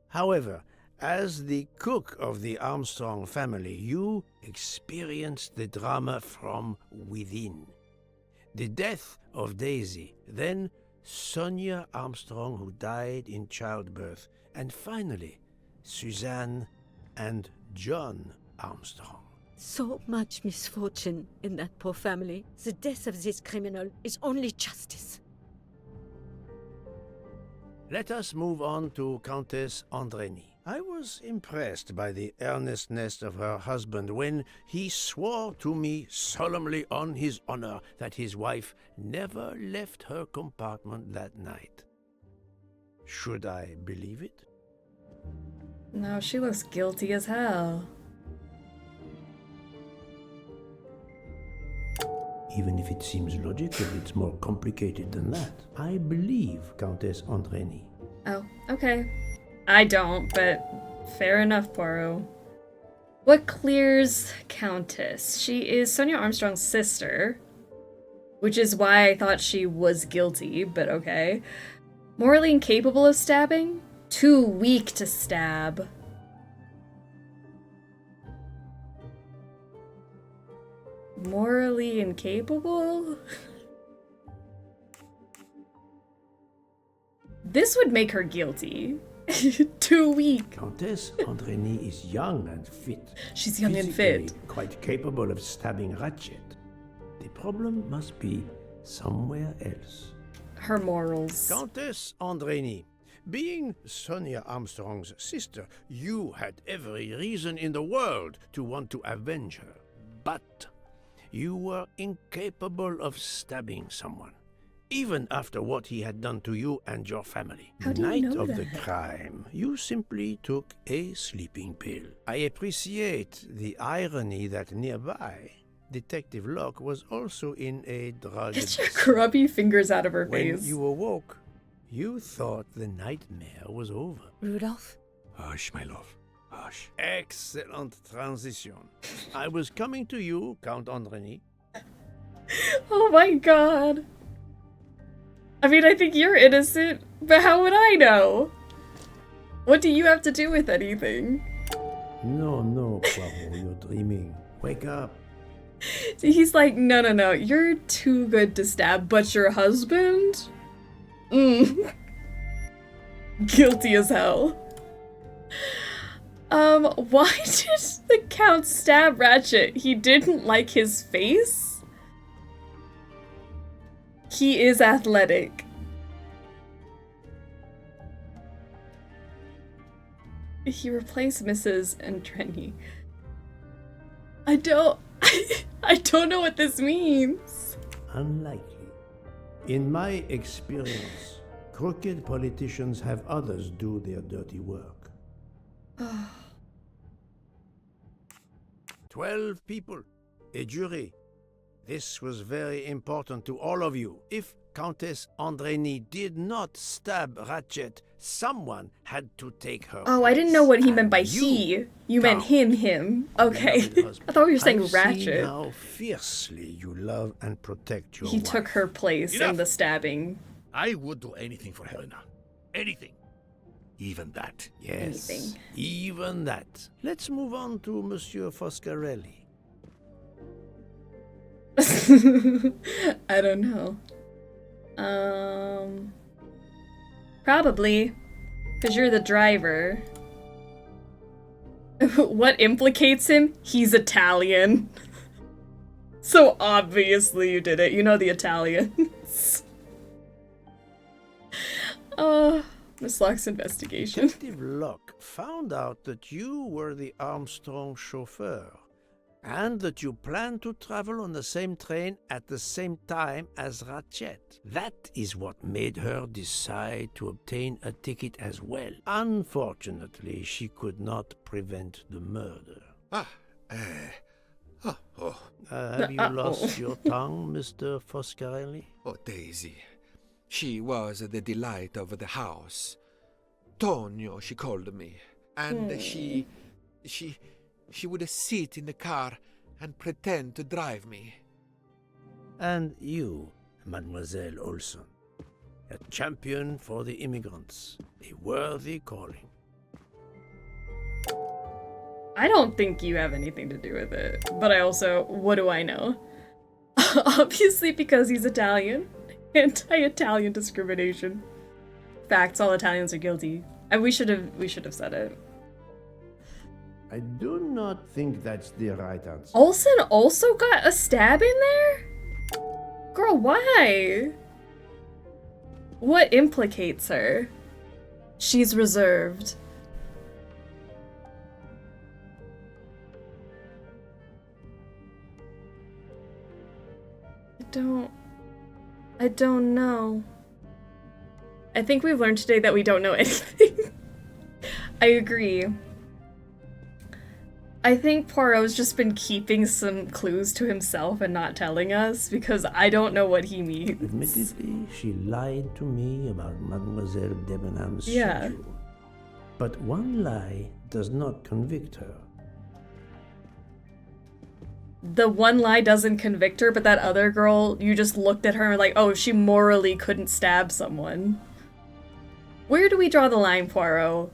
Speaker 1: However, as the cook of the Armstrong family, you experienced the drama from within. The death of Daisy, then Sonia Armstrong, who died in childbirth, and finally, Suzanne and John Armstrong.
Speaker 5: So much misfortune in that poor family. The death of this criminal is only justice.
Speaker 1: Let us move on to Countess Andreni. I was impressed by the earnestness of her husband when he swore to me solemnly on his honor that his wife never left her compartment that night. Should I believe it?
Speaker 3: No, she looks guilty as hell.
Speaker 1: Even if it seems logical, it's more complicated than that. I believe Countess Andreni.
Speaker 3: Oh, okay. I don't, but fair enough, Poirot. What clears Countess? She is Sonia Armstrong's sister, which is why I thought she was guilty, but okay. Morally incapable of stabbing? Too weak to stab. Morally incapable? This would make her guilty. Too weak.
Speaker 1: Countess Andreni is young and fit.
Speaker 3: She's young and fit.
Speaker 1: Quite capable of stabbing Ratchet. The problem must be somewhere else.
Speaker 3: Her morals.
Speaker 1: Countess Andreni, being Sonia Armstrong's sister, you had every reason in the world to want to avenge her. But you were incapable of stabbing someone, even after what he had done to you and your family.
Speaker 3: How do
Speaker 1: The
Speaker 3: you
Speaker 1: night
Speaker 3: know
Speaker 1: of
Speaker 3: that?
Speaker 1: the crime, you simply took a sleeping pill. I appreciate the irony that nearby, Detective Locke was also in a drug.
Speaker 3: Get your grubby fingers out of her
Speaker 1: When
Speaker 3: face.
Speaker 1: you awoke, you thought the nightmare was over.
Speaker 11: Rudolph?
Speaker 9: Hush, my love. Hush.
Speaker 1: Excellent transition. I was coming to you, Count Andreni.
Speaker 3: Oh my god. I mean, I think you're innocent, but how would I know? What do you have to do with anything?
Speaker 1: No, Poirot, you're dreaming. Wake up.
Speaker 3: He's like, no, you're too good to stab, but your husband? Guilty as hell. Why did the Count stab Ratchet? He didn't like his face? He is athletic. He replaced Mrs. Andreni. I don't know what this means.
Speaker 1: Unlikely. In my experience, crooked politicians have others do their dirty work. 12 people, a jury. This was very important to all of you. If Countess Andreni did not stab Ratchet, someone had to take her
Speaker 3: Oh, I didn't know what he meant by
Speaker 1: You
Speaker 3: he. You meant him. Okay. I thought you were saying
Speaker 1: I've seen
Speaker 3: Ratchet.
Speaker 1: how fiercely you love and protect your
Speaker 3: He
Speaker 1: wife.
Speaker 3: took her place in the stabbing.
Speaker 2: I would do anything for Helena. Anything. Even that.
Speaker 1: Yes,
Speaker 3: Anything.
Speaker 1: even that. Let's move on to Monsieur Foscarelli.
Speaker 3: I don't know. Probably. Because you're the driver. What implicates him? He's Italian. So obviously you did it. You know the Italians. Miss Locke's investigation.
Speaker 1: Detective Locke found out that you were the Armstrong chauffeur, and that you planned to travel on the same train at the same time as Ratchet. That is what made her decide to obtain a ticket as well. Unfortunately, she could not prevent the murder. Have you lost your tongue, Mr. Foscarelli?
Speaker 4: Oh, Daisy. She was the delight of the house. Tonio, she called me. And she would sit in the car and pretend to drive me.
Speaker 1: And you, Mademoiselle Olson, a champion for the immigrants, a worthy calling.
Speaker 3: I don't think you have anything to do with it, but I also, what do I know? Obviously because he's Italian. Anti-Italian discrimination. Facts, all Italians are guilty. And we should have said it.
Speaker 1: I do not think that's the right answer.
Speaker 3: Olsen also got a stab in there? Girl, why? What implicates her? She's reserved. I don't know. I think we've learned today that we don't know anything. I agree. I think Poirot's just been keeping some clues to himself and not telling us because I don't know what he means.
Speaker 1: Admittedly, she lied to me about Mademoiselle Debenham's schedule. But one lie does not convict her.
Speaker 3: The one lie doesn't convict her, but that other girl, you just looked at her and like, oh, she morally couldn't stab someone. Where do we draw the line, Poirot?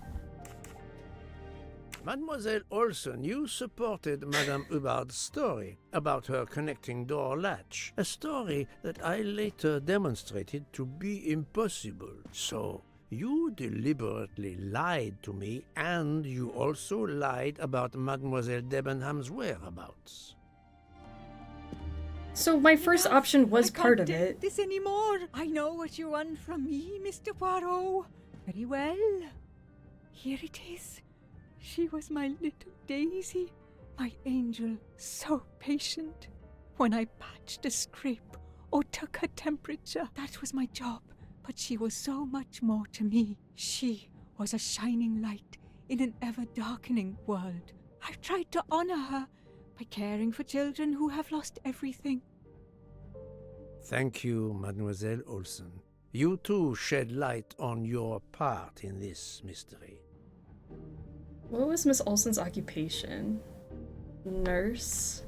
Speaker 1: Mademoiselle Olson, you supported Madame Hubbard's story about her connecting door latch, a story that I later demonstrated to be impossible. So, you deliberately lied to me, and you also lied about Mademoiselle Debenham's whereabouts.
Speaker 3: So my first option was part of it.
Speaker 14: I can't take this anymore. I know what you want from me, Mr. Poirot. Very well. Here it is. She was my little Daisy, my angel, so patient. When I patched a scrape or took her temperature, that was my job. But she was so much more to me. She was a shining light in an ever-darkening world. I've tried to honor her by caring for children who have lost everything.
Speaker 1: Thank you, Mademoiselle Olson. You too shed light on your part in this mystery.
Speaker 3: What was Miss Olsen's occupation? Nurse?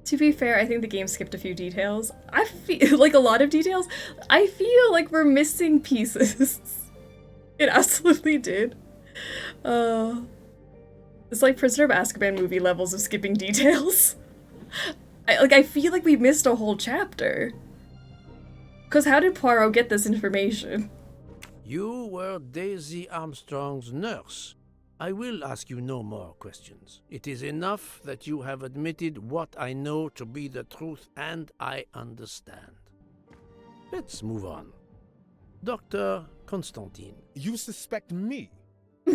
Speaker 3: To be fair, I think the game skipped a few details. I feel like a lot of details. I feel like we're missing pieces. It absolutely did. It's like Prisoner of Azkaban movie levels of skipping details. I feel like we missed a whole chapter. Cause how did Poirot get this information?
Speaker 1: You were Daisy Armstrong's nurse. I will ask you no more questions. It is enough that you have admitted what I know to be the truth, and I understand. Let's move on. Dr. Constantine.
Speaker 16: You suspect me?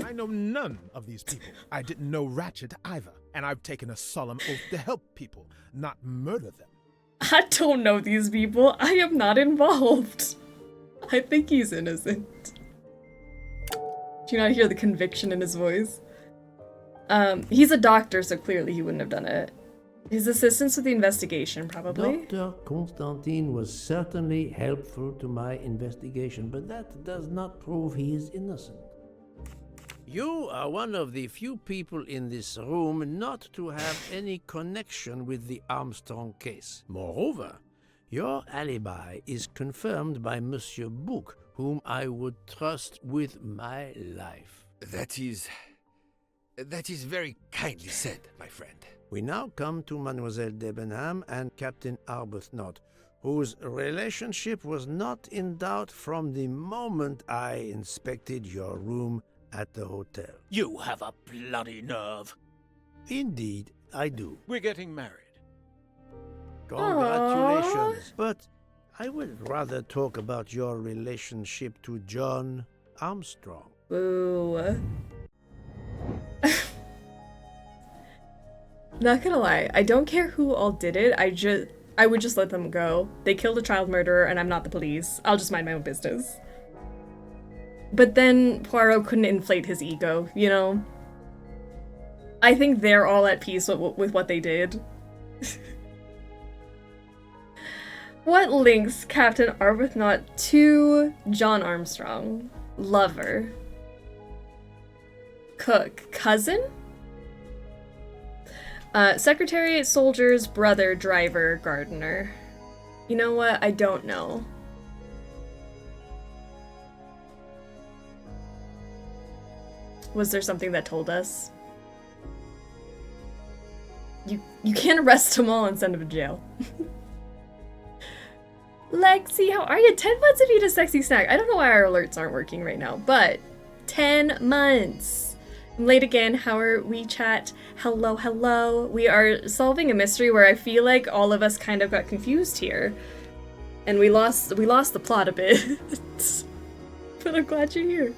Speaker 16: I know none of these people. I didn't know Ratchet either, and I've taken a solemn oath to help people, not murder them.
Speaker 3: I don't know these people. I am not involved. I think he's innocent. Do you not hear the conviction in his voice? He's a doctor, so clearly he wouldn't have done it. His assistance with the investigation, probably.
Speaker 1: Dr. Constantine was certainly helpful to my investigation, but that does not prove he is innocent. You are one of the few people in this room not to have any connection with the Armstrong case. Moreover, your alibi is confirmed by Monsieur Bouc, whom I would trust with my life.
Speaker 4: That is very kindly said, my friend.
Speaker 1: We now come to Mademoiselle Debenham and Captain Arbuthnot, whose relationship was not in doubt from the moment I inspected your room at the hotel.
Speaker 2: You have a bloody nerve.
Speaker 1: Indeed, I do.
Speaker 2: We're getting married.
Speaker 1: Congratulations. Aww. But I would rather talk about your relationship to John Armstrong.
Speaker 3: Boo. Not gonna lie, I don't care who all did it, I would just let them go. They killed a child murderer and I'm not the police. I'll just mind my own business. But then Poirot couldn't inflate his ego, you know? I think they're all at peace with what they did. What links Captain Arbuthnot to John Armstrong? Lover. Cook. Cousin? Secretary, soldiers, brother, driver, gardener. You know what? I don't know. Was there something that told us? You can't arrest them all and send them to jail. Lexi, how are you? 10 months of eat a sexy snack. I don't know why our alerts aren't working right now, but 10 months. I'm late again. How are we, chat? Hello, hello. We are solving a mystery where I feel like all of us kind of got confused here. And we lost the plot a bit. But I'm glad you're here.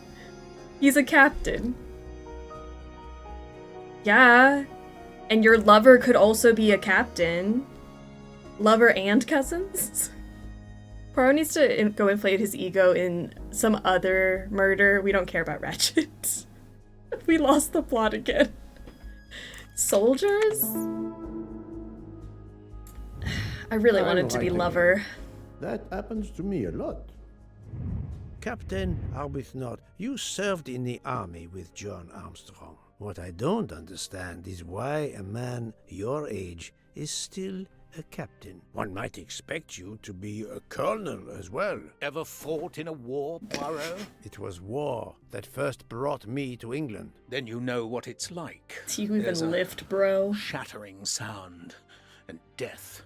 Speaker 3: He's a captain. Yeah. And your lover could also be a captain. Lover and cousins? Poirot needs to go inflate his ego in some other murder. We don't care about Ratchet. We lost the plot again. Soldiers? I really wanted to be lover.
Speaker 1: That happens to me a lot. Captain Arbuthnot, you served in the army with John Armstrong. What I don't understand is why a man your age is still a captain. One might expect you to be a colonel as well.
Speaker 2: Ever fought in a war, Poirot?
Speaker 1: It was war that first brought me to England.
Speaker 2: Then you know what it's like.
Speaker 3: Do you even lift, bro?
Speaker 2: Shattering sound, and death,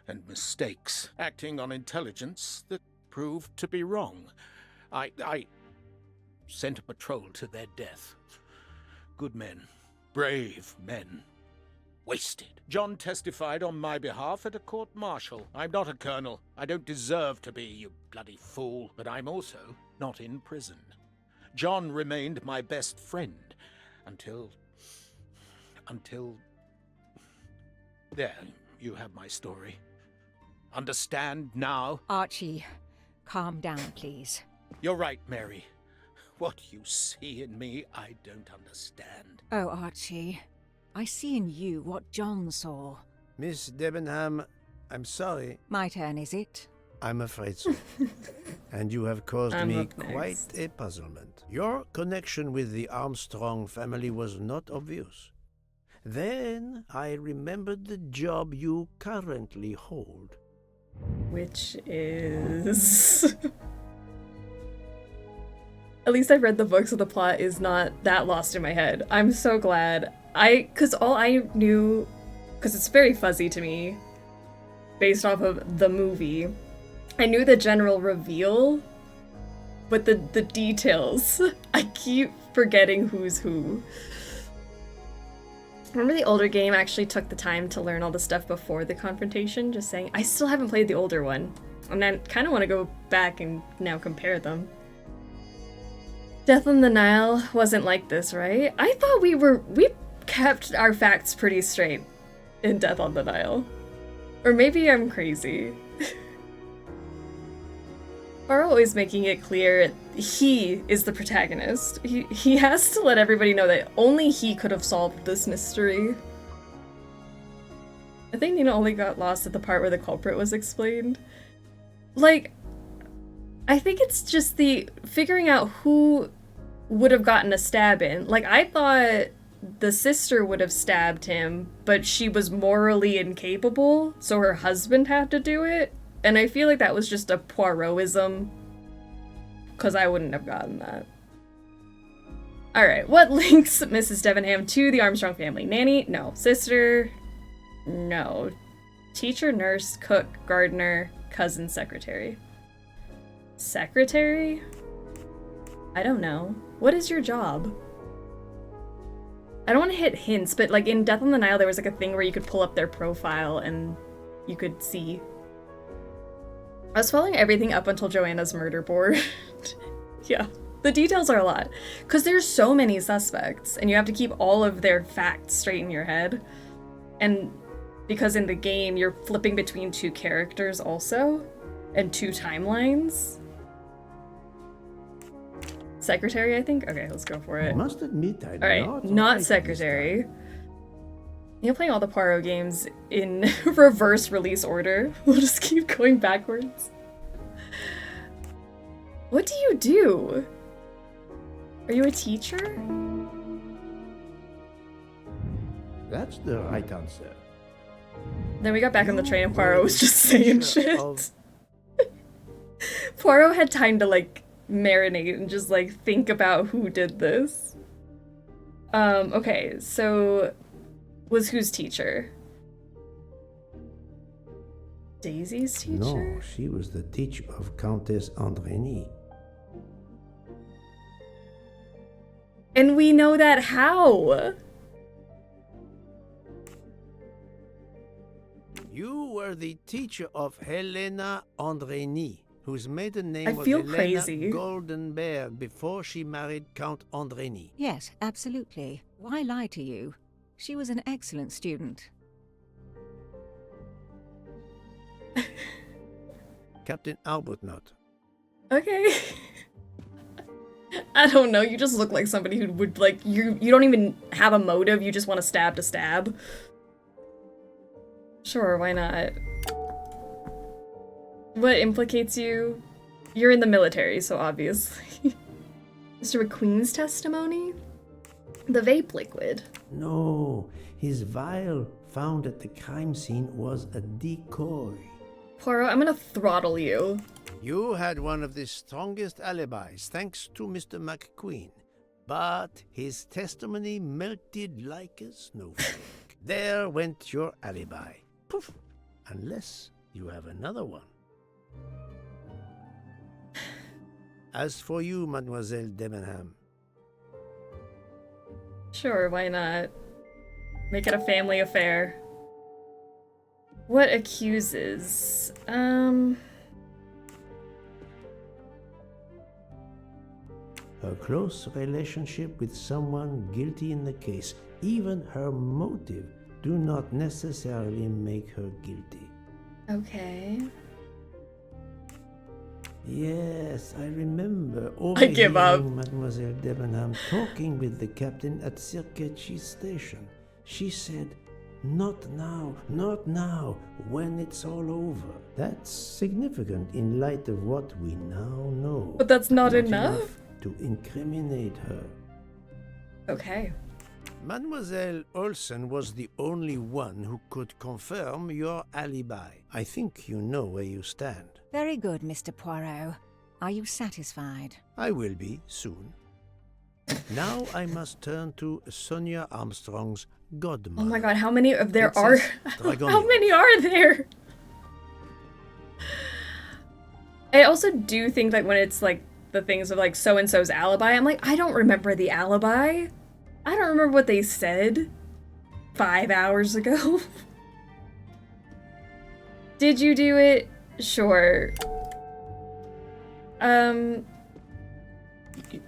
Speaker 2: and mistakes, acting on intelligence that proved to be wrong. I sent a patrol to their death. Good men, brave men, wasted. John testified on my behalf at a court-martial. I'm not a colonel. I don't deserve to be, you bloody fool. But I'm also not in prison. John remained my best friend until... There, you have my story. Understand now?
Speaker 14: Archie, calm down, please.
Speaker 2: You're right, Mary. What you see in me, I don't understand.
Speaker 14: Oh, Archie, I see in you what John saw.
Speaker 1: Miss Debenham, I'm sorry.
Speaker 14: My turn, is it?
Speaker 1: I'm afraid so. And you have caused me quite a puzzlement. Your connection with the Armstrong family was not obvious. Then I remembered the job you currently hold.
Speaker 3: Which is... At least I've read the book, so the plot is not that lost in my head. I'm so glad. Because all I knew, because it's very fuzzy to me, based off of the movie, I knew the general reveal, but the details, I keep forgetting who's who. Remember the older game actually took the time to learn all the stuff before the confrontation? Just saying, I still haven't played the older one. And I kind of want to go back and now compare them. Death on the Nile wasn't like this, right? I thought we kept our facts pretty straight in Death on the Nile. Or maybe I'm crazy. Poirot always making it clear he is the protagonist. He has to let everybody know that only he could have solved this mystery. I think Nina only got lost at the part where the culprit was explained. Like, I think it's just the figuring out who would have gotten a stab in. Like, I thought the sister would have stabbed him, but she was morally incapable, so her husband had to do it. And I feel like that was just a Poirotism, because I wouldn't have gotten that. Alright, what links Mrs. Debenham to the Armstrong family? Nanny? No. Sister? No. Teacher, nurse, cook, gardener, cousin, secretary. Secretary? I don't know. What is your job? I don't want to hit hints, but like in Death on the Nile, there was like a thing where you could pull up their profile and you could see. I was following everything up until Joanna's murder board. Yeah, the details are a lot. Because there's so many suspects, and you have to keep all of their facts straight in your head. And because in the game, you're flipping between two characters also, and two timelines. Secretary, I think? Okay, let's go for it.
Speaker 1: I must admit, I
Speaker 3: Alright, not secretary. You're playing all the Poirot games in reverse release order. We'll just keep going backwards. What do you do? Are you a teacher?
Speaker 1: That's the right answer.
Speaker 3: Then we got back on the train and Poirot was just saying shit. Poirot had time to like marinate and just like think about who did this. Okay, so was whose teacher? Daisy's teacher?
Speaker 1: No, she was the teacher of Countess Andrény.
Speaker 3: And we know that how?
Speaker 1: You were the teacher of Helena Andrény, whose maiden name
Speaker 3: I
Speaker 1: was
Speaker 3: feel
Speaker 1: Helena
Speaker 3: crazy.
Speaker 1: Goldenberg before she married Count Andrény.
Speaker 14: Yes, absolutely. Why lie to you? She was an excellent student.
Speaker 1: Captain Arbuthnot.
Speaker 3: Okay. I don't know, you just look like somebody who would like you don't even have a motive, you just want to stab. Sure, why not? What implicates you? You're in the military, so obviously. Mr. McQueen's testimony? The vape liquid.
Speaker 1: No, his vial found at the crime scene was a decoy.
Speaker 3: Poirot, I'm gonna throttle you.
Speaker 1: You had one of the strongest alibis, thanks to Mr. McQueen. But his testimony melted like a snowflake. There went your alibi. Poof! Unless you have another one. As for you, Mademoiselle Debenham.
Speaker 3: Sure, why not? Make it a family affair. What accuses?
Speaker 1: Her close relationship with someone guilty in the case, even her motive, do not necessarily make her guilty.
Speaker 3: Okay.
Speaker 1: Yes, I remember
Speaker 3: I give up.
Speaker 1: overhearing Mademoiselle Debenham talking with the captain at Circuitry Station. She said, "Not now, not now, when it's all over." That's significant in light of what we now know.
Speaker 3: But that's not enough?
Speaker 1: To incriminate her.
Speaker 3: Okay.
Speaker 1: Mademoiselle Olsen was the only one who could confirm your alibi. I think you know where you stand.
Speaker 14: Very good, Mr. Poirot. Are you satisfied?
Speaker 1: I will be soon. Now I must turn to Sonia Armstrong's godmother.
Speaker 3: Oh my god, how many of there are?
Speaker 1: Princess
Speaker 3: How many are there? I also do think that when it's like the things of like so-and-so's alibi, I'm like, I don't remember the alibi. I don't remember what they said 5 hours ago. Did you do it? Sure.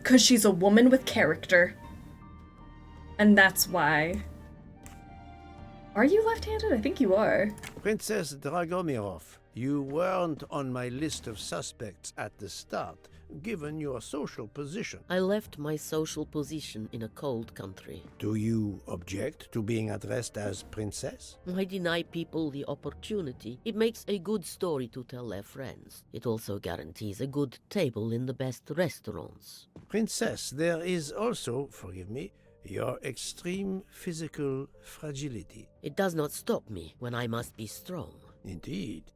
Speaker 3: 'Cause she's a woman with character. And that's why. Are you left-handed? I think you are.
Speaker 1: Princess Dragomirov, you weren't on my list of suspects at the start, given your social position.
Speaker 17: I left my social position in a cold country.
Speaker 1: Do you object to being addressed as princess?
Speaker 17: I deny people the opportunity. It makes a good story to tell their friends. It also guarantees a good table in the best restaurants.
Speaker 1: Princess, there is also, forgive me, your extreme physical fragility.
Speaker 17: It does not stop me when I must be strong.
Speaker 1: Indeed.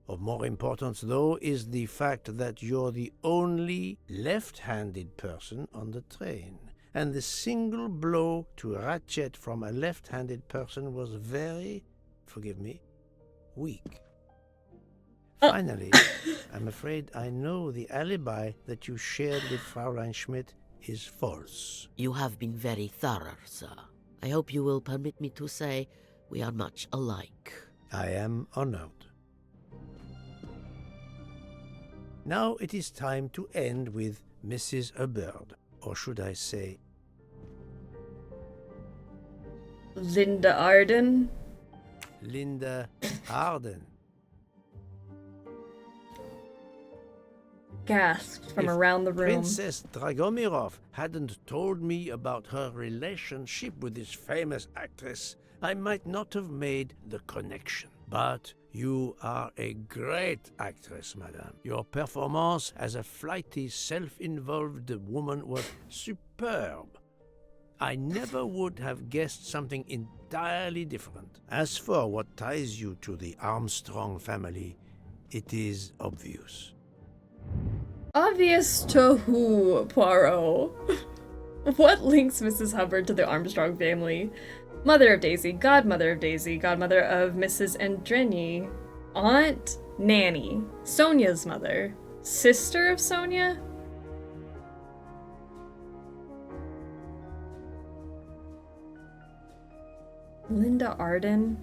Speaker 1: Of more importance, though, is the fact that you're the only left-handed person on the train. And the single blow to ratchet from a left-handed person was very, forgive me, weak. Finally, I'm afraid I know the alibi that you shared with Fraulein Schmidt is false.
Speaker 17: You have been very thorough, sir. I hope you will permit me to say we are much alike.
Speaker 1: I am honored. Now it is time to end with Mrs. Hubbard, or should I say...
Speaker 3: Linda Arden?
Speaker 1: Linda Arden.
Speaker 3: Gasped from
Speaker 1: If
Speaker 3: around the room.
Speaker 1: Princess Dragomirov hadn't told me about her relationship with this famous actress, I might not have made the connection. But you are a great actress, madame. Your performance as a flighty, self-involved woman was superb. I never would have guessed something entirely different. As for what ties you to the Armstrong family, it is obvious.
Speaker 3: Obvious to who, Poirot? What links Mrs. Hubbard to the Armstrong family? Mother of Daisy, godmother of Daisy, godmother of Mrs. Andreny, aunt, nanny, Sonia's mother, sister of Sonia? Linda Arden?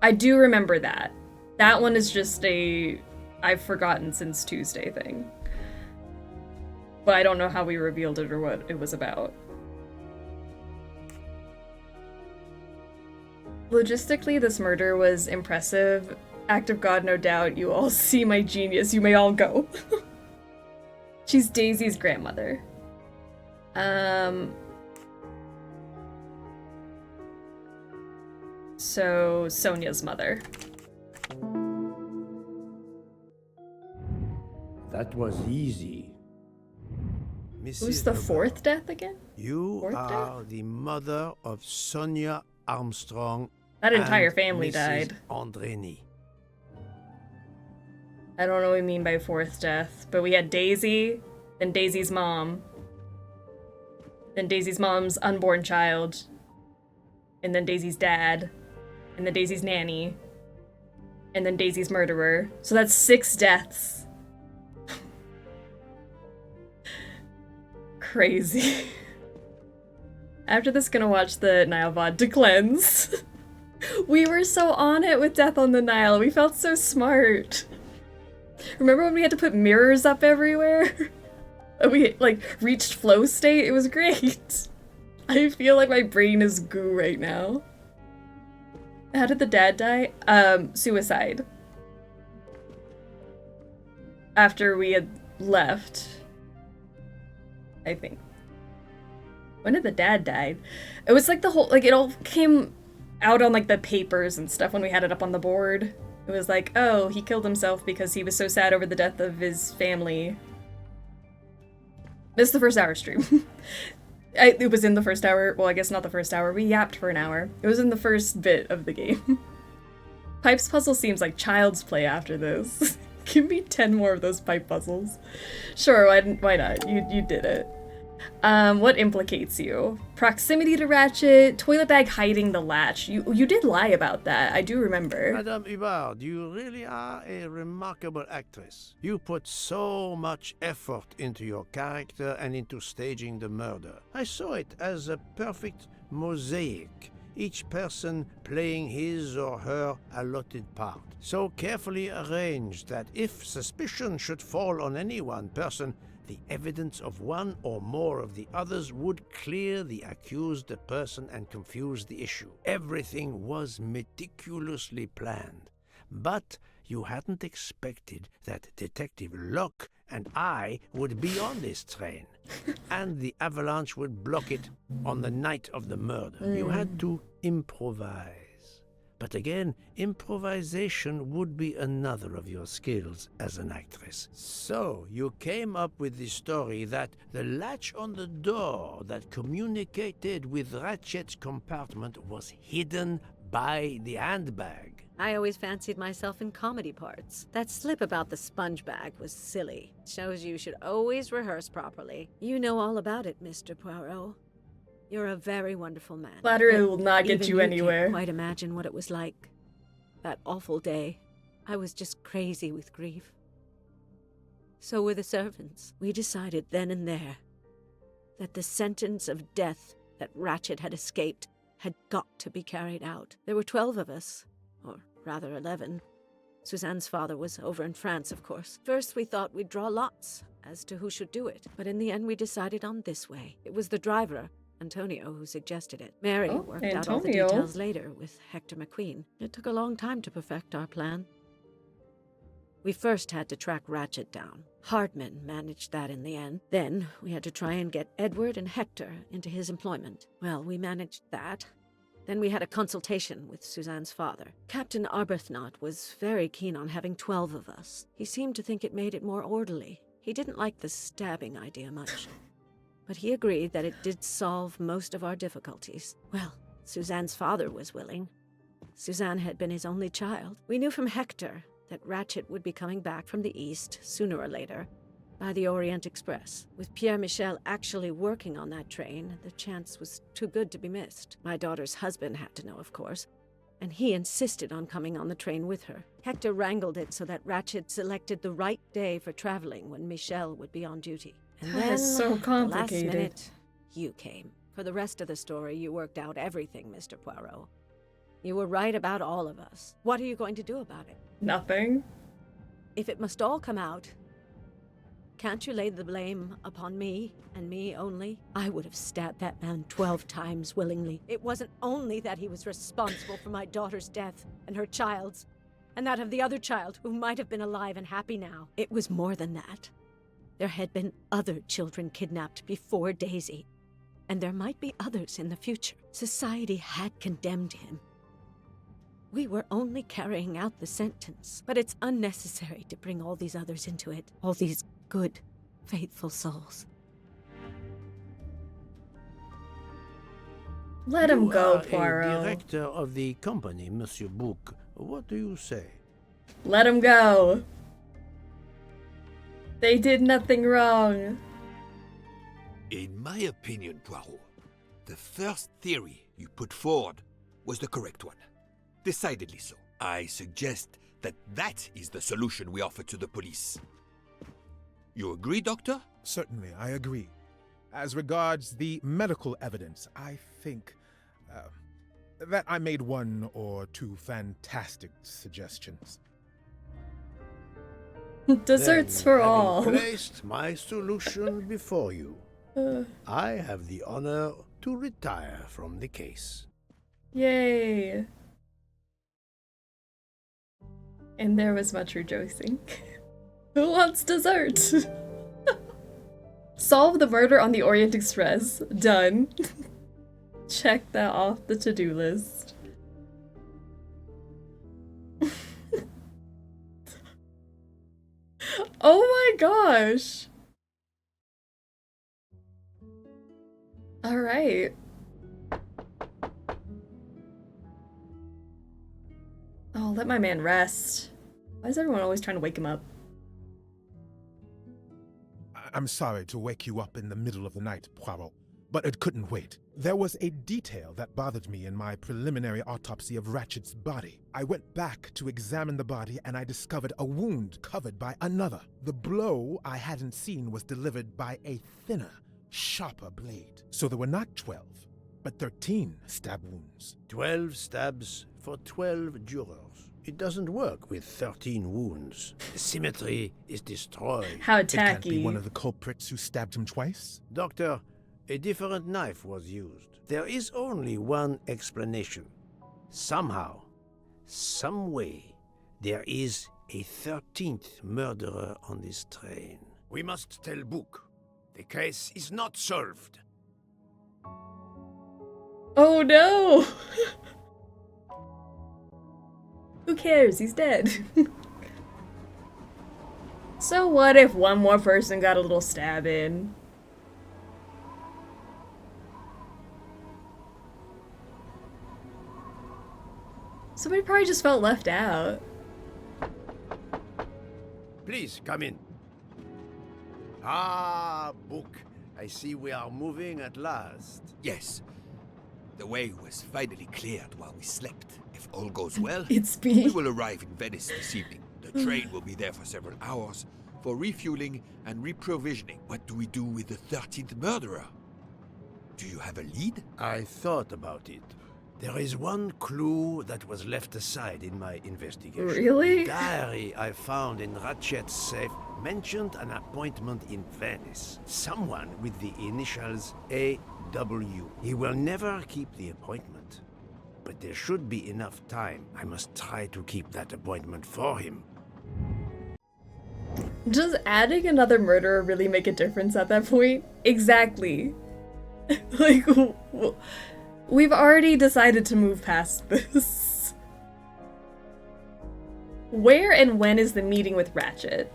Speaker 3: I do remember that. That one is just a I've forgotten since Tuesday thing. But I don't know how we revealed it or what it was about. Logistically, this murder was impressive. Act of God, no doubt. You all see my genius. You may all go. She's Daisy's grandmother. So, Sonia's mother.
Speaker 1: That was easy.
Speaker 3: Who's the fourth death again?
Speaker 1: You
Speaker 3: Fourth
Speaker 1: are the mother of Sonia Armstrong.
Speaker 3: That entire
Speaker 1: and
Speaker 3: family
Speaker 1: Mrs.
Speaker 3: died.
Speaker 1: Andreny.
Speaker 3: I don't know what we mean by fourth death, but we had Daisy, then Daisy's mom, then Daisy's mom's unborn child, and then Daisy's dad, and then Daisy's nanny, and then Daisy's murderer. So that's 6 deaths. Crazy. After this, gonna watch the Nile VOD to cleanse. We were so on it with Death on the Nile. We felt so smart. Remember when we had to put mirrors up everywhere? We, like, reached flow state? It was great. I feel like my brain is goo right now. How did the dad die? Suicide. After we had left. I think. When did the dad die? It was like the whole, like, it all came out on, like, the papers and stuff when we had it up on the board. It was like, oh, he killed himself because he was so sad over the death of his family. This is the first hour stream. It was in the first hour. Well, I guess not the first hour. We yapped for an hour. It was in the first bit of the game. Pipes puzzle seems like child's play after this. Give me 10 more of those pipe puzzles. Sure, why not? You did it. What implicates you? Proximity to Ratchet, toilet bag hiding the latch. You did lie about that, I do remember.
Speaker 1: Madame Hubbard, you really are a remarkable actress. You put so much effort into your character and into staging the murder. I saw it as a perfect mosaic, each person playing his or her allotted part. So carefully arranged that if suspicion should fall on any one person, the evidence of one or more of the others would clear the accused person and confuse the issue. Everything was meticulously planned. But you hadn't expected that Detective Locke and I would be on this train. And the avalanche would block it on the night of the murder. You had to improvise. But again, improvisation would be another of your skills as an actress. So, you came up with the story that the latch on the door that communicated with Ratchet's compartment was hidden by the handbag.
Speaker 5: I always fancied myself in comedy parts. That slip about the sponge bag was silly. Shows you should always rehearse properly. You know all about it, Mr. Poirot. You're a very wonderful man.
Speaker 3: Flattery will not get you anywhere.
Speaker 5: Can't quite imagine what it was like. That awful day. I was just crazy with grief. So were the servants. We decided then and there that the sentence of death that Ratchet had escaped had got to be carried out. There were 12 of us, or rather 11. Suzanne's father was over in France, of course. First we thought we'd draw lots as to who should do it, but in the end we decided on this way. It was the driver, Antonio, who suggested it. Mary worked out all the details later with Hector McQueen. It took a long time to perfect our plan. We first had to track Ratchet down. Hardman managed that in the end. Then we had to try and get Edward and Hector into his employment. Well, we managed that. Then we had a consultation with Suzanne's father. Captain Arbuthnot was very keen on having 12 of us. He seemed to think it made it more orderly. He didn't like the stabbing idea much. but he agreed that it did solve most of our difficulties. Well, Suzanne's father was willing. Suzanne had been his only child. We knew from Hector that Ratchet would be coming back from the east sooner or later by the Orient Express. With Pierre Michel actually working on that train, the chance was too good to be missed. My daughter's husband had to know, of course, and he insisted on coming on the train with her. Hector wrangled it so that Ratchet selected the right day for traveling when Michel would be on duty. And
Speaker 3: That
Speaker 5: then,
Speaker 3: is so
Speaker 5: at the last
Speaker 3: complicated.
Speaker 5: minute, you came. For the rest of the story, you worked out everything, Mr. Poirot. You were right about all of us. What are you going to do about it?
Speaker 3: Nothing.
Speaker 5: If it must all come out, can't you lay the blame upon me and me only? I would have stabbed that man 12 times willingly. It wasn't only that he was responsible for my daughter's death and her child's, and that of the other child who might have been alive and happy now. It was more than that. There had been other children kidnapped before Daisy, and there might be others in the future. Society had condemned him. We were only carrying out the sentence, but it's unnecessary to bring all these others into it, all these good, faithful souls.
Speaker 3: Let him
Speaker 1: You
Speaker 3: go,
Speaker 1: are
Speaker 3: Poirot.
Speaker 1: a director of the company, Monsieur Bouc. What do you say?
Speaker 3: Let him go. They did nothing wrong.
Speaker 4: In my opinion, Poirot, the first theory you put forward was the correct one. Decidedly so. I suggest that is the solution we offer to the police. You agree, Doctor?
Speaker 16: Certainly, I agree. As regards the medical evidence, I think that I made one or two fantastic suggestions.
Speaker 3: Desserts
Speaker 1: Then,
Speaker 3: for
Speaker 1: having
Speaker 3: all.
Speaker 1: placed my solution before you, I have the honor to retire from the case.
Speaker 3: Yay. And there was much rejoicing. Who wants dessert? Solve the murder on the Orient Express. Done. Check that off the to-do list. Oh my gosh. All right. Oh, let my man rest. Why is everyone always trying to wake him up?
Speaker 16: I'm sorry to wake you up in the middle of the night, Poirot, but it couldn't wait. There was a detail that bothered me in my preliminary autopsy of Ratchet's body. I went back to examine the body and I discovered a wound covered by another. The blow I hadn't seen was delivered by a thinner, sharper blade. So there were not 12, but 13 stab wounds.
Speaker 1: 12 stabs for 12 jurors. It doesn't work with 13 wounds. The symmetry is destroyed.
Speaker 3: How
Speaker 16: It can't be
Speaker 3: tacky.
Speaker 16: one of the culprits who stabbed him twice?
Speaker 1: Doctor, a different knife was used. There is only one explanation. Somehow, some way, there is a 13th murderer on this train. We must tell Bouc. The case is not solved.
Speaker 3: Oh no! Who cares? He's dead. So what if one more person got a little stab in? Somebody probably just felt left out.
Speaker 1: Please, come in. Ah, Bouc. I see we are moving at last.
Speaker 4: Yes. The way was finally cleared while we slept. If all goes well,
Speaker 3: It's me.
Speaker 4: we will arrive in Venice this evening. The train will be there for several hours for refueling and reprovisioning. What do we do with the 13th murderer? Do you have a lead?
Speaker 1: I thought about it. There is one clue that was left aside in my investigation.
Speaker 3: Really?
Speaker 1: The diary I found in Ratchet's safe mentioned an appointment in Venice. Someone with the initials A.W. He will never keep the appointment. But there should be enough time. I must try to keep that appointment for him.
Speaker 3: Does adding another murderer really make a difference at that point? Exactly. Like, we've already decided to move past this. Where and when is the meeting with Ratchet?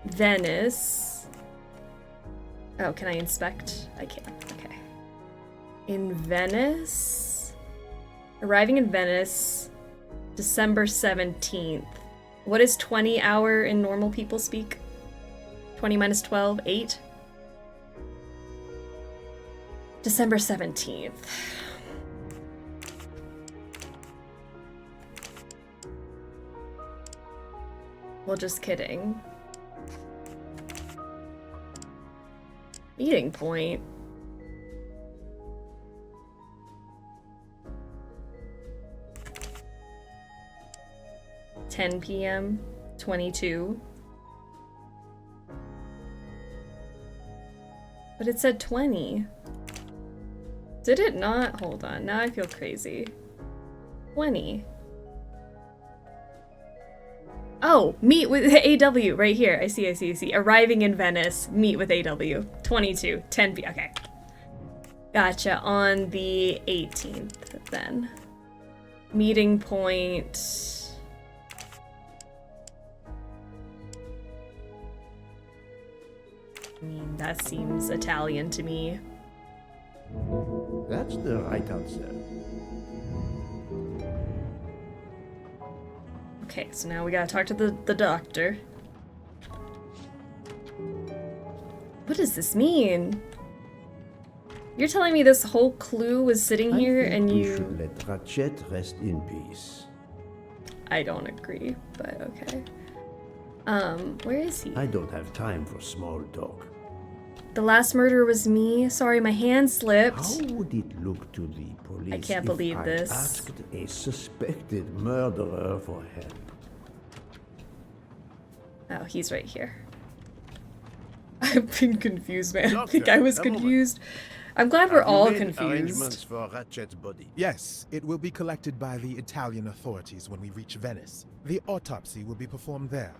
Speaker 3: Venice. Oh, can I inspect? I can. Okay. In Venice? Arriving in Venice, December 17th. What is 20 hour in normal people speak? 20 minus 12, 8? December 17th. Well, just kidding. Meeting point. (10 p.m. 22). But it said 20. Did it not? Hold on. Now I feel crazy. 20. Oh, meet with AW right here. I see. Arriving in Venice, meet with AW. 22, 10 p. Okay. Gotcha. On the 18th then. Meeting point. I mean, that seems Italian to me.
Speaker 1: That's the right answer.
Speaker 3: Okay, so now we gotta talk to the doctor. What does this mean? You're telling me this whole clue was sitting here and
Speaker 1: We
Speaker 3: you...
Speaker 1: should let Ratchet rest in peace.
Speaker 3: I don't agree, but okay. Where is he?
Speaker 1: I don't have time for small talk.
Speaker 3: The last murder was me. Sorry, my hand slipped.
Speaker 1: How would it look to the police
Speaker 3: I can't
Speaker 1: if
Speaker 3: believe
Speaker 1: I
Speaker 3: this.
Speaker 1: asked a suspected murderer for help?
Speaker 3: Oh, he's right here. I've been confused, man. I
Speaker 16: Doctor,
Speaker 3: think I was
Speaker 16: a moment.
Speaker 3: confused. I'm glad we're
Speaker 16: Have you
Speaker 3: all
Speaker 16: made
Speaker 3: confused.
Speaker 1: Arrangements for Ratchet's body.
Speaker 16: Yes, it will be collected by the Italian authorities when we reach Venice. The autopsy will be performed there.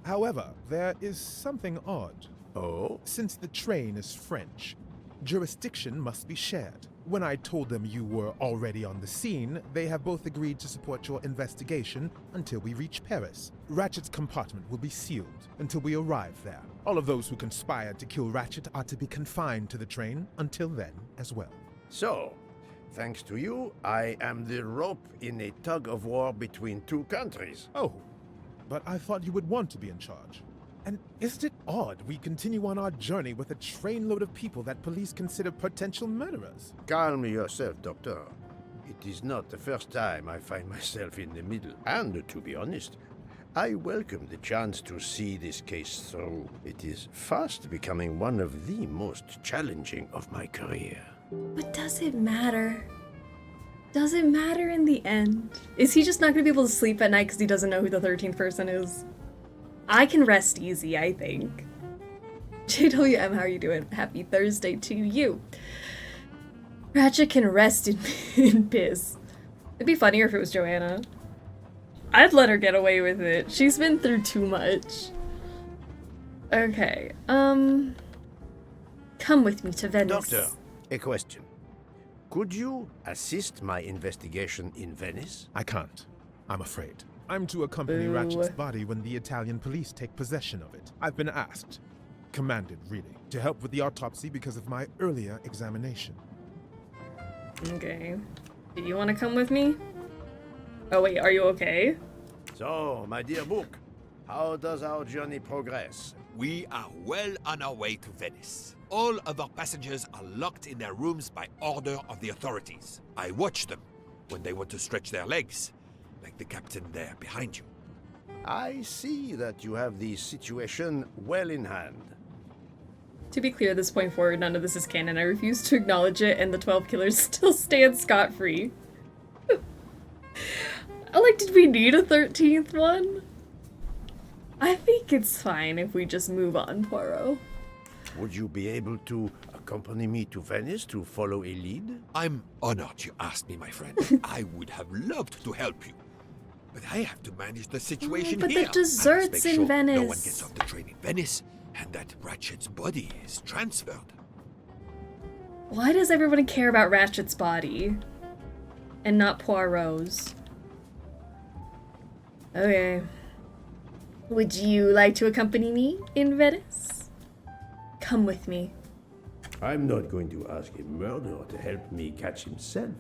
Speaker 16: However, there is something odd.
Speaker 1: Oh?
Speaker 16: Since the train is French, jurisdiction must be shared. When I told them you were already on the scene, they have both agreed to support your investigation until we reach Paris. Ratchet's compartment will be sealed until we arrive there. All of those who conspired to kill Ratchet are to be confined to the train until then as well.
Speaker 1: So, thanks to you, I am the rope in a tug of war between two countries.
Speaker 16: Oh, but I thought you would want to be in charge. And isn't it odd we continue on our journey with a trainload of people that police consider potential murderers?
Speaker 1: Calm yourself, Doctor. It is not the first time I find myself in the middle. And to be honest, I welcome the chance to see this case through. It is fast becoming one of the most challenging of my career.
Speaker 3: But does it matter? Does it matter in the end? Is he just not gonna be able to sleep at night because he doesn't know who the 13th person is? I can rest easy, I think. JWM, how are you doing? Happy Thursday to you. Ratchet can rest in piss. It'd be funnier if it was Joanna. I'd let her get away with it. She's been through too much. Okay, come with me to Venice.
Speaker 1: Doctor, a question. Could you assist my investigation in Venice?
Speaker 16: I can't. I'm afraid. I'm to accompany
Speaker 3: Boo.
Speaker 16: Ratchet's body when the Italian police take possession of it. I've been asked, commanded really, to help with the autopsy because of my earlier examination.
Speaker 3: Okay. Do you want to come with me? Oh wait, are you okay?
Speaker 1: So, my dear Book, how does our journey progress?
Speaker 4: We are well on our way to Venice. All of our passengers are locked in their rooms by order of the authorities. I watch them when they want to stretch their legs, like the captain there behind you.
Speaker 1: I see that you have the situation well in hand.
Speaker 3: To be clear, at this point forward, none of this is canon. I refuse to acknowledge it, and the 12 killers still stand scot-free. Like, did we need a 13th one? I think it's fine if we just move on, Poirot.
Speaker 1: Would you be able to accompany me to Venice to follow a lead?
Speaker 4: I'm honored you asked me, my friend. I would have loved to help you. But I have to manage the situation
Speaker 3: but
Speaker 4: here.
Speaker 3: the desserts
Speaker 4: I must
Speaker 3: in
Speaker 4: make sure
Speaker 3: Venice.
Speaker 4: No one gets off the train in Venice, and that Ratchet's body is transferred.
Speaker 3: Why does everyone care about Ratchet's body? And not Poirot's? Okay. Would you like to accompany me in Venice? Come with me.
Speaker 1: I'm not going to ask a murderer to help me catch himself.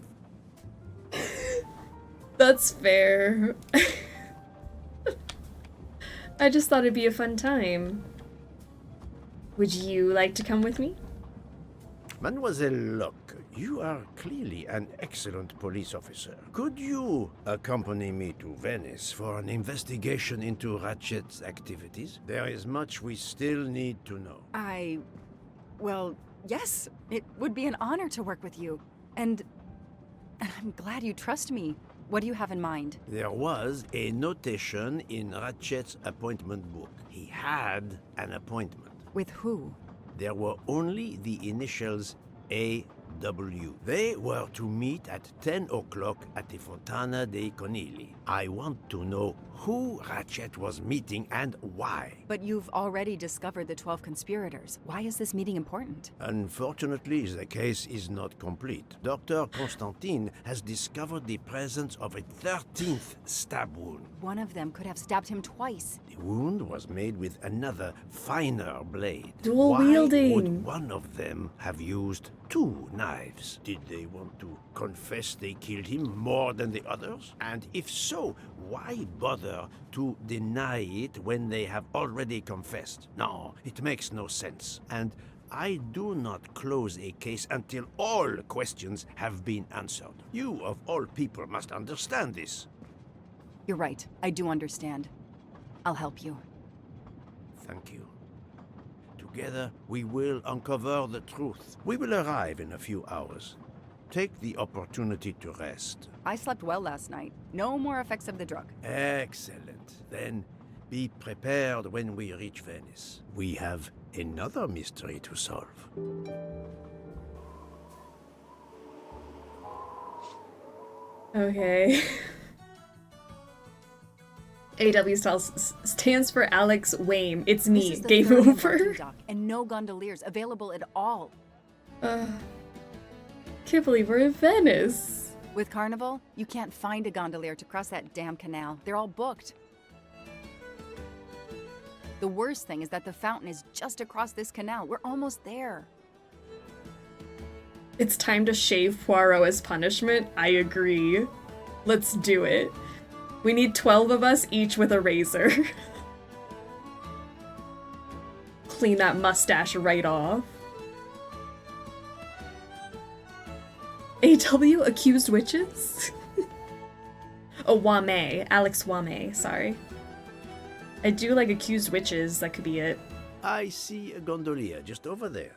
Speaker 3: That's fair. I just thought it'd be a fun time. Would you like to come with me?
Speaker 1: Mademoiselle Locke, you are clearly an excellent police officer. Could you accompany me to Venice for an investigation into Ratchet's activities? There is much we still need to know.
Speaker 21: Well, yes. It would be an honor to work with you. And I'm glad you trust me. What do you have in mind?
Speaker 1: There was a notation in Ratchet's appointment book. He had an appointment.
Speaker 21: With who?
Speaker 1: There were only the initials A.W. They were to meet at 10 o'clock at the Fontana dei Conigli. I want to know who Ratchet was meeting and why.
Speaker 21: But you've already discovered the 12 conspirators. Why is this meeting important?
Speaker 1: Unfortunately, the case is not complete. Dr. Constantine has discovered the presence of a 13th stab wound.
Speaker 21: One of them could have stabbed him twice.
Speaker 1: The wound was made with another, finer blade.
Speaker 3: Dual
Speaker 1: Why
Speaker 3: wielding.
Speaker 1: would one of them have used 2 knives? Did they want to confess they killed him more than the others? And if so, why bother to deny it when they have already confessed? No, it makes no sense. And I do not close a case until all questions have been answered. You, of all people, must understand this.
Speaker 21: You're right. I do understand. I'll help you.
Speaker 1: Thank you. Together, we will uncover the truth. We will arrive in a few hours. Take the opportunity to rest.
Speaker 21: I slept well last night. No more effects of the drug.
Speaker 1: Excellent. Then be prepared when we reach Venice. We have another mystery to solve.
Speaker 3: Okay. AW stands for Alex Wayne. It's
Speaker 21: This
Speaker 3: me.
Speaker 21: is the
Speaker 3: Game
Speaker 21: third
Speaker 3: over.
Speaker 21: embarking dock, and no gondoliers available at all.
Speaker 3: Can't believe we're in Venice.
Speaker 21: With Carnival, you can't find a gondolier to cross that damn canal. They're all booked. The worst thing is that the fountain is just across this canal. We're almost there.
Speaker 3: It's time to shave Poirot as punishment. I agree. Let's do it. We need 12 of us, each with a razor. Clean that mustache right off. AW accused witches? Oh, Wame. Alex Wame, sorry. I do like accused witches, that could be it.
Speaker 1: I see a gondolier just over there.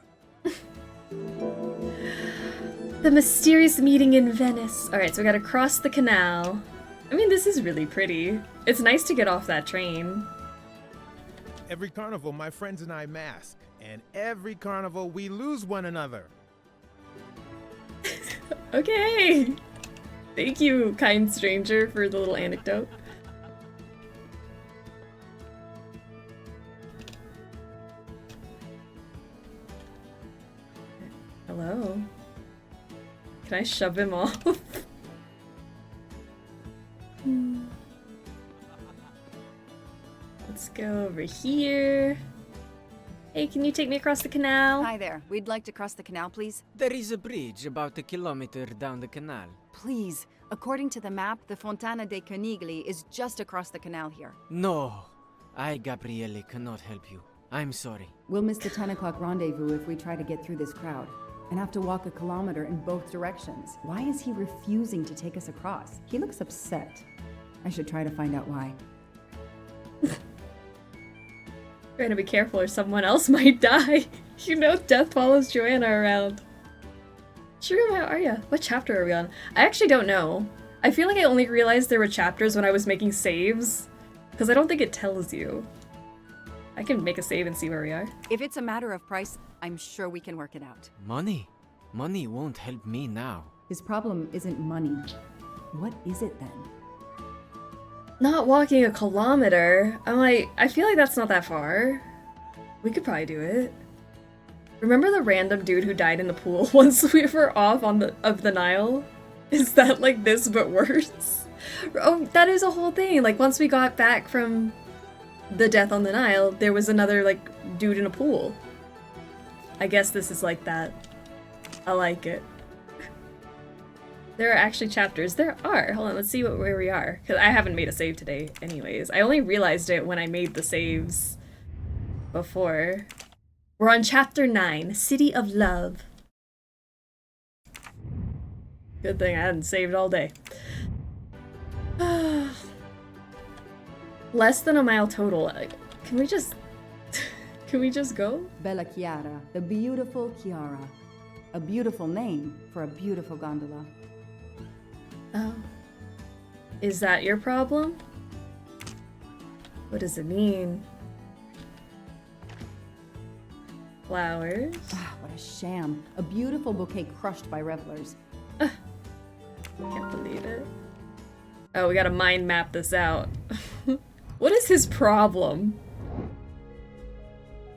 Speaker 3: The mysterious meeting in Venice. Alright, so we gotta cross the canal. I mean, this is really pretty. It's nice to get off that train.
Speaker 16: Every carnival, my friends and I mask. And every carnival, we lose one another.
Speaker 3: Okay. Thank you, kind stranger, for the little anecdote. Hello. Can I shove him off? Let's go over here. Hey, can you take me across the canal?
Speaker 21: Hi there. We'd like to cross the canal, please.
Speaker 15: There is a bridge about a kilometer down the canal.
Speaker 21: Please. According to the map, the Fontana dei Conigli is just across the canal here.
Speaker 15: No, I, Gabriele, cannot help you. I'm sorry.
Speaker 20: We'll miss the 10 o'clock rendezvous if we try to get through this crowd. And have to walk a kilometer in both directions. Why is he refusing to take us across? He looks upset. I should try to find out why.
Speaker 3: We're gonna be careful or someone else might die. You know, death follows Joanna around. True, how are ya? What chapter are we on? I actually don't know. I feel like I only realized there were chapters when I was making saves, because I don't think it tells you. I can make a save and see where we are.
Speaker 21: If it's a matter of price, I'm sure we can work it out.
Speaker 15: Money? Money won't help me now.
Speaker 20: His problem isn't money. What is it then?
Speaker 3: Not walking a kilometer. I'm like, I feel like that's not that far. We could probably do it. Remember the random dude who died in the pool once we were off on the Nile? Is that like this but worse? Oh, that is a whole thing. Like once we got back from the death on the Nile, there was another like dude in a pool. I guess this is like that. I like it. There are actually chapters. There are. Hold on, let's see where we are. Because I haven't made a save today anyways. I only realized it when I made the saves before. We're on chapter 9, City of Love. Good thing I hadn't saved all day. Less than a mile total. Can we just... Can we just go?
Speaker 20: Bella Chiara, the beautiful Chiara. A beautiful name for a beautiful gondola.
Speaker 3: Oh. Is that your problem? What does it mean? Flowers.
Speaker 20: Ah, what a sham. A beautiful bouquet crushed by revelers.
Speaker 3: Can't believe it. Oh, we gotta mind map this out. What is his problem?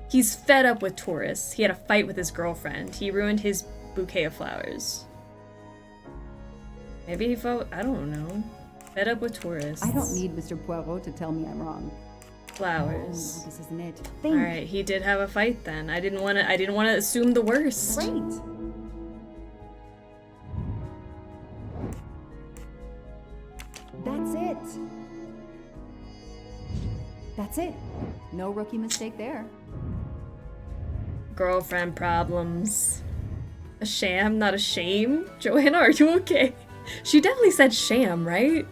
Speaker 3: He's fed up with tourists. He had a fight with his girlfriend. He ruined his bouquet of flowers. Maybe he felt, I don't know. Fed up with tourists.
Speaker 20: I don't need Mr. Poirot to tell me I'm wrong.
Speaker 3: Flowers.
Speaker 20: Oh, this isn't it.
Speaker 3: Alright, he did have a fight then. I didn't wanna assume the worst.
Speaker 20: Great. That's it. That's it. No rookie mistake there.
Speaker 3: Girlfriend problems. A sham, not a shame? Joanna, are you okay? She definitely said sham, right?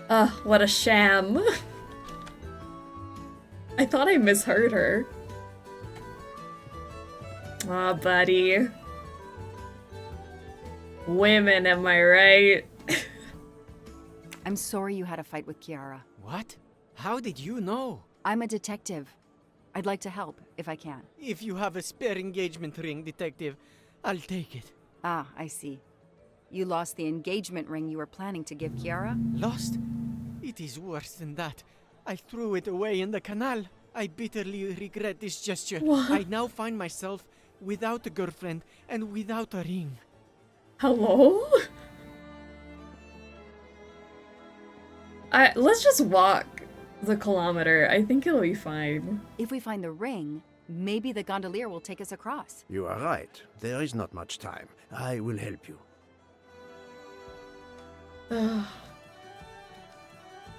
Speaker 3: Ugh, what a sham. I thought I misheard her. Aw, buddy. Women, am I right?
Speaker 21: I'm sorry you had a fight with Chiara.
Speaker 15: What? How did you know?
Speaker 21: I'm a detective. I'd like to help, if I can.
Speaker 15: If you have a spare engagement ring, detective, I'll take it.
Speaker 21: Ah, I see. You lost the engagement ring you were planning to give Chiara?
Speaker 15: Lost? It is worse than that. I threw it away in the canal. I bitterly regret this gesture.
Speaker 3: What?
Speaker 15: I now find myself without a girlfriend and without a ring.
Speaker 3: Hello? Let's just walk the kilometer. I think it'll be fine.
Speaker 21: If we find the ring, maybe the gondolier will take us across.
Speaker 1: You are right. There is not much time. I will help you.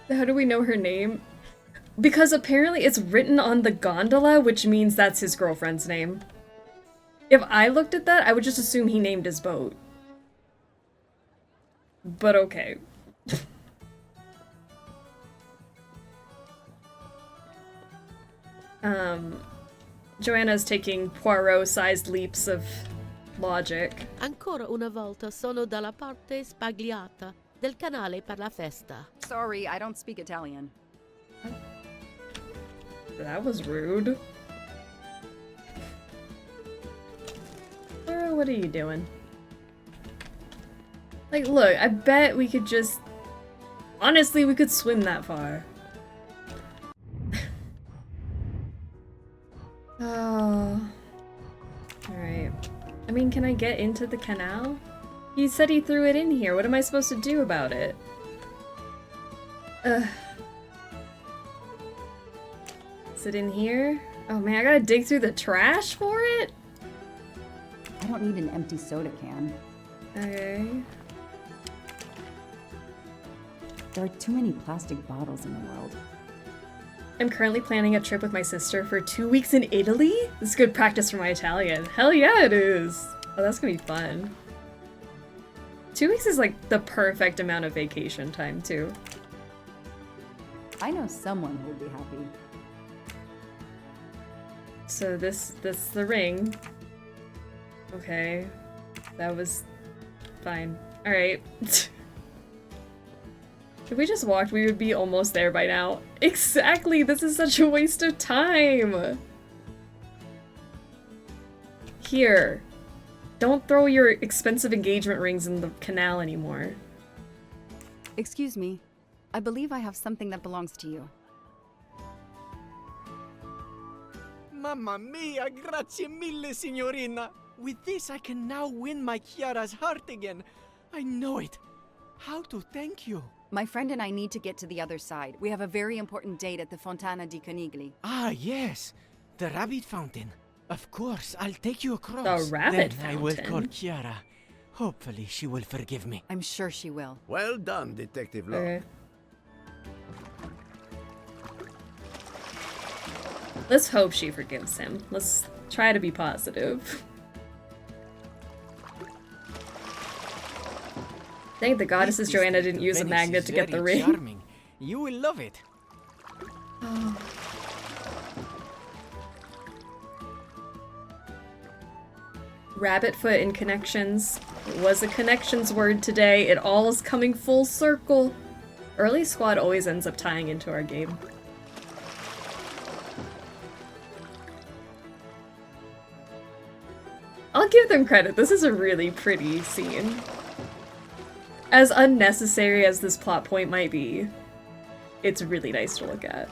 Speaker 3: How do we know her name? Because apparently it's written on the gondola, which means that's his girlfriend's name. If I looked at that, I would just assume he named his boat. But okay. Joanna's taking Poirot-sized leaps of logic.
Speaker 17: Ancora una volta sono dalla parte spagliata del canale per la festa.
Speaker 21: Sorry, I don't speak Italian.
Speaker 3: That was rude. Poirot, what are you doing? Like, look, I bet we could just... Honestly, we could swim that far. Oh. Alright. I mean, can I get into the canal? He said he threw it in here. What am I supposed to do about it? Ugh. Is it in here? Oh man, I gotta dig through the trash for it?
Speaker 20: I don't need an empty soda can.
Speaker 3: Okay.
Speaker 20: There are too many plastic bottles in the world.
Speaker 3: I'm currently planning a trip with my sister for 2 weeks in Italy? This is good practice for my Italian. Hell yeah, it is. Oh, that's gonna be fun. 2 weeks is like the perfect amount of vacation time, too.
Speaker 20: I know someone who would be happy.
Speaker 3: So this the ring. Okay. That was fine. Alright. If we just walked, we would be almost there by now. Exactly! This is such a waste of time! Here. Don't throw your expensive engagement rings in the canal anymore.
Speaker 21: Excuse me. I believe I have something that belongs to you.
Speaker 15: Mamma mia, grazie mille, signorina. With this, I can now win my Chiara's heart again. I know it. How to thank you?
Speaker 21: My friend and I need to get to the other side. We have a very important date at the Fontana di Conigli.
Speaker 15: Ah, yes. The rabbit fountain. Of course, I'll take you across.
Speaker 3: The rabbit
Speaker 15: Then I will
Speaker 3: fountain.
Speaker 15: call Chiara. Hopefully she will forgive me.
Speaker 19: I'm sure she will.
Speaker 1: Well done, Detective Locke.
Speaker 3: Okay. Let's hope she forgives him. Let's try to be positive. Thank the goddesses Joanna didn't use a
Speaker 15: Venice
Speaker 3: magnet
Speaker 15: is
Speaker 3: to get the
Speaker 15: very
Speaker 3: ring.
Speaker 15: charming. You will love it.
Speaker 3: Oh. Rabbit foot in connections. It was a connections word today. It all is coming full circle. Early squad always ends up tying into our game. I'll give them credit. This is a really pretty scene. As unnecessary as this plot point might be, it's really nice to look at.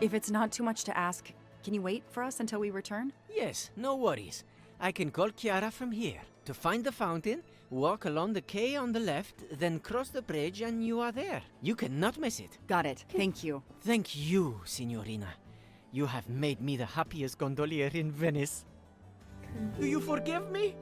Speaker 21: If it's not too much to ask, can you wait for us until we return?
Speaker 15: Yes, no worries. I can call Chiara from here. To find the fountain, walk along the quay on the left, then cross the bridge and you are there. You cannot miss it.
Speaker 21: Got it. Thank you.
Speaker 15: Thank you, Signorina. You have made me the happiest gondolier in Venice. Do you forgive me?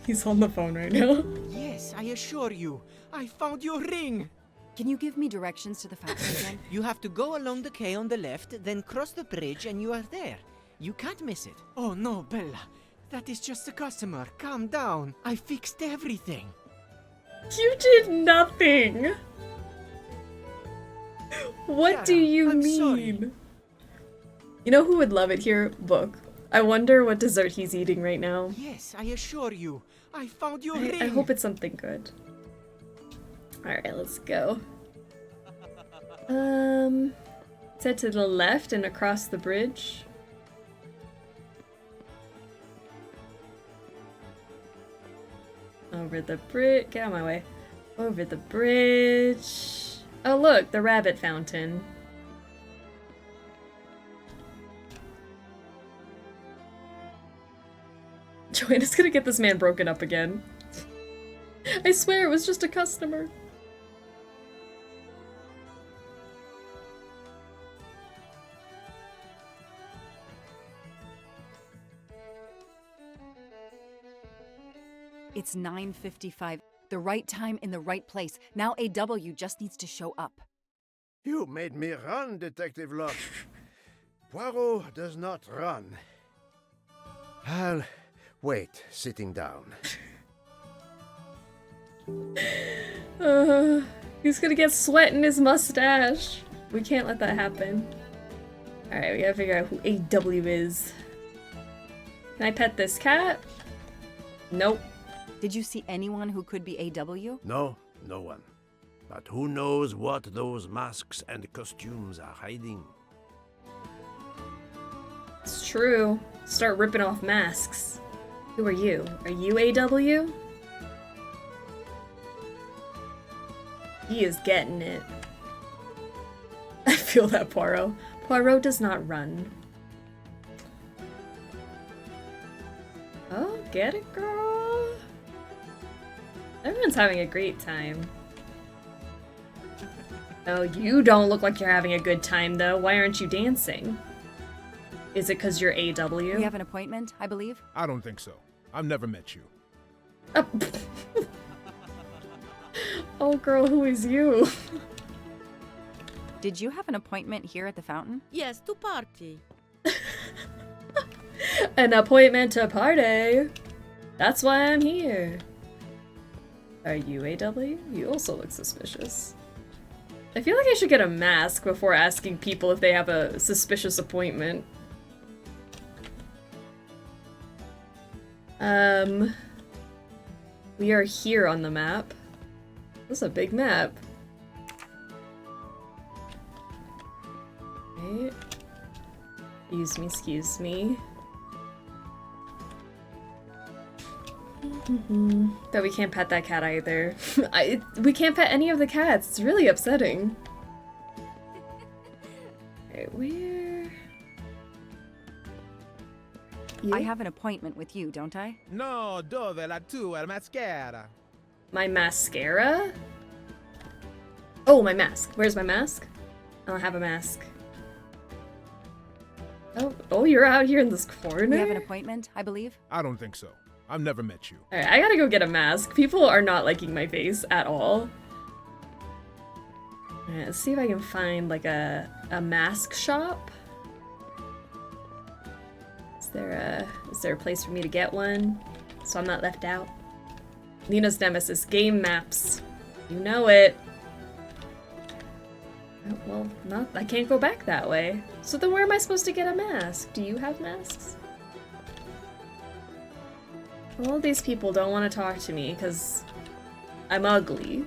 Speaker 3: He's on the phone right now.
Speaker 15: Yes, I assure you. I found your ring.
Speaker 21: Can you give me directions to the fountain again?
Speaker 15: You have to go along the quay on the left, then cross the bridge and you are there. You can't miss it. Oh no, Bella. That is just a customer. Calm down. I fixed everything.
Speaker 3: You did nothing. What do you mean?
Speaker 15: Sorry.
Speaker 3: You know who would love it here? Book. I wonder what dessert he's eating right now.
Speaker 15: Yes, I assure you. I found your ring.
Speaker 3: I hope it's something good. Alright, let's go. Set to the left and across the bridge. Over the bridge. Get out of my way. Over the bridge. Oh, look, the rabbit fountain. Joanna's gonna get this man broken up again. I swear it was just a customer.
Speaker 21: It's 9:55. The right time in the right place. Now AW just needs to show up.
Speaker 1: You made me run, Detective Locke. Poirot does not run. I'll wait, sitting down.
Speaker 3: He's gonna get sweat in his mustache. We can't let that happen. Alright, we gotta figure out who AW is. Can I pet this cat? Nope.
Speaker 21: Did you see anyone who could be AW?
Speaker 1: No, no one. But who knows what those masks and costumes are hiding?
Speaker 3: It's true. Start ripping off masks. Who are you? Are you AW? He is getting it. I feel that, Poirot. Poirot does not run. Oh, get it, girl. Everyone's having a great time. Oh, you don't look like you're having a good time, though. Why aren't you dancing? Is it because you're AW?
Speaker 21: We have an appointment, I believe?
Speaker 16: I don't think so. I've never met you.
Speaker 3: Oh, girl, who is you?
Speaker 21: Did you have an appointment here at the fountain?
Speaker 17: Yes, to party.
Speaker 3: An appointment to party. That's why I'm here. Are you AW? You also look suspicious. I feel like I should get a mask before asking people if they have a suspicious appointment. We are here on the map. This is a big map. Right. Excuse me. But we can't pet that cat either. We can't pet any of the cats. It's really upsetting. Alright, where?
Speaker 21: I have an appointment with you, don't I?
Speaker 16: No, dove la tua mascara?
Speaker 3: My mascara? Oh, my mask. Where's my mask? I don't have a mask. Oh, you're out here in this corner?
Speaker 21: We have an appointment, I believe?
Speaker 16: I don't think so. I've never met you.
Speaker 3: Alright, I gotta go get a mask. People are not liking my face at all. Alright, let's see if I can find like a mask shop. Is there a place for me to get one so I'm not left out? Nina's nemesis, game maps. You know it. Oh, well, I can't go back that way. So then where am I supposed to get a mask? Do you have masks? All these people don't want to talk to me because I'm ugly.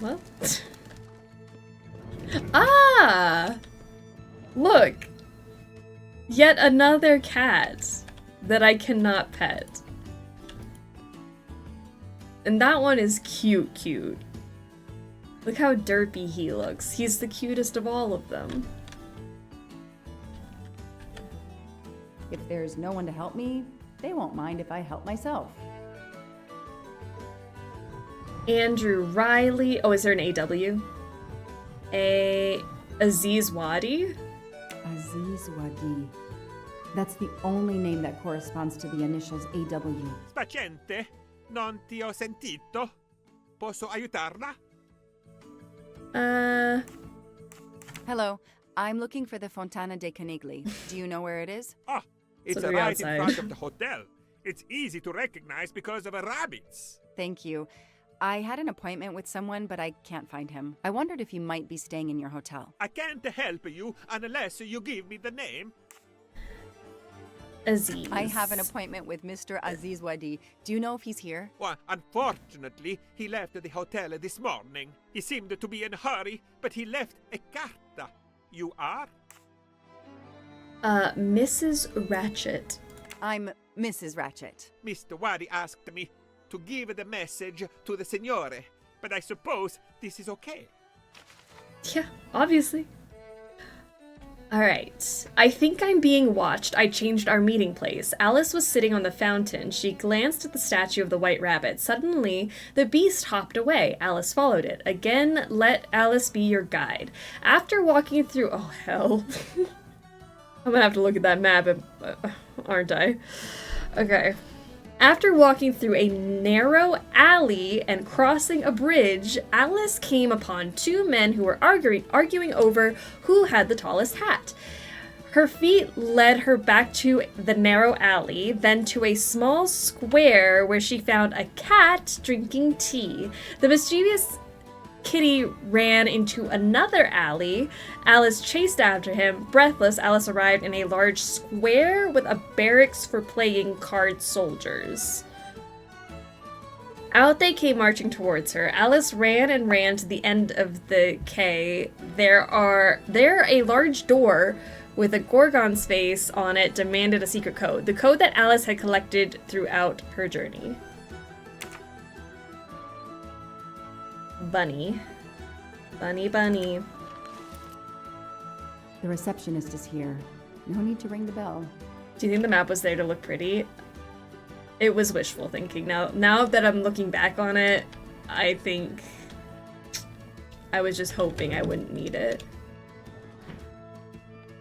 Speaker 3: Well. Ah! Look! Yet another cat that I cannot pet. And that one is cute. Look how derpy he looks. He's the cutest of all of them.
Speaker 20: If there's no one to help me, they won't mind if I help myself.
Speaker 3: Andrew Riley. Oh, is there an AW? Aziz Wadi?
Speaker 20: Aziz Wadi. That's the only name that corresponds to the initials AW.
Speaker 4: Spacente, non ti ho sentito. Posso aiutarla?
Speaker 21: Hello, I'm looking for the Fontana dei Conigli. Do you know where it is?
Speaker 4: It's
Speaker 21: So
Speaker 4: right
Speaker 21: outside.
Speaker 4: in front of the hotel. It's easy to recognize because of the rabbits.
Speaker 21: Thank you. I had an appointment with someone, but I can't find him. I wondered if you might be staying in your hotel.
Speaker 4: I can't help you unless you give me the name.
Speaker 3: Aziz.
Speaker 21: I have an appointment with Mr. Aziz Wadi. Do you know if he's here?
Speaker 4: Well, unfortunately, he left the hotel this morning. He seemed to be in a hurry, but he left a carta. You are?
Speaker 3: Mrs. Ratchet.
Speaker 21: I'm Mrs. Ratchet.
Speaker 4: Mr. Wadi asked me to give the message to the signore, but I suppose this is okay.
Speaker 3: Yeah, obviously. Alright, I think I'm being watched. I changed our meeting place. Alice was sitting on the fountain. She glanced at the statue of the white rabbit. Suddenly, the beast hopped away. Alice followed it. Again, let Alice be your guide. After walking through... Oh, hell. I'm gonna have to look at that map, aren't I? Okay. After walking through a narrow alley and crossing a bridge, Alice came upon two men who were arguing over who had the tallest hat. Her feet led her back to the narrow alley, then to a small square where she found a cat drinking tea. The mischievous kitty ran into another alley. Alice chased after him. Breathless, Alice arrived in a large square with a barracks for playing card soldiers. Out they came marching towards her. Alice ran and ran to the end of the quay. There a large door with a Gorgon's face on it demanded a secret code. The code that Alice had collected throughout her journey. Bunny. Bunny.
Speaker 20: The receptionist is here. No need to ring the bell.
Speaker 3: Do you think the map was there to look pretty? It was wishful thinking. Now that I'm looking back on it, I think I was just hoping I wouldn't need it.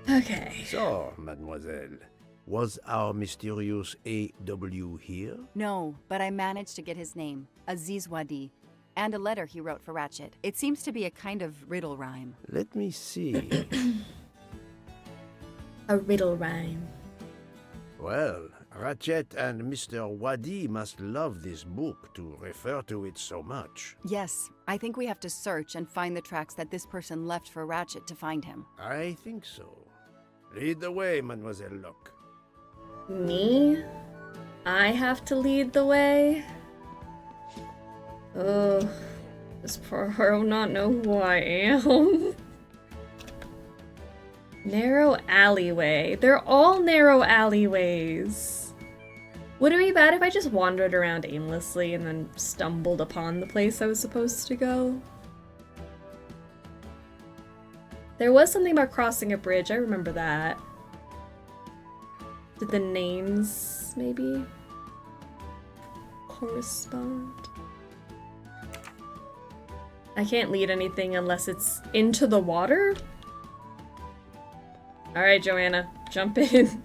Speaker 3: Okay.
Speaker 1: So, mademoiselle, was our mysterious AW here?
Speaker 21: No, but I managed to get his name, Aziz Wadi, and a letter he wrote for Ratchet. It seems to be a kind of riddle rhyme.
Speaker 1: Let me see.
Speaker 3: A riddle rhyme.
Speaker 1: Well, Ratchet and Mr. Wadi must love this book to refer to it so much.
Speaker 21: Yes, I think we have to search and find the tracks that this person left for Ratchet to find him.
Speaker 1: I think so. Lead the way, Mademoiselle Locke.
Speaker 3: Me? I have to lead the way? Oh, does Poirot not know who I am? Narrow alleyway. They're all narrow alleyways. Would it be bad if I just wandered around aimlessly and then stumbled upon the place I was supposed to go? There was something about crossing a bridge. I remember that. Did the names maybe correspond? I can't lead anything unless it's into the water. All right, Joanna, jump in.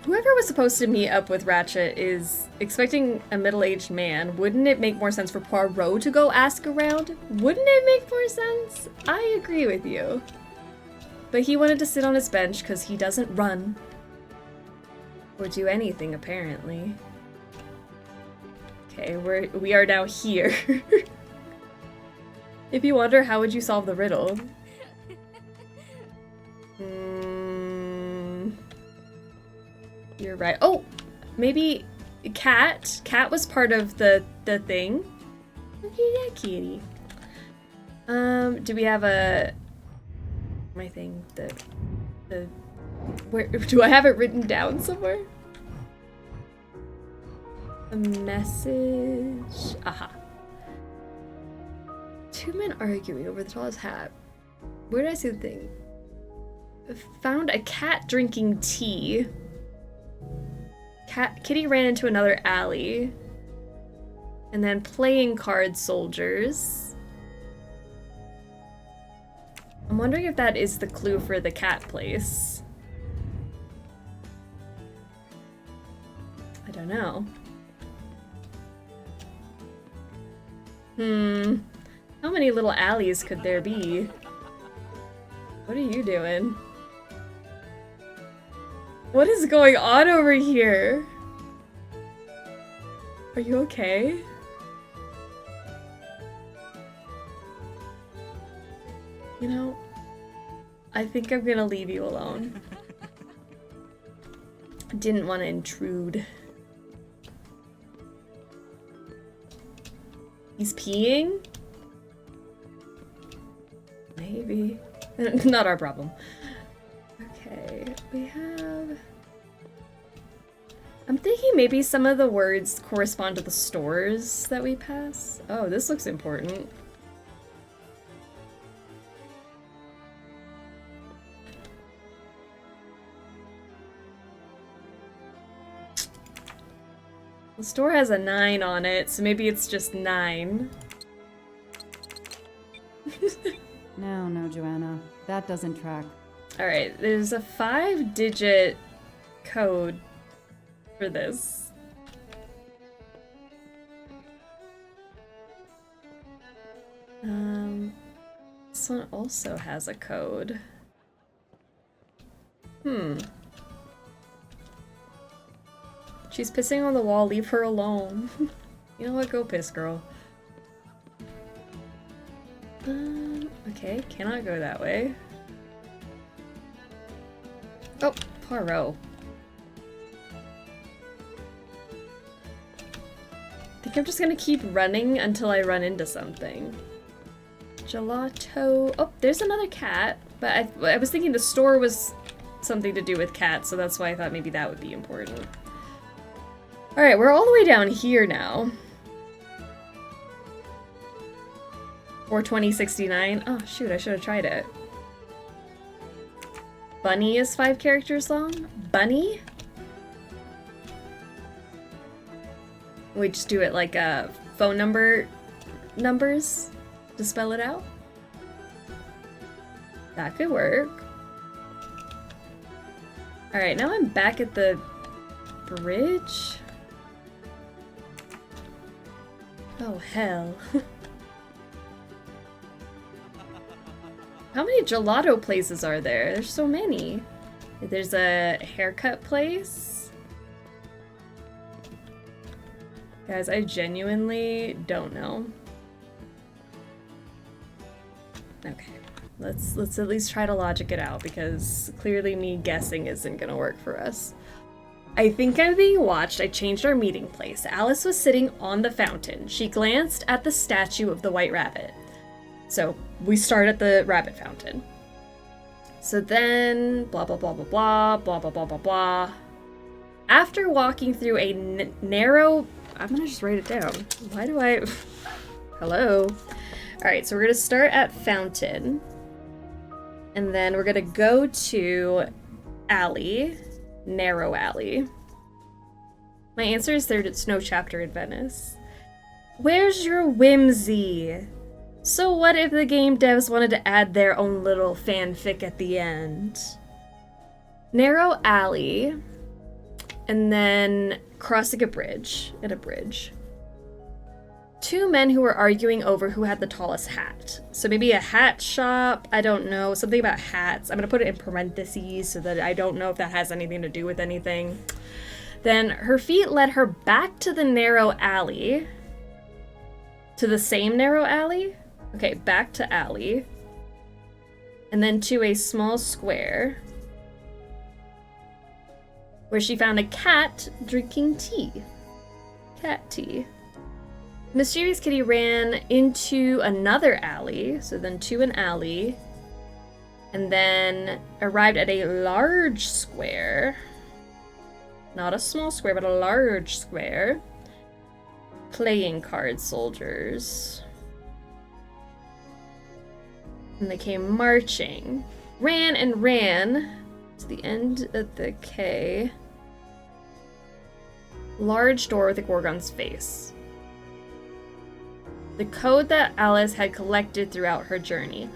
Speaker 3: Whoever was supposed to meet up with Ratchet is expecting a middle-aged man. Wouldn't it make more sense for Poirot to go ask around? Wouldn't it make more sense? I agree with you. But he wanted to sit on his bench because he doesn't run. Or do anything, apparently. Okay, we are now here. If you wonder, how would you solve the riddle? You're right. Oh, maybe Cat. Cat was part of the thing. Look at that kitty. Do we have my thing? Where do I have it written down somewhere? A message. Aha. Two men arguing over the tallest hat. Where did I see the thing? Found a cat drinking tea. Kitty ran into another alley. And then playing card soldiers. I'm wondering if that is the clue for the cat place. I don't know. How many little alleys could there be? What are you doing? What is going on over here? Are you okay? You know, I think I'm gonna leave you alone. I didn't want to intrude. He's peeing? Maybe. Not our problem. Okay, we have... I'm thinking maybe some of the words correspond to the stores that we pass. Oh, this looks important. The store has a 9 on it, so maybe it's just 9.
Speaker 20: No, Joanna. That doesn't track.
Speaker 3: Alright, there's a 5-digit code for this. This one also has a code. She's pissing on the wall, leave her alone. You know what, go piss, girl. Okay, cannot go that way. Oh, Poirot. I think I'm just gonna keep running until I run into something. Gelato. Oh, there's another cat. But I was thinking the store was something to do with cats, so that's why I thought maybe that would be important. Alright, we're all the way down here now. 42069. Oh, shoot, I should have tried it. Bunny is 5 characters long? Bunny? We just do it like phone numbers to spell it out? That could work. Alright, now I'm back at the bridge. Oh, hell. How many gelato places are there? There's so many. There's a haircut place. Guys, I genuinely don't know. Okay, let's at least try to logic it out, because clearly me guessing isn't gonna work for us. I think I'm being watched. I changed our meeting place. Alice was sitting on the fountain. She glanced at the statue of the White Rabbit. So we start at the rabbit fountain. So then blah blah blah blah blah blah blah blah blah blah. After walking through a narrow, I'm gonna just write it down. Why do I? Hello. Alright, so we're gonna start at Fountain. And then we're gonna go to Alley. Narrow Alley. My answer is there's no chapter in Venice. Where's your whimsy? So what if the game devs wanted to add their own little fanfic at the end? Narrow Alley. And then crossing a bridge. At a bridge. Two men who were arguing over who had the tallest hat. So maybe a hat shop, I don't know, something about hats. I'm gonna put it in parentheses so that I don't know if that has anything to do with anything. Then her feet led her back to the narrow alley. To the same narrow alley? Okay, back to alley. And then to a small square. Where she found a cat drinking tea. Cat tea. Mysterious Kitty ran into another alley, so then to an alley, and then arrived at a large square. Not a small square, but a large square. Playing card soldiers. And they came marching. Ran and ran to the end of the K. Large door with a Gorgon's face. The code that Alice had collected throughout her journey.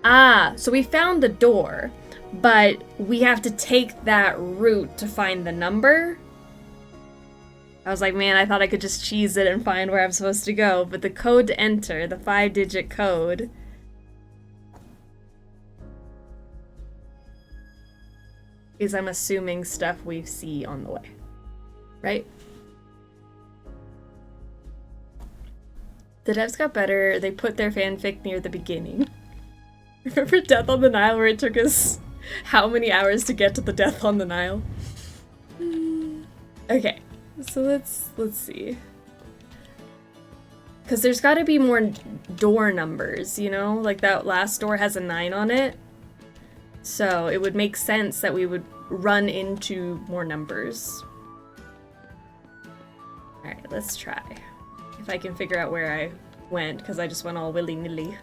Speaker 3: Ah, so we found the door, but we have to take that route to find the number? I was like, man, I thought I could just cheese it and find where I'm supposed to go, but the code to enter, the 5-digit code, is, I'm assuming, stuff we see on the way. Right? The devs got better. They put their fanfic near the beginning. Remember Death on the Nile, where it took us how many hours to get to the Death on the Nile? Okay, so let's see. Because there's got to be more door numbers, you know? Like that last door has a 9 on it. So it would make sense that we would run into more numbers. Alright, let's try. If I can figure out where I went, because I just went all willy-nilly.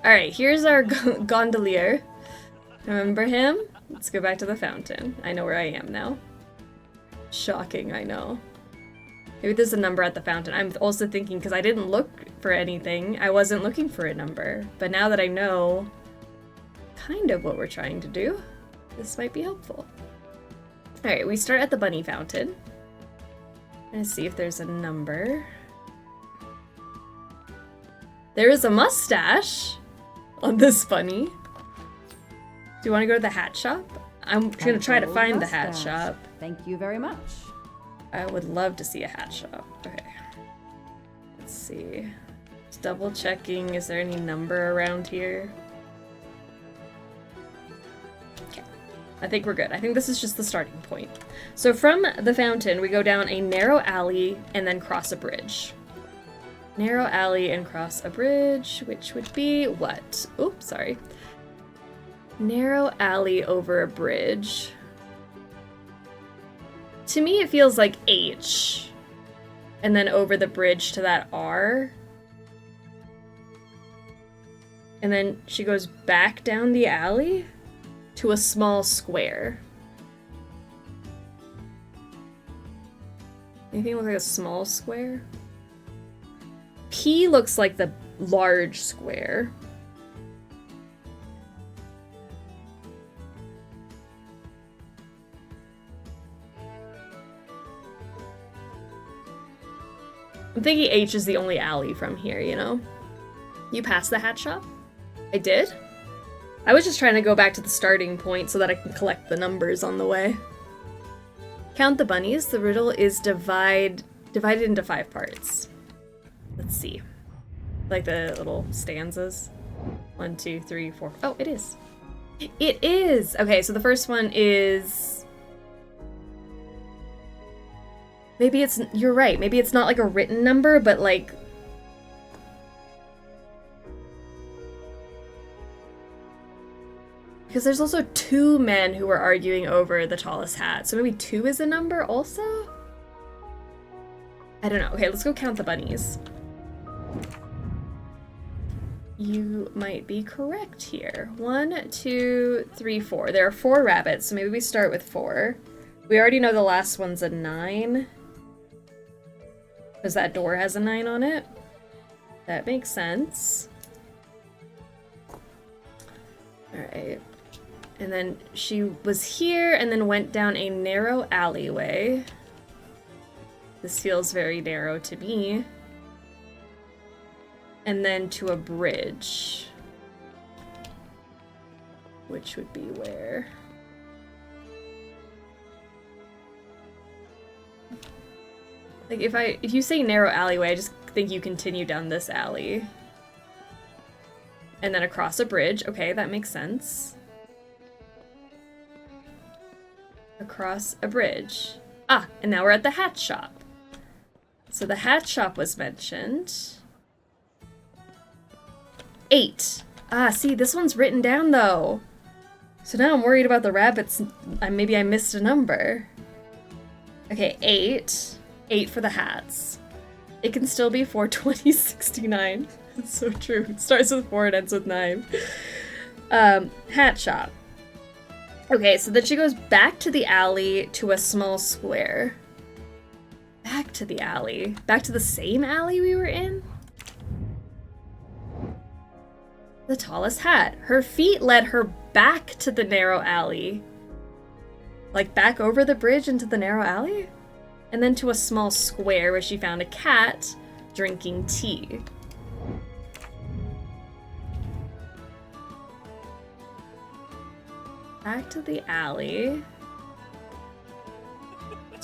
Speaker 3: Alright, here's our gondolier. Remember him? Let's go back to the fountain. I know where I am now. Shocking, I know. Maybe there's a number at the fountain. I'm also thinking, because I didn't look for anything, I wasn't looking for a number. But now that I know kind of what we're trying to do, this might be helpful. Alright, we start at the bunny fountain. Let's see if there's a number. There is a mustache on this bunny. Do you want to go to the hat shop? I'm gonna try to find the hat shop.
Speaker 20: Thank you very much.
Speaker 3: I would love to see a hat shop. Okay. Let's see. Just double checking, is there any number around here? Okay. I think we're good. I think this is just the starting point. So from the fountain, we go down a narrow alley and then cross a bridge. Narrow alley and cross a bridge, which would be what? Oops, sorry. Narrow alley over a bridge. To me, it feels like H. And then over the bridge to that R. And then she goes back down the alley to a small square. Anything look like a small square? P looks like the large square. I'm thinking H is the only alley from here, you know? You passed the hat shop? I did? I was just trying to go back to the starting point so that I can collect the numbers on the way. Count the bunnies. The riddle is divided into 5 parts. Let's see. Like the little stanzas. 1, 2, 3, 4. Oh, it is. It is! Okay, so the first one is... Maybe it's... You're right. Maybe it's not like a written number, but like... Because there's also 2 men who were arguing over the tallest hat. So maybe 2 is a number also? I don't know. Okay, let's go count the bunnies. You might be correct here. 1, 2, 3, 4. There are 4 rabbits, so maybe we start with 4. We already know the last one's a 9. Because that door has a 9 on it. That makes sense. Alright. And then she was here and then went down a narrow alleyway. This feels very narrow to me. And then to a bridge. Which would be where? Like if you say narrow alleyway, I just think you continue down this alley. And then across a bridge. Okay, that makes sense. Across a bridge. Ah, and now we're at the hat shop. So the hat shop was mentioned. 8. Ah, see, this one's written down though. So now I'm worried about the rabbits. Maybe I missed a number. Okay, 8. 8 for the hats. It can still be 42069. It's so true. It starts with 4 and ends with 9. Hat shop. Okay, so then she goes back to the alley to a small square. Back to the alley. Back to the same alley we were in? The tallest hat. Her feet led her back to the narrow alley. Like back over the bridge into the narrow alley? And then to a small square where she found a cat drinking tea. Back to the alley.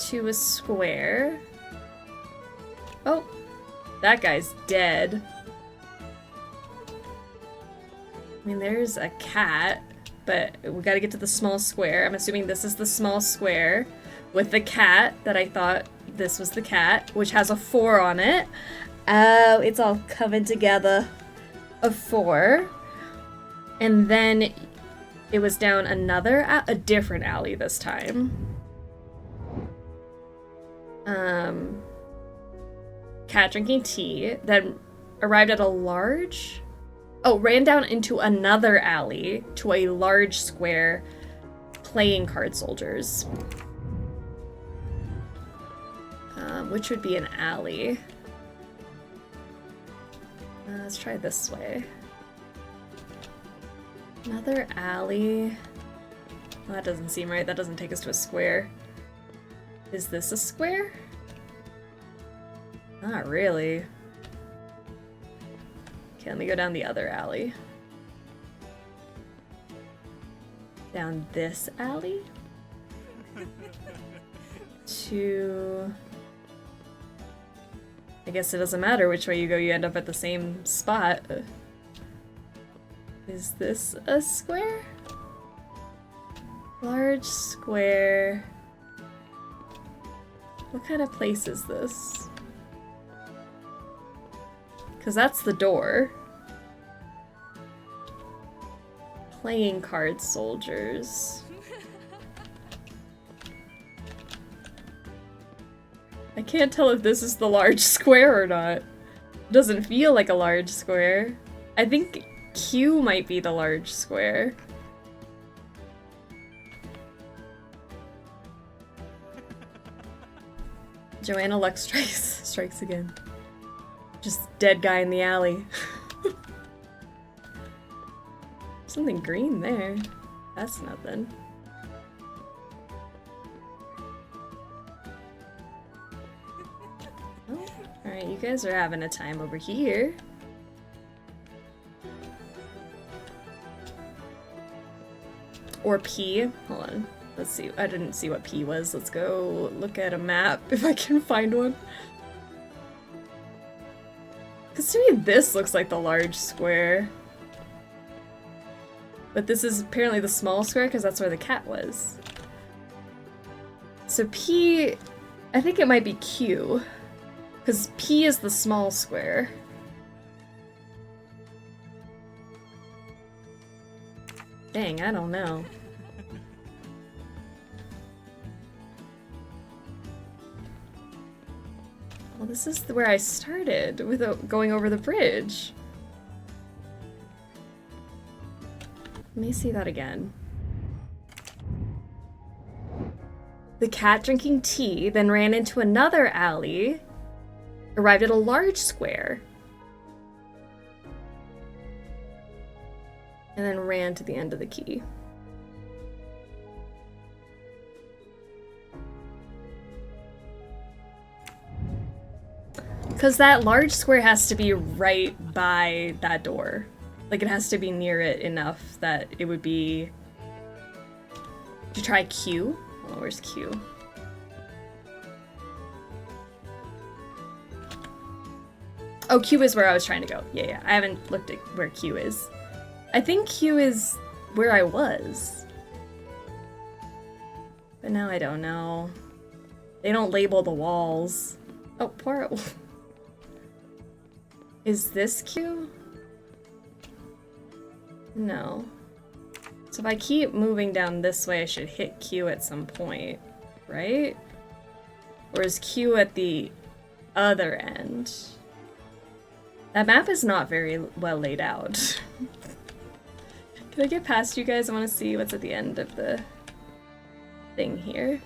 Speaker 3: To a square. Oh, that guy's dead. I mean, there's a cat, but we gotta get to the small square. I'm assuming this is the small square with the cat that I thought this was the cat, which has a 4 on it. Oh, it's all coming together. A 4. And then it was down a different alley this time. Cat drinking tea, then arrived at a large... Oh, ran down into another alley to a large square playing card soldiers. Which would be an alley. Let's try this way. Another alley. Well, that doesn't seem right. That doesn't take us to a square. Is this a square? Not really. Okay, let me go down the other alley. Down this alley? To... I guess it doesn't matter which way you go, you end up at the same spot. Is this a square? Large square. What kind of place is this? Because that's the door. Playing card soldiers. I can't tell if this is the large square or not. It doesn't feel like a large square. I think Q might be the large square. Joanna Luck strikes again. Just dead guy in the alley. Something green there. That's nothing. Oh, alright, you guys are having a time over here. Or P. Hold on. Let's see. I didn't see what P was. Let's go look at a map if I can find one. Because to me, this looks like the large square. But this is apparently the small square because that's where the cat was. So P, I think it might be Q. Because P is the small square. Dang, I don't know. Well, this is where I started with going over the bridge. Let me see that again. The cat drinking tea, then ran into another alley, arrived at a large square, and then ran to the end of the key. Because that large square has to be right by that door. Like, it has to be near it enough that it would be... Did you try Q? Oh, where's Q? Oh, Q is where I was trying to go. Yeah, I haven't looked at where Q is. I think Q is where I was. But now I don't know. They don't label the walls. Oh, Poirot. Is this Q? No. So if I keep moving down this way, I should hit Q at some point, right? Or is Q at the other end? That map is not very well laid out. Can I get past you guys? I want to see what's at the end of the thing here.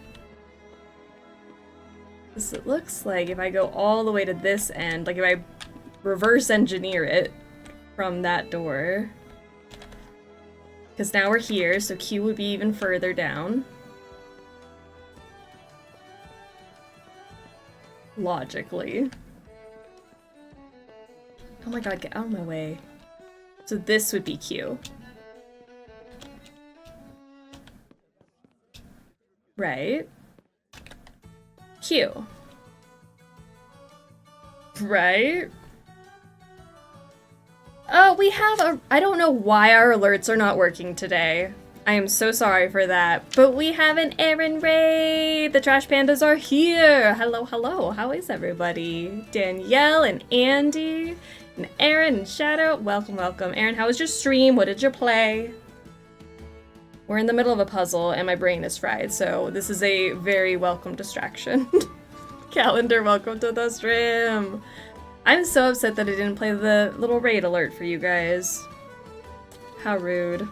Speaker 3: Because it looks like if I go all the way to this end, like if I reverse engineer it from that door, because now we're here, so Q would be even further down. Logically. Oh my god, get out of my way. So this would be Q. Right. Q. Right. We have a... I don't know why our alerts are not working today. I am so sorry for that. But we have an errand raid! The Trash Pandas are here! Hello, hello. How is everybody? Danielle and Andy and Aaron and Shadow. Welcome, welcome. Aaron, how was your stream? What did you play? We're in the middle of a puzzle and my brain is fried, so this is a very welcome distraction. Calendar, welcome to the stream! I'm so upset that I didn't play the little raid alert for you guys. How rude.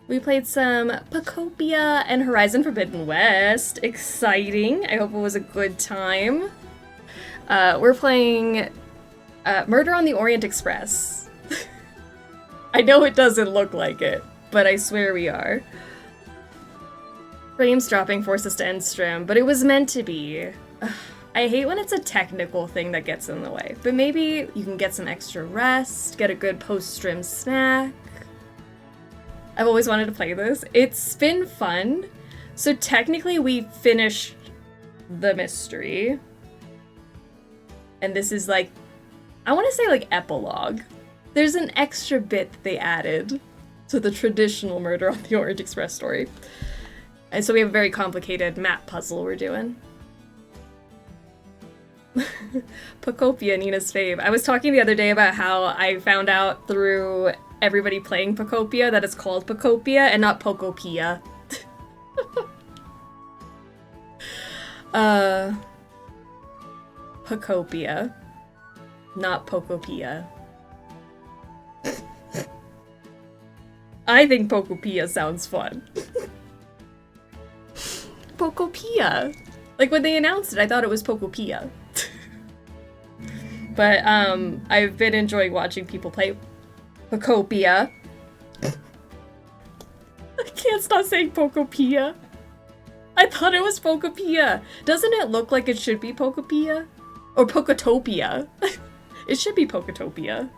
Speaker 3: We played some Pacopia and Horizon Forbidden West. Exciting. I hope it was a good time. We're playing Murder on the Orient Express. I know it doesn't look like it, but I swear we are. Frames dropping forced us to end stream, but it was meant to be. Ugh, I hate when it's a technical thing that gets in the way, but maybe you can get some extra rest, get a good post-stream snack. I've always wanted to play this. It's been fun. So technically we finished the mystery. And this is like, I want to say like epilogue. There's an extra bit that they added to the traditional Murder on the Orient Express story. And so we have a very complicated map puzzle we're doing. Pacopia, Nina's fave. I was talking the other day about how I found out through everybody playing Pacopia that it's called Pacopia and not Pocopia. Pacopia, not Pocopia. I think Pocopia sounds fun. Pocopia. Like when they announced it, I thought it was Pocopia. But I've been enjoying watching people play Pacopia. I can't stop saying Pocopia. I thought it was Pocopia. Doesn't it look like it should be Pocopia? Or Pocotopia. It should be Pocotopia.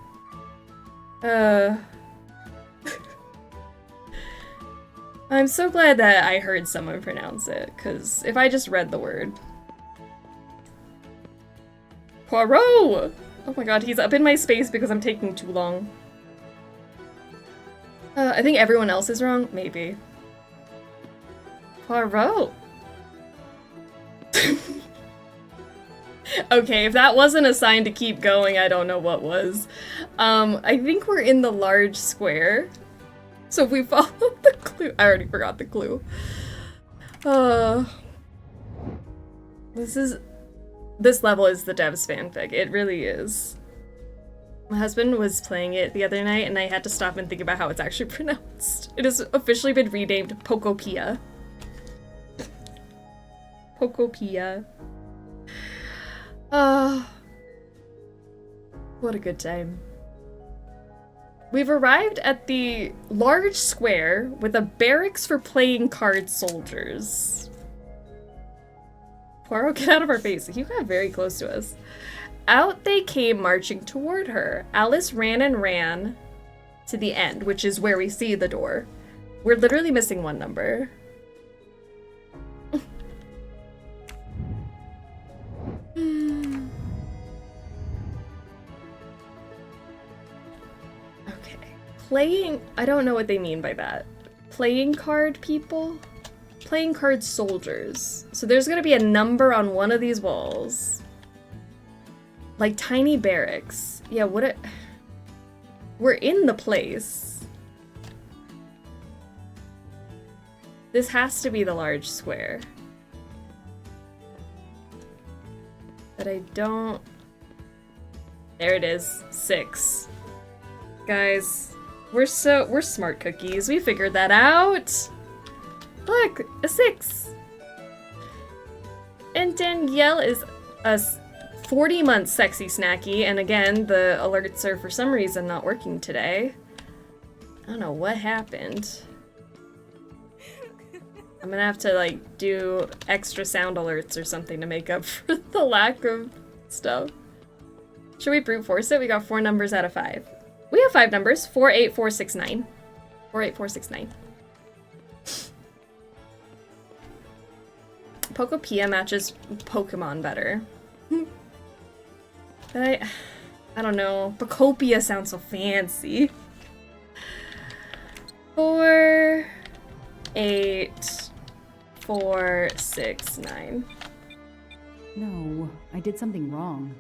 Speaker 3: I'm so glad that I heard someone pronounce it, because if I just read the word. Poirot! Oh my god, he's up in my space because I'm taking too long. I think everyone else is wrong? Maybe. Poirot! Okay, if that wasn't a sign to keep going, I don't know what was. I think we're in the large square. So if we follow the clue, I already forgot the clue. This level is the devs fanfic. It really is. My husband was playing it the other night and I had to stop and think about how it's actually pronounced. It has officially been renamed Pokopia. Pokopia. What a good time. We've arrived at the large square with a barracks for playing card soldiers. Poirot, get out of our face. You got very close to us. Out they came marching toward her. Alice ran and ran to the end, which is where we see the door. We're literally missing one number. Playing, I don't know what they mean by that. Playing card people? Playing card soldiers. So there's gonna be a number on one of these walls. Like tiny barracks. Yeah, we're in the place. This has to be the large square. But I don't... There it is. 6. Guys. We're smart cookies. We figured that out. Look, a 6. And Danielle is a 40-month sexy snacky. And again, the alerts are for some reason not working today. I don't know what happened. I'm gonna have to like do extra sound alerts or something to make up for the lack of stuff. Should we brute force it? We got 4 numbers out of 5. We have 5 numbers. 4, 8, 4, 6, 9. 4, 8, 4, 6, 9. Pokopia matches Pokemon better. But I don't know. Pokopia sounds so fancy. 4, 8, 4, 6, 9.
Speaker 20: No, I did something wrong.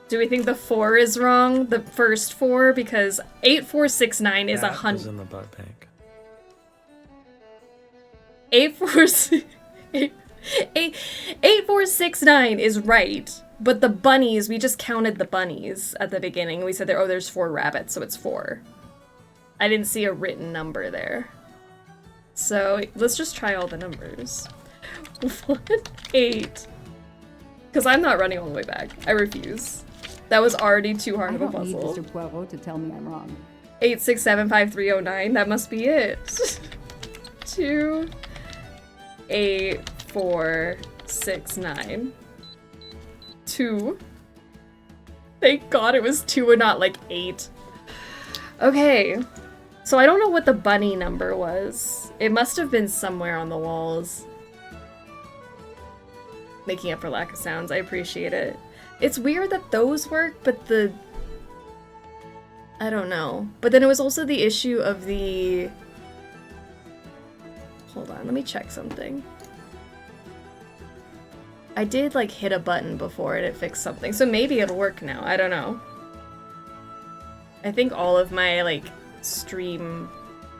Speaker 3: Do we think the 4 is wrong? The first 4? Because 8469 is 100.
Speaker 18: That was in the butt bank.
Speaker 3: 8469 is right, but the bunnies, we just counted the bunnies at the beginning. We said there's 4 rabbits, so it's 4. I didn't see a written number there. So let's just try all the numbers. 1, 8. Because I'm not running all the way back. I refuse. That was already too hard of a puzzle.
Speaker 20: I don't need Mr. Poirot to tell me I'm wrong.
Speaker 3: 8675309. That must be it. 2, 8, 4, 6, 9. 2. Thank God it was 2 and not like 8. Okay. So I don't know what the bunny number was. It must have been somewhere on the walls. Making up for lack of sounds. I appreciate it. It's weird that those work, but the... I don't know. But then it was also the issue of the... Hold on, let me check something. I did, like, hit a button before and it fixed something, so maybe it'll work now. I don't know. I think all of my, like, stream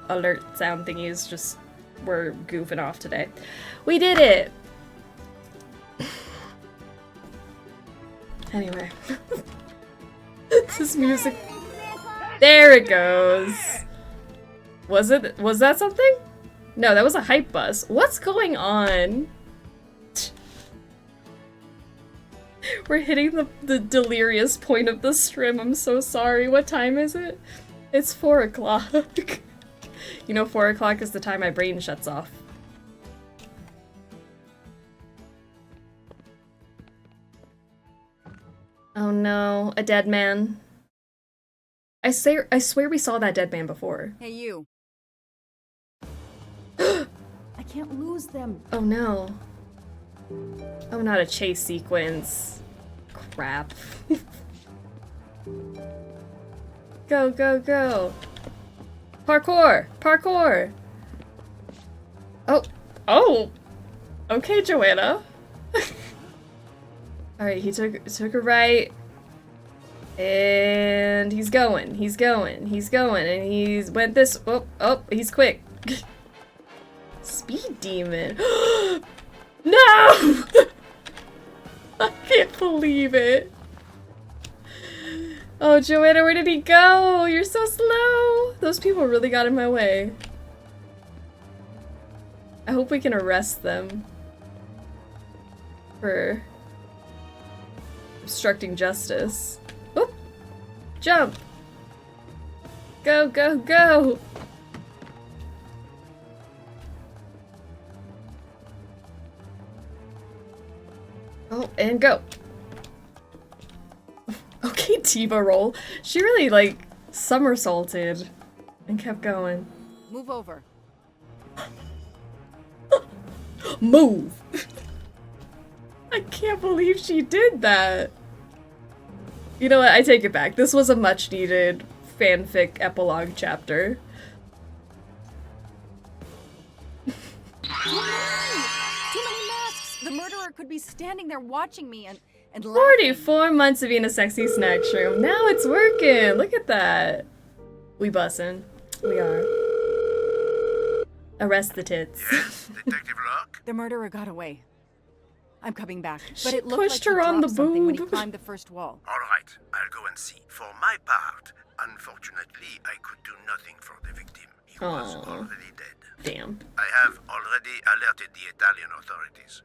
Speaker 3: alert sound thingies just were goofing off today. We did it! Anyway. This music... There it goes! Was that something? No, that was a hype bus. What's going on? We're hitting the delirious point of the stream. I'm so sorry. What time is it? It's 4 o'clock. You know, 4 o'clock is the time my brain shuts off. Oh no, a dead man. I swear we saw that dead man before.
Speaker 21: Hey, you.
Speaker 20: I can't lose them.
Speaker 3: Oh no. Oh, not a chase sequence. Crap. Go, go, go. Parkour! Parkour! Oh. Oh! Okay, Joanna. Alright, he took a right. And he's going, and he's went this, oh, he's quick. Speed demon. No! I can't believe it. Oh, Joanna, where did he go? You're so slow. Those people really got in my way. I hope we can arrest them for obstructing justice. Whoop! Jump! Go, go, go! Oh, and go. Okay, Tiva roll. She really, like, somersaulted and kept going.
Speaker 21: Move over.
Speaker 3: Move! I can't believe she did that. You know what? I take it back. This was a much needed fanfic epilogue chapter.
Speaker 21: Too many masks! The murderer could be standing there watching me and laughing.
Speaker 3: 44 months of being a sexy snack shroom. Now it's working. Look at that. We bussin'. We are. Arrest the tits.
Speaker 6: Yes, Detective Locke?
Speaker 21: The murderer got away. I'm coming back.
Speaker 3: She
Speaker 21: But it looked
Speaker 3: pushed
Speaker 21: like
Speaker 3: her
Speaker 21: he
Speaker 3: on the
Speaker 21: dropped something when he
Speaker 3: boob.
Speaker 21: climbed the first wall.
Speaker 6: All right, I'll go and see. For my part, unfortunately, I could do nothing for the victim. He was
Speaker 3: Aw.
Speaker 6: already dead.
Speaker 3: Damn.
Speaker 6: I have already alerted the Italian authorities.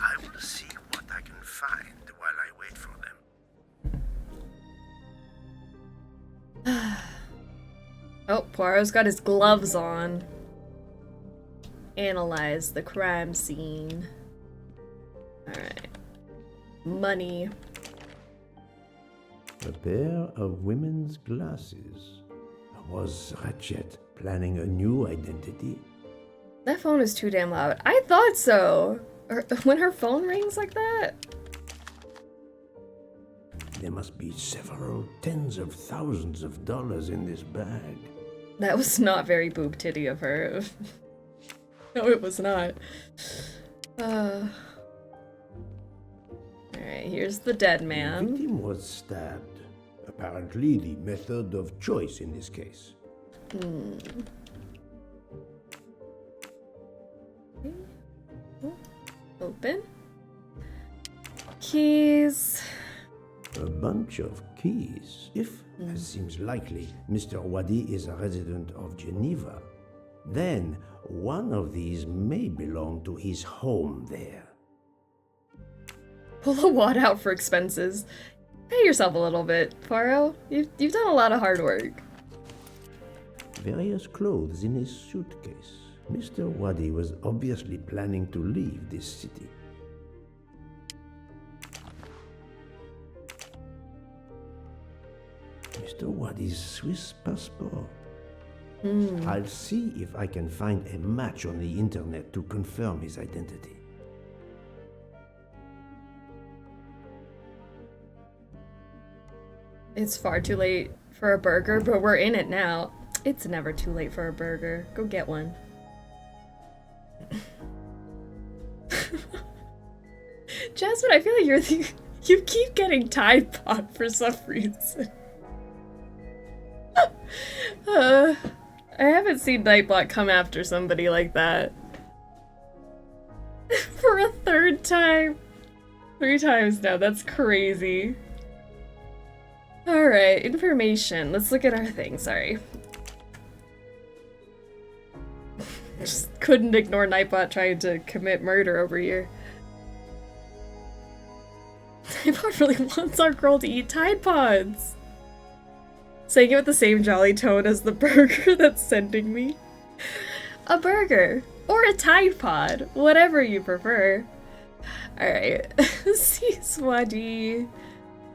Speaker 6: I will see what I can find while I wait for them.
Speaker 3: Oh, Poirot's got his gloves on. Analyze the crime scene. Alright. Money.
Speaker 1: A pair of women's glasses. Was Ratchet planning a new identity?
Speaker 3: That phone is too damn loud. I thought so. When her phone rings like that?
Speaker 1: There must be several tens of thousands of dollars in this bag.
Speaker 3: That was not very boob titty of her. No, it was not. Alright, here's the dead
Speaker 1: The
Speaker 3: man.
Speaker 1: victim was stabbed. Apparently the method of choice in this case.
Speaker 3: Open. Keys.
Speaker 1: A bunch of keys. If, as seems likely, Mr. Wadi is a resident of Geneva, then one of these may belong to his home there.
Speaker 3: Pull a wad out for expenses. Pay yourself a little bit, Poirot. You've done a lot of hard work.
Speaker 1: Various clothes in his suitcase. Mr. Wadi was obviously planning to leave this city. Mr. Wadi's Swiss passport. I'll see if I can find a match on the internet to confirm his identity.
Speaker 3: It's far too late for a burger, but we're in it now. It's never too late for a burger. Go get one. Jasmine, I feel like you keep getting Tide Pod for some reason. I haven't seen Nightbot come after somebody like that. For a third time. 3 times now, that's crazy. Alright, information. Let's look at our thing, sorry. Just couldn't ignore Nightbot trying to commit murder over here. Nightbot really wants our girl to eat Tide Pods. Saying it with the same jolly tone as the burger that's sending me. A burger. Or a Tide Pod. Whatever you prefer. Alright. See, Swadi.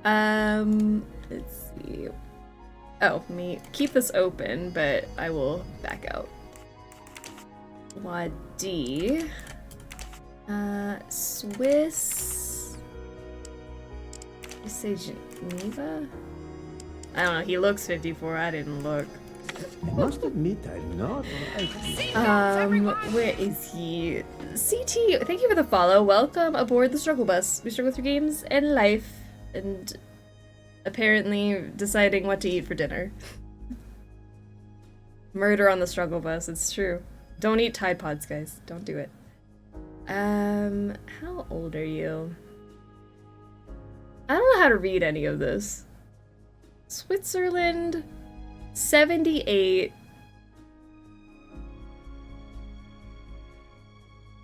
Speaker 3: Let's see. Oh, me. Keep this open, but I will back out. Wadi. Swiss. You say Geneva? I don't know, he looks 54, I didn't look.
Speaker 1: I must admit I'm not.
Speaker 3: Where is he? CT, thank you for the follow. Welcome aboard the struggle bus. We struggle through games and life, and apparently deciding what to eat for dinner. Murder on the struggle bus, it's true. Don't eat Tide Pods, guys. Don't do it. How old are you? I don't know how to read any of this. Switzerland, 78.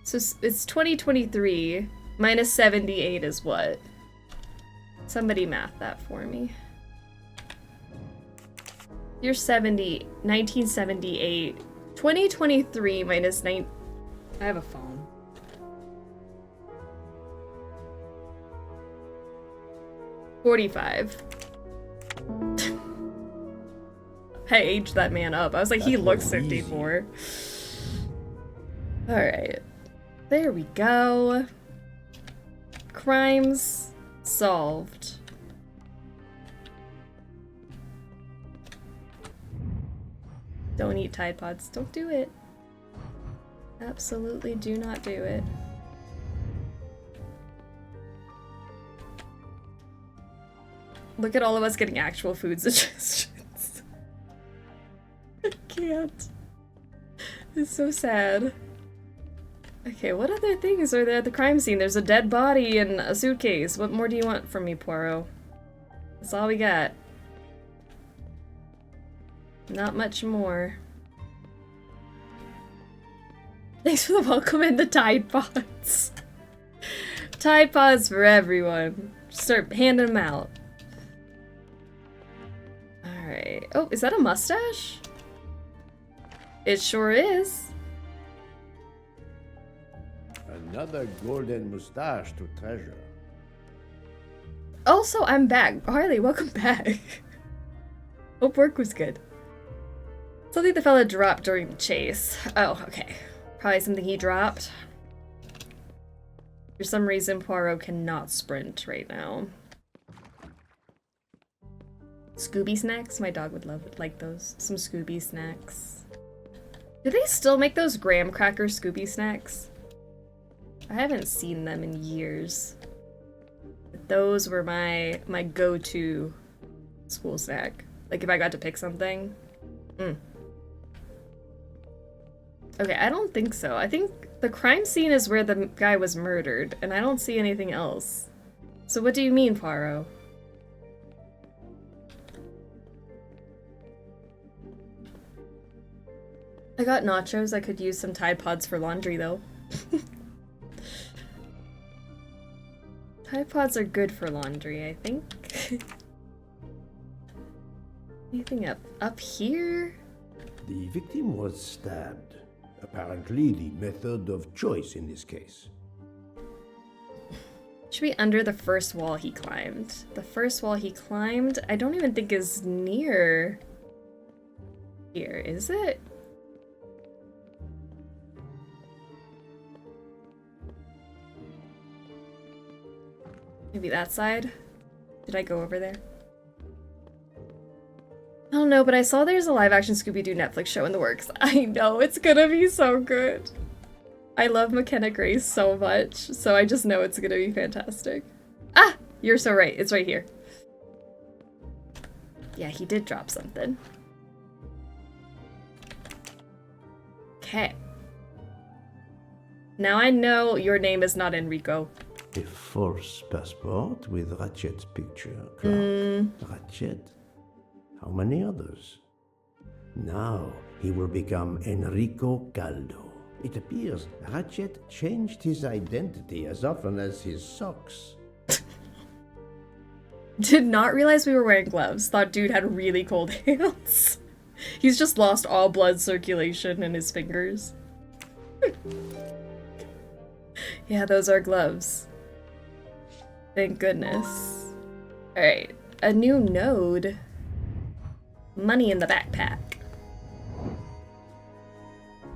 Speaker 3: So it's 2023 minus 78 is what? Somebody math that for me. You're 1978. 2023 minus 9. I have a phone. $45. I aged that man up. I was like, he looks 54. Alright. There we go. Crimes solved. Don't eat Tide Pods. Don't do it. Absolutely do not do it. Look at all of us getting actual food suggestions. I can't. It's so sad. Okay, what other things are there at the crime scene? There's a dead body and a suitcase. What more do you want from me, Poirot? That's all we got. Not much more. Thanks for the welcome and the Tide Pods. Tide Pods for everyone. Start handing them out. Alright. Oh, is that a mustache? It sure is.
Speaker 1: Another golden mustache to treasure.
Speaker 3: Also, I'm back. Harley, welcome back. Hope work was good. Something the fella dropped during the chase. Oh, okay. Probably something he dropped. For some reason, Poirot cannot sprint right now. Scooby snacks? My dog would like those. Some Scooby snacks. Do they still make those graham cracker Scooby snacks? I haven't seen them in years. But those were my go-to school snack. Like if I got to pick something. Okay, I don't think so. I think the crime scene is where the guy was murdered, and I don't see anything else. So what do you mean, Poirot? I got nachos. I could use some Tide Pods for laundry, though. Tide Pods are good for laundry, I think. Anything up here?
Speaker 1: The victim was stabbed. Apparently the method of choice in this case.
Speaker 3: Should be under the first wall he climbed. The first wall he climbed, I don't even think is near here, is it? Maybe that side? Did I go over there? I don't know, but I saw there's a live-action Scooby-Doo Netflix show in the works. I know, it's gonna be so good. I love McKenna Grace so much, so I just know it's gonna be fantastic. Ah! You're so right, it's right here. Yeah, he did drop something. Okay. Now I know your name is not Enrico.
Speaker 1: A false passport with Ratchet's picture. Clark. Ratchet? How many others? Now he will become Enrico Caldo. It appears Ratchet changed his identity as often as his socks.
Speaker 3: Did not realize we were wearing gloves. Thought dude had really cold hands. He's just lost all blood circulation in his fingers. Yeah, those are gloves. Thank goodness. Alright, a new node. Money in the backpack.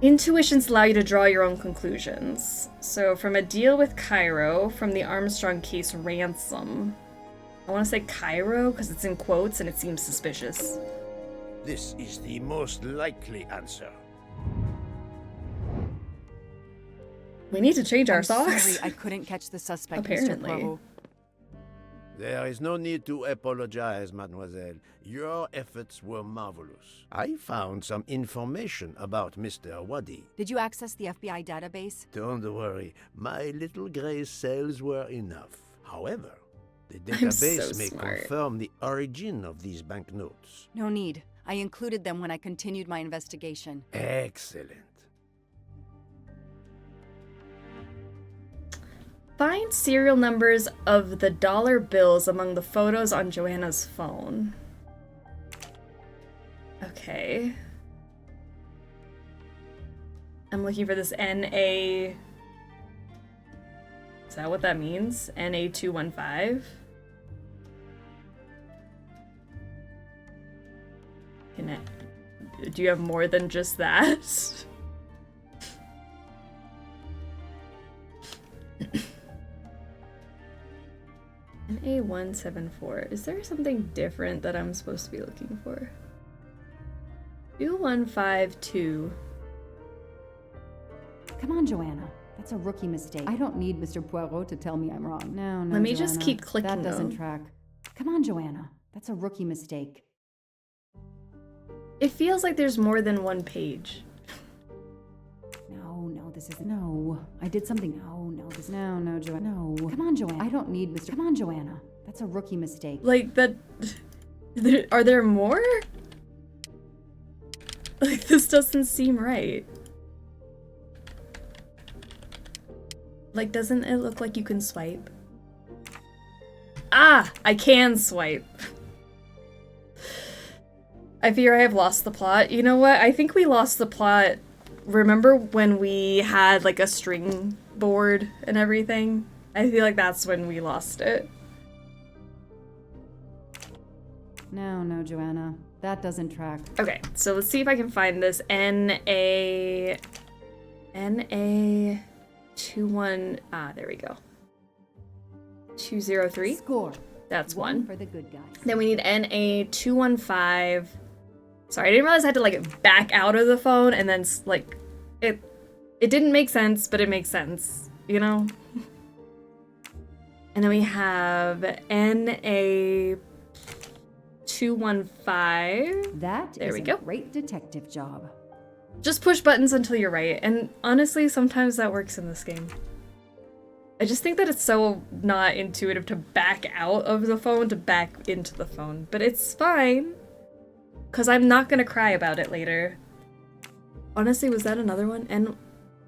Speaker 3: Intuitions allow you to draw your own conclusions. So from a deal with Cairo, from the Armstrong case ransom. I want to say Cairo because it's in quotes and it seems suspicious.
Speaker 1: This is the most likely answer.
Speaker 3: We need to change our
Speaker 21: I'm
Speaker 3: socks.
Speaker 21: Sorry, I couldn't catch the suspect.
Speaker 3: Apparently.
Speaker 21: Mr. Poirot.
Speaker 1: There is no need to apologize, mademoiselle. Your efforts were marvelous. I found some information about Mr. Wadi.
Speaker 21: Did you access the FBI database?
Speaker 1: Don't worry, my little gray cells were enough. However, the
Speaker 21: I'm
Speaker 1: database
Speaker 21: so
Speaker 1: may
Speaker 21: smart.
Speaker 1: confirm the origin of these banknotes.
Speaker 21: No need. I included them when I continued my investigation.
Speaker 1: Excellent.
Speaker 3: Find serial numbers of the dollar bills among the photos on Joanna's phone. Okay. I'm looking for this NA... Is that what that means? NA215? Do you have more than just that? NA174. Is there something different that I'm supposed to be looking for? 2152.
Speaker 20: Come on, Joanna. That's a rookie mistake. I don't need Mr. Poirot to tell me I'm wrong. No,
Speaker 3: Let me
Speaker 20: Joanna.
Speaker 3: just keep clicking,
Speaker 20: That doesn't
Speaker 3: though.
Speaker 20: track. Come on, Joanna. That's a rookie mistake.
Speaker 3: It feels like there's more than one page.
Speaker 20: No, this is no. I did something. No, this no, Joanna. No. Come on, Joanna. I don't need Mr. Come on, Joanna. That's a rookie mistake.
Speaker 3: Like, that... Are there more? Like, this doesn't seem right. Like, doesn't it look like you can swipe? Ah! I can swipe. I fear I have lost the plot. You know what? I think we lost the plot. Remember when we had, like, a string board and everything? I feel like that's when we lost it.
Speaker 20: No, Joanna. That doesn't track.
Speaker 3: Okay, so let's see if I can find this NA21. Ah, there we go. 203.
Speaker 20: Score.
Speaker 3: That's one.
Speaker 20: For the good guys.
Speaker 3: Then we need NA215. Sorry, I didn't realize I had to like back out of the phone and then like it didn't make sense, but it makes sense, you know? And then we have NA215.
Speaker 20: That
Speaker 3: there
Speaker 20: is
Speaker 3: we
Speaker 20: a
Speaker 3: go.
Speaker 20: Great detective job.
Speaker 3: Just push buttons until you're right. And honestly, sometimes that works in this game. I just think that it's so not intuitive to back out of the phone to back into the phone. But it's fine. Because I'm not going to cry about it later. Honestly, was that another one? And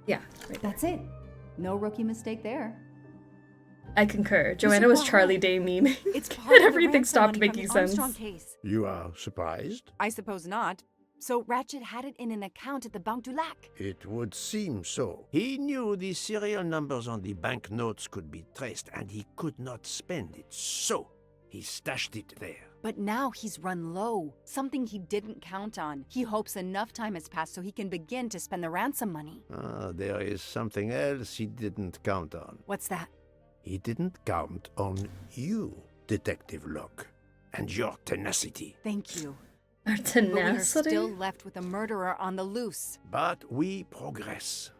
Speaker 3: yeah. Right
Speaker 20: That's it. No rookie mistake there.
Speaker 3: I concur. Joanna was Charlie Day memeing.
Speaker 21: It's part
Speaker 3: and
Speaker 21: of the
Speaker 3: everything
Speaker 21: ransom
Speaker 3: stopped
Speaker 21: money from
Speaker 3: making
Speaker 21: the
Speaker 3: sense.
Speaker 21: Armstrong case.
Speaker 1: You are surprised?
Speaker 21: I suppose not. So Ratchet had it in an account at the Banque du Lac.
Speaker 1: It would seem so. He knew the serial numbers on the banknotes could be traced, and he could not spend it, so he stashed it there.
Speaker 21: But now he's run low. Something he didn't count on. He hopes enough time has passed so he can begin to spend the ransom money.
Speaker 1: Ah, there is something else he didn't count on.
Speaker 21: What's that?
Speaker 1: He didn't count on you, Detective Locke, and your tenacity.
Speaker 21: Thank you.
Speaker 3: Our
Speaker 21: But we are
Speaker 3: tenacity?
Speaker 21: still left with a murderer on the loose.
Speaker 1: But we progress.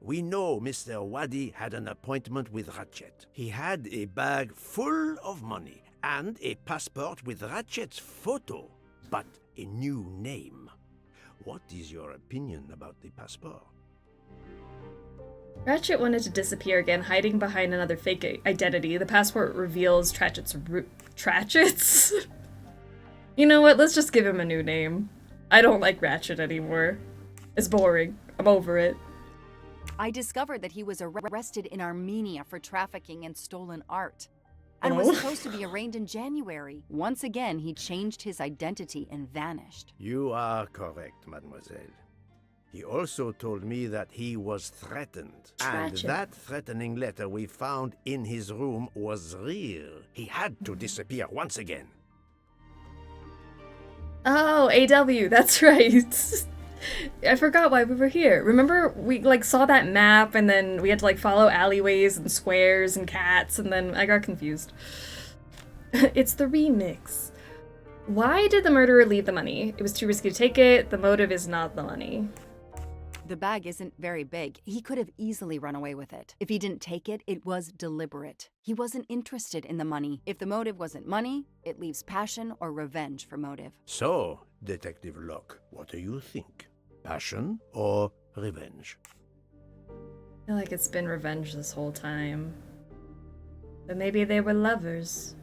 Speaker 1: We know Mr. Wadi had an appointment with Ratchet. He had a bag full of money and a passport with Ratchet's photo, but a new name. What is your opinion about the passport?
Speaker 3: Ratchet wanted to disappear again, hiding behind another fake identity. The passport reveals Ratchet's? You know what? Let's just give him a new name. I don't like Ratchet anymore. It's boring. I'm over it.
Speaker 21: I discovered that he was arrested in Armenia for trafficking in stolen art. And
Speaker 1: Oh.
Speaker 21: was supposed to be arraigned in January. Once again, he changed his identity and vanished.
Speaker 1: You are correct, mademoiselle. He also told me that he was threatened. And
Speaker 3: Tragic.
Speaker 1: that threatening letter we found in his room was real. He had to disappear once again.
Speaker 3: Oh, AW, that's right. I forgot why we were here. Remember, we like saw that map and then we had to like follow alleyways and squares and cats and then I got confused. It's the remix. Why did the murderer leave the money? It was too risky to take it. The motive is not the money.
Speaker 21: The bag isn't very big. He could have easily run away with it. If he didn't take it, it was deliberate. He wasn't interested in the money. If the motive wasn't money, it leaves passion or revenge for motive.
Speaker 1: So, Detective Locke, what do you think? Passion or revenge?
Speaker 3: I feel like it's been revenge this whole time. But maybe they were lovers.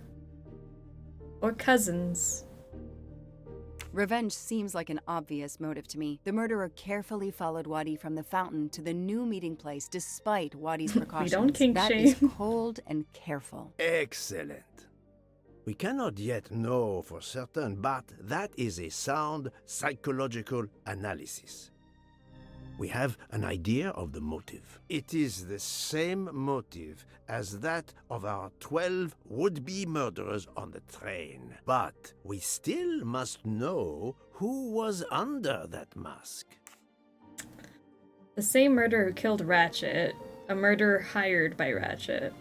Speaker 3: Or cousins.
Speaker 21: Revenge seems like an obvious motive to me. The murderer carefully followed Wadi from the fountain to the new meeting place despite Wadi's precautions.
Speaker 3: We don't kink
Speaker 21: That
Speaker 3: shame.
Speaker 21: is cold and careful.
Speaker 1: Excellent. We cannot yet know for certain, but that is a sound psychological analysis. We have an idea of the motive. It is the same motive as that of our 12 would-be murderers on the train. But we still must know who was under that mask.
Speaker 3: The same murderer who killed Ratchet. A murderer hired by Ratchet.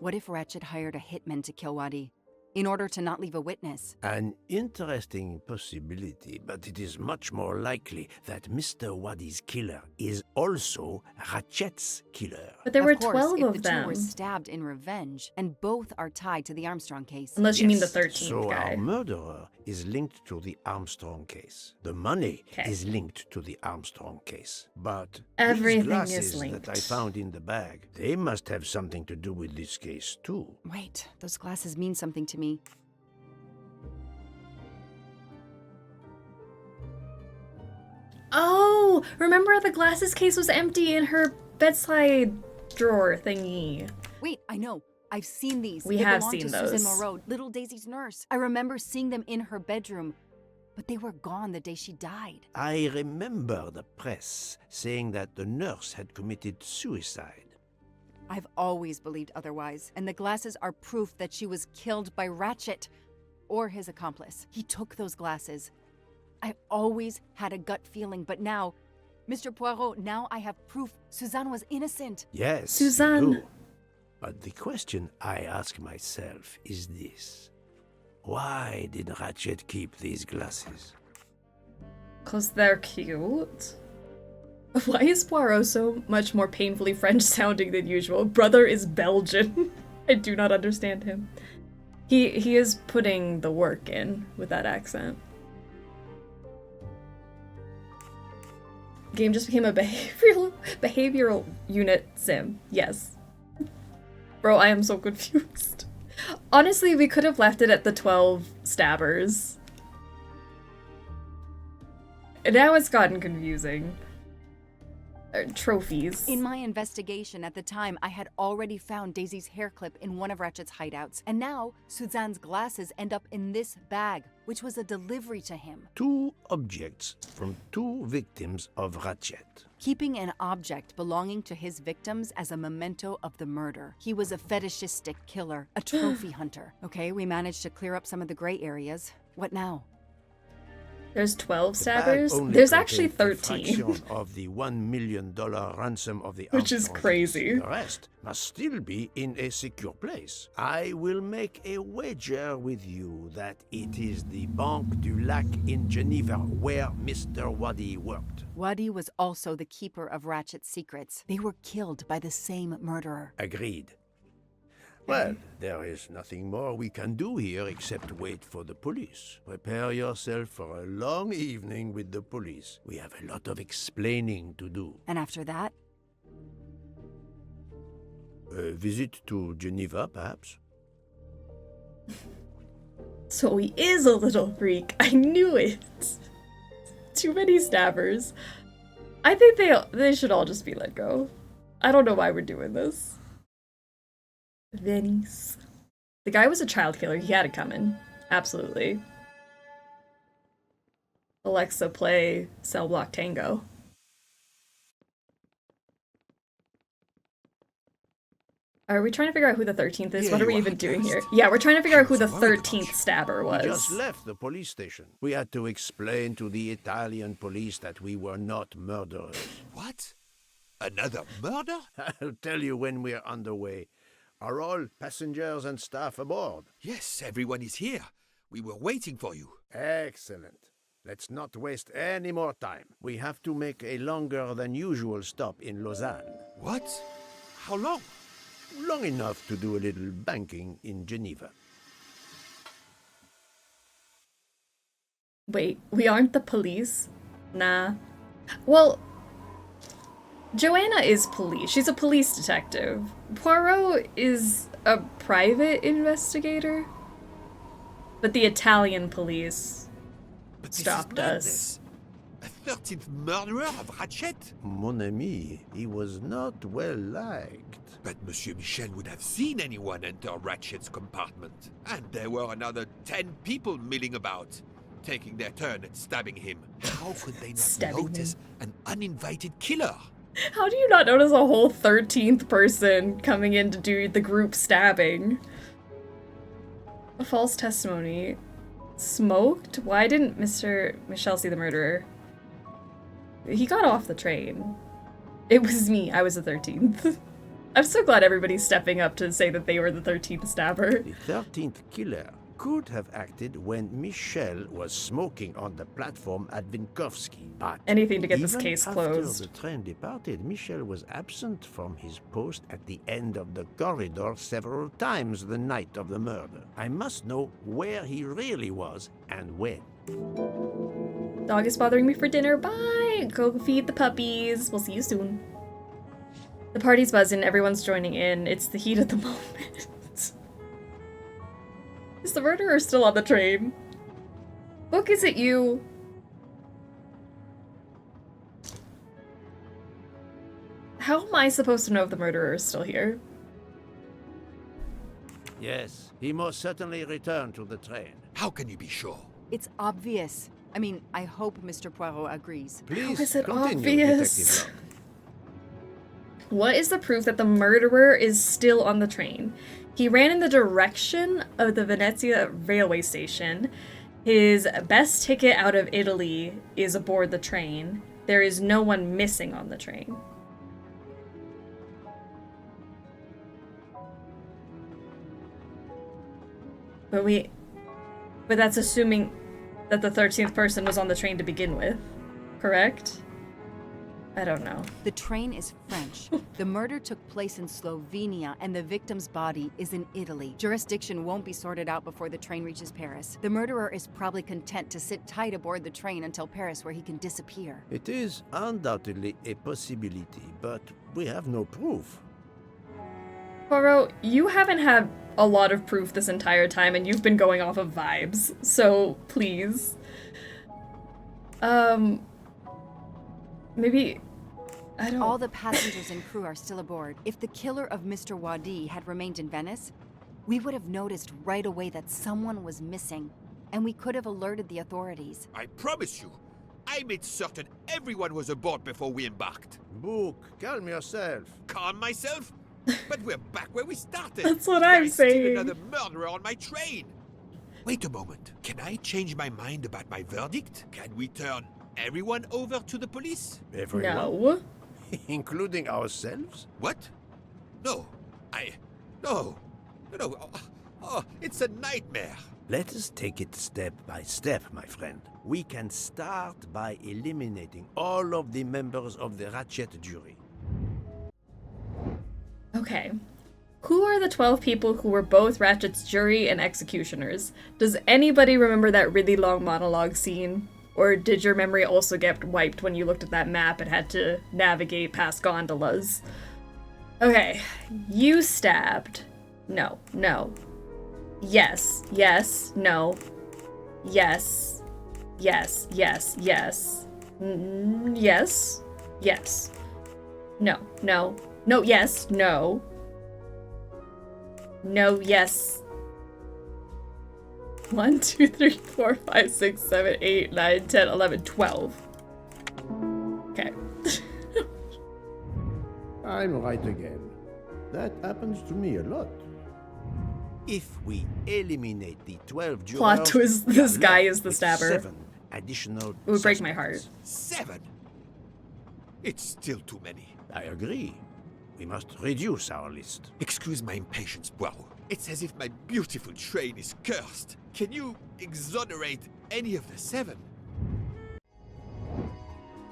Speaker 21: What if Ratchet hired a hitman to kill Wadi in order to not leave a witness?
Speaker 1: An interesting possibility, but it is much more likely that Mr. Wadi's killer is also Ratchet's killer.
Speaker 3: But there were
Speaker 21: Of course,
Speaker 3: 12
Speaker 21: if
Speaker 3: of
Speaker 21: the
Speaker 3: them.
Speaker 21: two were stabbed in revenge, and both are tied to the Armstrong case.
Speaker 3: Unless you mean the 13th
Speaker 1: so
Speaker 3: guy.
Speaker 1: our murderer is linked to the Armstrong case. The money is linked to the Armstrong case. But
Speaker 3: Everything
Speaker 1: these glasses
Speaker 3: is linked.
Speaker 1: that I found in the bag, they must have something to do with this case too.
Speaker 21: Wait, those glasses mean something to me.
Speaker 3: Oh! Remember the glasses case was empty in her bedside drawer thingy.
Speaker 21: Wait, I know. I've seen these.
Speaker 3: We
Speaker 21: They
Speaker 3: have
Speaker 21: belong
Speaker 3: seen
Speaker 21: to
Speaker 3: those.
Speaker 21: Suzanne Moreau, little Daisy's nurse. I remember seeing them in her bedroom, but they were gone the day she died.
Speaker 1: I remember the press saying that the nurse had committed suicide.
Speaker 21: I've always believed otherwise, and the glasses are proof that she was killed by Ratchet or his accomplice. He took those glasses. I always had a gut feeling, but now, Mr. Poirot, now I have proof Suzanne was innocent.
Speaker 1: Yes,
Speaker 3: Suzanne.
Speaker 1: you do. But the question I ask myself is this. Why did Ratchet keep these glasses?
Speaker 3: 'Cause they're cute. Why is Poirot so much more painfully French sounding than usual? Brother is Belgian. I do not understand him. He is putting the work in with that accent. Game just became a behavioral unit sim. Yes. Bro, I am so confused. Honestly, we could have left it at the 12 stabbers. Now it's gotten confusing. Trophies.
Speaker 21: In my investigation at the time, I had already found Daisy's hair clip in one of Ratchet's hideouts, and now Suzanne's glasses end up in this bag, which was a delivery to him.
Speaker 1: 2 objects from 2 victims of Ratchet.
Speaker 21: Keeping an object belonging to his victims as a memento of the murder. He was a fetishistic killer, a trophy hunter. Okay, we managed to clear up some of the gray areas. What now?
Speaker 3: There's 12
Speaker 1: The bag
Speaker 3: stabbers?
Speaker 1: only
Speaker 3: There's actually
Speaker 1: contained a
Speaker 3: 13.
Speaker 1: fraction of the $1 million ransom of the
Speaker 3: Which is
Speaker 1: Armstrongs.
Speaker 3: crazy.
Speaker 1: The rest must still be in a secure place. I will make a wager with you that it is the Banque du Lac in Geneva where Mr. Wadi worked.
Speaker 21: Wadi was also the keeper of Ratchet's secrets. They were killed by the same murderer.
Speaker 1: Agreed. Well, there is nothing more we can do here except wait for the police. Prepare yourself for a long evening with the police. We have a lot of explaining to do.
Speaker 21: And after that?
Speaker 1: A visit to Geneva, perhaps?
Speaker 3: So he is a little freak. I knew it. Too many stabbers. I think they should all just be let go. I don't know why we're doing this. Venice. The guy was a child killer. He had it coming. Absolutely. Alexa, play Cell Block Tango. Are we trying to figure out who the 13th is?
Speaker 1: Here
Speaker 3: What are we
Speaker 1: you
Speaker 3: even
Speaker 1: are,
Speaker 3: doing here?
Speaker 1: guest.
Speaker 3: Yeah, we're trying to figure out who the
Speaker 1: I was worried about
Speaker 3: 13th stabber
Speaker 1: We
Speaker 3: was.
Speaker 1: just left the police station. We had to explain to the Italian police that we were not murderers.
Speaker 4: What? Another murder?
Speaker 1: I'll tell you when we're underway. Are all passengers and staff aboard?
Speaker 4: Yes, everyone is here. We were waiting for you.
Speaker 1: Excellent. Let's not waste any more time. We have to make a longer than usual stop in Lausanne.
Speaker 4: What? How long?
Speaker 1: Long enough to do a little banking in Geneva.
Speaker 3: Wait, we aren't the police? Nah. Well, Joanna is police. She's a police detective. Poirot is a private investigator. But the Italian police stopped us.
Speaker 4: A 13th murderer of Ratchet?
Speaker 1: Mon ami, he was not well liked.
Speaker 4: But Monsieur Michel would have seen anyone enter Ratchet's compartment. And there were another 10 people milling about, taking their turn at stabbing him. How could they not notice an uninvited killer?
Speaker 3: How do you not notice a whole 13th person coming in to do the group stabbing? A false testimony. Smoked? Why didn't Mr. Michel see the murderer? He got off the train. It was me. I was the 13th. I'm so glad everybody's stepping up to say that they were the 13th stabber.
Speaker 1: The 13th killer could have acted when Michel was smoking on the platform at Vinkovsky. But
Speaker 3: anything to get this case
Speaker 1: even
Speaker 3: closed.
Speaker 1: After the train departed, Michel was absent from his post at the end of the corridor several times the night of the murder. I must know where he really was and when.
Speaker 3: Dog is bothering me for dinner. Bye! Go feed the puppies. We'll see you soon. The party's buzzing. Everyone's joining in. It's the heat of the moment. Is the murderer still on the train? Book, is it you? How am I supposed to know if the murderer is still here?
Speaker 1: Yes, he most certainly returned to the train.
Speaker 4: How can you be sure?
Speaker 21: It's obvious. I mean, I hope Mr. Poirot agrees.
Speaker 1: Please,
Speaker 3: how is it
Speaker 1: continue,
Speaker 3: obvious?
Speaker 1: Detective Locke.
Speaker 3: What is the proof that the murderer is still on the train? He ran in the direction of the Venezia railway station. His best ticket out of Italy is aboard the train. There is no one missing on the train. But that's assuming that the 13th person was on the train to begin with, correct? I don't know.
Speaker 21: The train is French. The murder took place in Slovenia, and the victim's body is in Italy. Jurisdiction won't be sorted out before the train reaches Paris. The murderer is probably content to sit tight aboard the train until Paris, where he can disappear.
Speaker 1: It is undoubtedly a possibility, but we have no proof.
Speaker 3: Poirot, you haven't had a lot of proof this entire time, and you've been going off of vibes, so please. Maybe, I don't...
Speaker 21: All the passengers and crew are still aboard. If the killer of Mr. Wadi had remained in Venice, we would have noticed right away that someone was missing, and we could have alerted the authorities.
Speaker 4: I promise you, I made certain everyone was aboard before we embarked.
Speaker 1: Book, calm yourself.
Speaker 4: Calm myself? But we're back where we started.
Speaker 3: That's what I'm saying.
Speaker 4: Another murderer on my train. Wait a moment. Can I change my mind about my verdict? Can we turn everyone over to the police?
Speaker 1: Everyone?
Speaker 3: No.
Speaker 1: Including ourselves?
Speaker 4: What? No. No. Oh, it's a nightmare.
Speaker 1: Let us take it step by step, my friend. We can start by eliminating all of the members of the Ratchet jury.
Speaker 3: Okay. Who are the 12 people who were both Ratchet's jury and executioners? Does anybody remember that really long monologue scene? Or did your memory also get wiped when you looked at that map and had to navigate past gondolas? Okay. You stabbed. No. Yes. No. Yes. Yes. Yes. No. No, yes, no. No, yes. 1, 2, 3, 4, 5, 6, 7, 8, 9, 10, 11, 12. Okay.
Speaker 1: I'm right again. That happens to me a lot. If we eliminate the 12 jurors...
Speaker 3: Plot twist, this guy is the stabber.
Speaker 1: 7 additional
Speaker 3: It would break my heart.
Speaker 4: 7? It's still too many.
Speaker 1: I agree. We must reduce our list.
Speaker 4: Excuse my impatience, Poirot. It's as if my beautiful train is cursed. Can you exonerate any of the 7?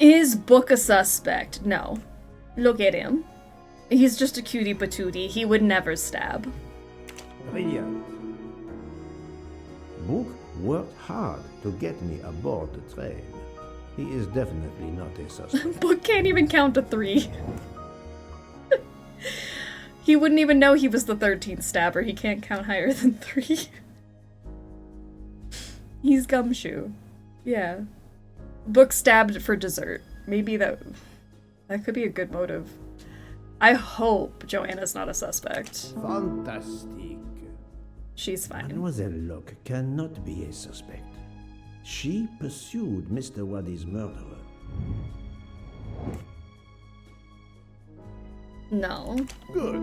Speaker 3: Is Book a suspect? No. Look at him. He's just a cutie patootie. He would never stab.
Speaker 1: Brilliant. Book worked hard to get me aboard the train. He is definitely not a suspect.
Speaker 3: Book can't even count to 3. He wouldn't even know he was the 13th stabber. He can't count higher than 3. He's gumshoe. Yeah. Book stabbed for dessert. Maybe that could be a good motive. I hope Joanna's not a suspect.
Speaker 1: Fantastic.
Speaker 3: She's fine.
Speaker 1: Mademoiselle Locke cannot be a suspect. She pursued Mr. Waddy's murderer.
Speaker 3: No.
Speaker 1: Good.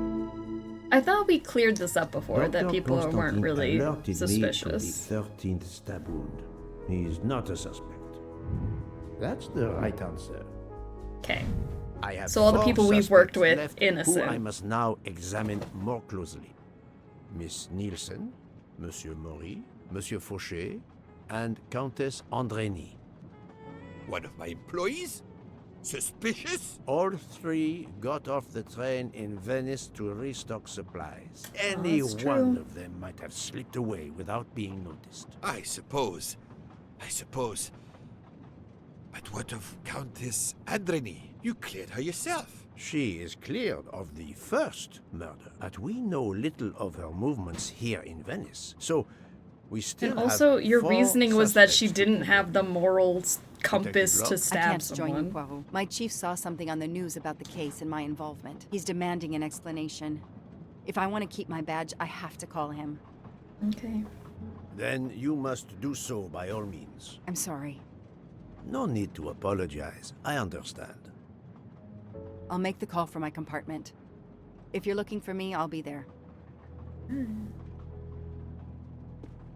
Speaker 3: I thought we cleared this up before, that people
Speaker 1: Constantine
Speaker 3: weren't really
Speaker 1: alerted
Speaker 3: suspicious.
Speaker 1: Me to the 13th stab wound. He is not a suspect. That's the right answer.
Speaker 3: Okay.
Speaker 1: I have
Speaker 3: So all the
Speaker 1: 4
Speaker 3: people we've worked
Speaker 1: suspects
Speaker 3: with,
Speaker 1: left
Speaker 3: innocent.
Speaker 1: who I must now examine more closely. Miss Nielsen, Monsieur Maury, Monsieur Fauché, and Countess Andrény.
Speaker 4: One of my employees? Suspicious?
Speaker 1: All 3 got off the train in Venice to restock supplies. Any
Speaker 3: that's
Speaker 1: one
Speaker 3: true.
Speaker 1: of them might have slipped away without being noticed.
Speaker 4: I suppose. But what of Countess Andrény? You cleared her yourself.
Speaker 1: She is cleared of the first murder, but we know little of her movements here in Venice. So we still
Speaker 3: And also,
Speaker 1: have
Speaker 3: your
Speaker 1: 4
Speaker 3: reasoning was that she
Speaker 1: suspects to
Speaker 3: didn't have the moral compass to
Speaker 21: I
Speaker 3: stab
Speaker 21: can't join you,
Speaker 3: someone.
Speaker 21: Poirot. My chief saw something on the news about the case and my involvement. He's demanding an explanation. If I want to keep my badge, I have to call him.
Speaker 3: Okay.
Speaker 1: Then you must do so by all means.
Speaker 21: I'm sorry.
Speaker 1: No need to apologize. I understand.
Speaker 21: I'll make the call from my compartment. If you're looking for me, I'll be there.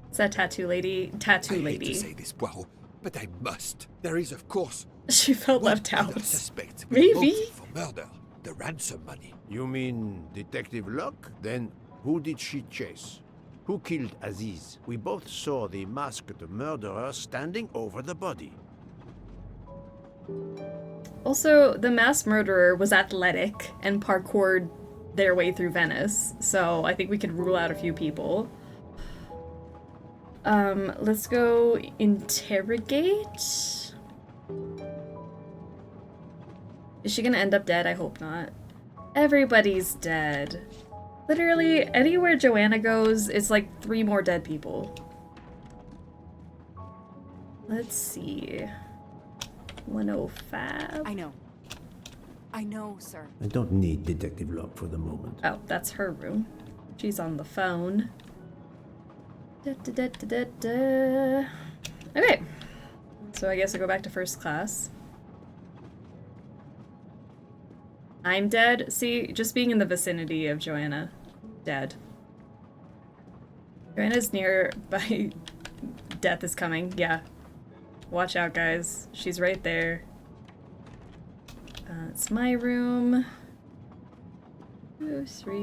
Speaker 3: It's that tattoo lady. Tattoo
Speaker 4: I hate
Speaker 3: lady.
Speaker 4: to say this, Poirot, but I must. There is, of course,
Speaker 3: She felt
Speaker 4: one
Speaker 3: left out.
Speaker 4: other suspect with
Speaker 3: Maybe.
Speaker 4: motive for murder. The ransom money.
Speaker 1: You mean Detective Locke? Then who did she chase? Who killed Aziz? We both saw the masked murderer standing over the body.
Speaker 3: Also, the mass murderer was athletic and parkoured their way through Venice, so I think we could rule out a few people. Let's go interrogate. Is she gonna end up dead? I hope not. Everybody's dead. Literally, anywhere Joanna goes, it's like 3 more dead people. Let's see. 105.
Speaker 21: I know, sir.
Speaker 1: I don't need Detective Locke for the moment.
Speaker 3: Oh, that's her room. She's on the phone. Da, da, da, da, da, da. Okay. So I guess I go back to first class. I'm dead. See, just being in the vicinity of Joanna. Dead. Joanna's nearby. Death is coming. Yeah. Watch out, guys. She's right there. It's my room. 2, 3.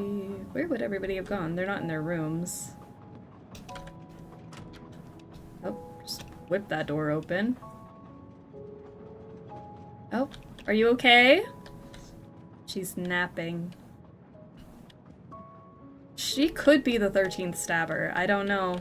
Speaker 3: Where would everybody have gone? They're not in their rooms. Oh, just whip that door open. Oh, are you okay? She's napping. She could be the 13th stabber. I don't know.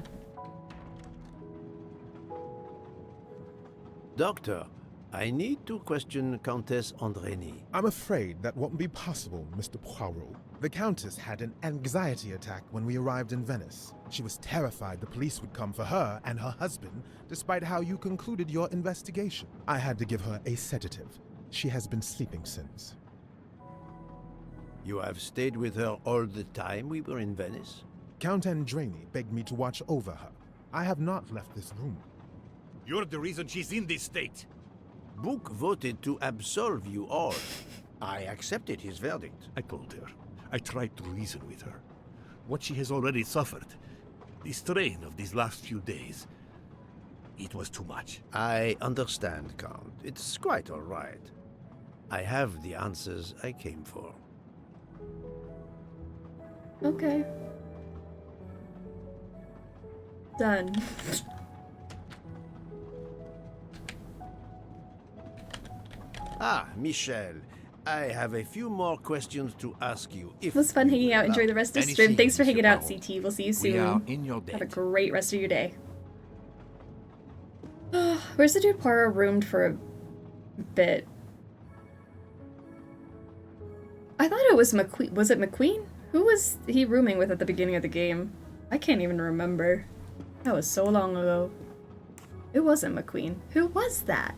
Speaker 1: Doctor, I need to question Countess Andrény.
Speaker 16: I'm afraid that won't be possible, Mr. Poirot. The Countess had an anxiety attack when we arrived in Venice. She was terrified the police would come for her and her husband, despite how you concluded your investigation. I had to give her a sedative. She has been sleeping since.
Speaker 1: You have stayed with her all the time we were in Venice?
Speaker 16: Count Andrény begged me to watch over her. I have not left this room.
Speaker 18: You're the reason she's in this state.
Speaker 1: Book voted to absolve you all. I accepted his verdict.
Speaker 18: I told her. I tried to reason with her. What she has already suffered, the strain of these last few days, it was too much.
Speaker 1: I understand, Count. It's quite all right. I have the answers I came for.
Speaker 3: Okay. Done.
Speaker 1: Ah, Michel, I have a few more questions to ask you.
Speaker 3: It was fun hanging out. Enjoy the rest of the stream. Thanks for hanging out, CT. We'll see you soon.
Speaker 9: We are in your debt.
Speaker 3: Have a great rest of your day. Where's the dude Poirot roomed for a bit? I thought it was McQueen. Was it McQueen? Who was he rooming with at the beginning of the game? I can't even remember. That was so long ago. It wasn't McQueen. Who was that?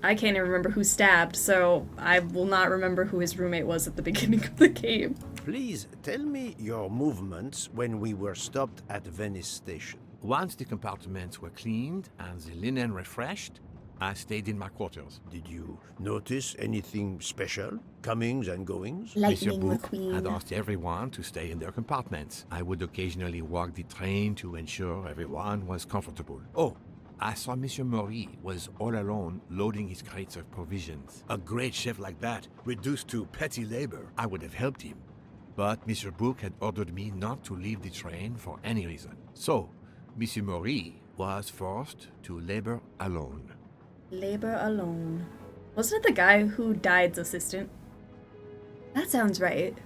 Speaker 3: I can't even remember who stabbed, so I will not remember who his roommate was at the beginning of the game.
Speaker 1: Please tell me your movements when we were stopped at Venice Station.
Speaker 9: Once the compartments were cleaned and the linen refreshed, I stayed in my quarters.
Speaker 1: Did you notice anything special? Comings and goings?
Speaker 9: Monsieur Bouc had asked everyone to stay in their compartments. I would occasionally walk the train to ensure everyone was comfortable. Oh, I saw Monsieur Maury was all alone loading his crates of provisions.
Speaker 18: A great chef like that, reduced to petty labor.
Speaker 9: I would have helped him, but Monsieur Bouc had ordered me not to leave the train for any reason. So, Monsieur Maury was forced to labor alone.
Speaker 3: Labor alone. Wasn't it the guy who died's assistant? That sounds right.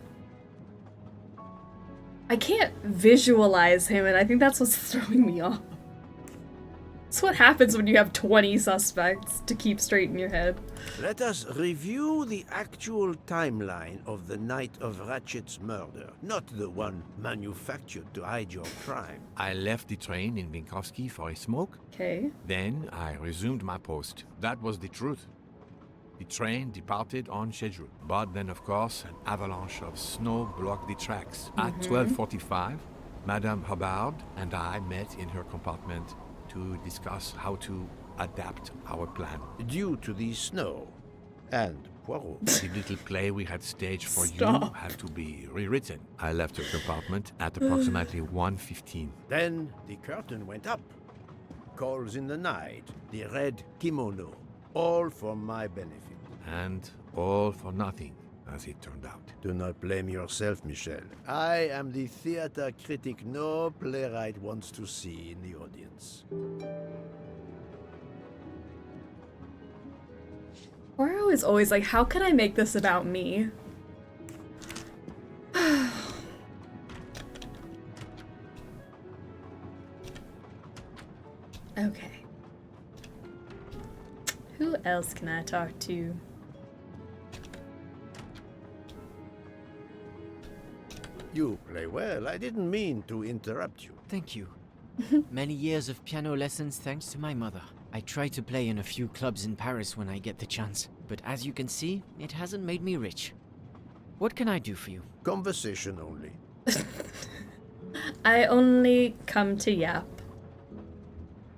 Speaker 3: I can't visualize him, and I think that's what's throwing me off. That's what happens when you have 20 suspects to keep straight in your head.
Speaker 1: Let us review the actual timeline of the night of Ratchet's murder, not the one manufactured to hide your crime.
Speaker 9: I left the train in Vinkovsky for a smoke.
Speaker 3: Okay.
Speaker 9: Then I resumed my post. That was the truth. The train departed on schedule. But then, of course, an avalanche of snow blocked the tracks. At 12:45, Madame Hubbard and I met in her compartment to discuss how to adapt our plan.
Speaker 1: Due to the snow and Poirot.
Speaker 9: The little play we had staged for you had to be rewritten. I left her compartment at approximately 1:15.
Speaker 1: Then the curtain went up. Calls in the night, the red kimono, all for my benefit.
Speaker 9: And all for nothing, as it turned out.
Speaker 1: Do not blame yourself, Michel. I am the theater critic no playwright wants to see in the audience.
Speaker 3: Poirot is always like, how can I make this about me? Okay. Who else can I talk to?
Speaker 1: You play well. I didn't mean to interrupt you.
Speaker 15: Thank you. Many years of piano lessons thanks to my mother. I try to play in a few clubs in Paris when I get the chance, but as you can see, it hasn't made me rich. What can I do for you?
Speaker 1: Conversation only.
Speaker 3: I only come to yap.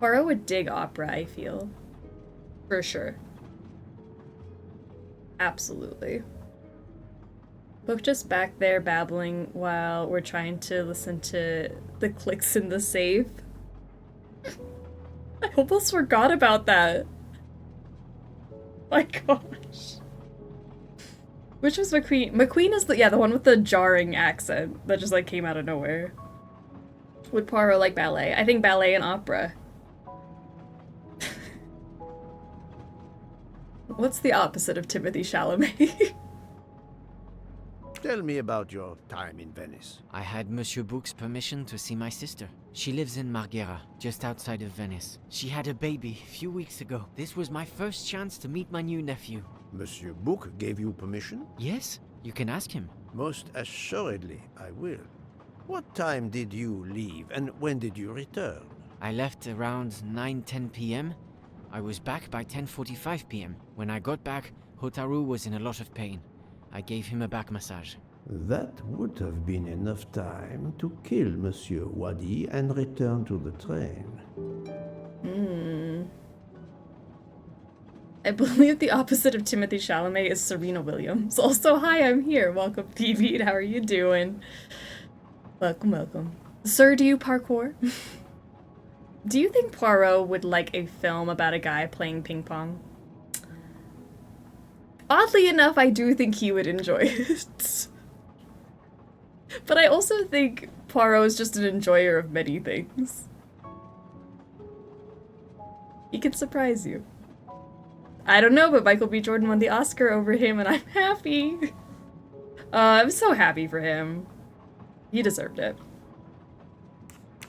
Speaker 3: Poirot would dig opera, I feel. For sure. Absolutely. Book just back there babbling while we're trying to listen to the clicks in the safe. I almost forgot about that. My gosh. Which was McQueen? McQueen is the one with the jarring accent that just like came out of nowhere. Would Poirot like ballet? I think ballet and opera. What's the opposite of Timothée Chalamet?
Speaker 1: Tell me about your time in Venice.
Speaker 15: I had Monsieur Bouc's permission to see my sister. She lives in Marghera, just outside of Venice. She had a baby a few weeks ago. This was my first chance to meet my new nephew.
Speaker 1: Monsieur Bouc gave you permission?
Speaker 15: Yes, you can ask him.
Speaker 1: Most assuredly, I will. What time did you leave, and when did you return?
Speaker 15: I left around 9:10 p.m. I was back by 10:45 p.m. When I got back, Hotaru was in a lot of pain. I gave him a back massage.
Speaker 1: That would have been enough time to kill Monsieur Wadi and return to the train.
Speaker 3: I believe the opposite of Timothée Chalamet is Serena Williams. Also, hi, I'm here. Welcome, TV. How are you doing? Welcome, welcome. Sir, do you parkour? Do you think Poirot would like a film about a guy playing ping pong? Oddly enough, I do think he would enjoy it. But I also think Poirot is just an enjoyer of many things. He can surprise you. I don't know, but Michael B. Jordan won the Oscar over him, and I'm happy. I'm so happy for him. He deserved it.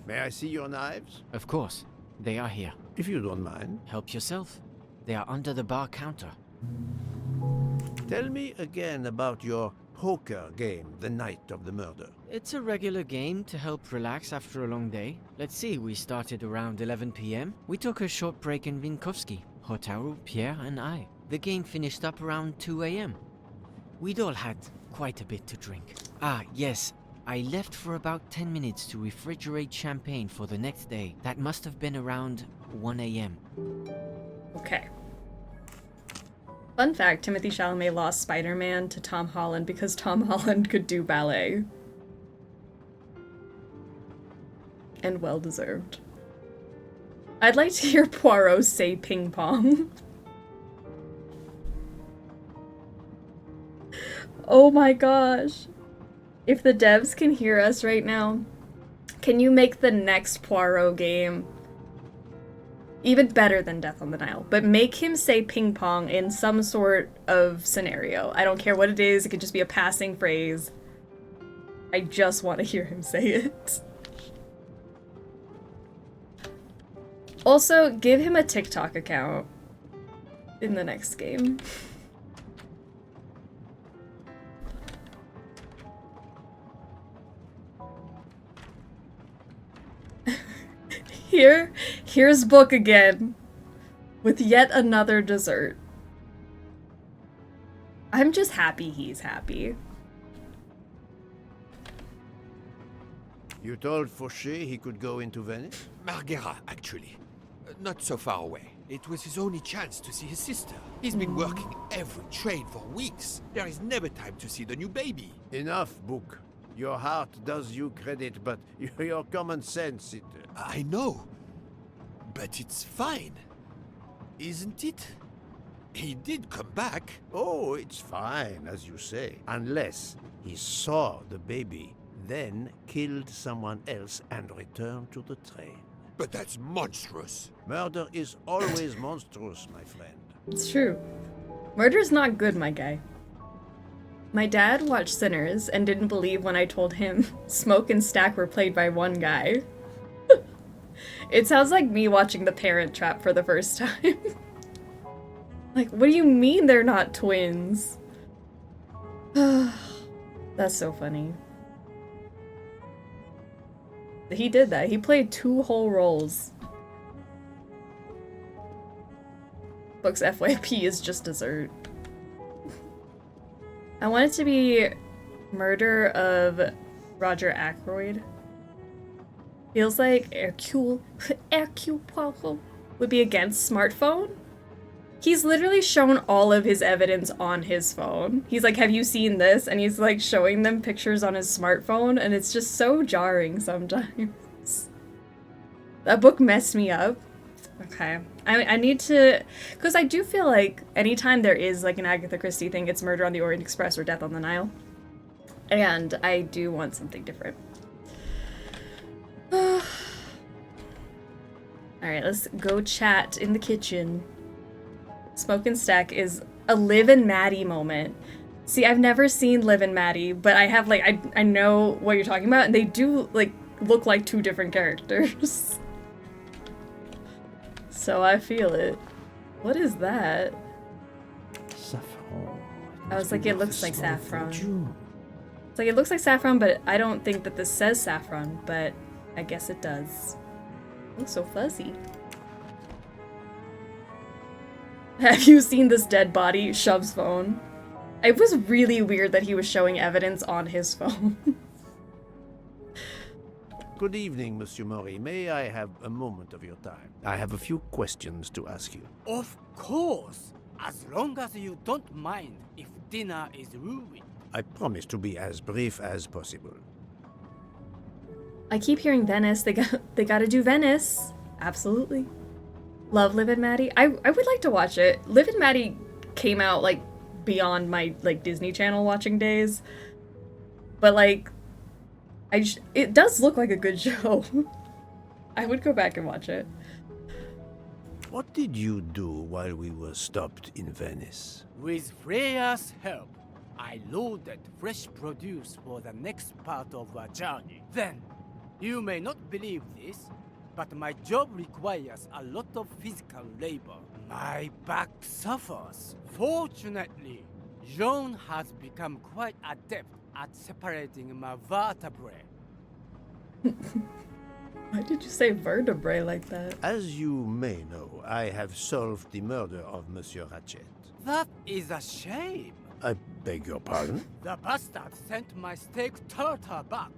Speaker 1: May I see your knives?
Speaker 15: Of course. They are here.
Speaker 1: If you don't mind.
Speaker 15: Help yourself. They are under the bar counter.
Speaker 1: Tell me again about your poker game the night of the murder.
Speaker 15: It's a regular game to help relax after a long day. Let's see, we started around 11 p.m. We took a short break in Vinkovsky, Hotaru, Pierre, and I. The game finished up around 2 a.m. We'd all had quite a bit to drink. Ah, yes, I left for about 10 minutes to refrigerate champagne for the next day. That must have been around 1 a.m.
Speaker 3: Okay. Fun fact, Timothée Chalamet lost Spider-Man to Tom Holland because Tom Holland could do ballet. And well deserved. I'd like to hear Poirot say ping pong. Oh my gosh. If the devs can hear us right now, can you make the next Poirot game even better than Death on the Nile, but make him say ping pong in some sort of scenario. I don't care what it is, it could just be a passing phrase. I just want to hear him say it. Also, give him a TikTok account in the next game. Here's Book again, with yet another dessert. I'm just happy he's happy.
Speaker 1: You told Fauché he could go into Venice?
Speaker 4: Marghera, actually. Not so far away. It was his only chance to see his sister. He's been working every train for weeks. There is never time to see the new baby.
Speaker 1: Enough, Book. Your heart does you credit, but your common sense, it...
Speaker 4: I know. But it's fine. Isn't it? He did come back.
Speaker 1: Oh, it's fine, as you say. Unless he saw the baby, then killed someone else and returned to the train.
Speaker 4: But that's monstrous.
Speaker 1: Murder is always monstrous, my friend.
Speaker 3: It's true. Murder's not good, my guy. My dad watched Sinners and didn't believe when I told him Smoke and Stack were played by one guy. It sounds like me watching The Parent Trap for the first time. Like, what do you mean they're not twins? That's so funny. He did that. He played 2 whole roles. Book's FYP is just dessert. I want it to be Murder of Roger Ackroyd. Feels like Hercule Poirot would be against smartphone. He's literally shown all of his evidence on his phone. He's like, have you seen this? And he's like showing them pictures on his smartphone, and it's just so jarring sometimes. That book messed me up. Okay. I need to... Because I do feel like anytime there is like an Agatha Christie thing, it's Murder on the Orient Express or Death on the Nile. And I do want something different. Alright, let's go chat in the kitchen. Smoke and Stack is a Liv and Maddie moment. See, I've never seen Liv and Maddie, but I have like, I know what you're talking about, and they do like look like 2 different characters. So I feel it. What is that?
Speaker 1: Saffron.
Speaker 3: I was like, it looks like saffron. It's like, it looks like saffron, but I don't think that this says saffron, but I guess it does. It looks so fuzzy. Have you seen this dead body? Shoves phone. It was really weird that he was showing evidence on his phone.
Speaker 1: Good evening, Monsieur Maury. May I have a moment of your time? I have a few questions to ask you.
Speaker 13: Of course, as long as you don't mind if dinner is ruined.
Speaker 1: I promise to be as brief as possible.
Speaker 3: I keep hearing Venice. They gotta do Venice. Absolutely. Love Liv and Maddie. I would like to watch it. Liv and Maddie came out like beyond my like Disney Channel watching days. But like it does look like a good show. I would go back and watch it.
Speaker 1: What did you do while we were stopped in Venice?
Speaker 13: With Freya's help, I loaded fresh produce for the next part of our journey. Then, you may not believe this, but my job requires a lot of physical labor. My back suffers. Fortunately, Jean has become quite adept at separating my vertebrae.
Speaker 3: Why did you say vertebrae like that?
Speaker 1: As you may know, I have solved the murder of Monsieur Ratchet.
Speaker 13: That is a shame.
Speaker 1: I beg your pardon?
Speaker 13: The bastard sent my steak tartare back,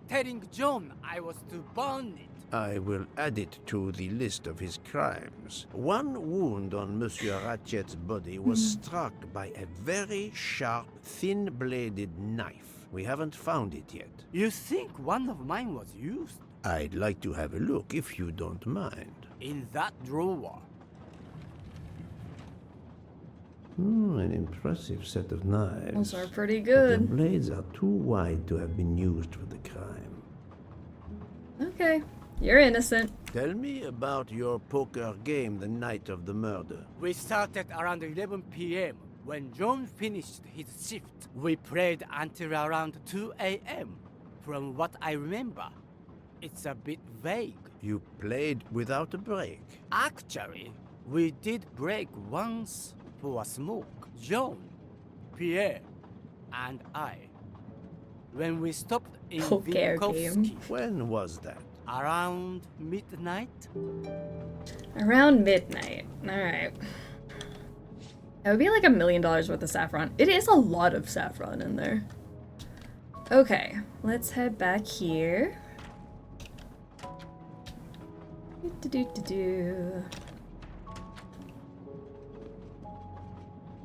Speaker 13: telling John I was to burn it.
Speaker 1: I will add it to the list of his crimes. One wound on Monsieur Ratchet's body was struck by a very sharp, thin-bladed knife. We haven't found it yet.
Speaker 13: You think one of mine was used?
Speaker 1: I'd like to have a look if you don't mind.
Speaker 13: In that drawer.
Speaker 1: An impressive set of knives.
Speaker 3: Those are pretty
Speaker 1: But
Speaker 3: good.
Speaker 1: the blades are too wide to have been used for the crime.
Speaker 3: Okay, you're innocent.
Speaker 1: Tell me about your poker game the night of the murder.
Speaker 13: We started around 11 p.m. When John finished his shift. We played until around 2 a.m. From what I remember, it's a bit vague.
Speaker 1: You played without a break.
Speaker 13: Actually, we did break once for a smoke. John, Pierre, and I. When we stopped in
Speaker 3: Poker game.
Speaker 13: Vinkovsky.
Speaker 1: When was that?
Speaker 13: Around midnight?
Speaker 3: Around midnight. Alright. That would be like $1 million worth of saffron. It is a lot of saffron in there. Okay, let's head back here.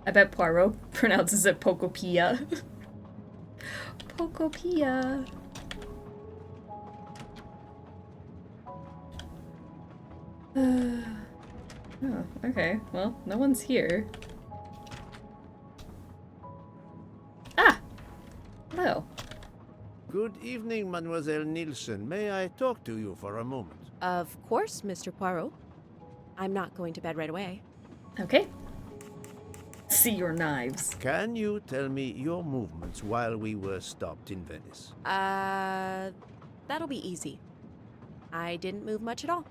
Speaker 3: I bet Poirot pronounces it Pocopia. Pocopia. Oh, okay. Well, no one's here. Ah! Hello.
Speaker 1: Good evening, Mademoiselle Nielsen. May I talk to you for a moment?
Speaker 12: Of course, Mr. Poirot. I'm not going to bed right away.
Speaker 3: Okay. See your knives.
Speaker 1: Can you tell me your movements while we were stopped in Venice?
Speaker 12: That'll be easy. I didn't move much at all.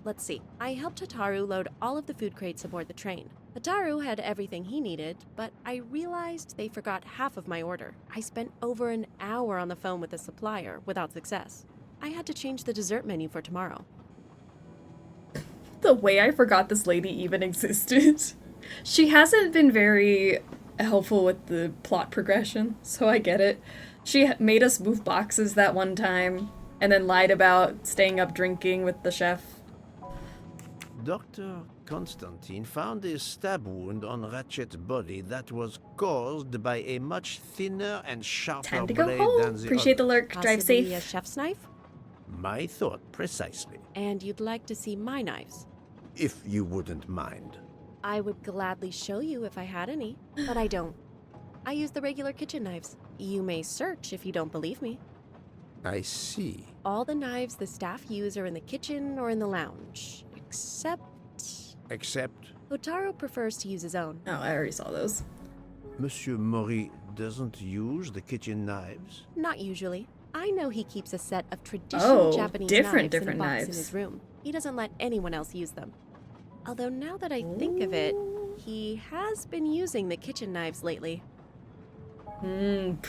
Speaker 12: Let's see. I helped Hotaru load all of the food crates aboard the train. Hotaru had everything he needed, but I realized they forgot half of my order. I spent over an hour on the phone with the supplier without success. I had to change the dessert menu for tomorrow.
Speaker 3: The way I forgot this lady even existed. She hasn't been very helpful with the plot progression, so I get it. She made us move boxes that one time, and then lied about staying up drinking with the chef.
Speaker 1: Dr. Constantine found a stab wound on Ratchet's body that was caused by a much thinner and sharper
Speaker 3: Time to go
Speaker 1: blade
Speaker 3: home.
Speaker 1: than the
Speaker 3: Appreciate the
Speaker 1: other.
Speaker 3: lurk. Drive
Speaker 12: Possibly
Speaker 3: safe.
Speaker 12: a chef's knife?
Speaker 1: My thought, precisely.
Speaker 12: And you'd like to see my knives?
Speaker 1: If you wouldn't mind.
Speaker 12: I would gladly show you if I had any, but I don't. I use the regular kitchen knives. You may search if you don't believe me.
Speaker 1: I see.
Speaker 12: All the knives the staff use are in the kitchen or in the lounge, except...
Speaker 1: Except?
Speaker 12: Hotaru prefers to use his own.
Speaker 3: Oh, I already saw those.
Speaker 1: Monsieur Mori doesn't use the kitchen knives?
Speaker 12: Not usually. I know he keeps a set of traditional Japanese
Speaker 3: different
Speaker 12: knives in a box
Speaker 3: knives.
Speaker 12: in his room. He doesn't let anyone else use them. Although now that I think of it, he has been using the kitchen knives lately.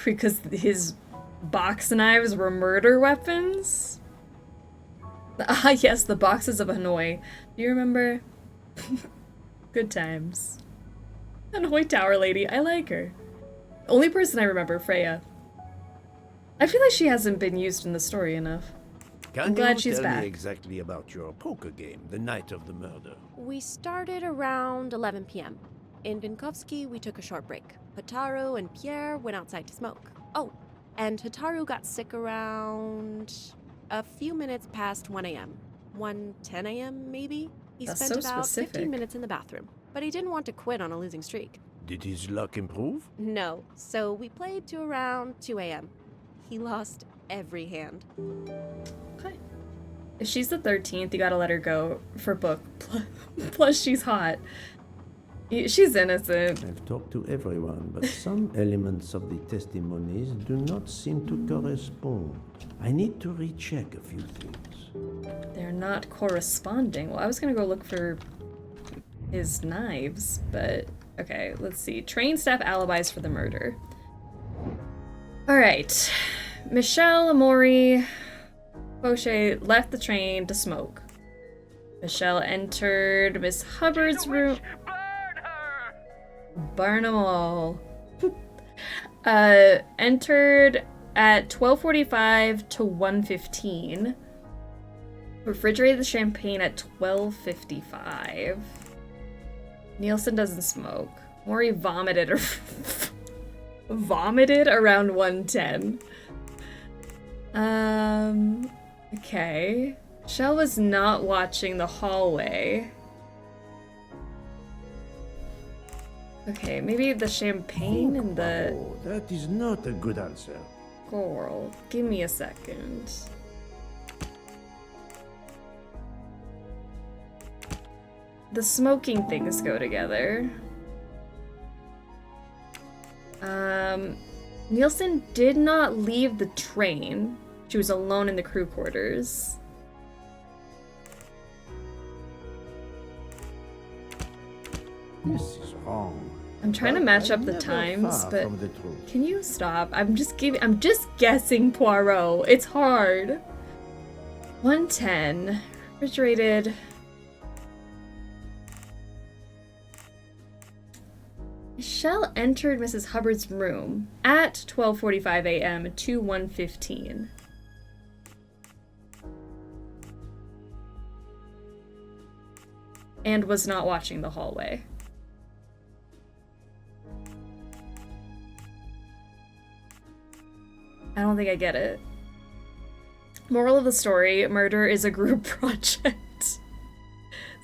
Speaker 3: Because his box knives were murder weapons? Ah, yes, the boxes of Hanoi. Do you remember? Good times. Hanoi Tower lady, I like her. Only person I remember, Freya. I feel like she hasn't been used in the story enough. I'm glad she's
Speaker 1: tell
Speaker 3: back.
Speaker 1: me exactly about your poker game the night of the murder?
Speaker 12: We started around 11 p.m. In Vinkovsky, we took a short break. Hotaru and Pierre went outside to smoke. Oh, and Hotaru got sick around a few minutes past 1 a.m. 1:10 a.m. maybe? He
Speaker 3: That's
Speaker 12: spent
Speaker 3: so
Speaker 12: about
Speaker 3: specific.
Speaker 12: 15 minutes in the bathroom, but he didn't want to quit on a losing streak.
Speaker 1: Did his luck improve?
Speaker 12: No, so we played to around 2 a.m. He lost every hand.
Speaker 3: Okay. If she's the 13th, you gotta let her go for book. Plus, she's hot. She's innocent.
Speaker 1: I've talked to everyone, but some elements of the testimonies do not seem to correspond. I need to recheck a few things.
Speaker 3: They're not corresponding. Well, I was gonna go look for his knives, but okay, let's see. Train staff alibis for the murder. Alright. Michelle, Amori, Fauché left the train to smoke. Michelle entered Miss Hubbard's room. Burn them all. Entered at 12:45 to 1:15. Refrigerated the champagne at 12:55. Nielsen doesn't smoke. Maury vomited around 1:10. Okay. Shell was not watching the hallway. Okay, maybe the champagne and the...
Speaker 1: Oh, that is not a good answer.
Speaker 3: Girl, give me a second. The smoking things go together. Nielsen did not leave the train. She was alone in the crew quarters.
Speaker 1: This is wrong.
Speaker 3: I'm trying to match up the times, but can you stop? I'm just guessing Poirot. It's hard. 1:10. Refrigerated. Michelle entered Mrs. Hubbard's room at 12:45 a.m. to 1:15. And was not watching the hallway. I don't think I get it. Moral of the story, murder is a group project.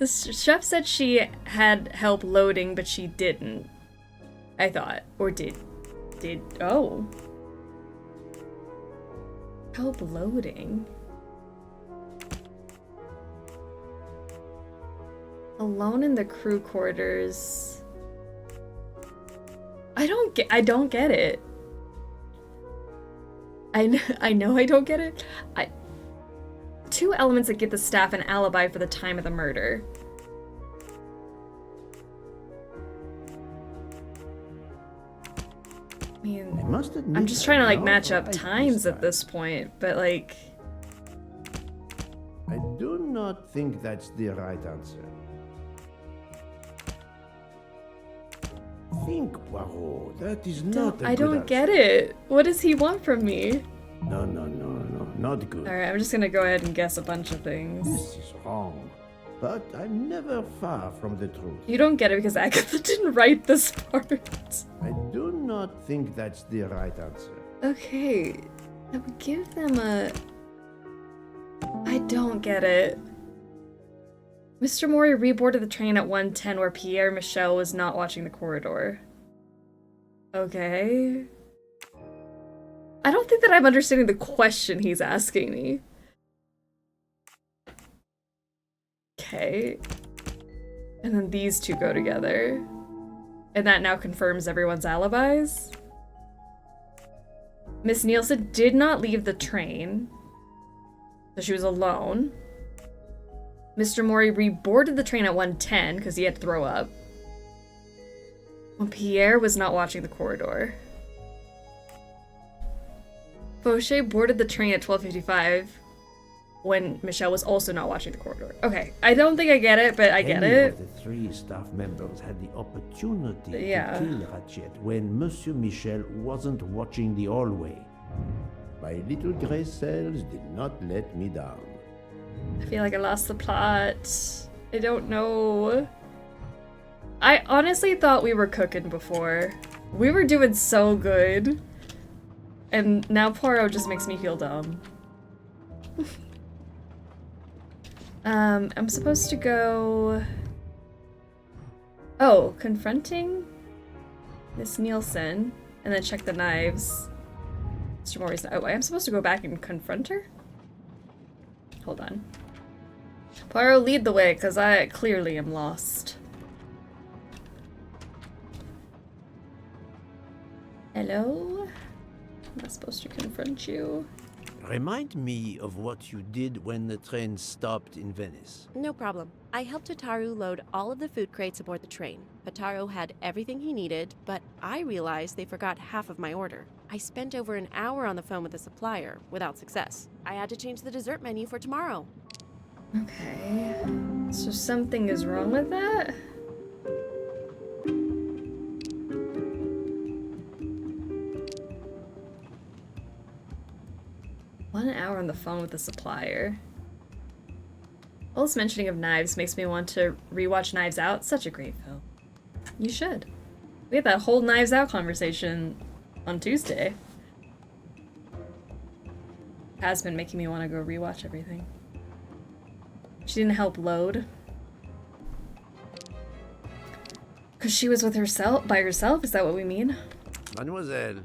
Speaker 3: The chef said she had help loading, but she didn't. I thought. Or did. Oh. Help loading. Alone in the crew quarters. I don't get it. I know I don't get it. Two elements that give the staff an alibi for the time of the murder. I mean, I'm just trying to like match up times at this point, but like...
Speaker 1: I do not think that's the right answer. Think, Poirot. That is not a good
Speaker 3: I don't
Speaker 1: answer.
Speaker 3: get it. What does he want from me?
Speaker 1: No, not good.
Speaker 3: Alright, I'm just gonna go ahead and guess a bunch of things.
Speaker 1: This is wrong. But I'm never far from the truth.
Speaker 3: You don't get it because Agatha didn't write this part.
Speaker 1: I do not think that's the right answer.
Speaker 3: Okay, I would give them a... I don't get it. Mr. Mori reboarded the train at 1:10 where Pierre Michel was not watching the corridor. Okay. I don't think that I'm understanding the question he's asking me. Okay. And then these two go together. And that now confirms everyone's alibis. Miss Nielsen did not leave the train. So she was alone. Mr. Mori reboarded the train at 1:10 because he had to throw up. When Pierre was not watching the corridor. Fauché boarded the train at 12:55 when Michelle was also not watching the corridor. Okay, I don't think I get it, but I get
Speaker 1: Any
Speaker 3: it.
Speaker 1: of the three staff members had the opportunity
Speaker 3: Yeah.
Speaker 1: to kill Ratchet when Monsieur Michel wasn't watching the hallway. My little grey cells did not let me down.
Speaker 3: I feel like I lost the plot. I don't know. I honestly thought we were cooking before. We were doing so good. And now Poirot just makes me feel dumb. I'm supposed to go... Oh, confronting Miss Nielsen, and then check the knives. Mr. Mori's not... Oh, I'm supposed to go back and confront her? Hold on. Poirot, lead the way, because I clearly am lost. Hello? Am I supposed to confront you?
Speaker 1: Remind me of what you did when the train stopped in Venice.
Speaker 12: No problem. I helped Hotaru load all of the food crates aboard the train. Hotaru had everything he needed, but I realized they forgot half of my order. I spent over an hour on the phone with the supplier, without success. I had to change the dessert menu for tomorrow.
Speaker 3: Okay. So something is wrong with that? One hour on the phone with the supplier. All this mentioning of knives makes me want to rewatch Knives Out. Such a great film. You should. We had that whole Knives Out conversation on Tuesday. Has been making me want to go rewatch everything. She didn't help load. Because she was with herself, by herself? Is that what we mean?
Speaker 1: Mademoiselle,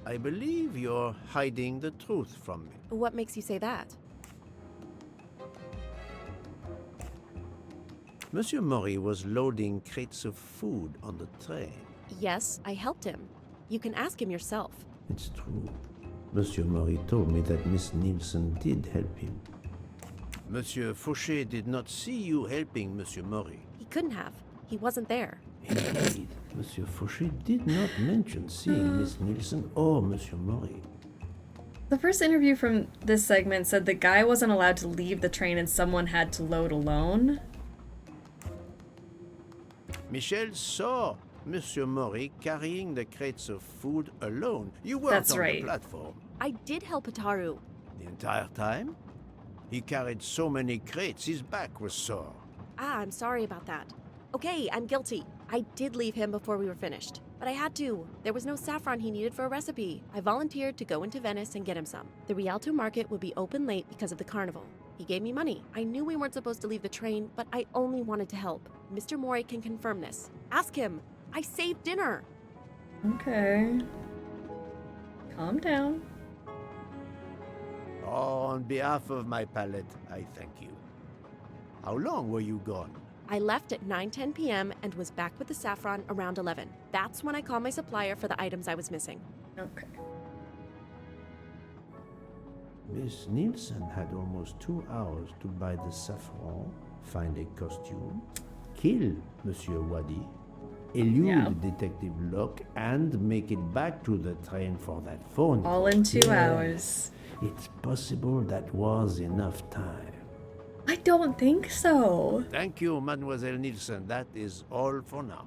Speaker 1: I believe you're hiding the truth from me.
Speaker 12: What makes you say that?
Speaker 1: Monsieur Maury was loading crates of food on the train.
Speaker 12: Yes, I helped him. You can ask him yourself.
Speaker 1: It's true. Monsieur Maury told me that Miss Nielsen did help him. Monsieur Fauché did not see you helping Monsieur Maury.
Speaker 12: He couldn't have. He wasn't there.
Speaker 1: Indeed, Monsieur Fauché did not mention seeing Miss Nielsen or Monsieur Maury.
Speaker 3: The first interview from this segment said the guy wasn't allowed to leave the train and someone had to load alone.
Speaker 1: Michel saw Monsieur Maury carrying the crates of food alone. You weren't
Speaker 3: That's
Speaker 1: on
Speaker 3: right.
Speaker 1: the platform.
Speaker 12: I did help Hotaru.
Speaker 1: The entire time? He carried so many crates, his back was sore.
Speaker 12: Ah, I'm sorry about that. Okay, I'm guilty. I did leave him before we were finished. But I had to. There was no saffron he needed for a recipe. I volunteered to go into Venice and get him some. The Rialto market would be open late because of the carnival. He gave me money. I knew we weren't supposed to leave the train, but I only wanted to help. Mr. Mori can confirm this. Ask him. I saved dinner.
Speaker 3: Okay. Calm down.
Speaker 1: Oh, on behalf of my palate, I thank you. How long were you gone?
Speaker 12: I left at 9:10 p.m. and was back with the saffron around 11. That's when I called my supplier for the items I was missing.
Speaker 3: Okay.
Speaker 1: Miss Nielsen had almost 2 hours to buy the saffron, find a costume, kill Monsieur Wadi, elude Detective Locke, and make it back to the train for that phone
Speaker 3: All
Speaker 1: call.
Speaker 3: in 2
Speaker 1: Yes,
Speaker 3: hours.
Speaker 1: It's possible that was enough time.
Speaker 3: I don't think so.
Speaker 1: Thank you, Mademoiselle Nielsen. That is all for now.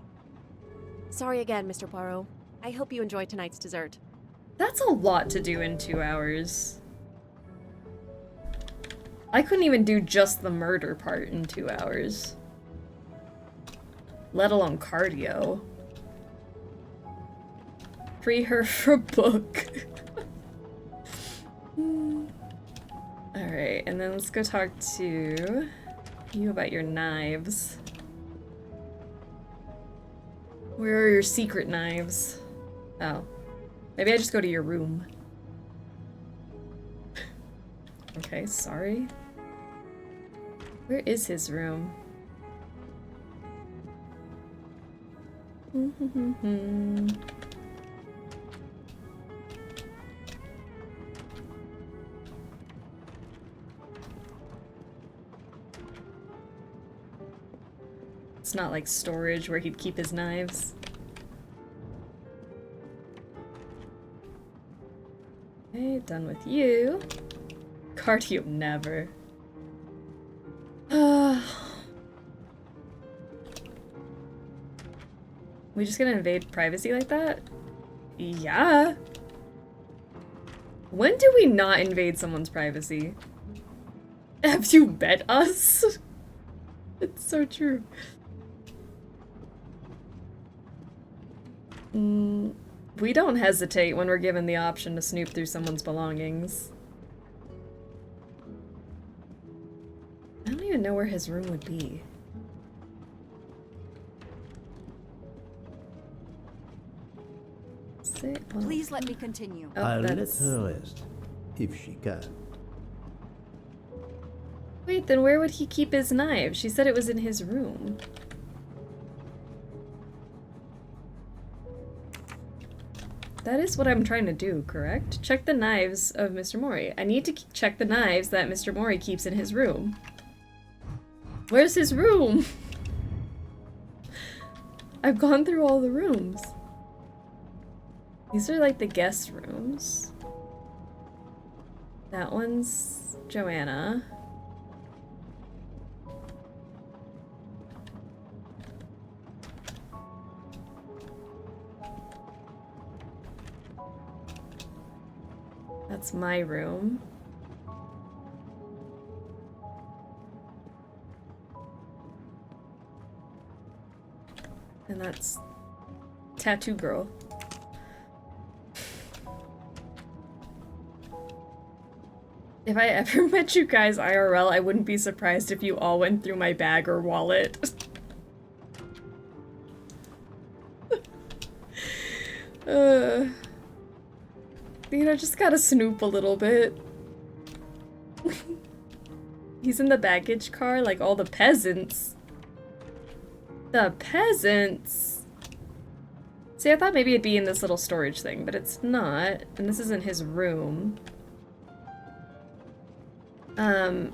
Speaker 12: Sorry again, Mr. Poirot. I hope you enjoy tonight's dessert.
Speaker 3: That's a lot to do in 2 hours. I couldn't even do just the murder part in 2 hours. Let alone cardio. Free her for book. Alright, and then let's go talk to you about your knives. Where are your secret knives? Oh. Maybe I just go to your room. Okay, sorry. Where is his room? It's not like storage where he'd keep his knives. Okay, done with you. Cardio never. We just gonna invade privacy like that? Yeah. When do we not invade someone's privacy? Have you bet us? It's so true. We don't hesitate when we're given the option to snoop through someone's belongings. I don't even know where his room would be.
Speaker 19: Please let me continue.
Speaker 1: I'll let her rest, if she can.
Speaker 3: Wait, then where would he keep his knife? She said it was in his room. That is what I'm trying to do, correct? Check the knives of Mr. Mori. I need to check the knives that Mr. Mori keeps in his room. Where's his room? I've gone through all the rooms. These are like the guest rooms. That one's Joanna. That's my room. And that's Tattoo Girl. If I ever met you guys IRL, I wouldn't be surprised if you all went through my bag or wallet. You know, just gotta snoop a little bit. He's in the baggage car like all the peasants. The peasants! See, I thought maybe it'd be in this little storage thing, but it's not. And this isn't his room. Oh,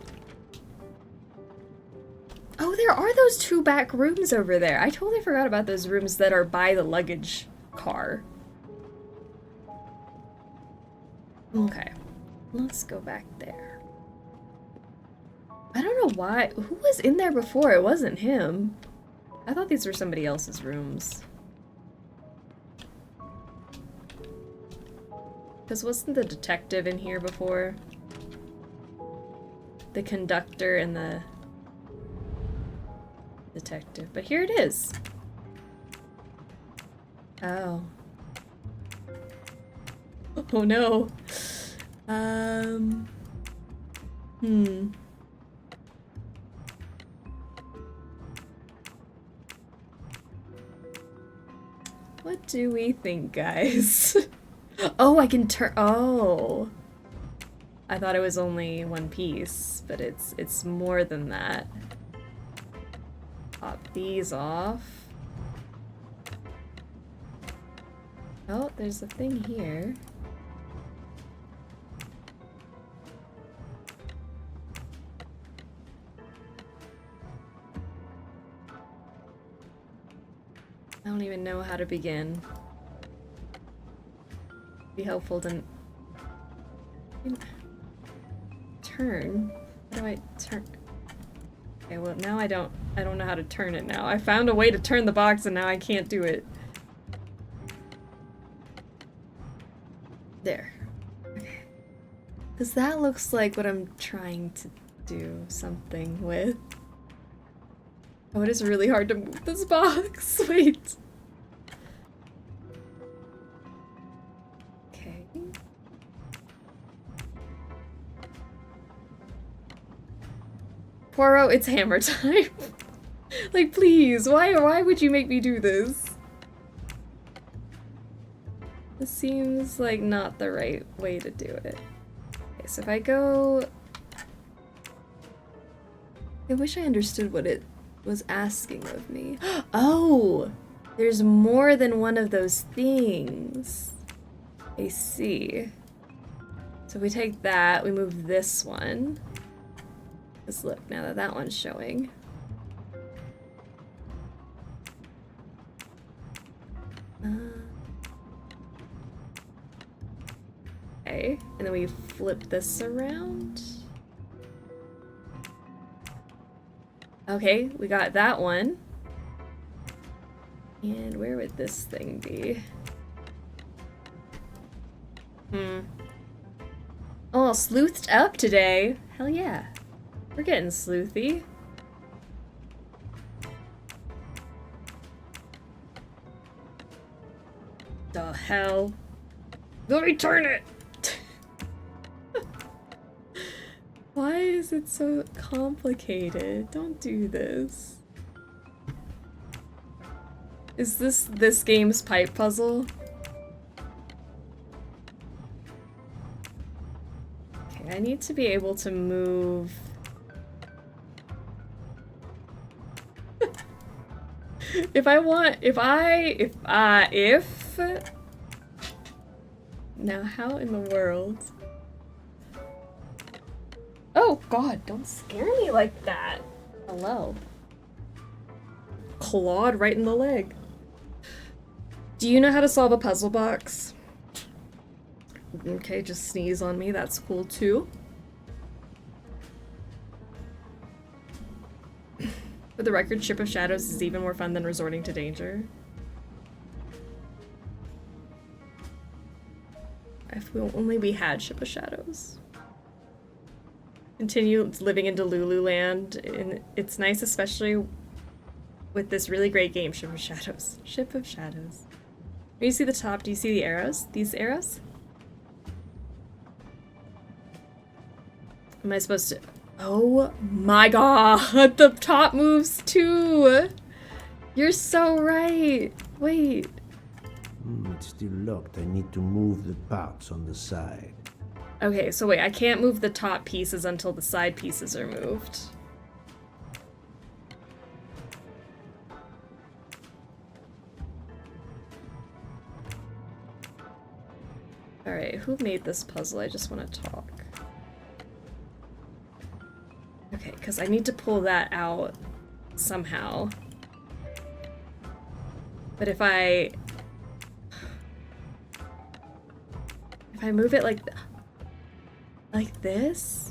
Speaker 3: there are those two back rooms over there. I totally forgot about those rooms that are by the luggage car. Okay, let's go back there. I don't know why. Who was in there before? It wasn't him. I thought these were somebody else's rooms. Because wasn't the detective in here before? The conductor and the detective. But here it is. Oh. Oh no. What do we think, guys? Oh, I can turn. Oh. I thought it was only one piece, but it's more than that. Pop these off. Oh, there's a thing here. I don't even know how to begin. Be helpful to turn. How do I turn? Okay, well now I don't know how to turn it now. I found a way to turn the box and now I can't do it. There. Okay. Cause that looks like what I'm trying to do something with. Oh, it is really hard to move this box. Wait. Okay. Poirot, it's hammer time. Like, please, why would you make me do this? This seems like not the right way to do it. Okay, so if I go... I wish I understood what it was asking of me. Oh! There's more than one of those things. I see. So we take that, we move this one. Because look, now that that one's showing. Okay, and then we flip this around. Okay, we got that one. And where would this thing be? Oh, sleuthed up today. Hell yeah. We're getting sleuthy. The hell? Let me turn it! Why is it so complicated? Don't do this. Is this game's pipe puzzle? Okay, I need to be able to move If now how in the world? Oh God, don't scare me like that. Hello. Clawed right in the leg. Do you know how to solve a puzzle box? Okay, just sneeze on me, that's cool too. For the record, Ship of Shadows is even more fun than Resorting to Danger. If only we had Ship of Shadows. Continue living in Delulu Land, and it's nice, especially with this really great game, Ship of Shadows. Ship of Shadows. When you see the top, do you see the arrows? These arrows? Am I supposed to... Oh my god, the top moves too! You're so right! Wait.
Speaker 1: It's still locked. I need to move the parts on the side.
Speaker 3: Okay, so wait, I can't move the top pieces until the side pieces are moved. Alright, who made this puzzle? I just want to talk. Okay, because I need to pull that out somehow. But if I move it like this?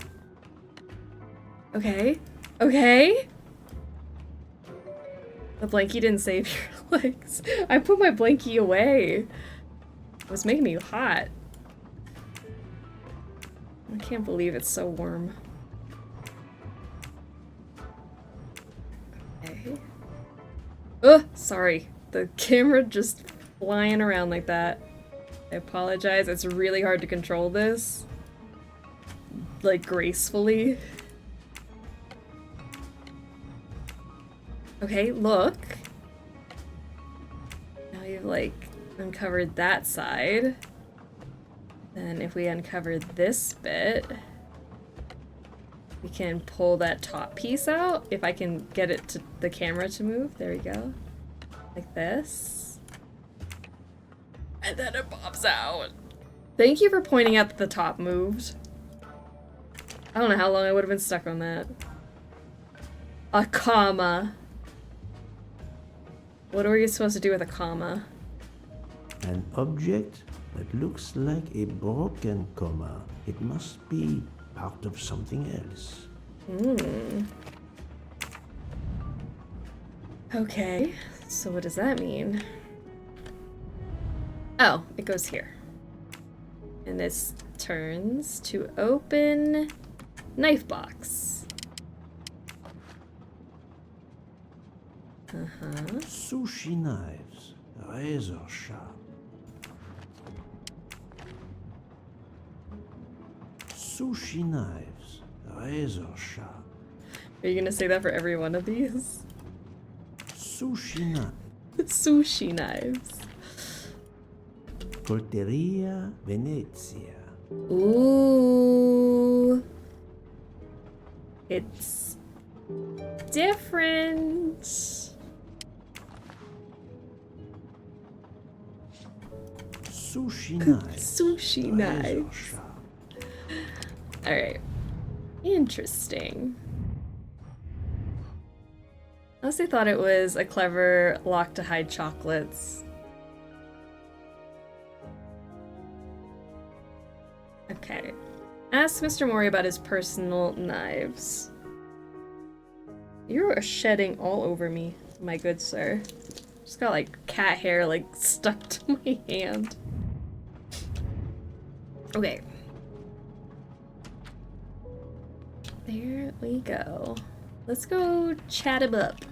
Speaker 3: Okay. Okay. The blankie didn't save your legs. I put my blankie away. It was making me hot. I can't believe it's so warm. Okay. Ugh, sorry. The camera just flying around like that. I apologize. It's really hard to control this. Like, gracefully. Okay, look. Now you've, like, uncovered that side. Then if we uncover this bit, we can pull that top piece out. If I can get it to the camera to move. There we go. Like this. And then it pops out. Thank you for pointing out that the top moved. I don't know how long I would have been stuck on that. A comma. What are we supposed to do with a comma?
Speaker 1: An object that looks like a broken comma. It must be part of something else.
Speaker 3: Okay, so what does that mean? Oh, it goes here. And this turns to open knife box.
Speaker 1: Sushi knives, razor sharp. Sushi knives, razor sharp.
Speaker 3: Are you gonna say that for every one of these?
Speaker 1: Sushi knives.
Speaker 3: Sushi knives.
Speaker 1: Colteria Venezia.
Speaker 3: Ooh. It's different.
Speaker 1: Sushi knives.
Speaker 3: Sushi knives. Alright. Interesting. I honestly thought it was a clever lock to hide chocolates. Okay. Ask Mr. Mori about his personal knives. You are shedding all over me, my good sir. Just got like cat hair like stuck to my hand. Okay. There we go. Let's go chat him up.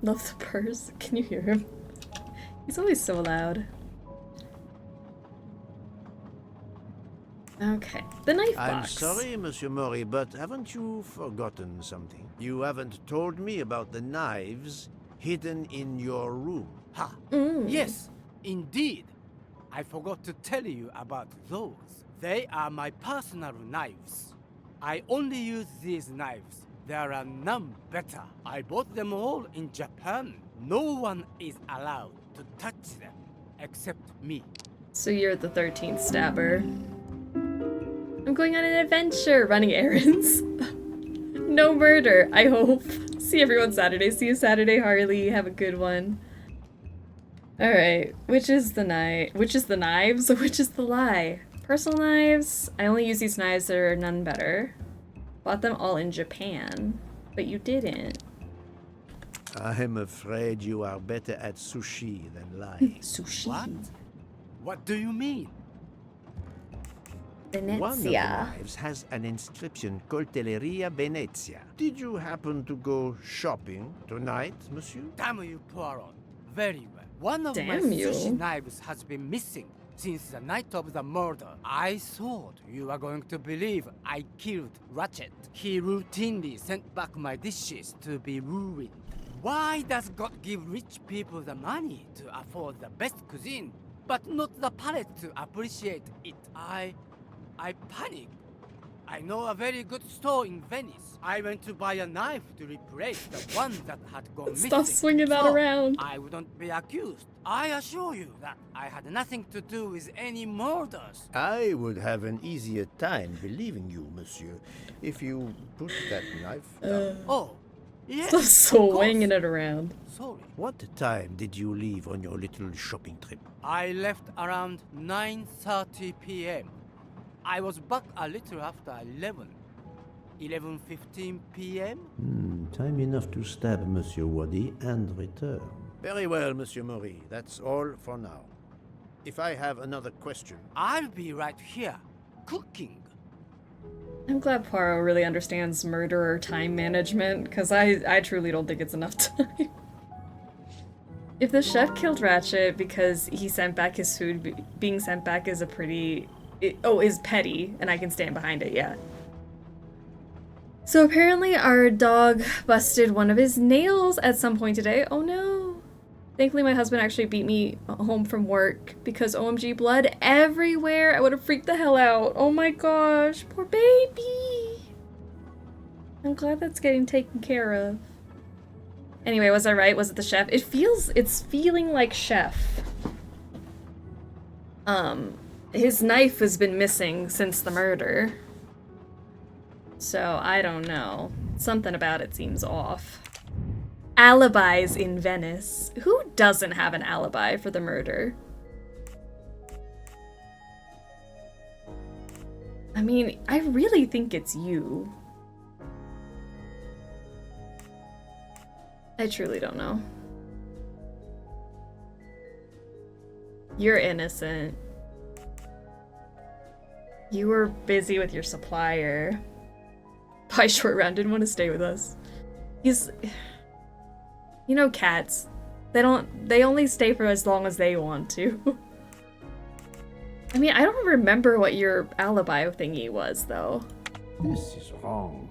Speaker 3: Love the purse. Can you hear him? He's always so loud. Okay, the knife box.
Speaker 1: I'm sorry, Monsieur Mori, but haven't you forgotten something? You haven't told me about the knives hidden in your room.
Speaker 13: Ha! Yes, indeed. I forgot to tell you about those. They are my personal knives. I only use these knives. There are none better. I bought them all in Japan. No one is allowed to touch them except me.
Speaker 3: So you're the 13th stabber. I'm going on an adventure, running errands. No murder, I hope. See everyone Saturday. See you Saturday, Harley. Have a good one. Alright, which is the knives? Which is the lie? Personal knives. I only use these knives that are none better. Bought them all in Japan, but you didn't.
Speaker 1: I'm afraid you are better at sushi than lying.
Speaker 3: Sushi?
Speaker 13: What? What do you mean?
Speaker 1: One of the
Speaker 3: Venezia.
Speaker 1: knives has an inscription, Coltelleria Venezia. Did you happen to go shopping tonight, monsieur?
Speaker 13: Damn you, Poirot. Very well. One of my
Speaker 3: Damn you.
Speaker 13: sushi knives has been missing since the night of the murder. I thought you were going to believe I killed Ratchet. He routinely sent back my dishes to be ruined. Why does God give rich people the money to afford the best cuisine, but not the palate to appreciate it? I panicked. I know a very good store in Venice. I went to buy a knife to replace the one that had gone missing.
Speaker 3: Stop swinging that
Speaker 13: So
Speaker 3: around.
Speaker 13: I wouldn't be accused. I assure you that I had nothing to do with any murders.
Speaker 1: I would have an easier time believing you, monsieur, if you put that knife down.
Speaker 13: Oh, yes.
Speaker 3: Stop
Speaker 13: of
Speaker 3: swinging
Speaker 13: course.
Speaker 3: it around.
Speaker 13: Sorry.
Speaker 1: What time did you leave on your little shopping trip?
Speaker 13: I left around 9:30 p.m. I was back a little after 11. 11:15 p.m.
Speaker 1: Time enough to stab Monsieur Waddy and return. Very well, Monsieur Maury. That's all for now. If I have another question...
Speaker 13: I'll be right here, cooking.
Speaker 3: I'm glad Poirot really understands murderer time management, because I truly don't think it's enough time. If the chef killed Ratchet because he sent back his food, being sent back is a pretty... is petty, and I can stand behind it, yeah. So apparently our dog busted one of his nails at some point today. Oh no. Thankfully my husband actually beat me home from work because OMG blood everywhere. I would have freaked the hell out. Oh my gosh, poor baby. I'm glad that's getting taken care of. Anyway, was I right? Was it the chef? It's feeling like chef. His knife has been missing since the murder. So, I don't know. Something about it seems off. Alibis in Venice. Who doesn't have an alibi for the murder? I mean, I really think it's you. I truly don't know. You're innocent. You were busy with your supplier. Pie Short Round didn't want to stay with us. He's... You know cats. They only stay for as long as they want to. I mean, I don't remember what your alibi thingy was, though.
Speaker 1: This is wrong.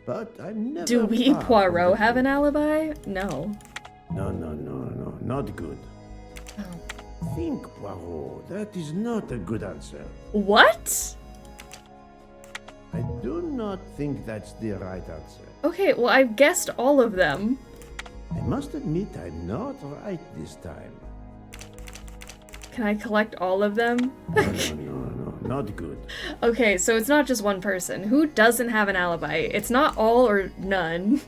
Speaker 1: But I'm never...
Speaker 3: Do we,
Speaker 1: far from
Speaker 3: Poirot,
Speaker 1: the
Speaker 3: have an alibi? No.
Speaker 1: No, not good.
Speaker 3: Oh.
Speaker 1: Think, Poirot. That is not a good answer.
Speaker 3: What?
Speaker 1: I do not think that's the right answer.
Speaker 3: Okay, well, I've guessed all of them.
Speaker 1: I must admit I'm not right this time.
Speaker 3: Can I collect all of them?
Speaker 1: No, not good.
Speaker 3: Okay, so it's not just one person. Who doesn't have an alibi? It's not all or none.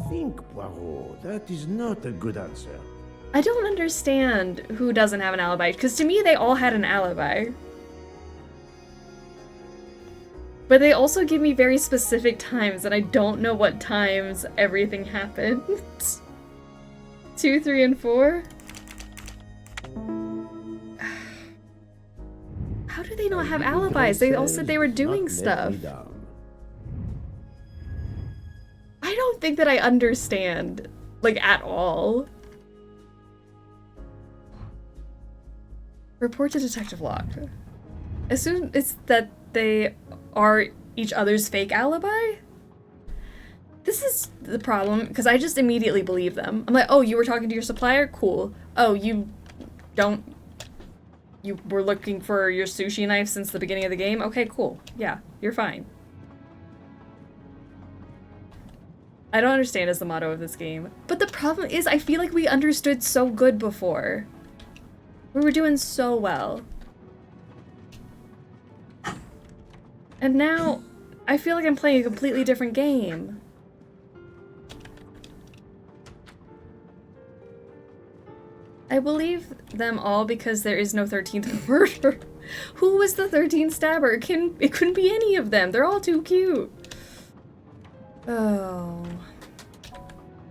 Speaker 1: Think, Poirot. That is not a good answer.
Speaker 3: I don't understand who doesn't have an alibi, because to me they all had an alibi. But they also give me very specific times, and I don't know what times everything happened. 2, 3, and 4? How do they not have alibis? They all said they were doing stuff. I don't think that I understand, like, at all. Report to Detective Locke. Assume it's that they are each other's fake alibi? This is the problem, because I just immediately believe them. I'm like, oh, you were talking to your supplier? Cool. Oh, you're You were looking for your sushi knife since the beginning of the game? Okay, cool. Yeah, you're fine. I don't understand is the motto of this game. But the problem is I feel like we understood so good before. We were doing so well. And now, I feel like I'm playing a completely different game. I believe them all because there is no 13th murder. Who was the 13th stabber? It couldn't be any of them. They're all too cute. Oh.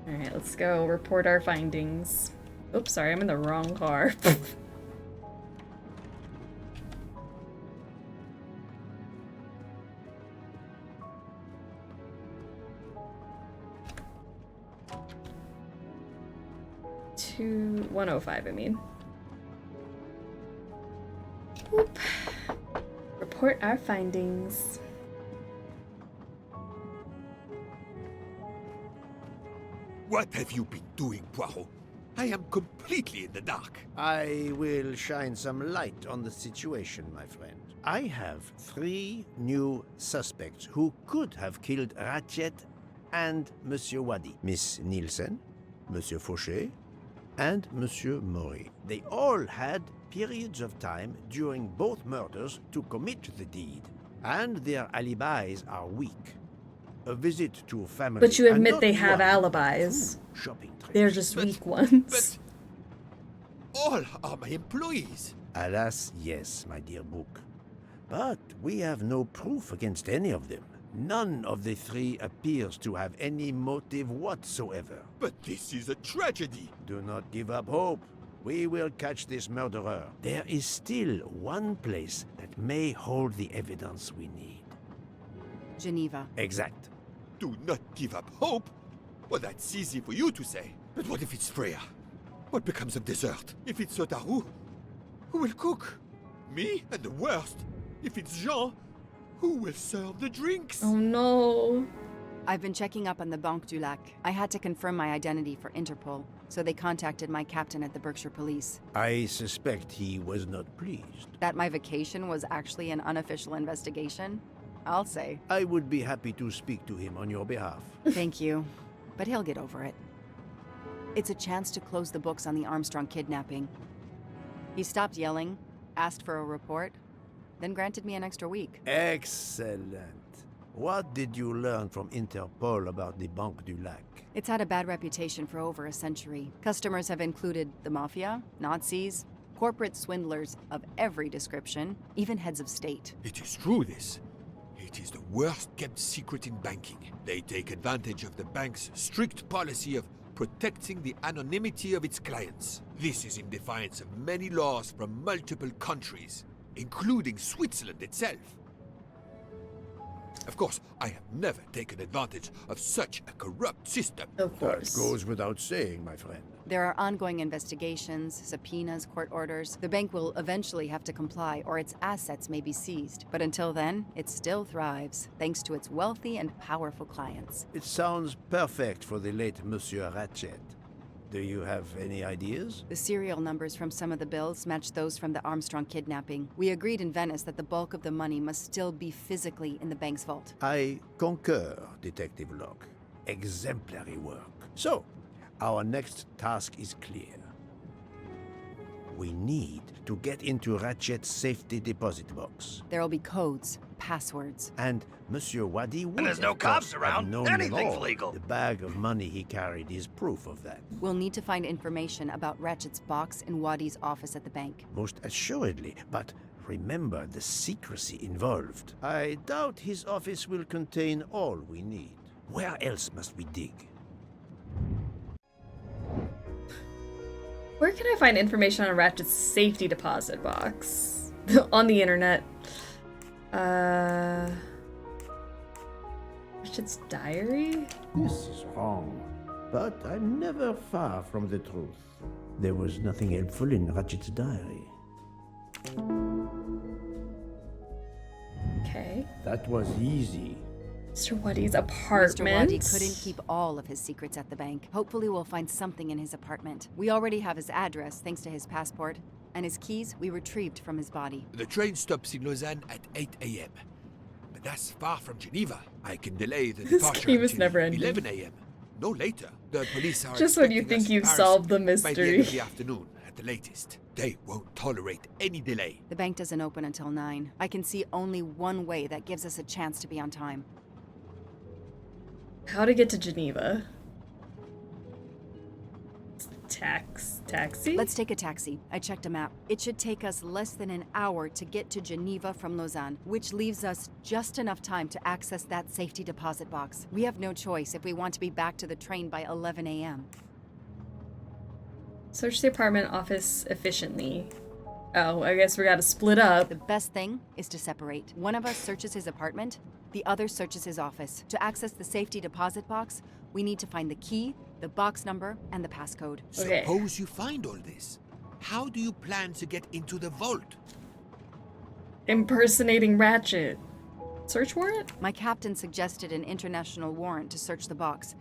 Speaker 3: Alright, let's go report our findings. Oops, sorry, I'm in the wrong car. To 105, I mean. Whoop. Report our findings.
Speaker 4: What have you been doing, Poirot? I am completely in the dark.
Speaker 1: I will shine some light on the situation, my friend. I have 3 new suspects who could have killed Ratchet and Monsieur Wadi. Miss Nielsen, Monsieur Fauché, and Monsieur Maury. They all had periods of time during both murders to commit the deed, and their alibis are weak. A visit to family.
Speaker 3: But you admit
Speaker 1: and
Speaker 3: they
Speaker 1: not
Speaker 3: have
Speaker 1: one,
Speaker 3: alibis.
Speaker 1: two shopping trips.
Speaker 3: They're just weak ones.
Speaker 4: All are my employees.
Speaker 1: Alas, yes, my dear Book. But we have no proof against any of them. None of the 3 appears to have any motive whatsoever.
Speaker 4: But this is a tragedy.
Speaker 1: Do not give up hope. We will catch this murderer. There is still one place that may hold the evidence we need.
Speaker 19: Geneva.
Speaker 1: Exact.
Speaker 4: Do not give up hope? Well, that's easy for you to say. But what if it's Freya? What becomes of dessert? If it's Sotaru, who will cook? Me? And the worst, if it's Jean, who will serve the drinks?
Speaker 3: Oh no.
Speaker 19: I've been checking up on the Banque du Lac. I had to confirm my identity for Interpol, so they contacted my captain at the Berkshire Police.
Speaker 1: I suspect he was not pleased.
Speaker 19: That my vacation was actually an unofficial investigation? I'll say.
Speaker 1: I would be happy to speak to him on your behalf.
Speaker 19: Thank you, but he'll get over it. It's a chance to close the books on the Armstrong kidnapping. He stopped yelling, asked for a report, then granted me an extra week.
Speaker 1: Excellent. What did you learn from Interpol about the Banque du Lac?
Speaker 19: It's had a bad reputation for over a century. Customers have included the mafia, Nazis, corporate swindlers of every description, even heads of state.
Speaker 4: It is true, this. It is the worst-kept secret in banking. They take advantage of the bank's strict policy of protecting the anonymity of its clients. This is in defiance of many laws from multiple countries, including Switzerland itself. Of course, I have never taken advantage of such a corrupt system.
Speaker 3: Of course.
Speaker 1: That goes without saying, my friend.
Speaker 19: There are ongoing investigations, subpoenas, court orders. The bank will eventually have to comply, or its assets may be seized. But until then, it still thrives, thanks to its wealthy and powerful clients.
Speaker 1: It sounds perfect for the late Monsieur Ratchet. Do you have any ideas?
Speaker 19: The serial numbers from some of the bills match those from the Armstrong kidnapping. We agreed in Venice that the bulk of the money must still be physically in the bank's vault.
Speaker 1: I concur, Detective Locke. Exemplary work. So, our next task is clear. We need to get into Ratchet's safety deposit box.
Speaker 19: There'll be codes, passwords.
Speaker 1: And Monsieur Wadi would,
Speaker 7: And there's no
Speaker 1: of course,
Speaker 7: cops
Speaker 1: have
Speaker 7: around.
Speaker 1: known them
Speaker 7: Anything's
Speaker 1: all.
Speaker 7: legal.
Speaker 1: The bag of money he carried is proof of that.
Speaker 19: We'll need to find information about Ratchet's box in Wadi's office at the bank.
Speaker 1: Most assuredly, but remember the secrecy involved. I doubt his office will contain all we need. Where else must we dig?
Speaker 3: Where can I find information on Ratchet's safety deposit box? On the internet. Ratchet's diary?
Speaker 1: This is wrong, but I'm never far from the truth. There was nothing helpful in Ratchet's diary.
Speaker 3: Okay.
Speaker 1: That was easy.
Speaker 3: Mr. Wadi's apartment.
Speaker 19: Mr. Wadi couldn't keep all of his secrets at the bank. Hopefully we'll find something in his apartment. We already have his address thanks to his passport,
Speaker 21: and his keys we retrieved from his body.
Speaker 4: The train stops in Lausanne at 8 a.m. But that's far from Geneva. I can delay the
Speaker 3: This
Speaker 4: departure
Speaker 3: game is
Speaker 4: until
Speaker 3: never ending.
Speaker 4: 11 a.m. No later. The police are
Speaker 3: Just when you
Speaker 4: expecting
Speaker 3: think
Speaker 4: us in
Speaker 3: you've
Speaker 4: Paris
Speaker 3: solved the
Speaker 4: by the end
Speaker 3: mystery.
Speaker 4: of the afternoon at the latest. They won't tolerate any delay.
Speaker 21: The bank doesn't open until 9. I can see only one way that gives us a chance to be on time.
Speaker 3: How to get to Geneva? Taxi?
Speaker 21: Let's take a taxi. I checked a map. It should take us less than an hour to get to Geneva from Lausanne, which leaves us just enough time to access that safety deposit box. We have no choice if we want to be back to the train by 11 a.m.
Speaker 3: Search the apartment office efficiently. Oh, I guess we gotta split up.
Speaker 21: The best thing is to separate. One of us searches his apartment, the other searches his office. To access the safety deposit box, we need to find the key, the box number, and the passcode.
Speaker 3: Okay.
Speaker 4: Suppose you find all this. How do you plan to get into the vault?
Speaker 3: Impersonating Ratchet. Search warrant?
Speaker 21: My captain suggested an international warrant to search the box.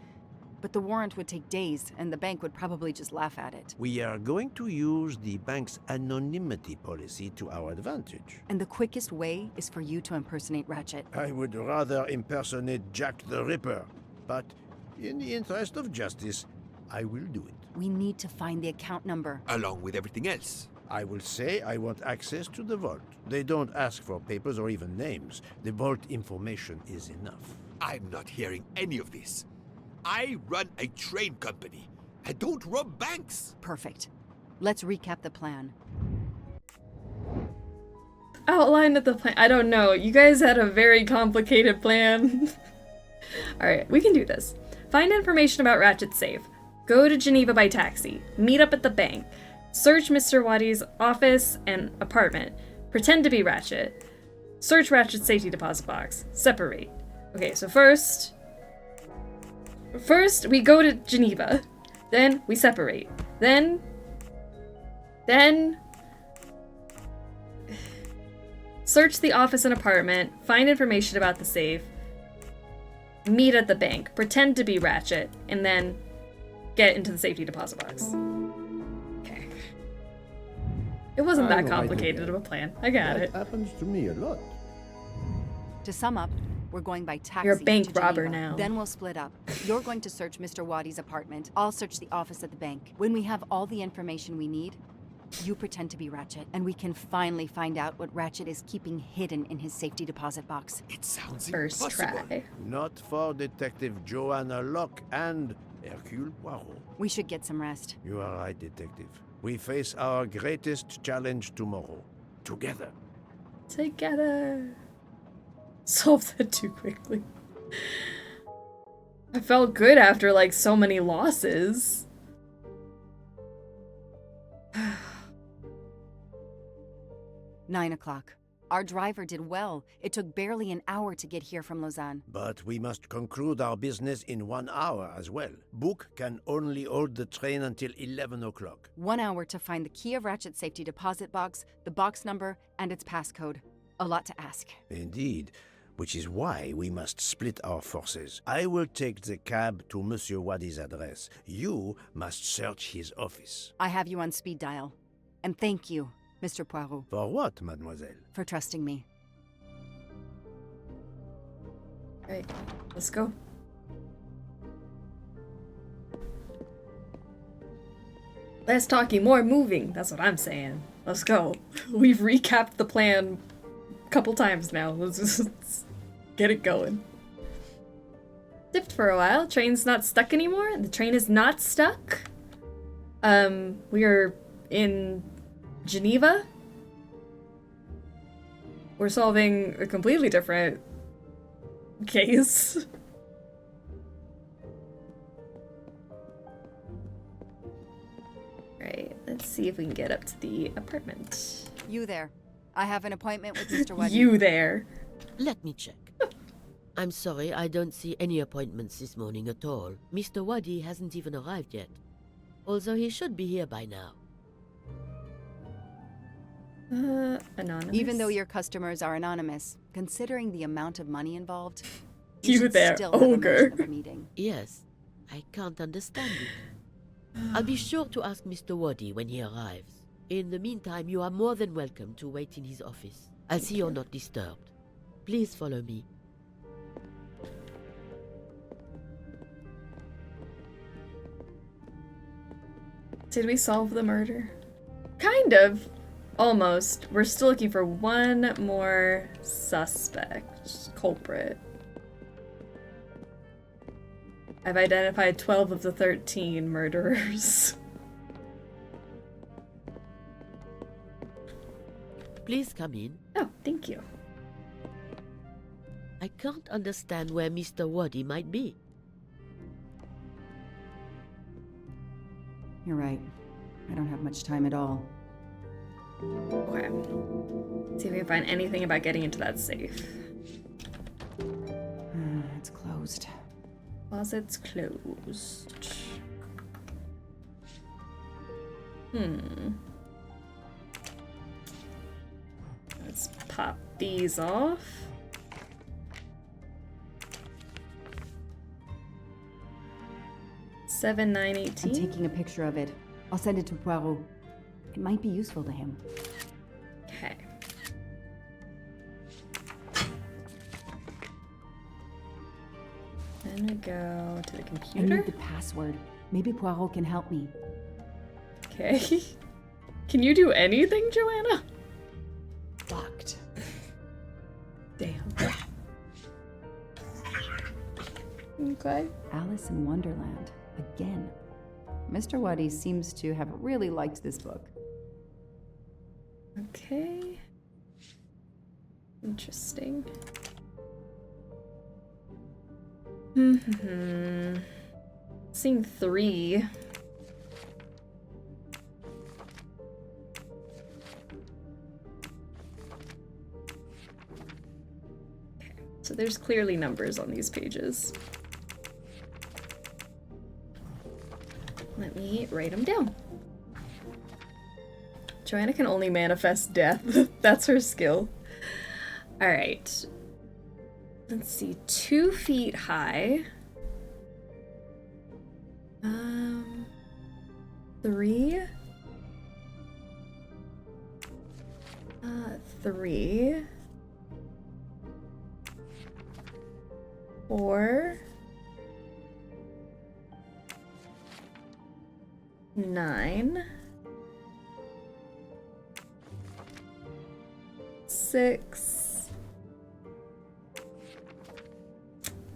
Speaker 21: But the warrant would take days, and the bank would probably just laugh at it.
Speaker 1: We are going to use the bank's anonymity policy to our advantage.
Speaker 21: And the quickest way is for you to impersonate Ratchet.
Speaker 1: I would rather impersonate Jack the Ripper, but in the interest of justice, I will do it.
Speaker 21: We need to find the account number.
Speaker 4: Along with everything else.
Speaker 1: I will say I want access to the vault. They don't ask for papers or even names. The vault information is enough.
Speaker 4: I'm not hearing any of this. I run a train company. I don't rob banks.
Speaker 21: Perfect. Let's recap the plan.
Speaker 3: Outline of the plan. I don't know. You guys had a very complicated plan. Alright, we can do this. Find information about Ratchet's safe. Go to Geneva by taxi. Meet up at the bank. Search Mr. Wadi's office and apartment. Pretend to be Ratchet. Search Ratchet's safety deposit box. Separate. Okay, so first we go to Geneva. Then we separate. Then search the office and apartment. Find information about the safe. Meet at the bank. Pretend to be Ratchet. And then get into the safety deposit box. Okay. It wasn't that complicated of a plan. I got it.
Speaker 1: That happens to me a lot.
Speaker 21: To sum up, we're going by taxi.
Speaker 3: You're a bank
Speaker 21: to
Speaker 3: robber
Speaker 21: Geneva.
Speaker 3: now.
Speaker 21: Then we'll split up. You're going to search Mr. Wadi's apartment. I'll search the office at the bank. When we have all the information we need, you pretend to be Ratchet, and we can finally find out what Ratchet is keeping hidden in his safety deposit box.
Speaker 4: It sounds
Speaker 3: First
Speaker 4: impossible.
Speaker 3: try.
Speaker 1: Not for Detective Joanna Locke and Hercule Poirot.
Speaker 21: We should get some rest.
Speaker 1: You are right, Detective. We face our greatest challenge tomorrow. Together.
Speaker 3: Together. Solved that too quickly. I felt good after like so many losses.
Speaker 21: 9 o'clock. Our driver did well. It took barely an hour to get here from Lausanne.
Speaker 1: But we must conclude our business in 1 hour as well. Book can only hold the train until 11 o'clock.
Speaker 21: 1 hour to find the key of Ratchet's safety deposit box, the box number, and its passcode. A lot to ask.
Speaker 1: Indeed, which is why we must split our forces. I will take the cab to Monsieur Wadi's address. You must search his office.
Speaker 21: I have you on speed dial. And thank you, Mr. Poirot.
Speaker 1: For what, mademoiselle?
Speaker 21: For trusting me.
Speaker 3: Alright, let's go. Less talking, more moving. That's what I'm saying. Let's go. We've recapped the plan a couple times now. Let's just get it going. Dipped for a while. Train's not stuck anymore. The train is not stuck. We are in Geneva. We're solving a completely different case. Right, let's see if we can get up to the apartment.
Speaker 21: You there. I have an appointment with Mr. Wadi.
Speaker 3: You there.
Speaker 17: Let me check. I'm sorry, I don't see any appointments this morning at all. Mr. Wadi hasn't even arrived yet. Although he should be here by now.
Speaker 3: Anonymous.
Speaker 21: Even though your customers are anonymous, considering the amount of money involved,
Speaker 3: You
Speaker 21: should
Speaker 3: there,
Speaker 21: still have a
Speaker 3: ogre.
Speaker 21: mention of a meeting.
Speaker 17: Yes, I can't understand it. I'll be sure to ask Mr. Wadi when he arrives. In the meantime, you are more than welcome to wait in his office. I'll see you're not disturbed. Please follow me.
Speaker 3: Did we solve the murder? Kind of. Almost. We're still looking for one more suspect. Culprit. I've identified 12 of the 13 murderers.
Speaker 17: Please come in.
Speaker 3: Oh, thank you.
Speaker 17: I can't understand where Mr. Waddy might be.
Speaker 20: You're right. I don't have much time at all.
Speaker 3: Okay. See if we can find anything about getting into that safe.
Speaker 20: It's closed.
Speaker 3: Closet's closed. Let's pop these off. Seven, 9, 18.
Speaker 20: I'm taking a picture of it. I'll send it to Poirot. It might be useful to him.
Speaker 3: Okay. Then we go to the
Speaker 20: I
Speaker 3: computer.
Speaker 20: need the password. Maybe Poirot can help me.
Speaker 3: Okay. Can you do anything, Joanna?
Speaker 20: Locked.
Speaker 3: Damn. Okay.
Speaker 20: Alice in Wonderland. Again. Mr. Waddy seems to have really liked this book.
Speaker 3: Okay. Interesting. Seeing 3. Okay, so there's clearly numbers on these pages. Let me write them down. Joanna can only manifest death. That's her skill. Alright. Let's see. 2 feet high. 3. 3. 4. 9. 6.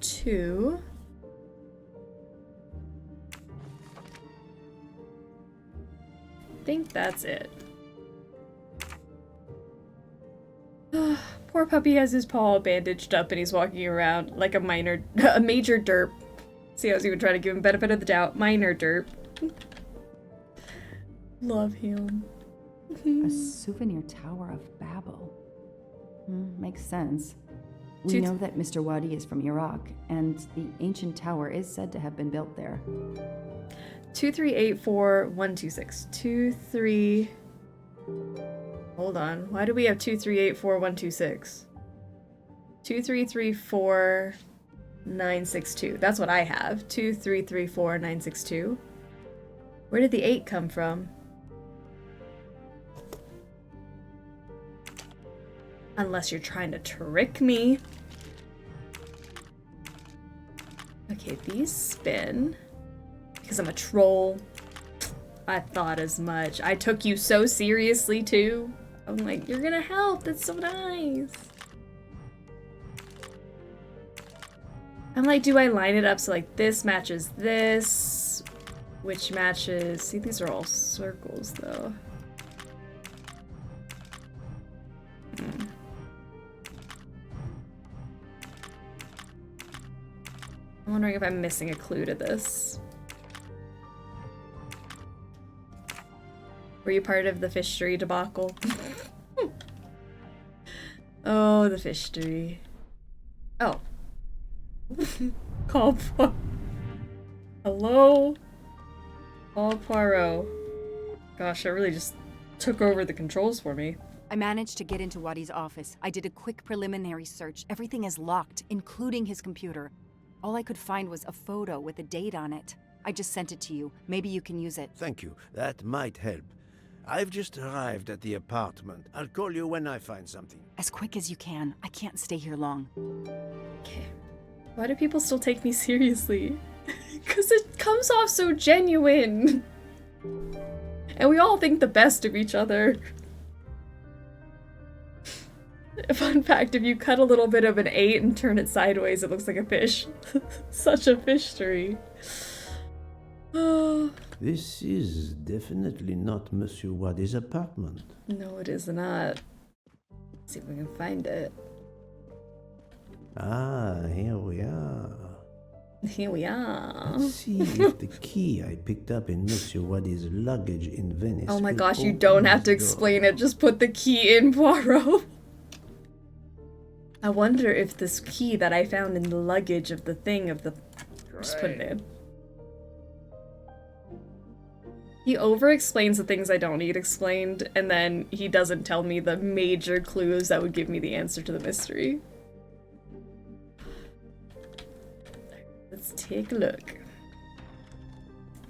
Speaker 3: 2. 'I think that's it. Poor puppy has his paw bandaged up and he's walking around like a major derp. See, I was even trying to give him benefit of the doubt. Minor derp. Love him.
Speaker 20: A souvenir Tower of Babel. Makes sense. We know that Mr. Waddy is from Iraq, and the ancient tower is said to have been built there.
Speaker 3: 2384126. 23. Hold on. Why do we have 2384126? 2334962. That's what I have. 2334962. Where did the 8 come from? Unless you're trying to trick me. Okay, these spin. Because I'm a troll. I thought as much. I took you so seriously, too. I'm like, you're gonna help. That's so nice. I'm like, do I line it up so, like, this matches this? Which matches... See, these are all circles, though. I'm wondering if I'm missing a clue to this. Were you part of the fishery debacle? Oh, the fishery. Oh. Call Poirot. Hello? Call Poirot. Gosh, I really just took over the controls for me.
Speaker 21: I managed to get into Waddy's office. I did a quick preliminary search. Everything is locked, including his computer. All I could find was a photo with a date on it. I just sent it to you. Maybe you can use it.
Speaker 1: Thank you. That might help. I've just arrived at the apartment. I'll call you when I find something.
Speaker 19: As quick as you can. I can't stay here long.
Speaker 3: Okay. Why do people still take me seriously? Because it comes off so genuine. And we all think the best of each other. Fun fact, if you cut a little bit of an 8 and turn it sideways, it looks like a fish. Such a fishery.
Speaker 1: This is definitely not Monsieur Waddy's apartment.
Speaker 3: No, it is not. Let's see if we can find it.
Speaker 1: Ah, here we are.
Speaker 3: Here we are.
Speaker 1: Let's see if the key I picked up in Monsieur Waddy's luggage in Venice.
Speaker 3: Oh my
Speaker 1: will
Speaker 3: gosh, you
Speaker 1: open
Speaker 3: don't have to
Speaker 1: this door.
Speaker 3: explain it. Just put the key in, Poirot. I wonder if this key that I found in the luggage of the thing of the... Just put it in. He over-explains the things I don't need explained, and then he doesn't tell me the major clues that would give me the answer to the mystery. Let's take a look.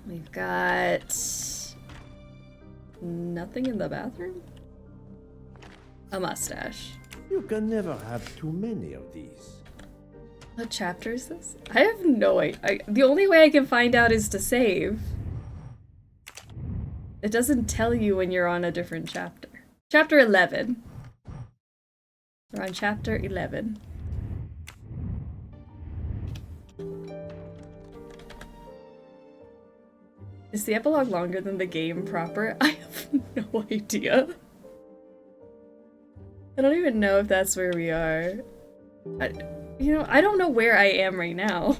Speaker 3: We've got... nothing in the bathroom? A mustache.
Speaker 1: You can never have too many of these.
Speaker 3: What chapter is this? I have no idea. The only way I can find out is to save. It doesn't tell you when you're on a different chapter. Chapter 11. We're on chapter 11. Is the epilogue longer than the game proper? I have no idea. I don't even know if that's where we are. I don't know where I am right now.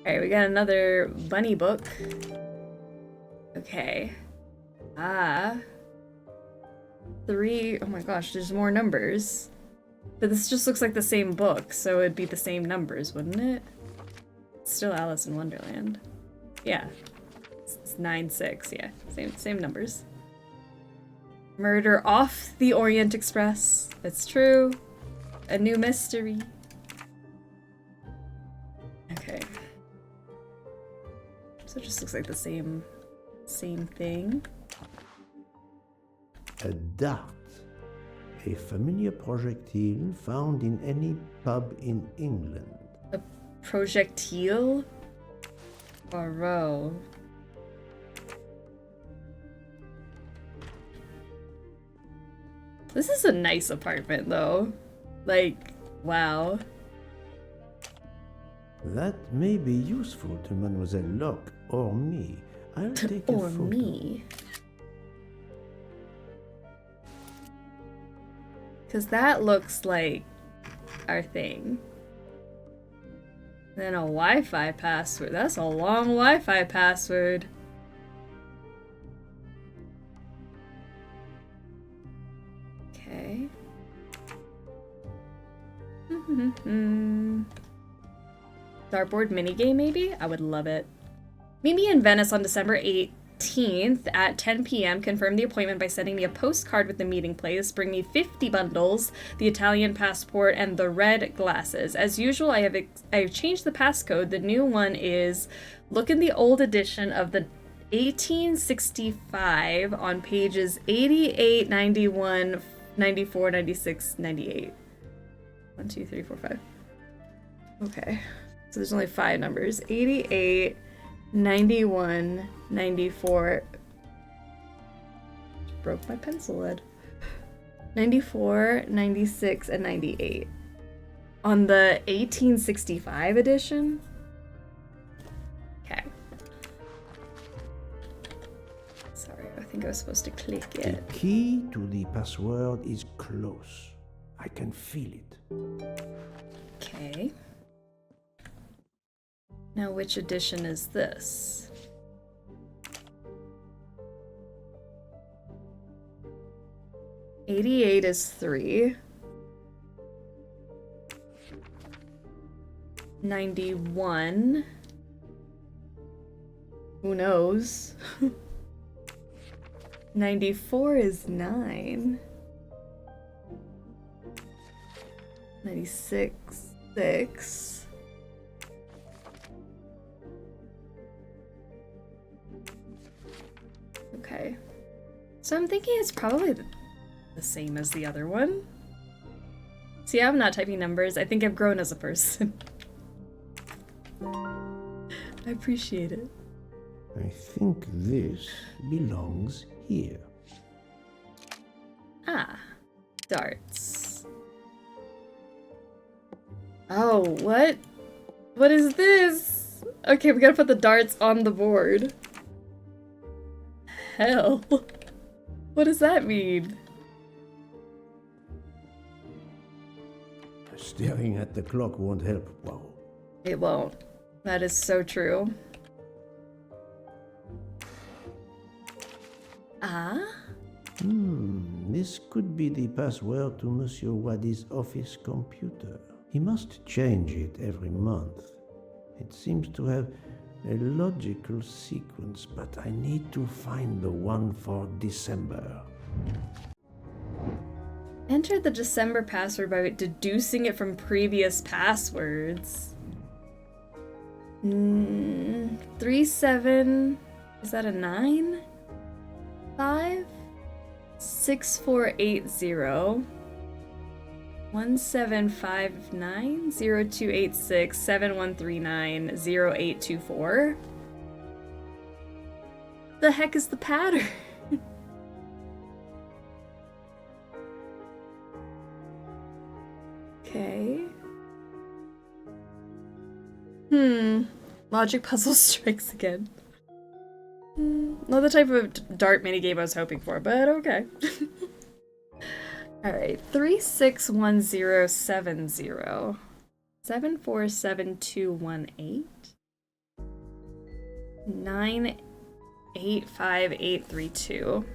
Speaker 3: Alright, we got another bunny book. Okay. 3. Oh my gosh, there's more numbers. But this just looks like the same book, so it'd be the same numbers, wouldn't it? It's still Alice in Wonderland. Yeah. It's 9-6, yeah. Same numbers. Murder off the Orient Express. It's true. A new mystery. Okay. So it just looks like the same thing.
Speaker 1: A dart. A familiar projectile found in any pub in England.
Speaker 3: A projectile? Poirot. This is a nice apartment, though. Like, wow.
Speaker 1: That may be useful to Mademoiselle Locke or me. I'll take a
Speaker 3: Or
Speaker 1: photo.
Speaker 3: me. Because that looks like our thing. Then a Wi-Fi password. That's a long Wi-Fi password. Okay. Dartboard minigame, maybe? I would love it. Meet me in Venice on December 18th at 10 p.m. Confirm the appointment by sending me a postcard with the meeting place. Bring me 50 bundles, the Italian passport, and the red glasses. As usual, I have changed the passcode. The new one is look in the old edition of the 1865 on pages 88, 91, 94, 96, 98. 1, 2, 3, 4, 5. Okay. So there's only 5 numbers. 88, 91, 94. Just broke my pencil lid. 94, 96, and 98. On the 1865 edition? Okay. Sorry, I think I was supposed to click it.
Speaker 1: The key to the password is close. I can feel it.
Speaker 3: Okay. Now, which edition is this? '88 is 3. 91. Who knows? 94 is 9. 96, 6. Okay. So I'm thinking it's probably the same as the other one. See, I'm not typing numbers. I think I've grown as a person. I appreciate it.
Speaker 1: I think this belongs here.
Speaker 3: Ah, darts. Oh, what? What is this? Okay, we gotta put the darts on the board. Hell. What does that mean?
Speaker 1: Staring at the clock won't help, Poirot.
Speaker 3: It won't. That is so true. Ah?
Speaker 1: This could be the password to Monsieur Wadi's office computer. He must change it every month. It seems to have a logical sequence, but I need to find the one for December.
Speaker 3: Enter the December password by deducing it from previous passwords. 37... Is that a 9? 5? 6480 1759 0286 7139 0824. The heck is the pattern? Okay. Logic puzzle strikes again. Not the type of dart minigame I was hoping for, but okay. Alright, 361070 747218 985832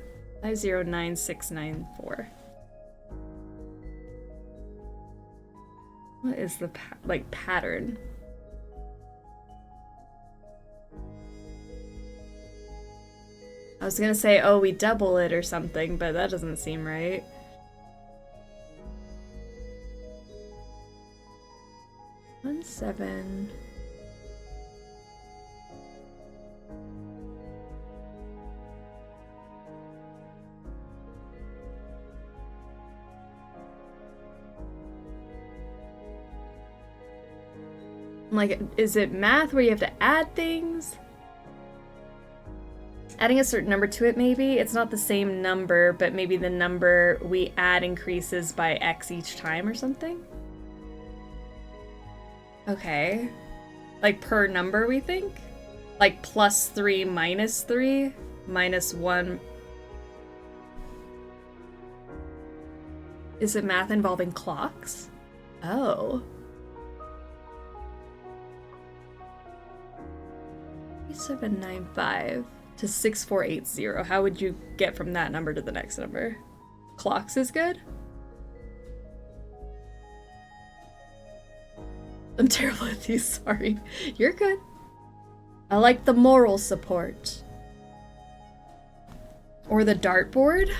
Speaker 3: 509694. What is the pattern? I was gonna say, oh, we double it or something, but that doesn't seem right. One, 7. Like, is it math where you have to add things? Adding a certain number to it, maybe? It's not the same number, but maybe the number we add increases by X each time or something? Okay. Like per number, we think? Like +3 -3 -1. Is it math involving clocks? Oh. 3795 to 6480. How would you get from that number to the next number? Clocks is good? I'm terrible at these, sorry. You're good. I like the moral support. Or the dartboard?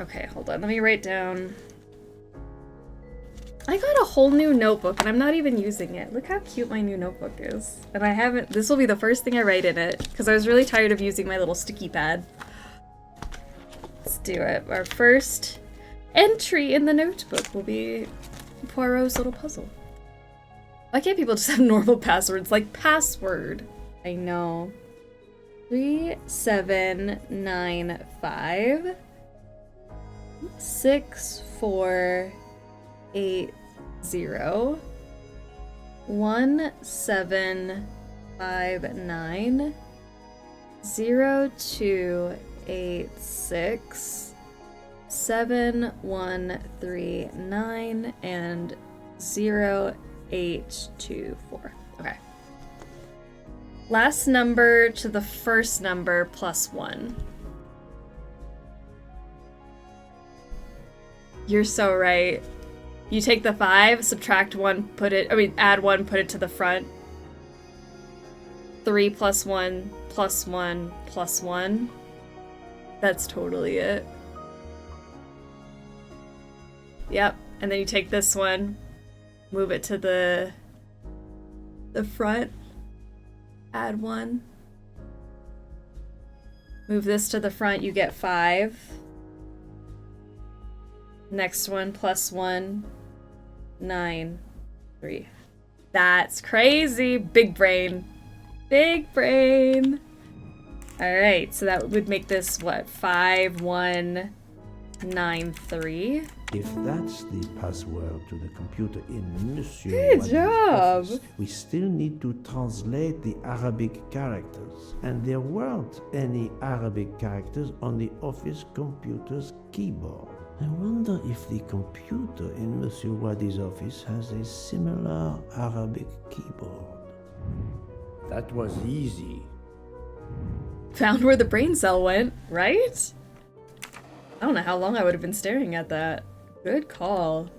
Speaker 3: Okay, hold on, let me write down. I got a whole new notebook and I'm not even using it. Look how cute my new notebook is. And I haven't, this will be the first thing I write in it because I was really tired of using my little sticky pad. Let's do it. Our first entry in the notebook will be Poirot's little puzzle. Why can't people just have normal passwords like password? I know. 3795 6480 1759 0286 7139 and 0824. Okay. Last number to the first number +1. You're so right. You take the 5, subtract 1, add 1, put it to the front. 3 + 1 + 1 + 1. That's totally it. Yep, and then you take this one, move it to the front, add 1. Move this to the front, you get 5. Next one, +1, 9, 3. That's crazy. Big brain. Big brain. Alright, so that would make this, what, 5, 1, 9, 3.
Speaker 1: If that's the password to the computer in Monsieur
Speaker 3: Good
Speaker 1: Wadi's
Speaker 3: job.
Speaker 1: office, we still need to translate the Arabic characters. And there weren't any Arabic characters on the office computer's keyboard. I wonder if the computer in Monsieur Wadi's office has a similar Arabic keyboard. That was easy.
Speaker 3: Found where the brain cell went, right? I don't know how long I would have been staring at that. Good call.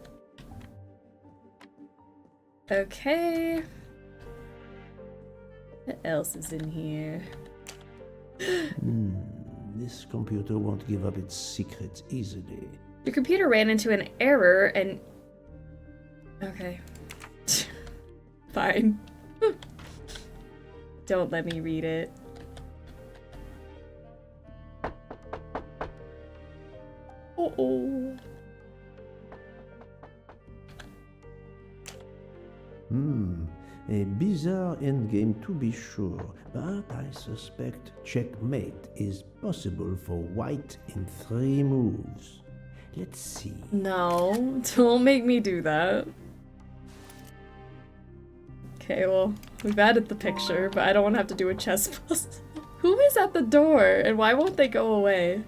Speaker 3: Okay. What else is in here?
Speaker 1: This computer won't give up its secrets easily.
Speaker 3: Your computer ran into an error and... Okay. Fine. Don't let me read it. Uh-oh.
Speaker 1: A bizarre endgame to be sure, but I suspect checkmate is possible for white in 3 moves. Let's see.
Speaker 3: No, don't make me do that. Okay, well, we've added the picture, but I don't want to have to do a chess puzzle. Who is at the door, and why won't they go away?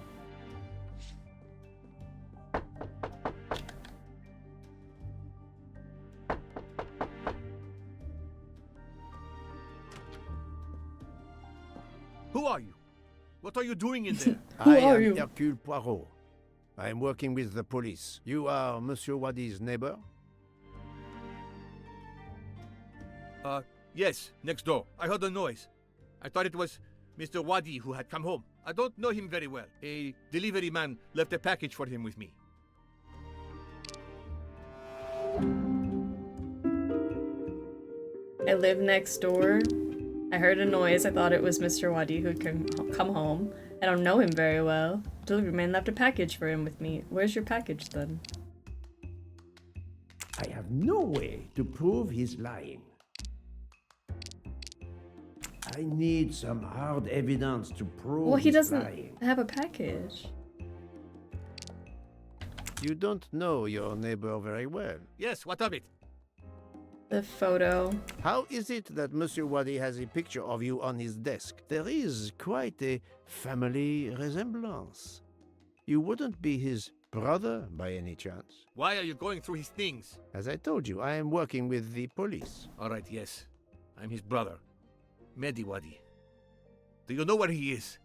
Speaker 18: Who are you? What are you doing in there?
Speaker 1: I am Hercule Poirot. I am working with the police. You are Monsieur Wadi's neighbor?
Speaker 18: Yes, next door. I heard a noise. I thought it was Mr. Wadi who had come home. I don't know him very well. A delivery man left a package for him with me.
Speaker 3: I live next door. I heard a noise. I thought it was Mr. Wadi who'd come home. I don't know him very well. Delivery man left a package for him with me. Where's your package then?
Speaker 1: I have no way to prove he's lying. I need some hard evidence to prove
Speaker 3: Well, he
Speaker 1: he's
Speaker 3: doesn't
Speaker 1: lying.
Speaker 3: have a package.
Speaker 1: You don't know your neighbor very well.
Speaker 18: Yes, what of it?
Speaker 3: The photo.
Speaker 1: How is it that Monsieur Wadi has a picture of you on his desk? There is quite a family resemblance. You wouldn't be his brother by any chance?
Speaker 18: Why are you going through his things?
Speaker 1: As I told you, I am working with the police.
Speaker 18: All right, yes. I'm his brother, Mehdi Wadi. Do you know where he is?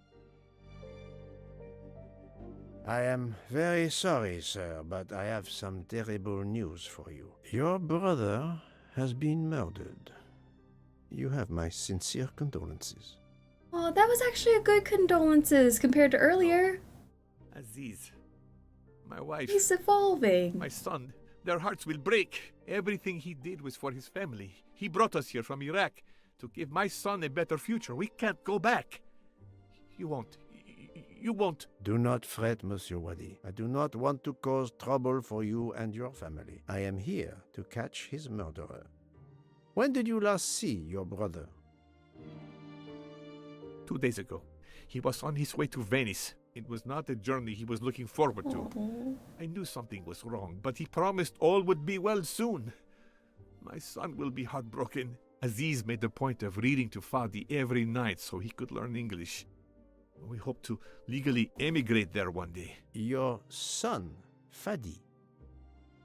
Speaker 1: I am very sorry, sir, but I have some terrible news for you. Your brother has been murdered. You have my sincere condolences.
Speaker 3: Oh, that was actually a good condolences compared to earlier.
Speaker 18: Aziz, my wife,
Speaker 3: He's evolving.
Speaker 18: my son, their hearts will break. Everything he did was for his family. He brought us here from Iraq to give my son a better future. We can't go back. You won't. You won't.
Speaker 1: Do not fret, Monsieur Wadi. I do not want to cause trouble for you and your family. I am here to catch his murderer. When did you last see your brother?
Speaker 18: 2 days ago. He was on his way to Venice. It was not a journey he was looking forward to.
Speaker 3: Aww.
Speaker 18: I knew something was wrong, but he promised all would be well soon. My son will be heartbroken. Aziz made a point of reading to Fadi every night so he could learn English. We hope to legally emigrate there one day.
Speaker 1: Your son, Fadi.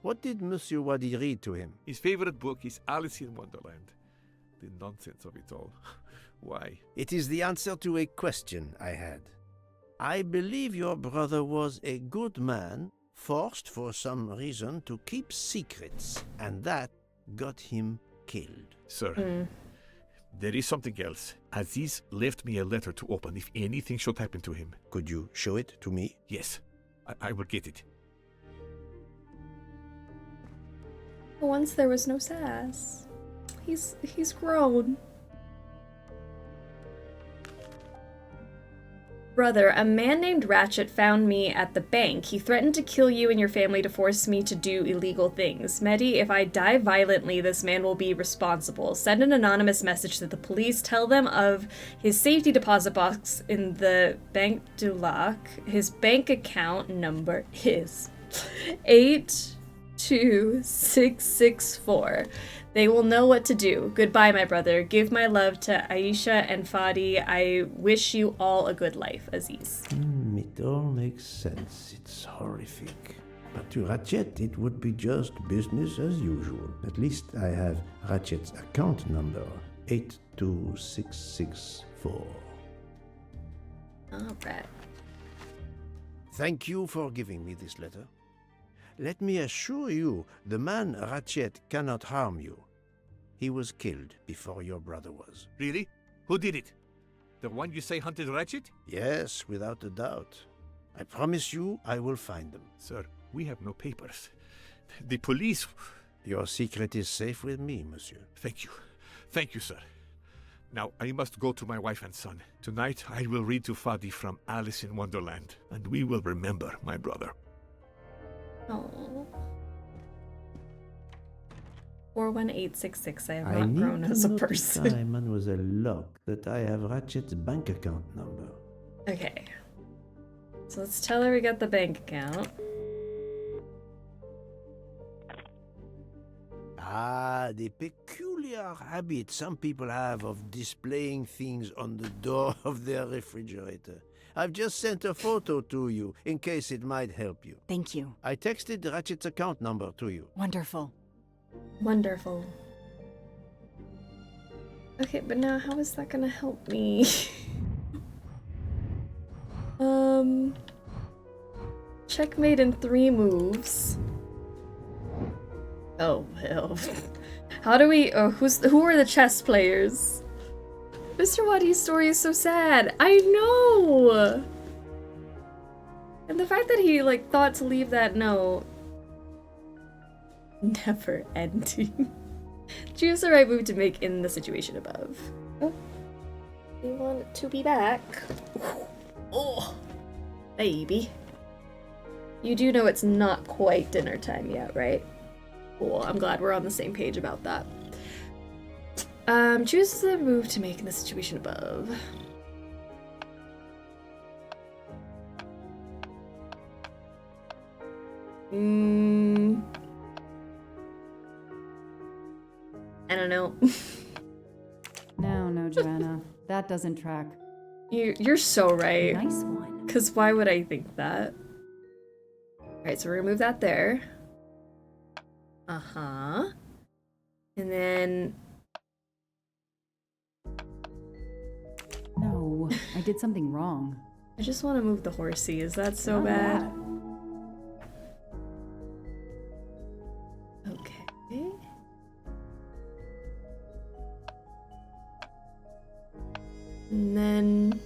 Speaker 1: What did Monsieur Wadi read to him?
Speaker 18: His favorite book is Alice in Wonderland. The nonsense of it all. Why?
Speaker 1: It is the answer to a question I had. I believe your brother was a good man, forced for some reason to keep secrets, and that got him killed.
Speaker 18: Sir, there is something else. Aziz left me a letter to open if anything should happen to him.
Speaker 1: Could you show it to me?
Speaker 18: Yes, I will get it.
Speaker 3: Once there was no sass. He's grown. Brother, a man named Ratchet found me at the bank. He threatened to kill you and your family to force me to do illegal things. Mehdi, if I die violently, this man will be responsible. Send an anonymous message to the police. Tell them of his safety deposit box in the Banque du Lac. His bank account number is 82664. They will know what to do. Goodbye, my brother. Give my love to Aisha and Fadi. I wish you all a good life, Aziz.
Speaker 1: It all makes sense. It's horrific. But to Ratchet, it would be just business as usual. At least I have Ratchet's account number, 82664.
Speaker 3: All right.
Speaker 1: Thank you for giving me this letter. Let me assure you, the man Ratchet cannot harm you. He was killed before your brother was.
Speaker 18: Really? Who did it? The one you say hunted Ratchet?
Speaker 1: Yes, without a doubt. I promise you I will find them.
Speaker 18: Sir, we have no papers. The police...
Speaker 1: Your secret is safe with me, monsieur.
Speaker 18: Thank you. Thank you, sir. Now, I must go to my wife and son. Tonight, I will read to Fadi from Alice in Wonderland, and we will remember my brother.
Speaker 3: Oh. 41866. I have not grown as a person.
Speaker 1: I need Mademoiselle Locke that I have Ratchet's bank account number.
Speaker 3: Okay. So let's tell her we got the bank account.
Speaker 1: Ah, the peculiar habit some people have of displaying things on the door of their refrigerator. I've just sent a photo to you, in case it might help you.
Speaker 19: Thank you.
Speaker 1: I texted Ratchet's account number to you.
Speaker 19: Wonderful.
Speaker 3: Wonderful. Okay, but now how is that gonna help me? Checkmate in 3 moves. Oh, hell. How do we... Oh, who are the chess players? Mr. Wadi's story is so sad. I know! And the fact that he, like, thought to leave that note... Never ending. Choose the right move to make in the situation above. Oh. We want to be back. Oh, baby. You do know it's not quite dinner time yet, right? Cool, I'm glad we're on the same page about that. Choose the move to make in the situation above. I don't know.
Speaker 20: No, Joanna. That doesn't track.
Speaker 3: You're so right.
Speaker 20: Nice one.
Speaker 3: Because why would I think that? Alright, so we're gonna move that there. Uh-huh. And then...
Speaker 20: No, I did something wrong.
Speaker 3: I just want to move the horsey. Is that so bad? Okay. And then...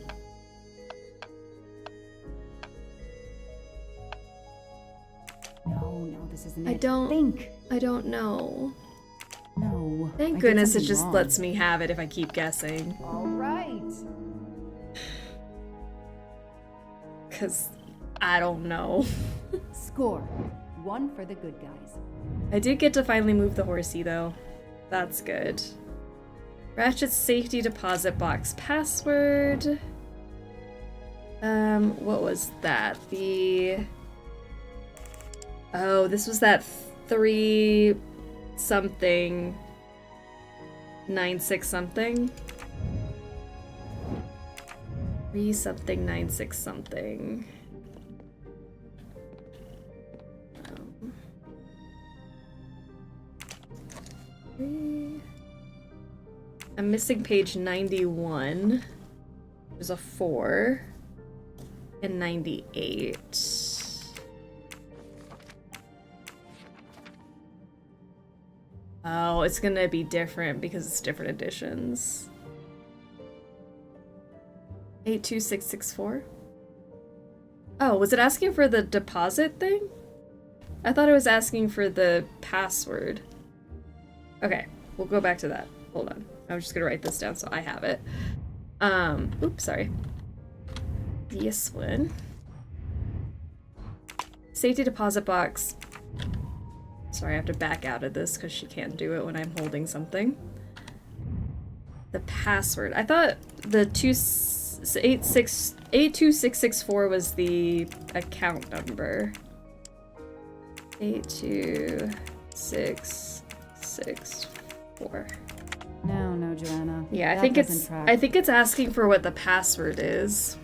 Speaker 20: No, this isn't
Speaker 3: I
Speaker 20: it.
Speaker 3: don't
Speaker 20: think.
Speaker 3: I don't know.
Speaker 20: No.
Speaker 3: Thank
Speaker 20: I did
Speaker 3: goodness it
Speaker 20: something
Speaker 3: just
Speaker 20: wrong.
Speaker 3: lets me have it if I keep guessing.
Speaker 20: All right.
Speaker 3: Because I don't know.
Speaker 20: Score. 1 for the good guys.
Speaker 3: I did get to finally move the horsey though. That's good. Ratchet's safety deposit box password. What was that? Oh, this was that 3 something 96 something. 3 something 96 something. I'm missing page 91. There's a 4 and 98. Oh, it's gonna be different because it's different editions. 82664? Oh, was it asking for the deposit thing? I thought it was asking for the password. Okay, we'll go back to that. Hold on. I'm just gonna write this down so I have it. Oops, sorry. this one. Safety deposit box. Sorry, I have to back out of this because she can't do it when I'm holding something. The password. I thought the 82664 was the account number. 82664.
Speaker 20: No, Joanna.
Speaker 3: Yeah,
Speaker 20: That
Speaker 3: I think
Speaker 20: doesn't track.
Speaker 3: I think it's asking for what the password is,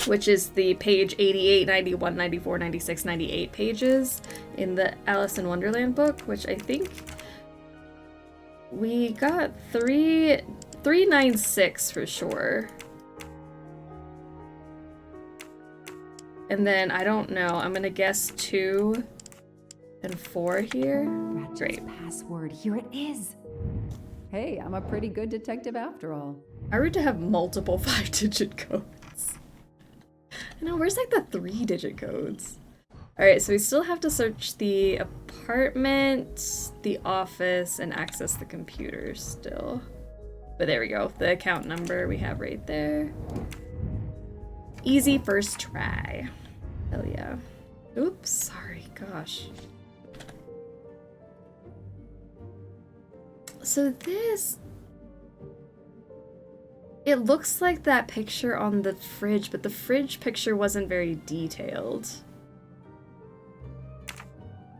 Speaker 3: which is the page 88, 91, 94, 96, 98 pages in the Alice in Wonderland book, which I think we got 396 for sure. And then I don't know, I'm gonna guess 2 and 4 here. Great.
Speaker 20: Password. Here it is. Hey, I'm a pretty good detective after all.
Speaker 3: I rude to have multiple 5-digit codes. I know, where's like the 3-digit codes? Alright, so we still have to search the apartment, the office, and access the computer still. But there we go, the account number we have right there. Easy first try. Hell yeah. Oops, sorry, gosh. So this... It looks like that picture on the fridge, but the fridge picture wasn't very detailed.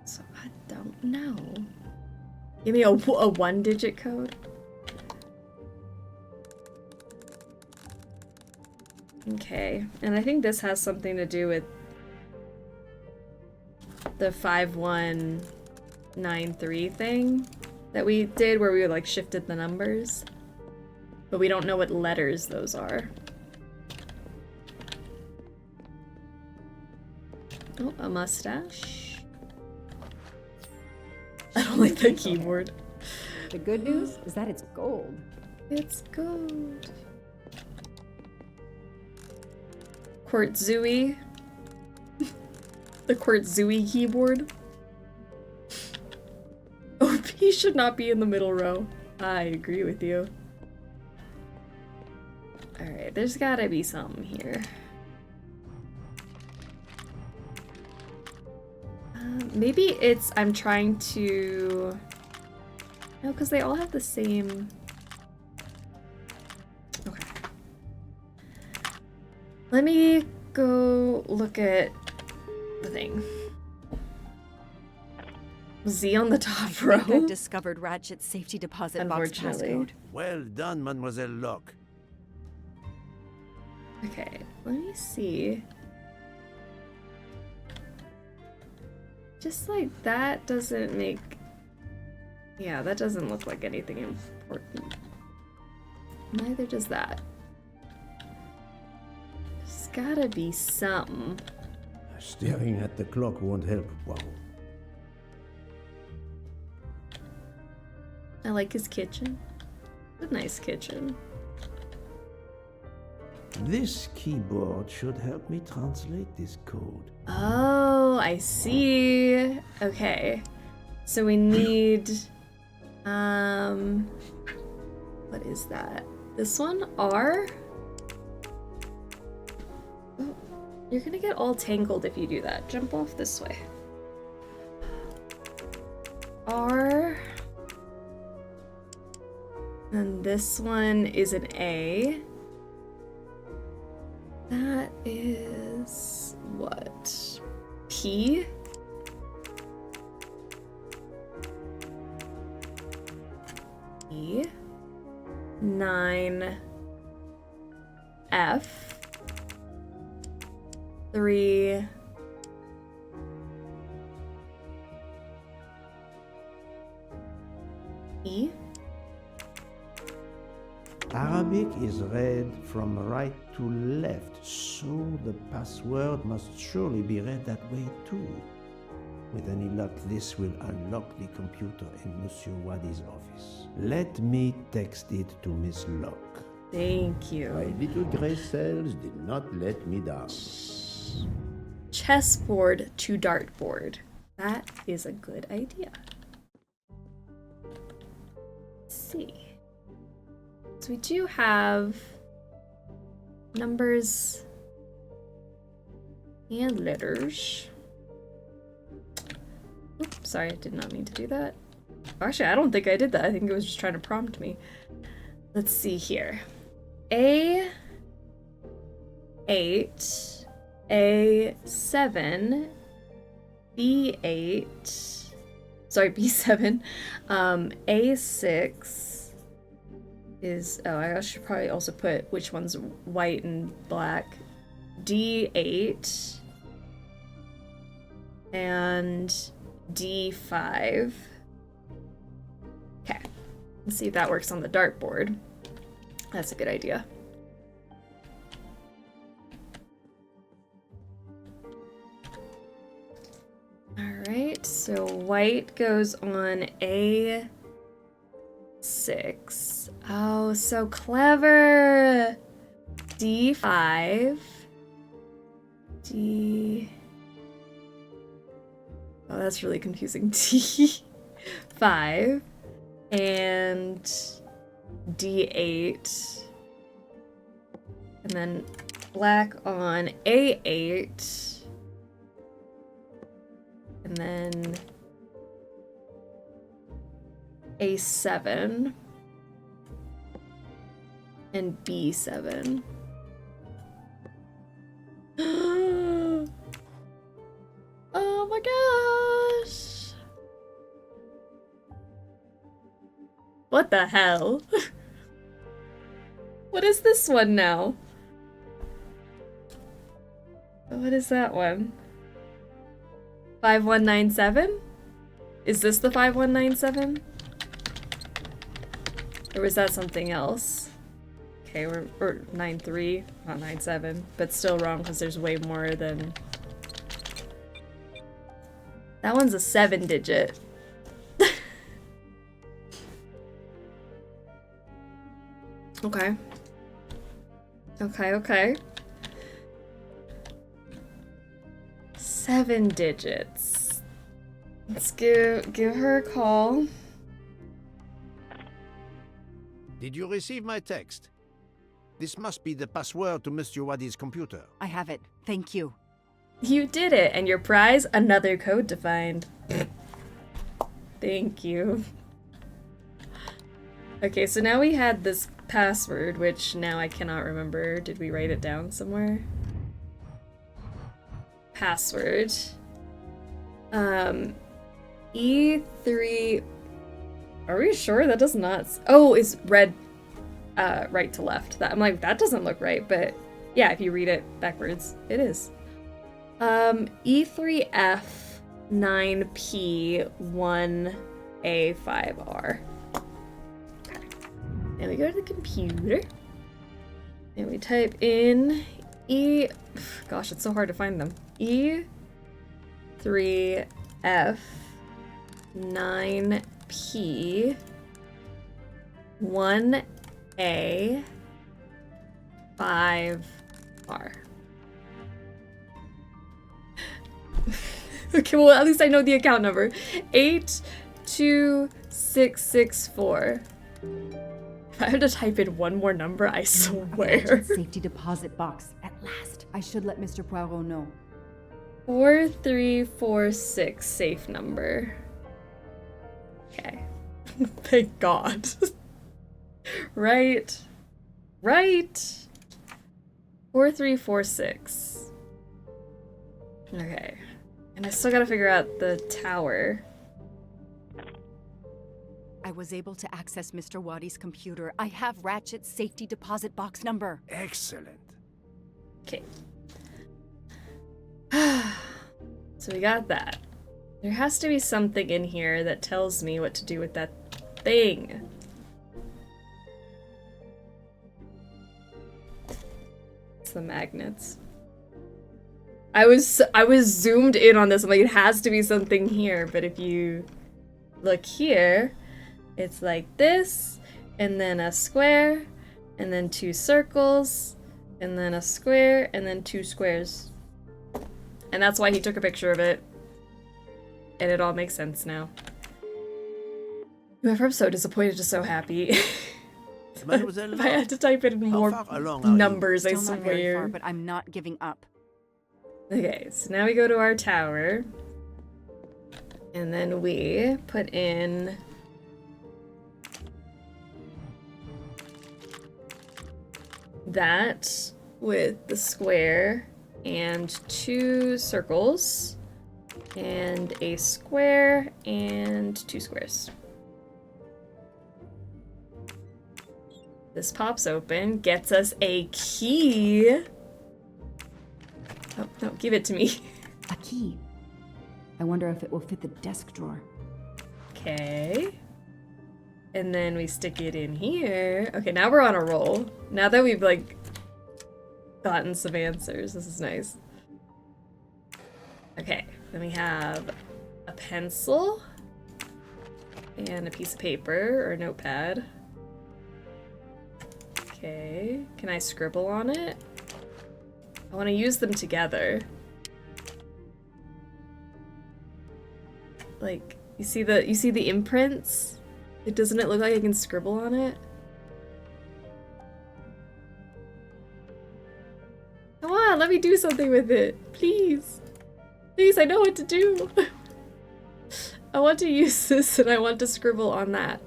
Speaker 3: So I don't know. Give me a 1-digit code. Okay, and I think this has something to do with the 5193 thing that we did where we like shifted the numbers. But we don't know what letters those are. Oh, a mustache. I don't like the keyboard.
Speaker 20: The good news is that it's gold.
Speaker 3: It's gold. Quartzui. The Quartzui keyboard. OP should not be in the middle row. I agree with you. Alright, there's gotta be something here. Maybe it's I'm trying to... No, because they all have the same... Okay. Let me go look at the thing. Z on the top row.
Speaker 21: I think I've discovered Ratchet's safety deposit box passcode.
Speaker 1: Well done, Mademoiselle Locke.
Speaker 3: Okay, let me see. Just like that doesn't make... Yeah, that doesn't look like anything important. Neither does that. There's gotta be something.
Speaker 1: Staring at the clock won't help. Wow.
Speaker 3: I like his kitchen. It's a nice kitchen.
Speaker 1: This keyboard should help me translate this code.
Speaker 3: Oh, I see. Okay. So we need... What is that? This one? R? Oh, you're gonna get all tangled if you do that. Jump off this way. R. And this one is an A. That is what? P? E? 9 F 3 E.
Speaker 1: Arabic is read from right to left, so the password must surely be read that way too. With any luck, this will unlock the computer in Monsieur Wadi's office. Let me text it to Miss Locke.
Speaker 3: Thank you.
Speaker 1: My little gray cells did not let me down.
Speaker 3: Chessboard to dartboard. That is a good idea. Let's see. So we do have numbers And letters. Oops, sorry, I did not mean to do that. Actually, I don't think I did that. I think it was just trying to prompt me. Let's see here. A8, A7, B8, sorry, B7, A6 is, oh, I should probably also put which one's white and black. D8 and D5. Okay, let's see if that works on the dartboard. That's a good idea. Alright, so white goes on A6. Oh, so clever! D5. D... Oh, that's really confusing. D5. And D8. And then black on A8. And then A7. And B7. Oh my gosh! What the hell? What is this one now? What is that one? 5197? Is this the 5197? Or was that something else? Okay, we're 93, not 97, but still wrong because there's way more than... That one's a 7-digit. Okay. Okay. 7 digits. Let's give her a call.
Speaker 1: Did you receive my text? This must be the password to Mr. Wadi's computer.
Speaker 19: I have it. Thank you.
Speaker 3: You did it, and your prize, another code to find. Thank you. Okay, so now we had this password, which now I cannot remember. Did we write it down somewhere? Password. E3... Are we sure? That does not... Oh, it's red, right to left. I'm like, that doesn't look right, but yeah, if you read it backwards, it is. E3F 9P 1A5R. Okay. And we go to the computer. And we type in gosh, it's so hard to find them. E3F 9P 1A5R. Okay, well, at least I know the account number. 82664. If I had to type in one more number, I swear.
Speaker 20: Safety deposit box. At last. I should let Mr. Poirot know.
Speaker 3: 4346 safe number. Okay. Thank God. Right. 4346. Okay. And I still gotta figure out the tower.
Speaker 19: I was able to access Mr. Wadi's computer. I have Ratchet's safety deposit box number.
Speaker 1: Excellent.
Speaker 3: Okay. So we got that. There has to be something in here that tells me what to do with that thing. It's the magnets. I was zoomed in on this. I'm like, it has to be something here, but if you look here, it's like this, and then a square, and then 2 circles, and then a square, and then 2 squares. And that's why he took a picture of it. And it all makes sense now. I'm so disappointed to so happy. If I had to type in more numbers, I
Speaker 19: Still not very far,
Speaker 3: swear.
Speaker 19: but I'm not giving up.
Speaker 3: Okay, so now we go to our tower. And then we put in that with the square and 2 circles and a square and 2 squares. This pops open, gets us a key. Oh, no, give it to me.
Speaker 20: A key. I wonder if it will fit the desk drawer.
Speaker 3: Okay. And then we stick it in here. Okay, now we're on a roll. Now that we've, like, gotten some answers. This is nice. Okay, then we have a pencil and a piece of paper or a notepad. Okay, can I scribble on it? I want to use them together. Like, you see the imprints? Doesn't it look like I can scribble on it? Come on, let me do something with it. Please. Please, I know what to do. I want to use this and I want to scribble on that.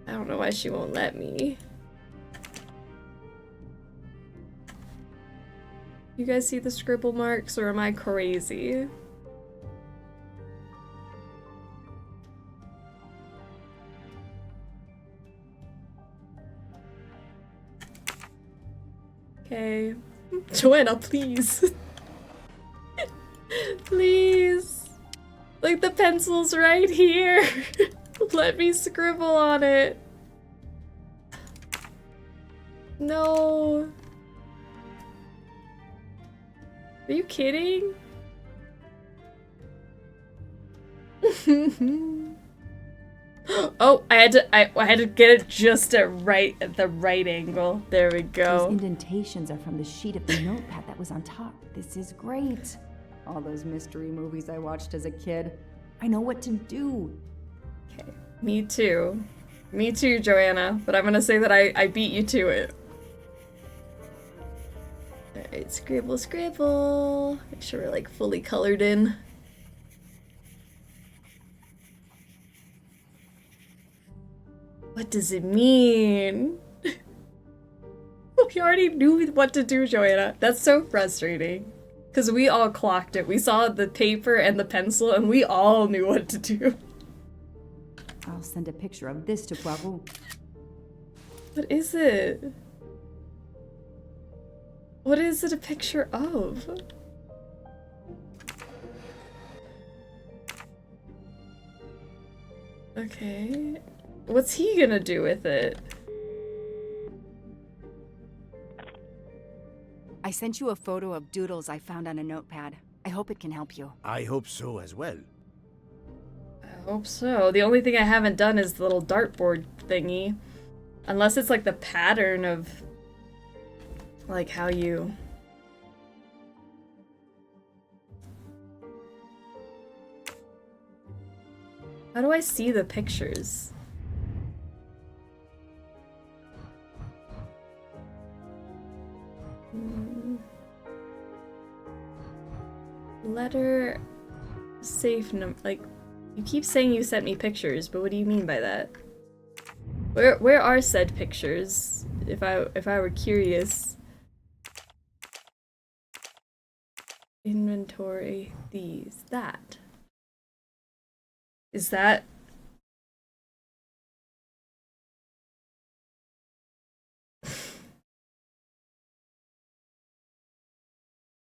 Speaker 3: I don't know why she won't let me. You guys see the scribble marks, or am I crazy? Okay. Joanna, please. Please. Like, the pencil's right here. Let me scribble on it. No. Are you kidding? Oh, I had to get it just at the right angle. There we go.
Speaker 20: Those indentations are from the sheet of the notepad that was on top. This is great. All those mystery movies I watched as a kid. I know what to do.
Speaker 3: Okay. Me too. Me too, Joanna. But I'm gonna say that I beat you to it. Alright, scribble, scribble. Make sure we're like fully colored in. What does it mean? We already knew what to do, Joanna. That's so frustrating. Because we all clocked it. We saw the paper and the pencil and we all knew what to do.
Speaker 20: I'll send a picture of this to Poirot.
Speaker 3: What is it? What is it a picture of? Okay. What's he gonna do with it?
Speaker 21: I sent you a photo of doodles I found on a notepad. I hope it can help you.
Speaker 7: I hope so as well.
Speaker 3: I hope so. The only thing I haven't done is the little dartboard thingy. Unless it's like the pattern of like how you... How do I see the pictures? Letter... Safe number... Like, you keep saying you sent me pictures, but what do you mean by that? Where are said pictures? If I were curious. Inventory, these, that. Is that...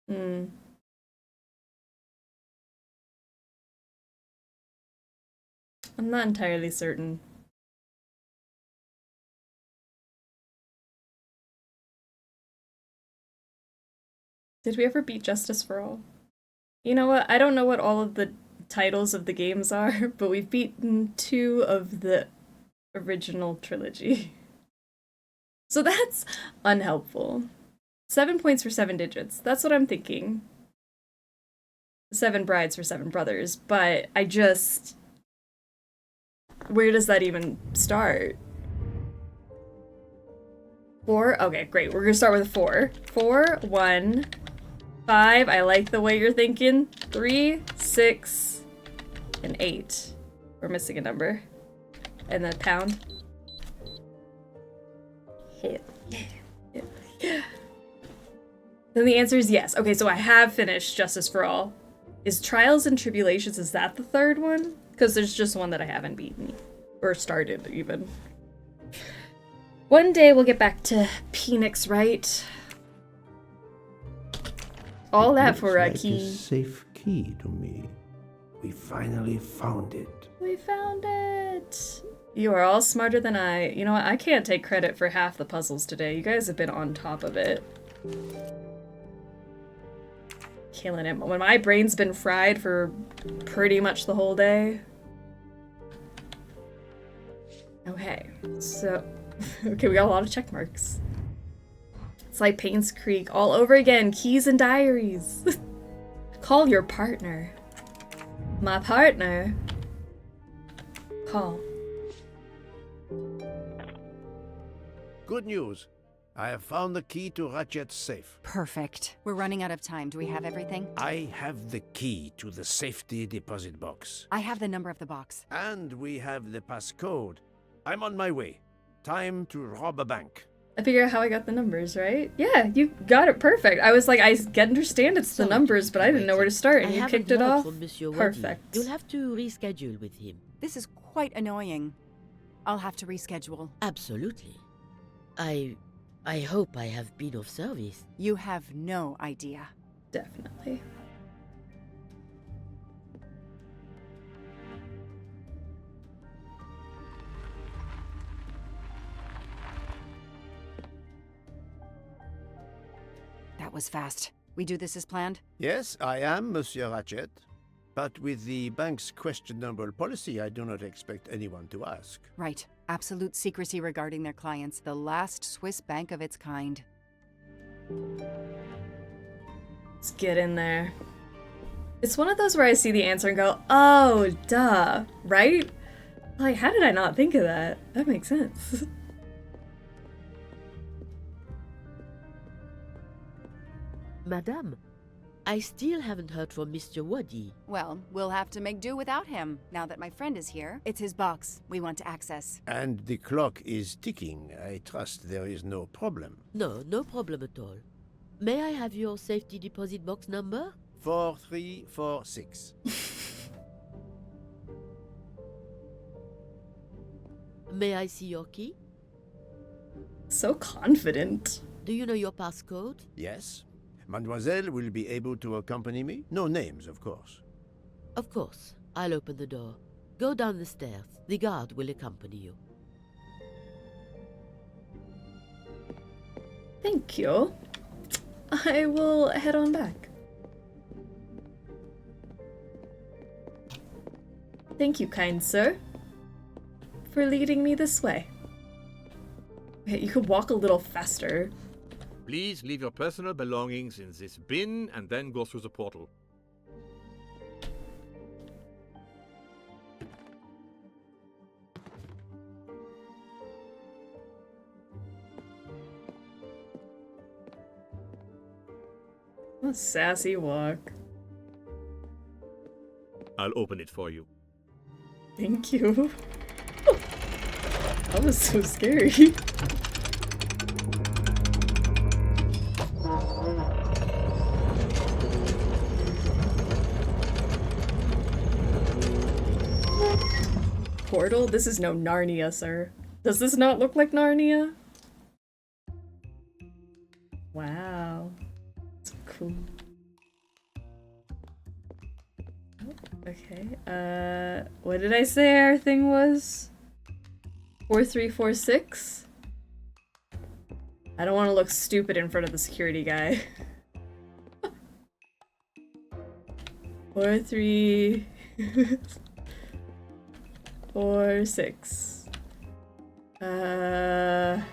Speaker 3: Hmm. I'm not entirely certain. Did we ever beat Justice for All? You know what? I don't know what all of the titles of the games are, but we've beaten 2 of the original trilogy. So that's unhelpful. 7 points for 7 digits. That's what I'm thinking. 7 brides for 7 brothers, but I just... Where does that even start? 4. Okay, great. We're gonna start with 4. 4, 1, 5. I like the way you're thinking. 3, 6, and 8. We're missing a number. And then pound. Hit. Then the answer is yes. Okay, so I have finished Justice for All. Is Trials and Tribulations, is that the third one? Because there's just one that I haven't beaten. Or started, even. One day we'll get back to Phoenix, right? All that
Speaker 1: Looks
Speaker 3: for a
Speaker 1: like
Speaker 3: key.
Speaker 1: Safe key to me. We finally found it.
Speaker 3: We found it! You are all smarter than I. You know what? I can't take credit for half the puzzles today. You guys have been on top of it. Killing it. When my brain's been fried for pretty much the whole day. Okay, so... okay, we got a lot of check marks. It's like Payne's Creek all over again. Keys and diaries. Call your partner. My partner. Call.
Speaker 1: Good news. I have found the key to Ratchet's safe.
Speaker 19: Perfect. We're running out of time. Do we have everything?
Speaker 1: I have the key to the safety deposit box.
Speaker 19: I have the number of the box.
Speaker 1: And we have the passcode. I'm on my way. Time to rob a bank.
Speaker 3: I figure out how I got the numbers, right? Yeah, you got it perfect. I was like, I understand it's the numbers, but I didn't know where to start, and you kicked it off. Perfect.
Speaker 17: You'll have to reschedule with him.
Speaker 19: This is quite annoying. I'll have to reschedule.
Speaker 17: Absolutely. I hope I have been of service.
Speaker 19: You have no idea.
Speaker 3: Definitely.
Speaker 19: That was fast. We do this as planned?
Speaker 1: Yes, I am, Monsieur Ratchet. But with the bank's questionable policy, I do not expect anyone to ask.
Speaker 19: Right. Absolute secrecy regarding their clients. The last Swiss bank of its kind.
Speaker 3: Let's get in there. It's one of those where I see the answer and go, oh, duh, right? Like, how did I not think of that? That makes sense.
Speaker 17: Madame, I still haven't heard from Mr. Waddy.
Speaker 19: Well, we'll have to make do without him. Now that my friend is here, it's his box we want to access.
Speaker 1: And the clock is ticking. I trust there is no problem.
Speaker 17: No, no problem at all. May I have your safety deposit box number?
Speaker 1: 4346.
Speaker 17: May I see your key?
Speaker 3: So confident.
Speaker 17: Do you know your passcode?
Speaker 1: Yes. Mademoiselle will be able to accompany me? No names, of course.
Speaker 17: Of course. I'll open the door. Go down the stairs. The guard will accompany you.
Speaker 3: Thank you. I will head on back. Thank you, kind sir, for leading me this way. Okay, you could walk a little faster.
Speaker 9: Please leave your personal belongings in this bin and then go through the portal.
Speaker 3: What a sassy walk.
Speaker 9: I'll open it for you.
Speaker 3: Thank you. That was so scary. Portal? This is no Narnia, sir. Does this not look like Narnia? Wow. It's cool. Okay, what did I say our thing was? 4346? I don't want to look stupid in front of the security guy. 4346. Don't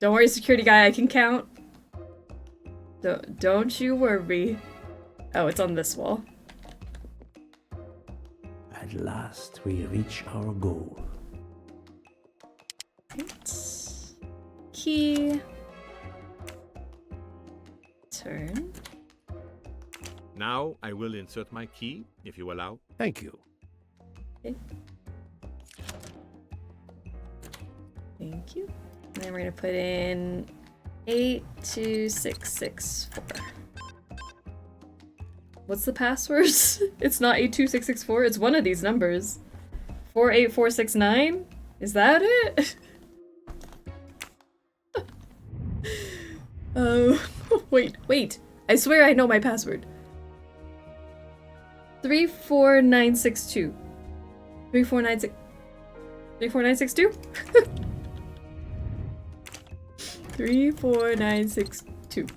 Speaker 3: worry, security guy, I can count. Don't you worry. Oh, it's on this wall.
Speaker 1: At last, we reach our goal.
Speaker 3: Right. key. Turn.
Speaker 9: Now I will insert my key, if you allow.
Speaker 1: Thank you.
Speaker 3: Okay. Thank you. And then we're gonna put in 82664. What's the password? It's not 82664, it's one of these numbers. 48469? Is that it? Oh, wait. I swear I know my password. 34962. 34962? 34962.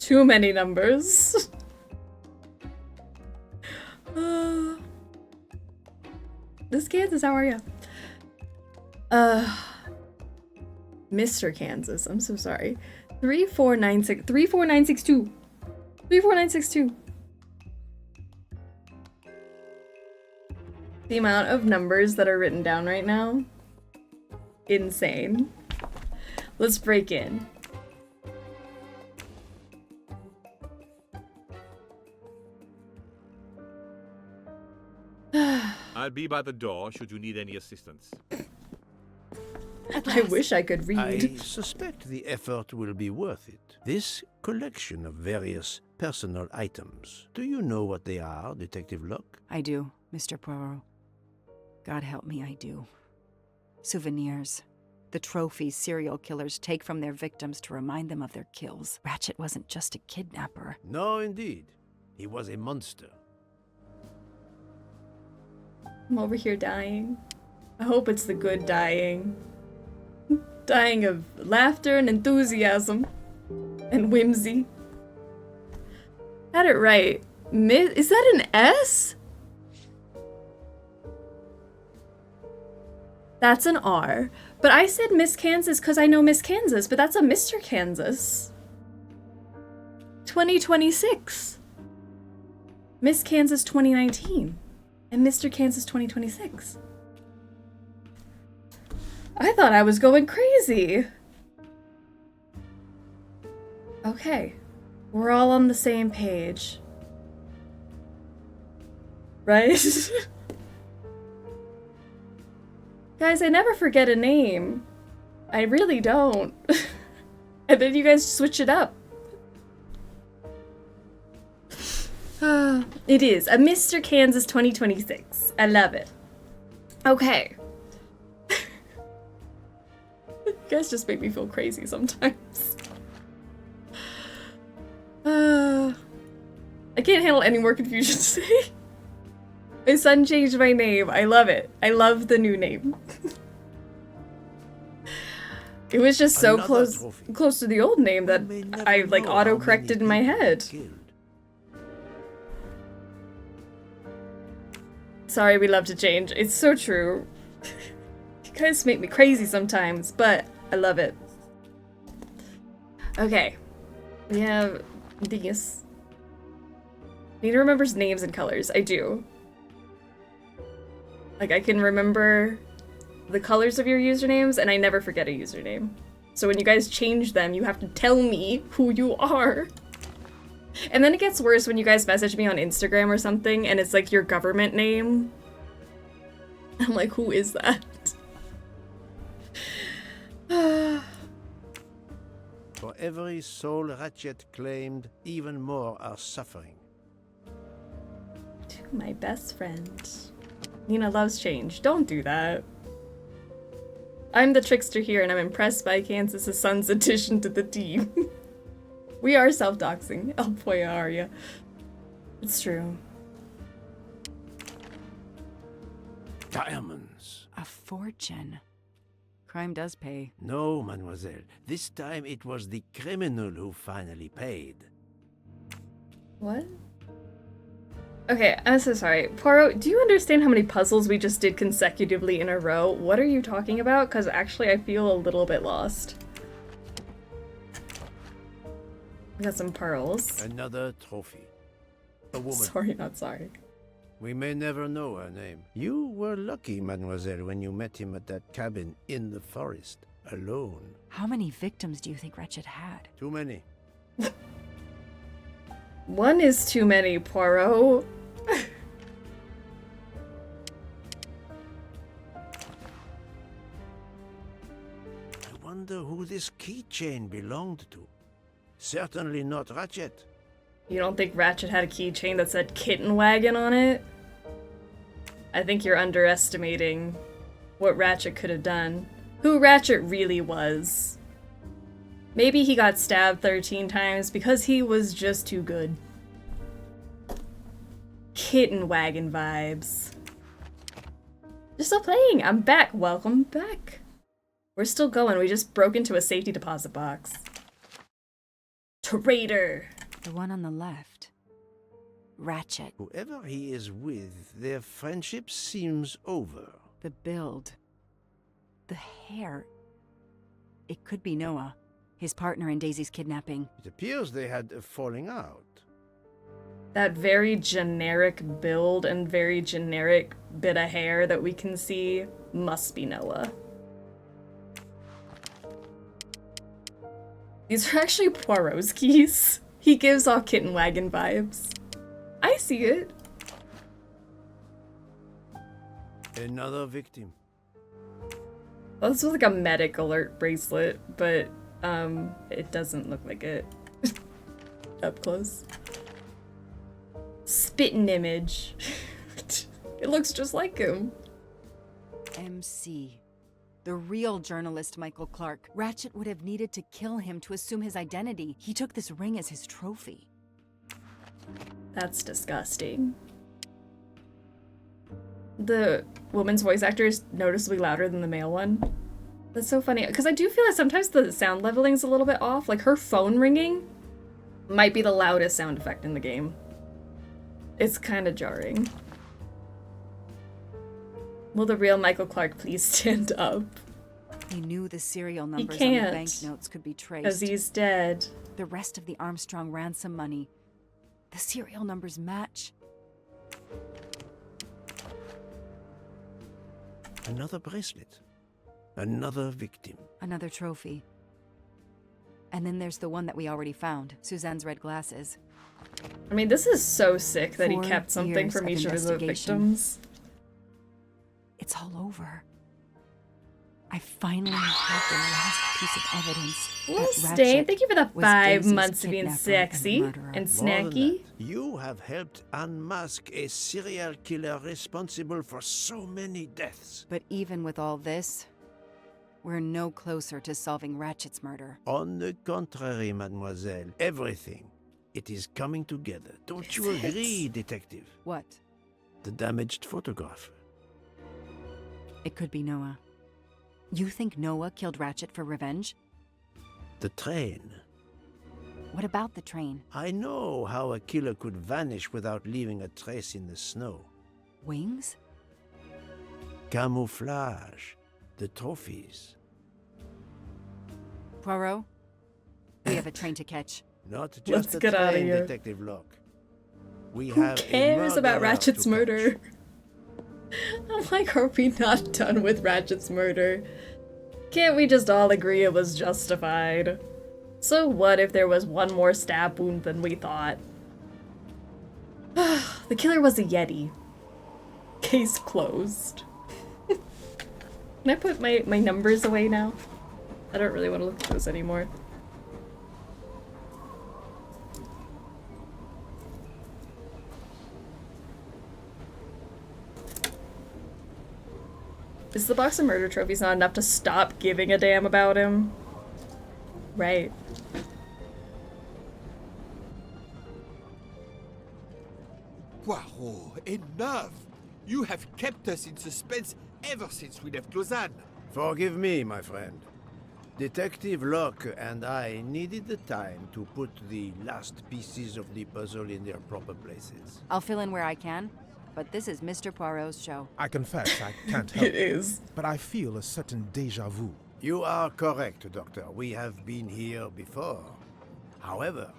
Speaker 3: Too many numbers. This Kansas, how are ya? Mr. Kansas, I'm so sorry. 34962. 34962. The amount of numbers that are written down right now, insane. Let's break in.
Speaker 9: I'll be by the door should you need any assistance.
Speaker 3: I wish I could read.
Speaker 1: I suspect the effort will be worth it. This collection of various personal items. Do you know what they are, Detective Locke?
Speaker 19: I do, Mr. Poirot. God help me, I do. Souvenirs. The trophies serial killers take from their victims to remind them of their kills. Ratchet wasn't just a kidnapper.
Speaker 1: No, indeed. He was a monster.
Speaker 3: I'm over here dying. I hope it's the good dying. Dying of laughter and enthusiasm. And whimsy. Had it right. Is that an S? That's an R. But I said Miss Kansas because I know Miss Kansas, but that's a Mr. Kansas. 2026. Miss Kansas 2019. And Mr. Kansas 2026. I thought I was going crazy. Okay. We're all on the same page. Right? Guys, I never forget a name. I really don't. And then you guys switch it up. It is a Mr. Kansas 2026. I love it. Okay. You guys just make me feel crazy sometimes. I can't handle any more confusion today. My son changed my name. I love it. I love the new name. It was just so close to the old name that I like auto-corrected in my head. Sorry, we love to change. It's so true. You guys make me crazy sometimes, but I love it. Okay. We have these. Nina remembers names and colors. I do. Like, I can remember the colors of your usernames, and I never forget a username. So when you guys change them, you have to tell me who you are. And then it gets worse when you guys message me on Instagram or something, and it's like your government name. I'm like, who is that?
Speaker 1: For every soul Ratchet claimed, even more are suffering.
Speaker 3: To my best friend. Nina loves change. Don't do that. I'm the trickster here, and I'm impressed by Kansas' son's addition to the team. We are self-doxing. Oh boy, are ya. It's true.
Speaker 1: Diamonds.
Speaker 19: A fortune. Crime does pay.
Speaker 1: No, mademoiselle. This time it was the criminal who finally paid.
Speaker 3: What? Okay, I'm so sorry. Poirot, do you understand how many puzzles we just did consecutively in a row? What are you talking about? Because actually I feel a little bit lost. We got some pearls.
Speaker 1: Another trophy. A woman.
Speaker 3: Sorry, not sorry.
Speaker 1: We may never know her name. You were lucky, mademoiselle, when you met him at that cabin in the forest. alone.
Speaker 19: How many victims do you think Ratchet had?
Speaker 1: Too many.
Speaker 3: One is too many, Poirot.
Speaker 1: I wonder who this keychain belonged to. Certainly not Ratchet.
Speaker 3: You don't think Ratchet had a keychain that said Kitten Wagon on it? I think you're underestimating what Ratchet could have done. Who Ratchet really was. Maybe he got stabbed 13 times because he was just too good. Kitten Wagon vibes. You're still playing. I'm back. Welcome back. We're still going. We just broke into a safety deposit box. Traitor.
Speaker 19: The one on the left. Ratchet.
Speaker 1: Whoever he is with, their friendship seems over.
Speaker 19: The build. The hair. It could be Noah, his partner in Daisy's kidnapping.
Speaker 1: It appears they had a falling out.
Speaker 3: That very generic build and very generic bit of hair that we can see must be Noah. These are actually Poirot's keys. He gives off Kitten Wagon vibes. I see it.
Speaker 1: Another victim.
Speaker 3: Well, this was like a medic alert bracelet, but it doesn't look like it up close. Spitting image. It looks just like him.
Speaker 19: MC. The real journalist Michael Clark. Ratchet would have needed to kill him to assume his identity. He took this ring as his trophy.
Speaker 3: That's disgusting. The woman's voice actor is noticeably louder than the male one. That's so funny, because I do feel like sometimes the sound leveling's a little bit off. Like, her phone ringing might be the loudest sound effect in the game. It's kind of jarring. Will the real Michael Clark please stand up?
Speaker 19: He knew the serial numbers
Speaker 3: on
Speaker 19: the banknotes could be traced.
Speaker 3: Because he's dead.
Speaker 19: The rest of the Armstrong ransom money. The serial numbers match.
Speaker 1: Another bracelet. Another victim.
Speaker 19: Another trophy. And then there's the one that we already found, Suzanne's red glasses.
Speaker 3: I mean, this is so sick that he
Speaker 19: 4
Speaker 3: kept something
Speaker 19: years
Speaker 3: from
Speaker 19: of
Speaker 3: each of the
Speaker 19: investigation.
Speaker 3: victims.
Speaker 19: It's all over. I finally have the last piece of evidence.
Speaker 3: Well,
Speaker 19: that
Speaker 3: Stain,
Speaker 19: Ratchet
Speaker 3: thank you for the
Speaker 19: was
Speaker 3: 5
Speaker 19: Daisy's
Speaker 3: months of being
Speaker 19: kidnapper
Speaker 3: sexy
Speaker 19: murderer.
Speaker 3: and
Speaker 1: More than
Speaker 3: snacky.
Speaker 1: that, you have helped unmask a serial killer responsible for so many deaths.
Speaker 19: But even with all this, we're no closer to solving Ratchet's murder.
Speaker 1: On the contrary, mademoiselle, everything. It is coming together. Don't you agree, detective?
Speaker 19: What?
Speaker 1: The damaged photograph.
Speaker 19: It could be Noah. You think Noah killed Ratchet for revenge?
Speaker 1: The train.
Speaker 19: What about the train?
Speaker 1: I know how a killer could vanish without leaving a trace in the snow.
Speaker 19: Wings?
Speaker 1: Camouflage. The trophies.
Speaker 19: Poirot? We have a train to catch.
Speaker 1: Not just
Speaker 3: Let's
Speaker 1: a
Speaker 3: get out of
Speaker 1: train,
Speaker 3: here.
Speaker 1: Detective Locke. We
Speaker 3: Who
Speaker 1: have a
Speaker 3: cares about
Speaker 1: murderer
Speaker 3: Ratchet's
Speaker 1: to
Speaker 3: murder? I'm like, are we not done with Ratchet's murder? Can't we just all agree it was justified? So what if there was one more stab wound than we thought? The killer was a Yeti. Case closed. Can I put my numbers away now? I don't really want to look at those anymore. Is the box of murder trophies not enough to stop giving a damn about him? Right.
Speaker 4: Poirot, enough! You have kept us in suspense ever since we left Lausanne.
Speaker 1: Forgive me, my friend. Detective Locke and I needed the time to put the last pieces of the puzzle in their proper places.
Speaker 19: I'll fill in where I can, but this is Mr. Poirot's show.
Speaker 16: I confess I can't help
Speaker 3: It is.
Speaker 16: but I feel a certain déjà vu.
Speaker 1: You are correct, Doctor. We have been here before. However,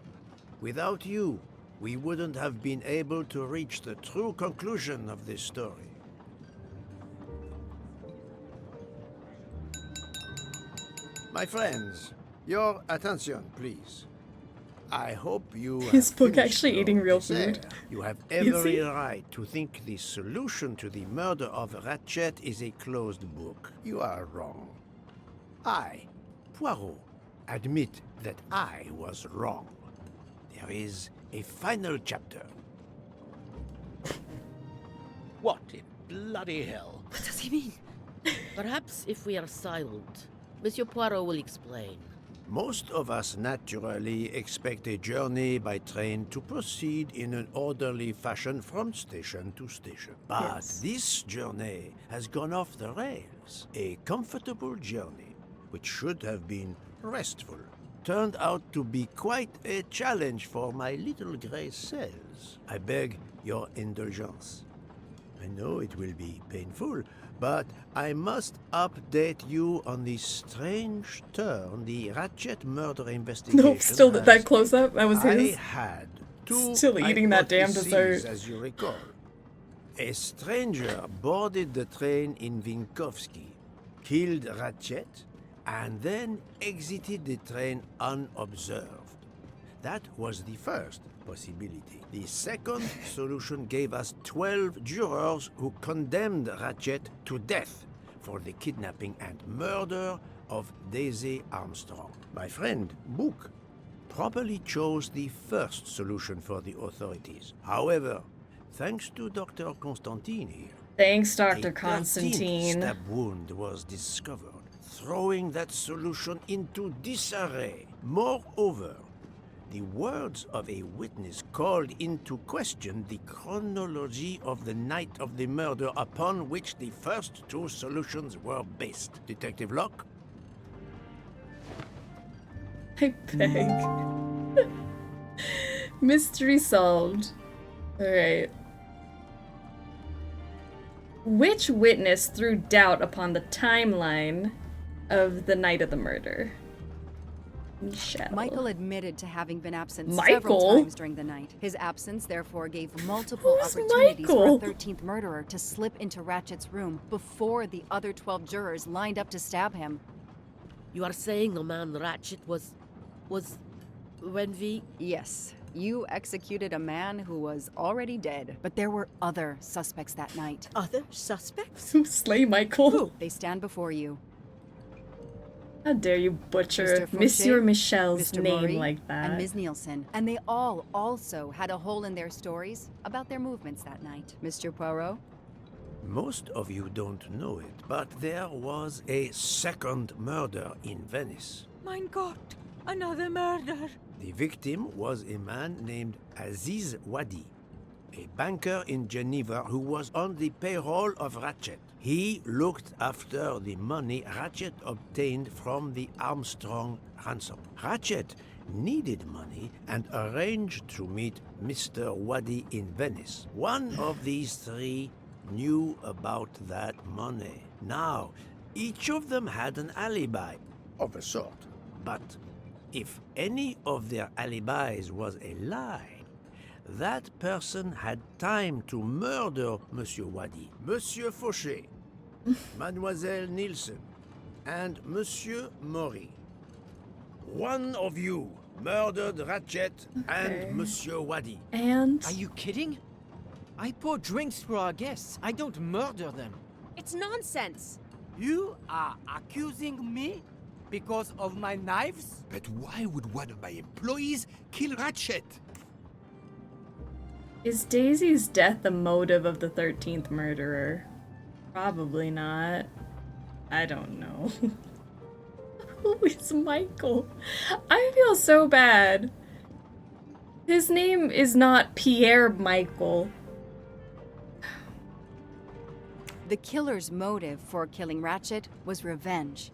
Speaker 1: without you, we wouldn't have been able to reach the true conclusion of this story. My friends, your attention, please. I hope you
Speaker 3: His
Speaker 1: have
Speaker 3: book
Speaker 1: finished
Speaker 3: actually
Speaker 1: your
Speaker 3: eating real
Speaker 1: dessert.
Speaker 3: food.
Speaker 1: You have
Speaker 3: Is
Speaker 1: every
Speaker 3: he?
Speaker 1: right to think the solution to the murder of Ratchet is a closed book. You are wrong. I, Poirot, admit that I was wrong. There is a final chapter.
Speaker 2: What in bloody hell?
Speaker 17: What does he mean? Perhaps if we are silent, Monsieur Poirot will explain.
Speaker 1: Most of us naturally expect a journey by train to proceed in an orderly fashion from station to station. But this journey has gone off the rails. A comfortable journey, which should have been restful, turned out to be quite a challenge for my little gray cells. I beg your indulgence. I know it will be painful, but I must update you on the strange turn the Ratchet murder investigation
Speaker 3: Nope, still
Speaker 1: has
Speaker 3: that close up. That was
Speaker 1: I
Speaker 3: his.
Speaker 1: had two
Speaker 3: Still eating that damn
Speaker 1: hypotheses,
Speaker 3: dessert.
Speaker 1: as you recall. A stranger boarded the train in Vinkovsky, killed Ratchet, and then exited the train unobserved. That was the first possibility. The second solution gave us 12 jurors who condemned Ratchet to death for the kidnapping and murder of Daisy Armstrong. My friend, Book, properly chose the first solution for the authorities. However, thanks to Dr. Constantine here,
Speaker 3: Thanks, Dr.
Speaker 1: a 13th
Speaker 3: Constantine.
Speaker 1: stab wound was discovered, throwing that solution into disarray. Moreover, the words of a witness called into question the chronology of the night of the murder upon which the first two solutions were based. Detective Locke?
Speaker 3: I beg. Mystery solved. Alright. Which witness threw doubt upon the timeline of the night of the murder? Michelle.
Speaker 21: Michael admitted to having been absent
Speaker 3: Michael?
Speaker 21: several times during the night. His absence therefore gave multiple
Speaker 3: Who's
Speaker 21: opportunities
Speaker 3: Michael?
Speaker 21: for a 13th murderer to slip into Ratchet's room before the other 12 jurors lined up to stab him.
Speaker 17: You are saying the man Ratchet was when we...
Speaker 21: Yes. You executed a man who was already dead. But there were other suspects that night.
Speaker 5: Other suspects?
Speaker 3: Slay Michael.
Speaker 21: Who? They stand before you.
Speaker 3: How dare you butcher
Speaker 21: Mr.
Speaker 3: Monsieur
Speaker 21: Fauché,
Speaker 3: Michel's
Speaker 21: Mr.
Speaker 3: name
Speaker 21: Murray,
Speaker 3: like that?
Speaker 21: And Ms. Nielsen. And they all also had a hole in their stories about their movements that night. Mr. Poirot?
Speaker 1: Most of you don't know it, but there was a second murder in Venice.
Speaker 14: Mein Gott, another murder.
Speaker 1: The victim was a man named Aziz Wadi, a banker in Geneva who was on the payroll of Ratchet. He looked after the money Ratchet obtained from the Armstrong ransom. Ratchet needed money and arranged to meet Mr. Wadi in Venice. One of these three knew about that money. Now, each of them had an alibi, of a sort. But if any of their alibis was a lie, that person had time to murder Monsieur Wadi, Monsieur Fauché, Mademoiselle Nielsen, and Monsieur Maury. One of you murdered Ratchet and Monsieur Wadi.
Speaker 3: And?
Speaker 15: Are you kidding? I pour drinks for our guests. I don't murder them.
Speaker 13: It's nonsense. You are accusing me because of my knives?
Speaker 4: But why would one of my employees kill Ratchet?
Speaker 3: Is Daisy's death the motive of the 13th murderer? Probably not. I don't know. Who is Michael? I feel so bad. His name is not Pierre Michael.
Speaker 21: The killer's motive for killing Ratchet was revenge,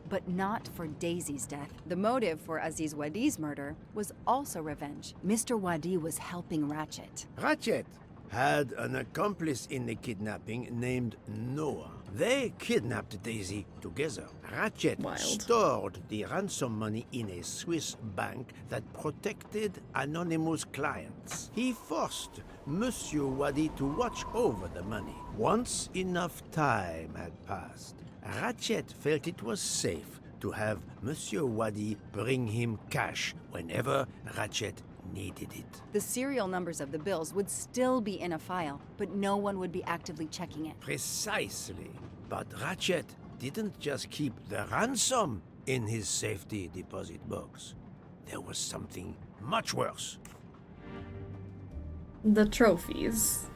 Speaker 21: but not for Daisy's death. The motive for Aziz Wadi's murder was also revenge. Mr. Wadi was helping Ratchet.
Speaker 1: Ratchet had an accomplice in the kidnapping named Noah. They kidnapped Daisy together. Ratchet stored the ransom money in a Swiss bank that protected anonymous clients. He forced Monsieur Wadi to watch over the money. Once enough time had passed, Ratchet felt it was safe to have Monsieur Wadi bring him cash whenever Ratchet needed it.
Speaker 21: The serial numbers of the bills would still be in a file, but no one would be actively checking it.
Speaker 1: Precisely. But Ratchet didn't just keep the ransom in his safety deposit box. There was something much worse.
Speaker 3: The trophies.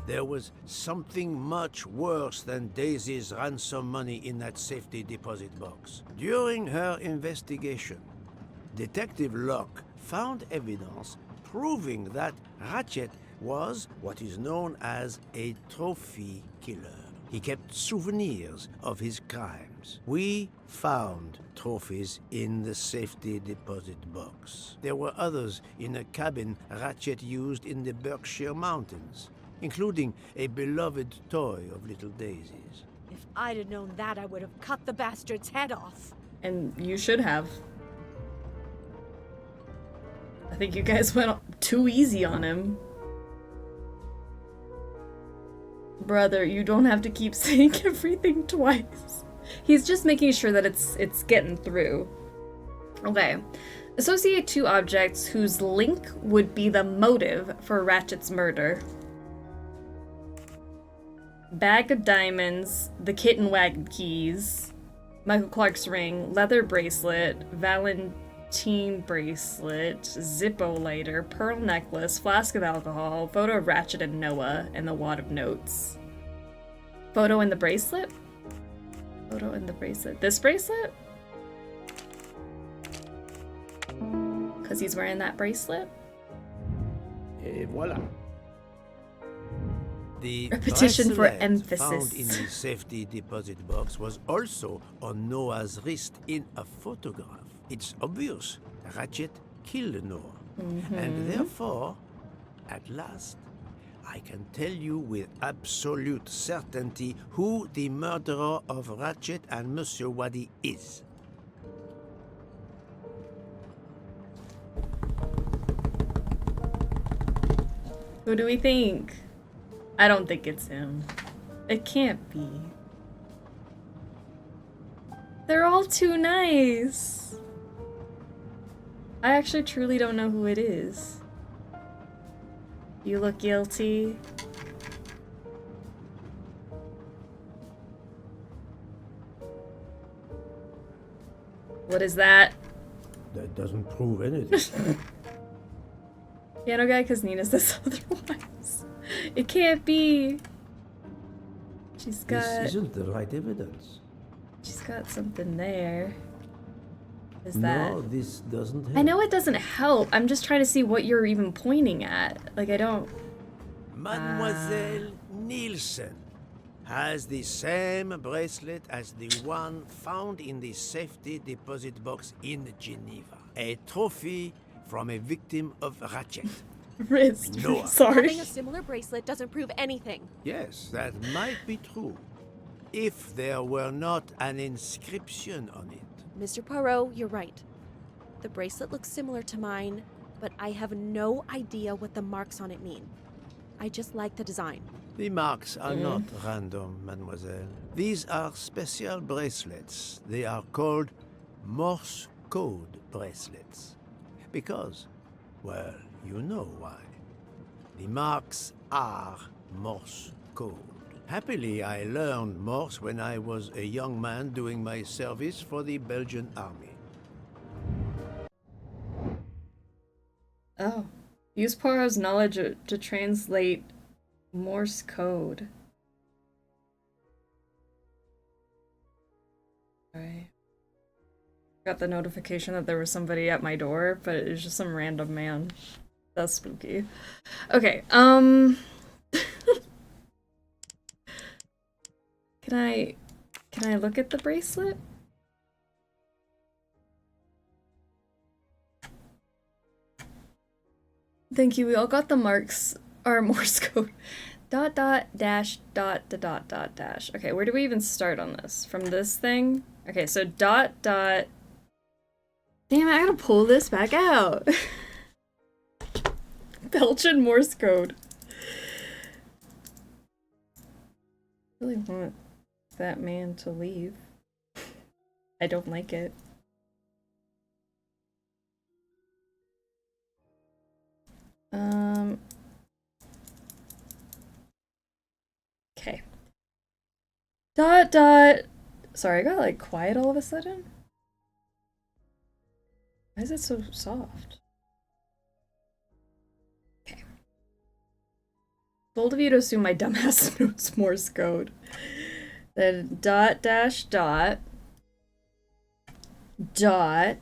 Speaker 1: There was something much worse than Daisy's ransom money in that safety deposit box. During her investigation, Detective Locke found evidence proving that Ratchet was what is known as a trophy killer. He kept souvenirs of his crimes. We found trophies in the safety deposit box. There were others in a cabin Ratchet used in the Berkshire Mountains, including a beloved toy of little Daisy's.
Speaker 5: If I'd have known that, I would have cut the bastard's head off.
Speaker 3: And you should have. I think you guys went too easy on him. Brother, you don't have to keep saying everything twice. He's just making sure that it's getting through. Okay. Associate two objects whose link would be the motive for Ratchet's murder. Bag of diamonds, the kitten wagon keys, Michael Clark's ring, leather bracelet, Valentine bracelet, Zippo lighter, pearl necklace, flask of alcohol, photo of Ratchet and Noah, and the wad of notes. Photo in the bracelet? Photo in the bracelet. This bracelet? Because he's wearing that bracelet?
Speaker 1: Et voila. The
Speaker 3: Repetition for
Speaker 1: bracelet
Speaker 3: emphasis.
Speaker 1: found in the safety deposit box was also on Noah's wrist in a photograph. It's obvious Ratchet killed Noah. And therefore, at last, I can tell you with absolute certainty who the murderer of Ratchet and Monsieur Wadi is.
Speaker 3: Who do we think? I don't think it's him. It can't be. They're all too nice. I actually truly don't know who it is. You look guilty. What is that?
Speaker 1: That doesn't prove anything.
Speaker 3: Piano guy, because Nina says otherwise. It can't be. She's got.
Speaker 1: This isn't the right evidence.
Speaker 3: She's got something there. Is
Speaker 1: No,
Speaker 3: that?
Speaker 1: this doesn't help.
Speaker 3: I know it doesn't help. I'm just trying to see what you're even pointing at. Like, I don't.
Speaker 1: Mademoiselle Nielsen has the same bracelet as the one found in the safety deposit box in Geneva. A trophy from a victim of Ratchet.
Speaker 3: Wrist.
Speaker 1: Noah.
Speaker 3: Sorry.
Speaker 12: Having a similar bracelet doesn't prove anything.
Speaker 1: Yes, that might be true. If there were not an inscription on it.
Speaker 12: Mr. Poirot, you're right. The bracelet looks similar to mine, but I have no idea what the marks on it mean. I just like the design.
Speaker 1: The marks are not random, mademoiselle. These are special bracelets. They are called Morse code bracelets. Because, well, you know why. The marks are Morse code. Happily, I learned Morse when I was a young man doing my service for the Belgian army.
Speaker 3: Oh. Use Poirot's knowledge to translate Morse code. Alright. Got the notification that there was somebody at my door, but it was just some random man. That's spooky. Okay, Can I look at the bracelet? Thank you. We all got the marks. Our Morse code. Dot dot dash dot dot dot dash. Okay, where do we even start on this? From this thing? Okay, so dot dot. Damn it! I gotta pull this back out. Belgian Morse code. Really want that man to leave. I don't like it. Okay. Dot dot. Sorry, I got like quiet all of a sudden. Why is it so soft? Okay. Bold of you to assume my dumbass knows Morse code. Then dot dash dot dot.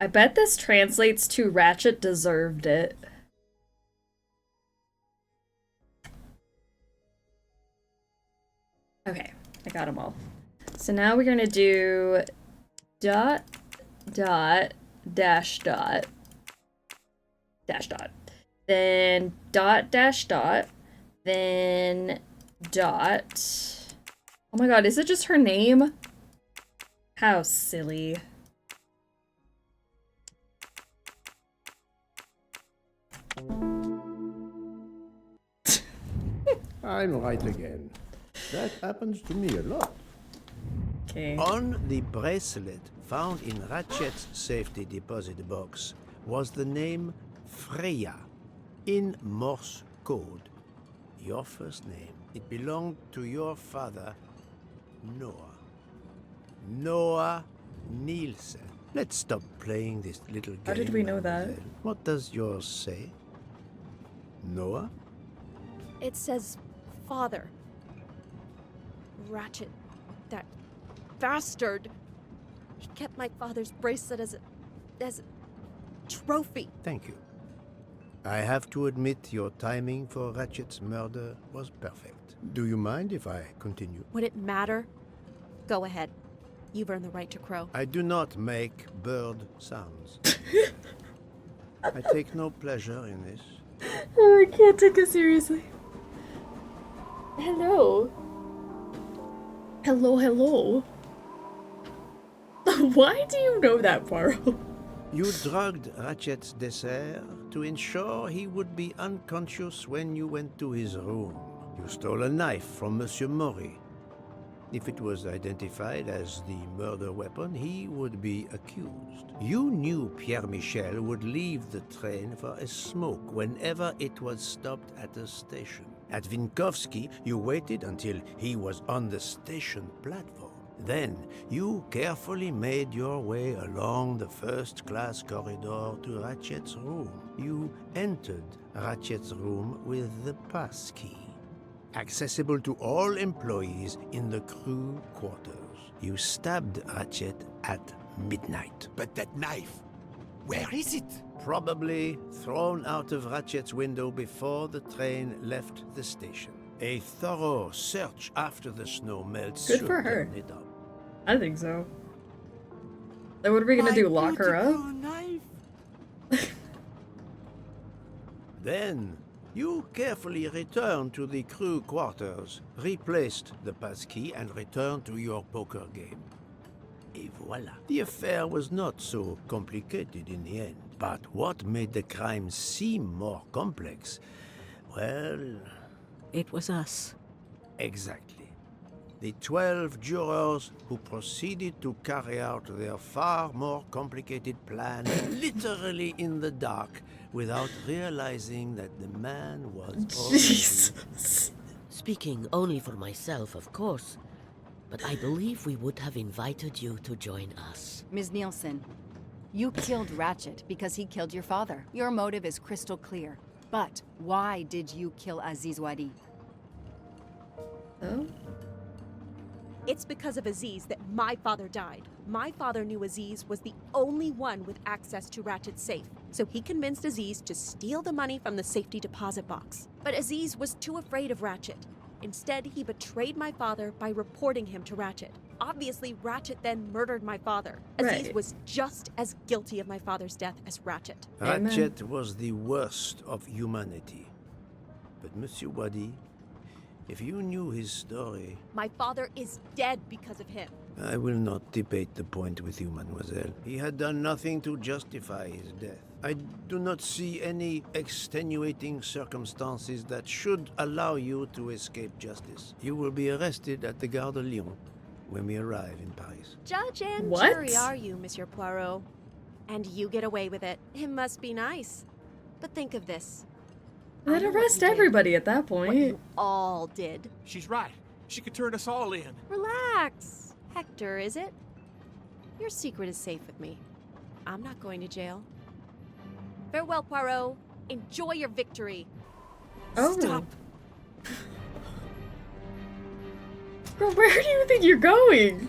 Speaker 3: I bet this translates to Ratchet deserved it. Okay, I got them all. So now we're gonna do dot dot dash dot dash dot, then dot dash dot, then dot. Oh my god, is it just her name? How silly.
Speaker 1: I'm right again. That happens to me a lot.
Speaker 3: Okay.
Speaker 1: On the bracelet found in Ratchet's safety deposit box was the name Freya in Morse code. Your first name. It belonged to your father, Noah. Noah Nielsen. Let's stop playing this little game.
Speaker 3: How did we know that?
Speaker 1: What does yours say? Noah?
Speaker 12: It says father. Ratchet. That bastard. He kept my father's bracelet as a trophy.
Speaker 1: Thank you. I have to admit your timing for Ratchet's murder was perfect. Do you mind if I continue?
Speaker 12: Would it matter? Go ahead. You've earned the right to crow.
Speaker 1: I do not make bird sounds. I take no pleasure in this.
Speaker 3: Oh, I can't take it seriously. Hello. Hello, hello. Why do you know that, Poirot?
Speaker 1: You drugged Ratchet's dessert to ensure he would be unconscious when you went to his room. You stole a knife from Monsieur Maury. If it was identified as the murder weapon, he would be accused. You knew Pierre Michel would leave the train for a smoke whenever it was stopped at a station. At Vinkovsky, you waited until he was on the station platform. Then, you carefully made your way along the first-class corridor to Ratchet's room. You entered Ratchet's room with the pass key. Accessible to all employees in the crew quarters. You stabbed Ratchet at midnight.
Speaker 4: But that knife, where is it?
Speaker 1: Probably thrown out of Ratchet's window before the train left the station. A thorough search after the snow melts
Speaker 3: Good
Speaker 1: should
Speaker 3: for her.
Speaker 1: turn it up.
Speaker 3: I think so. Then what are we gonna do? Lock her up?
Speaker 1: Then, you carefully returned to the crew quarters, replaced the passkey, and returned to your poker game. Et voila. The affair was not so complicated in the end. But what made the crime seem more complex? Well...
Speaker 5: It was us.
Speaker 1: Exactly. The 12 jurors who proceeded to carry out their far more complicated plan literally in the dark without realizing that the man was
Speaker 3: Jesus.
Speaker 17: Speaking only for myself, of course, but I believe we would have invited you to join us.
Speaker 21: Ms. Nielsen, you killed Ratchet because he killed your father. Your motive is crystal clear. But why did you kill Aziz Wadi?
Speaker 3: Oh?
Speaker 12: It's because of Aziz that my father died. My father knew Aziz was the only one with access to Ratchet's safe, so he convinced Aziz to steal the money from the safety deposit box. But Aziz was too afraid of Ratchet. Instead, he betrayed my father by reporting him to Ratchet. Obviously, Ratchet then murdered my father. Aziz
Speaker 3: Right.
Speaker 12: was just as guilty of my father's death as Ratchet.
Speaker 1: Ratchet was the worst of humanity. But Monsieur Wadi, if you knew his story...
Speaker 12: My father is dead because of him.
Speaker 1: I will not debate the point with you, mademoiselle. He had done nothing to justify his death. I do not see any extenuating circumstances that should allow you to escape justice. You will be arrested at the Gare de Lyon. when we arrive in Paris.
Speaker 12: Judge and
Speaker 3: What?
Speaker 12: jury are you, Monsieur Poirot? And you get away with it. It must be nice. But think of this.
Speaker 3: They'd arrest everybody at that point.
Speaker 12: What you all did.
Speaker 18: She's right. She could turn us all in.
Speaker 12: Relax. Hector, is it? Your secret is safe with me. I'm not going to jail. Farewell, Poirot. Enjoy your victory.
Speaker 3: Oh.
Speaker 12: Stop.
Speaker 3: Girl, where do you think you're going?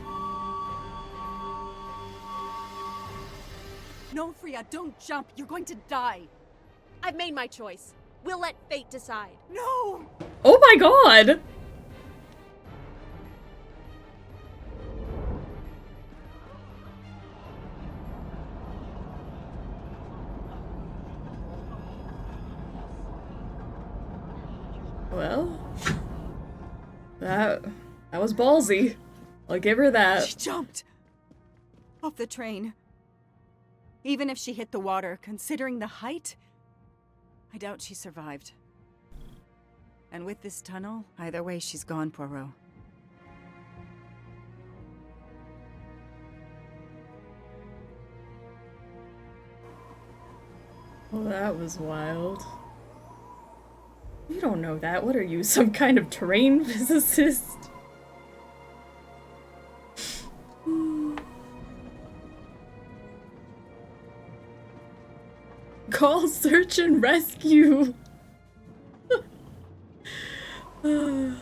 Speaker 21: No, Freya, don't jump. You're going to die.
Speaker 12: I've made my choice. We'll let fate decide.
Speaker 21: No!
Speaker 3: Oh my god! Well, that was ballsy. I'll give her that.
Speaker 21: She jumped off the train. Even if she hit the water, considering the height, I doubt she survived. And with this tunnel, either way, she's gone, Poirot.
Speaker 3: Well, that was wild. You don't know that. What are you, some kind of terrain physicist? Call search and rescue. They're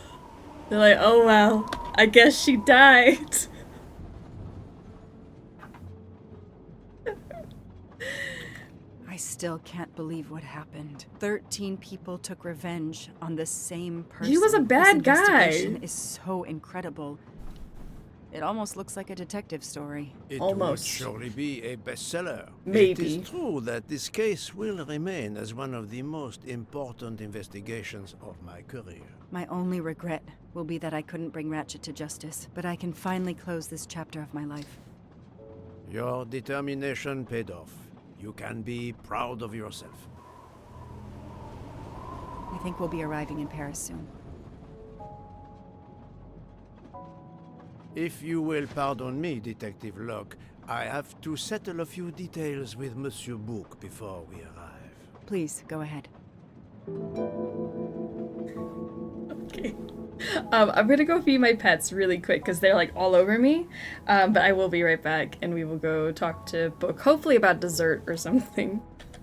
Speaker 3: like, oh well, I guess she died.
Speaker 21: I still can't believe what happened. 13 people took revenge on the same person.
Speaker 3: He was a bad
Speaker 21: This
Speaker 3: guy.
Speaker 21: investigation is so incredible. It almost looks like a detective story.
Speaker 1: It
Speaker 3: Almost.
Speaker 1: would surely be a bestseller.
Speaker 3: Maybe.
Speaker 1: It is true that this case will remain as one of the most important investigations of my career.
Speaker 21: My only regret will be that I couldn't bring Ratchet to justice, but I can finally close this chapter of my life.
Speaker 1: Your determination paid off. You can be proud of yourself.
Speaker 21: I think we'll be arriving in Paris soon.
Speaker 1: If you will pardon me, Detective Locke, I have to settle a few details with Monsieur Bouc before we arrive.
Speaker 21: Please, go ahead.
Speaker 3: Okay. I'm gonna go feed my pets really quick because they're like all over me. But I will be right back and we will go talk to Book, hopefully about dessert or something.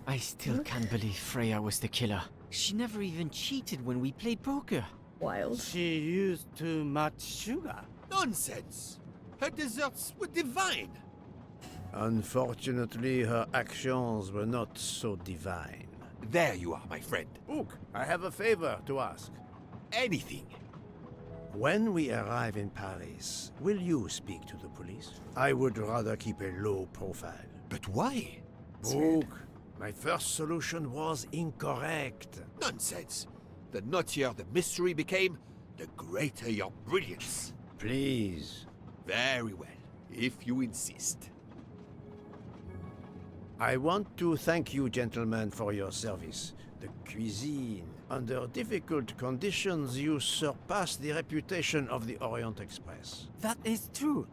Speaker 15: I still can't believe Freya was the killer. She never even cheated when we played poker.
Speaker 3: Wild.
Speaker 13: She used too much sugar.
Speaker 4: Nonsense! Her desserts were divine!
Speaker 1: Unfortunately, her actions were not so divine.
Speaker 4: There you are, my friend.
Speaker 1: Book, I have a favor to ask.
Speaker 4: Anything.
Speaker 1: When we arrive in Paris, will you speak to the police? I would rather keep a low profile.
Speaker 4: But why?
Speaker 1: Book, my first solution was incorrect.
Speaker 4: Nonsense! The nuttier the mystery became, the greater your brilliance.
Speaker 1: Please.
Speaker 4: Very well, if you insist.
Speaker 1: I want to thank you, gentlemen, for your service. The cuisine. Under difficult conditions, you surpass the reputation of the Orient Express.
Speaker 15: That is true.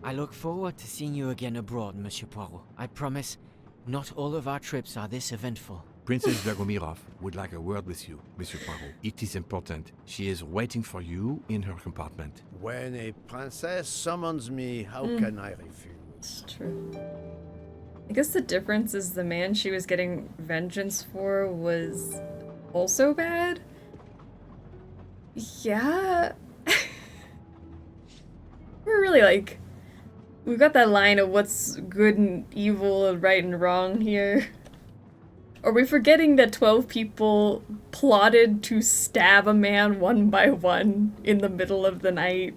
Speaker 15: I look forward to seeing you again abroad, Monsieur Poirot. I promise, not all of our trips are this eventful.
Speaker 9: Princess Dragomirov would like a word with you, Monsieur Poirot. It is important. She is waiting for you in her compartment.
Speaker 1: When a princess summons me, how can I refuse?
Speaker 3: It's true. I guess the difference is the man she was getting vengeance for was also bad? Yeah. We're really like... We've got that line of what's good and evil and right and wrong here. Are we forgetting that 12 people plotted to stab a man one by one in the middle of the night?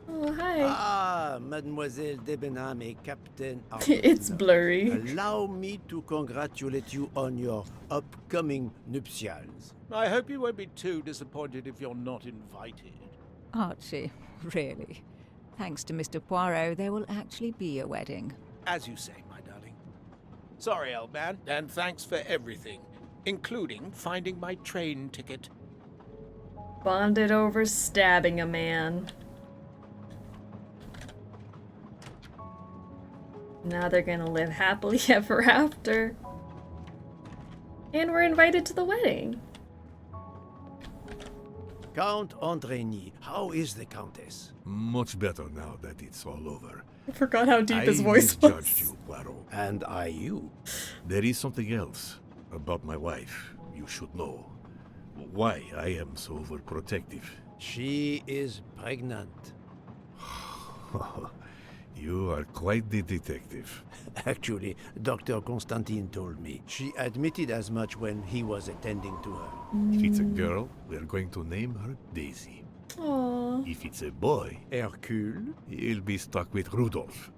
Speaker 3: Oh, hi.
Speaker 1: Ah, Mademoiselle Debenham et Captain
Speaker 3: It's blurry.
Speaker 1: Allow me to congratulate you on your upcoming nuptials.
Speaker 2: I hope you won't be too disappointed if you're not invited.
Speaker 14: Archie, really? Thanks to Mr. Poirot, there will actually be a wedding.
Speaker 2: As you say, my darling. Sorry, old man. And thanks for everything, including finding my train ticket.
Speaker 3: Bonded over stabbing a man. Now they're gonna live happily ever after. And we're invited to the wedding.
Speaker 1: Count Andrigny, how is the Countess?
Speaker 18: Much better now that it's all over.
Speaker 3: I forgot how deep his
Speaker 18: I
Speaker 3: voice
Speaker 18: misjudged
Speaker 3: was.
Speaker 18: you, Poirot.
Speaker 1: And I you.
Speaker 18: There is something else about my wife you should know. Why I am so overprotective.
Speaker 1: She is pregnant.
Speaker 18: You are quite the detective.
Speaker 1: Actually, Dr. Constantine told me. She admitted as much when he was attending to her.
Speaker 18: If it's a girl, we are going to name her Daisy.
Speaker 3: Aww.
Speaker 18: If it's a boy,
Speaker 1: Hercule,
Speaker 18: he'll be stuck with Rudolph.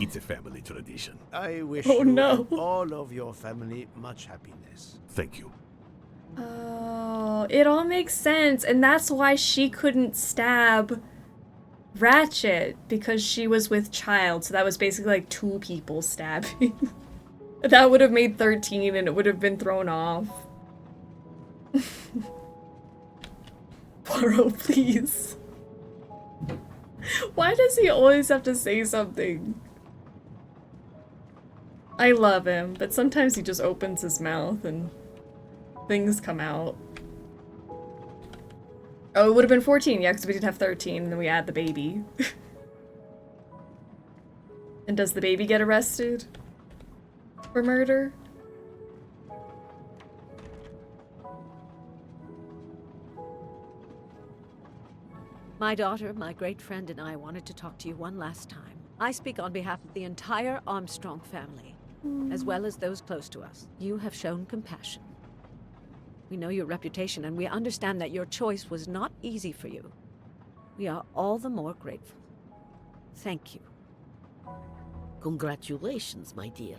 Speaker 18: It's a family tradition.
Speaker 1: I wish
Speaker 3: Oh,
Speaker 1: you
Speaker 3: no.
Speaker 1: and all of your family much happiness.
Speaker 18: Thank you.
Speaker 3: Oh, it all makes sense, and that's why she couldn't stab Ratchet, because she was with child, so that was basically like 2 people stabbing. That would have made 13 and it would have been thrown off. Poirot, please. Why does he always have to say something? I love him, but sometimes he just opens his mouth and things come out. Oh, it would have been 14, yeah, because we did have 13, and then we add the baby. And does the baby get arrested for murder?
Speaker 5: My daughter, my great friend, and I wanted to talk to you one last time. I speak on behalf of the entire Armstrong family, as well as those close to us. You have shown compassion. We know your reputation, and we understand that your choice was not easy for you. We are all the more grateful. Thank you.
Speaker 17: Congratulations, my dear.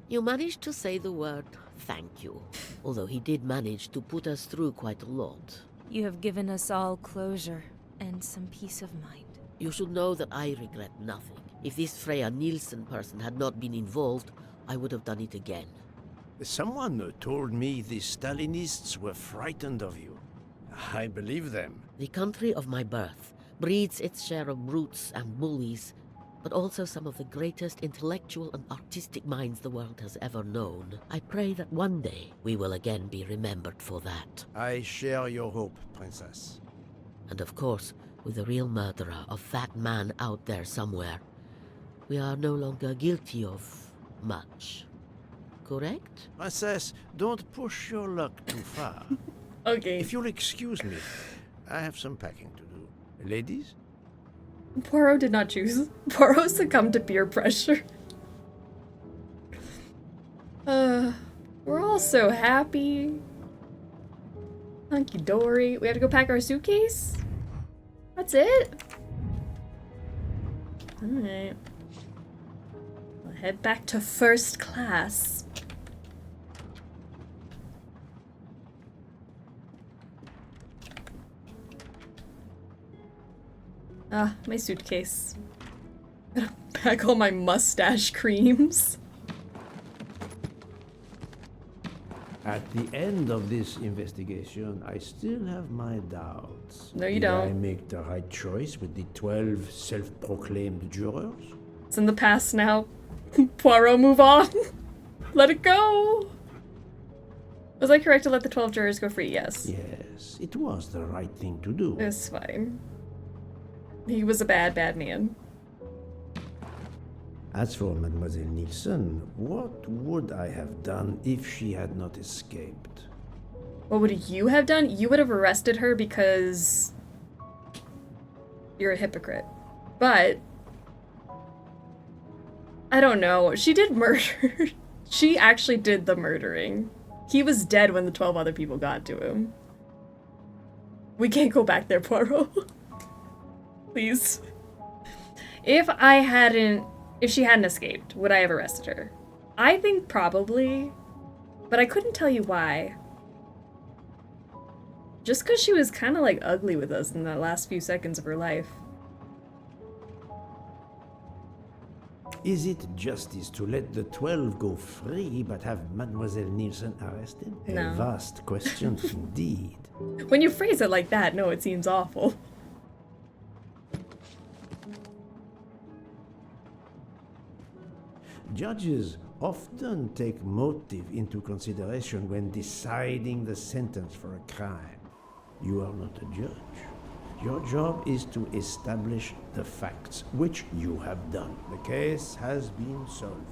Speaker 17: You managed to say the word thank you, although he did manage to put us through quite a lot.
Speaker 11: You have given us all closure and some peace of mind.
Speaker 17: You should know that I regret nothing. If this Freya Nielsen person had not been involved, I would have done it again.
Speaker 1: Someone told me the Stalinists were frightened of you. I believe them.
Speaker 17: The country of my birth breeds its share of brutes and bullies, but also some of the greatest intellectual and artistic minds the world has ever known. I pray that one day we will again be remembered for that.
Speaker 1: I share your hope, Princess.
Speaker 17: And of course, with the real murderer of that man out there somewhere, we are no longer guilty of much. Correct?
Speaker 1: Princess, don't push your luck too far.
Speaker 3: Okay.
Speaker 1: If you'll excuse me, I have some packing to do. Ladies?
Speaker 3: Poirot did not choose. Poirot succumbed to peer pressure. We're all so happy. Hunky-dory. We have to go pack our suitcase? That's it? Alright. We'll head back to first class. Ah, my suitcase. Gotta pack all my mustache creams.
Speaker 1: At the end of this investigation, I still have my doubts.
Speaker 3: No, you
Speaker 1: Did I
Speaker 3: don't.
Speaker 1: make the right choice with the 12 self-proclaimed jurors?
Speaker 3: It's in the past now. Poirot, move on. Let it go. Was I correct to let the 12 jurors go free? Yes.
Speaker 1: Yes, it was the right thing to do.
Speaker 3: It's fine. He was a bad, bad man.
Speaker 1: As for Mademoiselle Nielsen, what would I have done if she had not escaped?
Speaker 3: What would you have done? You would have arrested her because you're a hypocrite. But I don't know. She did murder. She actually did the murdering. He was dead when the 12 other people got to him. We can't go back there, Poirot. Please. If she hadn't escaped, would I have arrested her? I think probably, but I couldn't tell you why. Just because she was kind of like ugly with us in the last few seconds of her life.
Speaker 1: Is it justice to let the 12 go free but have Mademoiselle Nielsen arrested?
Speaker 3: No.
Speaker 1: A vast question indeed.
Speaker 3: When you phrase it like that, no, it seems awful.
Speaker 1: Judges often take motive into consideration when deciding the sentence for a crime. You are not a judge. Your job is to establish the facts, which you have done. The case has been solved.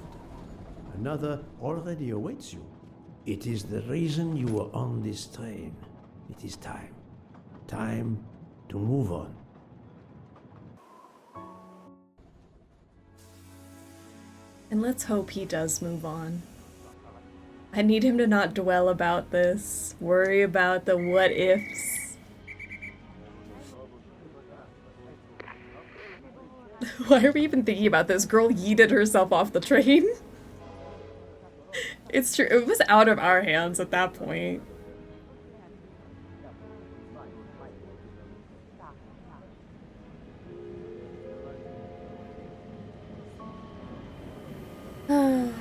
Speaker 1: Another already awaits you. It is the reason you were on this train. It is time. Time to move on.
Speaker 3: And let's hope he does move on. I need him to not dwell about this, worry about the what ifs. Why are we even thinking about this? Girl yeeted herself off the train. It's true, it was out of our hands at that point. Am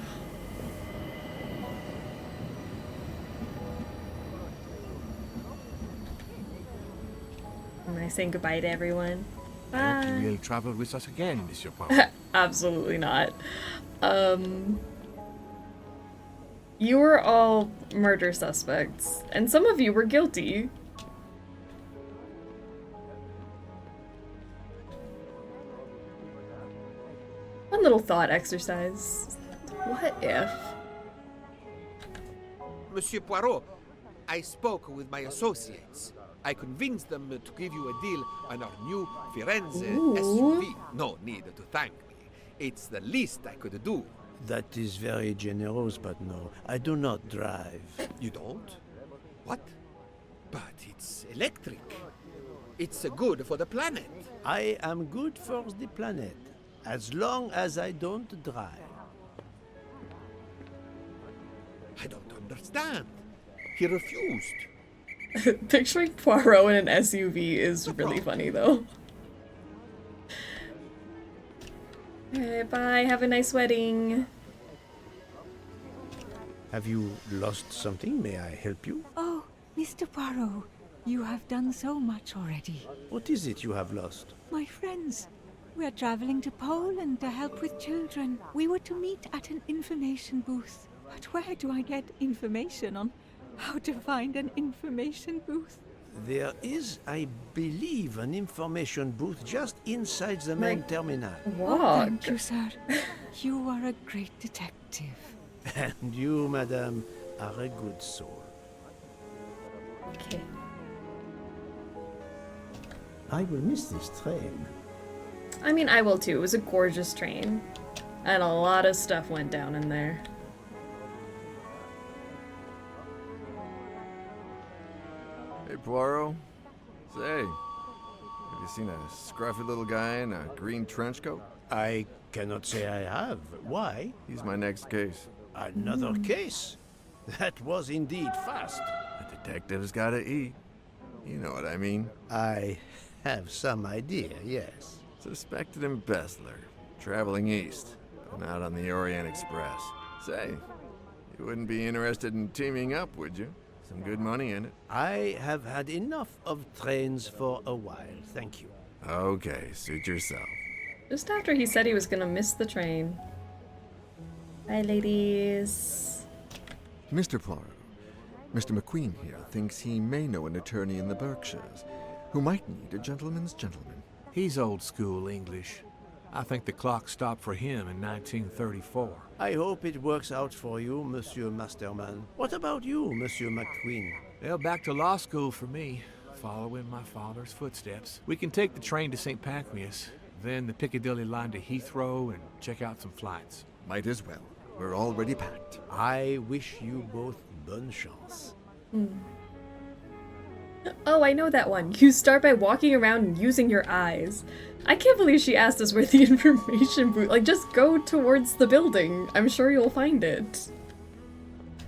Speaker 3: I saying goodbye to everyone?
Speaker 9: I hope you will travel with us again, Monsieur Poirot.
Speaker 3: Absolutely not. You were all murder suspects, and some of you were guilty. One little thought exercise. What if?
Speaker 4: Monsieur Poirot, I spoke with my associates. I convinced them to give you a deal on our new Firenze SUV. No need to thank me. It's the least I could do.
Speaker 1: That is very generous, but no, I do not drive.
Speaker 4: You don't? What? But it's electric. It's good for the planet.
Speaker 1: I am good for the planet, as long as I don't drive.
Speaker 4: I don't understand. He refused.
Speaker 3: Picturing Poirot in an SUV is really funny, though. Alright, bye. Have a nice wedding.
Speaker 1: Have you lost something? May I help you?
Speaker 14: Oh, Mr. Poirot, you have done so much already.
Speaker 1: What is it you have lost?
Speaker 14: My friends, we are traveling to Poland to help with children. We were to meet at an information booth. But where do I get information on how to find an information booth?
Speaker 1: There is, I believe, an information booth just inside the main terminal.
Speaker 14: Oh, thank you, sir. You are a great detective.
Speaker 1: And you, madame, are a good soul.
Speaker 3: Okay.
Speaker 1: I will miss this train.
Speaker 3: I mean, I will too. It was a gorgeous train. And a lot of stuff went down in there.
Speaker 8: Hey, Poirot. Say, have you seen a scruffy little guy in a green trench coat?
Speaker 1: I cannot say I have. Why?
Speaker 8: He's my next case.
Speaker 1: Another case? That was indeed fast.
Speaker 8: A detective's gotta eat. You know what I mean.
Speaker 1: I have some idea, yes.
Speaker 8: Suspected embezzler, traveling east, but not on the Orient Express. Say, you wouldn't be interested in teaming up, would you? Some good money in it.
Speaker 1: I have had enough of trains for a while, thank you.
Speaker 8: Okay, suit yourself.
Speaker 3: Just after he said he was gonna miss the train. Bye, ladies.
Speaker 8: Mr. Poirot, Mr. McQueen here thinks he may know an attorney in the Berkshires who might need a gentleman's gentleman.
Speaker 9: He's old school English. I think the clock stopped for him in 1934.
Speaker 1: I hope it works out for you, Monsieur Masterman. What about you, Monsieur McQueen?
Speaker 9: Well, back to law school for me, following my father's footsteps. We can take the train to St. Pancras, then the Piccadilly line to Heathrow and check out some flights.
Speaker 8: Might as well. We're already packed.
Speaker 1: I wish you both bonne chance.
Speaker 3: Oh, I know that one. You start by walking around and using your eyes. I can't believe she asked us where the information booth. Like, just go towards the building. I'm sure you'll find it.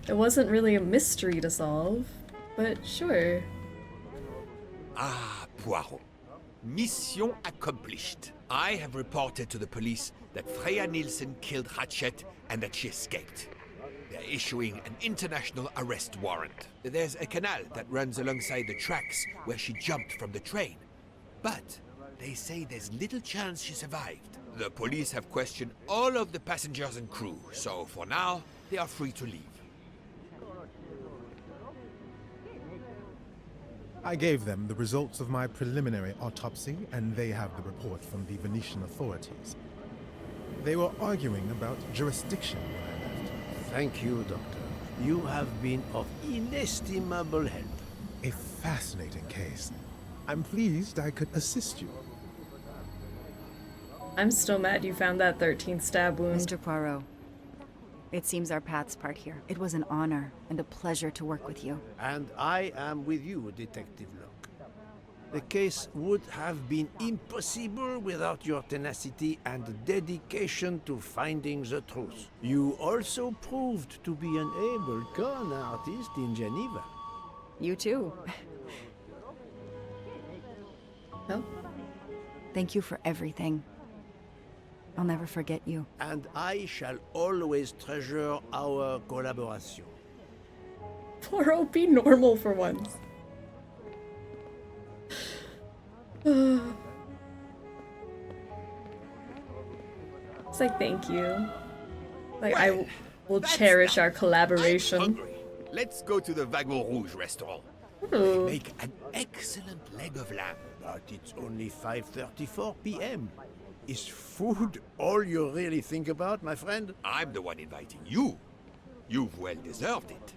Speaker 3: It wasn't really a mystery to solve, but sure.
Speaker 4: Ah, Poirot. Mission accomplished. I have reported to the police that Freya Nielsen killed Ratchet and that she escaped. They're issuing an international arrest warrant. There's a canal that runs alongside the tracks where she jumped from the train. But they say there's little chance she survived. The police have questioned all of the passengers and crew, so for now, they are free to leave.
Speaker 16: I gave them the results of my preliminary autopsy, and they have the report from the Venetian authorities. They were arguing about jurisdiction when I left.
Speaker 1: Thank you, Doctor. You have been of inestimable help.
Speaker 16: A fascinating case. I'm pleased I could assist you.
Speaker 3: I'm still mad you found that 13th stab wound.
Speaker 19: Mr. Poirot, it seems our paths part here. It was an honor and a pleasure to work with you.
Speaker 1: And I am with you, Detective Locke. The case would have been impossible without your tenacity and dedication to finding the truth. You also proved to be an able con artist in Geneva.
Speaker 19: You too.
Speaker 3: Oh.
Speaker 19: Thank you for everything. I'll never forget you.
Speaker 1: And I shall always treasure our collaboration.
Speaker 3: Poirot, be normal for once. It's like, thank you. Like, I will cherish our collaboration.
Speaker 4: I'm hungry. Let's go to the Wagon Rouge restaurant.
Speaker 3: Ooh.
Speaker 4: They make an excellent leg of lamb.
Speaker 1: But it's only 5:34 p.m. Is food all you really think about, my friend?
Speaker 4: I'm the one inviting you. You've well deserved it.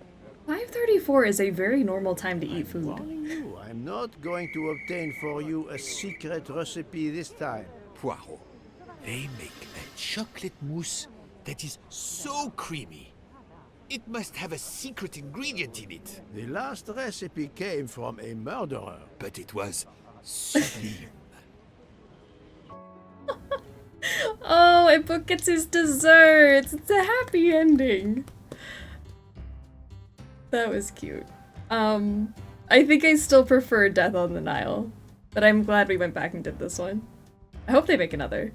Speaker 3: 5:34 is a very normal time to eat food.
Speaker 1: You, I'm not going to obtain for you a secret recipe this time.
Speaker 4: Poirot, they make a chocolate mousse that is so creamy. It must have a secret ingredient in it.
Speaker 1: The last recipe came from a murderer.
Speaker 4: But it was sublime.
Speaker 3: Oh, and Book gets his desserts. It's a happy ending. That was cute. I think I still prefer Death on the Nile, but I'm glad we went back and did this one. I hope they make another.